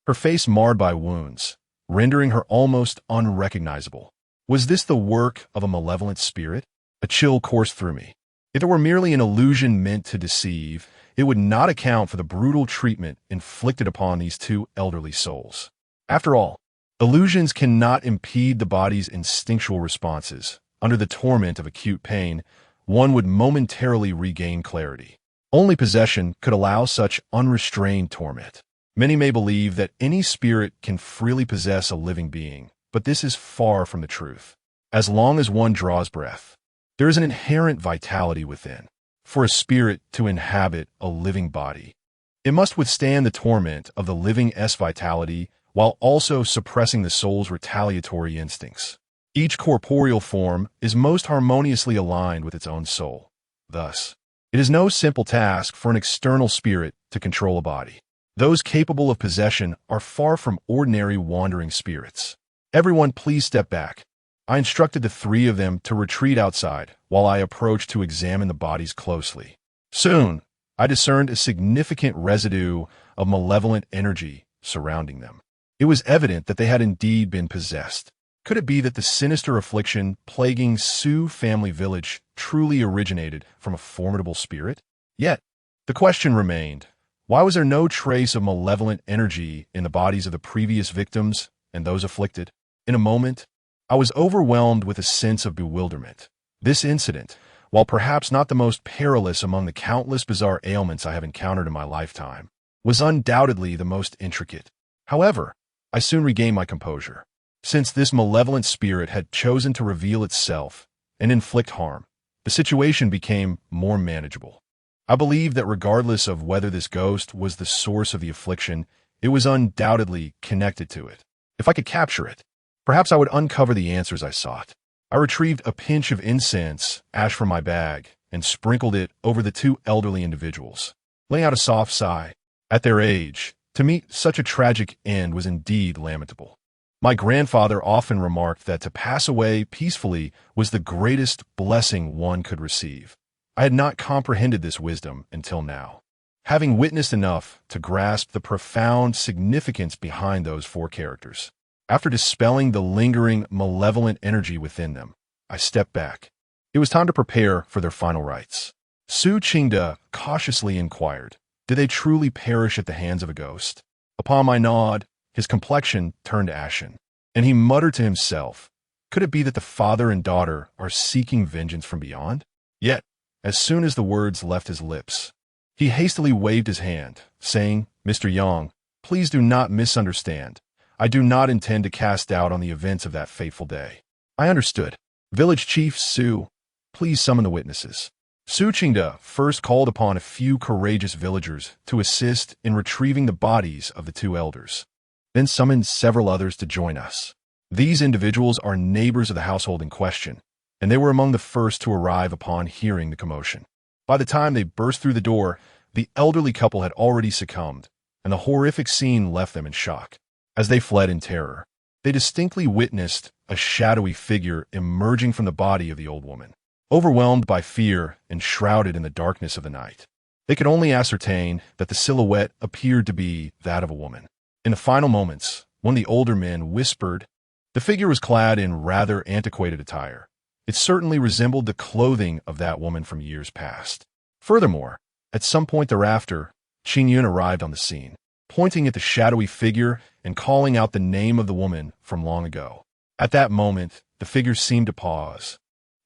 A: her face marred by wounds, rendering her almost unrecognizable. Was this the work of a malevolent spirit? A chill coursed through me. If it were merely an illusion meant to deceive, it would not account for the brutal treatment inflicted upon these two elderly souls. After all, illusions cannot impede the body's instinctual responses. Under the torment of acute pain, one would momentarily regain clarity. Only possession could allow such unrestrained torment. Many may believe that any spirit can freely possess a living being, but this is far from the truth. As long as one draws breath, there is an inherent vitality within. For a spirit to inhabit a living body, it must withstand the torment of the living's vitality while also suppressing the soul's retaliatory instincts. Each corporeal form is most harmoniously aligned with its own soul. Thus, it is no simple task for an external spirit to control a body. Those capable of possession are far from ordinary wandering spirits. "Everyone, please step back." I instructed the three of them to retreat outside while I approached to examine the bodies closely. Soon, I discerned a significant residue of malevolent energy surrounding them. It was evident that they had indeed been possessed. Could it be that the sinister affliction plaguing Su family village truly originated from a formidable spirit? Yet, the question remained, why was there no trace of malevolent energy in the bodies of the previous victims and those afflicted? In a moment, I was overwhelmed with a sense of bewilderment. This incident, while perhaps not the most perilous among the countless bizarre ailments I have encountered in my lifetime, was undoubtedly the most intricate. However, I soon regained my composure. Since this malevolent spirit had chosen to reveal itself and inflict harm, the situation became more manageable. I believed that regardless of whether this ghost was the source of the affliction, it was undoubtedly connected to it. If I could capture it, perhaps I would uncover the answers I sought. I retrieved a pinch of incense, ash from my bag, and sprinkled it over the two elderly individuals, letting out a soft sigh. At their age, to meet such a tragic end was indeed lamentable. My grandfather often remarked that to pass away peacefully was the greatest blessing one could receive. I had not comprehended this wisdom until now, having witnessed enough to grasp the profound significance behind those four characters. After dispelling the lingering, malevolent energy within them, I stepped back. It was time to prepare for their final rites. Su Qingde cautiously inquired, "Did they truly perish at the hands of a ghost?" Upon my nod, his complexion turned ashen, and he muttered to himself, "Could it be that the father and daughter are seeking vengeance from beyond?" Yet, as soon as the words left his lips, he hastily waved his hand, saying, "Mr. Yang, please do not misunderstand. I do not intend to cast doubt on the events of that fateful day." I understood. "Village Chief Su, please summon the witnesses." Su Qingde first called upon a few courageous villagers to assist in retrieving the bodies of the two elders, then summoned several others to join us. These individuals are neighbors of the household in question, and they were among the first to arrive upon hearing the commotion. By the time they burst through the door, the elderly couple had already succumbed, and the horrific scene left them in shock. As they fled in terror, they distinctly witnessed a shadowy figure emerging from the body of the old woman. Overwhelmed by fear and shrouded in the darkness of the night, they could only ascertain that the silhouette appeared to be that of a woman. In the final moments, one of the older men whispered, the figure was clad in rather antiquated attire. It certainly resembled the clothing of that woman from years past. Furthermore, at some point thereafter, Qingyun arrived on the scene, pointing at the shadowy figure and calling out the name of the woman from long ago. At that moment, the figure seemed to pause.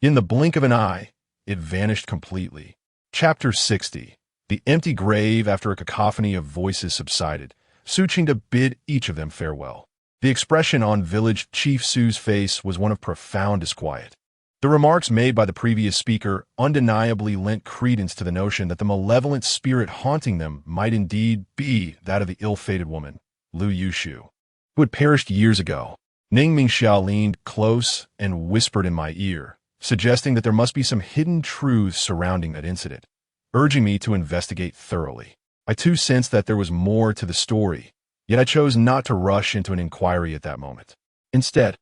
A: In the blink of an eye, it vanished completely. Chapter 60. The empty grave. After a cacophony of voices subsided, Su Qingde bid each of them farewell. The expression on village chief Su's face was one of profound disquiet. The remarks made by the previous speaker undeniably lent credence to the notion that the malevolent spirit haunting them might indeed be that of the ill-fated woman, Lu Yushu, who had perished years ago. Ning Mingxiao leaned close and whispered in my ear, suggesting that there must be some hidden truths surrounding that incident, urging me to investigate thoroughly. I too sensed that there was more to the story, yet I chose not to rush into an inquiry at that moment. Instead,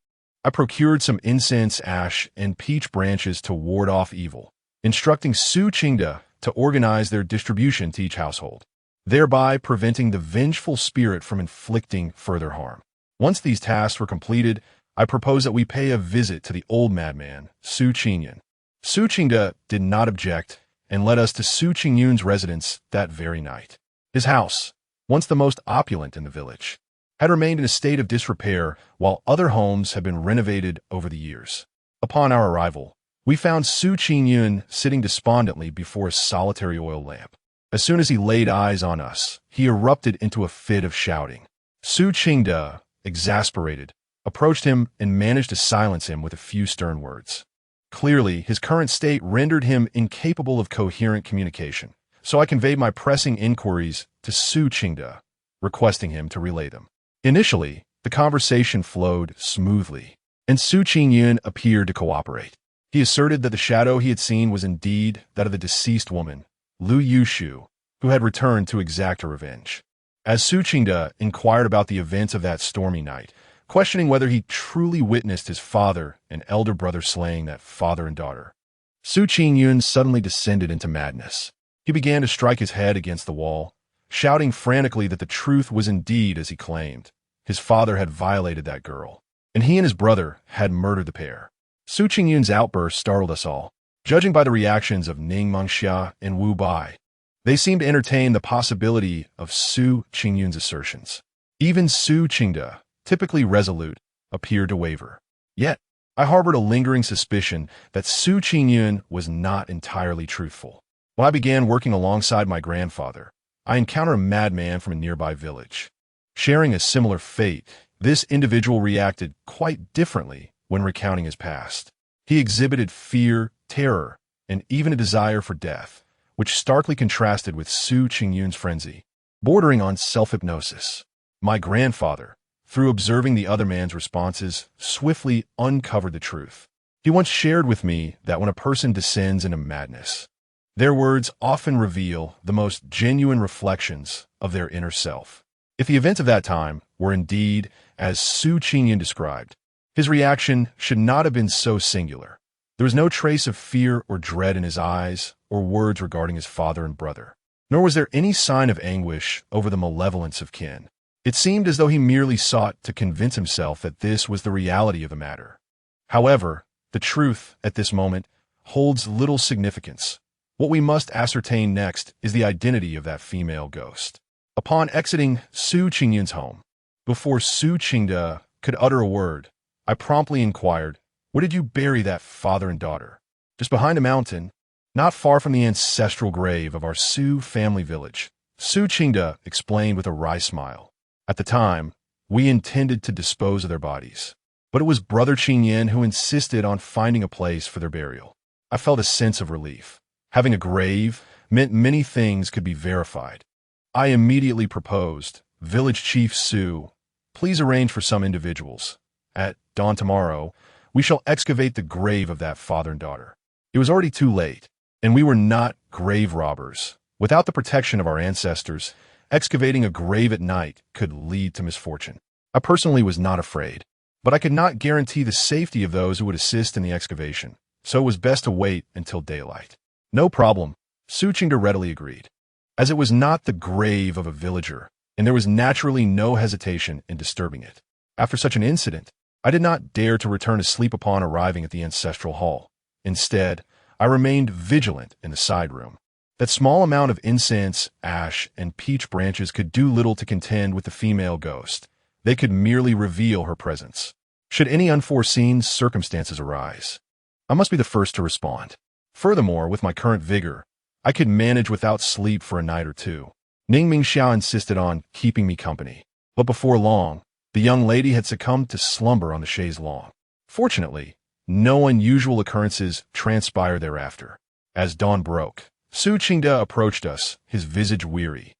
A: I procured some incense, ash, and peach branches to ward off evil, instructing Su Qingde to organize their distribution to each household, thereby preventing the vengeful spirit from inflicting further harm. Once these tasks were completed, I proposed that we pay a visit to the old madman, Su Qingyun. Su Qingde did not object and led us to Su Qingyun's residence that very night. His house, once the most opulent in the village, had remained in a state of disrepair while other homes had been renovated over the years. Upon our arrival, we found Su Qingyun sitting despondently before a solitary oil lamp. As soon as he laid eyes on us, he erupted into a fit of shouting. Su Qingde, exasperated, approached him and managed to silence him with a few stern words. Clearly, his current state rendered him incapable of coherent communication, so I conveyed my pressing inquiries to Su Qingde, requesting him to relay them. Initially, the conversation flowed smoothly, and Su Qingyun appeared to cooperate. He asserted that the shadow he had seen was indeed that of the deceased woman, Lu Yushu, who had returned to exact her revenge. As Su Qingde inquired about the events of that stormy night, questioning whether he truly witnessed his father and elder brother slaying that father and daughter, Su Qingyun suddenly descended into madness. He began to strike his head against the wall, shouting frantically that the truth was indeed as he claimed. His father had violated that girl, and he and his brother had murdered the pair. Su Qingyun's outburst startled us all. Judging by the reactions of Ning Mengxia and Wu Bai, they seemed to entertain the possibility of Su Qingyun's assertions. Even Su Qingde, typically resolute, appeared to waver. Yet, I harbored a lingering suspicion that Su Qingyun was not entirely truthful. When I began working alongside my grandfather, I encountered a madman from a nearby village. Sharing a similar fate, this individual reacted quite differently when recounting his past. He exhibited fear, terror, and even a desire for death, which starkly contrasted with Su Qingyun's frenzy, bordering on self-hypnosis. My grandfather, through observing the other man's responses, swiftly uncovered the truth. He once shared with me that when a person descends into madness, their words often reveal the most genuine reflections of their inner self. If the events of that time were indeed as Su Qingyun described, his reaction should not have been so singular. There was no trace of fear or dread in his eyes or words regarding his father and brother, nor was there any sign of anguish over the malevolence of kin. It seemed as though he merely sought to convince himself that this was the reality of the matter. However, the truth, at this moment, holds little significance. What we must ascertain next is the identity of that female ghost. Upon exiting Su Qingyun's home, before Su Qingde could utter a word, I promptly inquired, "Where did you bury that father and daughter?" "Just behind a mountain, not far from the ancestral grave of our Su family village," Su Qingde explained with a wry smile. At the time, we intended to dispose of their bodies, but it was Brother Qingyun who insisted on finding a place for their burial. I felt a sense of relief. Having a grave meant many things could be verified. I immediately proposed, Village Chief Su, please arrange for some individuals. At dawn tomorrow, we shall excavate the grave of that father and daughter. It was already too late, and we were not grave robbers. Without the protection of our ancestors, excavating a grave at night could lead to misfortune. I personally was not afraid, but I could not guarantee the safety of those who would assist in the excavation, so it was best to wait until daylight. No problem, Su Qingde readily agreed. As it was not the grave of a villager, and there was naturally no hesitation in disturbing it. After such an incident, I did not dare to return to sleep upon arriving at the ancestral hall. Instead, I remained vigilant in the side room. That small amount of incense, ash, and peach branches could do little to contend with the female ghost. They could merely reveal her presence. Should any unforeseen circumstances arise, I must be the first to respond. Furthermore, with my current vigor, I could manage without sleep for a night or two. Ning Mingxiao insisted on keeping me company, but before long, the young lady had succumbed to slumber on the chaise longue. Fortunately, no unusual occurrences transpired thereafter. As dawn broke, Su Qingde approached us, his visage weary,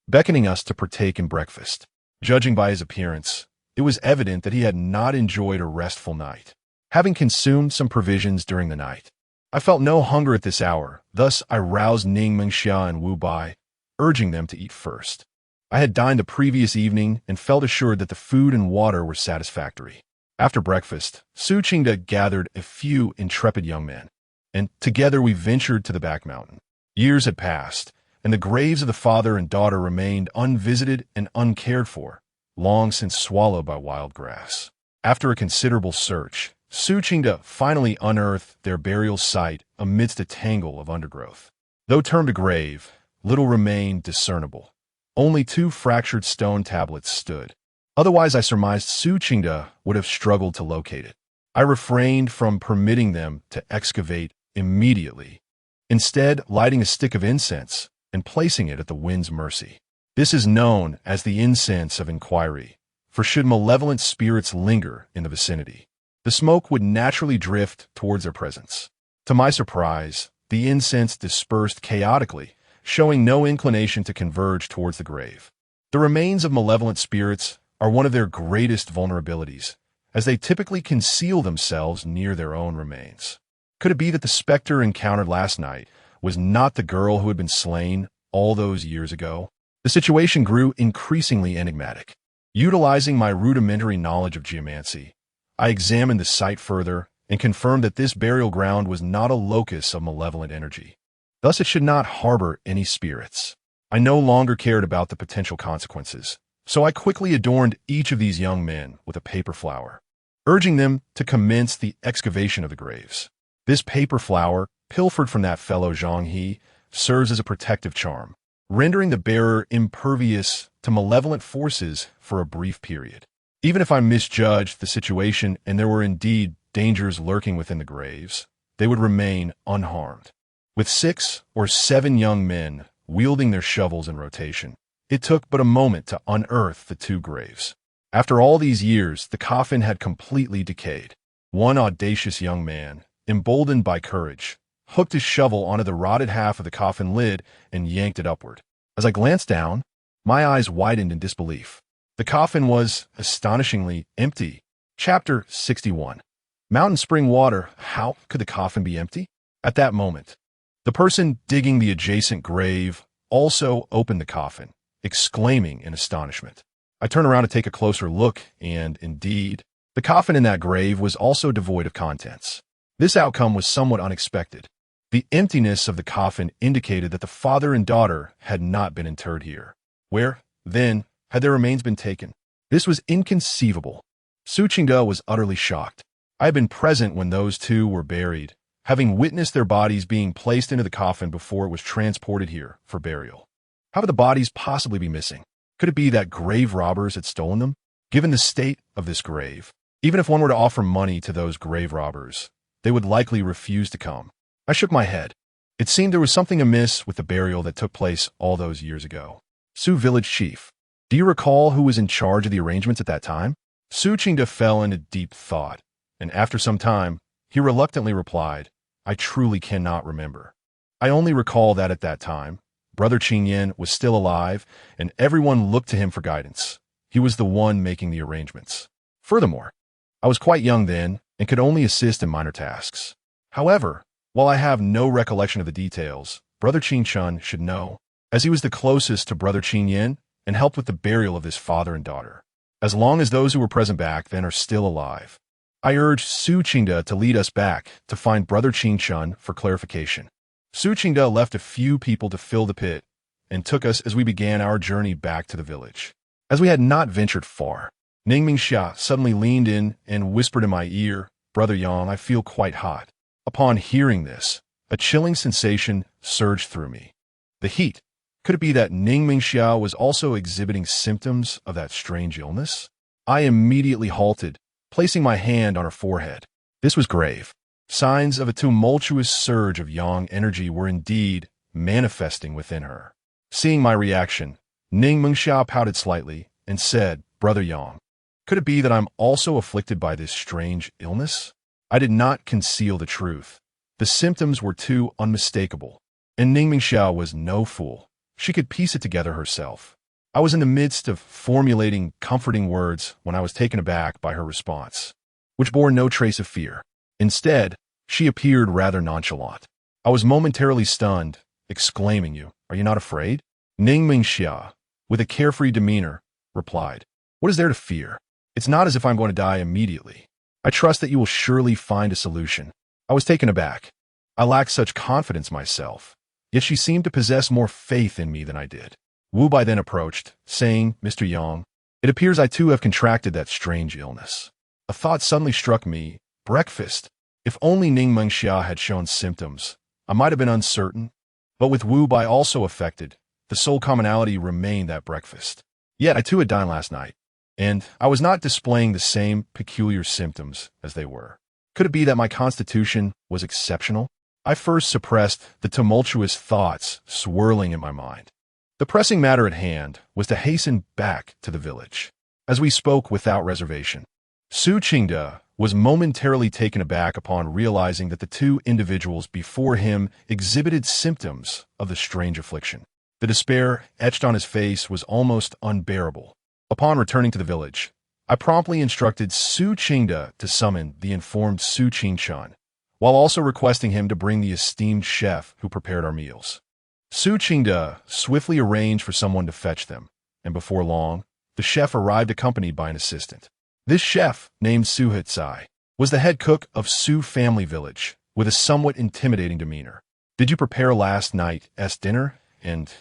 A: beckoning us to partake in breakfast. Judging by his appearance, it was evident that he had not enjoyed a restful night. Having consumed some provisions during the night, I felt no hunger at this hour, thus I roused Ning Mingxia and Wu Bai, urging them to eat first. I had dined the previous evening and felt assured that the food and water were satisfactory. After breakfast, Su Qingde gathered a few intrepid young men, and together we ventured to the back mountain. Years had passed, and the graves of the father and daughter remained unvisited and uncared for, long since swallowed by wild grass. After a considerable search, Su Qingde finally unearthed their burial site amidst a tangle of undergrowth. Though termed a grave, little remained discernible. Only 2 fractured stone tablets stood. Otherwise, I surmised Su Qingde would have struggled to locate it. I refrained from permitting them to excavate immediately, instead lighting a stick of incense and placing it at the wind's mercy. This is known as the incense of inquiry, for should malevolent spirits linger in the vicinity, the smoke would naturally drift towards their presence. To my surprise, the incense dispersed chaotically, showing no inclination to converge towards the grave. The remains of malevolent spirits are one of their greatest vulnerabilities, as they typically conceal themselves near their own remains. Could it be that the specter encountered last night was not the girl who had been slain all those years ago? The situation grew increasingly enigmatic. Utilizing my rudimentary knowledge of geomancy, I examined the site further and confirmed that this burial ground was not a locus of malevolent energy. Thus, it should not harbor any spirits. I no longer cared about the potential consequences, so I quickly adorned each of these young men with a paper flower, urging them to commence the excavation of the graves. This paper flower, pilfered from that fellow Zhang He, serves as a protective charm, rendering the bearer impervious to malevolent forces for a brief period. Even if I misjudged the situation and there were indeed dangers lurking within the graves, they would remain unharmed. With 6 or 7 young men wielding their shovels in rotation, it took but a moment to unearth the 2 graves. After all these years, the coffin had completely decayed. One audacious young man, emboldened by courage, hooked his shovel onto the rotted half of the coffin lid and yanked it upward. As I glanced down, my eyes widened in disbelief. The coffin was astonishingly empty. Chapter 61. Mountain Spring Water. How could the coffin be empty? At that moment, the person digging the adjacent grave also opened the coffin, exclaiming in astonishment. I turned around to take a closer look, and indeed, the coffin in that grave was also devoid of contents. This outcome was somewhat unexpected. The emptiness of the coffin indicated that the father and daughter had not been interred here. Where, then, had their remains been taken? This was inconceivable. Su Qingde was utterly shocked. I had been present when those 2 were buried, having witnessed their bodies being placed into the coffin before it was transported here for burial. How could the bodies possibly be missing? Could it be that grave robbers had stolen them? Given the state of this grave, even if one were to offer money to those grave robbers, they would likely refuse to come. I shook my head. It seemed there was something amiss with the burial that took place all those years ago. Su Village Chief, do you recall who was in charge of the arrangements at that time? Su Qingde fell into deep thought, and after some time, he reluctantly replied, I truly cannot remember. I only recall that at that time, Brother Qingyan was still alive, and everyone looked to him for guidance. He was the one making the arrangements. Furthermore, I was quite young then and could only assist in minor tasks. However, while I have no recollection of the details, Brother Qingchun should know, as he was the closest to Brother Qingyan and helped with the burial of his father and daughter. As long as those who were present back then are still alive, I urged Su Qingda to lead us back to find Brother Qingchun for clarification. Su Qingda left a few people to fill the pit and took us as we began our journey back to the village. As we had not ventured far, Ningming Xia suddenly leaned in and whispered in my ear, "Brother Yang, I feel quite hot." Upon hearing this, a chilling sensation surged through me. The heat. Could it be that Ningming Xia was also exhibiting symptoms of that strange illness? I immediately halted, placing my hand on her forehead. This was grave. Signs of a tumultuous surge of yang energy were indeed manifesting within her. Seeing my reaction, Ningming Xia pouted slightly and said, "Brother Yang, could it be that I'm also afflicted by this strange illness?" I did not conceal the truth. The symptoms were too unmistakable, and Ningming Xia was no fool. She could piece it together herself. I was in the midst of formulating comforting words when I was taken aback by her response, which bore no trace of fear. Instead, she appeared rather nonchalant. I was momentarily stunned, exclaiming, Are you not afraid?" Ningming Xia, with a carefree demeanor, replied, "What is there to fear? It's not as if I'm going to die immediately. I trust that you will surely find a solution." I was taken aback. I lacked such confidence myself, yet she seemed to possess more faith in me than I did. Wu Bai then approached, saying, "Mr. Yang, it appears I too have contracted that strange illness." A thought suddenly struck me. Breakfast. If only Ningmeng Xia had shown symptoms, I might have been uncertain. But with Wu Bai also affected, the sole commonality remained that breakfast. Yet I too had dined last night, and I was not displaying the same peculiar symptoms as they were. Could it be that my constitution was exceptional? I first suppressed the tumultuous thoughts swirling in my mind. The pressing matter at hand was to hasten back to the village. As we spoke without reservation, Su Qingda was momentarily taken aback upon realizing that the two individuals before him exhibited symptoms of the strange affliction. The despair etched on his face was almost unbearable. Upon returning to the village, I promptly instructed Su Qingda to summon the informed Su Qingchun, while also requesting him to bring the esteemed chef who prepared our meals. Su Qingda swiftly arranged for someone to fetch them, and before long, the chef arrived accompanied by an assistant. This chef, named Su Hitsai, was the head cook of Su family village, with a somewhat intimidating demeanor. "Did you prepare last night's dinner and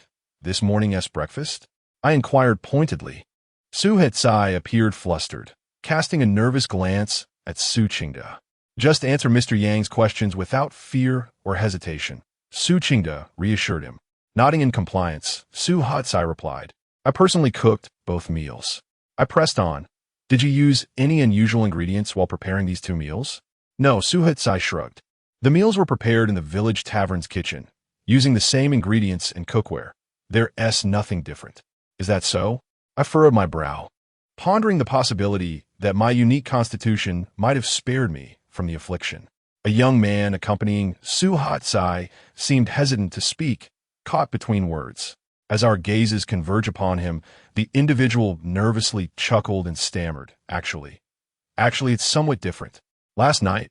A: this morning's breakfast?" I inquired pointedly. Su Hitsai appeared flustered, casting a nervous glance at Su Qingda. "Just answer Mr. Yang's questions without fear or hesitation," Su Qingda reassured him. Nodding in compliance, Su Hitsai replied, "I personally cooked both meals." I pressed on. "Did you use any unusual ingredients while preparing these two meals?" "No," Su Hitsai shrugged. "The meals were prepared in the village tavern's kitchen, using the same ingredients and cookware. There's nothing different." "Is that so?" I furrowed my brow, pondering the possibility that my unique constitution might have spared me from the affliction. A young man accompanying Su Hitsai seemed hesitant to speak, caught between words. As our gazes converged upon him, the individual nervously chuckled and stammered, Actually, it's somewhat different. Last night.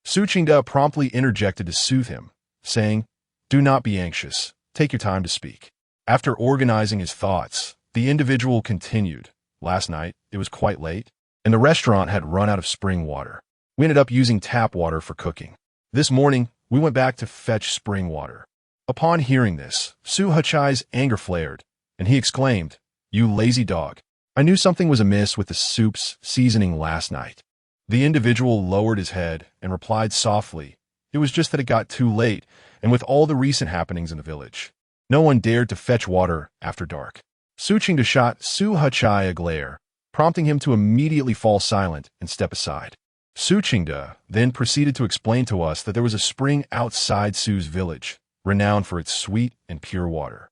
A: Su Qingda promptly interjected to soothe him, saying, "Do not be anxious. Take your time to speak." After organizing his thoughts, the individual continued, "Last night, it was quite late, and the restaurant had run out of spring water. We ended up using tap water for cooking. This morning, we went back to fetch spring water." Upon hearing this, Su Hachai's anger flared, and he exclaimed, "You lazy dog. I knew something was amiss with the soup's seasoning last night." The individual lowered his head and replied softly, "It was just that it got too late, and with all the recent happenings in the village, no one dared to fetch water after dark." Su Qingda shot Su Hachai a glare, prompting him to immediately fall silent and step aside. Su Qingda then proceeded to explain to us that there was a spring outside Su's village, renowned for its sweet and pure water.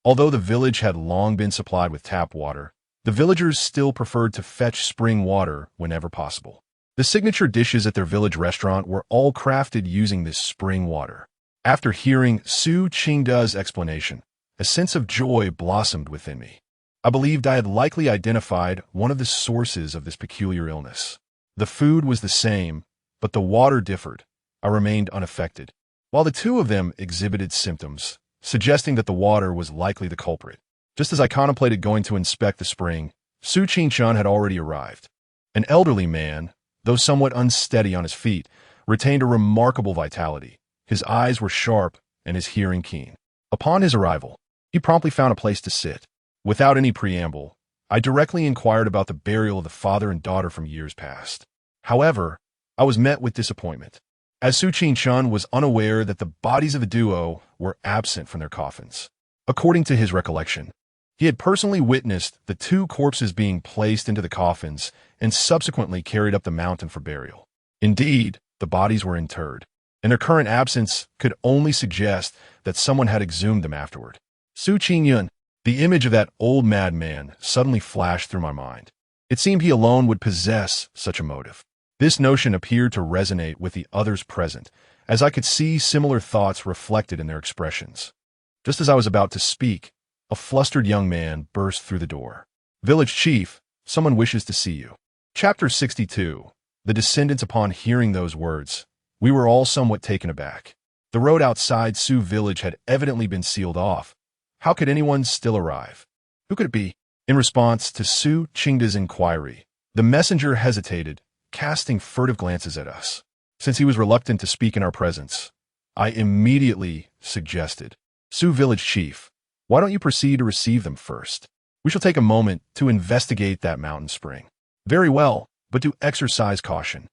A: Although the village had long been supplied with tap water, the villagers still preferred to fetch spring water whenever possible. The signature dishes at their village restaurant were all crafted using this spring water. After hearing Su Qingda's explanation, a sense of joy blossomed within me. I believed I had likely identified one of the sources of this peculiar illness. The food was the same, but the water differed. I remained unaffected, while the two of them exhibited symptoms, suggesting that the water was likely the culprit. Just as I contemplated going to inspect the spring, Su Qingchun had already arrived. An elderly man, though somewhat unsteady on his feet, retained a remarkable vitality. His eyes were sharp and his hearing keen. Upon his arrival, he promptly found a place to sit. Without any preamble, I directly inquired about the burial of the father and daughter from years past. However, I was met with disappointment, as Su Qingchun was unaware that the bodies of the duo were absent from their coffins. According to his recollection, he had personally witnessed the two corpses being placed into the coffins and subsequently carried up the mountain for burial. Indeed, the bodies were interred, and their current absence could only suggest that someone had exhumed them afterward. Su Qingyun, the image of that old madman, suddenly flashed through my mind. It seemed he alone would possess such a motive. This notion appeared to resonate with the others present, as I could see similar thoughts reflected in their expressions. Just as I was about to speak, a flustered young man burst through the door. "Village Chief, someone wishes to see you." Chapter 62. The descendants. Upon hearing those words, we were all somewhat taken aback. The road outside Su village had evidently been sealed off. How could anyone still arrive? Who could it be? In response to Su Qingda's inquiry, the messenger hesitated, casting furtive glances at us. Since he was reluctant to speak in our presence, I immediately suggested, "Su village chief, why don't you proceed to receive them first? We shall take a moment to investigate that mountain spring." "Very well, but do exercise caution.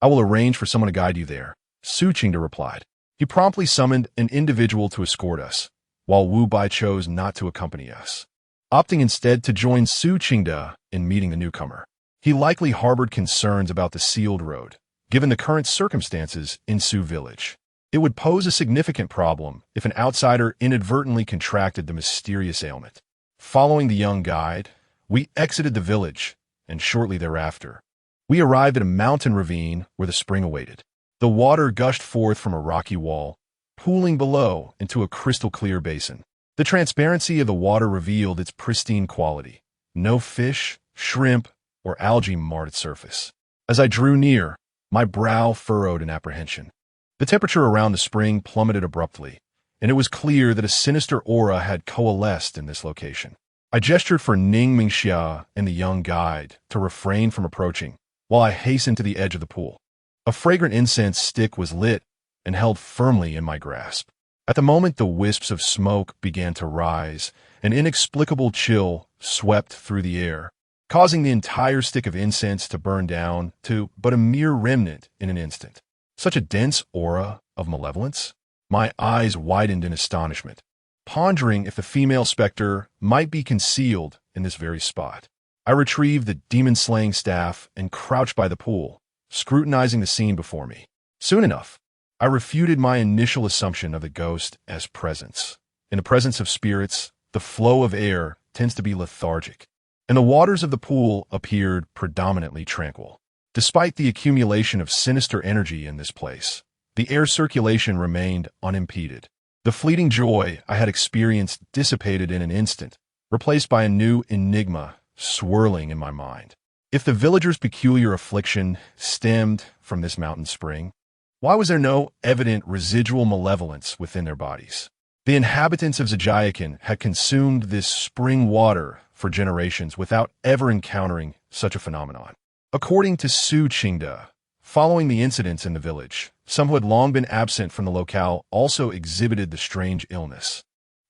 A: I will arrange for someone to guide you there," Su Qingda replied. He promptly summoned an individual to escort us, while Wu Bai chose not to accompany us, opting instead to join Su Qingda in meeting the newcomer. He likely harbored concerns about the sealed road, given the current circumstances in Su village. It would pose a significant problem if an outsider inadvertently contracted the mysterious ailment. Following the young guide, we exited the village, and shortly thereafter, we arrived at a mountain ravine where the spring awaited. The water gushed forth from a rocky wall, pooling below into a crystal-clear basin. The transparency of the water revealed its pristine quality. No fish, shrimp, or algae marred its surface. As I drew near, my brow furrowed in apprehension. The temperature around the spring plummeted abruptly, and it was clear that a sinister aura had coalesced in this location. I gestured for Ning Mingxia and the young guide to refrain from approaching, while I hastened to the edge of the pool. A fragrant incense stick was lit and held firmly in my grasp. At the moment the wisps of smoke began to rise, an inexplicable chill swept through the air, causing the entire stick of incense to burn down to but a mere remnant in an instant. Such a dense aura of malevolence? My eyes widened in astonishment, pondering if the female specter might be concealed in this very spot. I retrieved the demon-slaying staff and crouched by the pool, scrutinizing the scene before me. Soon enough, I refuted my initial assumption of the ghost as presence. In the presence of spirits, the flow of air tends to be lethargic, and the waters of the pool appeared predominantly tranquil. Despite the accumulation of sinister energy in this place, the air circulation remained unimpeded. The fleeting joy I had experienced dissipated in an instant, replaced by a new enigma swirling in my mind. If the villagers' peculiar affliction stemmed from this mountain spring, why was there no evident residual malevolence within their bodies? The inhabitants of Zhajiakan had consumed this spring water for generations without ever encountering such a phenomenon. According to Su Qingda, following the incidents in the village, some who had long been absent from the locale also exhibited the strange illness.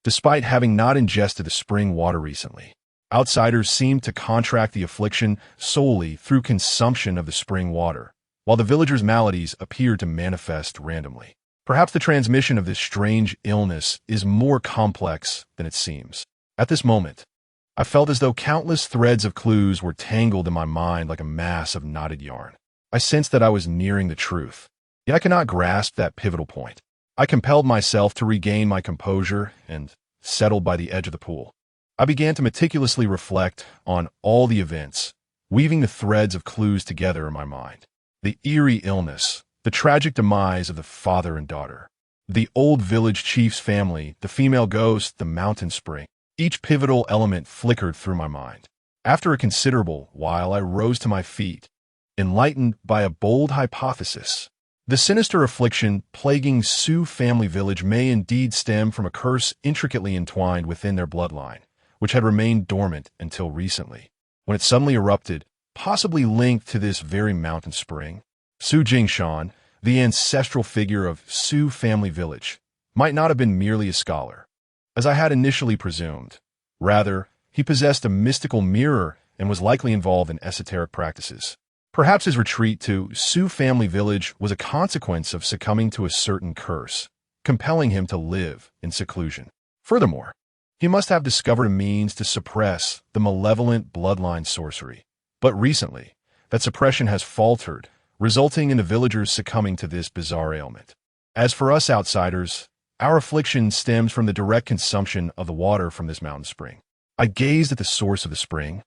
A: Despite having not ingested the spring water recently, outsiders seemed to contract the affliction solely through consumption of the spring water, while the villagers' maladies appeared to manifest randomly. Perhaps the transmission of this strange illness is more complex than it seems. At this moment, I felt as though countless threads of clues were tangled in my mind like a mass of knotted yarn. I sensed that I was nearing the truth, yet I could not grasp that pivotal point. I compelled myself to regain my composure and settled by the edge of the pool. I began to meticulously reflect on all the events, weaving the threads of clues together in my mind. The eerie illness, the tragic demise of the father and daughter, The old village chief's family, the female ghost, the mountain spring. Each pivotal element flickered through my mind. After a considerable while, I rose to my feet, enlightened by a bold hypothesis. The sinister affliction plaguing Sioux family village may indeed stem from a curse intricately entwined within their bloodline, which had remained dormant until recently, when it suddenly erupted, possibly linked to this very mountain spring. Su Jingshan, the ancestral figure of Sioux family village, might not have been merely a scholar, as I had initially presumed. Rather, he possessed a mystical mirror and was likely involved in esoteric practices. Perhaps his retreat to Sioux family village was a consequence of succumbing to a certain curse, compelling him to live in seclusion. Furthermore, he must have discovered a means to suppress the malevolent bloodline sorcery. But recently, that suppression has faltered, resulting in the villagers succumbing to this bizarre ailment. As for us outsiders, our affliction stems from the direct consumption of the water from this mountain spring. I gazed at the source of the spring,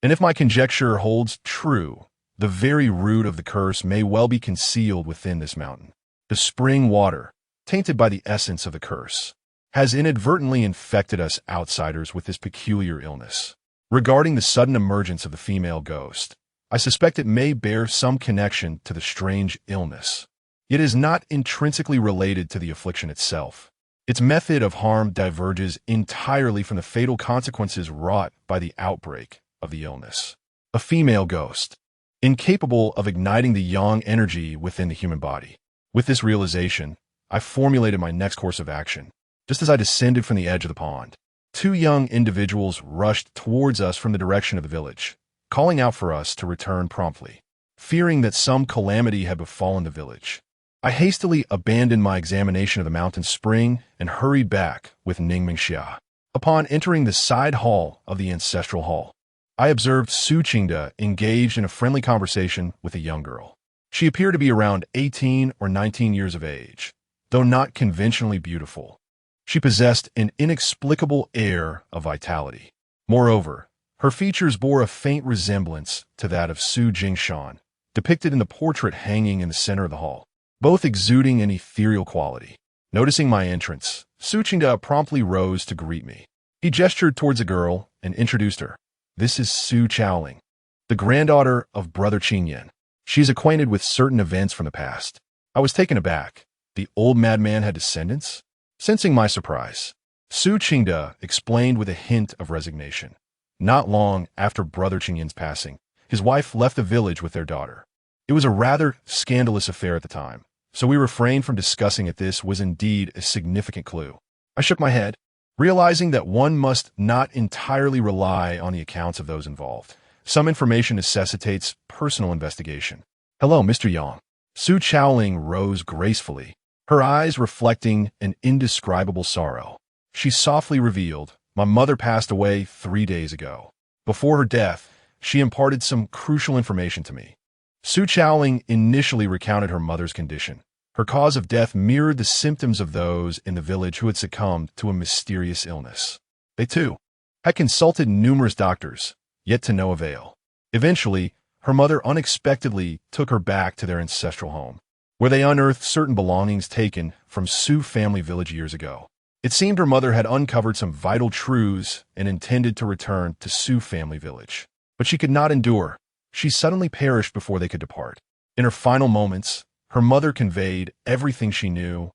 A: and if my conjecture holds true, the very root of the curse may well be concealed within this mountain. The spring water, tainted by the essence of the curse, has inadvertently infected us outsiders with this peculiar illness. Regarding the sudden emergence of the female ghost, I suspect it may bear some connection to the strange illness. It is not intrinsically related to the affliction itself. Its method of harm diverges entirely from the fatal consequences wrought by the outbreak of the illness. A female ghost, incapable of igniting the yang energy within the human body. With this realization, I formulated my next course of action. Just as I descended from the edge of the pond, two young individuals rushed towards us from the direction of the village, calling out for us to return promptly. Fearing that some calamity had befallen the village, I hastily abandoned my examination of the mountain spring and hurried back with Ningming Xia. Upon entering the side hall of the ancestral hall, I observed Su Qingda engaged in a friendly conversation with a young girl. She appeared to be around 18 or 19 years of age, though not conventionally beautiful. She possessed an inexplicable air of vitality. Moreover, her features bore a faint resemblance to that of Su Jingshan, depicted in the portrait hanging in the center of the hall, both exuding an ethereal quality. Noticing my entrance, Su Qingda promptly rose to greet me. He gestured towards a girl and introduced her. This is Su Chaoling, the granddaughter of Brother Qingyan. She is acquainted with certain events from the past. I was taken aback. The old madman had descendants? Sensing my surprise, Su Qingda explained with a hint of resignation. Not long after Brother Qingyan's passing, his wife left the village with their daughter. It was a rather scandalous affair at the time, so we refrained from discussing it. This was indeed a significant clue. I shook my head, realizing that one must not entirely rely on the accounts of those involved. Some information necessitates personal investigation. Hello, Mr. Yang. Su Chaoling rose gracefully, her eyes reflecting an indescribable sorrow. She softly revealed, my mother passed away 3 days ago. Before her death, she imparted some crucial information to me. Su Chaoling initially recounted her mother's condition. Her cause of death mirrored the symptoms of those in the village who had succumbed to a mysterious illness. They, too, had consulted numerous doctors, yet to no avail. Eventually, her mother unexpectedly took her back to their ancestral home, where they unearthed certain belongings taken from Sioux family village years ago. It seemed her mother had uncovered some vital truths and intended to return to Sioux family village. But she could not endure. She suddenly perished before they could depart. In her final moments, her mother conveyed everything she knew,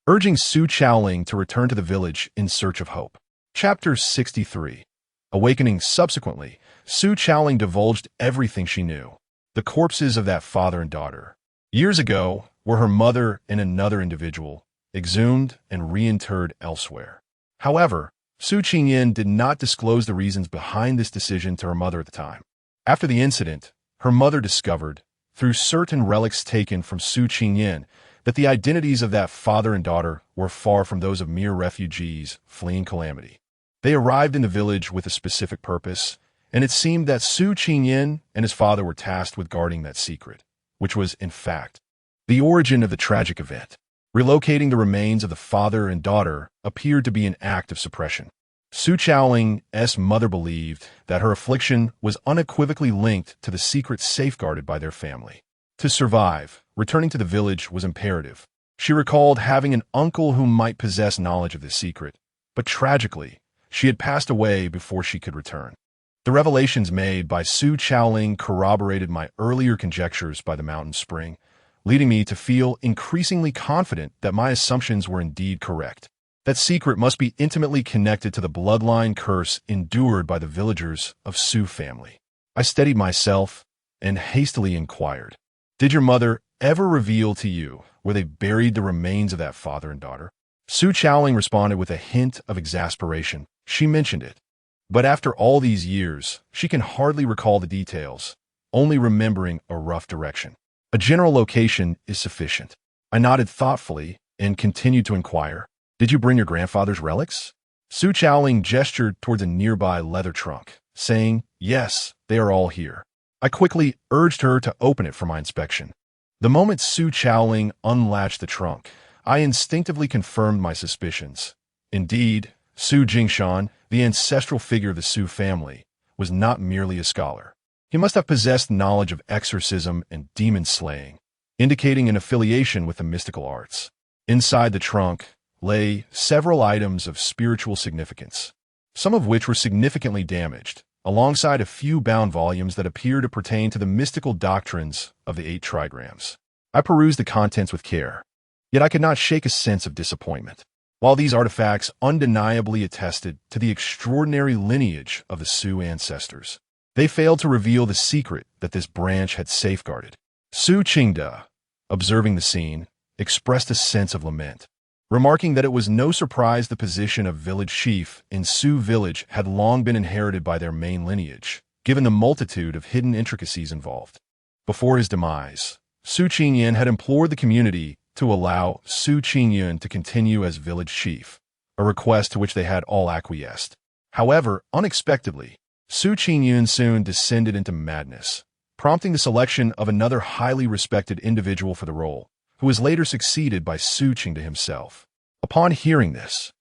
A: urging Su Chaoling to return to the village in search of hope. Chapter 63. Awakening. Subsequently, Su Chaoling divulged everything she knew. The corpses of that father and daughter, years ago, were her mother and another individual, exhumed and reinterred elsewhere. However, Su Qingyan did not disclose the reasons behind this decision to her mother at the time. After the incident, her mother discovered, through certain relics taken from Su Qingyan, that the identities of that father and daughter were far from those of mere refugees fleeing calamity. They arrived in the village with a specific purpose, and it seemed that Su Qingyan and his father were tasked with guarding that secret, which was, in fact, the origin of the tragic event. Relocating the remains of the father and daughter appeared to be an act of suppression. Su Chaoling's mother believed that her affliction was unequivocally linked to the secret safeguarded by their family. To survive, returning to the village was imperative. She recalled having an uncle who might possess knowledge of this secret, but tragically, she had passed away before she could return. The revelations made by Su Chaoling corroborated my earlier conjectures by the mountain spring, leading me to feel increasingly confident that my assumptions were indeed correct. That secret must be intimately connected to the bloodline curse endured by the villagers of Su family. I steadied myself and hastily inquired, "Did your mother ever reveal to you where they buried the remains of that father and daughter?" Su Chaoling responded with a hint of exasperation. She mentioned it, but after all these years, she can hardly recall the details, only remembering a rough direction. "A general location is sufficient." I nodded thoughtfully and continued to inquire, "Did you bring your grandfather's relics?" Su Chaoling gestured towards a nearby leather trunk, saying, "Yes, they are all here." I quickly urged her to open it for my inspection. The moment Su Chaoling unlatched the trunk, I instinctively confirmed my suspicions. Indeed, Su Jingshan, the ancestral figure of the Su family, was not merely a scholar. He must have possessed knowledge of exorcism and demon slaying, indicating an affiliation with the mystical arts. Inside the trunk lay several items of spiritual significance, some of which were significantly damaged, alongside a few bound volumes that appear to pertain to the mystical doctrines of the 8 trigrams. I perused the contents with care, yet I could not shake a sense of disappointment. While these artifacts undeniably attested to the extraordinary lineage of the Su ancestors, they failed to reveal the secret that this branch had safeguarded. Su Qingda, observing the scene, expressed a sense of lament, remarking that it was no surprise the position of village chief in Su village had long been inherited by their main lineage, given the multitude of hidden intricacies involved. Before his demise, Su Qingyan had implored the community to allow Su Qingyun to continue as village chief, a request to which they had all acquiesced. However, unexpectedly, Su Qingyun soon descended into madness, prompting the selection of another highly respected individual for the role, who was later succeeded by Su Qingda himself. Upon hearing this,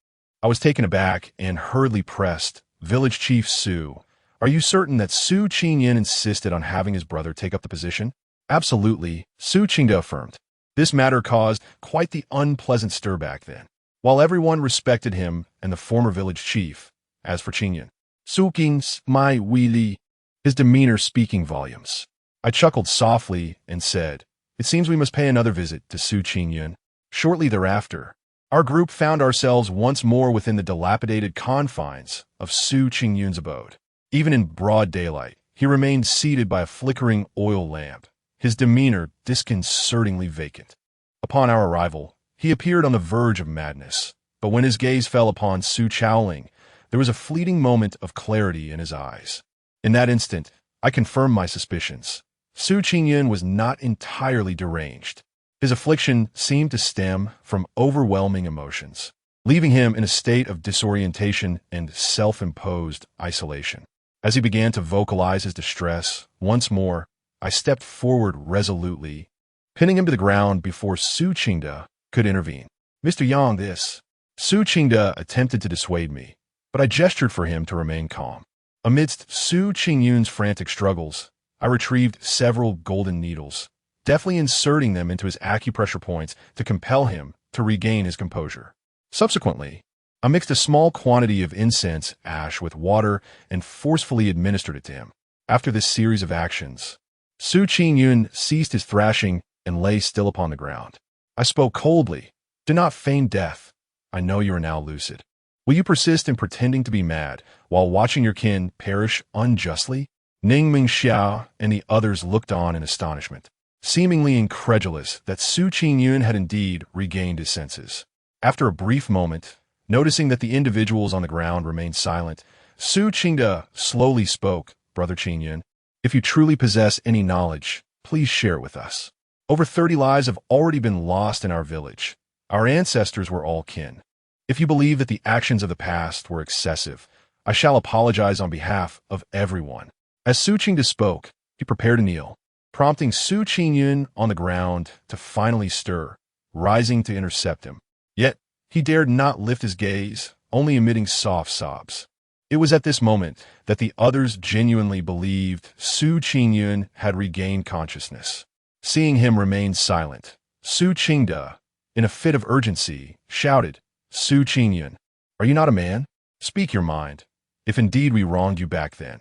A: I was taken aback and hurriedly pressed, "Village Chief Su, are you certain that Su Qingyun insisted on having his brother take up the position?" "Absolutely," Su Qingda affirmed. This matter caused quite the unpleasant stir back then. While everyone respected him and the former village chief, as for Qingyun, Su Qing's my Wili, his demeanor speaking volumes. I chuckled softly and said, "It seems we must pay another visit to Su Qingyun." Shortly thereafter, our group found ourselves once more within the dilapidated confines of Su Qingyun's abode. Even in broad daylight, he remained seated by a flickering oil lamp, his demeanor disconcertingly vacant. Upon our arrival, he appeared on the verge of madness, but when his gaze fell upon Su Chaoling, there was a fleeting moment of clarity in his eyes. In that instant, I confirmed my suspicions. Su Qingyun was not entirely deranged. His affliction seemed to stem from overwhelming emotions, leaving him in a state of disorientation and self-imposed isolation. As he began to vocalize his distress, once more, I stepped forward resolutely, pinning him to the ground before Su Qingda could intervene. "Mr. Yang, this." Su Qingda attempted to dissuade me, but I gestured for him to remain calm. Amidst Su Qingyun's frantic struggles, I retrieved several golden needles, deftly inserting them into his acupressure points to compel him to regain his composure. Subsequently, I mixed a small quantity of incense ash with water and forcefully administered it to him. After this series of actions, Su Qingyun ceased his thrashing and lay still upon the ground. I spoke coldly, "Do not feign death. I know you are now lucid. Will you persist in pretending to be mad while watching your kin perish unjustly?" Ning Mingxiao and the others looked on in astonishment, seemingly incredulous that Su Qingyun had indeed regained his senses. After a brief moment, noticing that the individuals on the ground remained silent, Su Qingda slowly spoke, "Brother Qingyun, if you truly possess any knowledge, please share it with us. Over 30 lives have already been lost in our village. Our ancestors were all kin. If you believe that the actions of the past were excessive, I shall apologize on behalf of everyone." As Su Qingda spoke, he prepared to kneel, prompting Su Qingyun on the ground to finally stir, rising to intercept him. Yet, he dared not lift his gaze, only emitting soft sobs. It was at this moment that the others genuinely believed Su Qingyun had regained consciousness. Seeing him remain silent, Su Qingda, in a fit of urgency, shouted, "Su Qingyun, are you not a man? Speak your mind. If indeed we wronged you back then,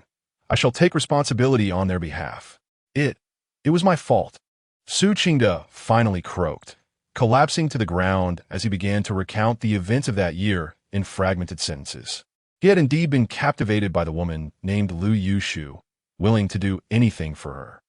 A: I shall take responsibility on their behalf. It was my fault." Su Qingda finally croaked, collapsing to the ground as he began to recount the events of that year in fragmented sentences. He had indeed been captivated by the woman named Lu Yushu, willing to do anything for her.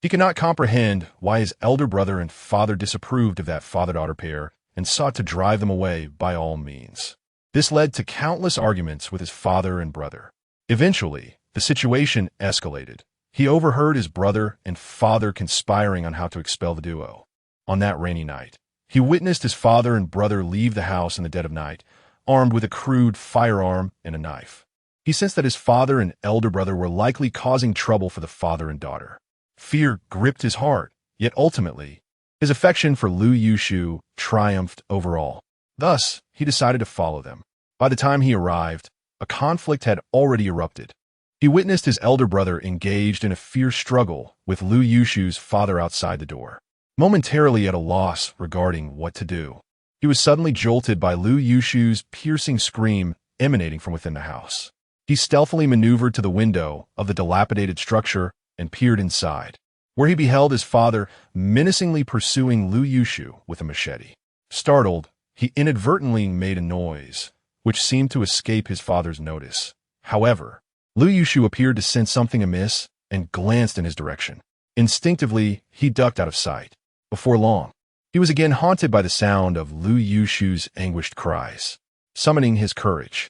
A: He could not comprehend why his elder brother and father disapproved of that father-daughter pair and sought to drive them away by all means. This led to countless arguments with his father and brother. Eventually, the situation escalated. He overheard his brother and father conspiring on how to expel the duo. On that rainy night, he witnessed his father and brother leave the house in the dead of night, armed with a crude firearm and a knife. He sensed that his father and elder brother were likely causing trouble for the father and daughter. Fear gripped his heart, yet ultimately, his affection for Lu Yushu triumphed overall. Thus, he decided to follow them. By the time he arrived, a conflict had already erupted. He witnessed his elder brother engaged in a fierce struggle with Lu Yushu's father outside the door. Momentarily at a loss regarding what to do, he was suddenly jolted by Lu Yushu's piercing scream emanating from within the house. He stealthily maneuvered to the window of the dilapidated structure and peered inside, where he beheld his father menacingly pursuing Lu Yushu with a machete. Startled, he inadvertently made a noise, which seemed to escape his father's notice. However, Lu Yushu appeared to sense something amiss and glanced in his direction. Instinctively, he ducked out of sight. Before long, he was again haunted by the sound of Lu Yushu's anguished cries. Summoning his courage,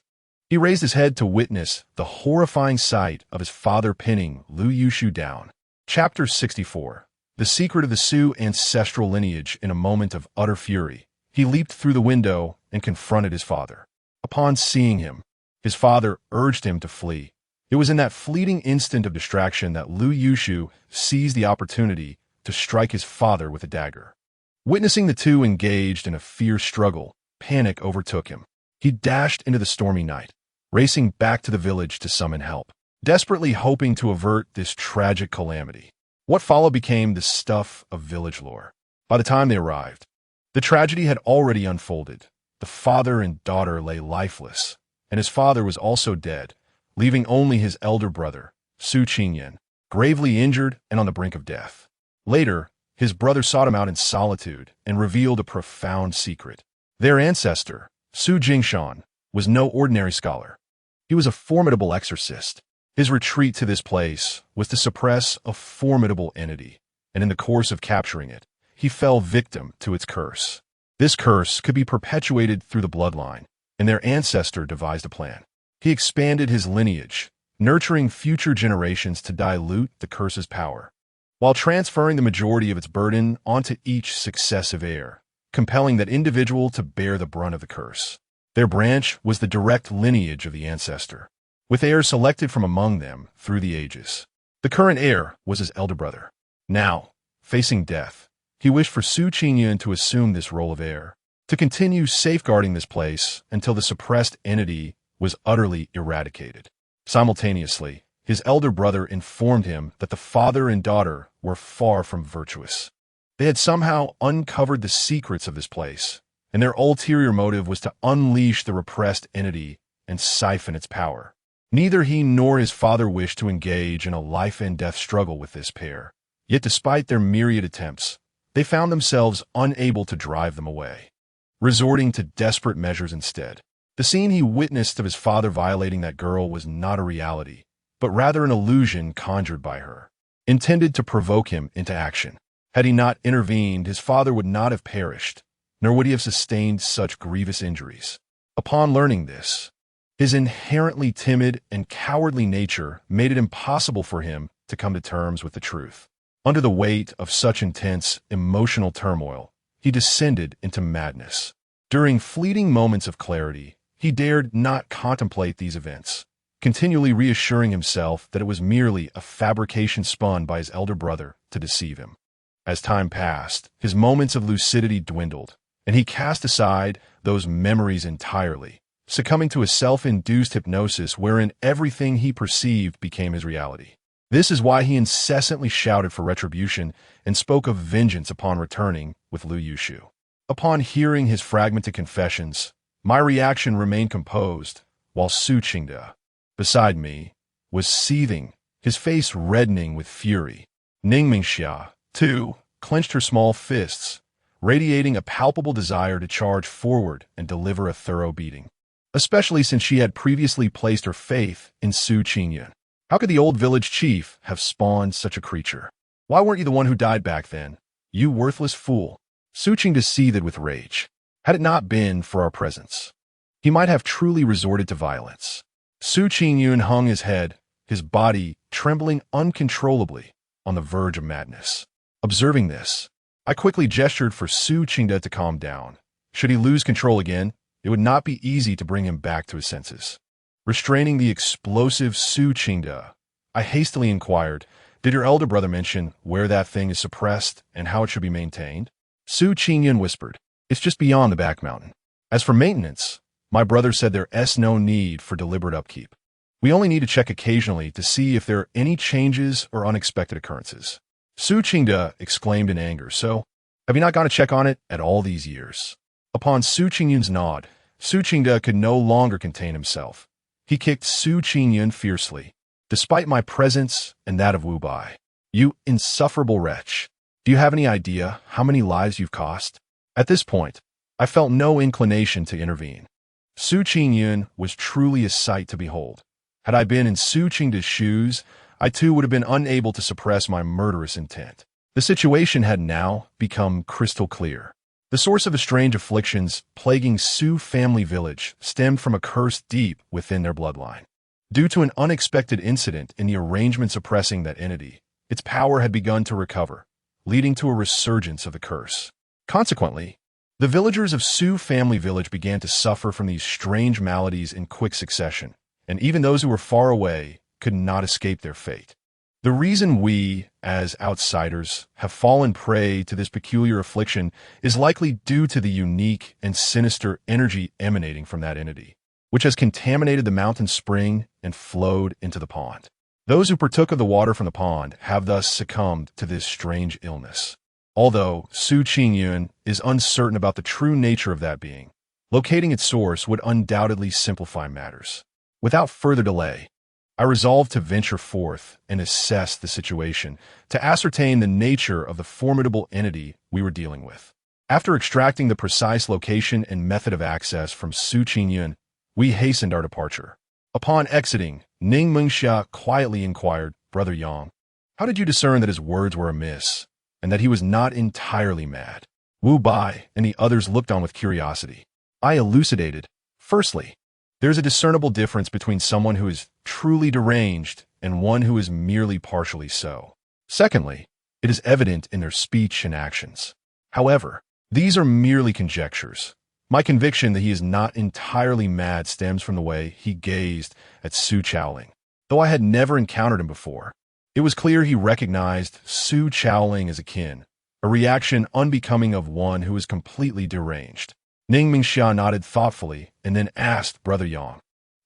A: he raised his head to witness the horrifying sight of his father pinning Lu Yushu down. Chapter 64. The secret of the Su ancestral lineage. In a moment of utter fury, he leaped through the window and confronted his father. Upon seeing him, his father urged him to flee. It was in that fleeting instant of distraction that Lu Yushu seized the opportunity to strike his father with a dagger. Witnessing the two engaged in a fierce struggle, panic overtook him. He dashed into the stormy night, racing back to the village to summon help, desperately hoping to avert this tragic calamity. What followed became the stuff of village lore. By the time they arrived, the tragedy had already unfolded. The father and daughter lay lifeless, and his father was also dead, leaving only his elder brother, Su Qingyan, gravely injured and on the brink of death. Later, his brother sought him out in solitude and revealed a profound secret. Their ancestor, Su Jingshan, was no ordinary scholar. He was a formidable exorcist. His retreat to this place was to suppress a formidable entity, and in the course of capturing it, he fell victim to its curse. This curse could be perpetuated through the bloodline, and their ancestor devised a plan. He expanded his lineage, nurturing future generations to dilute the curse's power, while transferring the majority of its burden onto each successive heir, compelling that individual to bear the brunt of the curse. Their branch was the direct lineage of the ancestor, with heirs selected from among them through the ages. The current heir was his elder brother. Now, facing death, he wished for Su Qingyan to assume this role of heir, to continue safeguarding this place until the suppressed entity was utterly eradicated. Simultaneously, his elder brother informed him that the father and daughter were far from virtuous. They had somehow uncovered the secrets of this place, and their ulterior motive was to unleash the repressed entity and siphon its power. Neither he nor his father wished to engage in a life-and-death struggle with this pair. Yet despite their myriad attempts, they found themselves unable to drive them away, resorting to desperate measures instead. The scene he witnessed of his father violating that girl was not a reality, but rather an illusion conjured by her, intended to provoke him into action. Had he not intervened, his father would not have perished, nor would he have sustained such grievous injuries. Upon learning this, his inherently timid and cowardly nature made it impossible for him to come to terms with the truth. Under the weight of such intense emotional turmoil, he descended into madness. During fleeting moments of clarity, he dared not contemplate these events, continually reassuring himself that it was merely a fabrication spun by his elder brother to deceive him. As time passed, his moments of lucidity dwindled, and he cast aside those memories entirely, succumbing to a self-induced hypnosis wherein everything he perceived became his reality. This is why he incessantly shouted for retribution and spoke of vengeance upon returning with Lu Yushu. Upon hearing his fragmented confessions, my reaction remained composed, while Su Qingde, beside me, was seething, his face reddening with fury. Ning Mingxia, too, clenched her small fists, radiating a palpable desire to charge forward and deliver a thorough beating, especially since she had previously placed her faith in Su Qingyun. How could the old village chief have spawned such a creature? Why weren't you the one who died back then? You worthless fool. Su Qingde seethed with rage. Had it not been for our presence, he might have truly resorted to violence. Su Qingyun hung his head, his body trembling uncontrollably on the verge of madness. Observing this, I quickly gestured for Su Qingde to calm down. Should he lose control again, it would not be easy to bring him back to his senses. Restraining the explosive Su Qingde, I hastily inquired, "Did your elder brother mention where that thing is suppressed and how it should be maintained?" Su Qingyun whispered, "It's just beyond the back mountain. As for maintenance, my brother said there's no need for deliberate upkeep. We only need to check occasionally to see if there are any changes or unexpected occurrences." Su Qingde exclaimed in anger, "So, have you not gone to check on it at all these years?" Upon Su Qingyun's nod, Su Qingde could no longer contain himself. He kicked Su Qingyun fiercely, despite my presence and that of Wu Bai. "You insufferable wretch. Do you have any idea how many lives you've cost?" At this point, I felt no inclination to intervene. Su Qingyun was truly a sight to behold. Had I been in Su Qingde's shoes, I too would have been unable to suppress my murderous intent. The situation had now become crystal clear. The source of the strange afflictions plaguing Su family village stemmed from a curse deep within their bloodline. Due to an unexpected incident in the arrangement suppressing that entity, its power had begun to recover, leading to a resurgence of the curse. Consequently, the villagers of Su family village began to suffer from these strange maladies in quick succession, and even those who were far away could not escape their fate. The reason we, as outsiders, have fallen prey to this peculiar affliction is likely due to the unique and sinister energy emanating from that entity, which has contaminated the mountain spring and flowed into the pond. Those who partook of the water from the pond have thus succumbed to this strange illness. Although Su Qingyun is uncertain about the true nature of that being, locating its source would undoubtedly simplify matters. Without further delay, I resolved to venture forth and assess the situation to ascertain the nature of the formidable entity we were dealing with. After extracting the precise location and method of access from Su Qingyun, we hastened our departure. Upon exiting, Ning Mingxia quietly inquired, "Brother Yang, how did you discern that his words were amiss, and that he was not entirely mad?" Wu Bai and the others looked on with curiosity. I elucidated, "Firstly, there's a discernible difference between someone who is truly deranged and one who is merely partially so. Secondly, it is evident in their speech and actions. However, these are merely conjectures. My conviction that he is not entirely mad stems from the way he gazed at Su Chaoling. Though I had never encountered him before, it was clear he recognized Su Chaoling as a kin, a reaction unbecoming of one who is completely deranged. Ning Mingxia nodded thoughtfully and then asked Brother Yang,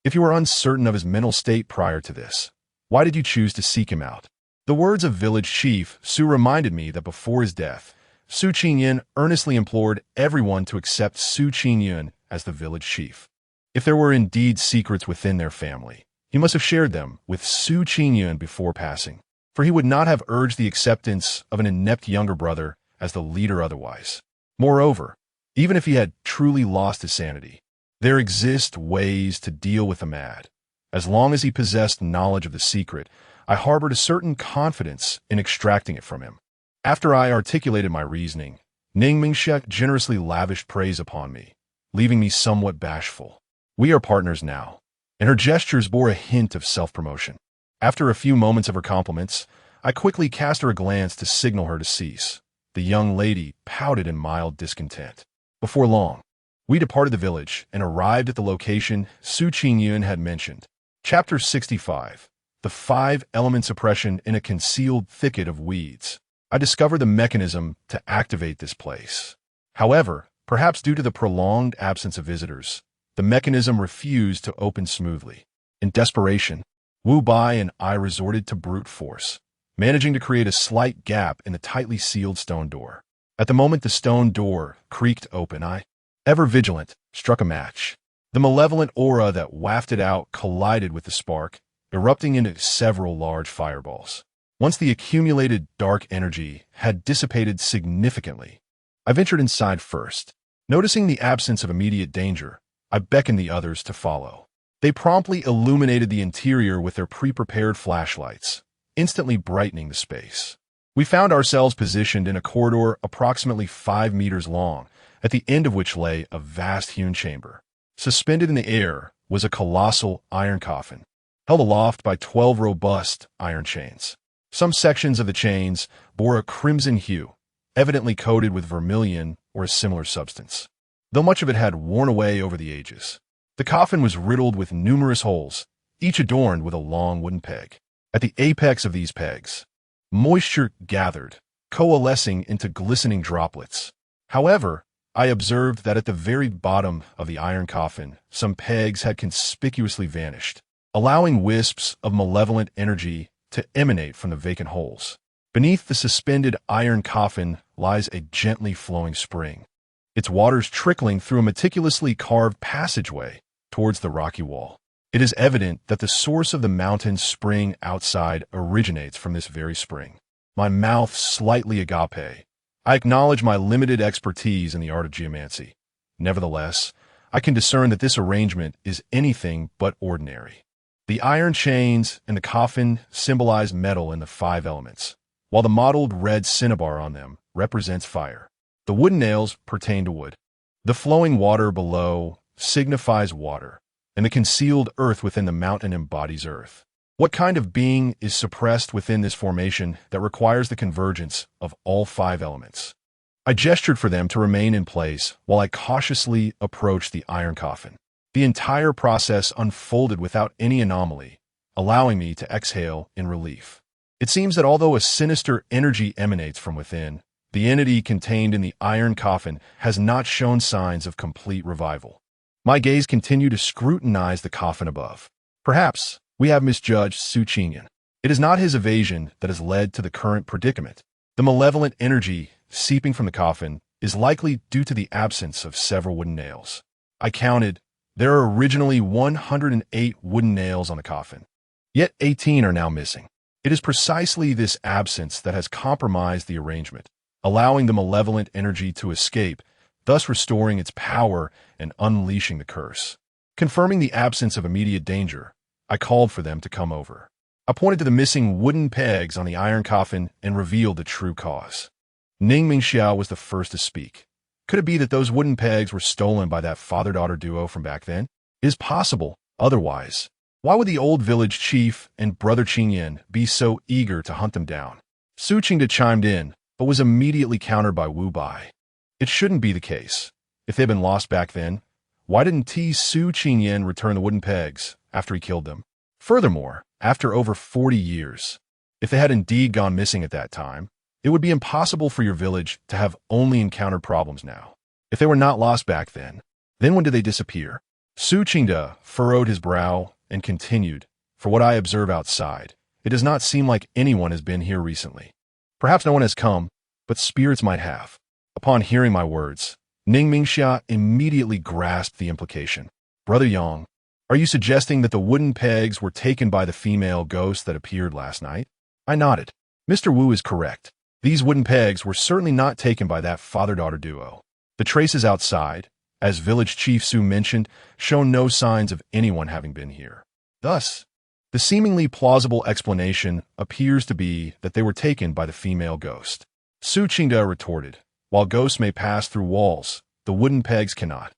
A: "If you were uncertain of his mental state prior to this, why did you choose to seek him out?" The words of village chief Su reminded me that before his death, Su Qingyun earnestly implored everyone to accept Su Qingyun as the village chief. If there were indeed secrets within their family, he must have shared them with Su Qingyun before passing, for he would not have urged the acceptance of an inept younger brother as the leader otherwise. Moreover, even if he had truly lost his sanity, there exist ways to deal with the mad. As long as he possessed knowledge of the secret, I harbored a certain confidence in extracting it from him. After I articulated my reasoning, Ning Mingxia generously lavished praise upon me, leaving me somewhat bashful. "We are partners now," and her gestures bore a hint of self-promotion. After a few moments of her compliments, I quickly cast her a glance to signal her to cease. The young lady pouted in mild discontent. Before long, we departed the village and arrived at the location Su Qingyun had mentioned. Chapter 65. The 5-element suppression in a concealed thicket of weeds. I discovered the mechanism to activate this place. However, perhaps due to the prolonged absence of visitors, the mechanism refused to open smoothly. In desperation, Wu Bai and I resorted to brute force, managing to create a slight gap in the tightly sealed stone door. At the moment the stone door creaked open, I, ever vigilant, struck a match. The malevolent aura that wafted out collided with the spark, erupting into several large fireballs. Once the accumulated dark energy had dissipated significantly, I ventured inside first. Noticing the absence of immediate danger, I beckoned the others to follow. They promptly illuminated the interior with their pre-prepared flashlights, instantly brightening the space. We found ourselves positioned in a corridor approximately 5 meters long, at the end of which lay a vast hewn chamber. Suspended in the air was a colossal iron coffin, held aloft by 12 robust iron chains. Some sections of the chains bore a crimson hue, evidently coated with vermilion or a similar substance, though much of it had worn away over the ages. The coffin was riddled with numerous holes, each adorned with a long wooden peg. At the apex of these pegs, moisture gathered, coalescing into glistening droplets. However, I observed that at the very bottom of the iron coffin, some pegs had conspicuously vanished, allowing wisps of malevolent energy to emanate from the vacant holes. Beneath the suspended iron coffin lies a gently flowing spring, its waters trickling through a meticulously carved passageway towards the rocky wall. It is evident that the source of the mountain spring outside originates from this very spring. My mouth slightly agape. I acknowledge my limited expertise in the art of geomancy. Nevertheless, I can discern that this arrangement is anything but ordinary. The iron chains and the coffin symbolize metal in the 5 elements, while the mottled red cinnabar on them represents fire. The wooden nails pertain to wood. The flowing water below signifies water, and the concealed earth within the mountain embodies earth. What kind of being is suppressed within this formation that requires the convergence of all 5 elements? I gestured for them to remain in place while I cautiously approached the iron coffin. The entire process unfolded without any anomaly, allowing me to exhale in relief. It seems that although a sinister energy emanates from within, the entity contained in the iron coffin has not shown signs of complete revival. My gaze continued to scrutinize the coffin above. Perhaps we have misjudged Su Qingyan. It is not his evasion that has led to the current predicament. The malevolent energy seeping from the coffin is likely due to the absence of several wooden nails. I counted. There are originally 108 wooden nails on the coffin, yet 18 are now missing. It is precisely this absence that has compromised the arrangement, allowing the malevolent energy to escape, thus restoring its power and unleashing the curse. Confirming the absence of immediate danger, I called for them to come over. I pointed to the missing wooden pegs on the iron coffin and revealed the true cause. Ning Mingxiao was the first to speak. Could it be that those wooden pegs were stolen by that father-daughter duo from back then? It is possible. Otherwise, why would the old village chief and brother Qingyan be so eager to hunt them down? Su Qingda chimed in, but was immediately countered by Wu Bai. It shouldn't be the case. If they'd been lost back then, why didn't Su Qingyan return the wooden pegs after he killed them? Furthermore, after over 40 years, if they had indeed gone missing at that time, it would be impossible for your village to have only encountered problems now. If they were not lost back then when did they disappear? Su Qingda furrowed his brow and continued, for what I observe outside, it does not seem like anyone has been here recently. Perhaps no one has come, but spirits might have. Upon hearing my words, Ning Mingxia immediately grasped the implication. Brother Yang, are you suggesting that the wooden pegs were taken by the female ghost that appeared last night? I nodded. Mr. Wu is correct. These wooden pegs were certainly not taken by that father-daughter duo. The traces outside, as village chief Su mentioned, show no signs of anyone having been here. Thus, the seemingly plausible explanation appears to be that they were taken by the female ghost. Su Qingda retorted, while ghosts may pass through walls, the wooden pegs cannot.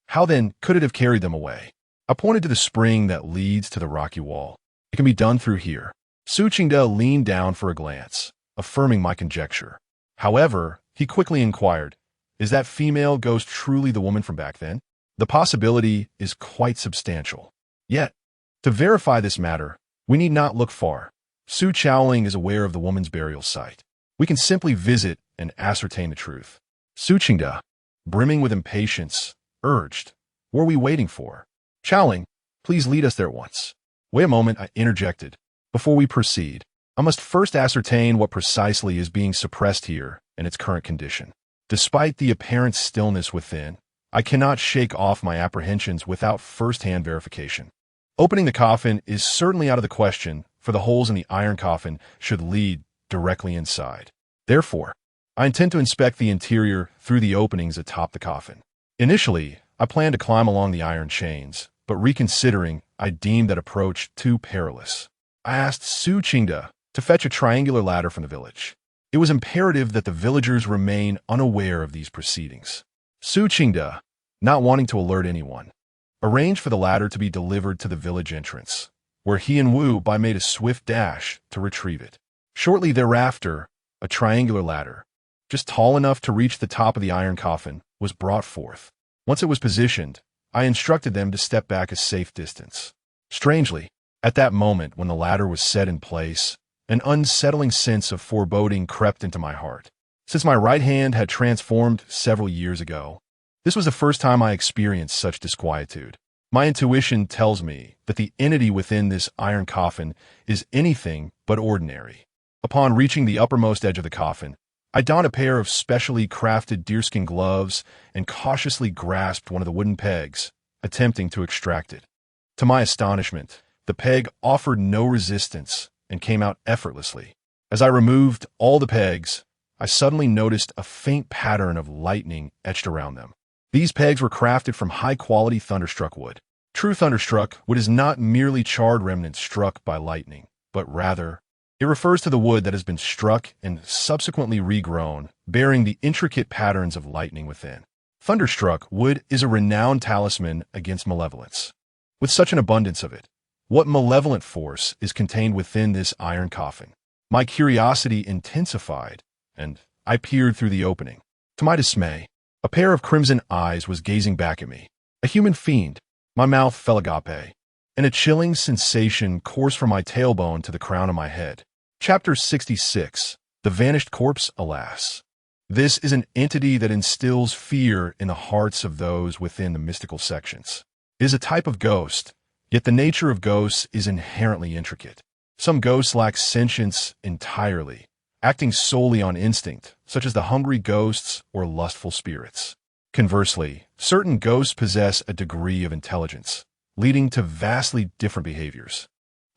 A: How then could it have carried them away? I pointed to the spring that leads to the rocky wall. It can be done through here. Su Qingda leaned down for a glance, affirming my conjecture. However, he quickly inquired, is that female ghost truly the woman from back then? The possibility is quite substantial. Yet, to verify this matter, we need not look far. Su Chaoling is aware of the woman's burial site. We can simply visit and ascertain the truth. Su Qingda, brimming with impatience, urged, what are we waiting for? Chaoling, please lead us there at once. Wait a moment, I interjected. Before we proceed, I must first ascertain what precisely is being suppressed here in its current condition. Despite the apparent stillness within, I cannot shake off my apprehensions without first-hand verification. Opening the coffin is certainly out of the question, for the holes in the iron coffin should lead directly inside. Therefore, I intend to inspect the interior through the openings atop the coffin. Initially, I planned to climb along the iron chains, but reconsidering, I deemed that approach too perilous. I asked Su Qingda to fetch a triangular ladder from the village. It was imperative that the villagers remain unaware of these proceedings. Su Qingda, not wanting to alert anyone, arranged for the ladder to be delivered to the village entrance, where he and Wu Bai made a swift dash to retrieve it. Shortly thereafter, a triangular ladder, just tall enough to reach the top of the iron coffin, was brought forth. Once it was positioned, I instructed them to step back a safe distance. Strangely, at that moment when the ladder was set in place, an unsettling sense of foreboding crept into my heart. Since my right hand had transformed several years ago, this was the first time I experienced such disquietude. My intuition tells me that the entity within this iron coffin is anything but ordinary. Upon reaching the uppermost edge of the coffin, I donned a pair of specially crafted deerskin gloves and cautiously grasped one of the wooden pegs, attempting to extract it. To my astonishment, the peg offered no resistance and came out effortlessly. As I removed all the pegs, I suddenly noticed a faint pattern of lightning etched around them. These pegs were crafted from high-quality thunderstruck wood. True thunderstruck wood is not merely charred remnants struck by lightning, but rather, it refers to the wood that has been struck and subsequently regrown, bearing the intricate patterns of lightning within. Thunderstruck wood is a renowned talisman against malevolence. With such an abundance of it, what malevolent force is contained within this iron coffin? My curiosity intensified, and I peered through the opening. To my dismay, a pair of crimson eyes was gazing back at me. A human fiend. My mouth fell agape, and a chilling sensation coursed from my tailbone to the crown of my head. Chapter 66. The Vanished Corpse, Alas. This is an entity that instills fear in the hearts of those within the mystical sections. It is a type of ghost, yet the nature of ghosts is inherently intricate. Some ghosts lack sentience entirely, acting solely on instinct, such as the hungry ghosts or lustful spirits. Conversely, certain ghosts possess a degree of intelligence, leading to vastly different behaviors.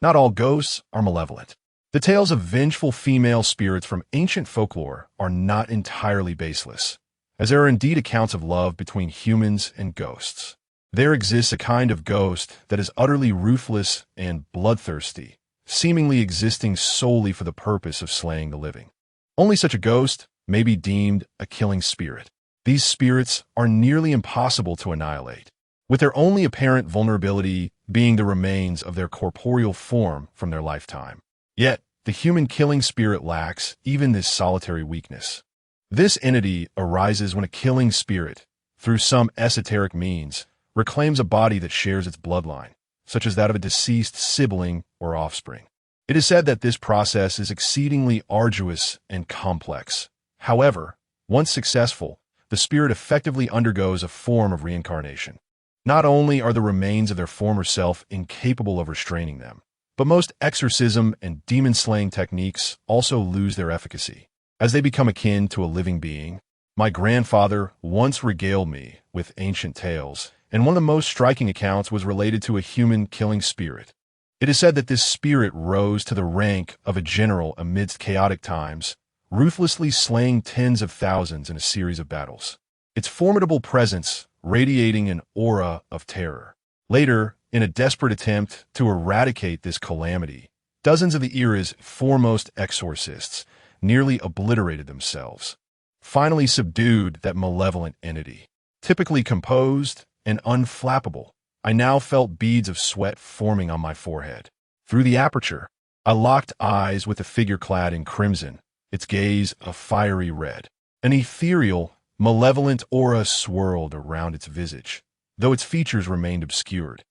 A: Not all ghosts are malevolent. The tales of vengeful female spirits from ancient folklore are not entirely baseless, as there are indeed accounts of love between humans and ghosts. There exists a kind of ghost that is utterly ruthless and bloodthirsty, seemingly existing solely for the purpose of slaying the living. Only such a ghost may be deemed a killing spirit. These spirits are nearly impossible to annihilate, with their only apparent vulnerability being the remains of their corporeal form from their lifetime. Yet, the human killing spirit lacks even this solitary weakness. This entity arises when a killing spirit, through some esoteric means, reclaims a body that shares its bloodline, such as that of a deceased sibling or offspring. It is said that this process is exceedingly arduous and complex. However, once successful, the spirit effectively undergoes a form of reincarnation. Not only are the remains of their former self incapable of restraining them, but most exorcism and demon-slaying techniques also lose their efficacy, as they become akin to a living being. My grandfather once regaled me with ancient tales, and one of the most striking accounts was related to a human killing spirit. It is said that this spirit rose to the rank of a general amidst chaotic times, ruthlessly slaying tens of thousands in a series of battles. Its formidable presence radiating an aura of terror. Later, in a desperate attempt to eradicate this calamity, dozens of the era's foremost exorcists nearly obliterated themselves, finally subdued that malevolent entity. Typically composed and unflappable, I now felt beads of sweat forming on my forehead. Through the aperture, I locked eyes with the figure clad in crimson, its gaze a fiery red. An ethereal, malevolent aura swirled around its visage, though its features remained obscured.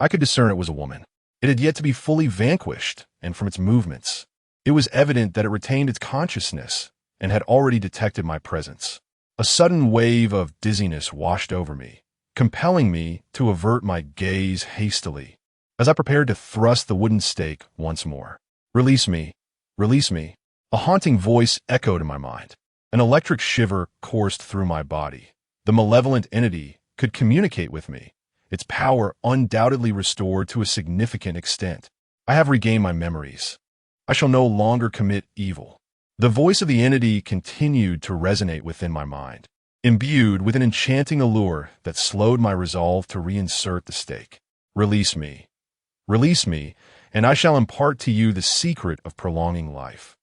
A: I could discern it was a woman. It had yet to be fully vanquished, and from its movements, it was evident that it retained its consciousness and had already detected my presence. A sudden wave of dizziness washed over me, compelling me to avert my gaze hastily as I prepared to thrust the wooden stake once more. "Release me! Release me!" A haunting voice echoed in my mind. An electric shiver coursed through my body. The malevolent entity could communicate with me, its power undoubtedly restored to a significant extent. I have regained my memories. I shall no longer commit evil. The voice of the entity continued to resonate within my mind, imbued with an enchanting allure that slowed my resolve to reinsert the stake. Release me, and I shall impart to you the secret of prolonging life.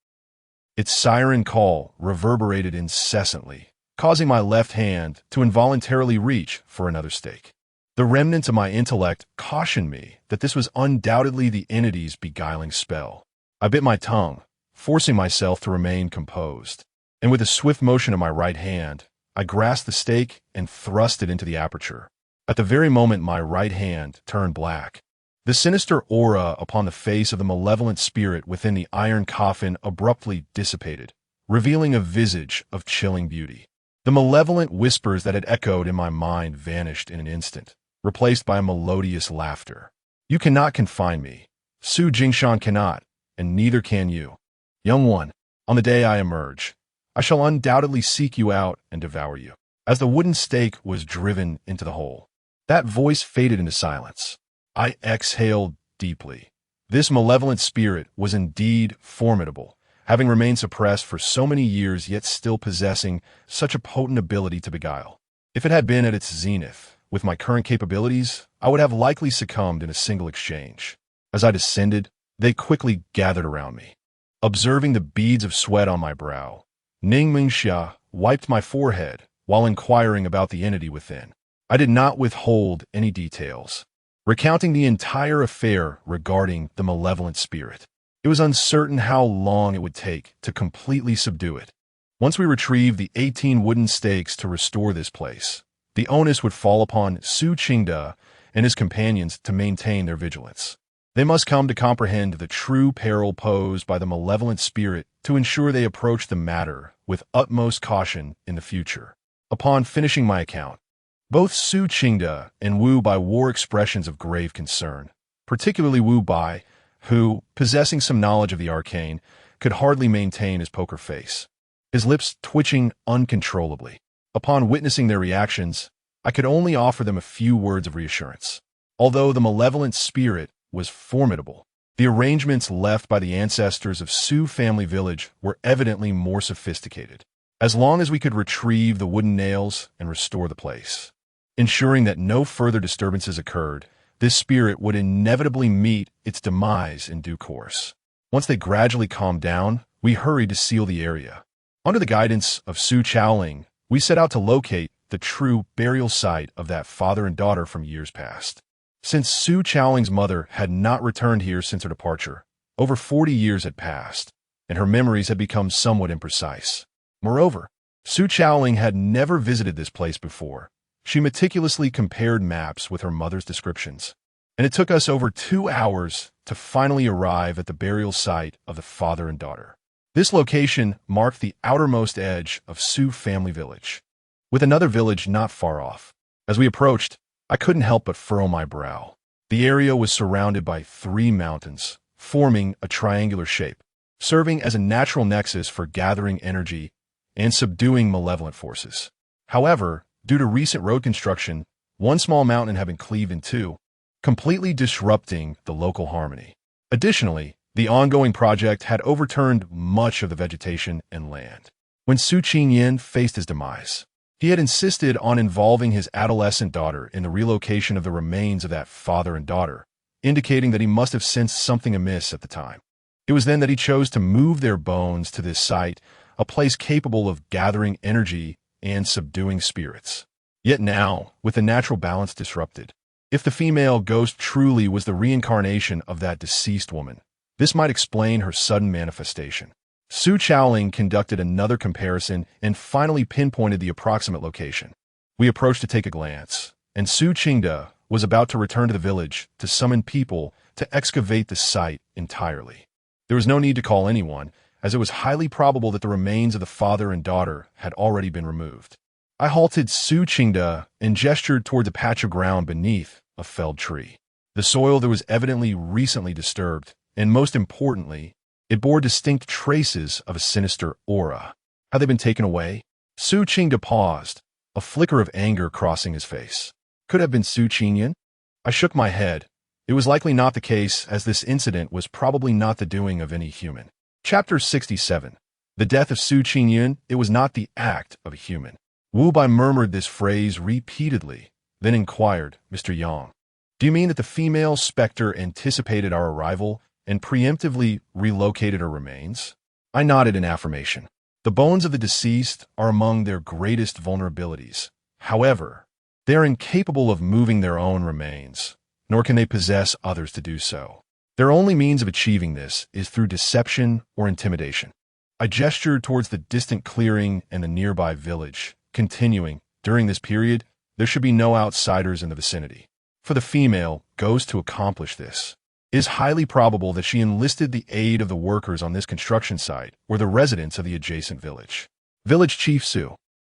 A: Its siren call reverberated incessantly, causing my left hand to involuntarily reach for another stake. The remnants of my intellect cautioned me that this was undoubtedly the entity's beguiling spell. I bit my tongue, forcing myself to remain composed, and with a swift motion of my right hand, I grasped the stake and thrust it into the aperture. At the very moment my right hand turned black, the sinister aura upon the face of the malevolent spirit within the iron coffin abruptly dissipated, revealing a visage of chilling beauty. The malevolent whispers that had echoed in my mind vanished in an instant, replaced by a melodious laughter. You cannot confine me. Su Jingshan cannot, and neither can you. Young one, on the day I emerge, I shall undoubtedly seek you out and devour you. As the wooden stake was driven into the hole, that voice faded into silence. I exhaled deeply. This malevolent spirit was indeed formidable, having remained suppressed for so many years yet still possessing such a potent ability to beguile. If it had been at its zenith, with my current capabilities, I would have likely succumbed in a single exchange. As I descended, they quickly gathered around me. Observing the beads of sweat on my brow, Ning Mingxia wiped my forehead while inquiring about the entity within. I did not withhold any details, recounting the entire affair regarding the malevolent spirit. It was uncertain how long it would take to completely subdue it. Once we retrieved the 18 wooden stakes to restore this place, the onus would fall upon Su Qingda and his companions to maintain their vigilance. They must come to comprehend the true peril posed by the malevolent spirit to ensure they approach the matter with utmost caution in the future. Upon finishing my account, both Su Qingda and Wu Bai wore expressions of grave concern, particularly Wu Bai, who, possessing some knowledge of the arcane, could hardly maintain his poker face, his lips twitching uncontrollably. Upon witnessing their reactions, I could only offer them a few words of reassurance. Although the malevolent spirit was formidable, the arrangements left by the ancestors of Su family village were evidently more sophisticated. As long as we could retrieve the wooden nails and restore the place, ensuring that no further disturbances occurred, this spirit would inevitably meet its demise in due course. Once they gradually calmed down, we hurried to seal the area. Under the guidance of Su Chaoling, we set out to locate the true burial site of that father and daughter from years past. Since Su Chaoling's mother had not returned here since her departure, over 40 years had passed, and her memories had become somewhat imprecise. Moreover, Su Chaoling had never visited this place before. She meticulously compared maps with her mother's descriptions, and it took us over 2 hours to finally arrive at the burial site of the father and daughter. This location marked the outermost edge of Su family village, with another village not far off. As we approached, I couldn't help but furrow my brow. The area was surrounded by 3 mountains, forming a triangular shape, serving as a natural nexus for gathering energy and subduing malevolent forces. However, due to recent road construction, one small mountain had been cleaved in two, completely disrupting the local harmony. Additionally, the ongoing project had overturned much of the vegetation and land. When Su Qingyin faced his demise, he had insisted on involving his adolescent daughter in the relocation of the remains of that father and daughter, indicating that he must have sensed something amiss at the time. It was then that he chose to move their bones to this site, a place capable of gathering energy and subduing spirits. Yet now, with the natural balance disrupted, if the female ghost truly was the reincarnation of that deceased woman, this might explain her sudden manifestation. Su Chaoling conducted another comparison and finally pinpointed the approximate location. We approached to take a glance, and Su Qingda was about to return to the village to summon people to excavate the site entirely. There was no need to call anyone, as it was highly probable that the remains of the father and daughter had already been removed. I halted Su Qingda and gestured toward the patch of ground beneath a felled tree. The soil there was evidently recently disturbed, and most importantly, it bore distinct traces of a sinister aura. Had they been taken away? Su Qingda paused, a flicker of anger crossing his face. Could have been Su Qingyun? I shook my head. It was likely not the case, as this incident was probably not the doing of any human. Chapter 67. The death of Su Qingyun. It was not the act of a human. Wu Bai murmured this phrase repeatedly, then inquired, Mr. Yang, do you mean that the female specter anticipated our arrival and preemptively relocated her remains? I nodded in affirmation. The bones of the deceased are among their greatest vulnerabilities. However, they are incapable of moving their own remains, nor can they possess others to do so. Their only means of achieving this is through deception or intimidation. I gestured towards the distant clearing and the nearby village, continuing, during this period, there should be no outsiders in the vicinity. For the female ghost to accomplish this, it is highly probable that she enlisted the aid of the workers on this construction site or the residents of the adjacent village. Village Chief Su,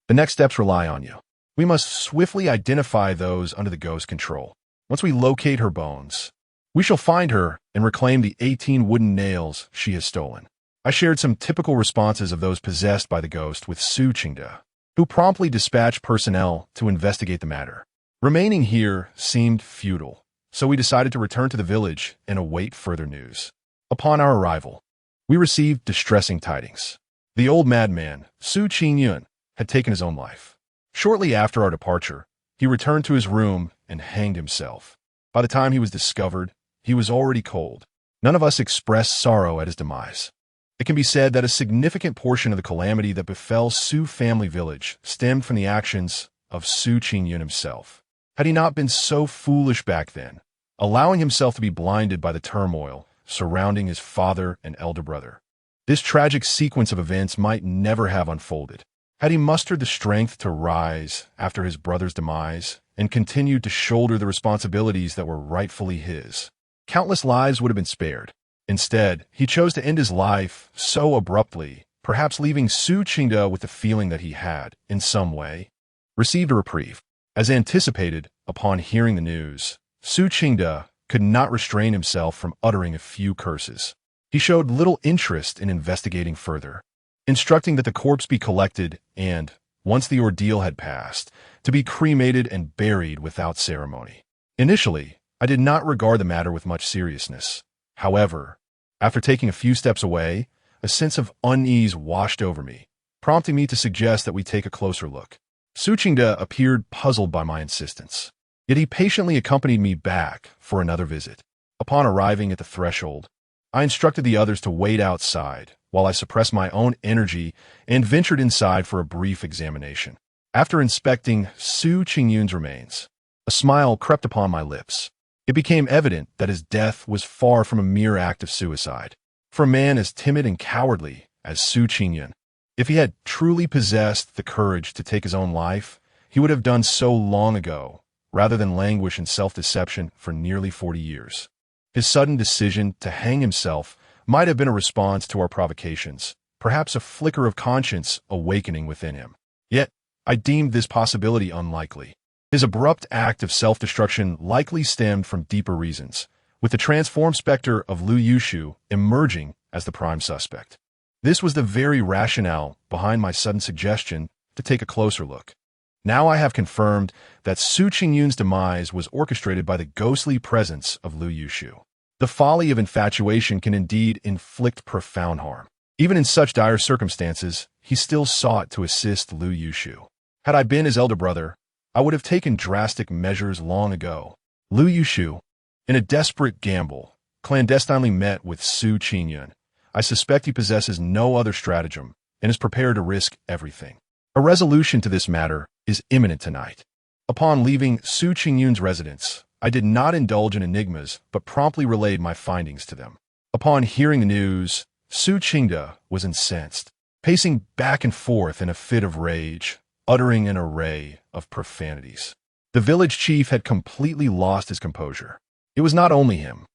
A: the next steps rely on you. We must swiftly identify those under the ghost's control. Once we locate her bones, we shall find her and reclaim the 18 wooden nails she has stolen. I shared some typical responses of those possessed by the ghost with Su Qingda, who promptly dispatched personnel to investigate the matter. Remaining here seemed futile, so we decided to return to the village and await further news. Upon our arrival, we received distressing tidings. The old madman, Su Qingyun, had taken his own life. Shortly after our departure, he returned to his room and hanged himself. By the time he was discovered, he was already cold. None of us expressed sorrow at his demise. It can be said that a significant portion of the calamity that befell Su family village stemmed from the actions of Su Qingyun himself. Had he not been so foolish back then, allowing himself to be blinded by the turmoil surrounding his father and elder brother, this tragic sequence of events might never have unfolded. Had he mustered the strength to rise after his brother's demise and continued to shoulder the responsibilities that were rightfully his, countless lives would have been spared. Instead, he chose to end his life so abruptly, perhaps leaving Su Qingda with the feeling that he had, in some way, received a reprieve. As anticipated, upon hearing the news, Su Qingda could not restrain himself from uttering a few curses. He showed little interest in investigating further, instructing that the corpse be collected and, once the ordeal had passed, to be cremated and buried without ceremony. Initially, I did not regard the matter with much seriousness. However, after taking a few steps away, a sense of unease washed over me, prompting me to suggest that we take a closer look. Su Qingda appeared puzzled by my insistence, yet he patiently accompanied me back for another visit. Upon arriving at the threshold, I instructed the others to wait outside while I suppressed my own energy and ventured inside for a brief examination. After inspecting Su Qingyun's remains, a smile crept upon my lips. It became evident that his death was far from a mere act of suicide. For a man as timid and cowardly as Su Qingyun, if he had truly possessed the courage to take his own life, he would have done so long ago, rather than languish in self-deception for nearly 40 years. His sudden decision to hang himself might have been a response to our provocations, perhaps a flicker of conscience awakening within him. Yet, I deemed this possibility unlikely. His abrupt act of self-destruction likely stemmed from deeper reasons, with the transformed specter of Lu Yushu emerging as the prime suspect. This was the very rationale behind my sudden suggestion to take a closer look. Now I have confirmed that Su Qingyun's demise was orchestrated by the ghostly presence of Lu Yushu. The folly of infatuation can indeed inflict profound harm. Even in such dire circumstances, he still sought to assist Lu Yushu. Had I been his elder brother, I would have taken drastic measures long ago. Lu Yushu, in a desperate gamble, clandestinely met with Su Qingyun. I suspect he possesses no other stratagem and is prepared to risk everything. A resolution to this matter is imminent tonight. Upon leaving Su Qingyun's residence, I did not indulge in enigmas but promptly relayed my findings to them. Upon hearing the news, Su Qingda was incensed, pacing back and forth in a fit of rage, uttering an array of profanities. The village chief had completely lost his composure. It was not only him.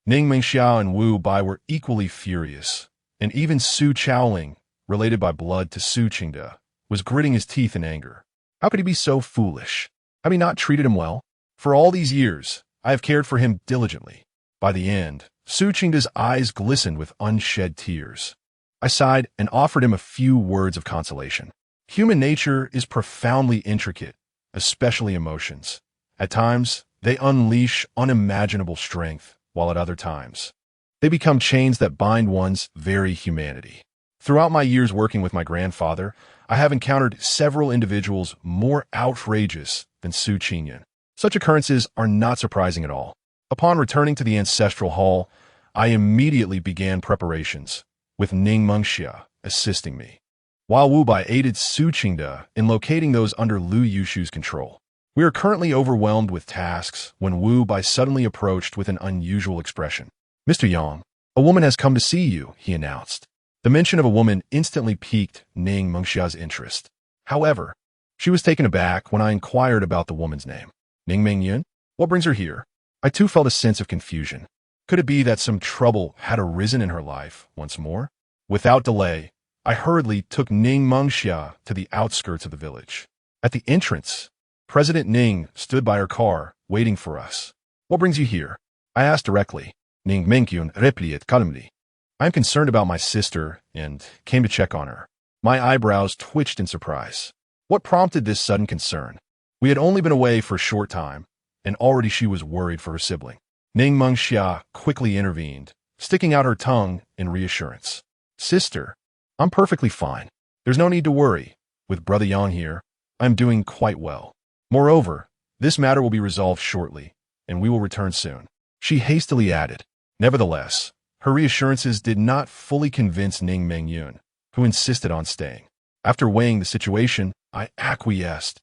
A: Ning Mingxiao and Wu Bai were equally furious, and even Su Chaoling, related by blood to Su Qingda, was gritting his teeth in anger. How could he be so foolish? Have he not treated him well? For all these years, I have cared for him diligently. By the end, Su Qingda's eyes glistened with unshed tears. I sighed and offered him a few words of consolation. Human nature is profoundly intricate, especially emotions. At times, they unleash unimaginable strength, while at other times, they become chains that bind one's very humanity. Throughout my years working with my grandfather, I have encountered several individuals more outrageous than Su Qingyun. Such occurrences are not surprising at all. Upon returning to the ancestral hall, I immediately began preparations, with Ning Mengxia assisting me, while Wu Bai aided Su Qingde in locating those under Lu Yushu's control. We are currently overwhelmed with tasks when Wu Bai suddenly approached with an unusual expression. "Mr. Yang, a woman has come to see you," he announced. The mention of a woman instantly piqued Ning Mengxia's interest. However, she was taken aback when I inquired about the woman's name. "Ning Mengyun? What brings her here?" I too felt a sense of confusion. Could it be that some trouble had arisen in her life once more? Without delay, I hurriedly took Ning Mengxia to the outskirts of the village. At the entrance, President Ning stood by her car, waiting for us. "What brings you here?" I asked directly. Ning Mengyun replied calmly. "I am concerned about my sister and came to check on her." My eyebrows twitched in surprise. What prompted this sudden concern? We had only been away for a short time, and already she was worried for her sibling. Ning Mengxia quickly intervened, sticking out her tongue in reassurance. "Sister, I'm perfectly fine. There's no need to worry. With Brother Yang here, I'm doing quite well. Moreover, this matter will be resolved shortly, and we will return soon," she hastily added. Nevertheless, her reassurances did not fully convince Ning Mengyun, who insisted on staying. After weighing the situation, I acquiesced,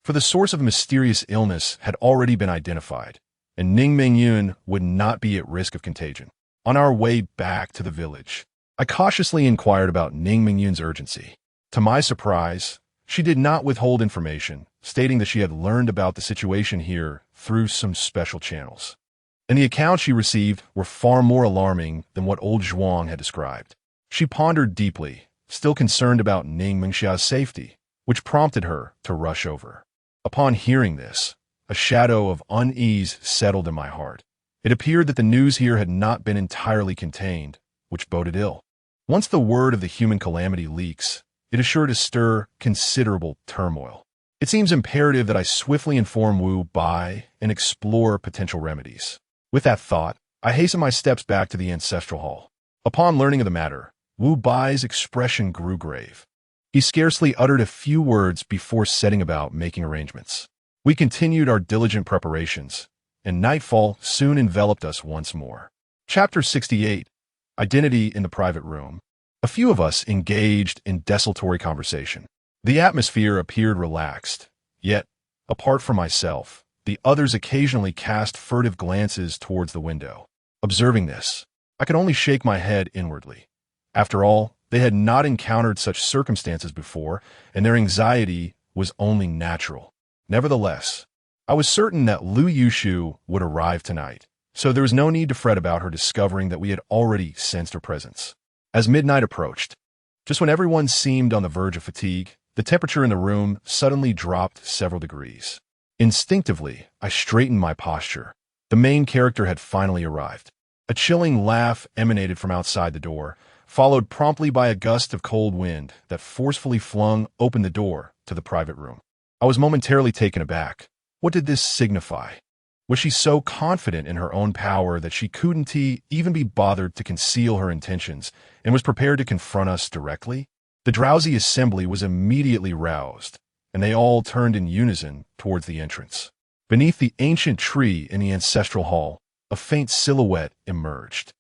A: for the source of mysterious illness had already been identified, and Ning Mengyun would not be at risk of contagion. On our way back to the village, I cautiously inquired about Ning Mengyun's urgency. To my surprise, she did not withhold information, stating that she had learned about the situation here through some special channels. And the accounts she received were far more alarming than what old Zhuang had described. She pondered deeply, still concerned about Ning Mengxia's safety, which prompted her to rush over. Upon hearing this, a shadow of unease settled in my heart. It appeared that the news here had not been entirely contained, which boded ill. Once the word of the human calamity leaks, it is sure to stir considerable turmoil. It seems imperative that I swiftly inform Wu Bai and explore potential remedies. With that thought, I hastened my steps back to the ancestral hall. Upon learning of the matter, Wu Bai's expression grew grave. He scarcely uttered a few words before setting about making arrangements. We continued our diligent preparations, and nightfall soon enveloped us once more. Chapter 68. Identity in the Private Room. A few of us engaged in desultory conversation. The atmosphere appeared relaxed, yet, apart from myself, the others occasionally cast furtive glances towards the window. Observing this, I could only shake my head inwardly. After all, they had not encountered such circumstances before, and their anxiety was only natural. Nevertheless, I was certain that Lu Yushu would arrive tonight, so there was no need to fret about her discovering that we had already sensed her presence. As midnight approached, just when everyone seemed on the verge of fatigue, the temperature in the room suddenly dropped several degrees. Instinctively, I straightened my posture. The main character had finally arrived. A chilling laugh emanated from outside the door, followed promptly by a gust of cold wind that forcefully flung open the door to the private room. I was momentarily taken aback. What did this signify? Was she so confident in her own power that she couldn't even be bothered to conceal her intentions and was prepared to confront us directly? The drowsy assembly was immediately roused, and they all turned in unison towards the entrance. Beneath the ancient tree in the ancestral hall, a faint silhouette emerged.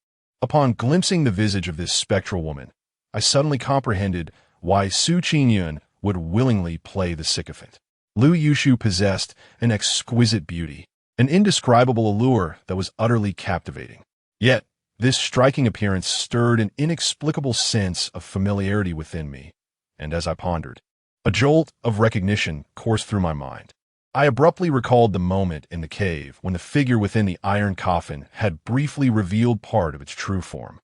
A: Upon glimpsing the visage of this spectral woman, I suddenly comprehended why Su Qingyun would willingly play the sycophant. Lu Yushu possessed an exquisite beauty, an indescribable allure that was utterly captivating. Yet, this striking appearance stirred an inexplicable sense of familiarity within me, and as I pondered, a jolt of recognition coursed through my mind. I abruptly recalled the moment in the cave when the figure within the iron coffin had briefly revealed part of its true form.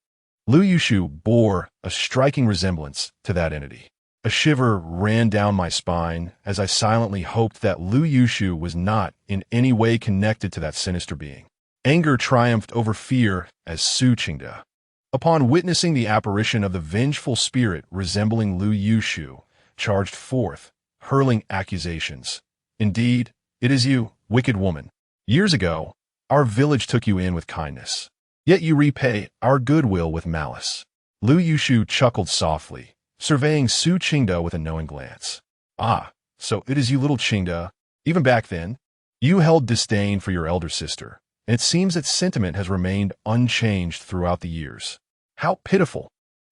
A: Lu Yushu bore a striking resemblance to that entity. A shiver ran down my spine as I silently hoped that Lu Yushu was not in any way connected to that sinister being. Anger triumphed over fear as Su Qingde. Upon witnessing the apparition of the vengeful spirit resembling Lu Yushu, charged forth, hurling accusations. Indeed, it is you, wicked woman. Years ago, our village took you in with kindness. Yet you repay our goodwill with malice. Lu Yushu chuckled softly, surveying Su Qingda with a knowing glance. Ah, so it is you, little Qingda. Even back then, you held disdain for your elder sister, and it seems that sentiment has remained unchanged throughout the years. How pitiful!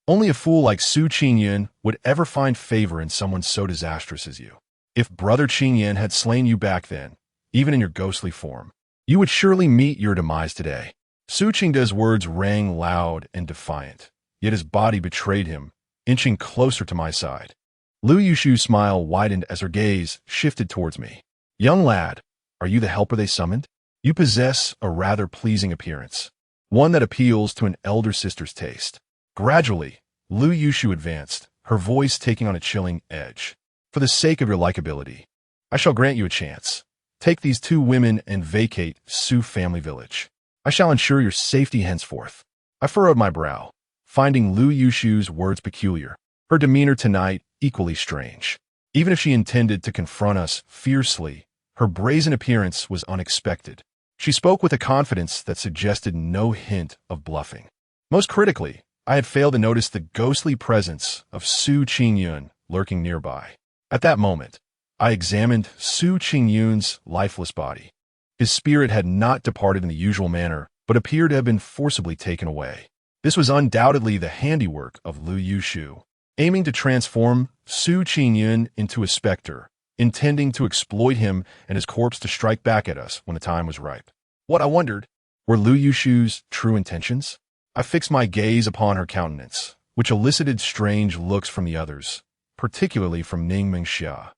A: Only a fool like Su Qingyun would ever find favor in someone so disastrous as you. If Brother Qingyan had slain you back then, even in your ghostly form, you would surely meet your demise today. Su Qingda's words rang loud and defiant, yet his body betrayed him, inching closer to my side. Lu Yushu's smile widened as her gaze shifted towards me. Young lad, are you the helper they summoned? You possess a rather pleasing appearance, one that appeals to an elder sister's taste. Gradually, Lu Yushu advanced, her voice taking on a chilling edge. For the sake of your likability, I shall grant you a chance. Take these two women and vacate Su family village. I shall ensure your safety henceforth. I furrowed my brow, finding Lu Yushu's words peculiar, her demeanor tonight equally strange. Even if she intended to confront us fiercely, her brazen appearance was unexpected. She spoke with a confidence that suggested no hint of bluffing. Most critically, I had failed to notice the ghostly presence of Su Qingyun lurking nearby. At that moment, I examined Su Qingyun's lifeless body. His spirit had not departed in the usual manner, but appeared to have been forcibly taken away. This was undoubtedly the handiwork of Lu Yushu, aiming to transform Su Qingyun into a specter, intending to exploit him and his corpse to strike back at us when the time was ripe. What, I wondered, were Lu Yushu's true intentions? I fixed my gaze upon her countenance, which elicited strange looks from the others, particularly from Ning Mingxia.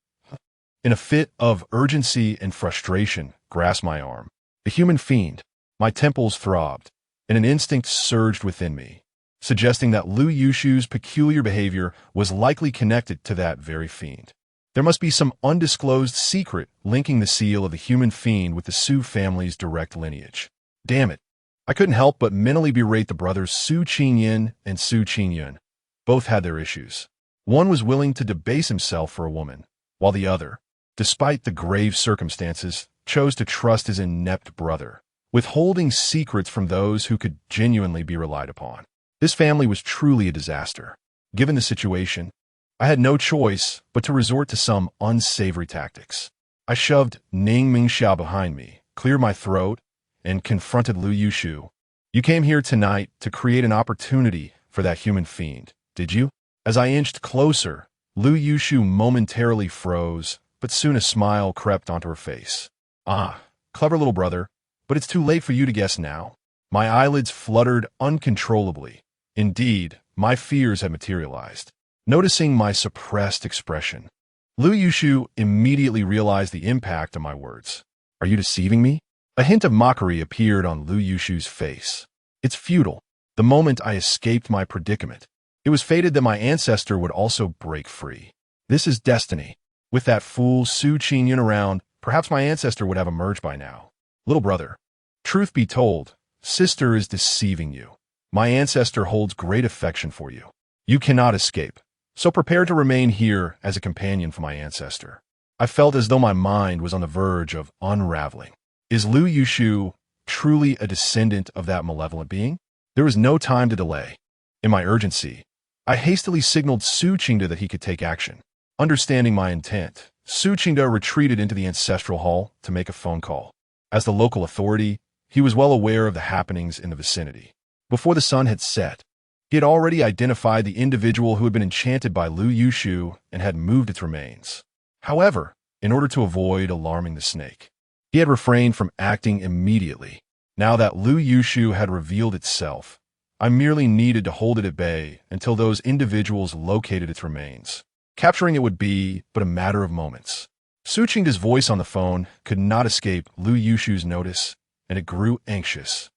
A: In a fit of urgency and frustration, grasped my arm. The human fiend. My temples throbbed, and an instinct surged within me, suggesting that Lu Yushu's peculiar behavior was likely connected to that very fiend. There must be some undisclosed secret linking the seal of the human fiend with the Su family's direct lineage. Damn it. I couldn't help but mentally berate the brothers Su Qinyin and Su Qingyun. Both had their issues. One was willing to debase himself for a woman, while the other, despite the grave circumstances, chose to trust his inept brother, withholding secrets from those who could genuinely be relied upon. This family was truly a disaster. Given the situation, I had no choice but to resort to some unsavory tactics. I shoved Ning Mingxiao behind me, cleared my throat, and confronted Lu Yushu. You came here tonight to create an opportunity for that human fiend, did you? As I inched closer, Lu Yushu momentarily froze, but soon a smile crept onto her face. Ah, clever little brother, but it's too late for you to guess now. My eyelids fluttered uncontrollably. Indeed, my fears had materialized. Noticing my suppressed expression, Lu Yushu immediately realized the impact of my words. Are you deceiving me? A hint of mockery appeared on Lu Yushu's face. It's futile. The moment I escaped my predicament, it was fated that my ancestor would also break free. This is destiny. With that fool Su Qingyun around, perhaps my ancestor would have emerged by now. Little brother, truth be told, sister is deceiving you. My ancestor holds great affection for you. You cannot escape, so prepare to remain here as a companion for my ancestor. I felt as though my mind was on the verge of unraveling. Is Lu Yushu truly a descendant of that malevolent being? There was no time to delay. In my urgency, I hastily signaled Su Qingda that he could take action. Understanding my intent, Su Qingda retreated into the ancestral hall to make a phone call. As the local authority, he was well aware of the happenings in the vicinity. Before the sun had set, he had already identified the individual who had been enchanted by Lu Yushu and had moved its remains. However, in order to avoid alarming the snake, he had refrained from acting immediately. Now that Lu Yushu had revealed itself, I merely needed to hold it at bay until those individuals located its remains. Capturing it would be but a matter of moments. Su Qingda's voice on the phone could not escape Lu Yushu's notice, and it grew anxious.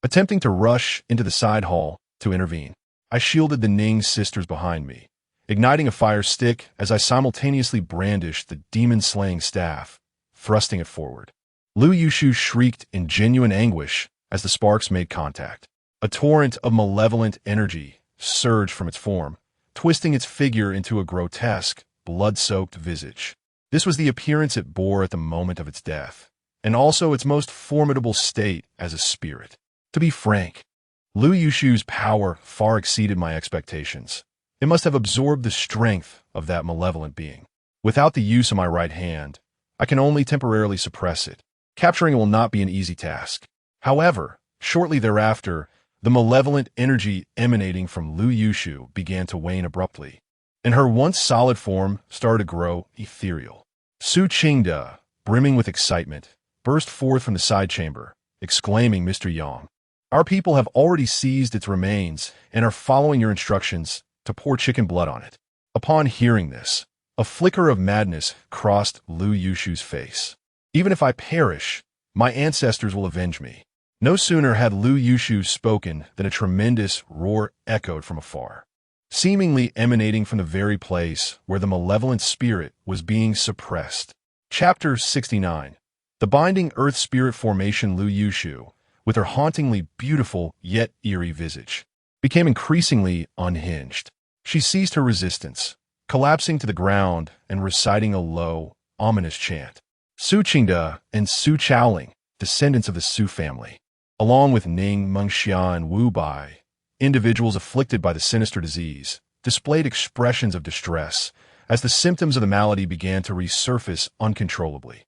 A: Attempting to rush into the side hall to intervene, I shielded the Ning sisters behind me, igniting a fire stick as I simultaneously brandished the demon-slaying staff, thrusting it forward. Lu Yushu shrieked in genuine anguish as the sparks made contact. A torrent of malevolent energy surged from its form, twisting its figure into a grotesque, blood-soaked visage. This was the appearance it bore at the moment of its death, and also its most formidable state as a spirit. To be frank, Lu Yushu's power far exceeded my expectations. It must have absorbed the strength of that malevolent being. Without the use of my right hand, I can only temporarily suppress it. Capturing it will not be an easy task. However, shortly thereafter, the malevolent energy emanating from Lu Yushu began to wane abruptly, and her once solid form started to grow ethereal. Su Qingde, brimming with excitement, burst forth from the side chamber, exclaiming, "Mr. Yang, our people have already seized its remains and are following your instructions to pour chicken blood on it." Upon hearing this, a flicker of madness crossed Lu Yushu's face. "Even if I perish, my ancestors will avenge me." No sooner had Lu Yushu spoken than a tremendous roar echoed from afar, seemingly emanating from the very place where the malevolent spirit was being suppressed. Chapter 69. The binding earth spirit formation. Lu Yushu, with her hauntingly beautiful yet eerie visage, became increasingly unhinged. She ceased her resistance, collapsing to the ground and reciting a low, ominous chant. Su Qingde and Su Chaoling, descendants of the Su family, along with Ning, Mengxia, and Wu Bai, individuals afflicted by the sinister disease, displayed expressions of distress as the symptoms of the malady began to resurface uncontrollably.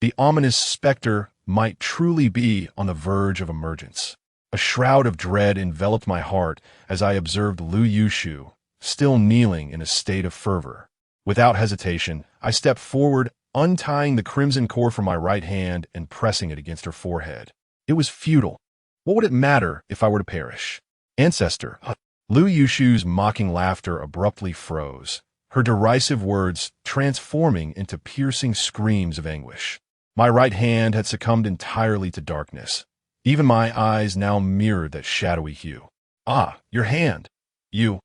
A: The ominous specter might truly be on the verge of emergence. A shroud of dread enveloped my heart as I observed Lu Yushu, still kneeling in a state of fervor. Without hesitation, I stepped forward, untying the crimson cord from my right hand and pressing it against her forehead. It was futile. What would it matter if I were to perish? Ancestor. Lu Yushu's mocking laughter abruptly froze, her derisive words transforming into piercing screams of anguish. My right hand had succumbed entirely to darkness. Even my eyes now mirrored that shadowy hue. "Ah, your hand! You!"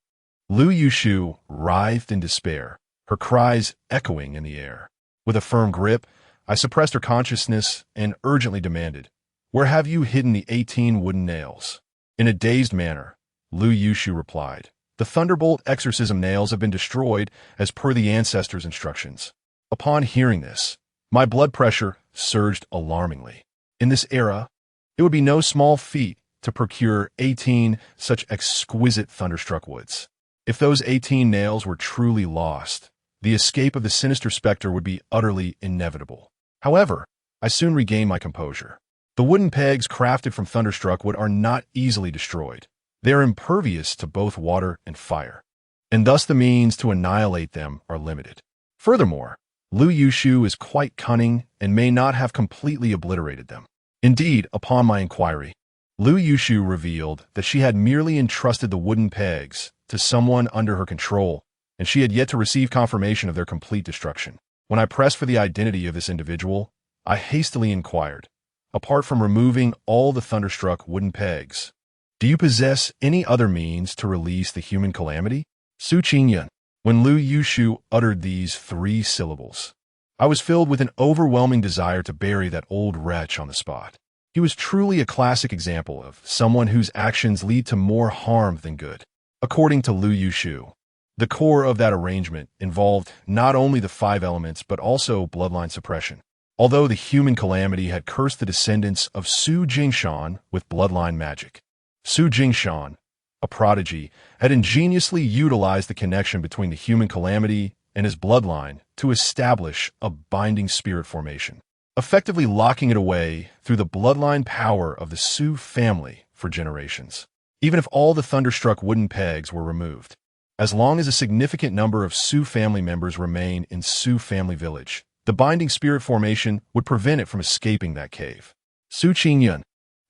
A: Lu Yushu writhed in despair, her cries echoing in the air. With a firm grip, I suppressed her consciousness and urgently demanded, "Where have you hidden the 18 wooden nails?" In a dazed manner, Lu Yushu replied, "The Thunderbolt exorcism nails have been destroyed as per the ancestors' instructions." Upon hearing this, my blood pressure surged alarmingly. In this era, it would be no small feat to procure 18 such exquisite thunderstruck woods. If those 18 nails were truly lost, the escape of the sinister specter would be utterly inevitable. However, I soon regained my composure. The wooden pegs crafted from thunderstruck wood are not easily destroyed. They are impervious to both water and fire, and thus the means to annihilate them are limited. Furthermore, Lu Yushu is quite cunning and may not have completely obliterated them. Indeed, upon my inquiry, Lu Yushu revealed that she had merely entrusted the wooden pegs to someone under her control, and she had yet to receive confirmation of their complete destruction. When I pressed for the identity of this individual, I hastily inquired, "Apart from removing all the thunderstruck wooden pegs, do you possess any other means to release the human calamity?" Su Qingyan. When Lu Yushu uttered these 3 syllables, I was filled with an overwhelming desire to bury that old wretch on the spot. He was truly a classic example of someone whose actions lead to more harm than good. According to Lu Yushu, the core of that arrangement involved not only the 5 elements but also bloodline suppression. Although the human calamity had cursed the descendants of Su Jingshan with bloodline magic, Su Jingshan, a prodigy, had ingeniously utilized the connection between the human calamity and his bloodline to establish a binding spirit formation, effectively locking it away through the bloodline power of the Su family for generations. Even if all the thunderstruck wooden pegs were removed, as long as a significant number of Su family members remain in Su family village, the binding spirit formation would prevent it from escaping that cave. Su Qingyan,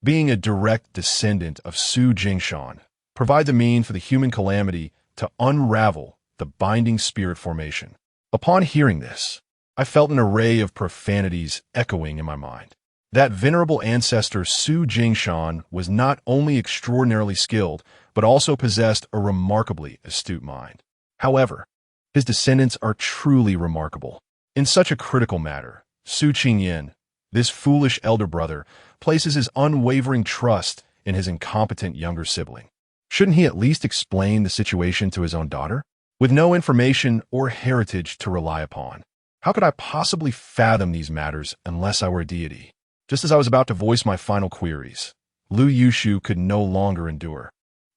A: being a direct descendant of Su Jingshan, provide the means for the human calamity to unravel the binding spirit formation. Upon hearing this, I felt an array of profanities echoing in my mind. That venerable ancestor Su Jingshan was not only extraordinarily skilled, but also possessed a remarkably astute mind. However, his descendants are truly remarkable. In such a critical matter, Su Qingyan, this foolish elder brother, places his unwavering trust in his incompetent younger sibling. Shouldn't he at least explain the situation to his own daughter? With no information or heritage to rely upon, how could I possibly fathom these matters unless I were a deity? Just as I was about to voice my final queries, Lu Yushu could no longer endure,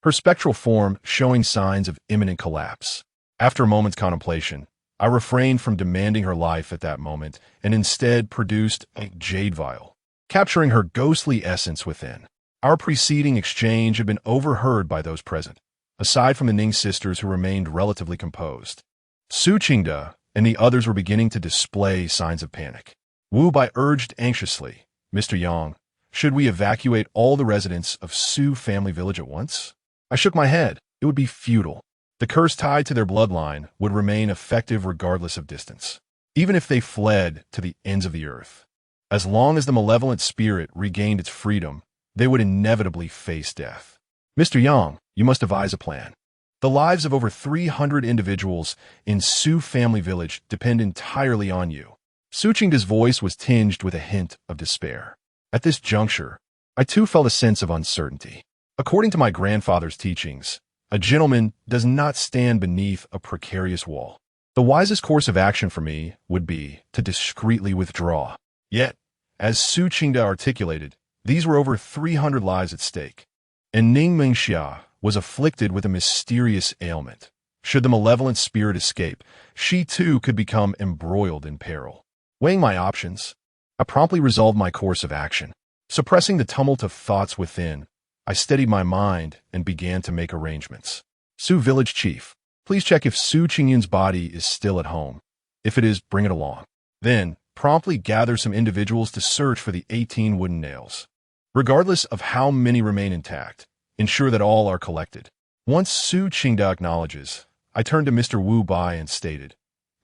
A: her spectral form showing signs of imminent collapse. After a moment's contemplation, I refrained from demanding her life at that moment and instead produced a jade vial, capturing her ghostly essence within. Our preceding exchange had been overheard by those present, aside from the Ning sisters who remained relatively composed. Su Qingda and the others were beginning to display signs of panic. Wu Bai urged anxiously, "Mr. Yang, should we evacuate all the residents of Su family village at once?" I shook my head. It would be futile. The curse tied to their bloodline would remain effective regardless of distance, even if they fled to the ends of the earth. As long as the malevolent spirit regained its freedom, they would inevitably face death. "Mr. Yang, you must devise a plan. The lives of over 300 individuals in Su family village depend entirely on you." Su Qingda's voice was tinged with a hint of despair. At this juncture, I too felt a sense of uncertainty. According to my grandfather's teachings, a gentleman does not stand beneath a precarious wall. The wisest course of action for me would be to discreetly withdraw. Yet, as Su Qingda articulated, these were over 300 lives at stake, and Ning Mingxia was afflicted with a mysterious ailment. Should the malevolent spirit escape, she too could become embroiled in peril. Weighing my options, I promptly resolved my course of action. Suppressing the tumult of thoughts within, I steadied my mind and began to make arrangements. "Su village chief, please check if Su Qingyun's body is still at home. If it is, bring it along. Then, promptly gather some individuals to search for the 18 wooden nails. Regardless of how many remain intact, ensure that all are collected." Once Su Qingda acknowledges, I turned to Mr. Wu Bai and stated,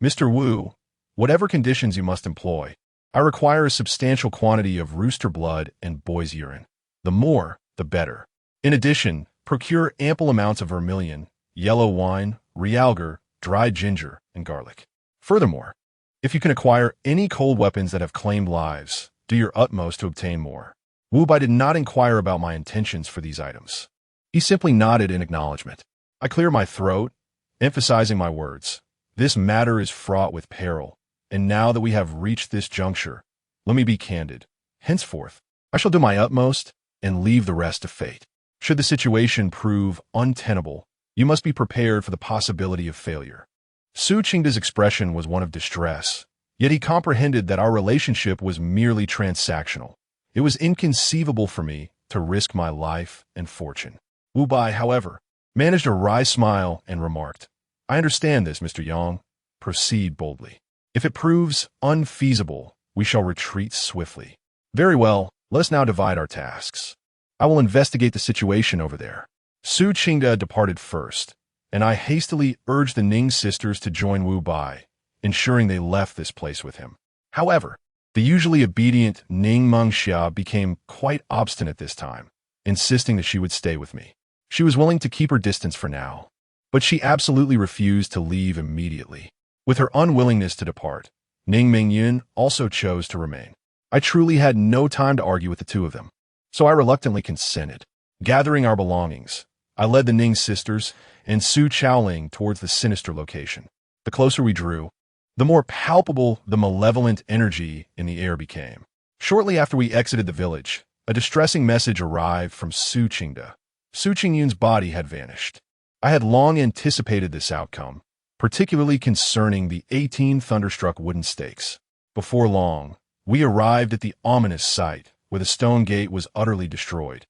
A: "Mr. Wu, whatever conditions you must employ, I require a substantial quantity of rooster blood and boy's urine. The more, the better. In addition, procure ample amounts of vermilion, yellow wine, realgar, dried ginger, and garlic. Furthermore, if you can acquire any cold weapons that have claimed lives, do your utmost to obtain more." Wu Bai did not inquire about my intentions for these items. He simply nodded in acknowledgement. I cleared my throat, emphasizing my words. "This matter is fraught with peril, and now that we have reached this juncture, let me be candid. Henceforth, I shall do my utmost and leave the rest to fate. Should the situation prove untenable, you must be prepared for the possibility of failure." Su Qingda's expression was one of distress, yet he comprehended that our relationship was merely transactional. It was inconceivable for me to risk my life and fortune. Wu Bai, however, managed a wry smile and remarked, "I understand this, Mr. Yang. Proceed boldly. If it proves unfeasible, we shall retreat swiftly." "Very well, let us now divide our tasks. I will investigate the situation over there." Su Qingda departed first, and I hastily urged the Ning sisters to join Wu Bai, ensuring they left this place with him. However, the usually obedient Ning Mengxia became quite obstinate this time, insisting that she would stay with me. She was willing to keep her distance for now, but she absolutely refused to leave immediately. With her unwillingness to depart, Ning Mingyun also chose to remain. I truly had no time to argue with the two of them, so I reluctantly consented. Gathering our belongings, I led the Ning sisters and Su Chaoling towards the sinister location. The closer we drew, the more palpable the malevolent energy in the air became. Shortly after we exited the village, a distressing message arrived from Su Qingda. Su Qingyun's body had vanished. I had long anticipated this outcome, particularly concerning the 18 thunderstruck wooden stakes. Before long, we arrived at the ominous site where the stone gate was utterly destroyed,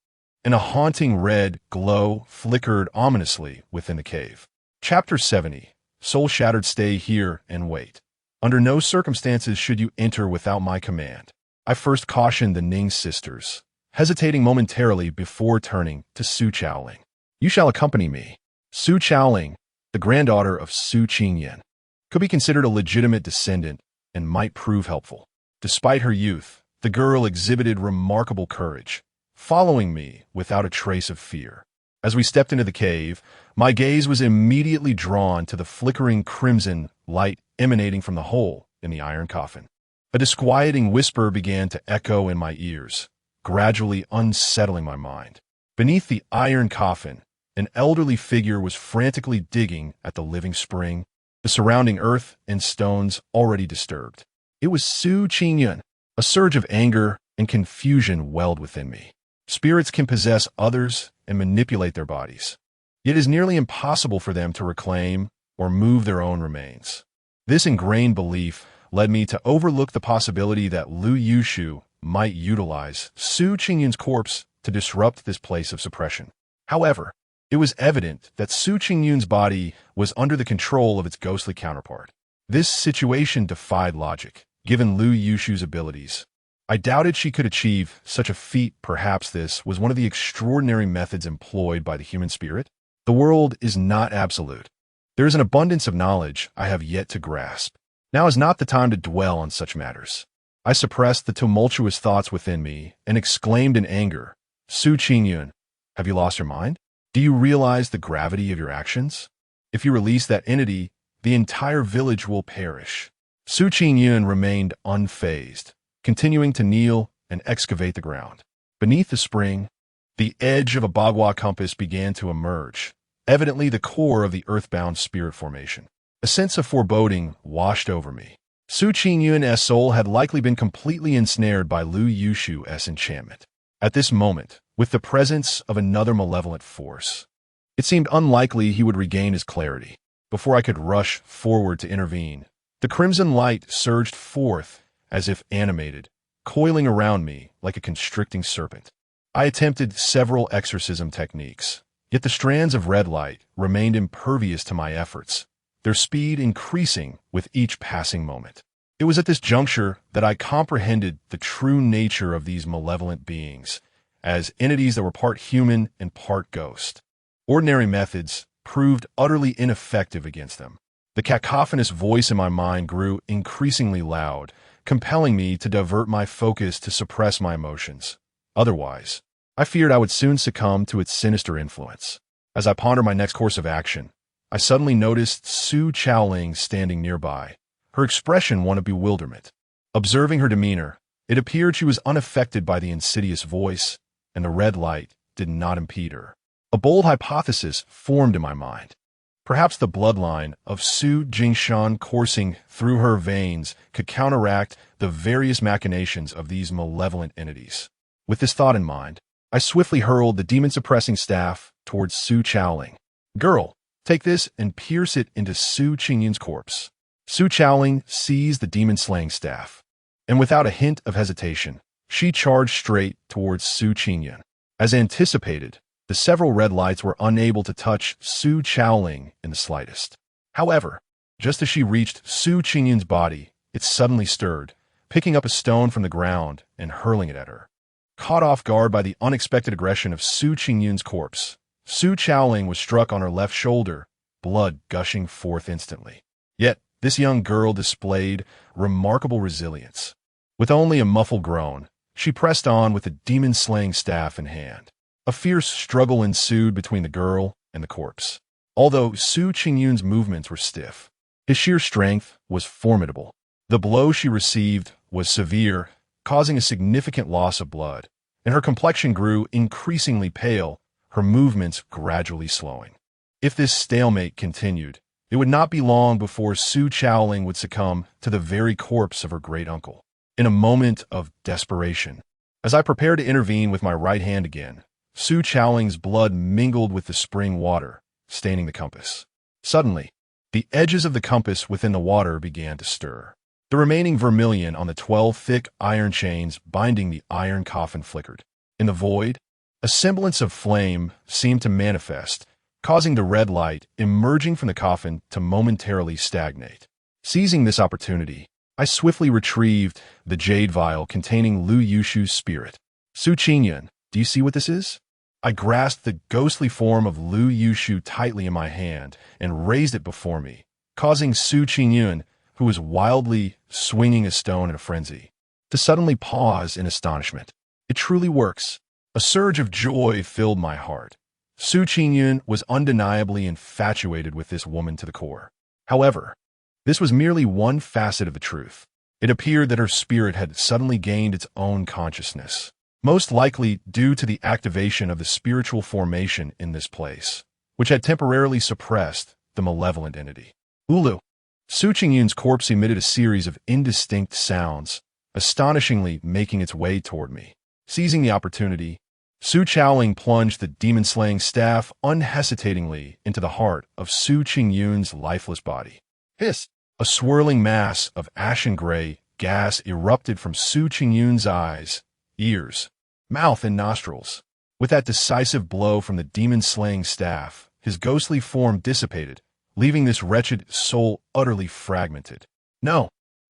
A: and a haunting red glow flickered ominously within the cave. Chapter 70. Soul-shattered. Stay here and wait. Under no circumstances should you enter without my command. I first cautioned the Ning sisters, hesitating momentarily before turning to Su Chaoling. "You shall accompany me." Su Chaoling, the granddaughter of Su Qingyan, could be considered a legitimate descendant and might prove helpful. Despite her youth, the girl exhibited remarkable courage, following me without a trace of fear. As we stepped into the cave, my gaze was immediately drawn to the flickering crimson light emanating from the hole in the iron coffin. A disquieting whisper began to echo in my ears, gradually unsettling my mind. Beneath the iron coffin, an elderly figure was frantically digging at the living spring, the surrounding earth and stones already disturbed. It was Su Qingyun. A surge of anger and confusion welled within me. Spirits can possess others and manipulate their bodies. Yet it is nearly impossible for them to reclaim or move their own remains. This ingrained belief led me to overlook the possibility that Lu Yushu might utilize Su Qingyun's corpse to disrupt this place of suppression. However, it was evident that Su Qingyun's body was under the control of its ghostly counterpart. This situation defied logic, given Lu Yushu's abilities. I doubted she could achieve such a feat. Perhaps this was one of the extraordinary methods employed by the human spirit. The world is not absolute. There is an abundance of knowledge I have yet to grasp. Now is not the time to dwell on such matters. I suppressed the tumultuous thoughts within me and exclaimed in anger, Su Qingyun, have you lost your mind? Do you realize the gravity of your actions? If you release that entity, the entire village will perish. Su Qingyun remained unfazed, continuing to kneel and excavate the ground. Beneath the spring, the edge of a bagua compass began to emerge, evidently the core of the earthbound spirit formation. A sense of foreboding washed over me. Su Qingyun's soul had likely been completely ensnared by Lu Yushu's enchantment. At this moment, with the presence of another malevolent force, it seemed unlikely he would regain his clarity. Before I could rush forward to intervene, the crimson light surged forth as if animated, coiling around me like a constricting serpent. I attempted several exorcism techniques, yet the strands of red light remained impervious to my efforts, their speed increasing with each passing moment. It was at this juncture that I comprehended the true nature of these malevolent beings, as entities that were part human and part ghost. Ordinary methods proved utterly ineffective against them. The cacophonous voice in my mind grew increasingly loud, compelling me to divert my focus to suppress my emotions. Otherwise, I feared I would soon succumb to its sinister influence. As I pondered my next course of action, I suddenly noticed Su Chaoling standing nearby, her expression one of bewilderment. Observing her demeanor, it appeared she was unaffected by the insidious voice, and the red light did not impede her. A bold hypothesis formed in my mind. Perhaps the bloodline of Su Jingshan coursing through her veins could counteract the various machinations of these malevolent entities. With this thought in mind, I swiftly hurled the demon-suppressing staff towards Su Chaoling. Girl, take this and pierce it into Su Qingyun's corpse. Su Chaoling seized the demon-slaying staff, and without a hint of hesitation, she charged straight towards Su Qingyun. As anticipated, the several red lights were unable to touch Su Chaoling in the slightest. However, just as she reached Su Qingyun's body, it suddenly stirred, picking up a stone from the ground and hurling it at her. Caught off guard by the unexpected aggression of Su Qingyun's corpse, Su Chaoling was struck on her left shoulder, blood gushing forth instantly. Yet, this young girl displayed remarkable resilience. With only a muffled groan, she pressed on with the demon-slaying staff in hand. A fierce struggle ensued between the girl and the corpse. Although Su Qingyun's movements were stiff, his sheer strength was formidable. The blow she received was severe, causing a significant loss of blood, and her complexion grew increasingly pale, her movements gradually slowing. If this stalemate continued, it would not be long before Su Chaoling would succumb to the very corpse of her great-uncle. In a moment of desperation, as I prepared to intervene with my right hand again, Su Chaoling's blood mingled with the spring water, staining the compass. Suddenly, the edges of the compass within the water began to stir. The remaining vermilion on the 12 thick iron chains binding the iron coffin flickered. In the void, a semblance of flame seemed to manifest, causing the red light emerging from the coffin to momentarily stagnate. Seizing this opportunity, I swiftly retrieved the jade vial containing Lu Yushu's spirit. Su Qingyun, do you see what this is? I grasped the ghostly form of Lu Yushu tightly in my hand and raised it before me, causing Su Qingyun, who was wildly swinging a stone in a frenzy, to suddenly pause in astonishment. It truly works. A surge of joy filled my heart. Su Qingyun was undeniably infatuated with this woman to the core. However, this was merely one facet of the truth. It appeared that her spirit had suddenly gained its own consciousness. most likely due to the activation of the spiritual formation in this place, which had temporarily suppressed the malevolent entity. Ulu. Su Qingyun's corpse emitted a series of indistinct sounds, astonishingly making its way toward me. Seizing the opportunity, Su Chaoling plunged the demon-slaying staff unhesitatingly into the heart of Su Qingyun's lifeless body. Hiss! A swirling mass of ashen-gray gas erupted from Su Qingyun's eyes, ears, mouth, and nostrils. With that decisive blow from the demon-slaying staff, his ghostly form dissipated, leaving this wretched soul utterly fragmented. No!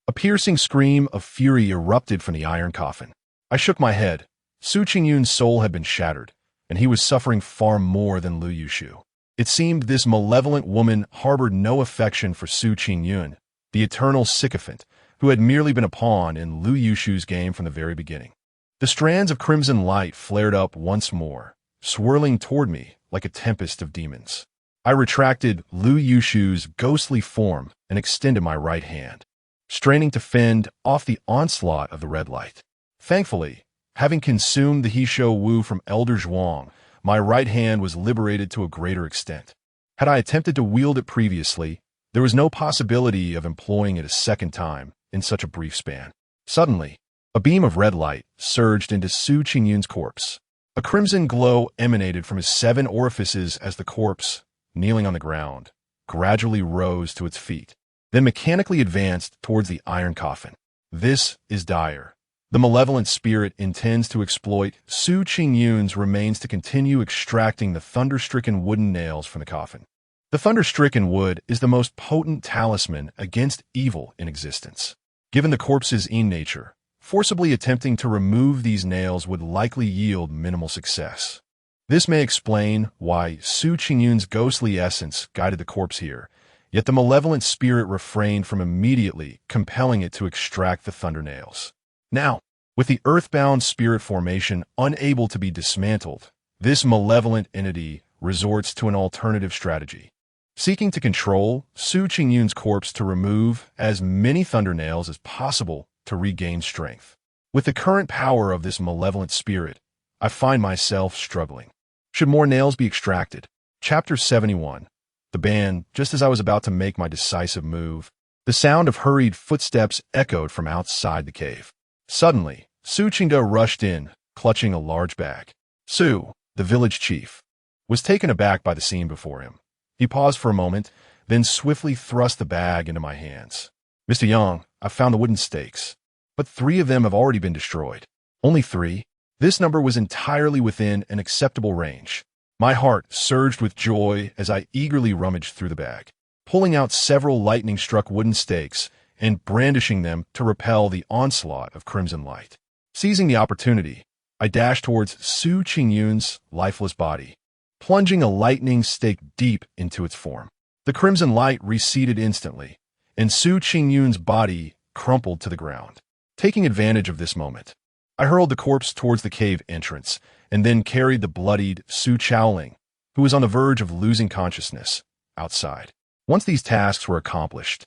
A: A piercing scream of fury erupted from the iron coffin. I shook my head. Su Qingyun's soul had been shattered, and he was suffering far more than Lu Yushu. It seemed this malevolent woman harbored no affection for Su Qingyun, the eternal sycophant, who had merely been a pawn in Lu Yushu's game from the very beginning. The strands of crimson light flared up once more, swirling toward me like a tempest of demons. I retracted Lu Yushu's ghostly form and extended my right hand, straining to fend off the onslaught of the red light. Thankfully, having consumed the Heeshou Wu from Elder Zhuang, my right hand was liberated to a greater extent. Had I attempted to wield it previously, there was no possibility of employing it a second time in such a brief span. Suddenly, a beam of red light surged into Su Qingyun's corpse. A crimson glow emanated from his 7 orifices as the corpse, kneeling on the ground, gradually rose to its feet, then mechanically advanced towards the iron coffin. This is dire. The malevolent spirit intends to exploit Su Qingyun's remains to continue extracting the thunder-stricken wooden nails from the coffin. The thunder-stricken wood is the most potent talisman against evil in existence. Given the corpse's nature, forcibly attempting to remove these nails would likely yield minimal success. This may explain why Su Qingyun's ghostly essence guided the corpse here, yet the malevolent spirit refrained from immediately compelling it to extract the thunder nails. Now, with the earthbound spirit formation unable to be dismantled, this malevolent entity resorts to an alternative strategy, seeking to control Su Qingyun's corpse to remove as many thunder nails as possible to regain strength. With the current power of this malevolent spirit, I find myself struggling. Should more nails be extracted? Chapter 71. The ban, just as I was about to make my decisive move, the sound of hurried footsteps echoed from outside the cave. Suddenly, Su Qingda rushed in, clutching a large bag. Su, the village chief, was taken aback by the scene before him. He paused for a moment, then swiftly thrust the bag into my hands. Mr. Yang, I've found the wooden stakes, but 3 of them have already been destroyed. Only 3? This number was entirely within an acceptable range. My heart surged with joy as I eagerly rummaged through the bag, pulling out several lightning-struck wooden stakes and brandishing them to repel the onslaught of crimson light. Seizing the opportunity, I dashed towards Su Qingyun's lifeless body, plunging a lightning stake deep into its form. The crimson light receded instantly, and Su Qingyun's body crumpled to the ground. Taking advantage of this moment, I hurled the corpse towards the cave entrance and then carried the bloodied Su Chaoling, who was on the verge of losing consciousness, outside. Once these tasks were accomplished,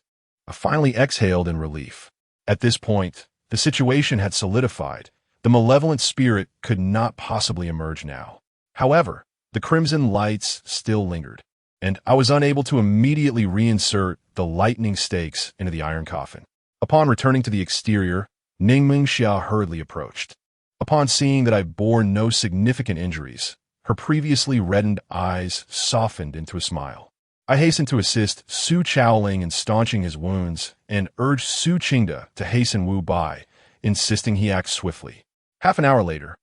A: I finally exhaled in relief. At this point, the situation had solidified. The malevolent spirit could not possibly emerge now. However, the crimson lights still lingered, and I was unable to immediately reinsert the lightning stakes into the iron coffin. Upon returning to the exterior, Ningming Xia hurriedly approached. Upon seeing that I bore no significant injuries, her previously reddened eyes softened into a smile. I hastened to assist Su Chaoling in staunching his wounds and urged Su Qingda to hasten Wu Bai, insisting he act swiftly. Half an hour later,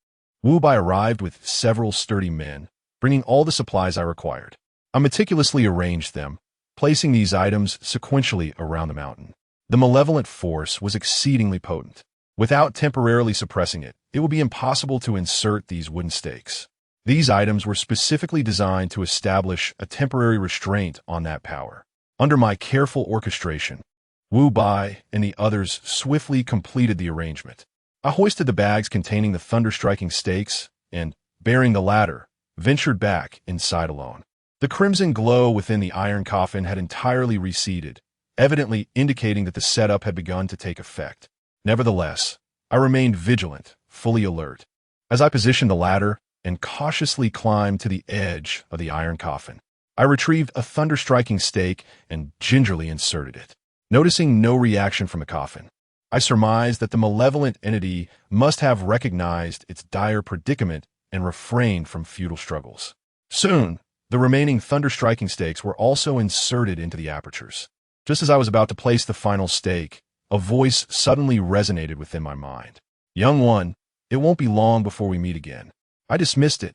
A: Wu Bai arrived with several sturdy men, bringing all the supplies I required. I meticulously arranged them, placing these items sequentially around the mountain. The malevolent force was exceedingly potent. Without temporarily suppressing it, it would be impossible to insert these wooden stakes. These items were specifically designed to establish a temporary restraint on that power. Under my careful orchestration, Wu Bai and the others swiftly completed the arrangement. I hoisted the bags containing the thunder-striking stakes and, bearing the latter, ventured back inside alone. The crimson glow within the iron coffin had entirely receded, evidently indicating that the setup had begun to take effect. Nevertheless, I remained vigilant, fully alert. As I positioned the ladder and cautiously climbed to the edge of the iron coffin, I retrieved a thunder-striking stake and gingerly inserted it. Noticing no reaction from the coffin, I surmised that the malevolent entity must have recognized its dire predicament and refrained from futile struggles. Soon, the remaining thunder-striking stakes were also inserted into the apertures. Just as I was about to place the final stake, a voice suddenly resonated within my mind. "Young one, it won't be long before we meet again." I dismissed it,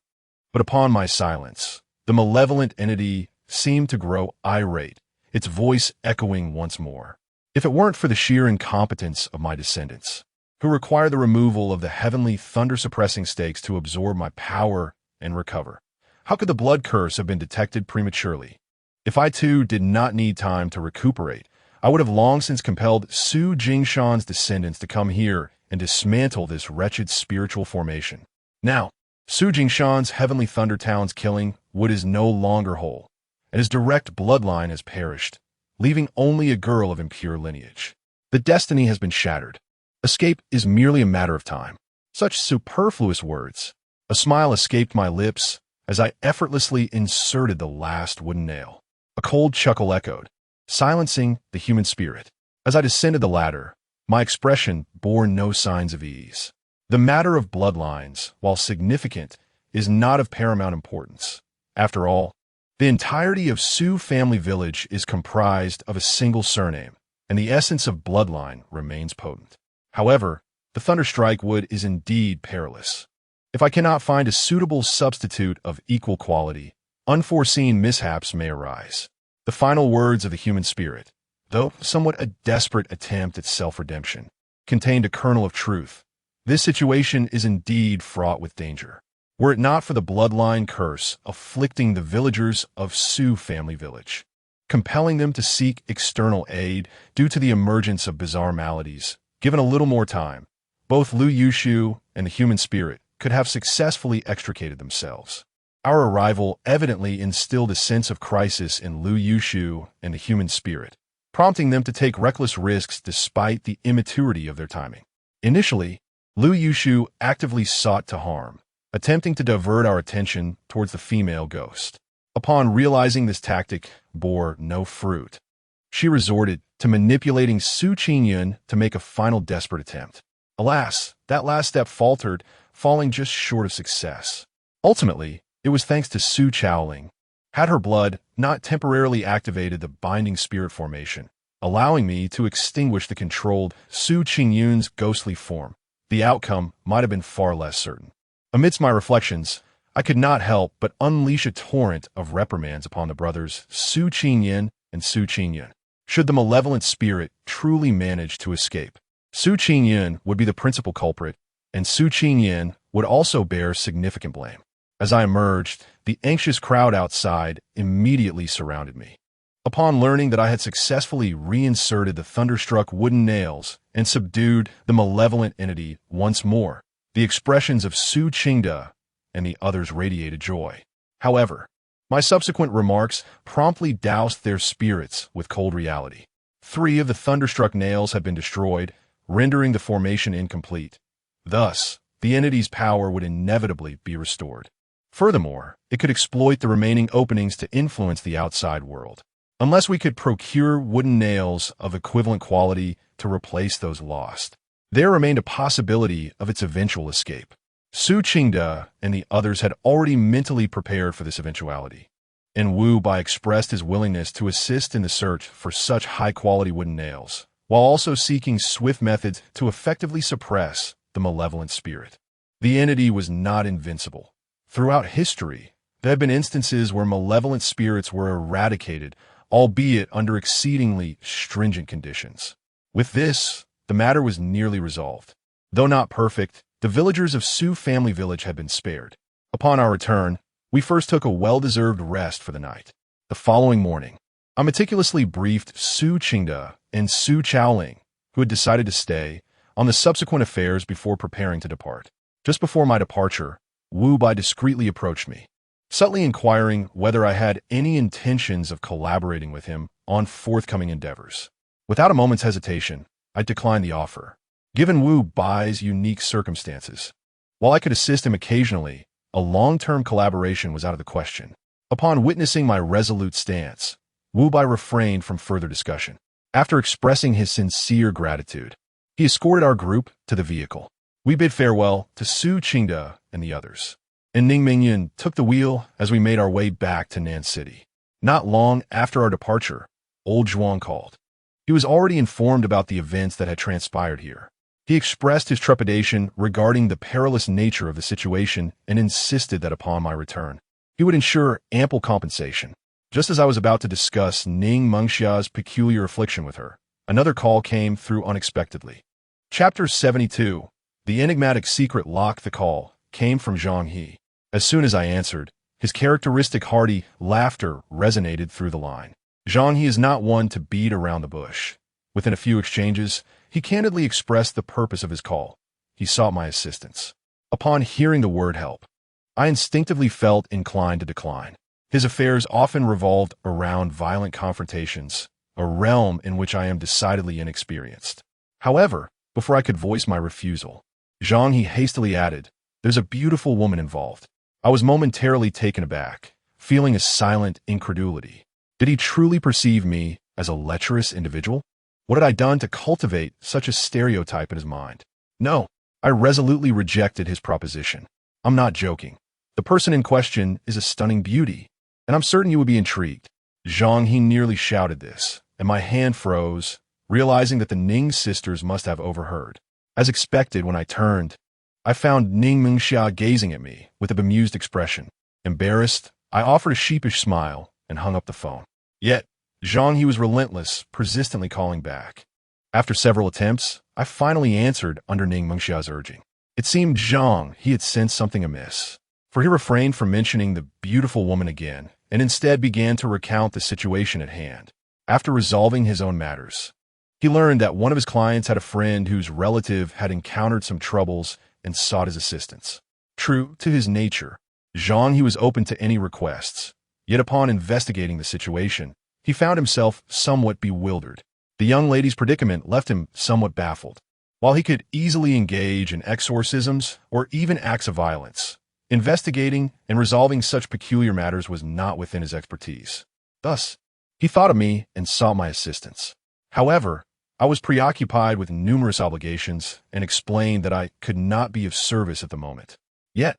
A: but upon my silence, the malevolent entity seemed to grow irate, its voice echoing once more. If it weren't for the sheer incompetence of my descendants, who require the removal of the heavenly thunder-suppressing stakes to absorb my power and recover, how could the blood curse have been detected prematurely? If I too did not need time to recuperate, I would have long since compelled Su Jingshan's descendants to come here and dismantle this wretched spiritual formation. Now, Su Jingshan's heavenly thunder town's killing wood is no longer whole, and his direct bloodline has perished, leaving only a girl of impure lineage. The destiny has been shattered. Escape is merely a matter of time. Such superfluous words. A smile escaped my lips as I effortlessly inserted the last wooden nail. A cold chuckle echoed, silencing the human spirit. As I descended the ladder, my expression bore no signs of ease. The matter of bloodlines, while significant, is not of paramount importance. After all, the entirety of Su family village is comprised of a single surname, and the essence of bloodline remains potent. However, the thunderstrike wood is indeed perilous. If I cannot find a suitable substitute of equal quality, unforeseen mishaps may arise. The final words of the human spirit, though somewhat a desperate attempt at self-redemption, contained a kernel of truth. This situation is indeed fraught with danger. Were it not for the bloodline curse afflicting the villagers of Su family village, compelling them to seek external aid due to the emergence of bizarre maladies, given a little more time, both Lu Yushu and the human spirit could have successfully extricated themselves. Our arrival evidently instilled a sense of crisis in Lu Yushu and the human spirit, prompting them to take reckless risks despite the immaturity of their timing. Initially, Lu Yushu actively sought to harm, attempting to divert our attention towards the female ghost. Upon realizing this tactic bore no fruit, she resorted to manipulating Su Qingyun to make a final desperate attempt. Alas, that last step faltered, falling just short of success. Ultimately, it was thanks to Su Chaoling. Had her blood not temporarily activated the binding spirit formation, allowing me to extinguish the controlled Su Qingyun's ghostly form, the outcome might have been far less certain. Amidst my reflections, I could not help but unleash a torrent of reprimands upon the brothers Su Qingyun and Su Qingyun. Should the malevolent spirit truly manage to escape, Su Qingyun would be the principal culprit, and Su Qingyun would also bear significant blame. As I emerged, the anxious crowd outside immediately surrounded me. Upon learning that I had successfully reinserted the thunderstruck wooden nails and subdued the malevolent entity once more, the expressions of Su Qingda and the others radiated joy. However, my subsequent remarks promptly doused their spirits with cold reality. 3 of the thunderstruck nails had been destroyed, rendering the formation incomplete. Thus, the entity's power would inevitably be restored. Furthermore, it could exploit the remaining openings to influence the outside world, unless we could procure wooden nails of equivalent quality to replace those lost. There remained a possibility of its eventual escape. Su Qingda and the others had already mentally prepared for this eventuality, and Wu Bai expressed his willingness to assist in the search for such high-quality wooden nails, while also seeking swift methods to effectively suppress the malevolent spirit. The entity was not invincible. Throughout history, there have been instances where malevolent spirits were eradicated, albeit under exceedingly stringent conditions. With this, the matter was nearly resolved. Though not perfect, the villagers of Su family village had been spared. Upon our return, we first took a well-deserved rest for the night. The following morning, I meticulously briefed Su Qingda and Su Chaoling, who had decided to stay, on the subsequent affairs before preparing to depart. Just before my departure, Wu Bai discreetly approached me, subtly inquiring whether I had any intentions of collaborating with him on forthcoming endeavors. Without a moment's hesitation, I declined the offer. Given Wu Bai's unique circumstances, While I could assist him occasionally, a long-term collaboration was out of the question. Upon witnessing my resolute stance, Wu Bai refrained from further discussion. After expressing his sincere gratitude, he escorted our group to the vehicle. We bid farewell to Su Qingde and the others, and Ning Mingyun took the wheel as we made our way back to Nan City. Not long after our departure, old Zhuang called. He was already informed about the events that had transpired here. He expressed his trepidation regarding the perilous nature of the situation and insisted that upon my return, he would ensure ample compensation. Just as I was about to discuss Ning Mengxia's peculiar affliction with her, another call came through unexpectedly. Chapter 72. The enigmatic secret lock. The call came from Zhang He. As soon as I answered, his characteristic hearty laughter resonated through the line. Zhang He is not one to beat around the bush. Within a few exchanges, he candidly expressed the purpose of his call. He sought my assistance. Upon hearing the word help, I instinctively felt inclined to decline. His affairs often revolved around violent confrontations, a realm in which I am decidedly inexperienced. However, before I could voice my refusal, Zhang He hastily added, "There's a beautiful woman involved." I was momentarily taken aback, feeling a silent incredulity. Did he truly perceive me as a lecherous individual? What had I done to cultivate such a stereotype in his mind? No, I resolutely rejected his proposition. I'm not joking. The person in question is a stunning beauty, and I'm certain you would be intrigued. Zhang He nearly shouted this, and my hand froze, realizing that the Ning sisters must have overheard. As expected, when I turned, I found Ning Mengxia gazing at me with a bemused expression. Embarrassed, I offered a sheepish smile and hung up the phone. Yet, Zhang He was relentless, persistently calling back. After several attempts, I finally answered under Ning Mengxia's urging. It seemed Zhang He had sensed something amiss, for he refrained from mentioning the beautiful woman again, and instead began to recount the situation at hand. After resolving his own matters, he learned that one of his clients had a friend whose relative had encountered some troubles and sought his assistance. True to his nature, Zhang He was open to any requests, yet upon investigating the situation, he found himself somewhat bewildered. The young lady's predicament left him somewhat baffled. While he could easily engage in exorcisms or even acts of violence, investigating and resolving such peculiar matters was not within his expertise. Thus, he thought of me and sought my assistance. However, I was preoccupied with numerous obligations and explained that I could not be of service at the moment. Yet,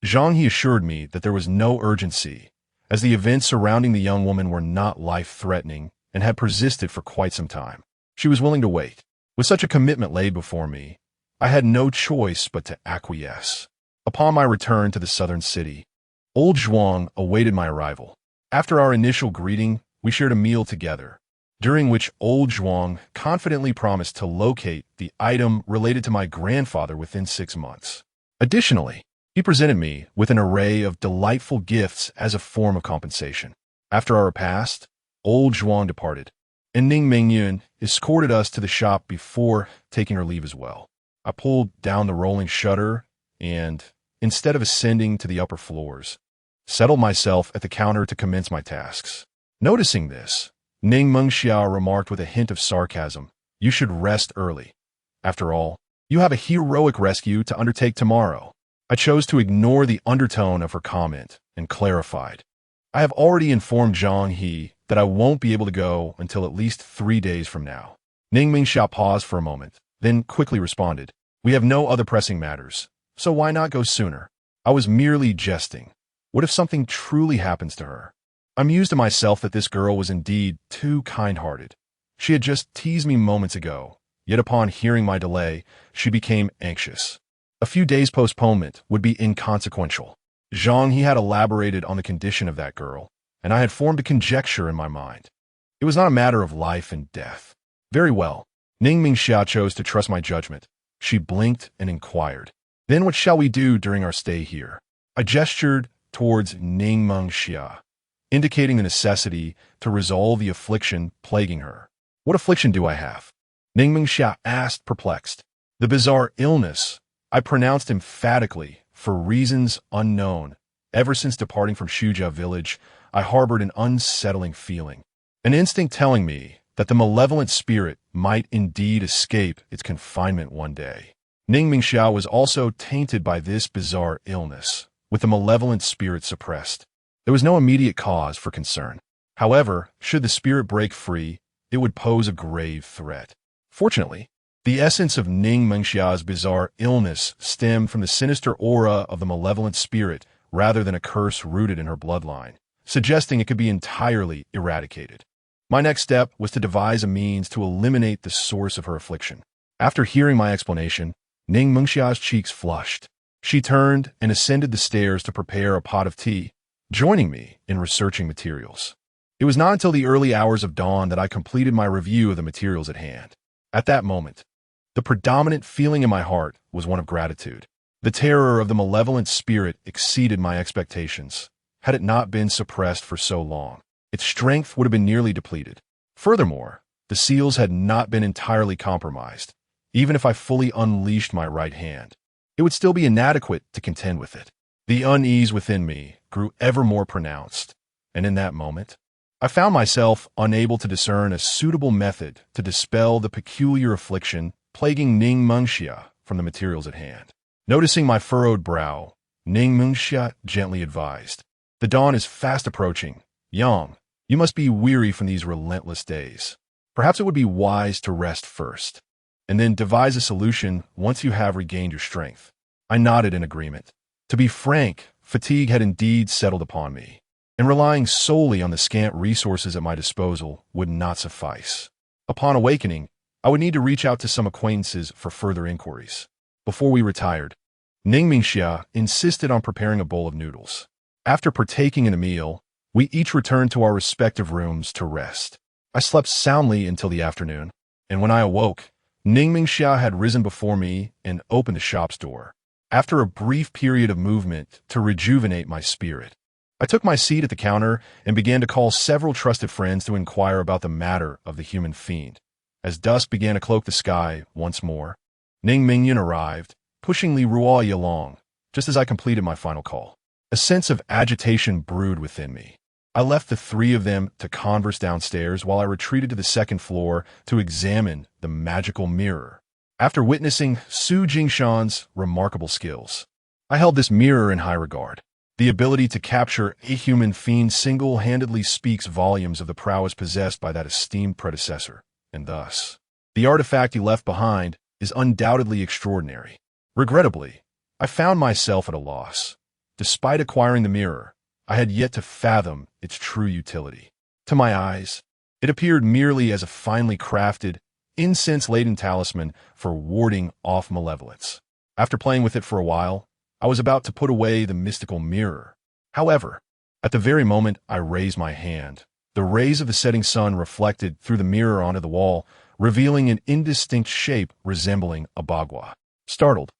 A: Zhang He assured me that there was no urgency, as the events surrounding the young woman were not life-threatening and had persisted for quite some time. She was willing to wait. With such a commitment laid before me, I had no choice but to acquiesce. Upon my return to the southern city, old Zhuang awaited my arrival. After our initial greeting, we shared a meal together, during which old Zhuang confidently promised to locate the item related to my grandfather within 6 months. Additionally, he presented me with an array of delightful gifts as a form of compensation. After our repast, old Zhuang departed, and Ning Mingyun escorted us to the shop before taking her leave as well. I pulled down the rolling shutter and, instead of ascending to the upper floors, settled myself at the counter to commence my tasks. Noticing this, Ning Mengxia remarked with a hint of sarcasm, "You should rest early. After all, you have a heroic rescue to undertake tomorrow." I chose to ignore the undertone of her comment and clarified, "I have already informed Zhang He that I won't be able to go until at least 3 days from now." Ning Mengxia paused for a moment, then quickly responded, "We have no other pressing matters, so why not go sooner?" I was merely jesting. What if something truly happens to her? I mused to myself that this girl was indeed too kind-hearted. She had just teased me moments ago, yet upon hearing my delay, she became anxious. A few days' postponement would be inconsequential. Zhang He had elaborated on the condition of that girl, and I had formed a conjecture in my mind. It was not a matter of life and death. Very well. Ning Mengxia chose to trust my judgment. She blinked and inquired, "Then what shall we do during our stay here?" I gestured towards Ning Mengxia, indicating the necessity to resolve the affliction plaguing her. "What affliction do I have?" Ning Mengxia asked, perplexed. "The bizarre illness," I pronounced emphatically, "for reasons unknown. Ever since departing from Shujia village, I harbored an unsettling feeling, an instinct telling me that the malevolent spirit might indeed escape its confinement one day." Ning Mingxiao was also tainted by this bizarre illness, with the malevolent spirit suppressed. There was no immediate cause for concern. However, should the spirit break free, it would pose a grave threat. Fortunately, the essence of Ning Mengxia's bizarre illness stemmed from the sinister aura of the malevolent spirit rather than a curse rooted in her bloodline, suggesting it could be entirely eradicated. My next step was to devise a means to eliminate the source of her affliction. After hearing my explanation, Ning Mengxia's cheeks flushed. She turned and ascended the stairs to prepare a pot of tea, joining me in researching materials. It was not until the early hours of dawn that I completed my review of the materials at hand. At that moment, the predominant feeling in my heart was one of gratitude. The terror of the malevolent spirit exceeded my expectations. Had it not been suppressed for so long, its strength would have been nearly depleted. Furthermore, the seals had not been entirely compromised. Even if I fully unleashed my right hand, it would still be inadequate to contend with it. The unease within me grew ever more pronounced, and in that moment, I found myself unable to discern a suitable method to dispel the peculiar affliction plaguing Ning Mengxia from the materials at hand. Noticing my furrowed brow, Ning Mengxia gently advised, "The dawn is fast approaching. Yang, you must be weary from these relentless days. Perhaps it would be wise to rest first, and then devise a solution once you have regained your strength." I nodded in agreement. To be frank, fatigue had indeed settled upon me, and relying solely on the scant resources at my disposal would not suffice. Upon awakening, I would need to reach out to some acquaintances for further inquiries. Before we retired, Ning Mingxia insisted on preparing a bowl of noodles. After partaking in a meal, we each returned to our respective rooms to rest. I slept soundly until the afternoon, and when I awoke, Ning Mingxia had risen before me and opened the shop's door. After a brief period of movement to rejuvenate my spirit, I took my seat at the counter and began to call several trusted friends to inquire about the matter of the human fiend. As dusk began to cloak the sky once more, Ning Mingyan arrived, pushing Li Ruoyi along, just as I completed my final call. A sense of agitation brewed within me. I left the three of them to converse downstairs while I retreated to the second floor to examine the magical mirror. After witnessing Su Jingshan's remarkable skills, I held this mirror in high regard. The ability to capture a human fiend single-handedly speaks volumes of the prowess possessed by that esteemed predecessor, and thus, the artifact he left behind is undoubtedly extraordinary. Regrettably, I found myself at a loss. Despite acquiring the mirror, I had yet to fathom its true utility. To my eyes, it appeared merely as a finely crafted, incense-laden talisman for warding off malevolence. After playing with it for a while, I was about to put away the mystical mirror. However, at the very moment I raised my hand, the rays of the setting sun reflected through the mirror onto the wall, revealing an indistinct shape resembling a bagua. Startled,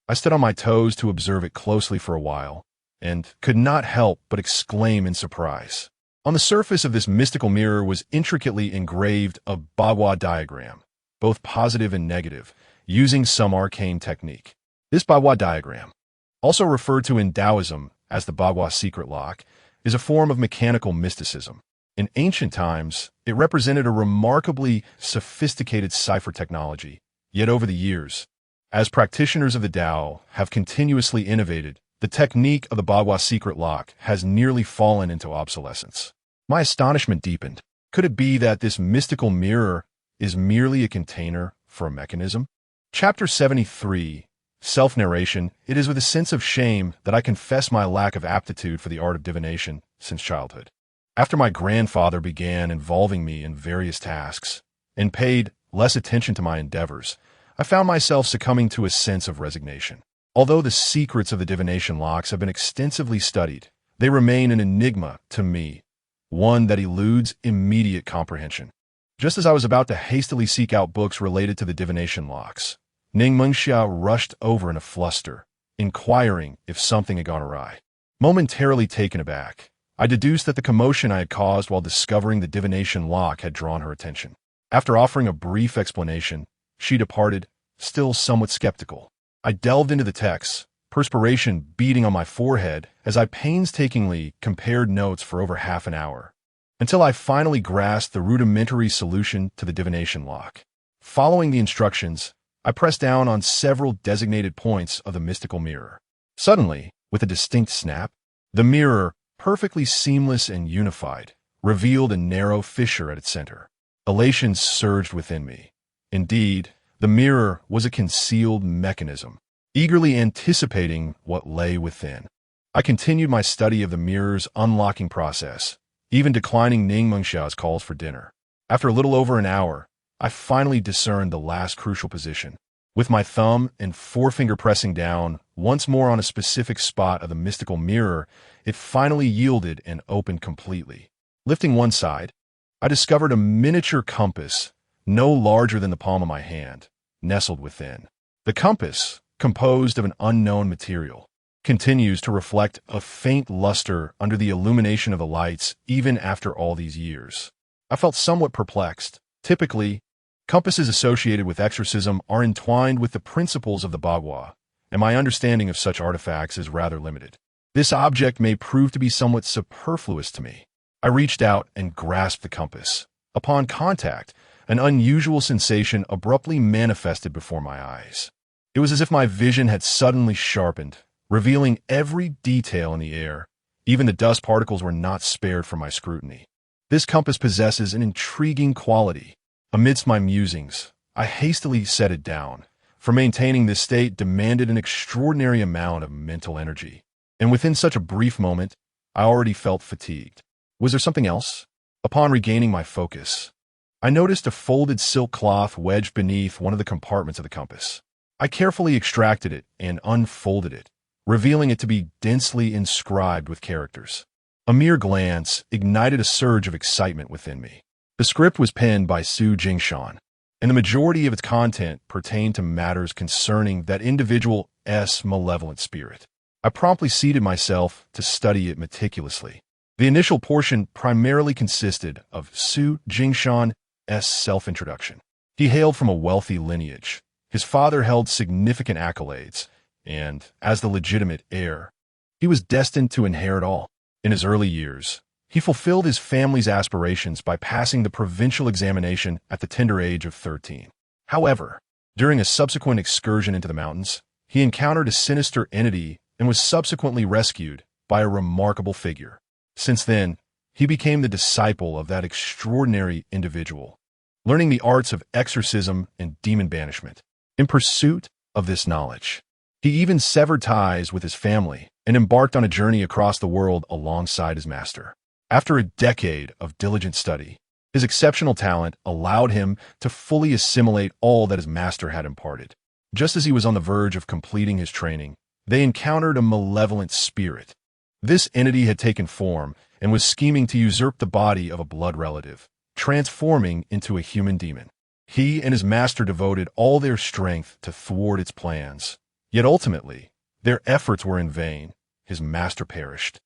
A: I stood on my toes to observe it closely for a while, and could not help but exclaim in surprise. On the surface of this mystical mirror was intricately engraved a bagua diagram, both positive and negative, using some arcane technique. This bagua diagram, also referred to in Taoism as the bagua secret lock, is a form of mechanical mysticism. In ancient times, it represented a remarkably sophisticated cipher technology, yet over the years, as practitioners of the Tao have continuously innovated, the technique of the bagua secret lock has nearly fallen into obsolescence. My astonishment deepened. Could it be that this mystical mirror is merely a container for a mechanism? Chapter 73, Self-Narration. It is with a sense of shame that I confess my lack of aptitude for the art of divination since childhood. After my grandfather began involving me in various tasks and paid less attention to my endeavors, I found myself succumbing to a sense of resignation. Although the secrets of the divination locks have been extensively studied, they remain an enigma to me, one that eludes immediate comprehension. Just as I was about to hastily seek out books related to the divination locks, Ning Mengxia rushed over in a fluster, inquiring if something had gone awry. Momentarily taken aback, I deduced that the commotion I had caused while discovering the divination lock had drawn her attention. After offering a brief explanation, she departed, still somewhat skeptical. I delved into the texts, perspiration beading on my forehead as I painstakingly compared notes for over half an hour, until I finally grasped the rudimentary solution to the divination lock. Following the instructions, I pressed down on several designated points of the mystical mirror. Suddenly, with a distinct snap, the mirror, perfectly seamless and unified, revealed a narrow fissure at its center. Elation surged within me. Indeed, the mirror was a concealed mechanism, eagerly anticipating what lay within. I continued my study of the mirror's unlocking process, even declining Ning Mengxiao's calls for dinner. After a little over an hour, I finally discerned the last crucial position. With my thumb and forefinger pressing down once more on a specific spot of the mystical mirror, it finally yielded and opened completely. Lifting one side, I discovered a miniature compass, no larger than the palm of my hand, nestled within. The compass, composed of an unknown material, continues to reflect a faint luster under the illumination of the lights even after all these years. I felt somewhat perplexed. Typically, compasses associated with exorcism are entwined with the principles of the Bagua, and my understanding of such artifacts is rather limited. This object may prove to be somewhat superfluous to me. I reached out and grasped the compass. Upon contact, an unusual sensation abruptly manifested before my eyes. It was as if my vision had suddenly sharpened, revealing every detail in the air. Even the dust particles were not spared from my scrutiny. This compass possesses an intriguing quality. Amidst my musings, I hastily set it down, for maintaining this state demanded an extraordinary amount of mental energy. And within such a brief moment, I already felt fatigued. Was there something else? Upon regaining my focus, I noticed a folded silk cloth wedged beneath one of the compartments of the compass. I carefully extracted it and unfolded it, revealing it to be densely inscribed with characters. A mere glance ignited a surge of excitement within me. The script was penned by Su Jingshan, and the majority of its content pertained to matters concerning that individual's malevolent spirit. I promptly seated myself to study it meticulously. The initial portion primarily consisted of Su Jingshan's self-introduction. He hailed from a wealthy lineage. His father held significant accolades, and, as the legitimate heir, he was destined to inherit all. In his early years, he fulfilled his family's aspirations by passing the provincial examination at the tender age of 13. However, during a subsequent excursion into the mountains, he encountered a sinister entity and was subsequently rescued by a remarkable figure. Since then, he became the disciple of that extraordinary individual, learning the arts of exorcism and demon banishment. In pursuit of this knowledge, he even severed ties with his family and embarked on a journey across the world alongside his master. After a decade of diligent study, his exceptional talent allowed him to fully assimilate all that his master had imparted. Just as he was on the verge of completing his training, they encountered a malevolent spirit. This entity had taken form and was scheming to usurp the body of a blood relative, transforming into a human demon. He and his master devoted all their strength to thwart its plans. Yet ultimately, their efforts were in vain. His master perished,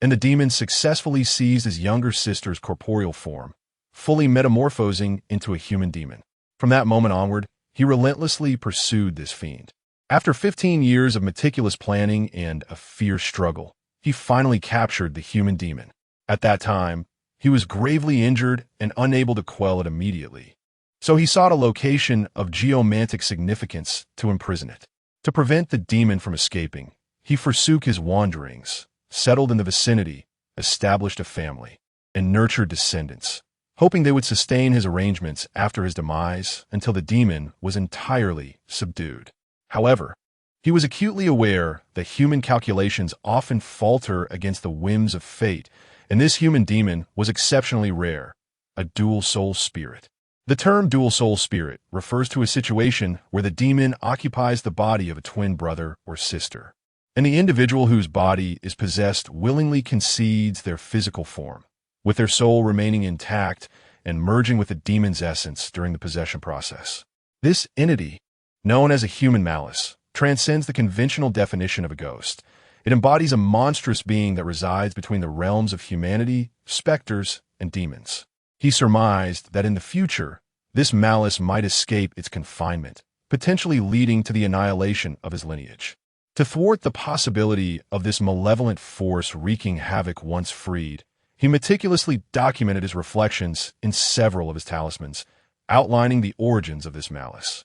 A: and the demon successfully seized his younger sister's corporeal form, fully metamorphosing into a human demon. From that moment onward, he relentlessly pursued this fiend. After 15 years of meticulous planning and a fierce struggle, he finally captured the human demon. At that time, he was gravely injured and unable to quell it immediately. So he sought a location of geomantic significance to imprison it. To prevent the demon from escaping, he forsook his wanderings, settled in the vicinity, established a family, and nurtured descendants, hoping they would sustain his arrangements after his demise until the demon was entirely subdued. However, he was acutely aware that human calculations often falter against the whims of fate, and this human demon was exceptionally rare, a dual soul spirit. The term dual soul spirit refers to a situation where the demon occupies the body of a twin brother or sister, and the individual whose body is possessed willingly concedes their physical form, with their soul remaining intact and merging with the demon's essence during the possession process. This entity, known as a human malice, transcends the conventional definition of a ghost. It embodies a monstrous being that resides between the realms of humanity, specters, and demons. He surmised that in the future, this malice might escape its confinement, potentially leading to the annihilation of his lineage. To thwart the possibility of this malevolent force wreaking havoc once freed, he meticulously documented his reflections in several of his talismans, outlining the origins of this malice.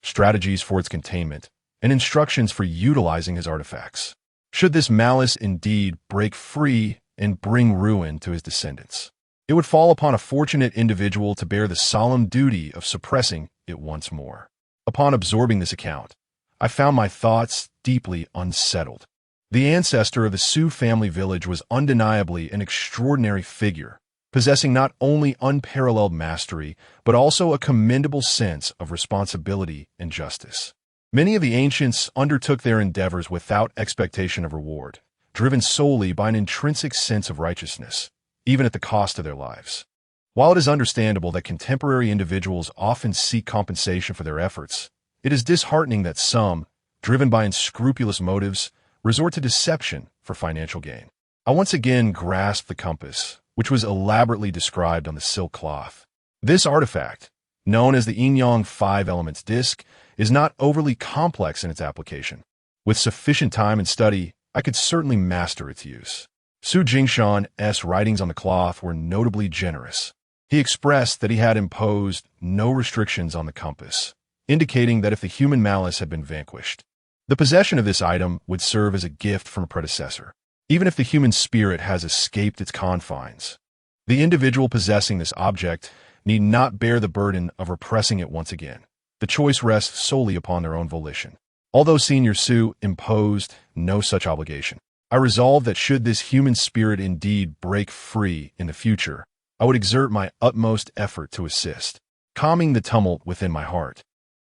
A: strategies for its containment, and instructions for utilizing his artifacts. Should this malice indeed break free and bring ruin to his descendants, it would fall upon a fortunate individual to bear the solemn duty of suppressing it once more. Upon absorbing this account, I found my thoughts deeply unsettled. The ancestor of the Sioux family village was undeniably an extraordinary figure, possessing not only unparalleled mastery, but also a commendable sense of responsibility and justice. Many of the ancients undertook their endeavors without expectation of reward, driven solely by an intrinsic sense of righteousness, even at the cost of their lives. While it is understandable that contemporary individuals often seek compensation for their efforts, it is disheartening that some, driven by unscrupulous motives, resort to deception for financial gain. I once again grasped the compass, which was elaborately described on the silk cloth. This artifact, known as the Yin-Yang 5 Elements disc, is not overly complex in its application. With sufficient time and study, I could certainly master its use. Su Jingshan's writings on the cloth were notably generous. He expressed that he had imposed no restrictions on the compass, indicating that if the human malice had been vanquished, the possession of this item would serve as a gift from a predecessor. Even if the human spirit has escaped its confines, the individual possessing this object need not bear the burden of repressing it once again. The choice rests solely upon their own volition. Although Senior Su imposed no such obligation, I resolved that should this human spirit indeed break free in the future, I would exert my utmost effort to assist, calming the tumult within my heart.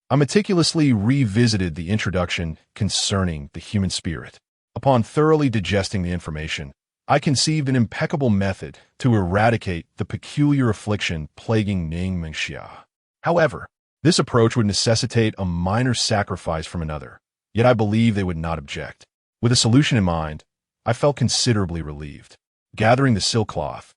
A: I meticulously revisited the introduction concerning the human spirit. Upon thoroughly digesting the information, I conceived an impeccable method to eradicate the peculiar affliction plaguing Ning Mingxia. However, this approach would necessitate a minor sacrifice from another, yet I believe they would not object. With a solution in mind, I felt considerably relieved. Gathering the silk cloth,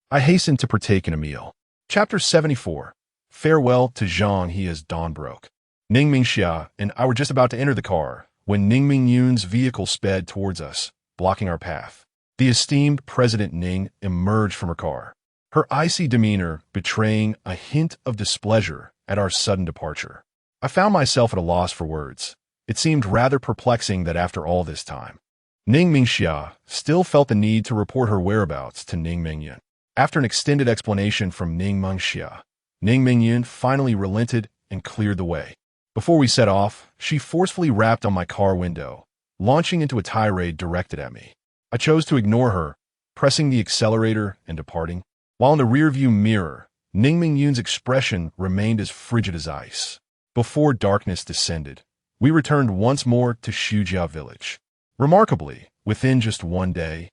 A: I hastened to partake in a meal. Chapter 74. Farewell to Zhang He as dawn broke. Ning Mingxia and I were just about to enter the car when Ning Mingyun's vehicle sped towards us, blocking our path. The esteemed President Ning emerged from her car, her icy demeanor betraying a hint of displeasure at our sudden departure. I found myself at a loss for words. It seemed rather perplexing that after all this time, Ning Mingxia still felt the need to report her whereabouts to Ning Mingyun. After an extended explanation from Ning Mingxia, Ning Mingyun finally relented and cleared the way. Before we set off, she forcefully rapped on my car window, launching into a tirade directed at me. I chose to ignore her, pressing the accelerator and departing. While in the rearview mirror, Ning Mingyun's expression remained as frigid as ice. Before darkness descended, we returned once more to Shujia village. Remarkably, within just one day,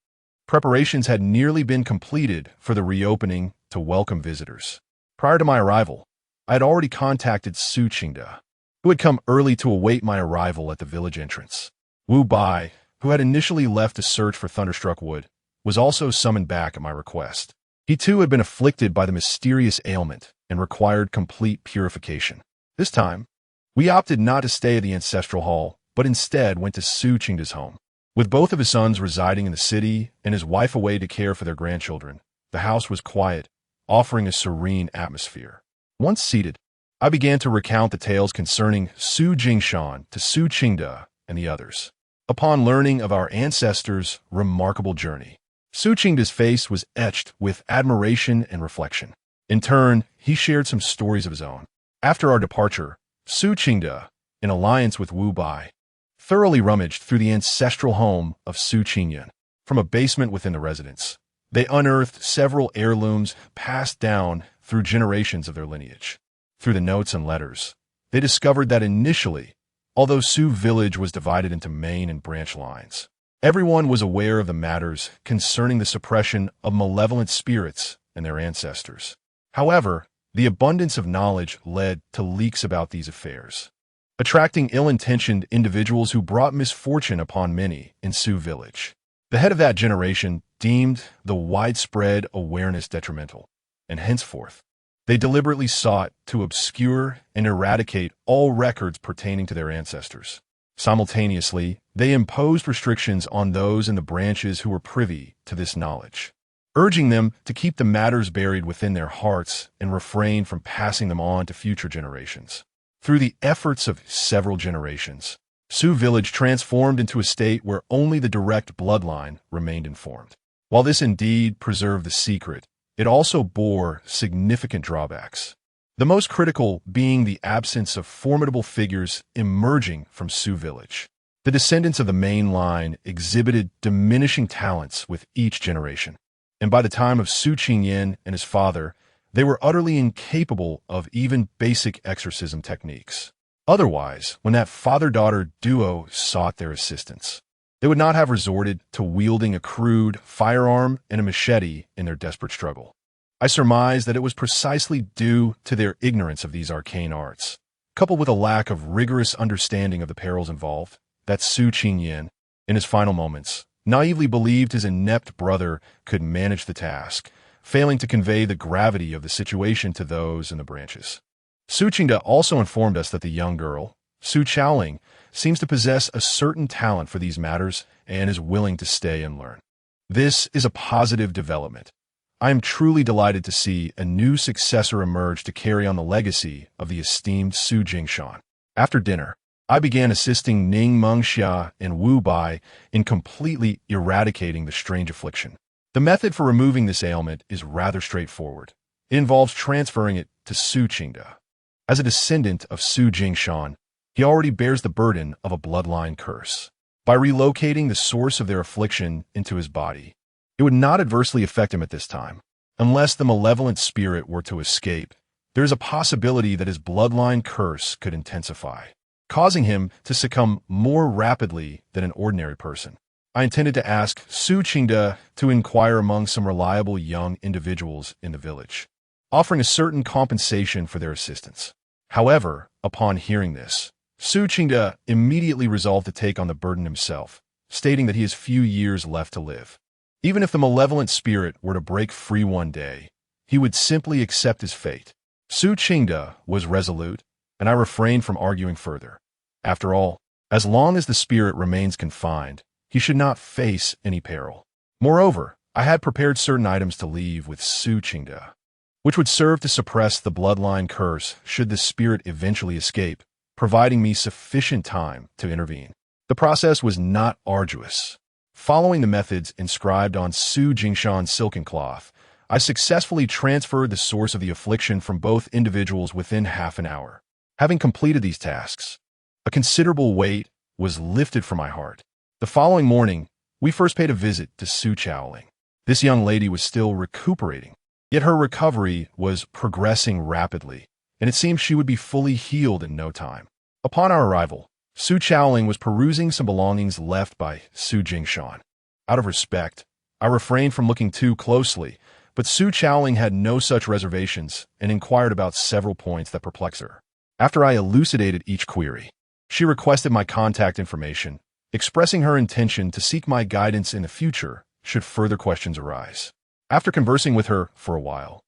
A: preparations had nearly been completed for the reopening to welcome visitors. Prior to my arrival, I had already contacted Su Qingda, who had come early to await my arrival at the village entrance. Wu Bai, who had initially left to search for Thunderstruck Wood, was also summoned back at my request. He too had been afflicted by the mysterious ailment and required complete purification. This time, we opted not to stay at the ancestral hall, but instead went to Su Qingda's home. With both of his sons residing in the city and his wife away to care for their grandchildren, the house was quiet, offering a serene atmosphere. Once seated, I began to recount the tales concerning Su Jingshan to Su Qingda and the others. Upon learning of our ancestors' remarkable journey, Su Qingda's face was etched with admiration and reflection. In turn, he shared some stories of his own. After our departure, Su Qingda, in alliance with Wu Bai, thoroughly rummaged through the ancestral home of Su Qingyun. From a basement within the residence, they unearthed several heirlooms passed down through generations of their lineage. Through the notes and letters, they discovered that initially, although Su village was divided into main and branch lines, everyone was aware of the matters concerning the suppression of malevolent spirits and their ancestors. However, the abundance of knowledge led to leaks about these affairs, attracting ill-intentioned individuals who brought misfortune upon many in Su village. The head of that generation deemed the widespread awareness detrimental, and henceforth, they deliberately sought to obscure and eradicate all records pertaining to their ancestors. Simultaneously, they imposed restrictions on those in the branches who were privy to this knowledge, urging them to keep the matters buried within their hearts and refrain from passing them on to future generations. Through the efforts of several generations, Sioux village transformed into a state where only the direct bloodline remained informed. While this indeed preserved the secret, it also bore significant drawbacks. The most critical being the absence of formidable figures emerging from Sioux village. The descendants of the main line exhibited diminishing talents with each generation, and by the time of Su Qingyan and his father, they were utterly incapable of even basic exorcism techniques. Otherwise, when that father-daughter duo sought their assistance, they would not have resorted to wielding a crude firearm and a machete in their desperate struggle. I surmise that it was precisely due to their ignorance of these arcane arts, coupled with a lack of rigorous understanding of the perils involved, that Su Qingyan, in his final moments, naively believed his inept brother could manage the task, failing to convey the gravity of the situation to those in the branches. Su Qingda also informed us that the young girl, Su Chaoling, seems to possess a certain talent for these matters and is willing to stay and learn. This is a positive development. I am truly delighted to see a new successor emerge to carry on the legacy of the esteemed Su Jingshan. After dinner, I began assisting Ning Mengxia and Wu Bai in completely eradicating the strange affliction. The method for removing this ailment is rather straightforward. It involves transferring it to Su Qingda. As a descendant of Su Jingshan, he already bears the burden of a bloodline curse. By relocating the source of their affliction into his body, it would not adversely affect him at this time. Unless the malevolent spirit were to escape, there is a possibility that his bloodline curse could intensify, causing him to succumb more rapidly than an ordinary person. I intended to ask Su Qingda to inquire among some reliable young individuals in the village, offering a certain compensation for their assistance. However, upon hearing this, Su Qingda immediately resolved to take on the burden himself, stating that he has few years left to live. Even if the malevolent spirit were to break free one day, he would simply accept his fate. Su Qingda was resolute, and I refrained from arguing further. After all, as long as the spirit remains confined, he should not face any peril. Moreover, I had prepared certain items to leave with Su Qingda, which would serve to suppress the bloodline curse should the spirit eventually escape, providing me sufficient time to intervene. The process was not arduous. Following the methods inscribed on Su Jingshan's silken cloth, I successfully transferred the source of the affliction from both individuals within half an hour. Having completed these tasks, a considerable weight was lifted from my heart. The following morning, we first paid a visit to Su Chaoling. This young lady was still recuperating, yet her recovery was progressing rapidly, and it seemed she would be fully healed in no time. Upon our arrival, Su Chaoling was perusing some belongings left by Su Jingshan. Out of respect, I refrained from looking too closely, but Su Chaoling had no such reservations and inquired about several points that perplexed her. After I elucidated each query, she requested my contact information, expressing her intention to seek my guidance in the future should further questions arise. After conversing with her for a while,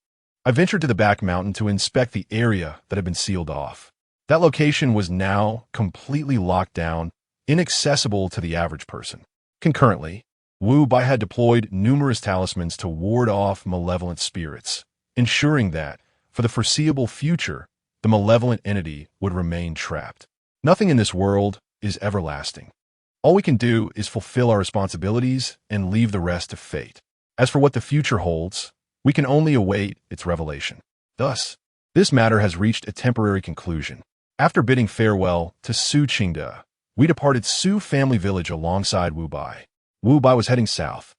A: I ventured to the back mountain to inspect the area that had been sealed off. That location was now completely locked down, inaccessible to the average person. Concurrently, Wu Bai had deployed numerous talismans to ward off malevolent spirits, ensuring that, for the foreseeable future, the malevolent entity would remain trapped. Nothing in this world is everlasting. All we can do is fulfill our responsibilities and leave the rest to fate. As for what the future holds, we can only await its revelation. Thus, this matter has reached a temporary conclusion. After bidding farewell to Su Qingda, we departed Su family village alongside Wu Bai. Wu Bai was heading south,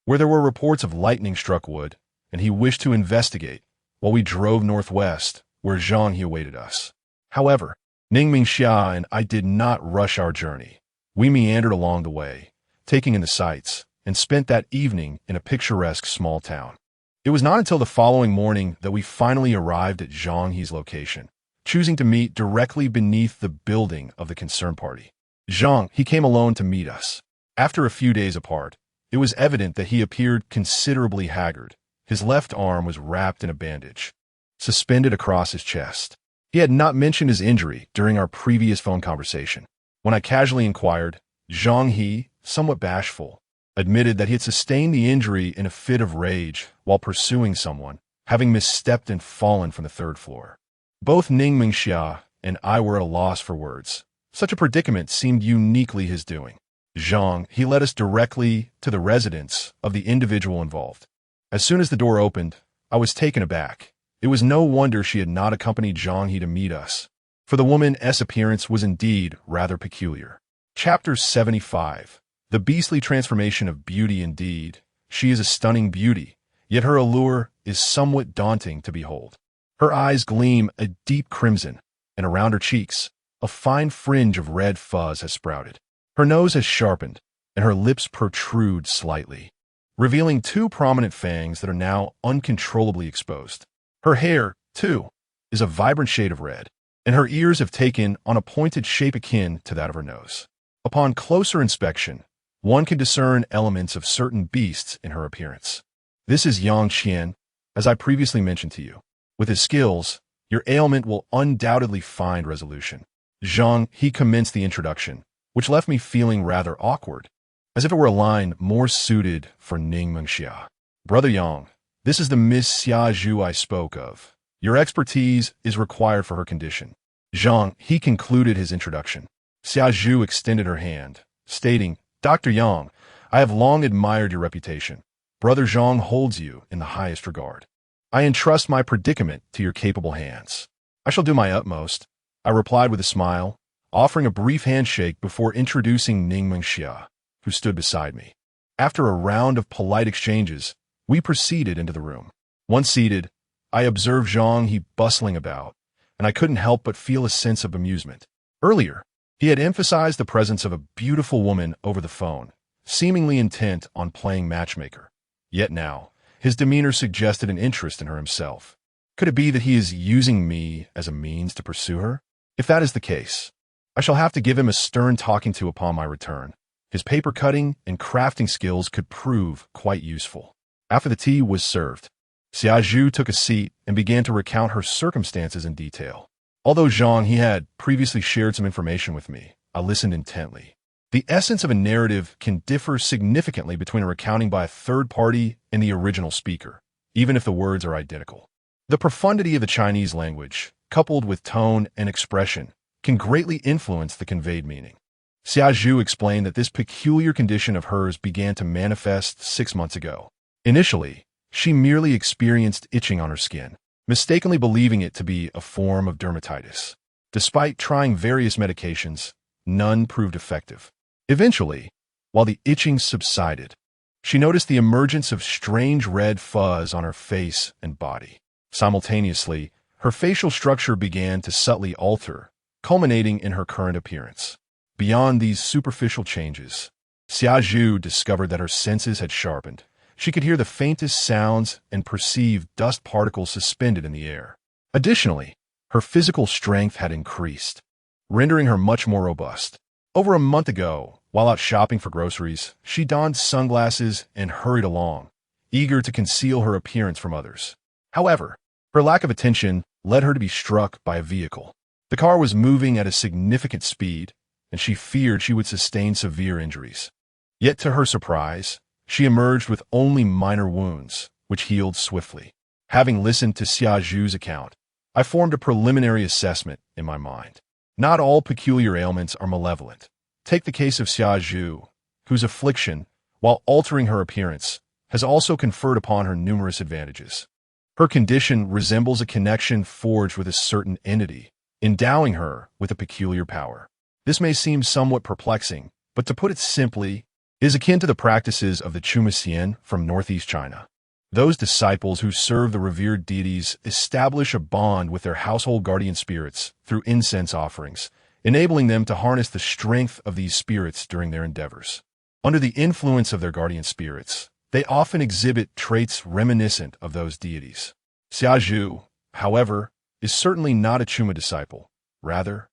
A: where there were reports of lightning-struck wood, and he wished to investigate, while we drove northwest, where Zhang He awaited us. However, Ning Mingxia and I did not rush our journey. We meandered along the way, taking in the sights, and spent that evening in a picturesque small town. It was not until the following morning that we finally arrived at Zhang He's location, choosing to meet directly beneath the building of the concerned party. Zhang He came alone to meet us. After a few days apart, it was evident that he appeared considerably haggard. His left arm was wrapped in a bandage, suspended across his chest. He had not mentioned his injury during our previous phone conversation. When I casually inquired, Zhang He, somewhat bashful, admitted that he had sustained the injury in a fit of rage while pursuing someone, having misstepped and fallen from the third floor. Both Ning Mingxia and I were at a loss for words. Such a predicament seemed uniquely his doing. Zhang, he led us directly to the residence of the individual involved. As soon as the door opened, I was taken aback. It was no wonder she had not accompanied Zhang He to meet us, for the woman's appearance was indeed rather peculiar. Chapter 75. The beastly transformation of beauty indeed. She is a stunning beauty, yet her allure is somewhat daunting to behold. Her eyes gleam a deep crimson, and around her cheeks, a fine fringe of red fuzz has sprouted. Her nose has sharpened, and her lips protrude slightly, revealing two prominent fangs that are now uncontrollably exposed. Her hair, too, is a vibrant shade of red, and her ears have taken on a pointed shape akin to that of her nose. Upon closer inspection, one can discern elements of certain beasts in her appearance. This is Yang Qian, as I previously mentioned to you. With his skills, your ailment will undoubtedly find resolution. Zhang, he commenced the introduction, which left me feeling rather awkward, as if it were a line more suited for Ning Mengxia. Brother Yang, this is the Miss Xia Zhu I spoke of. Your expertise is required for her condition. Zhang, he concluded his introduction. Xia Zhu extended her hand, stating, Dr. Yang, I have long admired your reputation. Brother Zhang holds you in the highest regard. I entrust my predicament to your capable hands. I shall do my utmost, I replied with a smile, offering a brief handshake before introducing Ning Mengxia, who stood beside me. After a round of polite exchanges, we proceeded into the room. Once seated, I observed Zhang He bustling about, and I couldn't help but feel a sense of amusement. Earlier, he had emphasized the presence of a beautiful woman over the phone, seemingly intent on playing matchmaker. Yet now, his demeanor suggested an interest in her himself. Could it be that he is using me as a means to pursue her? If that is the case, I shall have to give him a stern talking to upon my return. His paper cutting and crafting skills could prove quite useful. After the tea was served, Xia Zhu took a seat and began to recount her circumstances in detail. Although Zhang he had previously shared some information with me, I listened intently. The essence of a narrative can differ significantly between a recounting by a third party and the original speaker, even if the words are identical. The profundity of the Chinese language, coupled with tone and expression, can greatly influence the conveyed meaning. Xia Zhu explained that this peculiar condition of hers began to manifest 6 months ago. Initially, she merely experienced itching on her skin, mistakenly believing it to be a form of dermatitis. Despite trying various medications, none proved effective. Eventually, while the itching subsided, she noticed the emergence of strange red fuzz on her face and body. Simultaneously, her facial structure began to subtly alter, culminating in her current appearance. Beyond these superficial changes, Xia Zhu discovered that her senses had sharpened. She could hear the faintest sounds and perceive dust particles suspended in the air. Additionally, her physical strength had increased, rendering her much more robust. Over a month ago, while out shopping for groceries, she donned sunglasses and hurried along, eager to conceal her appearance from others. However, her lack of attention led her to be struck by a vehicle. The car was moving at a significant speed, and she feared she would sustain severe injuries. Yet to her surprise, she emerged with only minor wounds, which healed swiftly. Having listened to Xia Zhu's account, I formed a preliminary assessment in my mind. Not all peculiar ailments are malevolent. Take the case of Xia Zhu, whose affliction, while altering her appearance, has also conferred upon her numerous advantages. Her condition resembles a connection forged with a certain entity, endowing her with a peculiar power. This may seem somewhat perplexing, but to put it simply, it is akin to the practices of the Chumaxian from northeast China. Those disciples who serve the revered deities establish a bond with their household guardian spirits through incense offerings, enabling them to harness the strength of these spirits during their endeavors. Under the influence of their guardian spirits, they often exhibit traits reminiscent of those deities. Xia Zhu, however, is certainly not a Chuma disciple. Rather,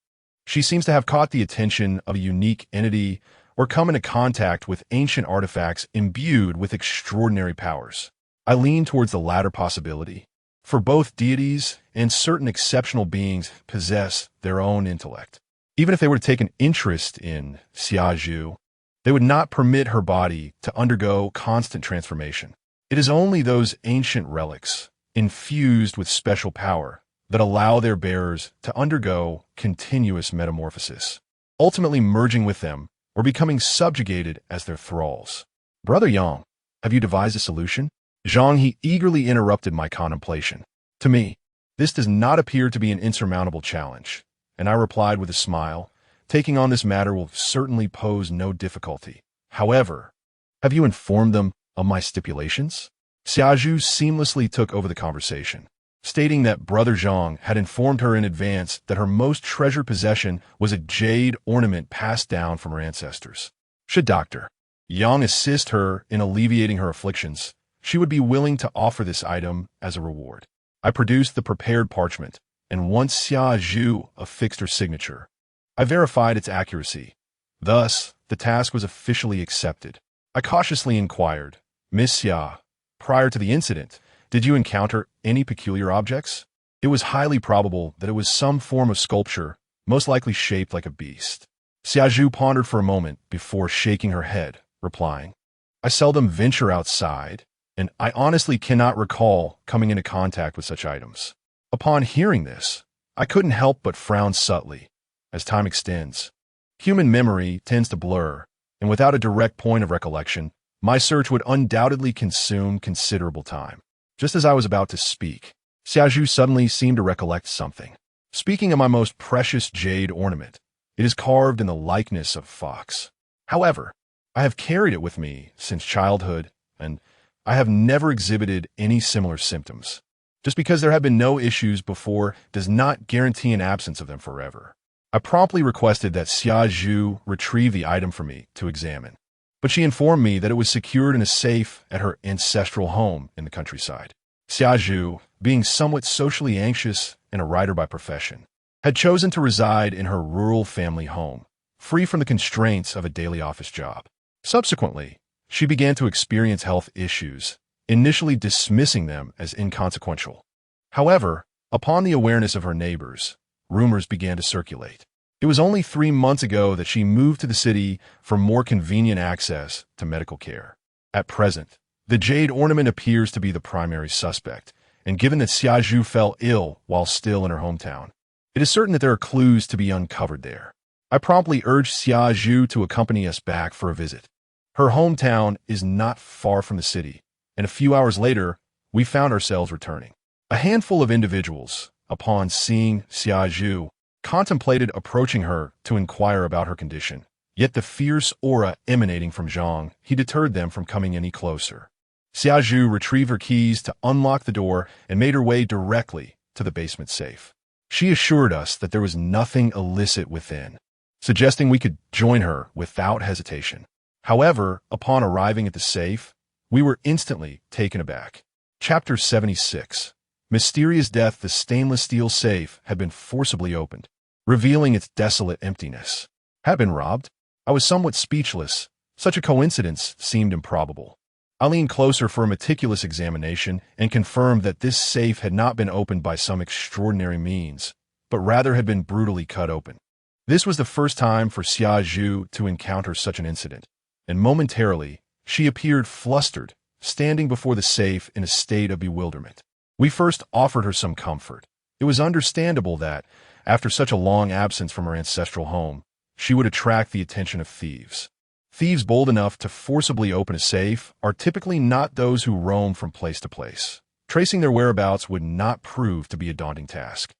A: she seems to have caught the attention of a unique entity or come into contact with ancient artifacts imbued with extraordinary powers. I lean towards the latter possibility, for both deities and certain exceptional beings possess their own intellect. Even if they were to take an interest in Xia Zhu, they would not permit her body to undergo constant transformation. It is only those ancient relics, infused with special power, that allow their bearers to undergo continuous metamorphosis, ultimately merging with them or becoming subjugated as their thralls. Brother Yang, have you devised a solution? Zhang He eagerly interrupted my contemplation. To me, this does not appear to be an insurmountable challenge, and I replied with a smile, taking on this matter will certainly pose no difficulty. However, have you informed them of my stipulations? Xiaozhu seamlessly took over the conversation, stating that Brother Zhang had informed her in advance that her most treasured possession was a jade ornament passed down from her ancestors. Should Dr. Yang assist her in alleviating her afflictions, she would be willing to offer this item as a reward. I produced the prepared parchment, and once Xiaozhu affixed her signature, I verified its accuracy. Thus, the task was officially accepted. I cautiously inquired, Miss Xia, prior to the incident, did you encounter any peculiar objects? It was highly probable that it was some form of sculpture, most likely shaped like a beast. Xiaozhu pondered for a moment before shaking her head, replying, I seldom venture outside, and I honestly cannot recall coming into contact with such items. Upon hearing this, I couldn't help but frown subtly. As time extends, human memory tends to blur, and without a direct point of recollection, my search would undoubtedly consume considerable time. Just as I was about to speak, Xiaozhu suddenly seemed to recollect something. Speaking of my most precious jade ornament, it is carved in the likeness of a fox. However, I have carried it with me since childhood, and I have never exhibited any similar symptoms. Just because there have been no issues before does not guarantee an absence of them forever. I promptly requested that Xiaozhu retrieve the item for me to examine, but she informed me that it was secured in a safe at her ancestral home in the countryside. Xiaozhu, being somewhat socially anxious and a writer by profession, had chosen to reside in her rural family home, free from the constraints of a daily office job. Subsequently, she began to experience health issues, initially dismissing them as inconsequential. However, upon the awareness of her neighbors, rumors began to circulate. It was only 3 months ago that she moved to the city for more convenient access to medical care. At present, the jade ornament appears to be the primary suspect, and given that Xiaozhu fell ill while still in her hometown, it is certain that there are clues to be uncovered there. I promptly urged Xiaozhu to accompany us back for a visit. Her hometown is not far from the city, and a few hours later, we found ourselves returning. A handful of individuals, upon seeing Xiaozhu, contemplated approaching her to inquire about her condition, yet the fierce aura emanating from Zhang He deterred them from coming any closer. Xiaozhu retrieved her keys to unlock the door and made her way directly to the basement safe. She assured us that there was nothing illicit within, suggesting we could join her without hesitation. However, upon arriving at the safe, we were instantly taken aback. Chapter 76. Mysterious death. The stainless steel safe had been forcibly opened, revealing its desolate emptiness. Had been robbed? I was somewhat speechless. Such a coincidence seemed improbable. I leaned closer for a meticulous examination and confirmed that this safe had not been opened by some extraordinary means, but rather had been brutally cut open. This was the first time for Xiaozhu to encounter such an incident, and momentarily, she appeared flustered, standing before the safe in a state of bewilderment. We first offered her some comfort. It was understandable that, after such a long absence from her ancestral home, she would attract the attention of thieves. Thieves bold enough to forcibly open a safe are typically not those who roam from place to place. Tracing their whereabouts would not prove to be a daunting task.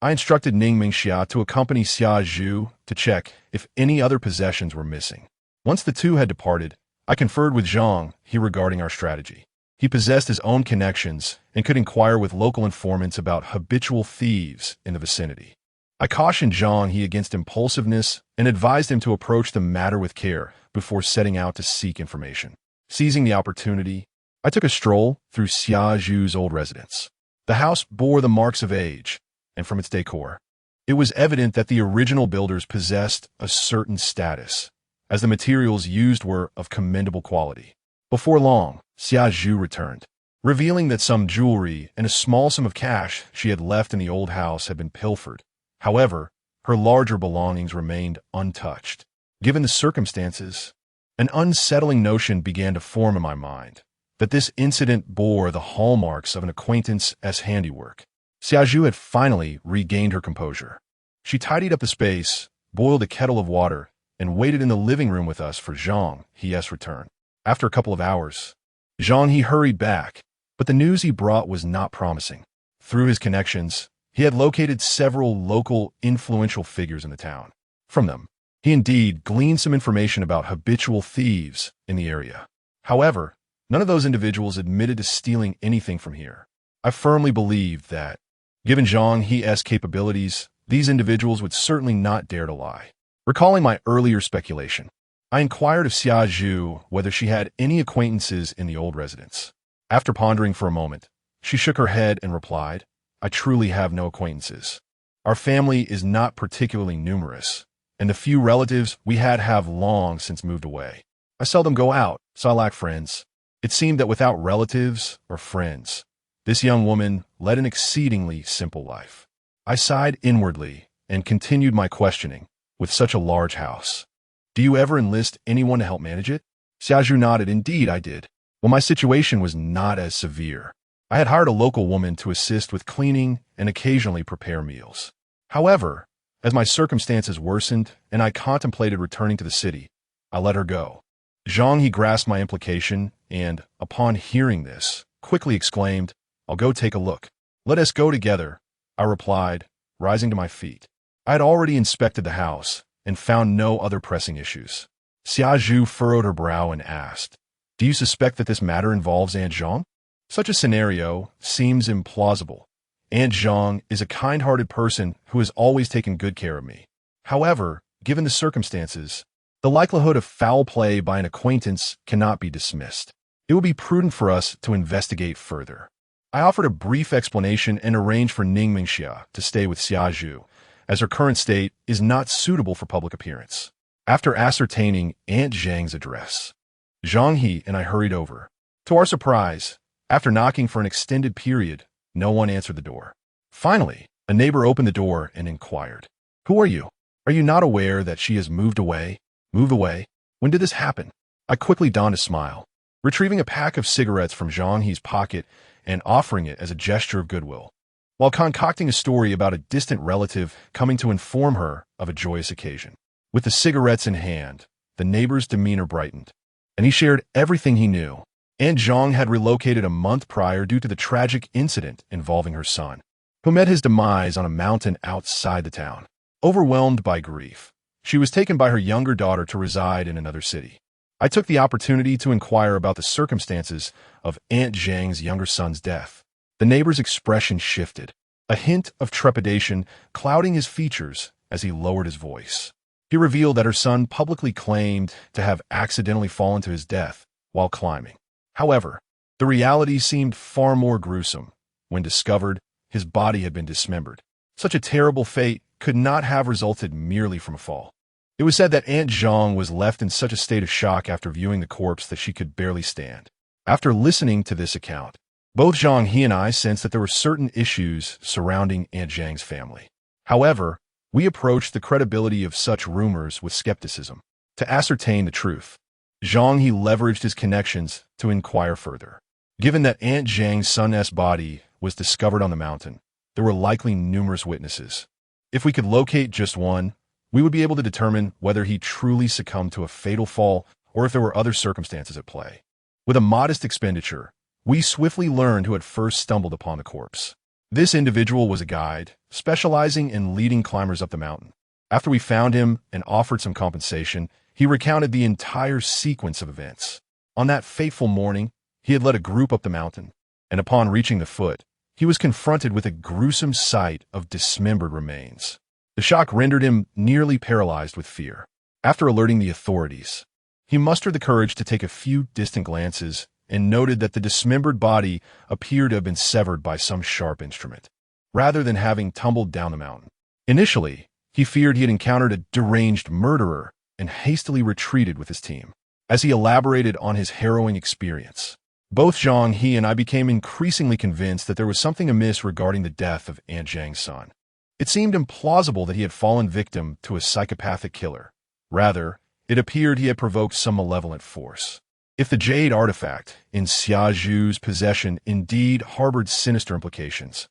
A: I instructed Ning Mingxia to accompany Xiaozhu to check if any other possessions were missing. Once the two had departed, I conferred with Zhang He regarding our strategy. He possessed his own connections and could inquire with local informants about habitual thieves in the vicinity. I cautioned Zhang He against impulsiveness and advised him to approach the matter with care before setting out to seek information. Seizing the opportunity, I took a stroll through Xiaozhu's old residence. The house bore the marks of age, and from its decor, it was evident that the original builders possessed a certain status, as the materials used were of commendable quality. Before long, Xiaozhu returned, revealing that some jewelry and a small sum of cash she had left in the old house had been pilfered. However, her larger belongings remained untouched. Given the circumstances, an unsettling notion began to form in my mind that this incident bore the hallmarks of an acquaintance's handiwork. Xiaozhu had finally regained her composure. She tidied up the space, boiled a kettle of water, and waited in the living room with us for Zhang He's return. After a couple of hours, Zhang He hurried back, but the news he brought was not promising. Through his connections, he had located several local influential figures in the town. From them, he indeed gleaned some information about habitual thieves in the area. However, none of those individuals admitted to stealing anything from here. I firmly believe that, given Zhang He's capabilities, these individuals would certainly not dare to lie. Recalling my earlier speculation, I inquired of Xiaozhu whether she had any acquaintances in the old residence. After pondering for a moment, she shook her head and replied, "I truly have no acquaintances. Our family is not particularly numerous, and the few relatives we had have long since moved away. I seldom go out, so I lack friends." It seemed that without relatives or friends, this young woman led an exceedingly simple life. I sighed inwardly and continued my questioning. With such a large house, do you ever enlist anyone to help manage it? Xiaozhu nodded. Indeed, I did. Well, my situation was not as severe. I had hired a local woman to assist with cleaning and occasionally prepare meals. However, as my circumstances worsened and I contemplated returning to the city, I let her go. Zhang He grasped my implication and, upon hearing this, quickly exclaimed, "I'll go take a look." "Let us go together," I replied, rising to my feet. I had already inspected the house and found no other pressing issues. Xiaozhu furrowed her brow and asked, "Do you suspect that this matter involves Aunt Zhang?" Such a scenario seems implausible. Aunt Zhang is a kind-hearted person who has always taken good care of me. However, given the circumstances, the likelihood of foul play by an acquaintance cannot be dismissed. It would be prudent for us to investigate further. I offered a brief explanation and arranged for Ningmingxia to stay with Xiaozhu, as her current state is not suitable for public appearance. After ascertaining Aunt Zhang's address, Zhang He and I hurried over. To our surprise, after knocking for an extended period, no one answered the door. Finally, a neighbor opened the door and inquired, "Who are you? Are you not aware that she has moved away?" "Moved away? When did this happen?" I quickly donned a smile, retrieving a pack of cigarettes from Zhang He's pocket and offering it as a gesture of goodwill, while concocting a story about a distant relative coming to inform her of a joyous occasion. With the cigarettes in hand, the neighbor's demeanor brightened, and he shared everything he knew. Aunt Zhang had relocated a month prior due to the tragic incident involving her son, who met his demise on a mountain outside the town. Overwhelmed by grief, she was taken by her younger daughter to reside in another city. I took the opportunity to inquire about the circumstances of Aunt Zhang's younger son's death. The neighbor's expression shifted, a hint of trepidation clouding his features as he lowered his voice. He revealed that her son publicly claimed to have accidentally fallen to his death while climbing. However, the reality seemed far more gruesome. When discovered, his body had been dismembered. Such a terrible fate could not have resulted merely from a fall. It was said that Aunt Zhang was left in such a state of shock after viewing the corpse that she could barely stand. After listening to this account, both Zhang He and I sensed that there were certain issues surrounding Aunt Zhang's family. However, we approached the credibility of such rumors with skepticism. To ascertain the truth, Zhang He leveraged his connections to inquire further. Given that Aunt Zhang's son's body was discovered on the mountain, there were likely numerous witnesses. If we could locate just one, we would be able to determine whether he truly succumbed to a fatal fall or if there were other circumstances at play. With a modest expenditure, we swiftly learned who had first stumbled upon the corpse. This individual was a guide, specializing in leading climbers up the mountain. After we found him and offered some compensation, he recounted the entire sequence of events. On that fateful morning, he had led a group up the mountain, and upon reaching the foot, he was confronted with a gruesome sight of dismembered remains. The shock rendered him nearly paralyzed with fear. After alerting the authorities, he mustered the courage to take a few distant glances and noted that the dismembered body appeared to have been severed by some sharp instrument, rather than having tumbled down the mountain. Initially, he feared he had encountered a deranged murderer and hastily retreated with his team. As he elaborated on his harrowing experience, both Zhang He and I became increasingly convinced that there was something amiss regarding the death of Aunt Zhang's son. It seemed implausible that he had fallen victim to a psychopathic killer. Rather, it appeared he had provoked some malevolent force. If the jade artifact in Xiaozhu's possession indeed harbored sinister implications,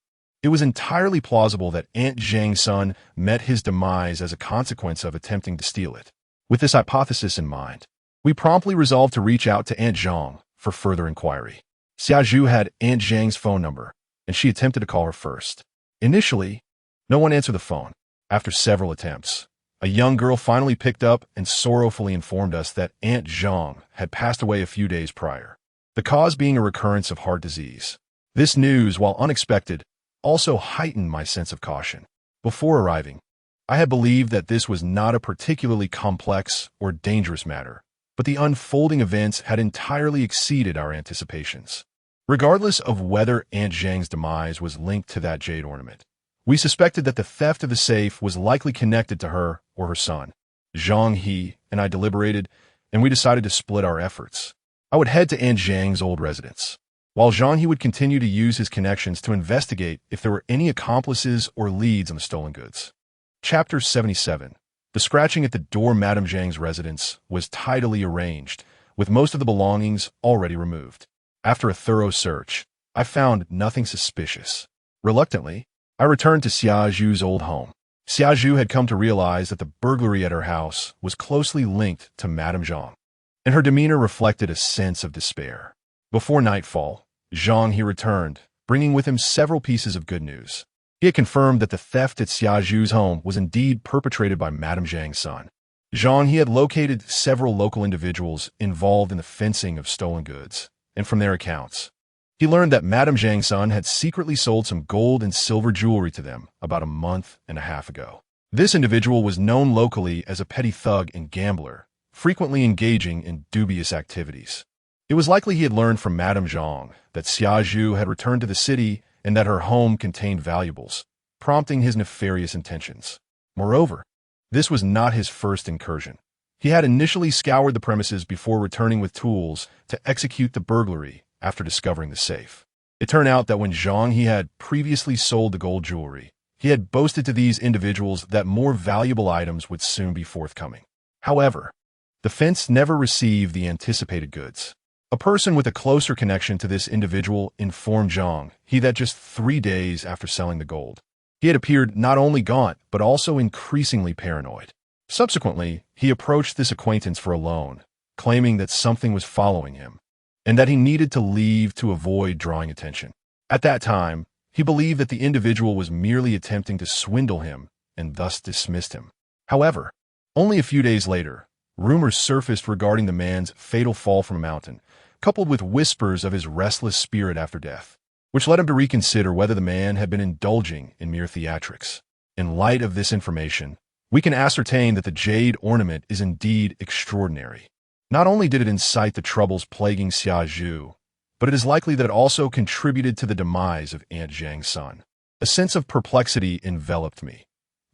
A: It was entirely plausible that Aunt Zhang's son met his demise as a consequence of attempting to steal it. With this hypothesis in mind, we promptly resolved to reach out to Aunt Zhang for further inquiry. Xiaozhu had Aunt Zhang's phone number, and she attempted to call her first. Initially, no one answered the phone. After several attempts, a young girl finally picked up and sorrowfully informed us that Aunt Zhang had passed away a few days prior, the cause being a recurrence of heart disease. This news, while unexpected, also heightened my sense of caution. Before arriving, I had believed that this was not a particularly complex or dangerous matter, but the unfolding events had entirely exceeded our anticipations. Regardless of whether Aunt Zhang's demise was linked to that jade ornament, we suspected that the theft of the safe was likely connected to her or her son. Zhang He and I deliberated, and we decided to split our efforts. I would head to Aunt Zhang's old residence, while Zhang He would continue to use his connections to investigate if there were any accomplices or leads on the stolen goods. Chapter 77. The scratching at the door of Madame Zhang's residence was tidily arranged, with most of the belongings already removed. After a thorough search, I found nothing suspicious. Reluctantly, I returned to Xiaozhu's old home. Xiaozhu had come to realize that the burglary at her house was closely linked to Madame Zhang, and her demeanor reflected a sense of despair. Before nightfall, Zhang He returned, bringing with him several pieces of good news. He had confirmed that the theft at Xiaozhu's home was indeed perpetrated by Madame Zhang's son. Zhang He had located several local individuals involved in the fencing of stolen goods, and from their accounts, he learned that Madame Zhang's son had secretly sold some gold and silver jewelry to them about a month and a half ago. This individual was known locally as a petty thug and gambler, frequently engaging in dubious activities. It was likely he had learned from Madame Zhang that Xiaozhu had returned to the city and that her home contained valuables, prompting his nefarious intentions. Moreover, this was not his first incursion. He had initially scoured the premises before returning with tools to execute the burglary after discovering the safe. It turned out that when Zhang He had previously sold the gold jewelry, he had boasted to these individuals that more valuable items would soon be forthcoming. However, the fence never received the anticipated goods. A person with a closer connection to this individual informed Zhang He that just 3 days after selling the gold, he had appeared not only gaunt but also increasingly paranoid. Subsequently, he approached this acquaintance for a loan, claiming that something was following him, and that he needed to leave to avoid drawing attention. At that time, he believed that the individual was merely attempting to swindle him and thus dismissed him. However, only a few days later, rumors surfaced regarding the man's fatal fall from a mountain, coupled with whispers of his restless spirit after death, which led him to reconsider whether the man had been indulging in mere theatrics. In light of this information, we can ascertain that the jade ornament is indeed extraordinary. Not only did it incite the troubles plaguing Xiaozhu, but it is likely that it also contributed to the demise of Aunt Zhang's son. A sense of perplexity enveloped me.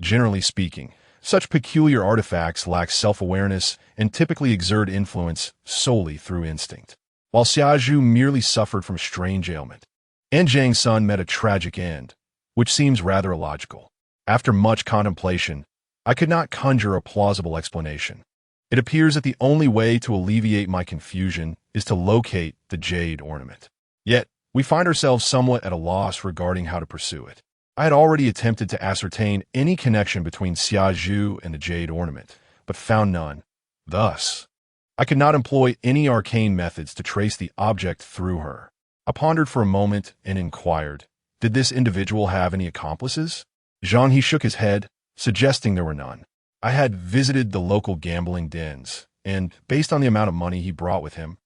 A: Generally speaking, such peculiar artifacts lack self-awareness and typically exert influence solely through instinct, while Xiaozhu merely suffered from a strange ailment. Aunt Zhang's son met a tragic end, which seems rather illogical. After much contemplation, I could not conjure a plausible explanation. It appears that the only way to alleviate my confusion is to locate the jade ornament. Yet, we find ourselves somewhat at a loss regarding how to pursue it. I had already attempted to ascertain any connection between Xiaozhu and the jade ornament, but found none. Thus, I could not employ any arcane methods to trace the object through her. I pondered for a moment and inquired, did this individual have any accomplices? Zhang He shook his head, suggesting there were none. I had visited the local gambling dens, and based on the amount of money he brought with him,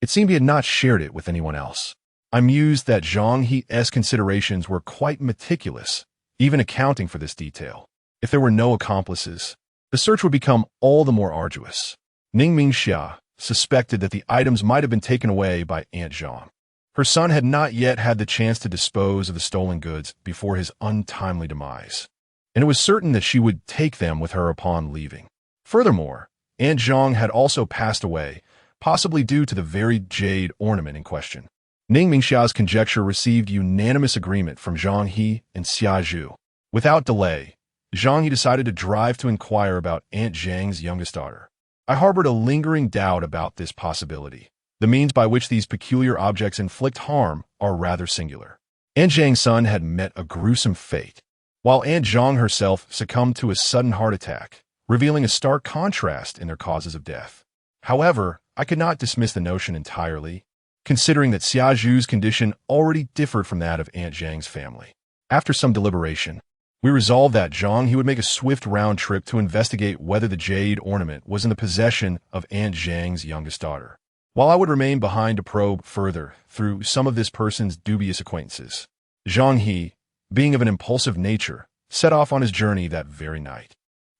A: it seemed he had not shared it with anyone else. I mused that Zhang He's considerations were quite meticulous, even accounting for this detail. If there were no accomplices, the search would become all the more arduous. Ningming Xia suspected that the items might have been taken away by Aunt Zhang. Her son had not yet had the chance to dispose of the stolen goods before his untimely demise, and it was certain that she would take them with her upon leaving. Furthermore, Aunt Zhang had also passed away, possibly due to the very jade ornament in question. Ning Mingxia's conjecture received unanimous agreement from Zhang He and Xiaozhu. Without delay, Zhang He decided to drive to inquire about Aunt Zhang's youngest daughter. I harbored a lingering doubt about this possibility. The means by which these peculiar objects inflict harm are rather singular. Aunt Zhang's son had met a gruesome fate, while Aunt Zhang herself succumbed to a sudden heart attack, revealing a stark contrast in their causes of death. However, I could not dismiss the notion entirely, considering that Xia Zhu's condition already differed from that of Aunt Zhang's family. After some deliberation, we resolved that Zhang he would make a swift round trip to investigate whether the jade ornament was in the possession of Aunt Zhang's youngest daughter, while I would remain behind to probe further through some of this person's dubious acquaintances. Zhang He, being of an impulsive nature, set off on his journey that very night.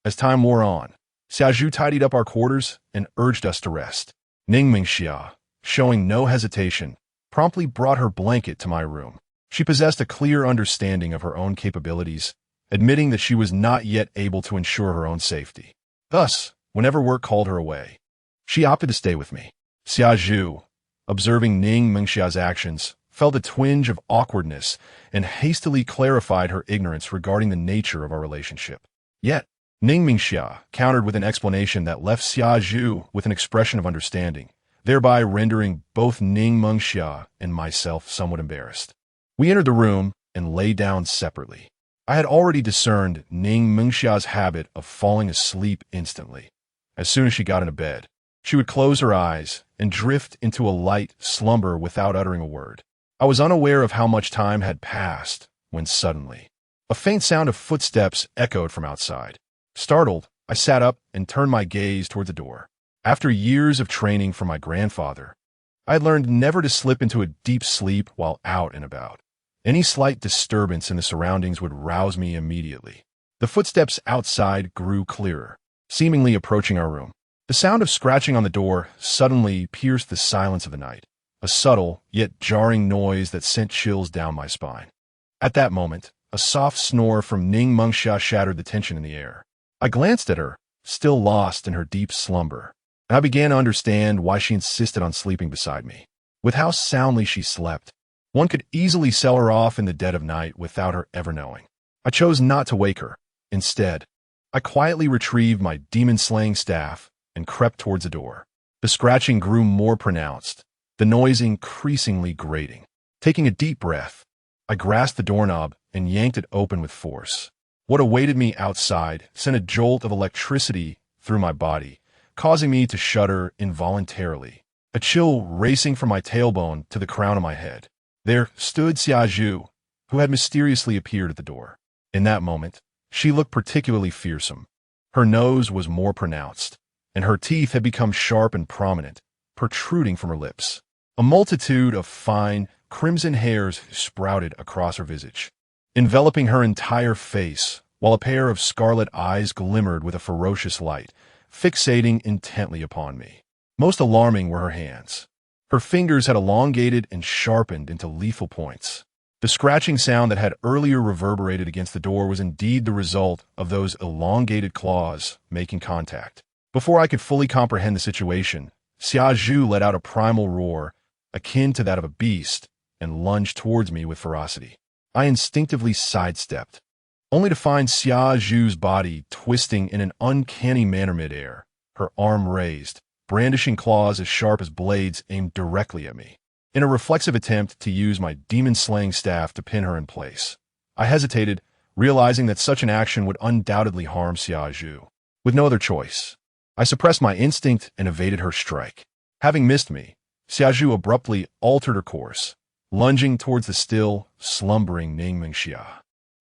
A: As time wore on, Xia Zhu tidied up our quarters and urged us to rest. Ning Mingxia, showing no hesitation, promptly brought her blanket to my room. She possessed a clear understanding of her own capabilities, admitting that she was not yet able to ensure her own safety. Thus, whenever work called her away, she opted to stay with me. Xia Zhu, observing Ning Mingxia's actions, felt a twinge of awkwardness and hastily clarified her ignorance regarding the nature of our relationship. Yet, Ning Mingxia countered with an explanation that left Xia Zhu with an expression of understanding, thereby rendering both Ning Mingxia and myself somewhat embarrassed. We entered the room and lay down separately. I had already discerned Ning Mingxia's habit of falling asleep instantly. As soon as she got into bed, she would close her eyes and drift into a light slumber without uttering a word. I was unaware of how much time had passed when suddenly, a faint sound of footsteps echoed from outside. Startled, I sat up and turned my gaze toward the door. After years of training from my grandfather, I had learned never to slip into a deep sleep while out and about. Any slight disturbance in the surroundings would rouse me immediately. The footsteps outside grew clearer, seemingly approaching our room. The sound of scratching on the door suddenly pierced the silence of the night, a subtle yet jarring noise that sent chills down my spine. At that moment, a soft snore from Ning Mingxia shattered the tension in the air. I glanced at her, still lost in her deep slumber, and I began to understand why she insisted on sleeping beside me. With how soundly she slept, one could easily sell her off in the dead of night without her ever knowing. I chose not to wake her. Instead, I quietly retrieved my demon-slaying staff and crept towards the door. The scratching grew more pronounced, the noise increasingly grating. Taking a deep breath, I grasped the doorknob and yanked it open with force. What awaited me outside sent a jolt of electricity through my body, causing me to shudder involuntarily, a chill racing from my tailbone to the crown of my head. There stood Xia Zhu, who had mysteriously appeared at the door. In that moment, she looked particularly fearsome. Her nose was more pronounced, and her teeth had become sharp and prominent, protruding from her lips. A multitude of fine, crimson hairs sprouted across her visage, enveloping her entire face, while a pair of scarlet eyes glimmered with a ferocious light, fixating intently upon me. Most alarming were her hands. Her fingers had elongated and sharpened into lethal points. The scratching sound that had earlier reverberated against the door was indeed the result of those elongated claws making contact. Before I could fully comprehend the situation, Xia Zhu let out a primal roar, akin to that of a beast, and lunged towards me with ferocity. I instinctively sidestepped, only to find Xia Zhu's body twisting in an uncanny manner midair, her arm raised, brandishing claws as sharp as blades aimed directly at me. In a reflexive attempt to use my demon-slaying staff to pin her in place, I hesitated, realizing that such an action would undoubtedly harm Xia Zhu. With no other choice, I suppressed my instinct and evaded her strike. Having missed me, Xia Zhu abruptly altered her course, lunging towards the still, slumbering Ning Mingxia.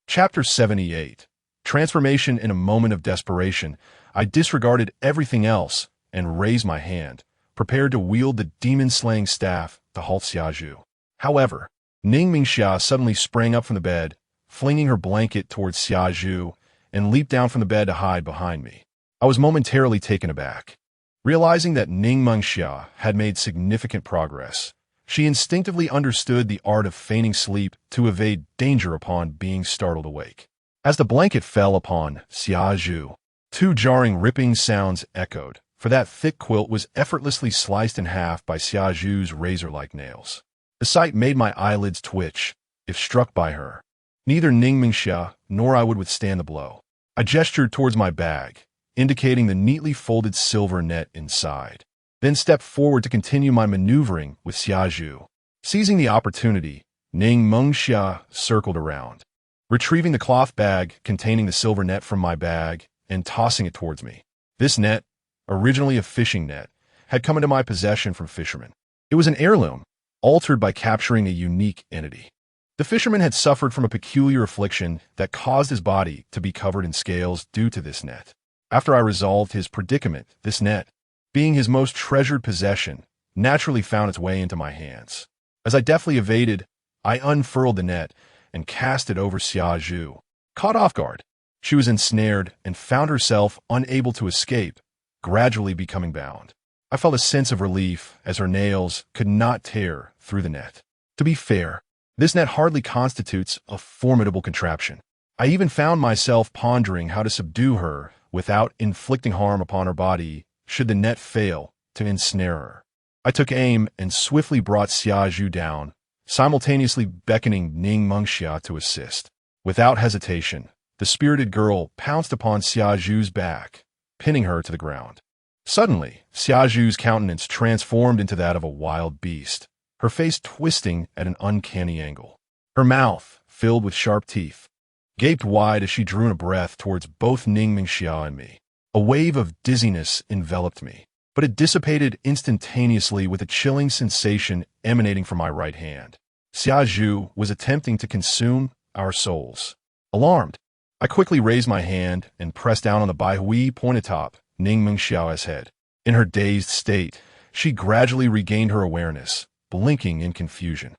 A: Chapter 78. Transformation in a moment of desperation. I disregarded everything else and raised my hand, prepared to wield the demon-slaying staff to halt Xia Zhu. However, Ning Mingxia suddenly sprang up from the bed, flinging her blanket towards Xia Zhu, and leaped down from the bed to hide behind me. I was momentarily taken aback. Realizing that Ning Mingxia had made significant progress, she instinctively understood the art of feigning sleep to evade danger upon being startled awake. As the blanket fell upon Xia Zhu, two jarring ripping sounds echoed, for that thick quilt was effortlessly sliced in half by Xia Zhu's razor-like nails. The sight made my eyelids twitch, if struck by her. Neither Ning Mingxia nor I would withstand the blow. I gestured towards my bag, indicating the neatly folded silver net inside, then stepped forward to continue my maneuvering with Xia Zhu. Seizing the opportunity, Ning Mengxia circled around, retrieving the cloth bag containing the silver net from my bag and tossing it towards me. This net, originally a fishing net, had come into my possession from fishermen. It was an heirloom, altered by capturing a unique entity. The fisherman had suffered from a peculiar affliction that caused his body to be covered in scales due to this net. After I resolved his predicament, this net, being his most treasured possession, naturally found its way into my hands. As I deftly evaded, I unfurled the net and cast it over Xia Zhu. Caught off guard, she was ensnared and found herself unable to escape, gradually becoming bound. I felt a sense of relief as her nails could not tear through the net. To be fair, this net hardly constitutes a formidable contraption. I even found myself pondering how to subdue her without inflicting harm upon her body should the net fail to ensnare her. I took aim and swiftly brought Xia Zhu down, simultaneously beckoning Ning Mengxia to assist. Without hesitation, the spirited girl pounced upon Xia Zhu's back, pinning her to the ground. Suddenly, Xia Zhu's countenance transformed into that of a wild beast, her face twisting at an uncanny angle. Her mouth, filled with sharp teeth, gaped wide as she drew in a breath towards both Ning Mengxia and me. A wave of dizziness enveloped me, but it dissipated instantaneously with a chilling sensation emanating from my right hand. Xia Zhu was attempting to consume our souls. Alarmed, I quickly raised my hand and pressed down on the Baihui point atop Ning Mengxia's head. In her dazed state, she gradually regained her awareness, blinking in confusion.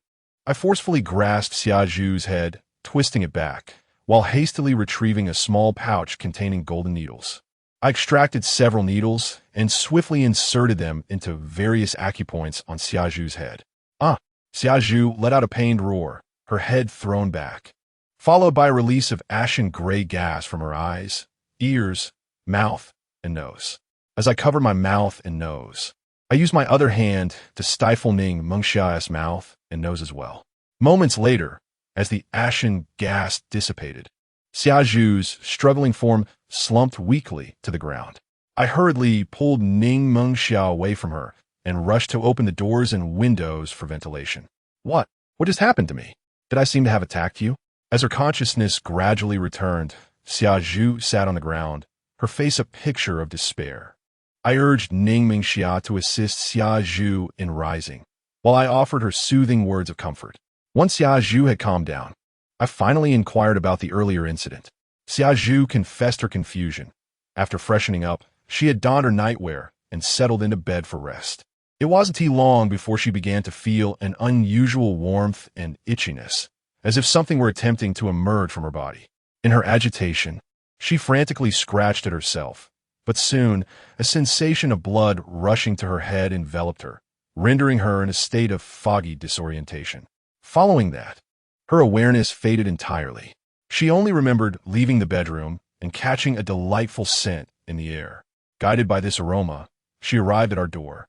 A: I forcefully grasped Xia Zhu's head, twisting it back, while hastily retrieving a small pouch containing golden needles. I extracted several needles and swiftly inserted them into various acupoints on Xia Zhu's head. Xia Zhu let out a pained roar, her head thrown back, followed by a release of ashen gray gas from her eyes, ears, mouth, and nose. As I covered my mouth and nose, I used my other hand to stifle Ning Mengxia's mouth and nose as well. Moments later, as the ashen gas dissipated, Xia Zhu's struggling form slumped weakly to the ground. I hurriedly pulled Ning Mengxia away from her and rushed to open the doors and windows for ventilation. What just happened to me? Did I seem to have attacked you? As her consciousness gradually returned, Xia Zhu sat on the ground, her face a picture of despair. I urged Ning Mengxia to assist Xia Zhu in rising, while I offered her soothing words of comfort. Once Xia Zhu had calmed down, I finally inquired about the earlier incident. Xia Zhu confessed her confusion. After freshening up, she had donned her nightwear and settled into bed for rest. It wasn't long before she began to feel an unusual warmth and itchiness, as if something were attempting to emerge from her body. In her agitation, she frantically scratched at herself, but soon a sensation of blood rushing to her head enveloped her, rendering her in a state of foggy disorientation. Following that, her awareness faded entirely. She only remembered leaving the bedroom and catching a delightful scent in the air. Guided by this aroma, she arrived at our door,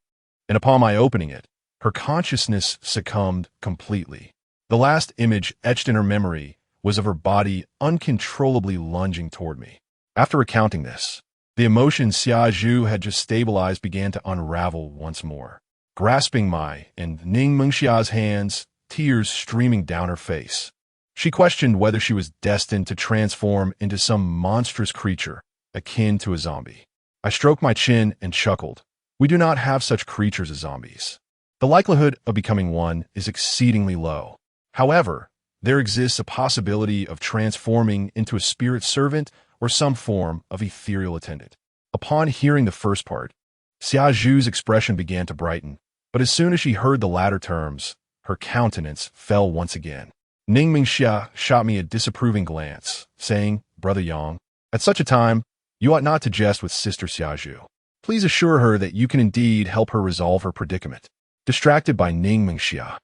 A: and upon my opening it, her consciousness succumbed completely. The last image etched in her memory was of her body uncontrollably lunging toward me. After recounting this, the emotions Xia Zhu had just stabilized began to unravel once more. Grasping my and Ning Mengxia's hands, tears streaming down her face, she questioned whether she was destined to transform into some monstrous creature akin to a zombie. I stroked my chin and chuckled. We do not have such creatures as zombies. The likelihood of becoming one is exceedingly low. However, there exists a possibility of transforming into a spirit servant or some form of ethereal attendant. Upon hearing the first part, Xia Zhu's expression began to brighten, but as soon as she heard the latter terms, her countenance fell once again. Ning Mengxia shot me a disapproving glance, saying, "Brother Yang, at such a time, you ought not to jest with Sister Xia Zhu. Please assure her that you can indeed help her resolve her predicament." Distracted by Ning Mengxia,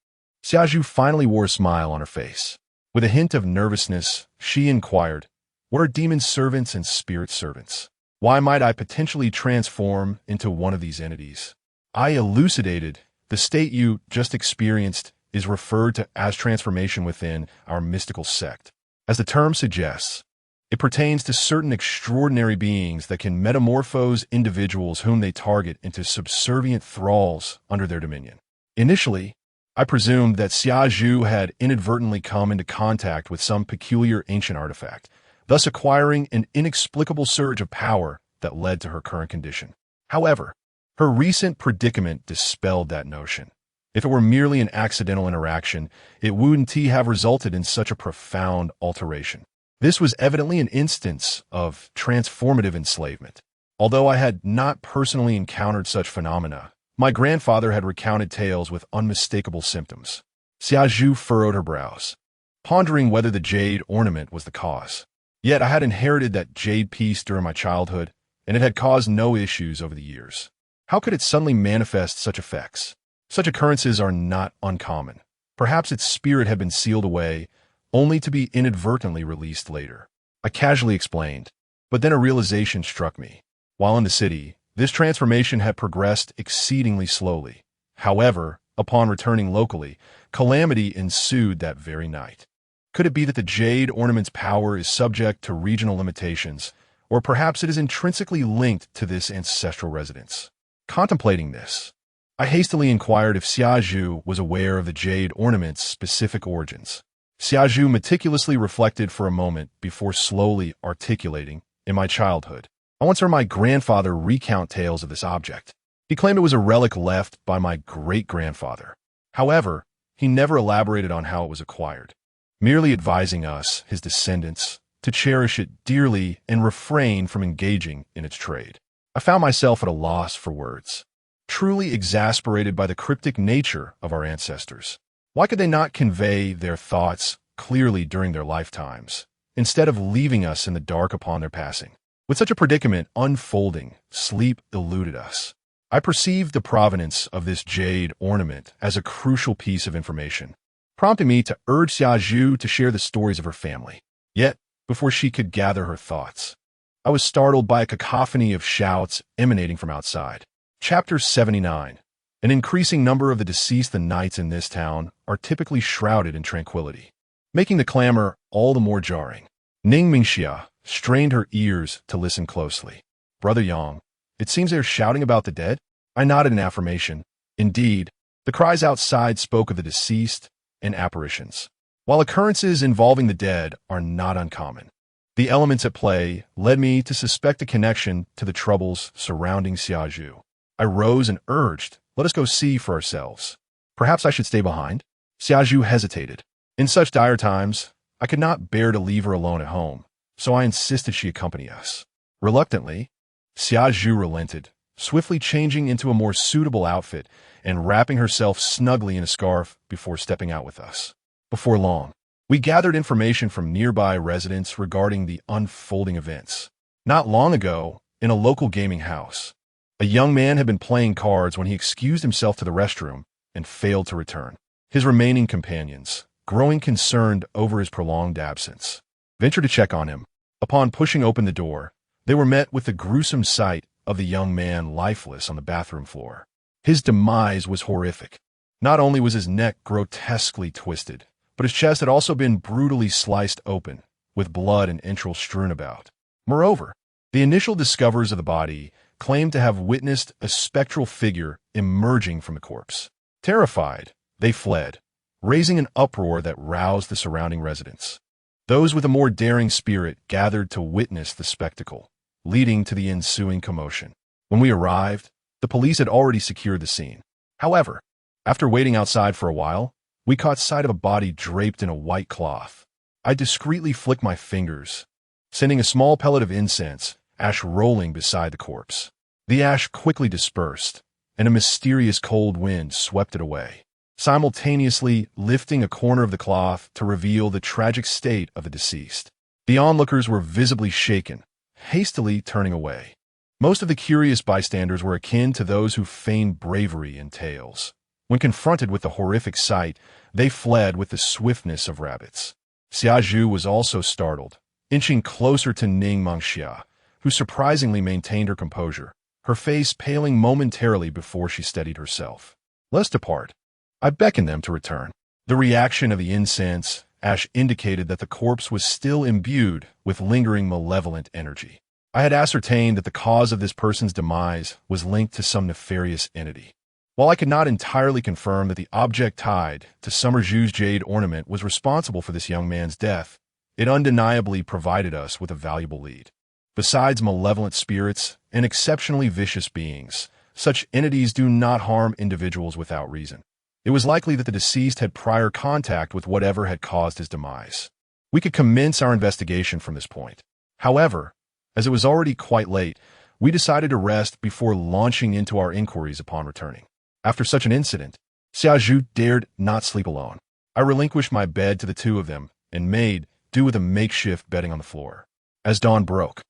A: Xia Zhu finally wore a smile on her face. With a hint of nervousness, she inquired, "What are demon servants and spirit servants? Why might I potentially transform into one of these entities?" I elucidated, "The state you just experienced is referred to as transformation within our mystical sect. As the term suggests, it pertains to certain extraordinary beings that can metamorphose individuals whom they target into subservient thralls under their dominion. Initially, I presumed that Xia Zhu had inadvertently come into contact with some peculiar ancient artifact, thus acquiring an inexplicable surge of power that led to her current condition. However, her recent predicament dispelled that notion. If it were merely an accidental interaction, it wouldn't have resulted in such a profound alteration. This was evidently an instance of transformative enslavement. Although I had not personally encountered such phenomena, my grandfather had recounted tales with unmistakable symptoms. Xia Zhu furrowed her brows, pondering whether the jade ornament was the cause. Yet I had inherited that jade piece during my childhood, and it had caused no issues over the years. How could it suddenly manifest such effects? Such occurrences are not uncommon. Perhaps its spirit had been sealed away, only to be inadvertently released later. I casually explained, but then a realization struck me. While in the city, this transformation had progressed exceedingly slowly. However, upon returning locally, calamity ensued that very night. Could it be that the jade ornament's power is subject to regional limitations, or perhaps it is intrinsically linked to this ancestral residence? Contemplating this, I hastily inquired if Xia Zhu was aware of the jade ornament's specific origins. Xia Zhu meticulously reflected for a moment before slowly articulating, "In my childhood, I once heard my grandfather recount tales of this object. He claimed it was a relic left by my great-grandfather. However, he never elaborated on how it was acquired, merely advising us, his descendants, to cherish it dearly and refrain from engaging in its trade." I found myself at a loss for words, truly exasperated by the cryptic nature of our ancestors. Why could they not convey their thoughts clearly during their lifetimes, instead of leaving us in the dark upon their passing? With such a predicament unfolding, sleep eluded us. I perceived the provenance of this jade ornament as a crucial piece of information, prompting me to urge Xia Zhu to share the stories of her family. Yet, before she could gather her thoughts, I was startled by a cacophony of shouts emanating from outside. Chapter 79. An increasing number of the deceased knights in this town are typically shrouded in tranquility, making the clamor all the more jarring. Ning Mingxia strained her ears to listen closely. "Brother Yang, it seems they are shouting about the dead?" I nodded in affirmation. Indeed, the cries outside spoke of the deceased and apparitions. While occurrences involving the dead are not uncommon, the elements at play led me to suspect a connection to the troubles surrounding Xia Zhu. I rose and urged, "Let us go see for ourselves." "Perhaps I should stay behind?" Xia Zhu hesitated. In such dire times, I could not bear to leave her alone at home, so I insisted she accompany us. Reluctantly, Xia Zhu relented, swiftly changing into a more suitable outfit and wrapping herself snugly in a scarf before stepping out with us. Before long, we gathered information from nearby residents regarding the unfolding events. Not long ago, in a local gaming house, a young man had been playing cards when he excused himself to the restroom and failed to return. His remaining companions, growing concerned over his prolonged absence, ventured to check on him. Upon pushing open the door, they were met with the gruesome sight of the young man lifeless on the bathroom floor. His demise was horrific. Not only was his neck grotesquely twisted, but his chest had also been brutally sliced open, with blood and entrails strewn about. Moreover, the initial discoverers of the body claimed to have witnessed a spectral figure emerging from the corpse. Terrified, they fled, raising an uproar that roused the surrounding residents. Those with a more daring spirit gathered to witness the spectacle, leading to the ensuing commotion. When we arrived, the police had already secured the scene. However, after waiting outside for a while, we caught sight of a body draped in a white cloth. I discreetly flicked my fingers, sending a small pellet of incense, ash rolling beside the corpse. The ash quickly dispersed, and a mysterious cold wind swept it away, simultaneously lifting a corner of the cloth to reveal the tragic state of the deceased. The onlookers were visibly shaken, hastily turning away. Most of the curious bystanders were akin to those who feign bravery in tales. When confronted with the horrific sight, they fled with the swiftness of rabbits. Xia Zhu was also startled, inching closer to Ning Mingxia, who surprisingly maintained her composure, her face paling momentarily before she steadied herself. "Let's depart." I beckoned them to return. The reaction of the incense ash indicated that the corpse was still imbued with lingering malevolent energy. I had ascertained that the cause of this person's demise was linked to some nefarious entity. While I could not entirely confirm that the object tied to Summer Zhu's jade ornament was responsible for this young man's death, it undeniably provided us with a valuable lead. Besides malevolent spirits and exceptionally vicious beings, such entities do not harm individuals without reason. It was likely that the deceased had prior contact with whatever had caused his demise. We could commence our investigation from this point. However, as it was already quite late, we decided to rest before launching into our inquiries upon returning. After such an incident, Xia Zhu dared not sleep alone. I relinquished my bed to the two of them and made do with a makeshift bedding on the floor. As dawn broke,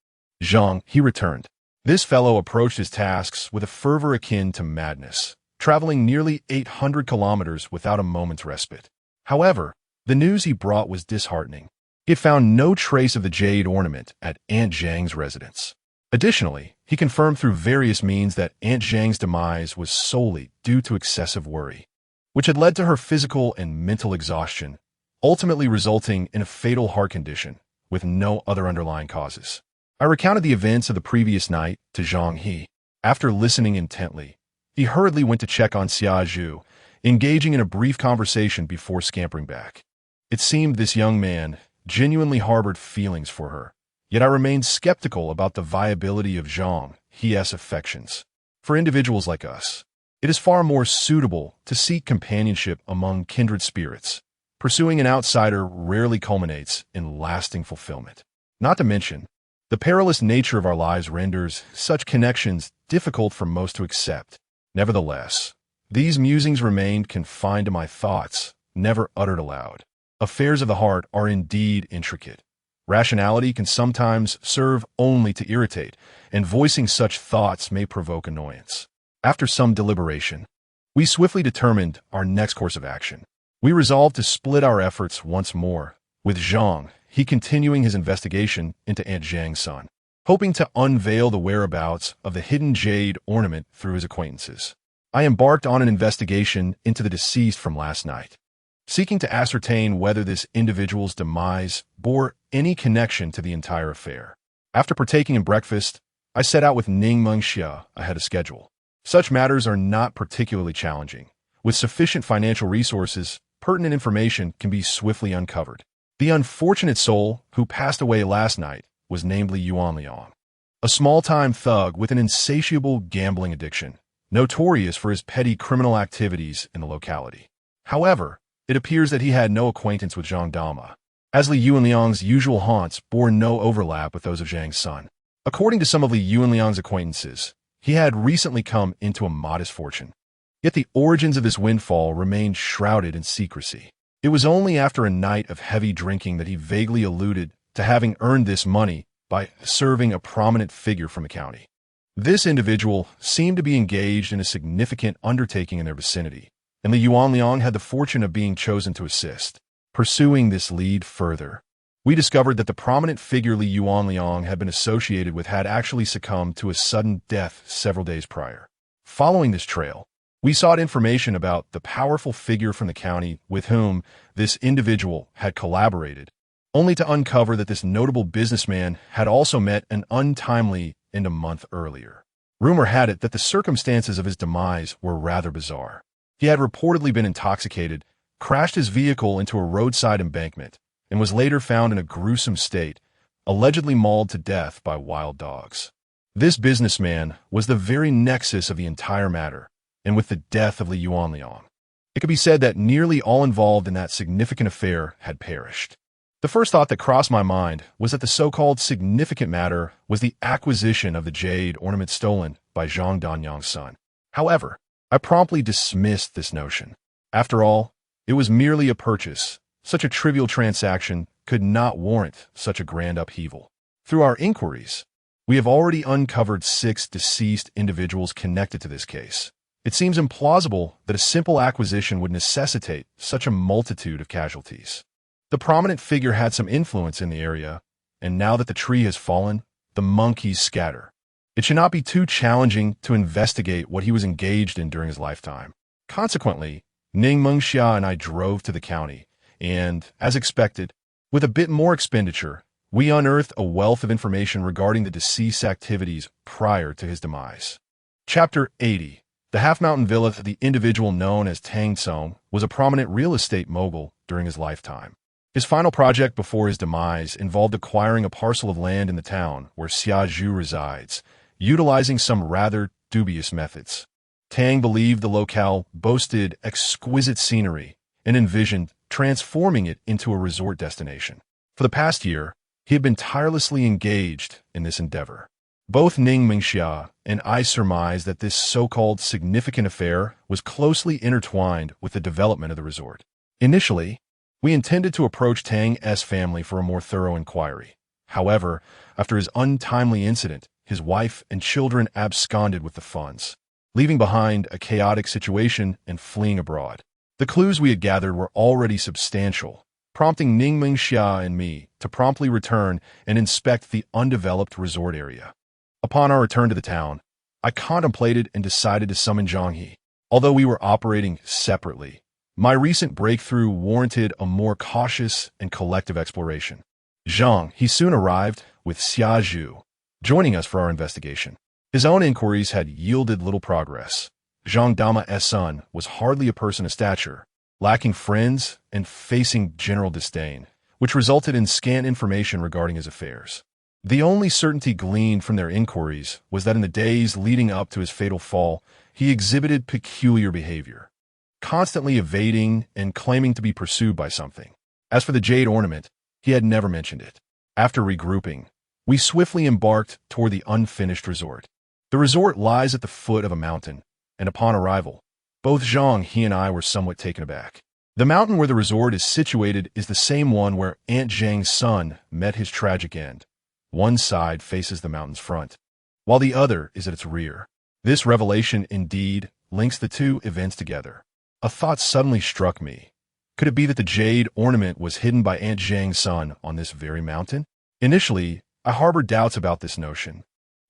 A: Zhang, he returned. This fellow approached his tasks with a fervor akin to madness, traveling nearly 800 kilometers without a moment's respite. However, the news he brought was disheartening. He had found no trace of the jade ornament at Aunt Zhang's residence. Additionally, he confirmed through various means that Aunt Zhang's demise was solely due to excessive worry, which had led to her physical and mental exhaustion, ultimately resulting in a fatal heart condition with no other underlying causes. I recounted the events of the previous night to Zhang He. After listening intently, he hurriedly went to check on Xia Zhu, engaging in a brief conversation before scampering back. It seemed this young man genuinely harbored feelings for her, yet I remained skeptical about the viability of Zhang He's affections. For individuals like us, it is far more suitable to seek companionship among kindred spirits. Pursuing an outsider rarely culminates in lasting fulfillment. Not to mention, the perilous nature of our lives renders such connections difficult for most to accept. Nevertheless, these musings remained confined to my thoughts, never uttered aloud. Affairs of the heart are indeed intricate. Rationality can sometimes serve only to irritate, and voicing such thoughts may provoke annoyance. After some deliberation, we swiftly determined our next course of action. We resolved to split our efforts once more, with Zhang He continuing his investigation into Aunt Zhang's son, hoping to unveil the whereabouts of the hidden jade ornament through his acquaintances. I embarked on an investigation into the deceased from last night, seeking to ascertain whether this individual's demise bore any connection to the entire affair. After partaking in breakfast, I set out with Ning Mengxia ahead of schedule. Such matters are not particularly challenging. With sufficient financial resources, pertinent information can be swiftly uncovered. The unfortunate soul who passed away last night was namely Yuan Liang, a small-time thug with an insatiable gambling addiction, notorious for his petty criminal activities in the locality. However, it appears that he had no acquaintance with Zhang Dama, as Li Yuanliang's usual haunts bore no overlap with those of Zhang's son. According to some of Li Yuanliang's acquaintances, he had recently come into a modest fortune. Yet the origins of this windfall remained shrouded in secrecy. It was only after a night of heavy drinking that he vaguely alluded to having earned this money by serving a prominent figure from the county. This individual seemed to be engaged in a significant undertaking in their vicinity, and Li Yuanliang had the fortune of being chosen to assist. Pursuing this lead further, we discovered that the prominent figure Li Yuanliang had been associated with had actually succumbed to a sudden death several days prior. Following this trail, we sought information about the powerful figure from the county with whom this individual had collaborated, only to uncover that this notable businessman had also met an untimely end a month earlier. Rumor had it that the circumstances of his demise were rather bizarre. He had reportedly been intoxicated, crashed his vehicle into a roadside embankment, and was later found in a gruesome state, allegedly mauled to death by wild dogs. This businessman was the very nexus of the entire matter, and with the death of Li Yuanliang, it could be said that nearly all involved in that significant affair had perished. The first thought that crossed my mind was that the so-called significant matter was the acquisition of the jade ornament stolen by Zhang Danyang's son. However, I promptly dismissed this notion. After all, it was merely a purchase. Such a trivial transaction could not warrant such a grand upheaval. Through our inquiries, we have already uncovered 6 deceased individuals connected to this case. It seems implausible that a simple acquisition would necessitate such a multitude of casualties. The prominent figure had some influence in the area, and now that the tree has fallen, the monkeys scatter. It should not be too challenging to investigate what he was engaged in during his lifetime. Consequently, Ning Mengxia and I drove to the county, and, as expected, with a bit more expenditure, we unearthed a wealth of information regarding the deceased's activities prior to his demise. Chapter 80. The half-mountain villa, the individual known as Tang Tsong, was a prominent real estate mogul during his lifetime. His final project before his demise involved acquiring a parcel of land in the town where Xia Zhu resides, utilizing some rather dubious methods. Tang believed the locale boasted exquisite scenery and envisioned transforming it into a resort destination. For the past year, he had been tirelessly engaged in this endeavor. Both Ning Mingxia and I surmised that this so-called significant affair was closely intertwined with the development of the resort. Initially, we intended to approach Tang's family for a more thorough inquiry. However, after his untimely incident, his wife and children absconded with the funds, leaving behind a chaotic situation and fleeing abroad. The clues we had gathered were already substantial, prompting Ning Mingxia and me to promptly return and inspect the undeveloped resort area. Upon our return to the town, I contemplated and decided to summon Zhang He. Although we were operating separately, my recent breakthrough warranted a more cautious and collective exploration. Zhang He soon arrived with Xia Zhu, joining us for our investigation. His own inquiries had yielded little progress. Zhang Dama's son was hardly a person of stature, lacking friends and facing general disdain, which resulted in scant information regarding his affairs. The only certainty gleaned from their inquiries was that in the days leading up to his fatal fall, he exhibited peculiar behavior, constantly evading and claiming to be pursued by something. As for the jade ornament, he had never mentioned it. After regrouping, we swiftly embarked toward the unfinished resort. The resort lies at the foot of a mountain, and upon arrival, both Zhang He and I were somewhat taken aback. The mountain where the resort is situated is the same one where Aunt Zhang's son met his tragic end. One side faces the mountain's front, while the other is at its rear. This revelation indeed links the two events together. A thought suddenly struck me. Could it be that the jade ornament was hidden by Aunt Zhang's son on this very mountain? Initially, I harbored doubts about this notion,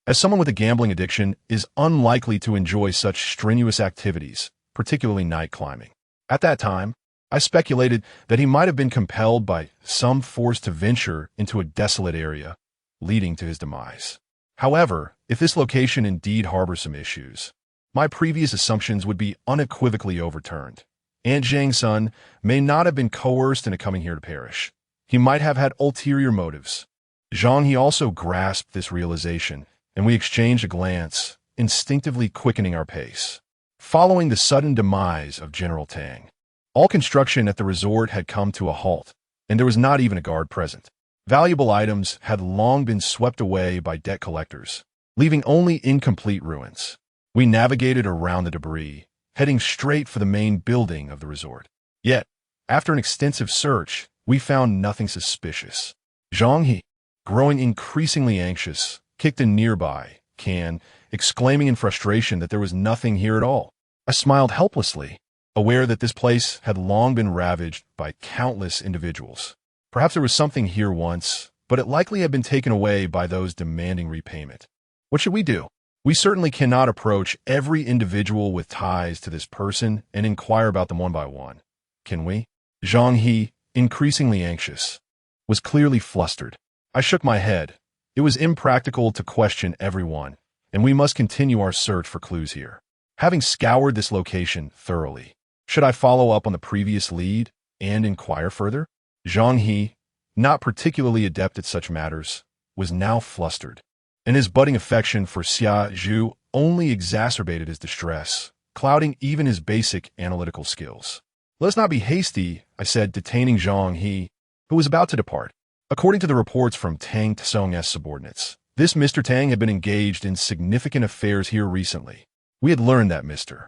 A: as someone with a gambling addiction is unlikely to enjoy such strenuous activities, particularly night climbing. At that time, I speculated that he might have been compelled by some force to venture into a desolate area, leading to his demise. However, if this location indeed harbors some issues, my previous assumptions would be unequivocally overturned. Aunt Zhang's son may not have been coerced into coming here to perish. He might have had ulterior motives. Zhang He also grasped this realization, and we exchanged a glance, instinctively quickening our pace. Following the sudden demise of General Tang, all construction at the resort had come to a halt, and there was not even a guard present. Valuable items had long been swept away by debt collectors, leaving only incomplete ruins. We navigated around the debris, heading straight for the main building of the resort. Yet, after an extensive search, we found nothing suspicious. Zhang He, growing increasingly anxious, kicked a nearby can, exclaiming in frustration that there was nothing here at all. I smiled helplessly, aware that this place had long been ravaged by countless individuals. Perhaps there was something here once, but it likely had been taken away by those demanding repayment. What should we do? We certainly cannot approach every individual with ties to this person and inquire about them one by one. Can we? Zhang He, increasingly anxious, was clearly flustered. I shook my head. It was impractical to question everyone, and we must continue our search for clues here. Having scoured this location thoroughly, should I follow up on the previous lead and inquire further? Zhang He, not particularly adept at such matters, was now flustered, and his budding affection for Xia Zhu only exacerbated his distress, clouding even his basic analytical skills. Let us not be hasty, I said, detaining Zhang He, who was about to depart. According to the reports from Tang Tsong's subordinates, this Mr. Tang had been engaged in significant affairs here recently. We had learned that Mr.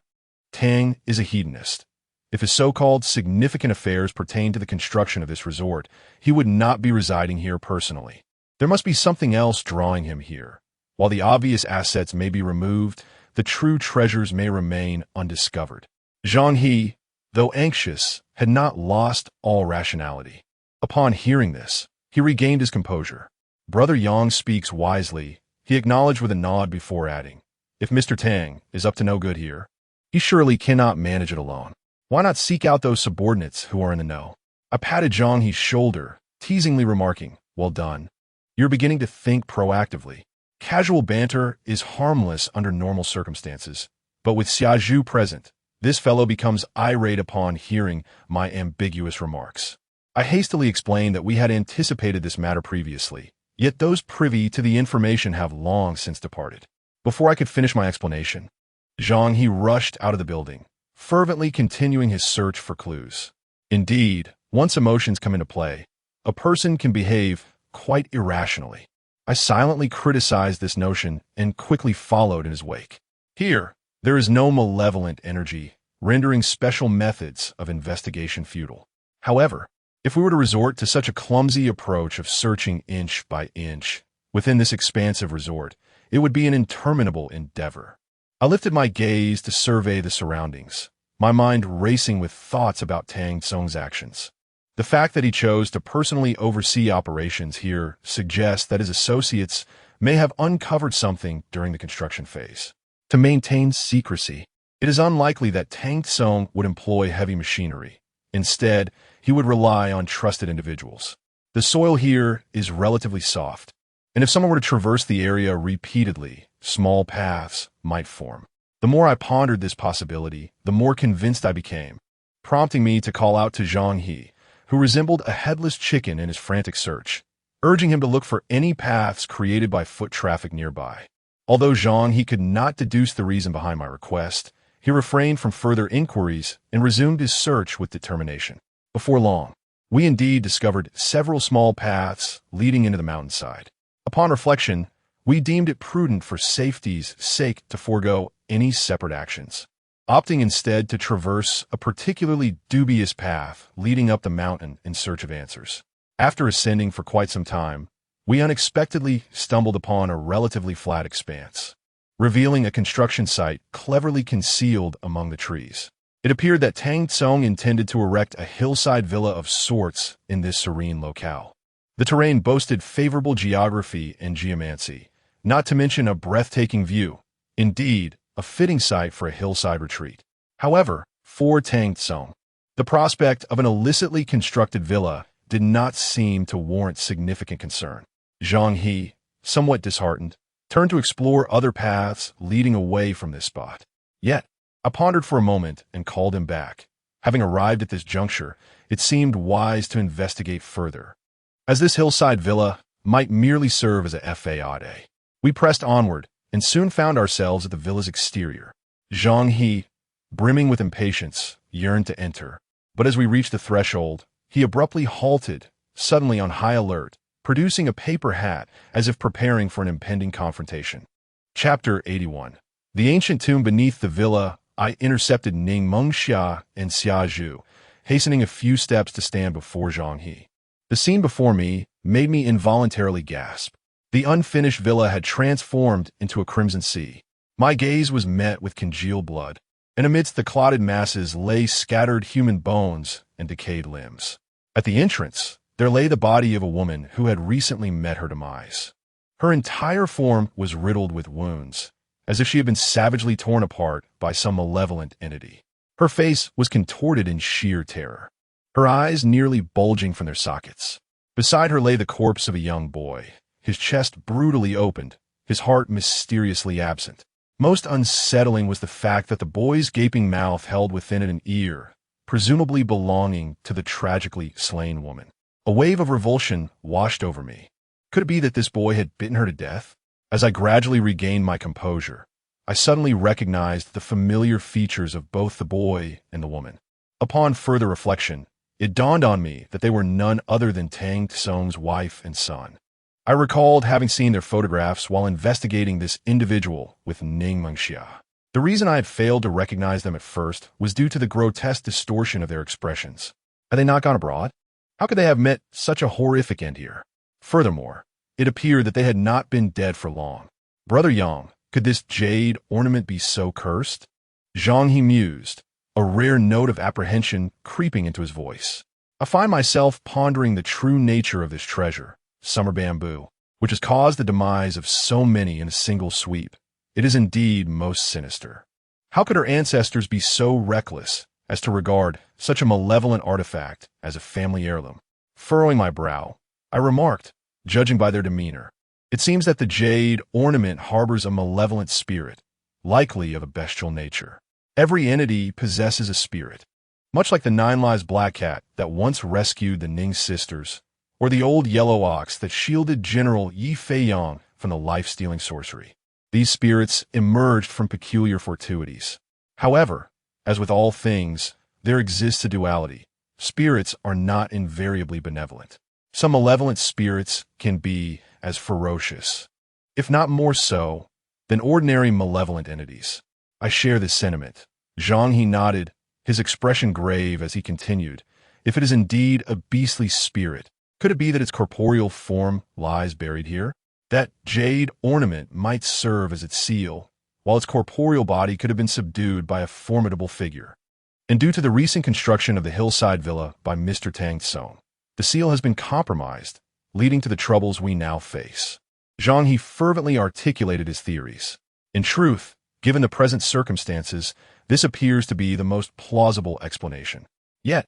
A: Tang is a hedonist. If his so-called significant affairs pertain to the construction of this resort, he would not be residing here personally. There must be something else drawing him here. While the obvious assets may be removed, the true treasures may remain undiscovered. Zhang He, though anxious, had not lost all rationality. Upon hearing this, he regained his composure. Brother Yang speaks wisely, he acknowledged with a nod before adding, if Mr. Tang is up to no good here, he surely cannot manage it alone. Why not seek out those subordinates who are in the know? I patted Zhang He's shoulder, teasingly remarking, well done. You're beginning to think proactively. Casual banter is harmless under normal circumstances, But with Xiaozhu present, this fellow becomes irate upon hearing my ambiguous remarks. I hastily explained that we had anticipated this matter previously, yet those privy to the information have long since departed. Before I could finish my explanation, Zhang He rushed out of the building, fervently continuing his search for clues. Indeed, once emotions come into play, a person can behave quite irrationally. I silently criticized this notion and quickly followed in his wake. Here, there is no malevolent energy, rendering special methods of investigation futile. However, if we were to resort to such a clumsy approach of searching inch by inch within this expansive resort, it would be an interminable endeavor. I lifted my gaze to survey the surroundings, my mind racing with thoughts about Tang Tsung's actions. The fact that he chose to personally oversee operations here suggests that his associates may have uncovered something during the construction phase. To maintain secrecy, it is unlikely that Tang Tsung would employ heavy machinery. Instead, he would rely on trusted individuals. The soil here is relatively soft, and if someone were to traverse the area repeatedly, small paths might form. The more I pondered this possibility, the more convinced I became, prompting me to call out to Zhang He, who resembled a headless chicken in his frantic search, urging him to look for any paths created by foot traffic nearby. Although Zhang He could not deduce the reason behind my request, he refrained from further inquiries and resumed his search with determination. Before long, we indeed discovered several small paths leading into the mountainside. Upon reflection, we deemed it prudent for safety's sake to forego any separate actions, opting instead to traverse a particularly dubious path leading up the mountain in search of answers. After ascending for quite some time, we unexpectedly stumbled upon a relatively flat expanse, revealing a construction site cleverly concealed among the trees. It appeared that Tang Tsung intended to erect a hillside villa of sorts in this serene locale. The terrain boasted favorable geography and geomancy, not to mention a breathtaking view. Indeed, a fitting site for a hillside retreat. However, for Tang Tsung, the prospect of an illicitly constructed villa did not seem to warrant significant concern. Zhang He, somewhat disheartened, turned to explore other paths leading away from this spot. Yet, I pondered for a moment and called him back. Having arrived at this juncture, it seemed wise to investigate further, as this hillside villa might merely serve as a fade. We pressed onward and soon found ourselves at the villa's exterior. Zhang He, brimming with impatience, yearned to enter, but as we reached the threshold, he abruptly halted, suddenly on high alert, producing a paper hat as if preparing for an impending confrontation. Chapter 81. The ancient tomb beneath the villa. I intercepted Ning Mengxia and Xiaozhu, hastening a few steps to stand before Zhang He. The scene before me made me involuntarily gasp. The unfinished villa had transformed into a crimson sea. My gaze was met with congealed blood, and amidst the clotted masses lay scattered human bones and decayed limbs. At the entrance, there lay the body of a woman who had recently met her demise. Her entire form was riddled with wounds, as if she had been savagely torn apart by some malevolent entity. Her face was contorted in sheer terror, her eyes nearly bulging from their sockets. Beside her lay the corpse of a young boy, his chest brutally opened, his heart mysteriously absent. Most unsettling was the fact that the boy's gaping mouth held within it an ear, presumably belonging to the tragically slain woman. A wave of revulsion washed over me. Could it be that this boy had bitten her to death? As I gradually regained my composure, I suddenly recognized the familiar features of both the boy and the woman. Upon further reflection, it dawned on me that they were none other than Tang Tsung's wife and son. I recalled having seen their photographs while investigating this individual with Ning Mengxia. The reason I had failed to recognize them at first was due to the grotesque distortion of their expressions. Had they not gone abroad? How could they have met such a horrific end here? Furthermore, it appeared that they had not been dead for long. Brother Yang, could this jade ornament be so cursed? Zhang He mused, a rare note of apprehension creeping into his voice. I find myself pondering the true nature of this treasure, summer bamboo, which has caused the demise of so many in a single sweep. It is indeed most sinister. How could our ancestors be so reckless as to regard such a malevolent artifact as a family heirloom? Furrowing my brow, I remarked, judging by their demeanor, it seems that the jade ornament harbors a malevolent spirit, likely of a bestial nature. Every entity possesses a spirit, much like the Nine Lives black cat that once rescued the Ning sisters, or the old yellow ox that shielded General Yi Feiyang from the life-stealing sorcery. These spirits emerged from peculiar fortuities. However, as with all things, there exists a duality. Spirits are not invariably benevolent. Some malevolent spirits can be as ferocious, if not more so, than ordinary malevolent entities. I share this sentiment. Zhang He nodded, his expression grave as he continued. If it is indeed a beastly spirit, could it be that its corporeal form lies buried here? That jade ornament might serve as its seal, while its corporeal body could have been subdued by a formidable figure. And due to the recent construction of the hillside villa by Mr. Tang Tsung, the seal has been compromised, leading to the troubles we now face. Zhang He fervently articulated his theories. In truth, given the present circumstances, this appears to be the most plausible explanation. Yet,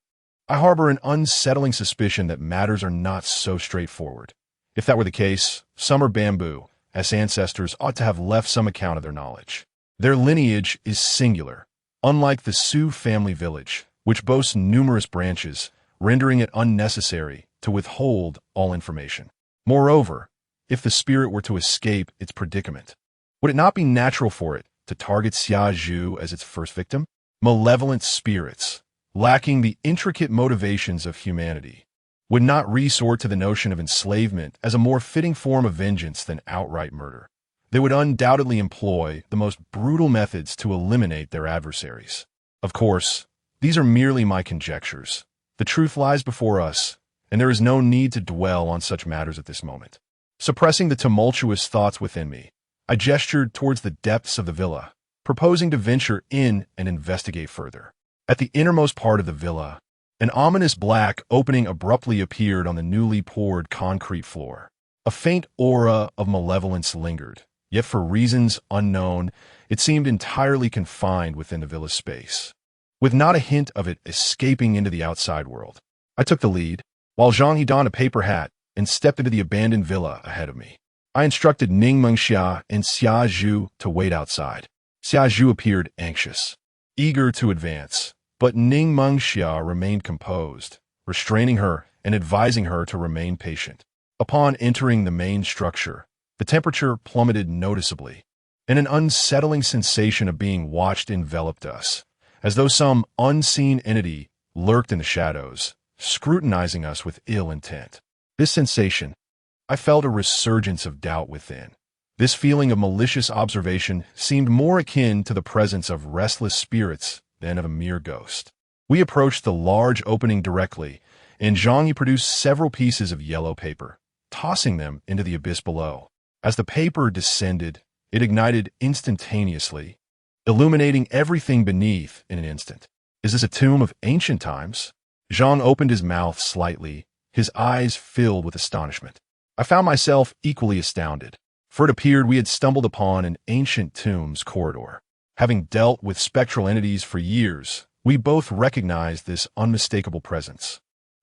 A: I harbor an unsettling suspicion that matters are not so straightforward. If that were the case, Summer Bamboo, as ancestors, ought to have left some account of their knowledge. Their lineage is singular, unlike the Su family village, which boasts numerous branches, rendering it unnecessary to withhold all information. Moreover, if the spirit were to escape its predicament, would it not be natural for it to target Xia Zhu as its first victim? Malevolent spirits, lacking the intricate motivations of humanity, would not resort to the notion of enslavement as a more fitting form of vengeance than outright murder. They would undoubtedly employ the most brutal methods to eliminate their adversaries. Of course, these are merely my conjectures. The truth lies before us, and there is no need to dwell on such matters at this moment. Suppressing the tumultuous thoughts within me, I gestured towards the depths of the villa, proposing to venture in and investigate further. At the innermost part of the villa, an ominous black opening abruptly appeared on the newly poured concrete floor. A faint aura of malevolence lingered, yet for reasons unknown, it seemed entirely confined within the villa's space, with not a hint of it escaping into the outside world. I took the lead, while Zhang He donned a paper hat and stepped into the abandoned villa ahead of me. I instructed Ning Mengxia and Xia Zhu to wait outside. Xia Zhu appeared anxious, eager to advance, but Ning Mengxia remained composed, restraining her and advising her to remain patient. Upon entering the main structure, the temperature plummeted noticeably, and an unsettling sensation of being watched enveloped us, as though some unseen entity lurked in the shadows, scrutinizing us with ill intent. This sensation, I felt a resurgence of doubt within. This feeling of malicious observation seemed more akin to the presence of restless spirits than of a mere ghost. We approached the large opening directly, and Zhang Yi produced several pieces of yellow paper, tossing them into the abyss below. As the paper descended, it ignited instantaneously, illuminating everything beneath in an instant. Is this a tomb of ancient times? Zhang opened his mouth slightly, his eyes filled with astonishment. I found myself equally astounded, for it appeared we had stumbled upon an ancient tomb's corridor. Having dealt with spectral entities for years, we both recognized this unmistakable presence.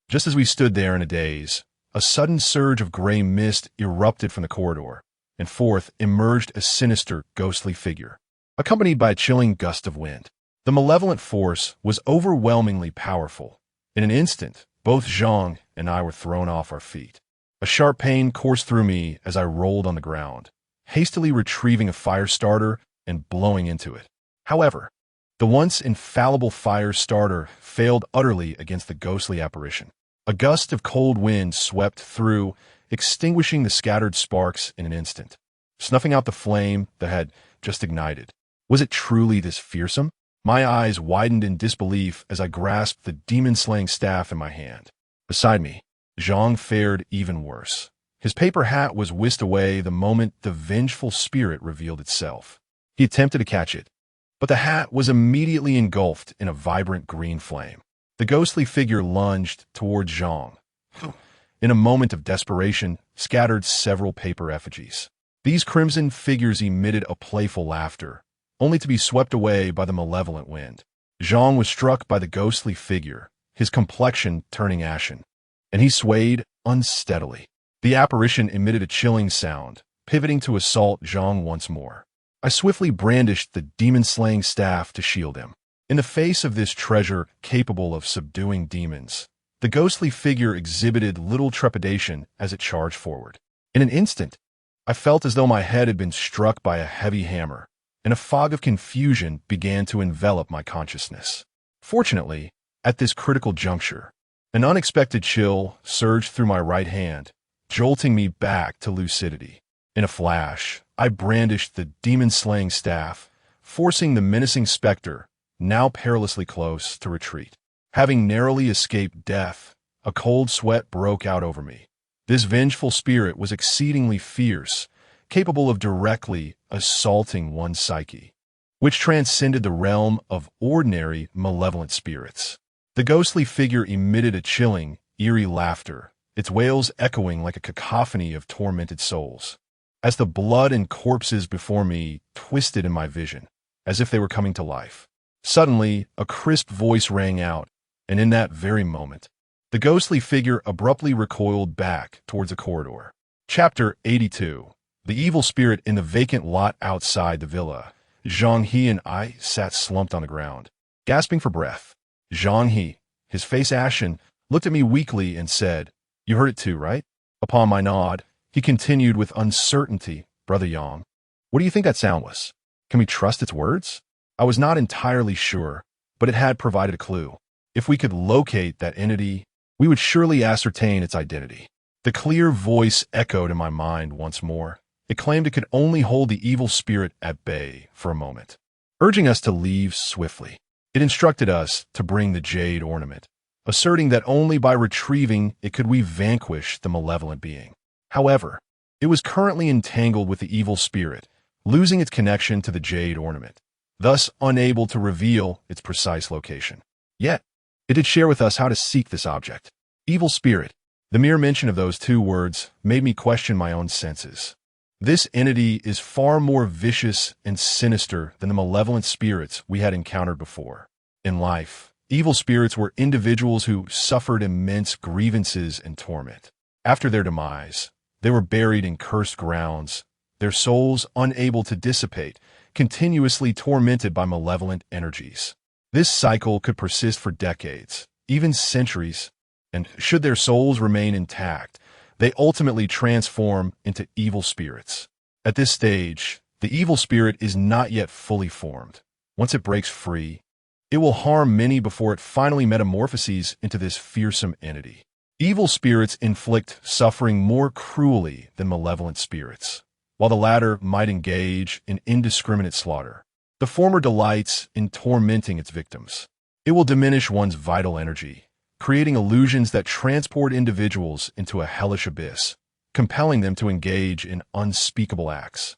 A: Just as we stood there in a daze, a sudden surge of gray mist erupted from the corridor, and forth emerged a sinister, ghostly figure, accompanied by a chilling gust of wind. The malevolent force was overwhelmingly powerful. In an instant, both Zhang and I were thrown off our feet. A sharp pain coursed through me as I rolled on the ground, hastily retrieving a fire starter and blowing into it. However, the once infallible fire starter failed utterly against the ghostly apparition. A gust of cold wind swept through, extinguishing the scattered sparks in an instant, snuffing out the flame that had just ignited. Was it truly this fearsome? My eyes widened in disbelief as I grasped the demon-slaying staff in my hand. Beside me, Zhang fared even worse. His paper hat was whisked away the moment the vengeful spirit revealed itself. He attempted to catch it, but the hat was immediately engulfed in a vibrant green flame. The ghostly figure lunged towards Zhang. In a moment of desperation, scattered several paper effigies. These crimson figures emitted a playful laughter, only to be swept away by the malevolent wind. Zhang was struck by the ghostly figure, his complexion turning ashen, and he swayed unsteadily. The apparition emitted a chilling sound, pivoting to assault Zhang once more. I swiftly brandished the demon-slaying staff to shield him. In the face of this treasure capable of subduing demons, the ghostly figure exhibited little trepidation as it charged forward. In an instant, I felt as though my head had been struck by a heavy hammer, and a fog of confusion began to envelop my consciousness. Fortunately, at this critical juncture, an unexpected chill surged through my right hand, jolting me back to lucidity. In a flash, I brandished the demon-slaying staff, forcing the menacing specter, now perilously close, to retreat. Having narrowly escaped death, a cold sweat broke out over me. This vengeful spirit was exceedingly fierce, capable of directly assaulting one's psyche, which transcended the realm of ordinary malevolent spirits. The ghostly figure emitted a chilling, eerie laughter, its wails echoing like a cacophony of tormented souls. As the blood and corpses before me twisted in my vision, as if they were coming to life, suddenly a crisp voice rang out, and in that very moment, the ghostly figure abruptly recoiled back towards a corridor. Chapter 82. The evil spirit in the vacant lot outside the villa. Zhang He and I sat slumped on the ground, gasping for breath. Zhang He, his face ashen, looked at me weakly and said, "You heard it too, right?" Upon my nod, he continued with uncertainty, "Brother Yang, what do you think that sound was? Can we trust its words?" I was not entirely sure, but it had provided a clue. If we could locate that entity, we would surely ascertain its identity. The clear voice echoed in my mind once more. It claimed it could only hold the evil spirit at bay for a moment, urging us to leave swiftly. It instructed us to bring the jade ornament, asserting that only by retrieving it could we vanquish the malevolent being. However, it was currently entangled with the evil spirit, losing its connection to the jade ornament, thus unable to reveal its precise location. Yet, it did share with us how to seek this object. Evil spirit. The mere mention of those two words made me question my own senses. This entity is far more vicious and sinister than the malevolent spirits we had encountered before. In life, evil spirits were individuals who suffered immense grievances and torment. After their demise, they were buried in cursed grounds, their souls unable to dissipate, continuously tormented by malevolent energies. This cycle could persist for decades, even centuries, and should their souls remain intact, they ultimately transform into evil spirits. At this stage, the evil spirit is not yet fully formed. Once it breaks free, it will harm many before it finally metamorphoses into this fearsome entity. Evil spirits inflict suffering more cruelly than malevolent spirits, while the latter might engage in indiscriminate slaughter. The former delights in tormenting its victims. It will diminish one's vital energy, creating illusions that transport individuals into a hellish abyss, compelling them to engage in unspeakable acts.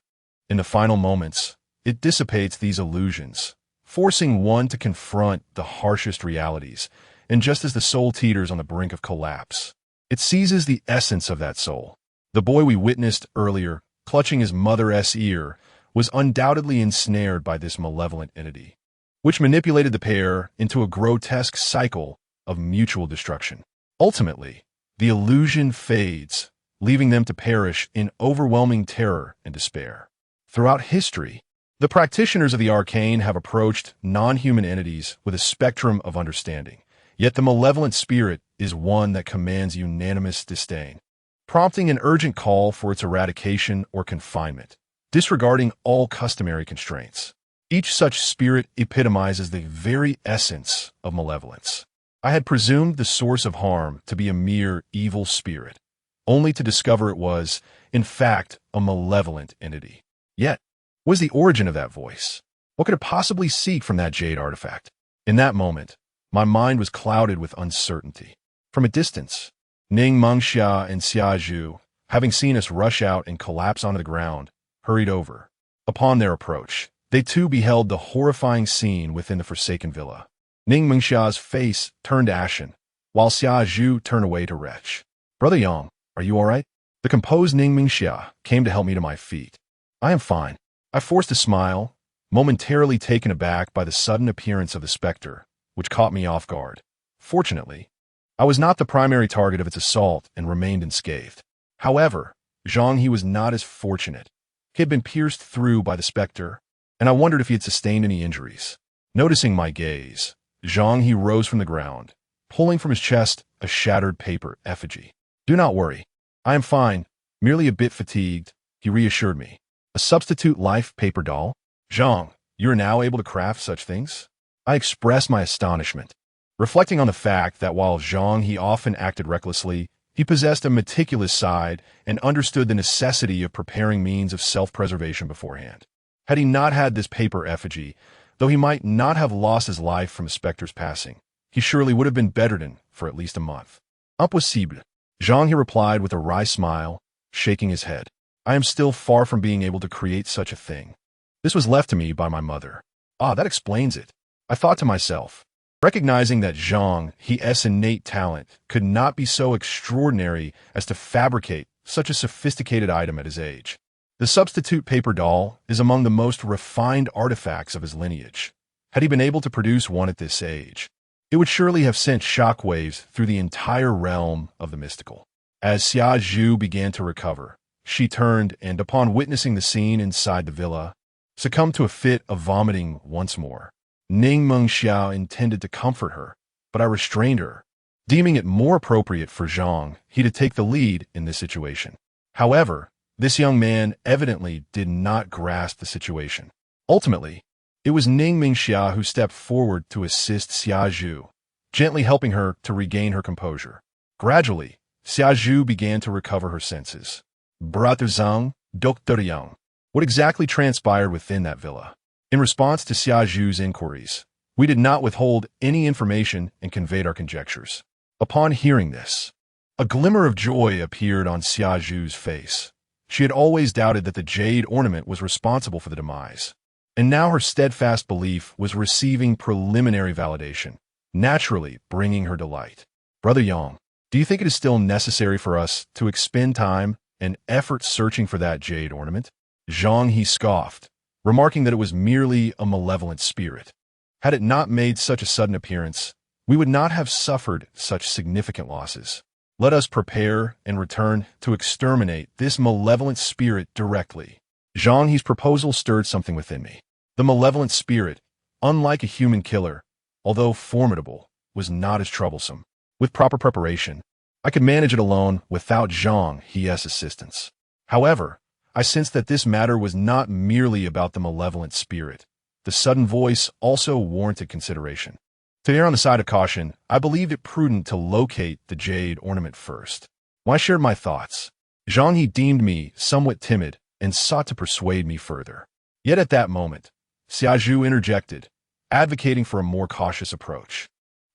A: In the final moments, it dissipates these illusions, forcing one to confront the harshest realities, and just as the soul teeters on the brink of collapse, it seizes the essence of that soul. The boy we witnessed earlier, clutching his mother's ear, was undoubtedly ensnared by this malevolent entity, which manipulated the pair into a grotesque cycle of mutual destruction. Ultimately, the illusion fades, leaving them to perish in overwhelming terror and despair. Throughout history, the practitioners of the arcane have approached non-human entities with a spectrum of understanding, yet the malevolent spirit is one that commands unanimous disdain, prompting an urgent call for its eradication or confinement, disregarding all customary constraints. Each such spirit epitomizes the very essence of malevolence. I had presumed the source of harm to be a mere evil spirit, only to discover it was, in fact, a malevolent entity. Yet, what was the origin of that voice? What could it possibly seek from that jade artifact? In that moment, my mind was clouded with uncertainty. From a distance, Ning Mengxia and Xia Zhu, having seen us rush out and collapse onto the ground, hurried over. Upon their approach, they too beheld the horrifying scene within the forsaken villa. Ning Mengxia's face turned ashen, while Xia Zhu turned away to retch. "Brother Yang, are you all right?" The composed Ning Mengxia came to help me to my feet. "I am fine." I forced a smile, momentarily taken aback by the sudden appearance of the specter, which caught me off guard. Fortunately, I was not the primary target of its assault and remained unscathed. However, Zhang He was not as fortunate. He had been pierced through by the specter, and I wondered if he had sustained any injuries. Noticing my gaze, Zhang He rose from the ground, pulling from his chest a shattered paper effigy. "Do not worry. I am fine, merely a bit fatigued," he reassured me. "A substitute life paper doll? Zhang, you are now able to craft such things?" I expressed my astonishment, reflecting on the fact that while Zhang He often acted recklessly, he possessed a meticulous side and understood the necessity of preparing means of self-preservation beforehand. Had he not had this paper effigy, though he might not have lost his life from a specter's passing, he surely would have been bedridden for at least a month. "Impossible," Zhang He replied with a wry smile, shaking his head. "I am still far from being able to create such a thing. This was left to me by my mother." "Ah, that explains it," I thought to myself, recognizing that Zhang He's innate talent could not be so extraordinary as to fabricate such a sophisticated item at his age. The substitute paper doll is among the most refined artifacts of his lineage. Had he been able to produce one at this age, it would surely have sent shockwaves through the entire realm of the mystical. As Xia Zhu began to recover, she turned and, upon witnessing the scene inside the villa, succumbed to a fit of vomiting once more. Ning Mengxiao intended to comfort her, but I restrained her, deeming it more appropriate for Zhang He to take the lead in this situation. However, this young man evidently did not grasp the situation. Ultimately, it was Ning Mengxiao who stepped forward to assist Xia Zhu, gently helping her to regain her composure. Gradually, Xia Zhu began to recover her senses. Brother Zhang, Dr. Yang, what exactly transpired within that villa? In response to Xia Zhu's inquiries, we did not withhold any information and conveyed our conjectures. Upon hearing this, a glimmer of joy appeared on Xia Zhu's face. She had always doubted that the jade ornament was responsible for the demise, and now her steadfast belief was receiving preliminary validation, naturally bringing her delight. "Brother Yang, do you think it is still necessary for us to expend time and effort searching for that jade ornament?" Zhang He scoffed, remarking that it was merely a malevolent spirit. Had it not made such a sudden appearance, we would not have suffered such significant losses. Let us prepare and return to exterminate this malevolent spirit directly. Zhang He's proposal stirred something within me. The malevolent spirit, unlike a human killer, although formidable, was not as troublesome. With proper preparation, I could manage it alone without Zhang He's assistance. However, I sensed that this matter was not merely about the malevolent spirit. The sudden voice also warranted consideration. To err on the side of caution, I believed it prudent to locate the jade ornament first. When I shared my thoughts, Zhang He deemed me somewhat timid and sought to persuade me further. Yet at that moment, Xia Zhu interjected, advocating for a more cautious approach,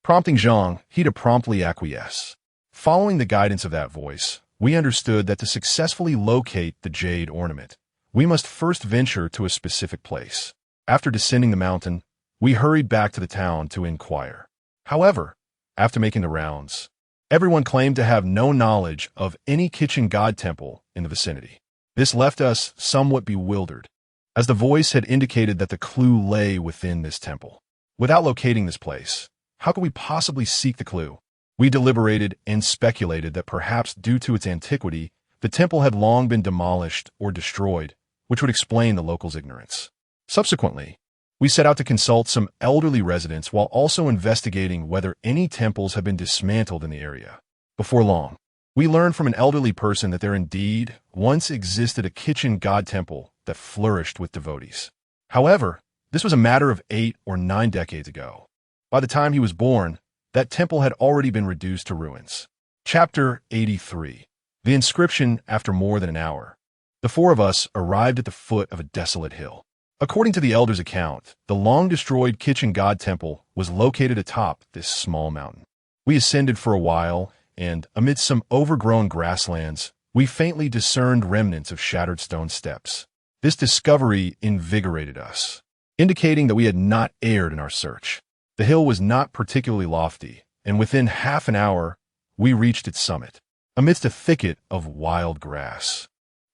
A: prompting Zhang He to promptly acquiesce. Following the guidance of that voice, we understood that to successfully locate the jade ornament, we must first venture to a specific place. After descending the mountain, we hurried back to the town to inquire. However, after making the rounds, everyone claimed to have no knowledge of any kitchen god temple in the vicinity. This left us somewhat bewildered, as the voice had indicated that the clue lay within this temple. Without locating this place, how could we possibly seek the clue? We deliberated and speculated that perhaps due to its antiquity, the temple had long been demolished or destroyed, which would explain the locals' ignorance. Subsequently, we set out to consult some elderly residents while also investigating whether any temples had been dismantled in the area. Before long, we learned from an elderly person that there indeed once existed a kitchen god temple that flourished with devotees. However, this was a matter of 8 or 9 decades ago. By the time he was born, that temple had already been reduced to ruins. Chapter 83. The inscription after more than an hour. The 4 of us arrived at the foot of a desolate hill. According to the elder's account, the long-destroyed kitchen god temple was located atop this small mountain. We ascended for a while, and amidst some overgrown grasslands, we faintly discerned remnants of shattered stone steps. This discovery invigorated us, indicating that we had not erred in our search. The hill was not particularly lofty, and within half an hour, we reached its summit, amidst a thicket of wild grass.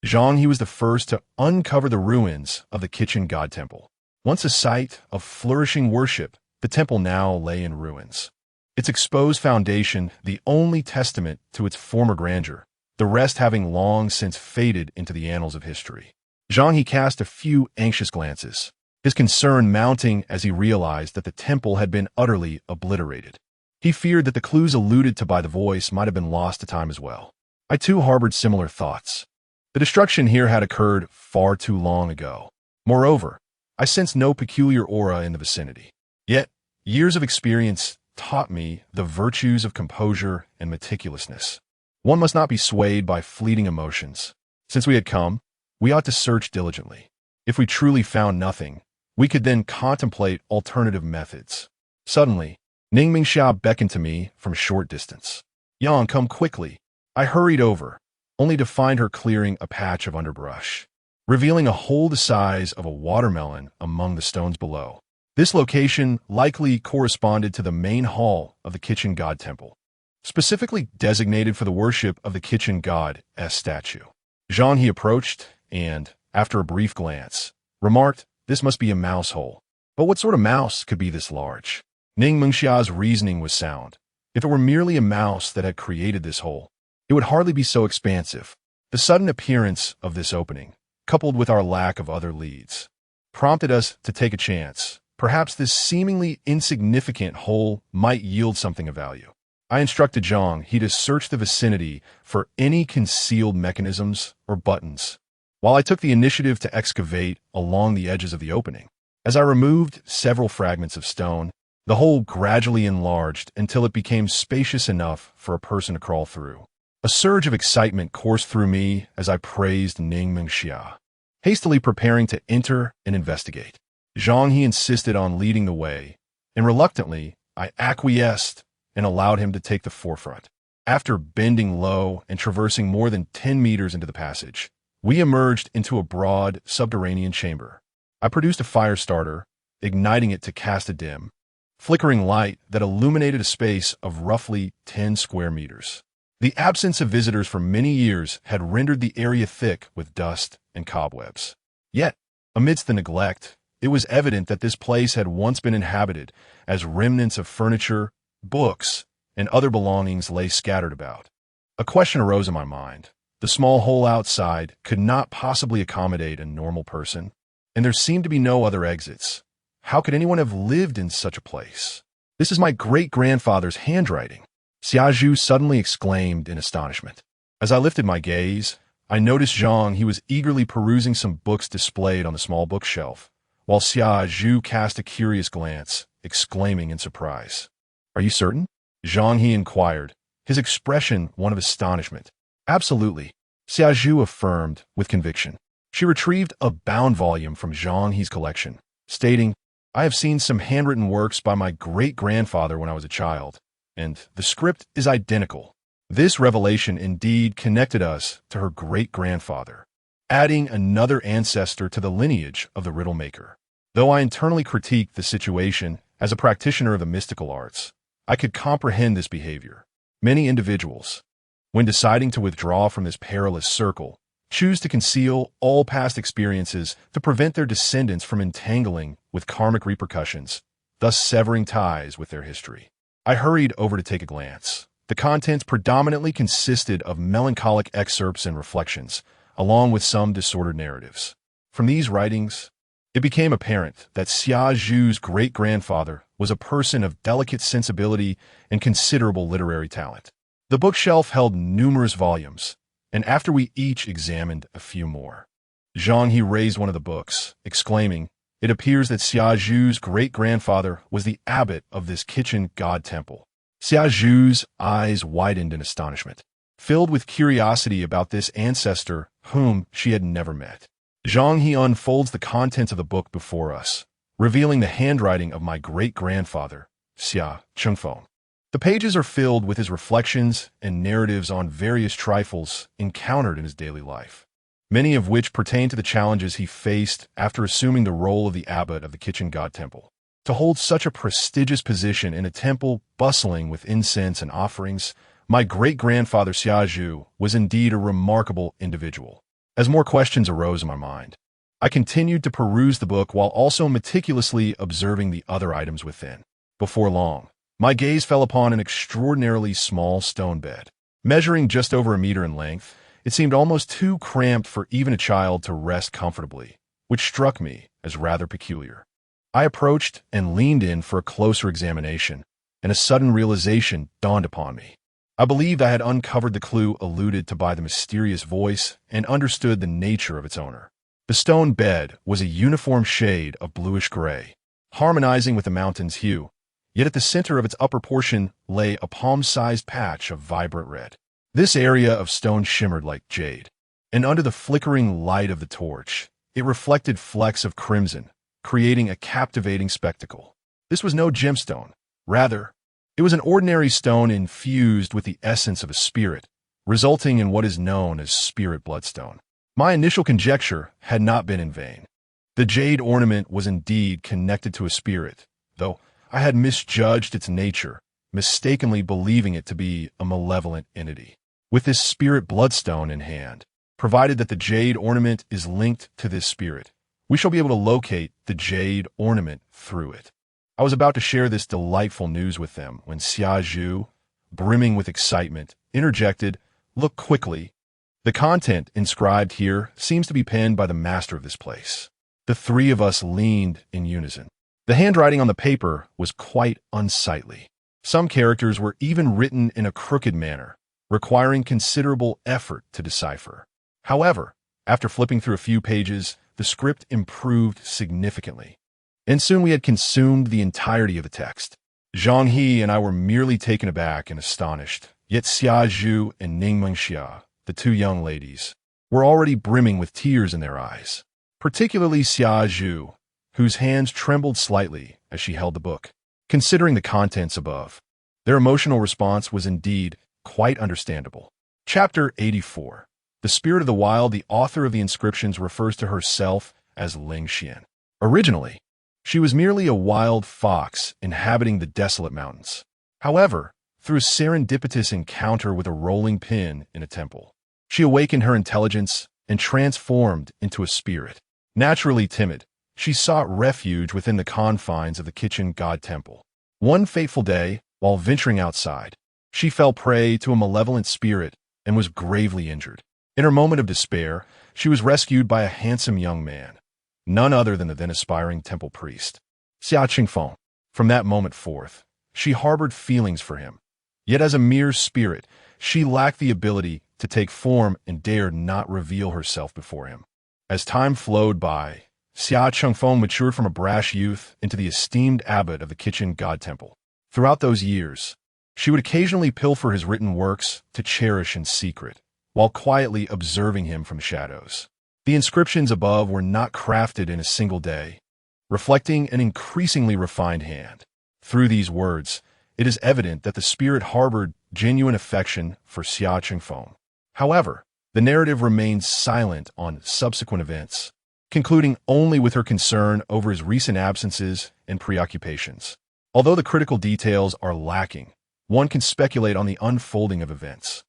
A: Zhang He was the first to uncover the ruins of the kitchen god temple. Once a site of flourishing worship, the temple now lay in ruins. Its exposed foundation the only testament to its former grandeur, the rest having long since faded into the annals of history. Zhang He cast a few anxious glances, his concern mounting as he realized that the temple had been utterly obliterated. He feared that the clues alluded to by the voice might have been lost to time as well. I too harbored similar thoughts. The destruction here had occurred far too long ago. Moreover, I sensed no peculiar aura in the vicinity. Yet, years of experience taught me the virtues of composure and meticulousness. One must not be swayed by fleeting emotions. Since we had come, we ought to search diligently. If we truly found nothing, we could then contemplate alternative methods. Suddenly, Ning Mingxia beckoned to me from a short distance. "Yang, come quickly." I hurried over, only to find her clearing a patch of underbrush, revealing a hole the size of a watermelon among the stones below. This location likely corresponded to the main hall of the kitchen god temple, specifically designated for the worship of the kitchen god's statue. Zhang He approached and, after a brief glance, remarked, "This must be a mouse hole. But what sort of mouse could be this large?" Ning Mengxia's reasoning was sound. If it were merely a mouse that had created this hole, it would hardly be so expansive. The sudden appearance of this opening, coupled with our lack of other leads, prompted us to take a chance. Perhaps this seemingly insignificant hole might yield something of value. I instructed Zhang He to search the vicinity for any concealed mechanisms or buttons, while I took the initiative to excavate along the edges of the opening. As I removed several fragments of stone, the hole gradually enlarged until it became spacious enough for a person to crawl through. A surge of excitement coursed through me as I praised Ning Mengxia, hastily preparing to enter and investigate. Zhang He insisted on leading the way, and reluctantly, I acquiesced and allowed him to take the forefront. After bending low and traversing more than 10 meters into the passage, we emerged into a broad, subterranean chamber. I produced a fire starter, igniting it to cast a dim, flickering light that illuminated a space of roughly 10 square meters. The absence of visitors for many years had rendered the area thick with dust and cobwebs. Yet, amidst the neglect, it was evident that this place had once been inhabited, as remnants of furniture, books, and other belongings lay scattered about. A question arose in my mind. The small hole outside could not possibly accommodate a normal person, and there seemed to be no other exits. How could anyone have lived in such a place? "This is my great-grandfather's handwriting," Xiazhu suddenly exclaimed in astonishment. As I lifted my gaze, I noticed Zhang He was eagerly perusing some books displayed on the small bookshelf, while Xiazhu cast a curious glance, exclaiming in surprise. "Are you certain?" Zhang He inquired, his expression one of astonishment. "Absolutely," Xiazhu affirmed with conviction. She retrieved a bound volume from Zhang He's collection, stating, "I have seen some handwritten works by my great-grandfather when I was a child, and the script is identical." This revelation indeed connected us to her great-grandfather, adding another ancestor to the lineage of the riddle maker. Though I internally critiqued the situation as a practitioner of the mystical arts, I could comprehend this behavior. Many individuals, when deciding to withdraw from this perilous circle, choose to conceal all past experiences to prevent their descendants from entangling with karmic repercussions, thus severing ties with their history. I hurried over to take a glance. The contents predominantly consisted of melancholic excerpts and reflections, along with some disordered narratives. From these writings, it became apparent that Xia Zhu's great-grandfather was a person of delicate sensibility and considerable literary talent. The bookshelf held numerous volumes, and after we each examined a few more, Zhang He raised one of the books, exclaiming, "It appears that Xia Zhu's great-grandfather was the abbot of this kitchen god temple." Xia Zhu's eyes widened in astonishment, filled with curiosity about this ancestor whom she had never met. Zhang He unfolds the contents of the book before us, revealing the handwriting of my great-grandfather, Xia Chengfeng. The pages are filled with his reflections and narratives on various trifles encountered in his daily life, many of which pertain to the challenges he faced after assuming the role of the abbot of the kitchen god temple. To hold such a prestigious position in a temple bustling with incense and offerings, my great-grandfather Xiazhu was indeed a remarkable individual. As more questions arose in my mind, I continued to peruse the book while also meticulously observing the other items within. Before long, my gaze fell upon an extraordinarily small stone bed. Measuring just over a meter in length, It seemed almost too cramped for even a child to rest comfortably, which struck me as rather peculiar. I approached and leaned in for a closer examination, and a sudden realization dawned upon me. I believed I had uncovered the clue alluded to by the mysterious voice and understood the nature of its owner. The stone bed was a uniform shade of bluish-gray, harmonizing with the mountain's hue, yet at the center of its upper portion lay a palm-sized patch of vibrant red. This area of stone shimmered like jade, and under the flickering light of the torch, it reflected flecks of crimson, creating a captivating spectacle. This was no gemstone. Rather, it was an ordinary stone infused with the essence of a spirit, resulting in what is known as spirit bloodstone. My initial conjecture had not been in vain. The jade ornament was indeed connected to a spirit, though I had misjudged its nature, mistakenly believing it to be a malevolent entity. With this spirit bloodstone in hand, provided that the jade ornament is linked to this spirit, we shall be able to locate the jade ornament through it. I was about to share this delightful news with them when Xia Zhu, brimming with excitement, interjected, "Look quickly. The content inscribed here seems to be penned by the master of this place." The three of us leaned in unison. The handwriting on the paper was quite unsightly. Some characters were even written in a crooked manner, requiring considerable effort to decipher. However, after flipping through a few pages, the script improved significantly, and soon we had consumed the entirety of the text. Zhang He and I were merely taken aback and astonished, yet Xia Zhu and Ning Mengxia, the two young ladies, were already brimming with tears in their eyes, particularly Xia Zhu, whose hands trembled slightly as she held the book. Considering the contents above, their emotional response was indeed quite understandable. Chapter 84. The Spirit of the Wild. The author of the inscriptions refers to herself as Ling Xian. Originally, she was merely a wild fox inhabiting the desolate mountains. However, through a serendipitous encounter with a rolling pin in a temple, she awakened her intelligence and transformed into a spirit. Naturally timid, she sought refuge within the confines of the kitchen god temple. One fateful day, while venturing outside, she fell prey to a malevolent spirit and was gravely injured. In her moment of despair, she was rescued by a handsome young man, none other than the then aspiring temple priest, Xia Qingfeng. From that moment forth, she harbored feelings for him. Yet as a mere spirit, she lacked the ability to take form and dared not reveal herself before him. As time flowed by, Xia Qingfeng matured from a brash youth into the esteemed abbot of the kitchen god temple. Throughout those years, she would occasionally pilfer his written works to cherish in secret, while quietly observing him from the shadows. The inscriptions above were not crafted in a single day, reflecting an increasingly refined hand. Through these words, it is evident that the spirit harbored genuine affection for Xia Qingfeng. However, the narrative remains silent on subsequent events, concluding only with her concern over his recent absences and preoccupations. Although the critical details are lacking, one can speculate on the unfolding of events.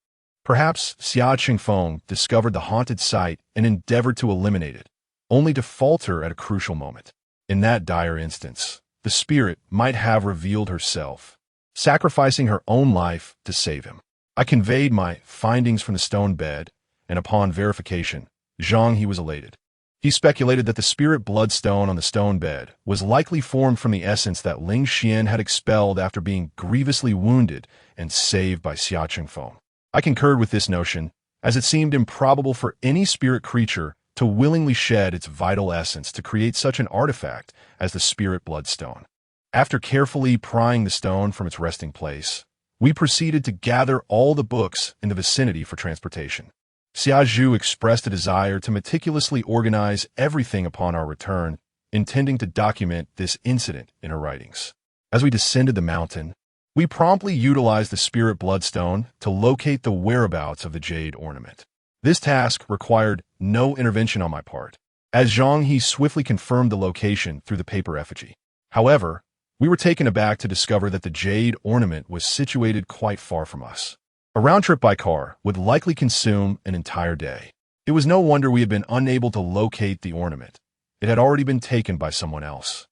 A: Perhaps Xia Qingfeng discovered the haunted site and endeavored to eliminate it, only to falter at a crucial moment. In that dire instance, the spirit might have revealed herself, sacrificing her own life to save him. I conveyed my findings from the stone bed, and upon verification, Zhang He was elated. He speculated that the spirit bloodstone on the stone bed was likely formed from the essence that Ling Xian had expelled after being grievously wounded and saved by Xia Qingfeng. I concurred with this notion, as it seemed improbable for any spirit creature to willingly shed its vital essence to create such an artifact as the spirit bloodstone. After carefully prying the stone from its resting place, we proceeded to gather all the books in the vicinity for transportation. Xia Zhu expressed a desire to meticulously organize everything upon our return, intending to document this incident in her writings. As we descended the mountain, we promptly utilized the spirit bloodstone to locate the whereabouts of the jade ornament. This task required no intervention on my part, as Zhang He swiftly confirmed the location through the paper effigy. However, we were taken aback to discover that the jade ornament was situated quite far from us. A round trip by car would likely consume an entire day. It was no wonder we had been unable to locate the ornament. It had already been taken by someone else.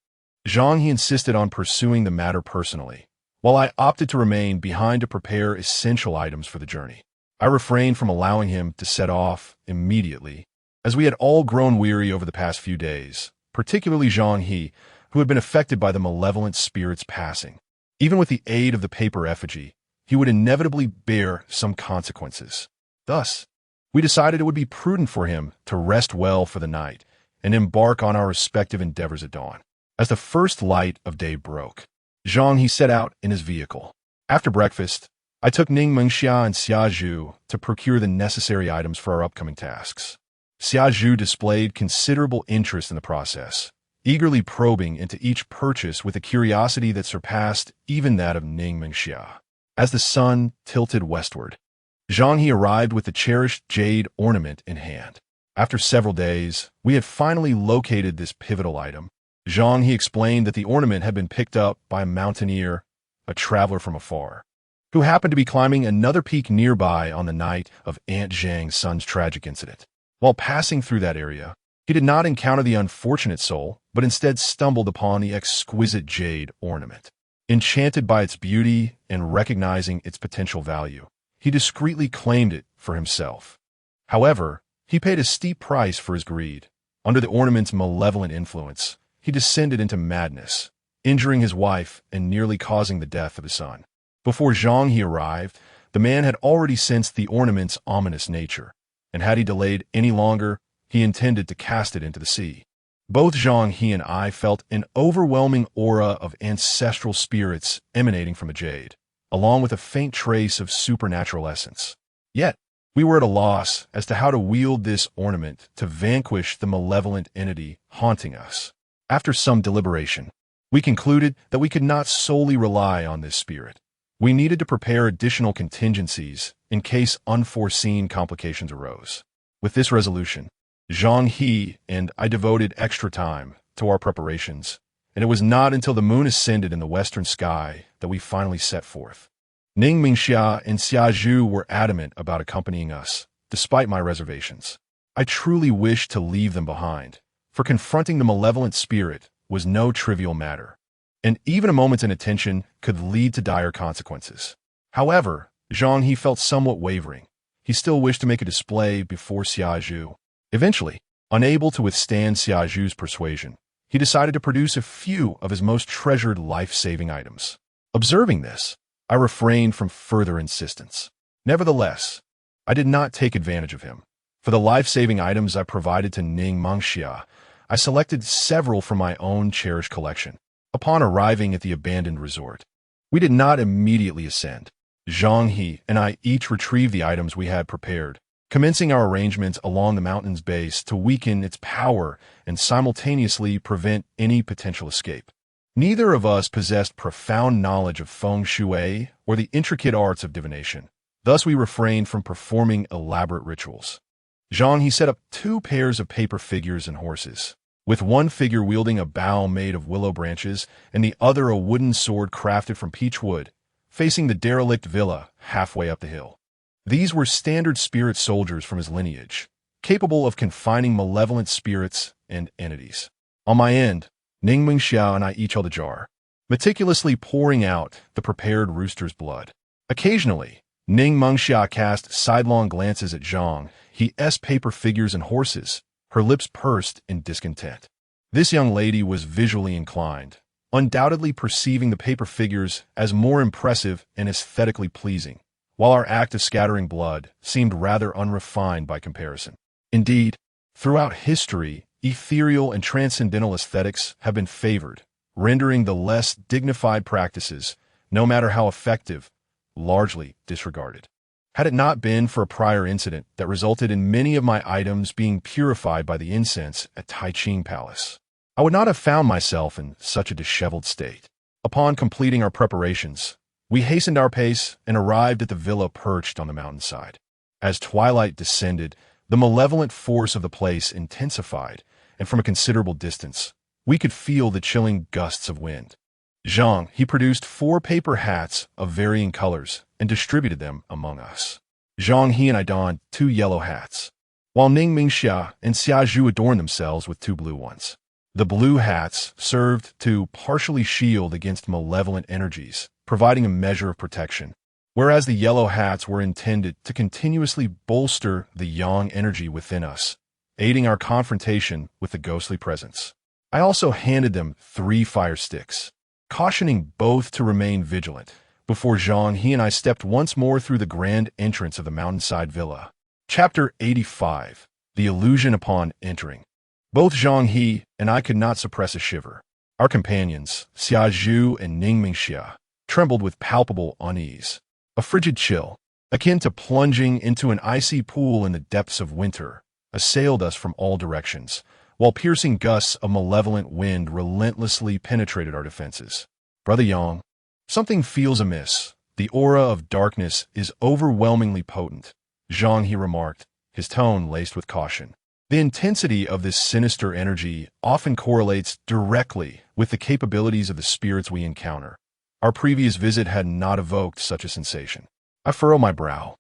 A: Zhang He insisted on pursuing the matter personally, while I opted to remain behind to prepare essential items for the journey. I refrained from allowing him to set off immediately, as we had all grown weary over the past few days, particularly Zhang He, who had been affected by the malevolent spirit's passing. Even with the aid of the paper effigy, he would inevitably bear some consequences. Thus, we decided it would be prudent for him to rest well for the night and embark on our respective endeavors at dawn. As the first light of day broke, Zhang He set out in his vehicle. After breakfast, I took Ning Mengxia and Xia Zhu to procure the necessary items for our upcoming tasks. Xia Zhu displayed considerable interest in the process, eagerly probing into each purchase with a curiosity that surpassed even that of Ning Mengxia. As the sun tilted westward, Zhang He arrived with the cherished jade ornament in hand. After several days, we had finally located this pivotal item. Zhang He explained that the ornament had been picked up by a mountaineer, a traveler from afar, who happened to be climbing another peak nearby on the night of Aunt Zhang's son's tragic incident. While passing through that area, he did not encounter the unfortunate soul, but instead stumbled upon the exquisite jade ornament. Enchanted by its beauty and recognizing its potential value, he discreetly claimed it for himself. However, he paid a steep price for his greed. Under the ornament's malevolent influence, he descended into madness, injuring his wife and nearly causing the death of his son. Before Zhang He arrived, the man had already sensed the ornament's ominous nature, and had he delayed any longer, he intended to cast it into the sea. Both Zhang He and I felt an overwhelming aura of ancestral spirits emanating from the jade, along with a faint trace of supernatural essence. Yet, we were at a loss as to how to wield this ornament to vanquish the malevolent entity haunting us. After some deliberation, we concluded that we could not solely rely on this spirit. We needed to prepare additional contingencies in case unforeseen complications arose. With this resolution, Zhang He and I devoted extra time to our preparations, and it was not until the moon ascended in the western sky that we finally set forth. Ning Mingxia and Xia Zhu were adamant about accompanying us, despite my reservations. I truly wished to leave them behind, for confronting the malevolent spirit was no trivial matter, and even a moment's inattention could lead to dire consequences. However, Zhang He felt somewhat wavering. He still wished to make a display before Xia Zhu. Eventually, unable to withstand Xia Zhu's persuasion, he decided to produce a few of his most treasured life-saving items. Observing this, I refrained from further insistence. Nevertheless, I did not take advantage of him. For the life-saving items I provided to Ning Mengxia, I selected several from my own cherished collection. Upon arriving at the abandoned resort, we did not immediately ascend. Zhang He and I each retrieved the items we had prepared, commencing our arrangements along the mountain's base to weaken its power and simultaneously prevent any potential escape. Neither of us possessed profound knowledge of feng shui or the intricate arts of divination. Thus, we refrained from performing elaborate rituals. Zhang He set up 2 pairs of paper figures and horses, with one figure wielding a bow made of willow branches and the other a wooden sword crafted from peach wood, facing the derelict villa halfway up the hill. These were standard spirit soldiers from his lineage, capable of confining malevolent spirits and entities. On my end, Ning Mingxia and I each held a jar, meticulously pouring out the prepared rooster's blood. Occasionally, Ning Mengxia cast sidelong glances at Zhang He's paper figures and horses, her lips pursed in discontent. This young lady was visually inclined, undoubtedly perceiving the paper figures as more impressive and aesthetically pleasing, while our act of scattering blood seemed rather unrefined by comparison. Indeed, throughout history, ethereal and transcendental aesthetics have been favored, rendering the less dignified practices, no matter how effective, largely disregarded. Had it not been for a prior incident that resulted in many of my items being purified by the incense at Taiching Palace, I would not have found myself in such a disheveled state. Upon completing our preparations, we hastened our pace and arrived at the villa perched on the mountainside. As twilight descended, the malevolent force of the place intensified, and from a considerable distance, we could feel the chilling gusts of wind. Zhang He produced 4 paper hats of varying colors and distributed them among us. Zhang He and I donned 2 yellow hats, while Ning Mingxia and Xia Zhu adorned themselves with 2 blue ones. The blue hats served to partially shield against malevolent energies, providing a measure of protection, whereas the yellow hats were intended to continuously bolster the yang energy within us, aiding our confrontation with the ghostly presence. I also handed them 3 fire sticks, cautioning both to remain vigilant. Before Zhang He and I stepped once more through the grand entrance of the mountainside villa. Chapter 85. The Illusion Upon Entering. Both Zhang He and I could not suppress a shiver. Our companions, Xia Zhu and Ning Mingxia, trembled with palpable unease. A frigid chill, akin to plunging into an icy pool in the depths of winter, assailed us from all directions, while piercing gusts of malevolent wind relentlessly penetrated our defenses. Brother Yang, something feels amiss. The aura of darkness is overwhelmingly potent, Zhang He remarked, his tone laced with caution. The intensity of this sinister energy often correlates directly with the capabilities of the spirits we encounter. Our previous visit had not evoked such a sensation. I furrow my brow,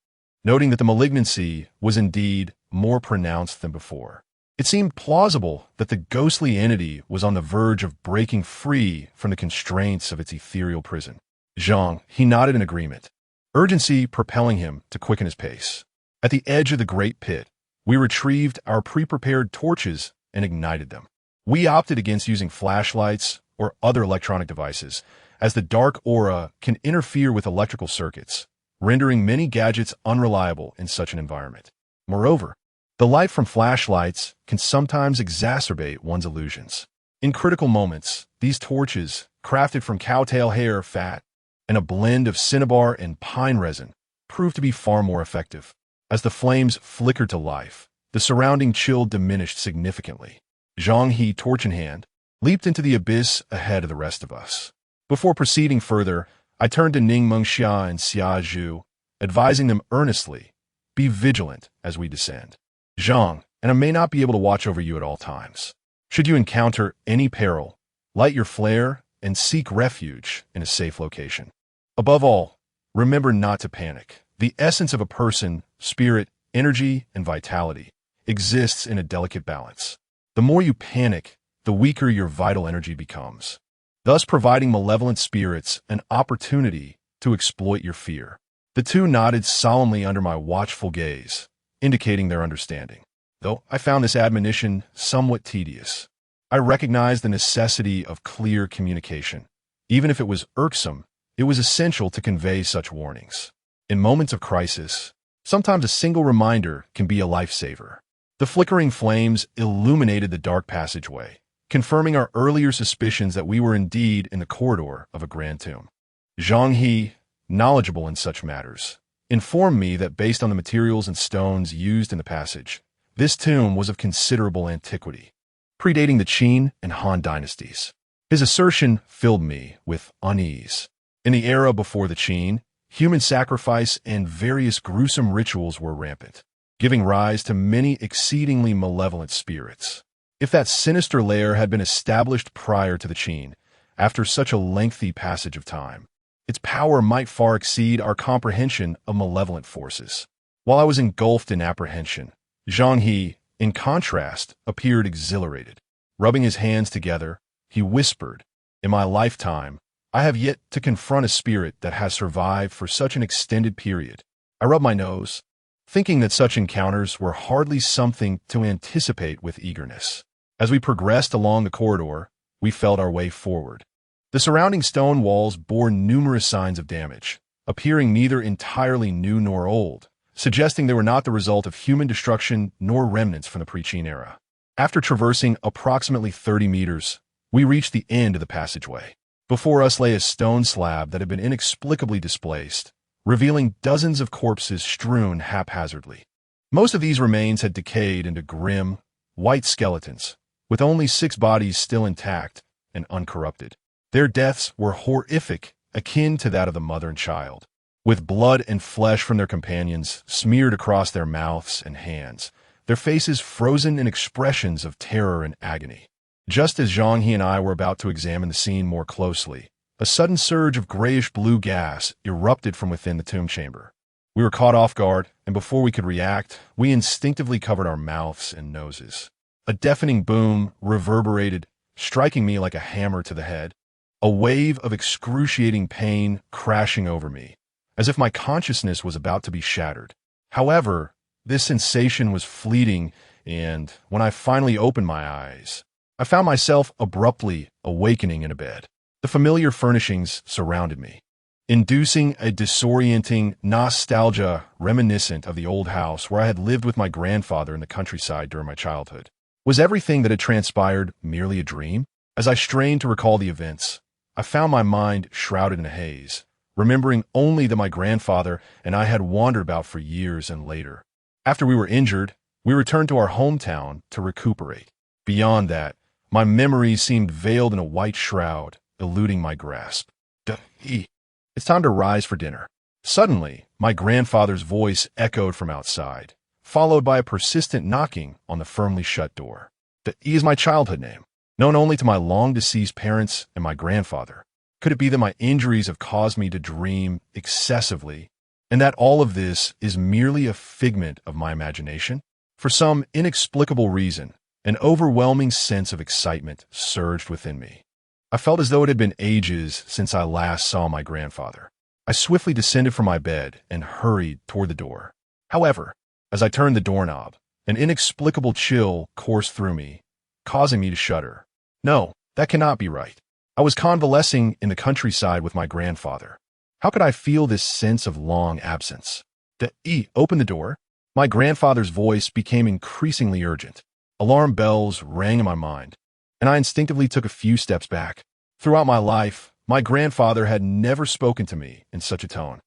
A: noting that the malignancy was indeed more pronounced than before. It seemed plausible that the ghostly entity was on the verge of breaking free from the constraints of its ethereal prison. Zhang, he nodded in agreement, urgency propelling him to quicken his pace. At the edge of the great pit, we retrieved our pre-prepared torches and ignited them. We opted against using flashlights or other electronic devices, as the dark aura can interfere with electrical circuits, rendering many gadgets unreliable in such an environment. Moreover, the light from flashlights can sometimes exacerbate one's illusions. In critical moments, these torches, crafted from cowtail hair fat and a blend of cinnabar and pine resin, proved to be far more effective. As the flames flickered to life, the surrounding chill diminished significantly. Zhang He, torch in hand, leaped into the abyss ahead of the rest of us. Before proceeding further, I turned to Ning Mengxia and Xia Zhu, advising them earnestly, be vigilant as we descend. Zhang, and I may not be able to watch over you at all times. Should you encounter any peril, light your flare and seek refuge in a safe location. Above all, remember not to panic. The essence of a person, spirit, energy, and vitality exists in a delicate balance. The more you panic, the weaker your vital energy becomes, thus providing malevolent spirits an opportunity to exploit your fear. The two nodded solemnly under my watchful gaze, indicating their understanding. Though I found this admonition somewhat tedious, I recognized the necessity of clear communication. Even if it was irksome, it was essential to convey such warnings. In moments of crisis, sometimes a single reminder can be a lifesaver. The flickering flames illuminated the dark passageway, confirming our earlier suspicions that we were indeed in the corridor of a grand tomb. Zhang He, knowledgeable in such matters, informed me that based on the materials and stones used in the passage, this tomb was of considerable antiquity, predating the Qin and Han dynasties. His assertion filled me with unease. In the era before the Qin, human sacrifice and various gruesome rituals were rampant, giving rise to many exceedingly malevolent spirits. If that sinister layer had been established prior to the Qin, after such a lengthy passage of time, its power might far exceed our comprehension of malevolent forces. While I was engulfed in apprehension, Zhang He, in contrast, appeared exhilarated. Rubbing his hands together, he whispered, in my lifetime, I have yet to confront a spirit that has survived for such an extended period. I rubbed my nose, thinking that such encounters were hardly something to anticipate with eagerness. As we progressed along the corridor, we felt our way forward. The surrounding stone walls bore numerous signs of damage, appearing neither entirely new nor old, suggesting they were not the result of human destruction nor remnants from the pre-Qin era. After traversing approximately 30 meters, we reached the end of the passageway. Before us lay a stone slab that had been inexplicably displaced, revealing dozens of corpses strewn haphazardly. Most of these remains had decayed into grim, white skeletons, with only 6 bodies still intact and uncorrupted. Their deaths were horrific, akin to that of the mother and child, with blood and flesh from their companions smeared across their mouths and hands, their faces frozen in expressions of terror and agony. Just as Zhang He and I were about to examine the scene more closely, a sudden surge of grayish-blue gas erupted from within the tomb chamber. We were caught off guard, and before we could react, we instinctively covered our mouths and noses. A deafening boom reverberated, striking me like a hammer to the head. A wave of excruciating pain crashing over me, as if my consciousness was about to be shattered. However, this sensation was fleeting, and when I finally opened my eyes, I found myself abruptly awakening in a bed. The familiar furnishings surrounded me, inducing a disorienting nostalgia reminiscent of the old house where I had lived with my grandfather in the countryside during my childhood. Was everything that had transpired merely a dream? As I strained to recall the events, I found my mind shrouded in a haze, remembering only that my grandfather and I had wandered about for years. And later, after we were injured, we returned to our hometown to recuperate. Beyond that, my memories seemed veiled in a white shroud, eluding my grasp. It's time to rise for dinner. Suddenly, my grandfather's voice echoed from outside, followed by a persistent knocking on the firmly shut door. E is my childhood name, known only to my long-deceased parents and my grandfather. Could it be that my injuries have caused me to dream excessively, and that all of this is merely a figment of my imagination? For some inexplicable reason, an overwhelming sense of excitement surged within me. I felt as though it had been ages since I last saw my grandfather. I swiftly descended from my bed and hurried toward the door. However, as I turned the doorknob, an inexplicable chill coursed through me, causing me to shudder. No, that cannot be right. I was convalescing in the countryside with my grandfather. How could I feel this sense of long absence? Open the door. My grandfather's voice became increasingly urgent. Alarm bells rang in my mind, and I instinctively took a few steps back. Throughout my life, my grandfather had never spoken to me in such a tone.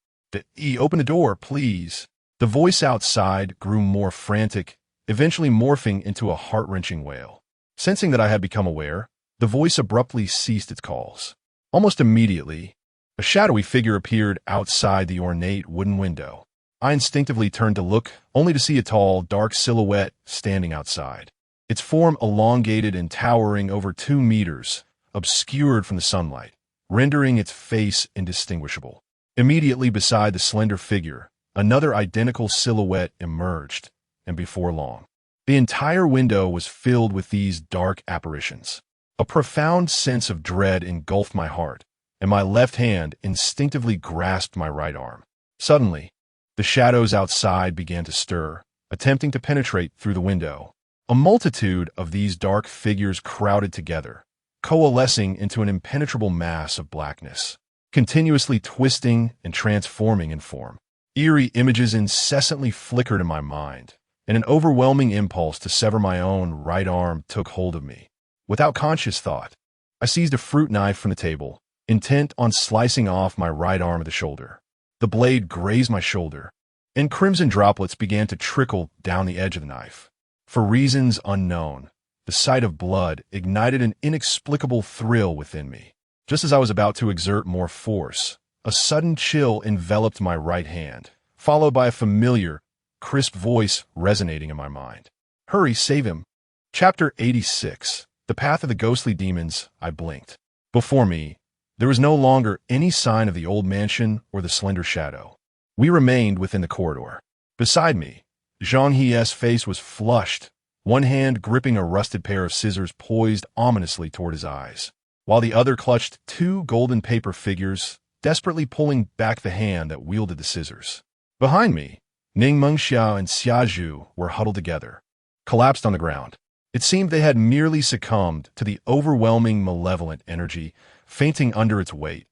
A: Open the door, please. The voice outside grew more frantic, eventually morphing into a heart-wrenching wail. Sensing that I had become aware, the voice abruptly ceased its calls. Almost immediately, a shadowy figure appeared outside the ornate wooden window. I instinctively turned to look, only to see a tall, dark silhouette standing outside. Its form elongated and towering over 2 meters, obscured from the sunlight, rendering its face indistinguishable. Immediately beside the slender figure, another identical silhouette emerged, and before long, the entire window was filled with these dark apparitions. A profound sense of dread engulfed my heart, and my left hand instinctively grasped my right arm. Suddenly, the shadows outside began to stir, attempting to penetrate through the window. A multitude of these dark figures crowded together, coalescing into an impenetrable mass of blackness, continuously twisting and transforming in form. Eerie images incessantly flickered in my mind, and an overwhelming impulse to sever my own right arm took hold of me. Without conscious thought, I seized a fruit knife from the table, intent on slicing off my right arm at the shoulder. The blade grazed my shoulder, and crimson droplets began to trickle down the edge of the knife. For reasons unknown, the sight of blood ignited an inexplicable thrill within me. Just as I was about to exert more force, a sudden chill enveloped my right hand, followed by a familiar, crisp voice resonating in my mind. Hurry, save him. Chapter 86. The Path of the Ghostly Demons. I blinked. Before me, there was no longer any sign of the old mansion or the slender shadow. We remained within the corridor. Beside me, Zhang He's face was flushed, one hand gripping a rusted pair of scissors poised ominously toward his eyes, while the other clutched 2 golden paper figures, desperately pulling back the hand that wielded the scissors. Behind me, Ning Mengxiao and Xiazhu were huddled together, collapsed on the ground. It seemed they had merely succumbed to the overwhelming malevolent energy, fainting under its weight,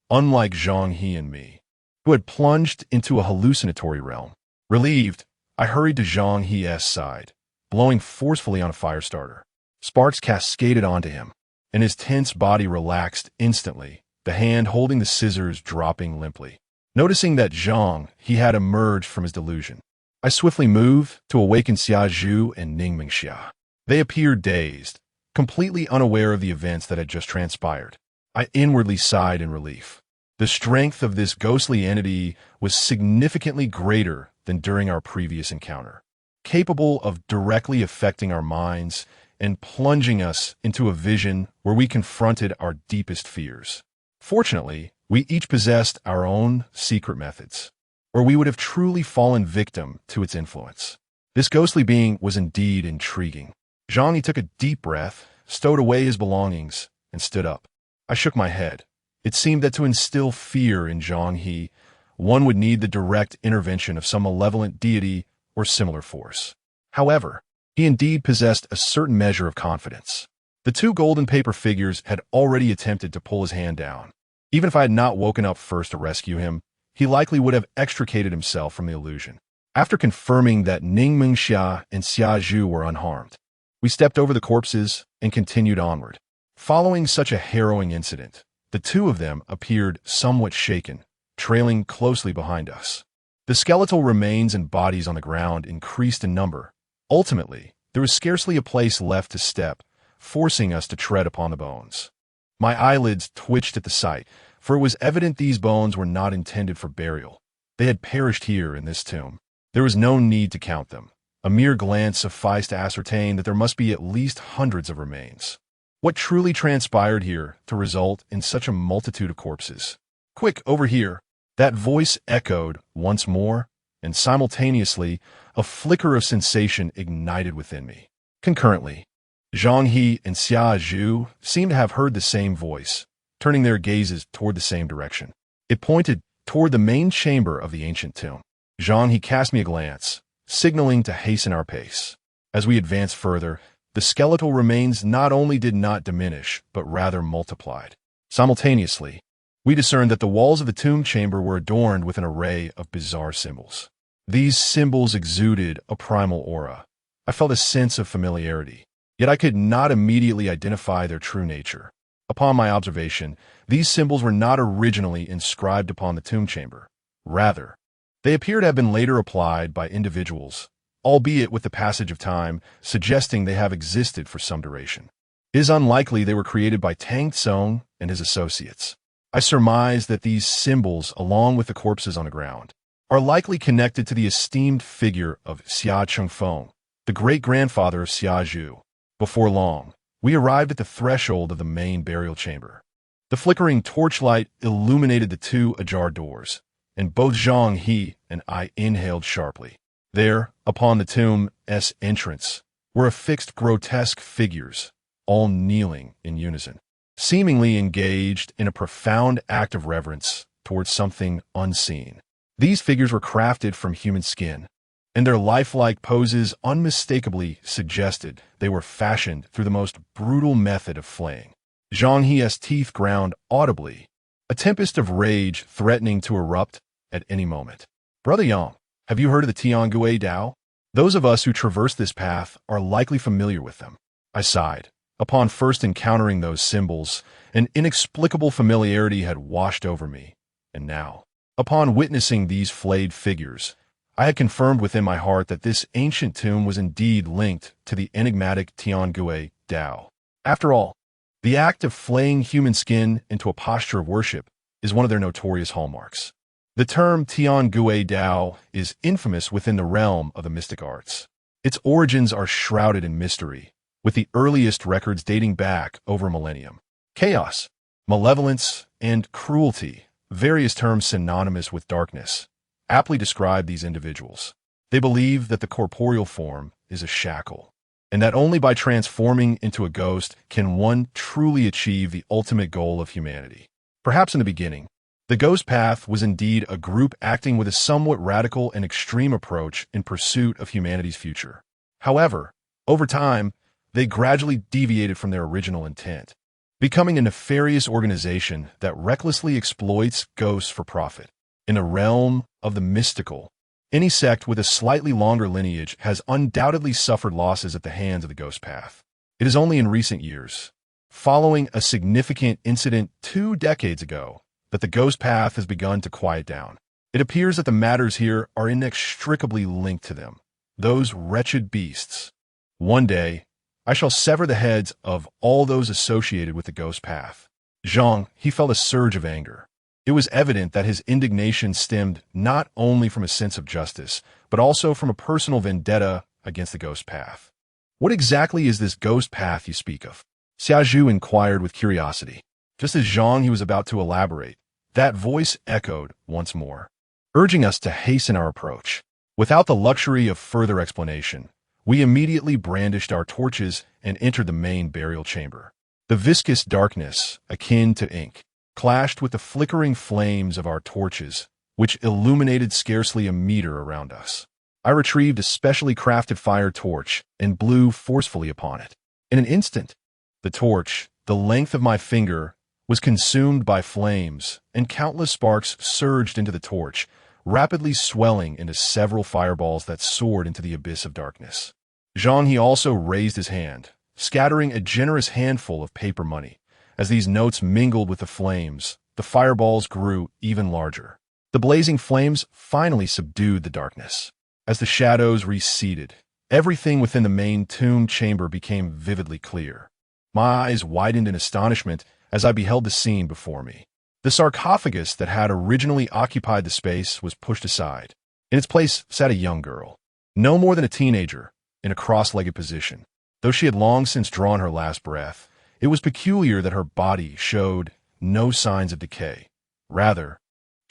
A: unlike Zhang He and me, who had plunged into a hallucinatory realm. Relieved, I hurried to Zhang He's side, blowing forcefully on a fire starter. Sparks cascaded onto him, and his tense body relaxed instantly, the hand holding the scissors dropping limply. Noticing that Zhang He had emerged from his delusion, I swiftly moved to awaken Xiazhu and Ning Mengxia. They appeared dazed, completely unaware of the events that had just transpired. I inwardly sighed in relief. The strength of this ghostly entity was significantly greater than during our previous encounter, capable of directly affecting our minds and plunging us into a vision where we confronted our deepest fears. Fortunately, we each possessed our own secret methods, or we would have truly fallen victim to its influence. This ghostly being was indeed intriguing. Zhang He took a deep breath, stowed away his belongings, and stood up. I shook my head. It seemed that to instill fear in Zhang He one would need the direct intervention of some malevolent deity or similar force. However, he indeed possessed a certain measure of confidence. The two golden paper figures had already attempted to pull his hand down. Even if I had not woken up first to rescue him, he likely would have extricated himself from the illusion. After confirming that Ning Mingxia and Xia Zhu were unharmed, we stepped over the corpses and continued onward. Following such a harrowing incident, the two of them appeared somewhat shaken, trailing closely behind us. The skeletal remains and bodies on the ground increased in number. Ultimately, there was scarcely a place left to step, forcing us to tread upon the bones. My eyelids twitched at the sight, for it was evident these bones were not intended for burial. They had perished here in this tomb. There was no need to count them. A mere glance sufficed to ascertain that there must be at least hundreds of remains. What truly transpired here to result in such a multitude of corpses? "Quick, over here!" That voice echoed once more, and simultaneously, a flicker of sensation ignited within me. Concurrently, Zhang He and Xia Zhu seemed to have heard the same voice, turning their gazes toward the same direction. It pointed toward the main chamber of the ancient tomb. Zhang He cast me a glance, signaling to hasten our pace. As we advanced further, the skeletal remains not only did not diminish, but rather multiplied. Simultaneously, we discerned that the walls of the tomb chamber were adorned with an array of bizarre symbols. These symbols exuded a primal aura. I felt a sense of familiarity, yet I could not immediately identify their true nature. Upon my observation, these symbols were not originally inscribed upon the tomb chamber. Rather, they appear to have been later applied by individuals, albeit with the passage of time, suggesting they have existed for some duration. It is unlikely they were created by Tang Tsong and his associates. I surmise that these symbols, along with the corpses on the ground, are likely connected to the esteemed figure of Xia Chengfeng, the great-grandfather of Xia Zhu. Before long, we arrived at the threshold of the main burial chamber. The flickering torchlight illuminated the two ajar doors, and both Zhang He and I inhaled sharply. There, upon the tomb's entrance, were affixed grotesque figures, all kneeling in unison, seemingly engaged in a profound act of reverence towards something unseen. These figures were crafted from human skin, and their lifelike poses unmistakably suggested they were fashioned through the most brutal method of flaying. Zhang He's teeth ground audibly, a tempest of rage threatening to erupt at any moment. "Brother Yang, have you heard of the Tiangui Dao? Those of us who traverse this path are likely familiar with them." I sighed. Upon first encountering those symbols, an inexplicable familiarity had washed over me, and now, upon witnessing these flayed figures, I had confirmed within my heart that this ancient tomb was indeed linked to the enigmatic Tiangui Dao. After all, the act of flaying human skin into a posture of worship is one of their notorious hallmarks. The term Tiangui Dao is infamous within the realm of the mystic arts. Its origins are shrouded in mystery, with the earliest records dating back over a millennium. Chaos, malevolence, and cruelty, various terms synonymous with darkness, aptly describe these individuals. They believe that the corporeal form is a shackle, and that only by transforming into a ghost can one truly achieve the ultimate goal of humanity. Perhaps in the beginning, the ghost path was indeed a group acting with a somewhat radical and extreme approach in pursuit of humanity's future. However, over time, they gradually deviated from their original intent, becoming a nefarious organization that recklessly exploits ghosts for profit. In the realm of the mystical, any sect with a slightly longer lineage has undoubtedly suffered losses at the hands of the ghost path. It is only in recent years, following a significant incident 2 decades ago, that the ghost path has begun to quiet down. It appears that the matters here are inextricably linked to them, those wretched beasts. One day, I shall sever the heads of all those associated with the ghost path. Zhang, he felt a surge of anger. It was evident that his indignation stemmed not only from a sense of justice, but also from a personal vendetta against the ghost path. "What exactly is this ghost path you speak of?" Xia Zhu inquired with curiosity. Just as Zhang he was about to elaborate, that voice echoed once more, urging us to hasten our approach. Without the luxury of further explanation, we immediately brandished our torches and entered the main burial chamber. The viscous darkness, akin to ink, clashed with the flickering flames of our torches, which illuminated scarcely a meter around us. I retrieved a specially crafted fire torch and blew forcefully upon it. In an instant, the torch, the length of my finger, was consumed by flames, and countless sparks surged into the torch, rapidly swelling into several fireballs that soared into the abyss of darkness. Zhang He also raised his hand, scattering a generous handful of paper money. As these notes mingled with the flames, the fireballs grew even larger. The blazing flames finally subdued the darkness. As the shadows receded, everything within the main tomb chamber became vividly clear. My eyes widened in astonishment as I beheld the scene before me. The sarcophagus that had originally occupied the space was pushed aside. In its place sat a young girl, no more than a teenager, in a cross-legged position. Though she had long since drawn her last breath, it was peculiar that her body showed no signs of decay. Rather,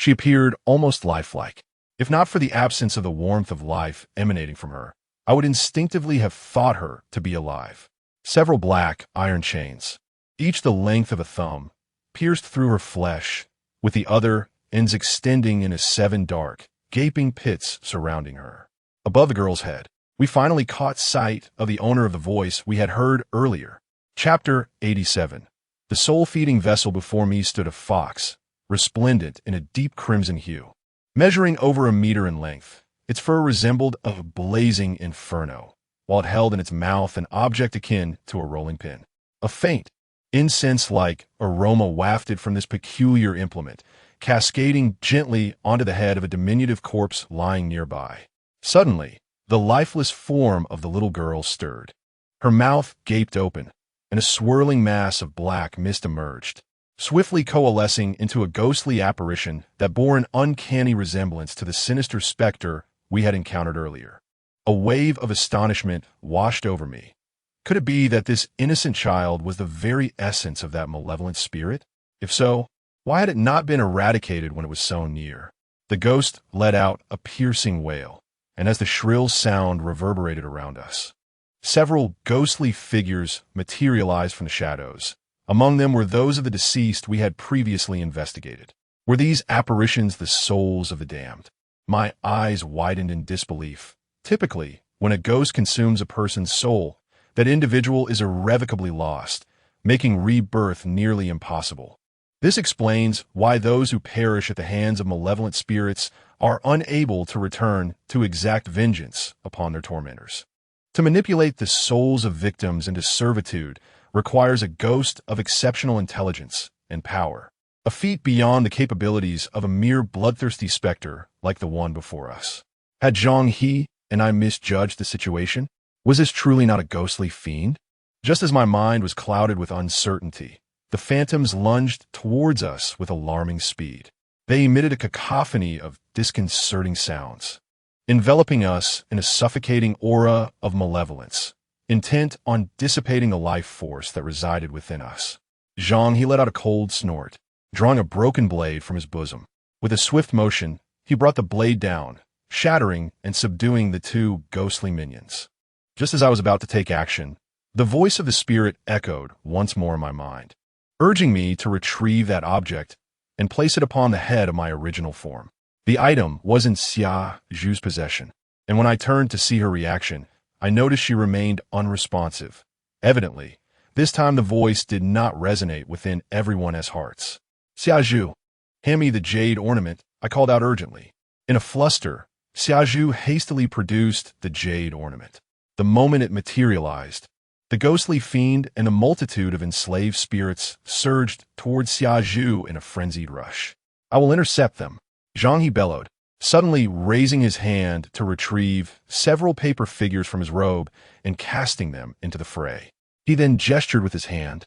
A: she appeared almost lifelike. If not for the absence of the warmth of life emanating from her, I would instinctively have thought her to be alive. Several black iron chains, each the length of a thumb, pierced through her flesh, with the other ends extending into 7 dark, gaping pits surrounding her. Above the girl's head, we finally caught sight of the owner of the voice we had heard earlier. Chapter 87. The soul-feeding vessel before me stood a fox, resplendent in a deep crimson hue. Measuring over a meter in length, its fur resembled a blazing inferno, while it held in its mouth an object akin to a rolling pin. A faint, incense-like aroma wafted from this peculiar implement, cascading gently onto the head of a diminutive corpse lying nearby. Suddenly, the lifeless form of the little girl stirred. Her mouth gaped open, and a swirling mass of black mist emerged, swiftly coalescing into a ghostly apparition that bore an uncanny resemblance to the sinister specter we had encountered earlier. A wave of astonishment washed over me. Could it be that this innocent child was the very essence of that malevolent spirit? If so, why had it not been eradicated when it was so near? The ghost let out a piercing wail, and as the shrill sound reverberated around us, several ghostly figures materialized from the shadows. Among them were those of the deceased we had previously investigated. Were these apparitions the souls of the damned? My eyes widened in disbelief. Typically, when a ghost consumes a person's soul, that individual is irrevocably lost, making rebirth nearly impossible. This explains why those who perish at the hands of malevolent spirits are unable to return to exact vengeance upon their tormentors. To manipulate the souls of victims into servitude requires a ghost of exceptional intelligence and power, a feat beyond the capabilities of a mere bloodthirsty specter like the one before us. Had Zhang He and I misjudged the situation? Was this truly not a ghostly fiend? Just as my mind was clouded with uncertainty, the phantoms lunged towards us with alarming speed. They emitted a cacophony of disconcerting sounds, enveloping us in a suffocating aura of malevolence, intent on dissipating the life force that resided within us. Zhang He let out a cold snort, drawing a broken blade from his bosom. With a swift motion, he brought the blade down, shattering and subduing the 2 ghostly minions. Just as I was about to take action, the voice of the spirit echoed once more in my mind, urging me to retrieve that object and place it upon the head of my original form. The item was in Xia Zhu's possession, and when I turned to see her reaction, I noticed she remained unresponsive. Evidently, this time the voice did not resonate within everyone's hearts. "Xia Zhu, hand me the jade ornament," I called out urgently. In a fluster, Xia Zhu hastily produced the jade ornament. The moment it materialized, the ghostly fiend and a multitude of enslaved spirits surged towards Xia Zhu in a frenzied rush. "I will intercept them," Zhang He bellowed, suddenly raising his hand to retrieve several paper figures from his robe and casting them into the fray. He then gestured with his hand,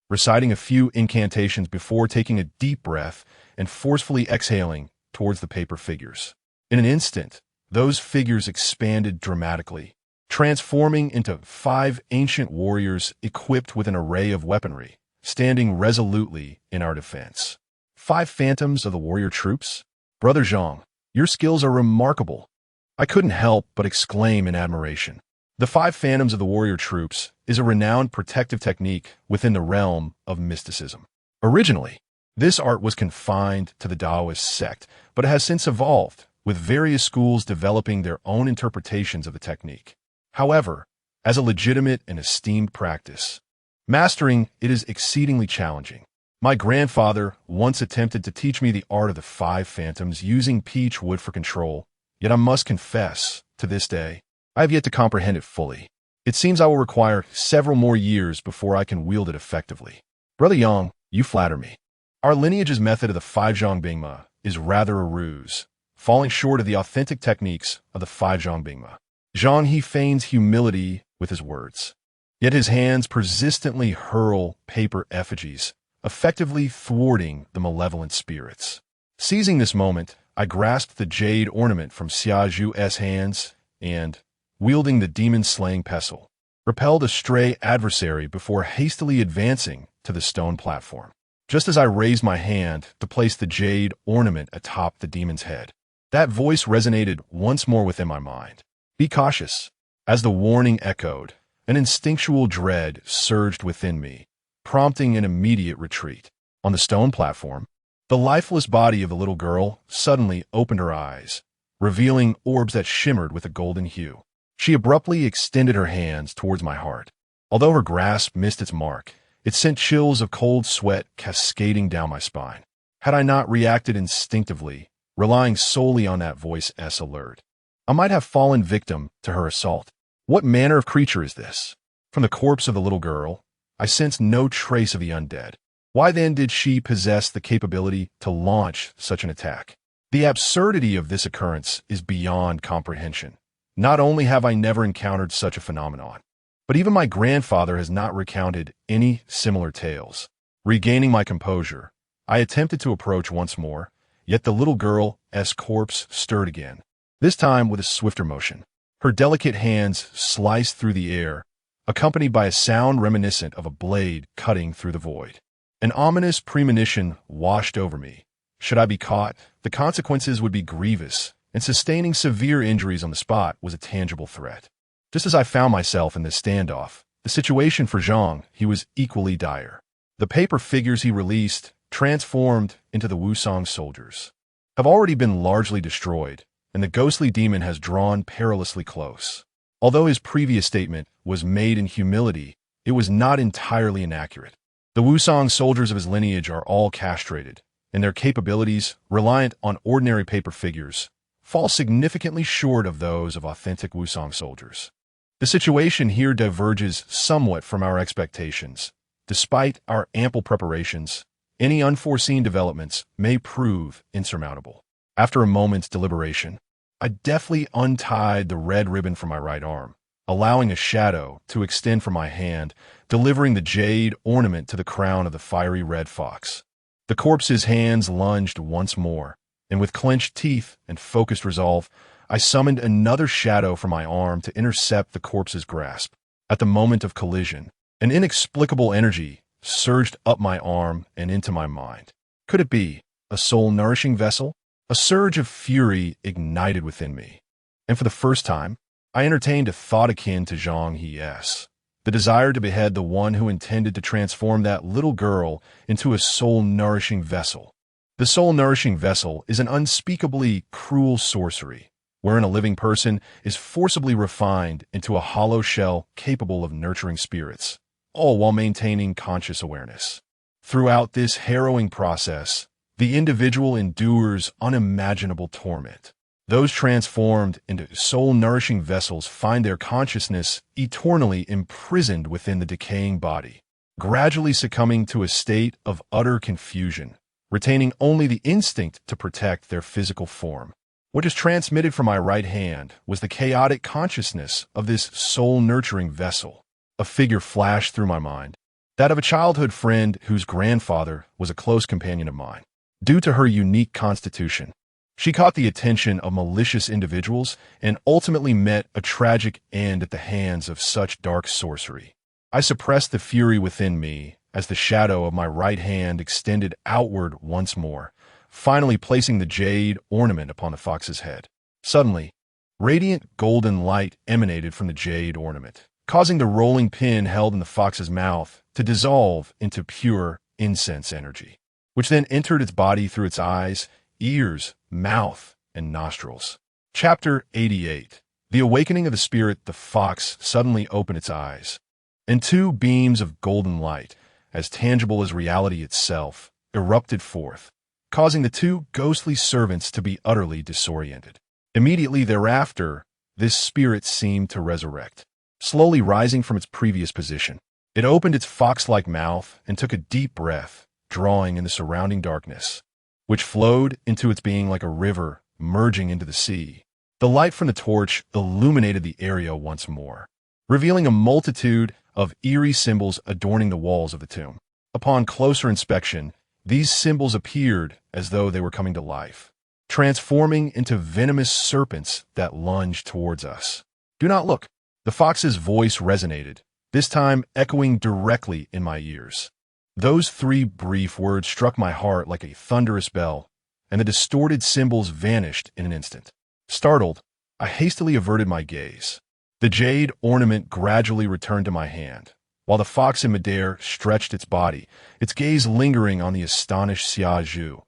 A: reciting a few incantations before taking a deep breath and forcefully exhaling towards the paper figures. In an instant, those figures expanded dramatically, transforming into 5 ancient warriors equipped with an array of weaponry, standing resolutely in our defense. 5 phantoms of the warrior troops? Brother Zhang, your skills are remarkable. I couldn't help but exclaim in admiration. The 5 phantoms of the warrior troops is a renowned protective technique within the realm of mysticism. Originally, This art was confined to the Taoist sect, but it has since evolved, with various schools developing their own interpretations of the technique. However, as a legitimate and esteemed practice, mastering it is exceedingly challenging. My grandfather once attempted to teach me the art of the 5 phantoms using peach wood for control, yet I must confess, to this day, I have yet to comprehend it fully. It seems I will require several more years before I can wield it effectively. Brother Yang, you flatter me. Our lineage's method of the 5 Bingma is rather a ruse, falling short of the authentic techniques of the 5 Bingma. Zhang He feigns humility with his words, yet his hands persistently hurl paper effigies, effectively thwarting the malevolent spirits. Seizing this moment, I grasped the jade ornament from Xia Zhu's hands and, wielding the demon-slaying pestle, repelled a stray adversary before hastily advancing to the stone platform. Just as I raised my hand to place the jade ornament atop the demon's head, that voice resonated once more within my mind. Be cautious. As the warning echoed, an instinctual dread surged within me, prompting an immediate retreat. On the stone platform, the lifeless body of the little girl suddenly opened her eyes, revealing orbs that shimmered with a golden hue. She abruptly extended her hands towards my heart. Although her grasp missed its mark, it sent chills of cold sweat cascading down my spine. Had I not reacted instinctively, relying solely on that voice's alert, I might have fallen victim to her assault. What manner of creature is this? From the corpse of the little girl, I sensed no trace of the undead. Why then did she possess the capability to launch such an attack? The absurdity of this occurrence is beyond comprehension. Not only have I never encountered such a phenomenon, but even my grandfather has not recounted any similar tales. Regaining my composure, I attempted to approach once more, yet the little girl's corpse stirred again, this time with a swifter motion. Her delicate hands sliced through the air, accompanied by a sound reminiscent of a blade cutting through the void. An ominous premonition washed over me. Should I be caught, the consequences would be grievous, and sustaining severe injuries on the spot was a tangible threat. Just as I found myself in this standoff, the situation for Zhang He was equally dire. The paper figures he released, transformed into the Wusong soldiers, have already been largely destroyed, and the ghostly demon has drawn perilously close. Although his previous statement was made in humility, it was not entirely inaccurate. The Wusong soldiers of his lineage are all castrated, and their capabilities, reliant on ordinary paper figures, fall significantly short of those of authentic Wusong soldiers. The situation here diverges somewhat from our expectations. Despite our ample preparations, any unforeseen developments may prove insurmountable. After a moment's deliberation, I deftly untied the red ribbon from my right arm, allowing a shadow to extend from my hand, delivering the jade ornament to the crown of the fiery red fox. The corpse's hands lunged once more, and with clenched teeth and focused resolve, I summoned another shadow from my arm to intercept the corpse's grasp. At the moment of collision, an inexplicable energy surged up my arm and into my mind. Could it be a soul-nourishing vessel? A surge of fury ignited within me, and for the first time, I entertained a thought akin to Zhang He's, the desire to behead the one who intended to transform that little girl into a soul-nourishing vessel. The soul-nourishing vessel is an unspeakably cruel sorcery, wherein a living person is forcibly refined into a hollow shell capable of nurturing spirits, all while maintaining conscious awareness. Throughout this harrowing process, the individual endures unimaginable torment. Those transformed into soul-nourishing vessels find their consciousness eternally imprisoned within the decaying body, gradually succumbing to a state of utter confusion, retaining only the instinct to protect their physical form. What is transmitted from my right hand was the chaotic consciousness of this soul-nurturing vessel. A figure flashed through my mind, that of a childhood friend whose grandfather was a close companion of mine. Due to her unique constitution, she caught the attention of malicious individuals and ultimately met a tragic end at the hands of such dark sorcery. I suppressed the fury within me as the shadow of my right hand extended outward once more, finally placing the jade ornament upon the fox's head. Suddenly, radiant golden light emanated from the jade ornament, causing the rolling pin held in the fox's mouth to dissolve into pure incense energy. which then entered its body through its eyes, ears, mouth, and nostrils. Chapter 88. The awakening of the spirit. The fox suddenly opened its eyes, and two beams of golden light, as tangible as reality itself, erupted forth, causing the two ghostly servants to be utterly disoriented. Immediately thereafter, this spirit seemed to resurrect, slowly rising from its previous position. It opened its fox-like mouth and took a deep breath, drawing in the surrounding darkness, which flowed into its being like a river merging into the sea. The light from the torch illuminated the area once more, revealing a multitude of eerie symbols adorning the walls of the tomb. Upon closer inspection, these symbols appeared as though they were coming to life, transforming into venomous serpents that lunged towards us. "Do not look." The fox's voice resonated, this time echoing directly in my ears. Those three brief words struck my heart like a thunderous bell, and the distorted symbols vanished in an instant. Startled, I hastily averted my gaze. The jade ornament gradually returned to my hand, while the fox in midair stretched its body, its gaze lingering on the astonished Xia Zhu,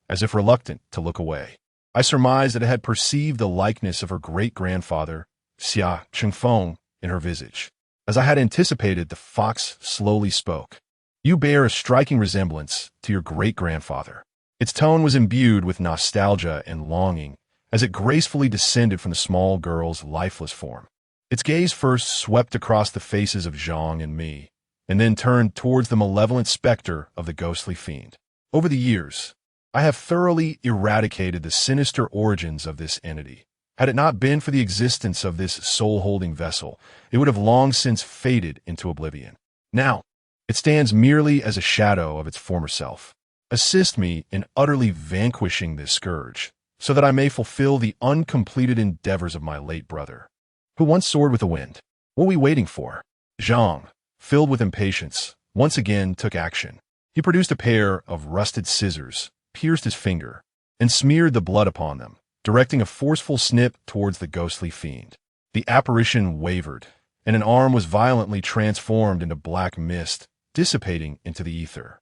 A: as if reluctant to look away. I surmised that it had perceived the likeness of her great-grandfather, Xia Chengfeng, in her visage. As I had anticipated, the fox slowly spoke. "You bear a striking resemblance to your great-grandfather." Its tone was imbued with nostalgia and longing as it gracefully descended from the small girl's lifeless form. Its gaze first swept across the faces of Zhang and me, and then turned towards the malevolent specter of the ghostly fiend. Over the years, I have thoroughly eradicated the sinister origins of this entity. Had it not been for the existence of this soul-holding vessel, it would have long since faded into oblivion. Now, it stands merely as a shadow of its former self. Assist me in utterly vanquishing this scourge, so that I may fulfill the uncompleted endeavors of my late brother, who once soared with the wind. What are we waiting for? Zhang, filled with impatience, once again took action. He produced a pair of rusted scissors, pierced his finger, and smeared the blood upon them, directing a forceful snip towards the ghostly fiend. The apparition wavered, and an arm was violently transformed into black mist, dissipating into the ether.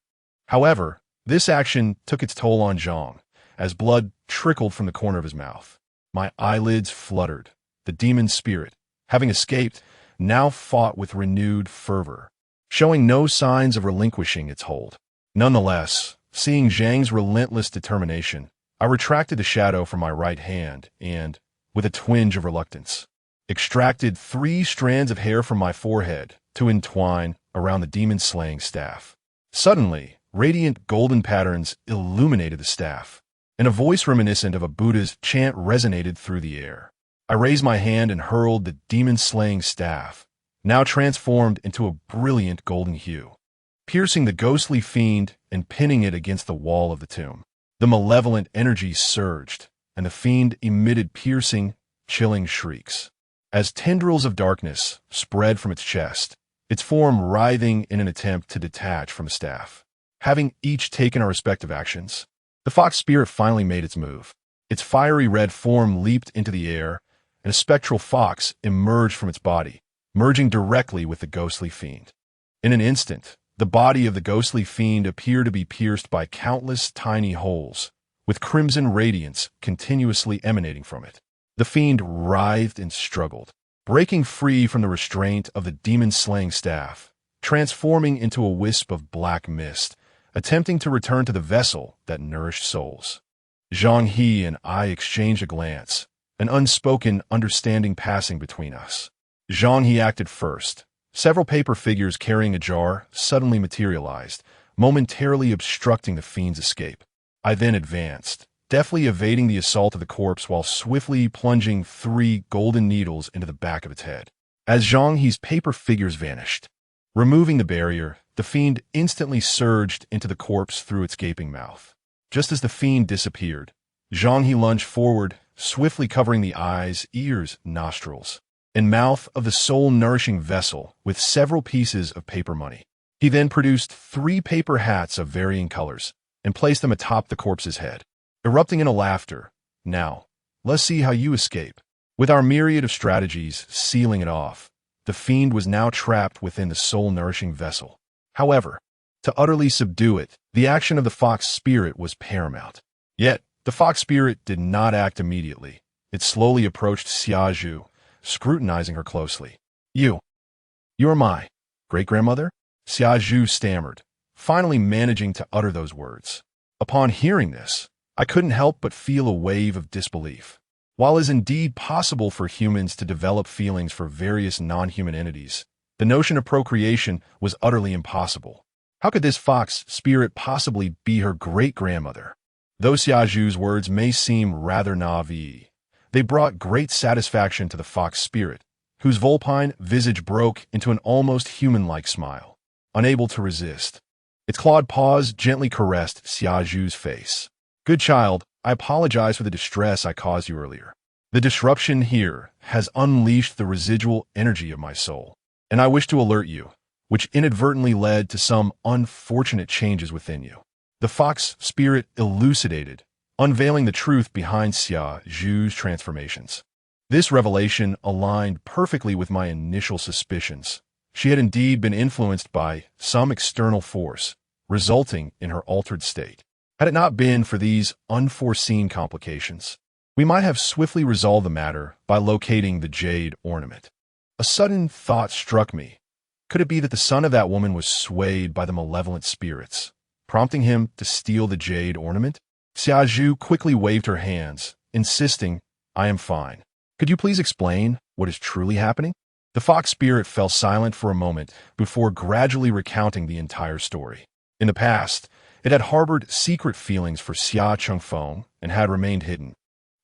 A: However, this action took its toll on Zhang, as blood trickled from the corner of his mouth. My eyelids fluttered. The demon spirit, having escaped, now fought with renewed fervor, showing no signs of relinquishing its hold. Nonetheless, seeing Zhang's relentless determination, I retracted the shadow from my right hand and, with a twinge of reluctance, extracted 3 strands of hair from my forehead to entwine around the demon-slaying staff. Suddenly, radiant golden patterns illuminated the staff, and a voice reminiscent of a Buddha's chant resonated through the air. I raised my hand and hurled the demon-slaying staff, now transformed into a brilliant golden hue, piercing the ghostly fiend and pinning it against the wall of the tomb. The malevolent energy surged, and the fiend emitted piercing, chilling shrieks. As tendrils of darkness spread from its chest, its form writhing in an attempt to detach from the staff. Having each taken our respective actions, the fox spirit finally made its move. Its fiery red form leaped into the air, and a spectral fox emerged from its body, merging directly with the ghostly fiend. In an instant, the body of the ghostly fiend appeared to be pierced by countless tiny holes, with crimson radiance continuously emanating from it. The fiend writhed and struggled, breaking free from the restraint of the demon-slaying staff, transforming into a wisp of black mist, attempting to return to the vessel that nourished souls. Zhang He and I exchanged a glance, an unspoken understanding passing between us. Zhang He acted first. Several paper figures carrying a jar suddenly materialized, momentarily obstructing the fiend's escape. I then advanced, deftly evading the assault of the corpse while swiftly plunging 3 golden needles into the back of its head. As Zhang He's paper figures vanished, removing the barrier, the fiend instantly surged into the corpse through its gaping mouth. Just as the fiend disappeared, Zhang He lunged forward, swiftly covering the eyes, ears, nostrils, and mouth of the soul-nourishing vessel with several pieces of paper money. He then produced 3 paper hats of varying colors and placed them atop the corpse's head. Erupting into laughter, "Now, let's see how you escape." With our myriad of strategies sealing it off, the fiend was now trapped within the soul-nourishing vessel. However, To utterly subdue it, the action of the fox spirit was paramount. Yet, the fox spirit did not act immediately. It slowly approached Xiaozhu, scrutinizing her closely. You're my great-grandmother? Xiaozhu stammered, finally managing to utter those words. Upon hearing this, I couldn't help but feel a wave of disbelief. While it is indeed possible for humans to develop feelings for various non-human entities, the notion of procreation was utterly impossible. How could this fox spirit possibly be her great-grandmother? Though Xiaozhu's words may seem rather naive, they brought great satisfaction to the fox spirit, whose vulpine visage broke into an almost human-like smile. Unable to resist, its clawed paws gently caressed Xiaozhu's face. Good child, I apologize for the distress I caused you earlier. The disruption here has unleashed the residual energy of my soul, and I wish to alert you, which inadvertently led to some unfortunate changes within you. The fox spirit elucidated, unveiling the truth behind Xiaozhu's transformations. This revelation aligned perfectly with my initial suspicions. She had indeed been influenced by some external force, resulting in her altered state. Had it not been for these unforeseen complications, we might have swiftly resolved the matter by locating the jade ornament. A sudden thought struck me. Could it be that the son of that woman was swayed by the malevolent spirits, prompting him to steal the jade ornament? Xiaozhu quickly waved her hands, insisting, I am fine. Could you please explain what is truly happening? The fox spirit fell silent for a moment before gradually recounting the entire story. In the past, it had harbored secret feelings for Xia Chengfeng and had remained hidden,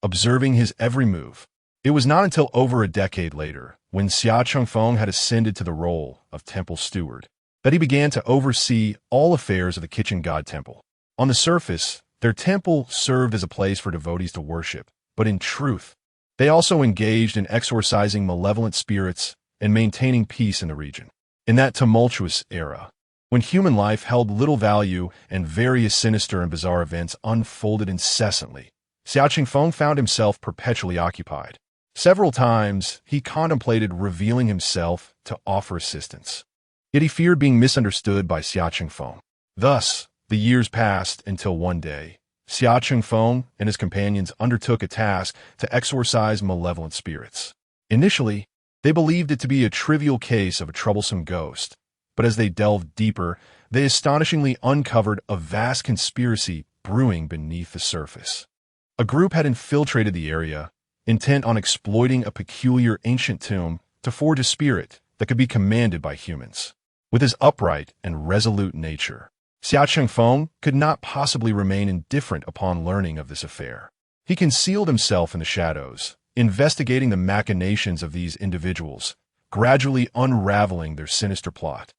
A: observing his every move. It was not until over a decade later, when Xia Chengfeng had ascended to the role of temple steward, that he began to oversee all affairs of the kitchen god temple. On the surface, their temple served as a place for devotees to worship, but in truth, they also engaged in exorcising malevolent spirits and maintaining peace in the region. In that tumultuous era, when human life held little value and various sinister and bizarre events unfolded incessantly, Xia Chengfeng found himself perpetually occupied. Several times, he contemplated revealing himself to offer assistance. Yet he feared being misunderstood by Xia Chengfeng. Thus, the years passed until one day, Xia Chengfeng and his companions undertook a task to exorcise malevolent spirits. Initially, they believed it to be a trivial case of a troublesome ghost, but as they delved deeper, they astonishingly uncovered a vast conspiracy brewing beneath the surface. A group had infiltrated the area, intent on exploiting a peculiar ancient tomb to forge a spirit that could be commanded by humans. With his upright and resolute nature, Xia Chengfeng could not possibly remain indifferent upon learning of this affair. He concealed himself in the shadows, investigating the machinations of these individuals, gradually unraveling their sinister plot.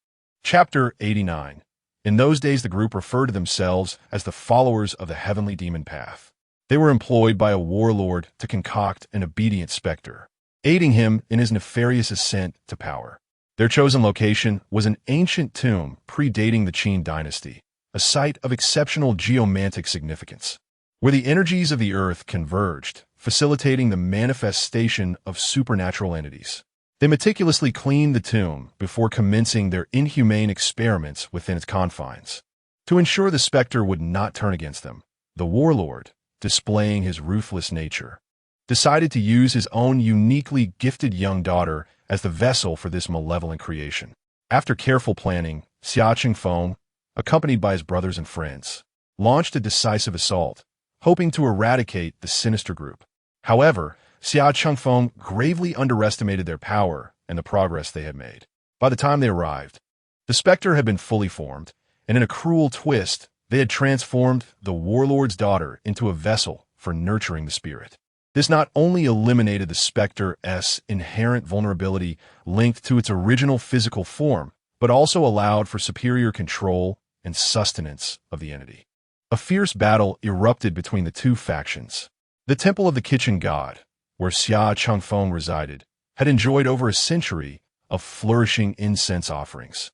A: Chapter 89. In those days the group referred to themselves as the followers of the heavenly demon path. They were employed by a warlord to concoct an obedient specter, aiding him in his nefarious ascent to power. Their chosen location was an ancient tomb predating the Qin dynasty, a site of exceptional geomantic significance, where the energies of the earth converged, facilitating the manifestation of supernatural entities. They meticulously cleaned the tomb before commencing their inhumane experiments within its confines. To ensure the specter would not turn against them, the warlord, displaying his ruthless nature, decided to use his own uniquely gifted young daughter as the vessel for this malevolent creation. After careful planning, Xia Chengfeng, accompanied by his brothers and friends, launched a decisive assault, hoping to eradicate the sinister group. However, Xia Chengfeng gravely underestimated their power and the progress they had made. By the time they arrived, the specter had been fully formed, and in a cruel twist, they had transformed the warlord's daughter into a vessel for nurturing the spirit. This not only eliminated the specter's inherent vulnerability linked to its original physical form, but also allowed for superior control and sustenance of the entity. A fierce battle erupted between the two factions. The temple of the kitchen god, where Xia Chengfeng resided, had enjoyed over a century of flourishing incense offerings,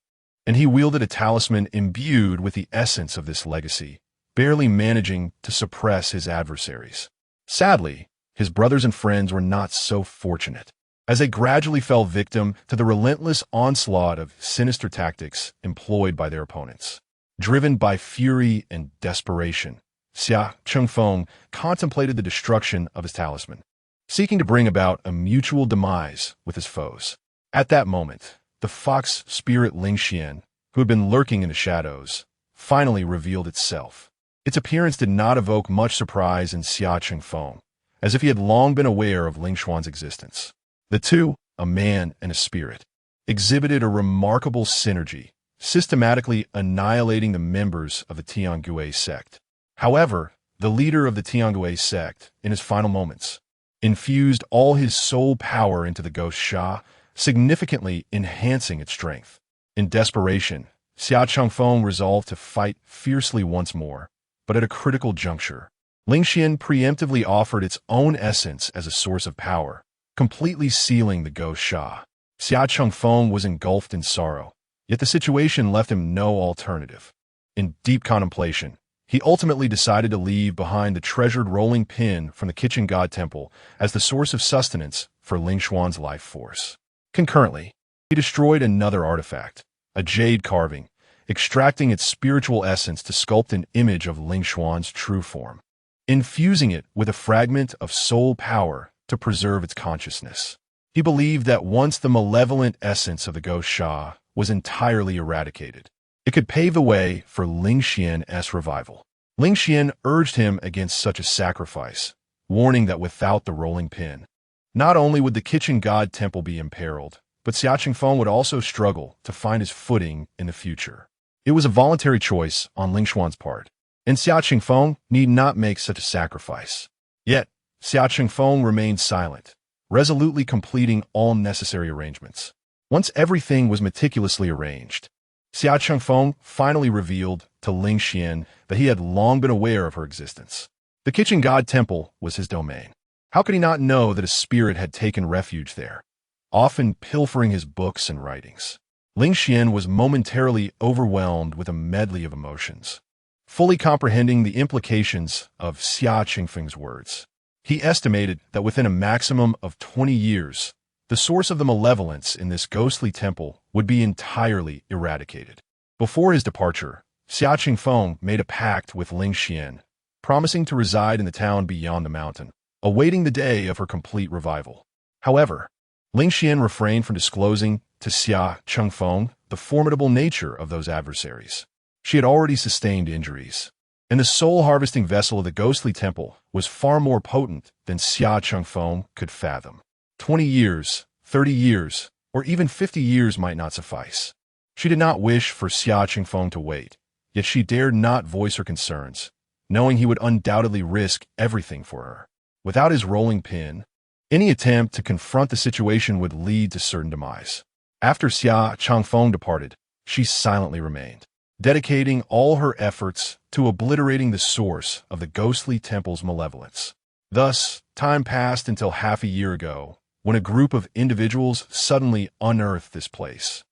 A: and he wielded a talisman imbued with the essence of this legacy, barely managing to suppress his adversaries. Sadly, his brothers and friends were not so fortunate, as they gradually fell victim to the relentless onslaught of sinister tactics employed by their opponents. Driven by fury and desperation, Xia Chengfeng contemplated the destruction of his talisman, seeking to bring about a mutual demise with his foes. At that moment, the fox spirit Lingxian, who had been lurking in the shadows, finally revealed itself. Its appearance did not evoke much surprise in Xia Chengfeng, as if he had long been aware of Ling Xuan's existence. The two, a man and a spirit, exhibited a remarkable synergy, systematically annihilating the members of the Tiangui sect. However, the leader of the Tiangui sect, in his final moments, infused all his soul power into the ghost Xia, significantly enhancing its strength. In desperation, Xia Chengfeng resolved to fight fiercely once more, but at a critical juncture. Lingxian preemptively offered its own essence as a source of power, completely sealing the ghost Xia. Xia Chengfeng was engulfed in sorrow, yet the situation left him no alternative. In deep contemplation, he ultimately decided to leave behind the treasured rolling pin from the kitchen god temple as the source of sustenance for Ling Xuan's life force. Concurrently, he destroyed another artifact, a jade carving, extracting its spiritual essence to sculpt an image of Ling Xuan's true form, infusing it with a fragment of soul power to preserve its consciousness. He believed that once the malevolent essence of the ghost Xia was entirely eradicated, it could pave the way for Lingxian's revival. Lingxian urged him against such a sacrifice, warning that without the rolling pin, not only would the kitchen god temple be imperiled, but Xia Chengfeng would also struggle to find his footing in the future. It was a voluntary choice on Ling Xuan's part, and Xia Chengfeng need not make such a sacrifice. Yet, Xia Chengfeng remained silent, resolutely completing all necessary arrangements. Once everything was meticulously arranged, Xia Chengfeng finally revealed to Lingxian that he had long been aware of her existence. The kitchen god temple was his domain. How could he not know that a spirit had taken refuge there, often pilfering his books and writings? Lingxian was momentarily overwhelmed with a medley of emotions, fully comprehending the implications of Xia Chengfeng's words. He estimated that within a maximum of 20 years, the source of the malevolence in this ghostly temple would be entirely eradicated. Before his departure, Xia Chengfeng made a pact with Lingxian, promising to reside in the town beyond the mountain, awaiting the day of her complete revival. However, Lingxian refrained from disclosing to Xia Chengfeng the formidable nature of those adversaries. She had already sustained injuries, and the soul-harvesting vessel of the ghostly temple was far more potent than Xia Chengfeng could fathom. 20 years, 30 years, or even 50 years might not suffice. She did not wish for Xia Chengfeng to wait, yet she dared not voice her concerns, knowing he would undoubtedly risk everything for her. Without his rolling pin, any attempt to confront the situation would lead to certain demise. After Xia Chengfeng departed, she silently remained, dedicating all her efforts to obliterating the source of the ghostly temple's malevolence. Thus, time passed until half a year ago, when a group of individuals suddenly unearthed this place,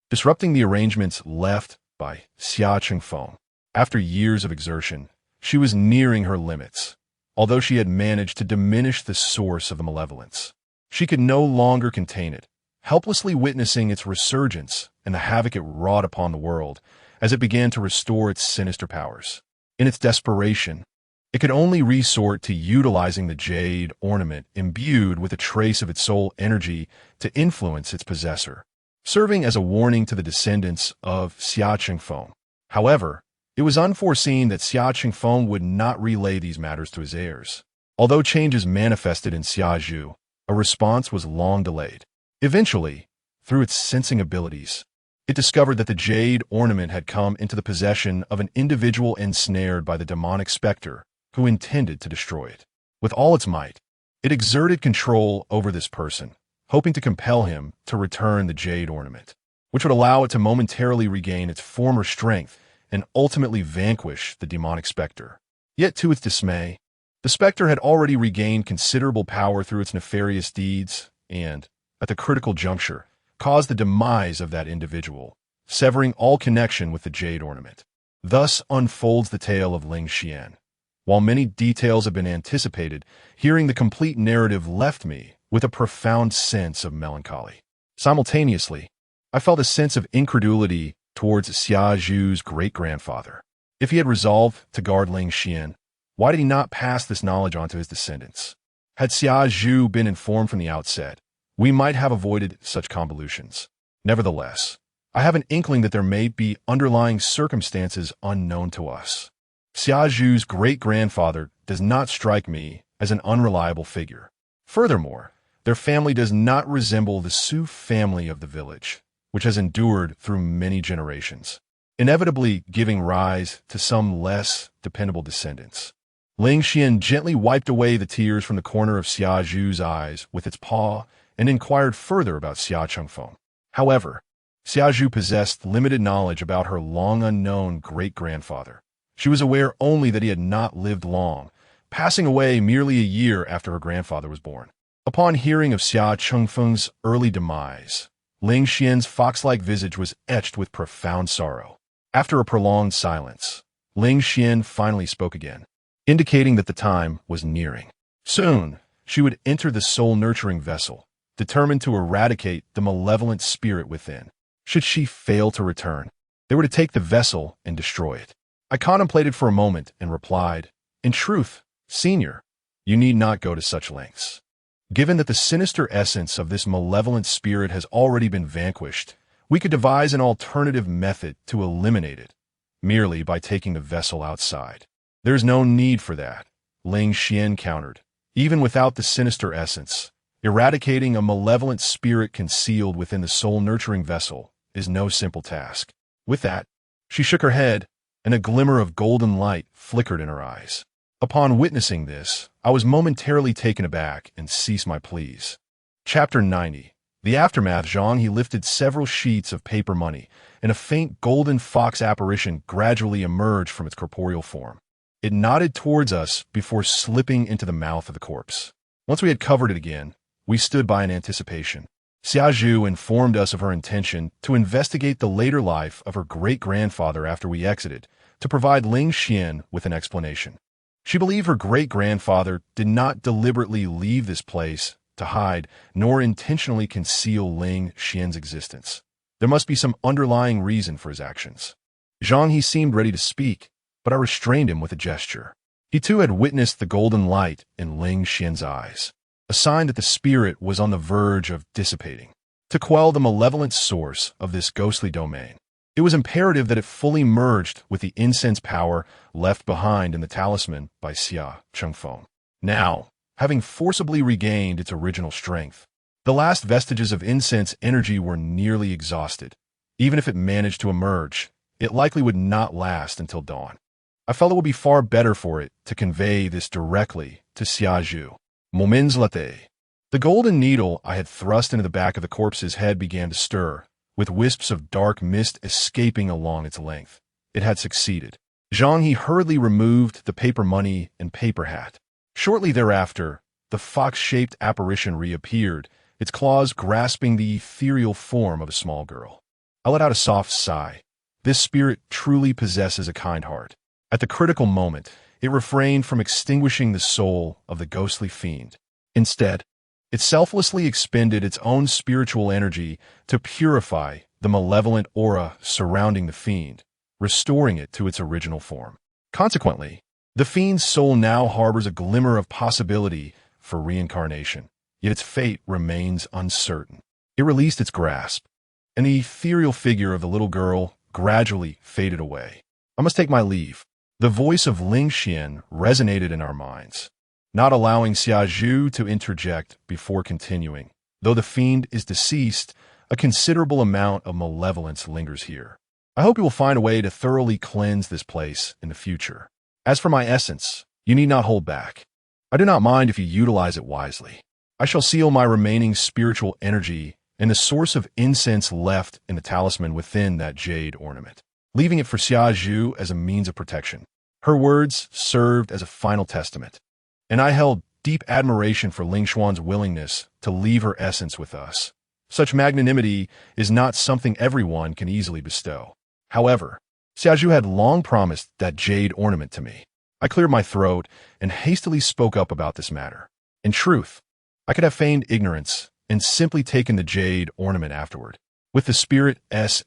A: disrupting the arrangements left by Xia Chengfeng. After years of exertion, she was nearing her limits. Although she had managed to diminish the source of the malevolence, she could no longer contain it, helplessly witnessing its resurgence and the havoc it wrought upon the world as it began to restore its sinister powers. In its desperation, it could only resort to utilizing the jade ornament imbued with a trace of its soul energy to influence its possessor, serving as a warning to the descendants of Xia Chengfeng. However, it was unforeseen that Xia Chengfeng would not relay these matters to his heirs. Although changes manifested in Xia Zhu, a response was long delayed. Eventually, through its sensing abilities, it discovered that the jade ornament had come into the possession of an individual ensnared by the demonic specter who intended to destroy it. With all its might, it exerted control over this person, hoping to compel him to return the jade ornament, which would allow it to momentarily regain its former strength and ultimately vanquish the demonic specter. Yet to its dismay, the specter had already regained considerable power through its nefarious deeds and, at the critical juncture, caused the demise of that individual, severing all connection with the jade ornament. Thus unfolds the tale of Lingxian. While many details have been anticipated, hearing the complete narrative left me with a profound sense of melancholy. Simultaneously, I felt a sense of incredulity towards Xia Zhu's great-grandfather. If he had resolved to guard Ling Xian, why did he not pass this knowledge on to his descendants? Had Xia Zhu been informed from the outset, we might have avoided such convolutions. Nevertheless, I have an inkling that there may be underlying circumstances unknown to us. Xia Zhu's great-grandfather does not strike me as an unreliable figure. Furthermore, their family does not resemble the Su family of the village, which has endured through many generations, inevitably giving rise to some less dependable descendants. Ling Xian gently wiped away the tears from the corner of Xia Zhu's eyes with its paw and inquired further about Xia Chengfeng. However, Xia Zhu possessed limited knowledge about her long-unknown great-grandfather. She was aware only that he had not lived long, passing away merely a year after her grandfather was born. Upon hearing of Xia Chengfeng's early demise, Ling Xian's fox-like visage was etched with profound sorrow. After a prolonged silence, Ling Xian finally spoke again, indicating that the time was nearing. Soon, she would enter the soul-nurturing vessel, determined to eradicate the malevolent spirit within. Should she fail to return, they were to take the vessel and destroy it. I contemplated for a moment and replied, "In truth, Senior, you need not go to such lengths. Given that the sinister essence of this malevolent spirit has already been vanquished, we could devise an alternative method to eliminate it, merely by taking the vessel outside." "There's no need for that," Ling Xian countered. "Even without the sinister essence, eradicating a malevolent spirit concealed within the soul-nurturing vessel is no simple task." With that, she shook her head, and a glimmer of golden light flickered in her eyes. Upon witnessing this, I was momentarily taken aback and ceased my pleas. Chapter 90. The aftermath. Zhang He lifted several sheets of paper money, and a faint golden fox apparition gradually emerged from its corporeal form. It nodded towards us before slipping into the mouth of the corpse. Once we had covered it again, we stood by in anticipation. Xia Zhu informed us of her intention to investigate the later life of her great-grandfather after we exited, to provide Ling Xian with an explanation. She believed her great-grandfather did not deliberately leave this place to hide, nor intentionally conceal Ling Xian's existence. There must be some underlying reason for his actions. Zhang He seemed ready to speak, but I restrained him with a gesture. He too had witnessed the golden light in Ling Xian's eyes, a sign that the spirit was on the verge of dissipating. To quell the malevolent source of this ghostly domain, it was imperative that it fully merged with the incense power left behind in the talisman by Xia Chengfeng. Now, having forcibly regained its original strength, the last vestiges of incense energy were nearly exhausted. Even if it managed to emerge, it likely would not last until dawn. I felt it would be far better for it to convey this directly to Xia Zhu. Moments later, the golden needle I had thrust into the back of the corpse's head began to stir, with wisps of dark mist escaping along its length. It had succeeded. Zhang He hurriedly removed the paper money and paper hat. Shortly thereafter, the fox-shaped apparition reappeared, its claws grasping the ethereal form of a small girl. I let out a soft sigh. This spirit truly possesses a kind heart. At the critical moment, it refrained from extinguishing the soul of the ghostly fiend. Instead, it selflessly expended its own spiritual energy to purify the malevolent aura surrounding the fiend, restoring it to its original form. Consequently, the fiend's soul now harbors a glimmer of possibility for reincarnation, yet its fate remains uncertain. It released its grasp, and the ethereal figure of the little girl gradually faded away. I must take my leave. The voice of Ling Xian resonated in our minds, not allowing Xia Zhu to interject before continuing. Though the fiend is deceased, a considerable amount of malevolence lingers here. I hope you will find a way to thoroughly cleanse this place in the future. As for my essence, you need not hold back. I do not mind if you utilize it wisely. I shall seal my remaining spiritual energy in the source of incense left in the talisman within that jade ornament, leaving it for Xia Zhu as a means of protection. Her words served as a final testament, and I held deep admiration for Ling Xuan's willingness to leave her essence with us. Such magnanimity is not something everyone can easily bestow. However, Xia Zhu had long promised that jade ornament to me. I cleared my throat and hastily spoke up about this matter. In truth, I could have feigned ignorance and simply taken the jade ornament afterward. with the spirit's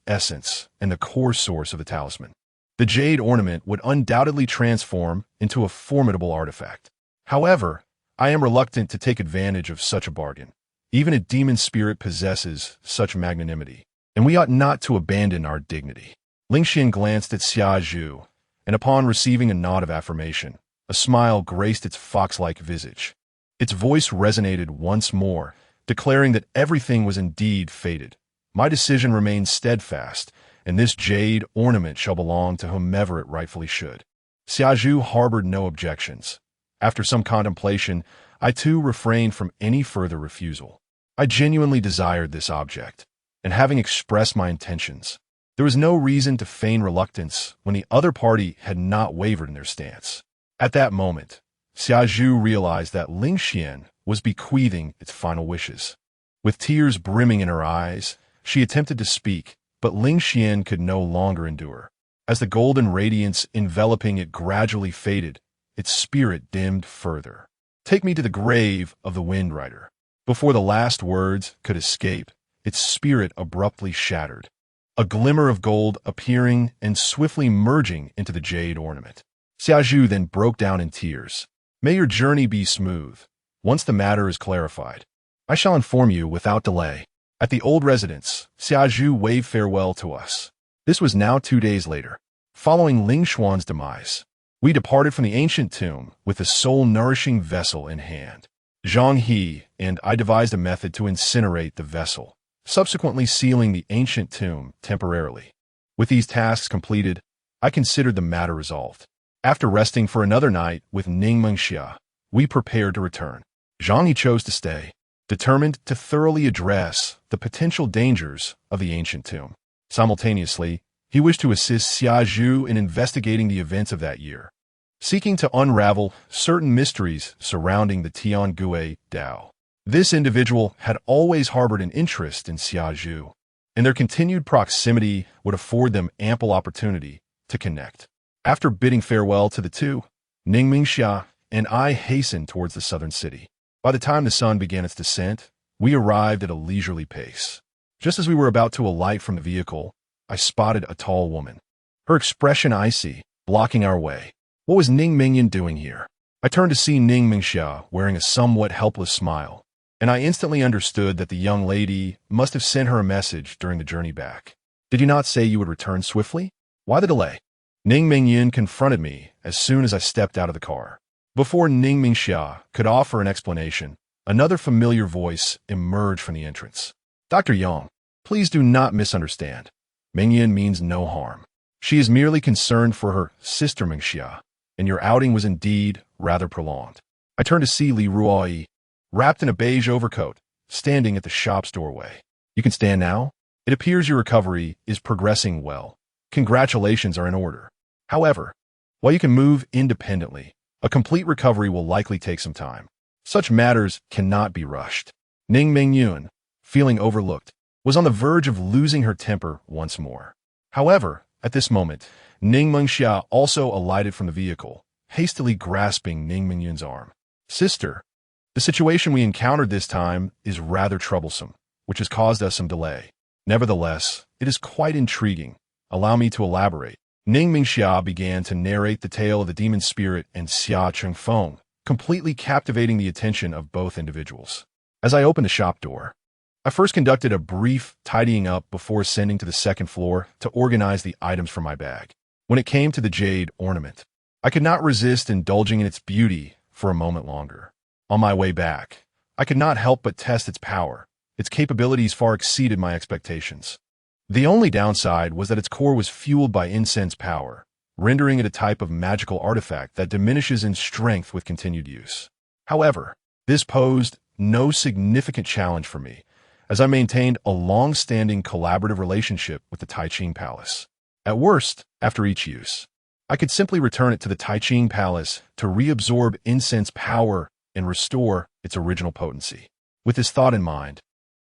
A: essence and the core source of the talisman. The jade ornament would undoubtedly transform into a formidable artifact. However, I am reluctant to take advantage of such a bargain. Even a demon spirit possesses such magnanimity, and we ought not to abandon our dignity. Ling Xian glanced at Xia Zhu, and upon receiving a nod of affirmation, a smile graced its fox-like visage. Its voice resonated once more, declaring that everything was indeed fated. My decision remains steadfast, and this jade ornament shall belong to whomever it rightfully should. Xia Zhu harbored no objections. After some contemplation, I too refrained from any further refusal. I genuinely desired this object, and having expressed my intentions, there was no reason to feign reluctance when the other party had not wavered in their stance. At that moment, Xia Zhu realized that Ling Xian was bequeathing its final wishes. With tears brimming in her eyes, she attempted to speak, but Ling Xian could no longer endure. As the golden radiance enveloping it gradually faded, its spirit dimmed further. "Take me to the grave of the Wind Rider." Before the last words could escape, its spirit abruptly shattered, a glimmer of gold appearing and swiftly merging into the jade ornament. Xia Zhu then broke down in tears. "May your journey be smooth. Once the matter is clarified, I shall inform you without delay." At the old residence, Xia Zhu waved farewell to us. This was now 2 days later. Following Ling Xuan's demise, we departed from the ancient tomb with the soul-nourishing vessel in hand. Zhang He and I devised a method to incinerate the vessel, subsequently sealing the ancient tomb temporarily. With these tasks completed, I considered the matter resolved. After resting for another night with Ning Mengxia, we prepared to return. Zhang He chose to stay, determined to thoroughly address the potential dangers of the ancient tomb. Simultaneously, he wished to assist Xia Zhu in investigating the events of that year, seeking to unravel certain mysteries surrounding the Tiangui Dao. This individual had always harbored an interest in Xia Zhu, and their continued proximity would afford them ample opportunity to connect. After bidding farewell to the two, Ning Mengxia and I hastened towards the southern city. By the time the sun began its descent, we arrived at a leisurely pace. Just as we were about to alight from the vehicle, I spotted a tall woman, her expression icy, blocking our way. What was Ning Mingyan doing here? I turned to see Ning Mengxia wearing a somewhat helpless smile, and I instantly understood that the young lady must have sent her a message during the journey back. "Did you not say you would return swiftly? Why the delay?" Ning Mingyan confronted me as soon as I stepped out of the car. Before Ning Mengxia could offer an explanation, another familiar voice emerged from the entrance. "Dr. Yang, please do not misunderstand. Mingyan means no harm. She is merely concerned for her sister Mengxia, and your outing was indeed rather prolonged." I turned to see Li Ruoyi, wrapped in a beige overcoat, standing at the shop's doorway. "You can stand now? It appears your recovery is progressing well. Congratulations are in order. However, while you can move independently, a complete recovery will likely take some time. Such matters cannot be rushed." Ning Mingyun, feeling overlooked, was on the verge of losing her temper once more. However, at this moment, Ning Mengxia also alighted from the vehicle, hastily grasping Ning Mingyun's arm. "Sister, the situation we encountered this time is rather troublesome, which has caused us some delay. Nevertheless, it is quite intriguing. Allow me to elaborate." Ning Mengxia began to narrate the tale of the demon spirit and Xia Chengfeng, completely captivating the attention of both individuals. As I opened the shop door, I first conducted a brief tidying up before ascending to the second floor to organize the items from my bag. When it came to the jade ornament, I could not resist indulging in its beauty for a moment longer. On my way back, I could not help but test its power. Its capabilities far exceeded my expectations. The only downside was that its core was fueled by incense power, rendering it a type of magical artifact that diminishes in strength with continued use. However, this posed no significant challenge for me, as I maintained a long-standing collaborative relationship with the Taiching Palace. At worst, after each use, I could simply return it to the Taiching Palace to reabsorb incense power and restore its original potency. With this thought in mind,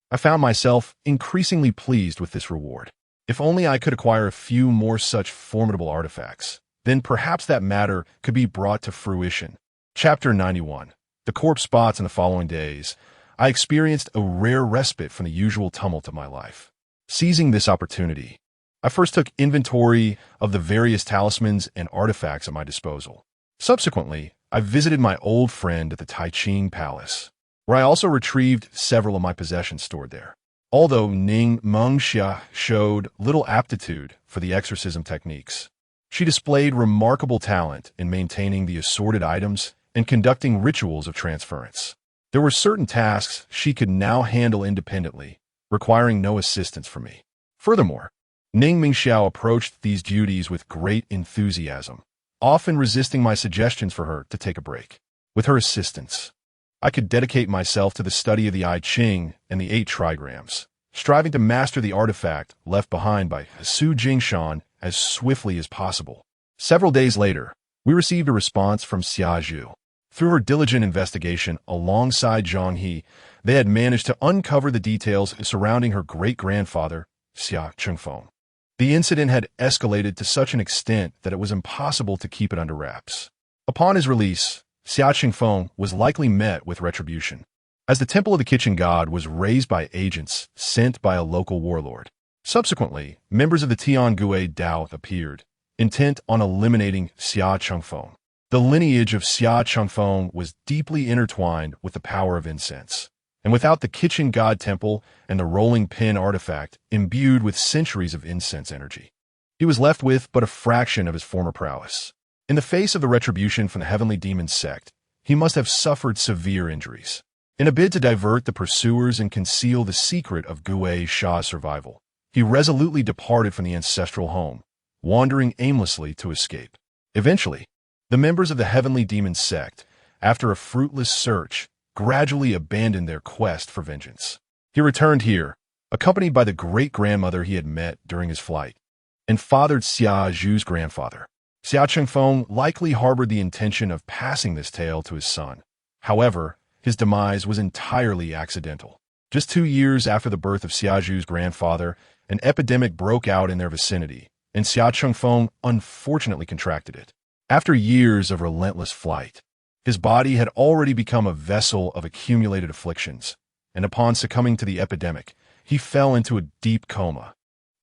A: I found myself increasingly pleased with this reward. If only I could acquire a few more such formidable artifacts, then perhaps that matter could be brought to fruition. Chapter 91. The corpse spots in the following days, I experienced a rare respite from the usual tumult of my life. Seizing this opportunity, I first took inventory of the various talismans and artifacts at my disposal. Subsequently, I visited my old friend at the Taiching Palace, where I also retrieved several of my possessions stored there. Although Ning Mengxia showed little aptitude for the exorcism techniques, she displayed remarkable talent in maintaining the assorted items and conducting rituals of transference. There were certain tasks she could now handle independently, requiring no assistance from me. Furthermore, Ning Mingxiao approached these duties with great enthusiasm, often resisting my suggestions for her to take a break. With her assistance, I could dedicate myself to the study of the I Ching and the 8 trigrams, striving to master the artifact left behind by Su Jingshan as swiftly as possible. Several days later, we received a response from Xia Zhu. Through her diligent investigation alongside Zhang He, they had managed to uncover the details surrounding her great-grandfather, Xia Chengfeng. The incident had escalated to such an extent that it was impossible to keep it under wraps. Upon his release, Xia Chengfeng was likely met with retribution, as the Temple of the Kitchen God was razed by agents sent by a local warlord. Subsequently, members of the Tiangui Dao appeared, intent on eliminating Xia Chengfeng. The lineage of Xia Chengfeng was deeply intertwined with the power of incense, and without the Kitchen God Temple and the rolling pin artifact imbued with centuries of incense energy, he was left with but a fraction of his former prowess. In the face of the retribution from the Heavenly Demon sect, he must have suffered severe injuries. In a bid to divert the pursuers and conceal the secret of Gui Sha's survival, he resolutely departed from the ancestral home, wandering aimlessly to escape. Eventually, the members of the Heavenly Demon sect, after a fruitless search, gradually abandoned their quest for vengeance. He returned here, accompanied by the great-grandmother he had met during his flight, and fathered Xia Zhu's grandfather. Xia Chengfeng likely harbored the intention of passing this tale to his son. However, his demise was entirely accidental. Just 2 years after the birth of Xia Zhu's grandfather, an epidemic broke out in their vicinity, and Xia Chengfeng unfortunately contracted it. After years of relentless flight, his body had already become a vessel of accumulated afflictions, and upon succumbing to the epidemic, he fell into a deep coma,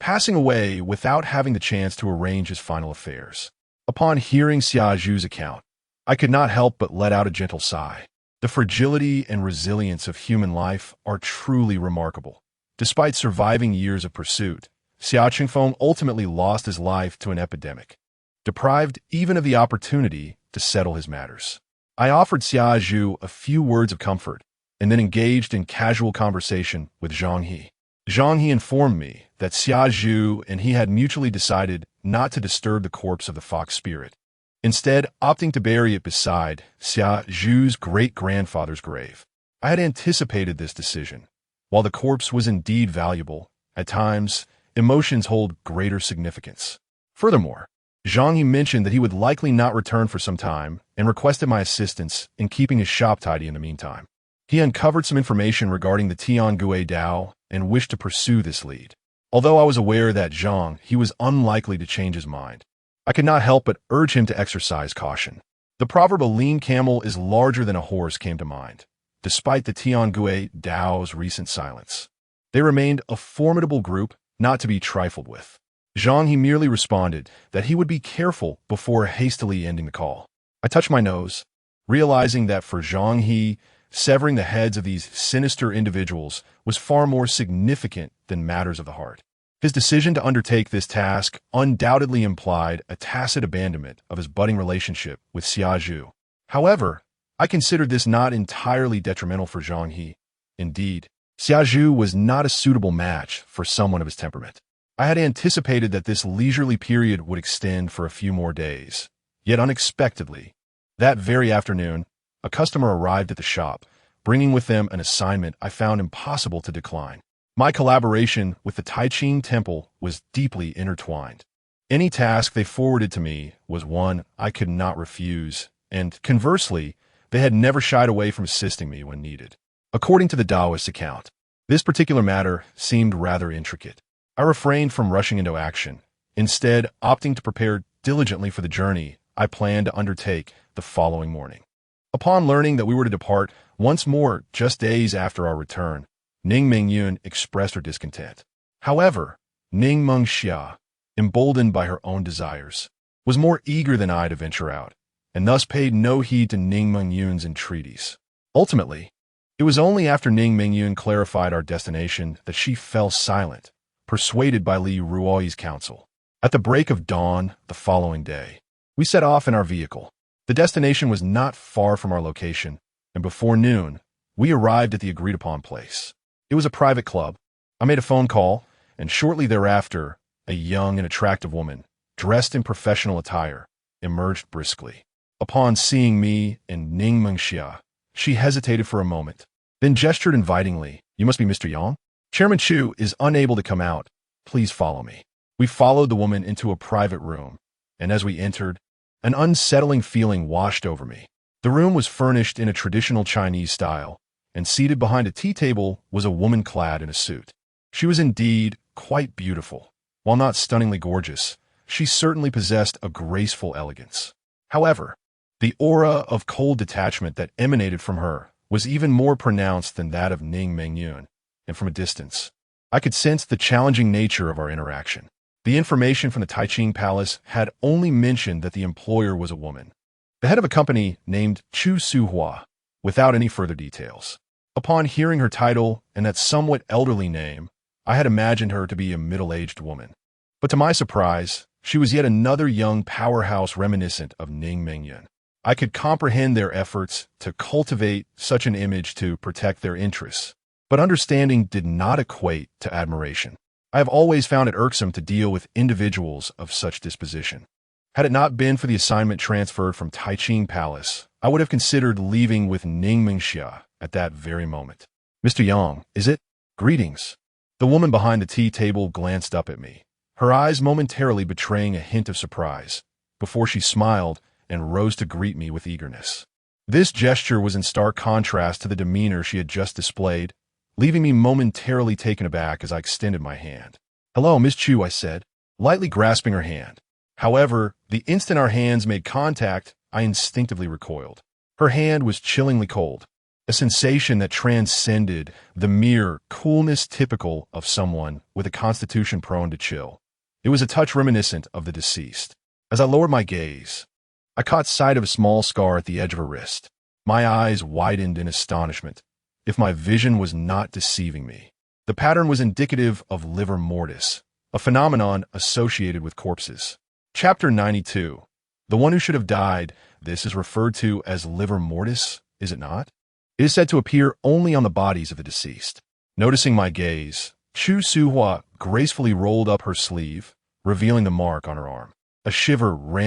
A: passing away without having the chance to arrange his final affairs. Upon hearing Xia Zhu's account, I could not help but let out a gentle sigh. The fragility and resilience of human life are truly remarkable. Despite surviving years of pursuit, Xia Chengfeng ultimately lost his life to an epidemic, deprived even of the opportunity to settle his matters. I offered Xia Zhu a few words of comfort, and then engaged in casual conversation with Zhang He. Zhang He informed me that Xia Zhu and he had mutually decided not to disturb the corpse of the fox spirit, instead opting to bury it beside Xia Zhu's great-grandfather's grave. I had anticipated this decision. While the corpse was indeed valuable, at times, emotions hold greater significance. Furthermore, Zhang He mentioned that he would likely not return for some time and requested my assistance in keeping his shop tidy in the meantime. He uncovered some information regarding the Tiangui Dao and wished to pursue this lead. Although I was aware that Zhang He was unlikely to change his mind, I could not help but urge him to exercise caution. The proverb "a lean camel is larger than a horse" came to mind, despite the Tiangui Dao's recent silence. They remained a formidable group not to be trifled with. Zhang He merely responded that he would be careful before hastily ending the call. I touched my nose, realizing that for Zhang He, severing the heads of these sinister individuals was far more significant than matters of the heart. His decision to undertake this task undoubtedly implied a tacit abandonment of his budding relationship with Xia Zhu. However, I considered this not entirely detrimental for Zhang He. Indeed, Xia Zhu was not a suitable match for someone of his temperament. I had anticipated that this leisurely period would extend for a few more days. Yet unexpectedly, that very afternoon, a customer arrived at the shop, bringing with them an assignment I found impossible to decline. My collaboration with the Taiching Temple was deeply intertwined. Any task they forwarded to me was one I could not refuse, and conversely, they had never shied away from assisting me when needed. According to the Taoist account, this particular matter seemed rather intricate. I refrained from rushing into action, instead opting to prepare diligently for the journey I planned to undertake the following morning. Upon learning that we were to depart once more just days after our return, Ning Mingyun expressed her discontent. However, Ning Mengxia, emboldened by her own desires, was more eager than I to venture out, and thus paid no heed to Ning Mengyun's entreaties. Ultimately, it was only after Ning Mengyun clarified our destination that she fell silent, persuaded by Li Ruoyi's counsel. At the break of dawn the following day, we set off in our vehicle. The destination was not far from our location, and before noon, we arrived at the agreed-upon place. It was a private club. I made a phone call, and shortly thereafter, a young and attractive woman, dressed in professional attire, emerged briskly. Upon seeing me and Ning Mengxia, she hesitated for a moment, then gestured invitingly. "You must be Mr. Yang? Chairman Chu is unable to come out. Please follow me." We followed the woman into a private room, and as we entered, an unsettling feeling washed over me. The room was furnished in a traditional Chinese style, and seated behind a tea table was a woman clad in a suit. She was indeed quite beautiful. While not stunningly gorgeous, she certainly possessed a graceful elegance. However, the aura of cold detachment that emanated from her was even more pronounced than that of Ning Mengyun, and from a distance, I could sense the challenging nature of our interaction. The information from the Taiching Palace had only mentioned that the employer was a woman, the head of a company named Chu Suhua, without any further details. Upon hearing her title and that somewhat elderly name, I had imagined her to be a middle-aged woman. But to my surprise, she was yet another young powerhouse reminiscent of Ning Mengyun. I could comprehend their efforts to cultivate such an image to protect their interests, but understanding did not equate to admiration. I have always found it irksome to deal with individuals of such disposition. Had it not been for the assignment transferred from Taiching Palace, I would have considered leaving with Ning Mengxia at that very moment. "Mr. Yang, is it? Greetings." The woman behind the tea table glanced up at me, her eyes momentarily betraying a hint of surprise, before she smiled and rose to greet me with eagerness. This gesture was in stark contrast to the demeanor she had just displayed, leaving me momentarily taken aback as I extended my hand. "Hello, Miss Chu," I said, lightly grasping her hand. However, the instant our hands made contact, I instinctively recoiled. Her hand was chillingly cold, a sensation that transcended the mere coolness typical of someone with a constitution prone to chill. It was a touch reminiscent of the deceased. As I lowered my gaze, I caught sight of a small scar at the edge of her wrist. My eyes widened in astonishment. If my vision was not deceiving me, the pattern was indicative of livor mortis, a phenomenon associated with corpses. Chapter 92. The one who should have died. This is referred to as livor mortis, is it not? It is said to appear only on the bodies of the deceased. Noticing my gaze, Chu Suhua gracefully rolled up her sleeve, revealing the mark on her arm. A shiver ran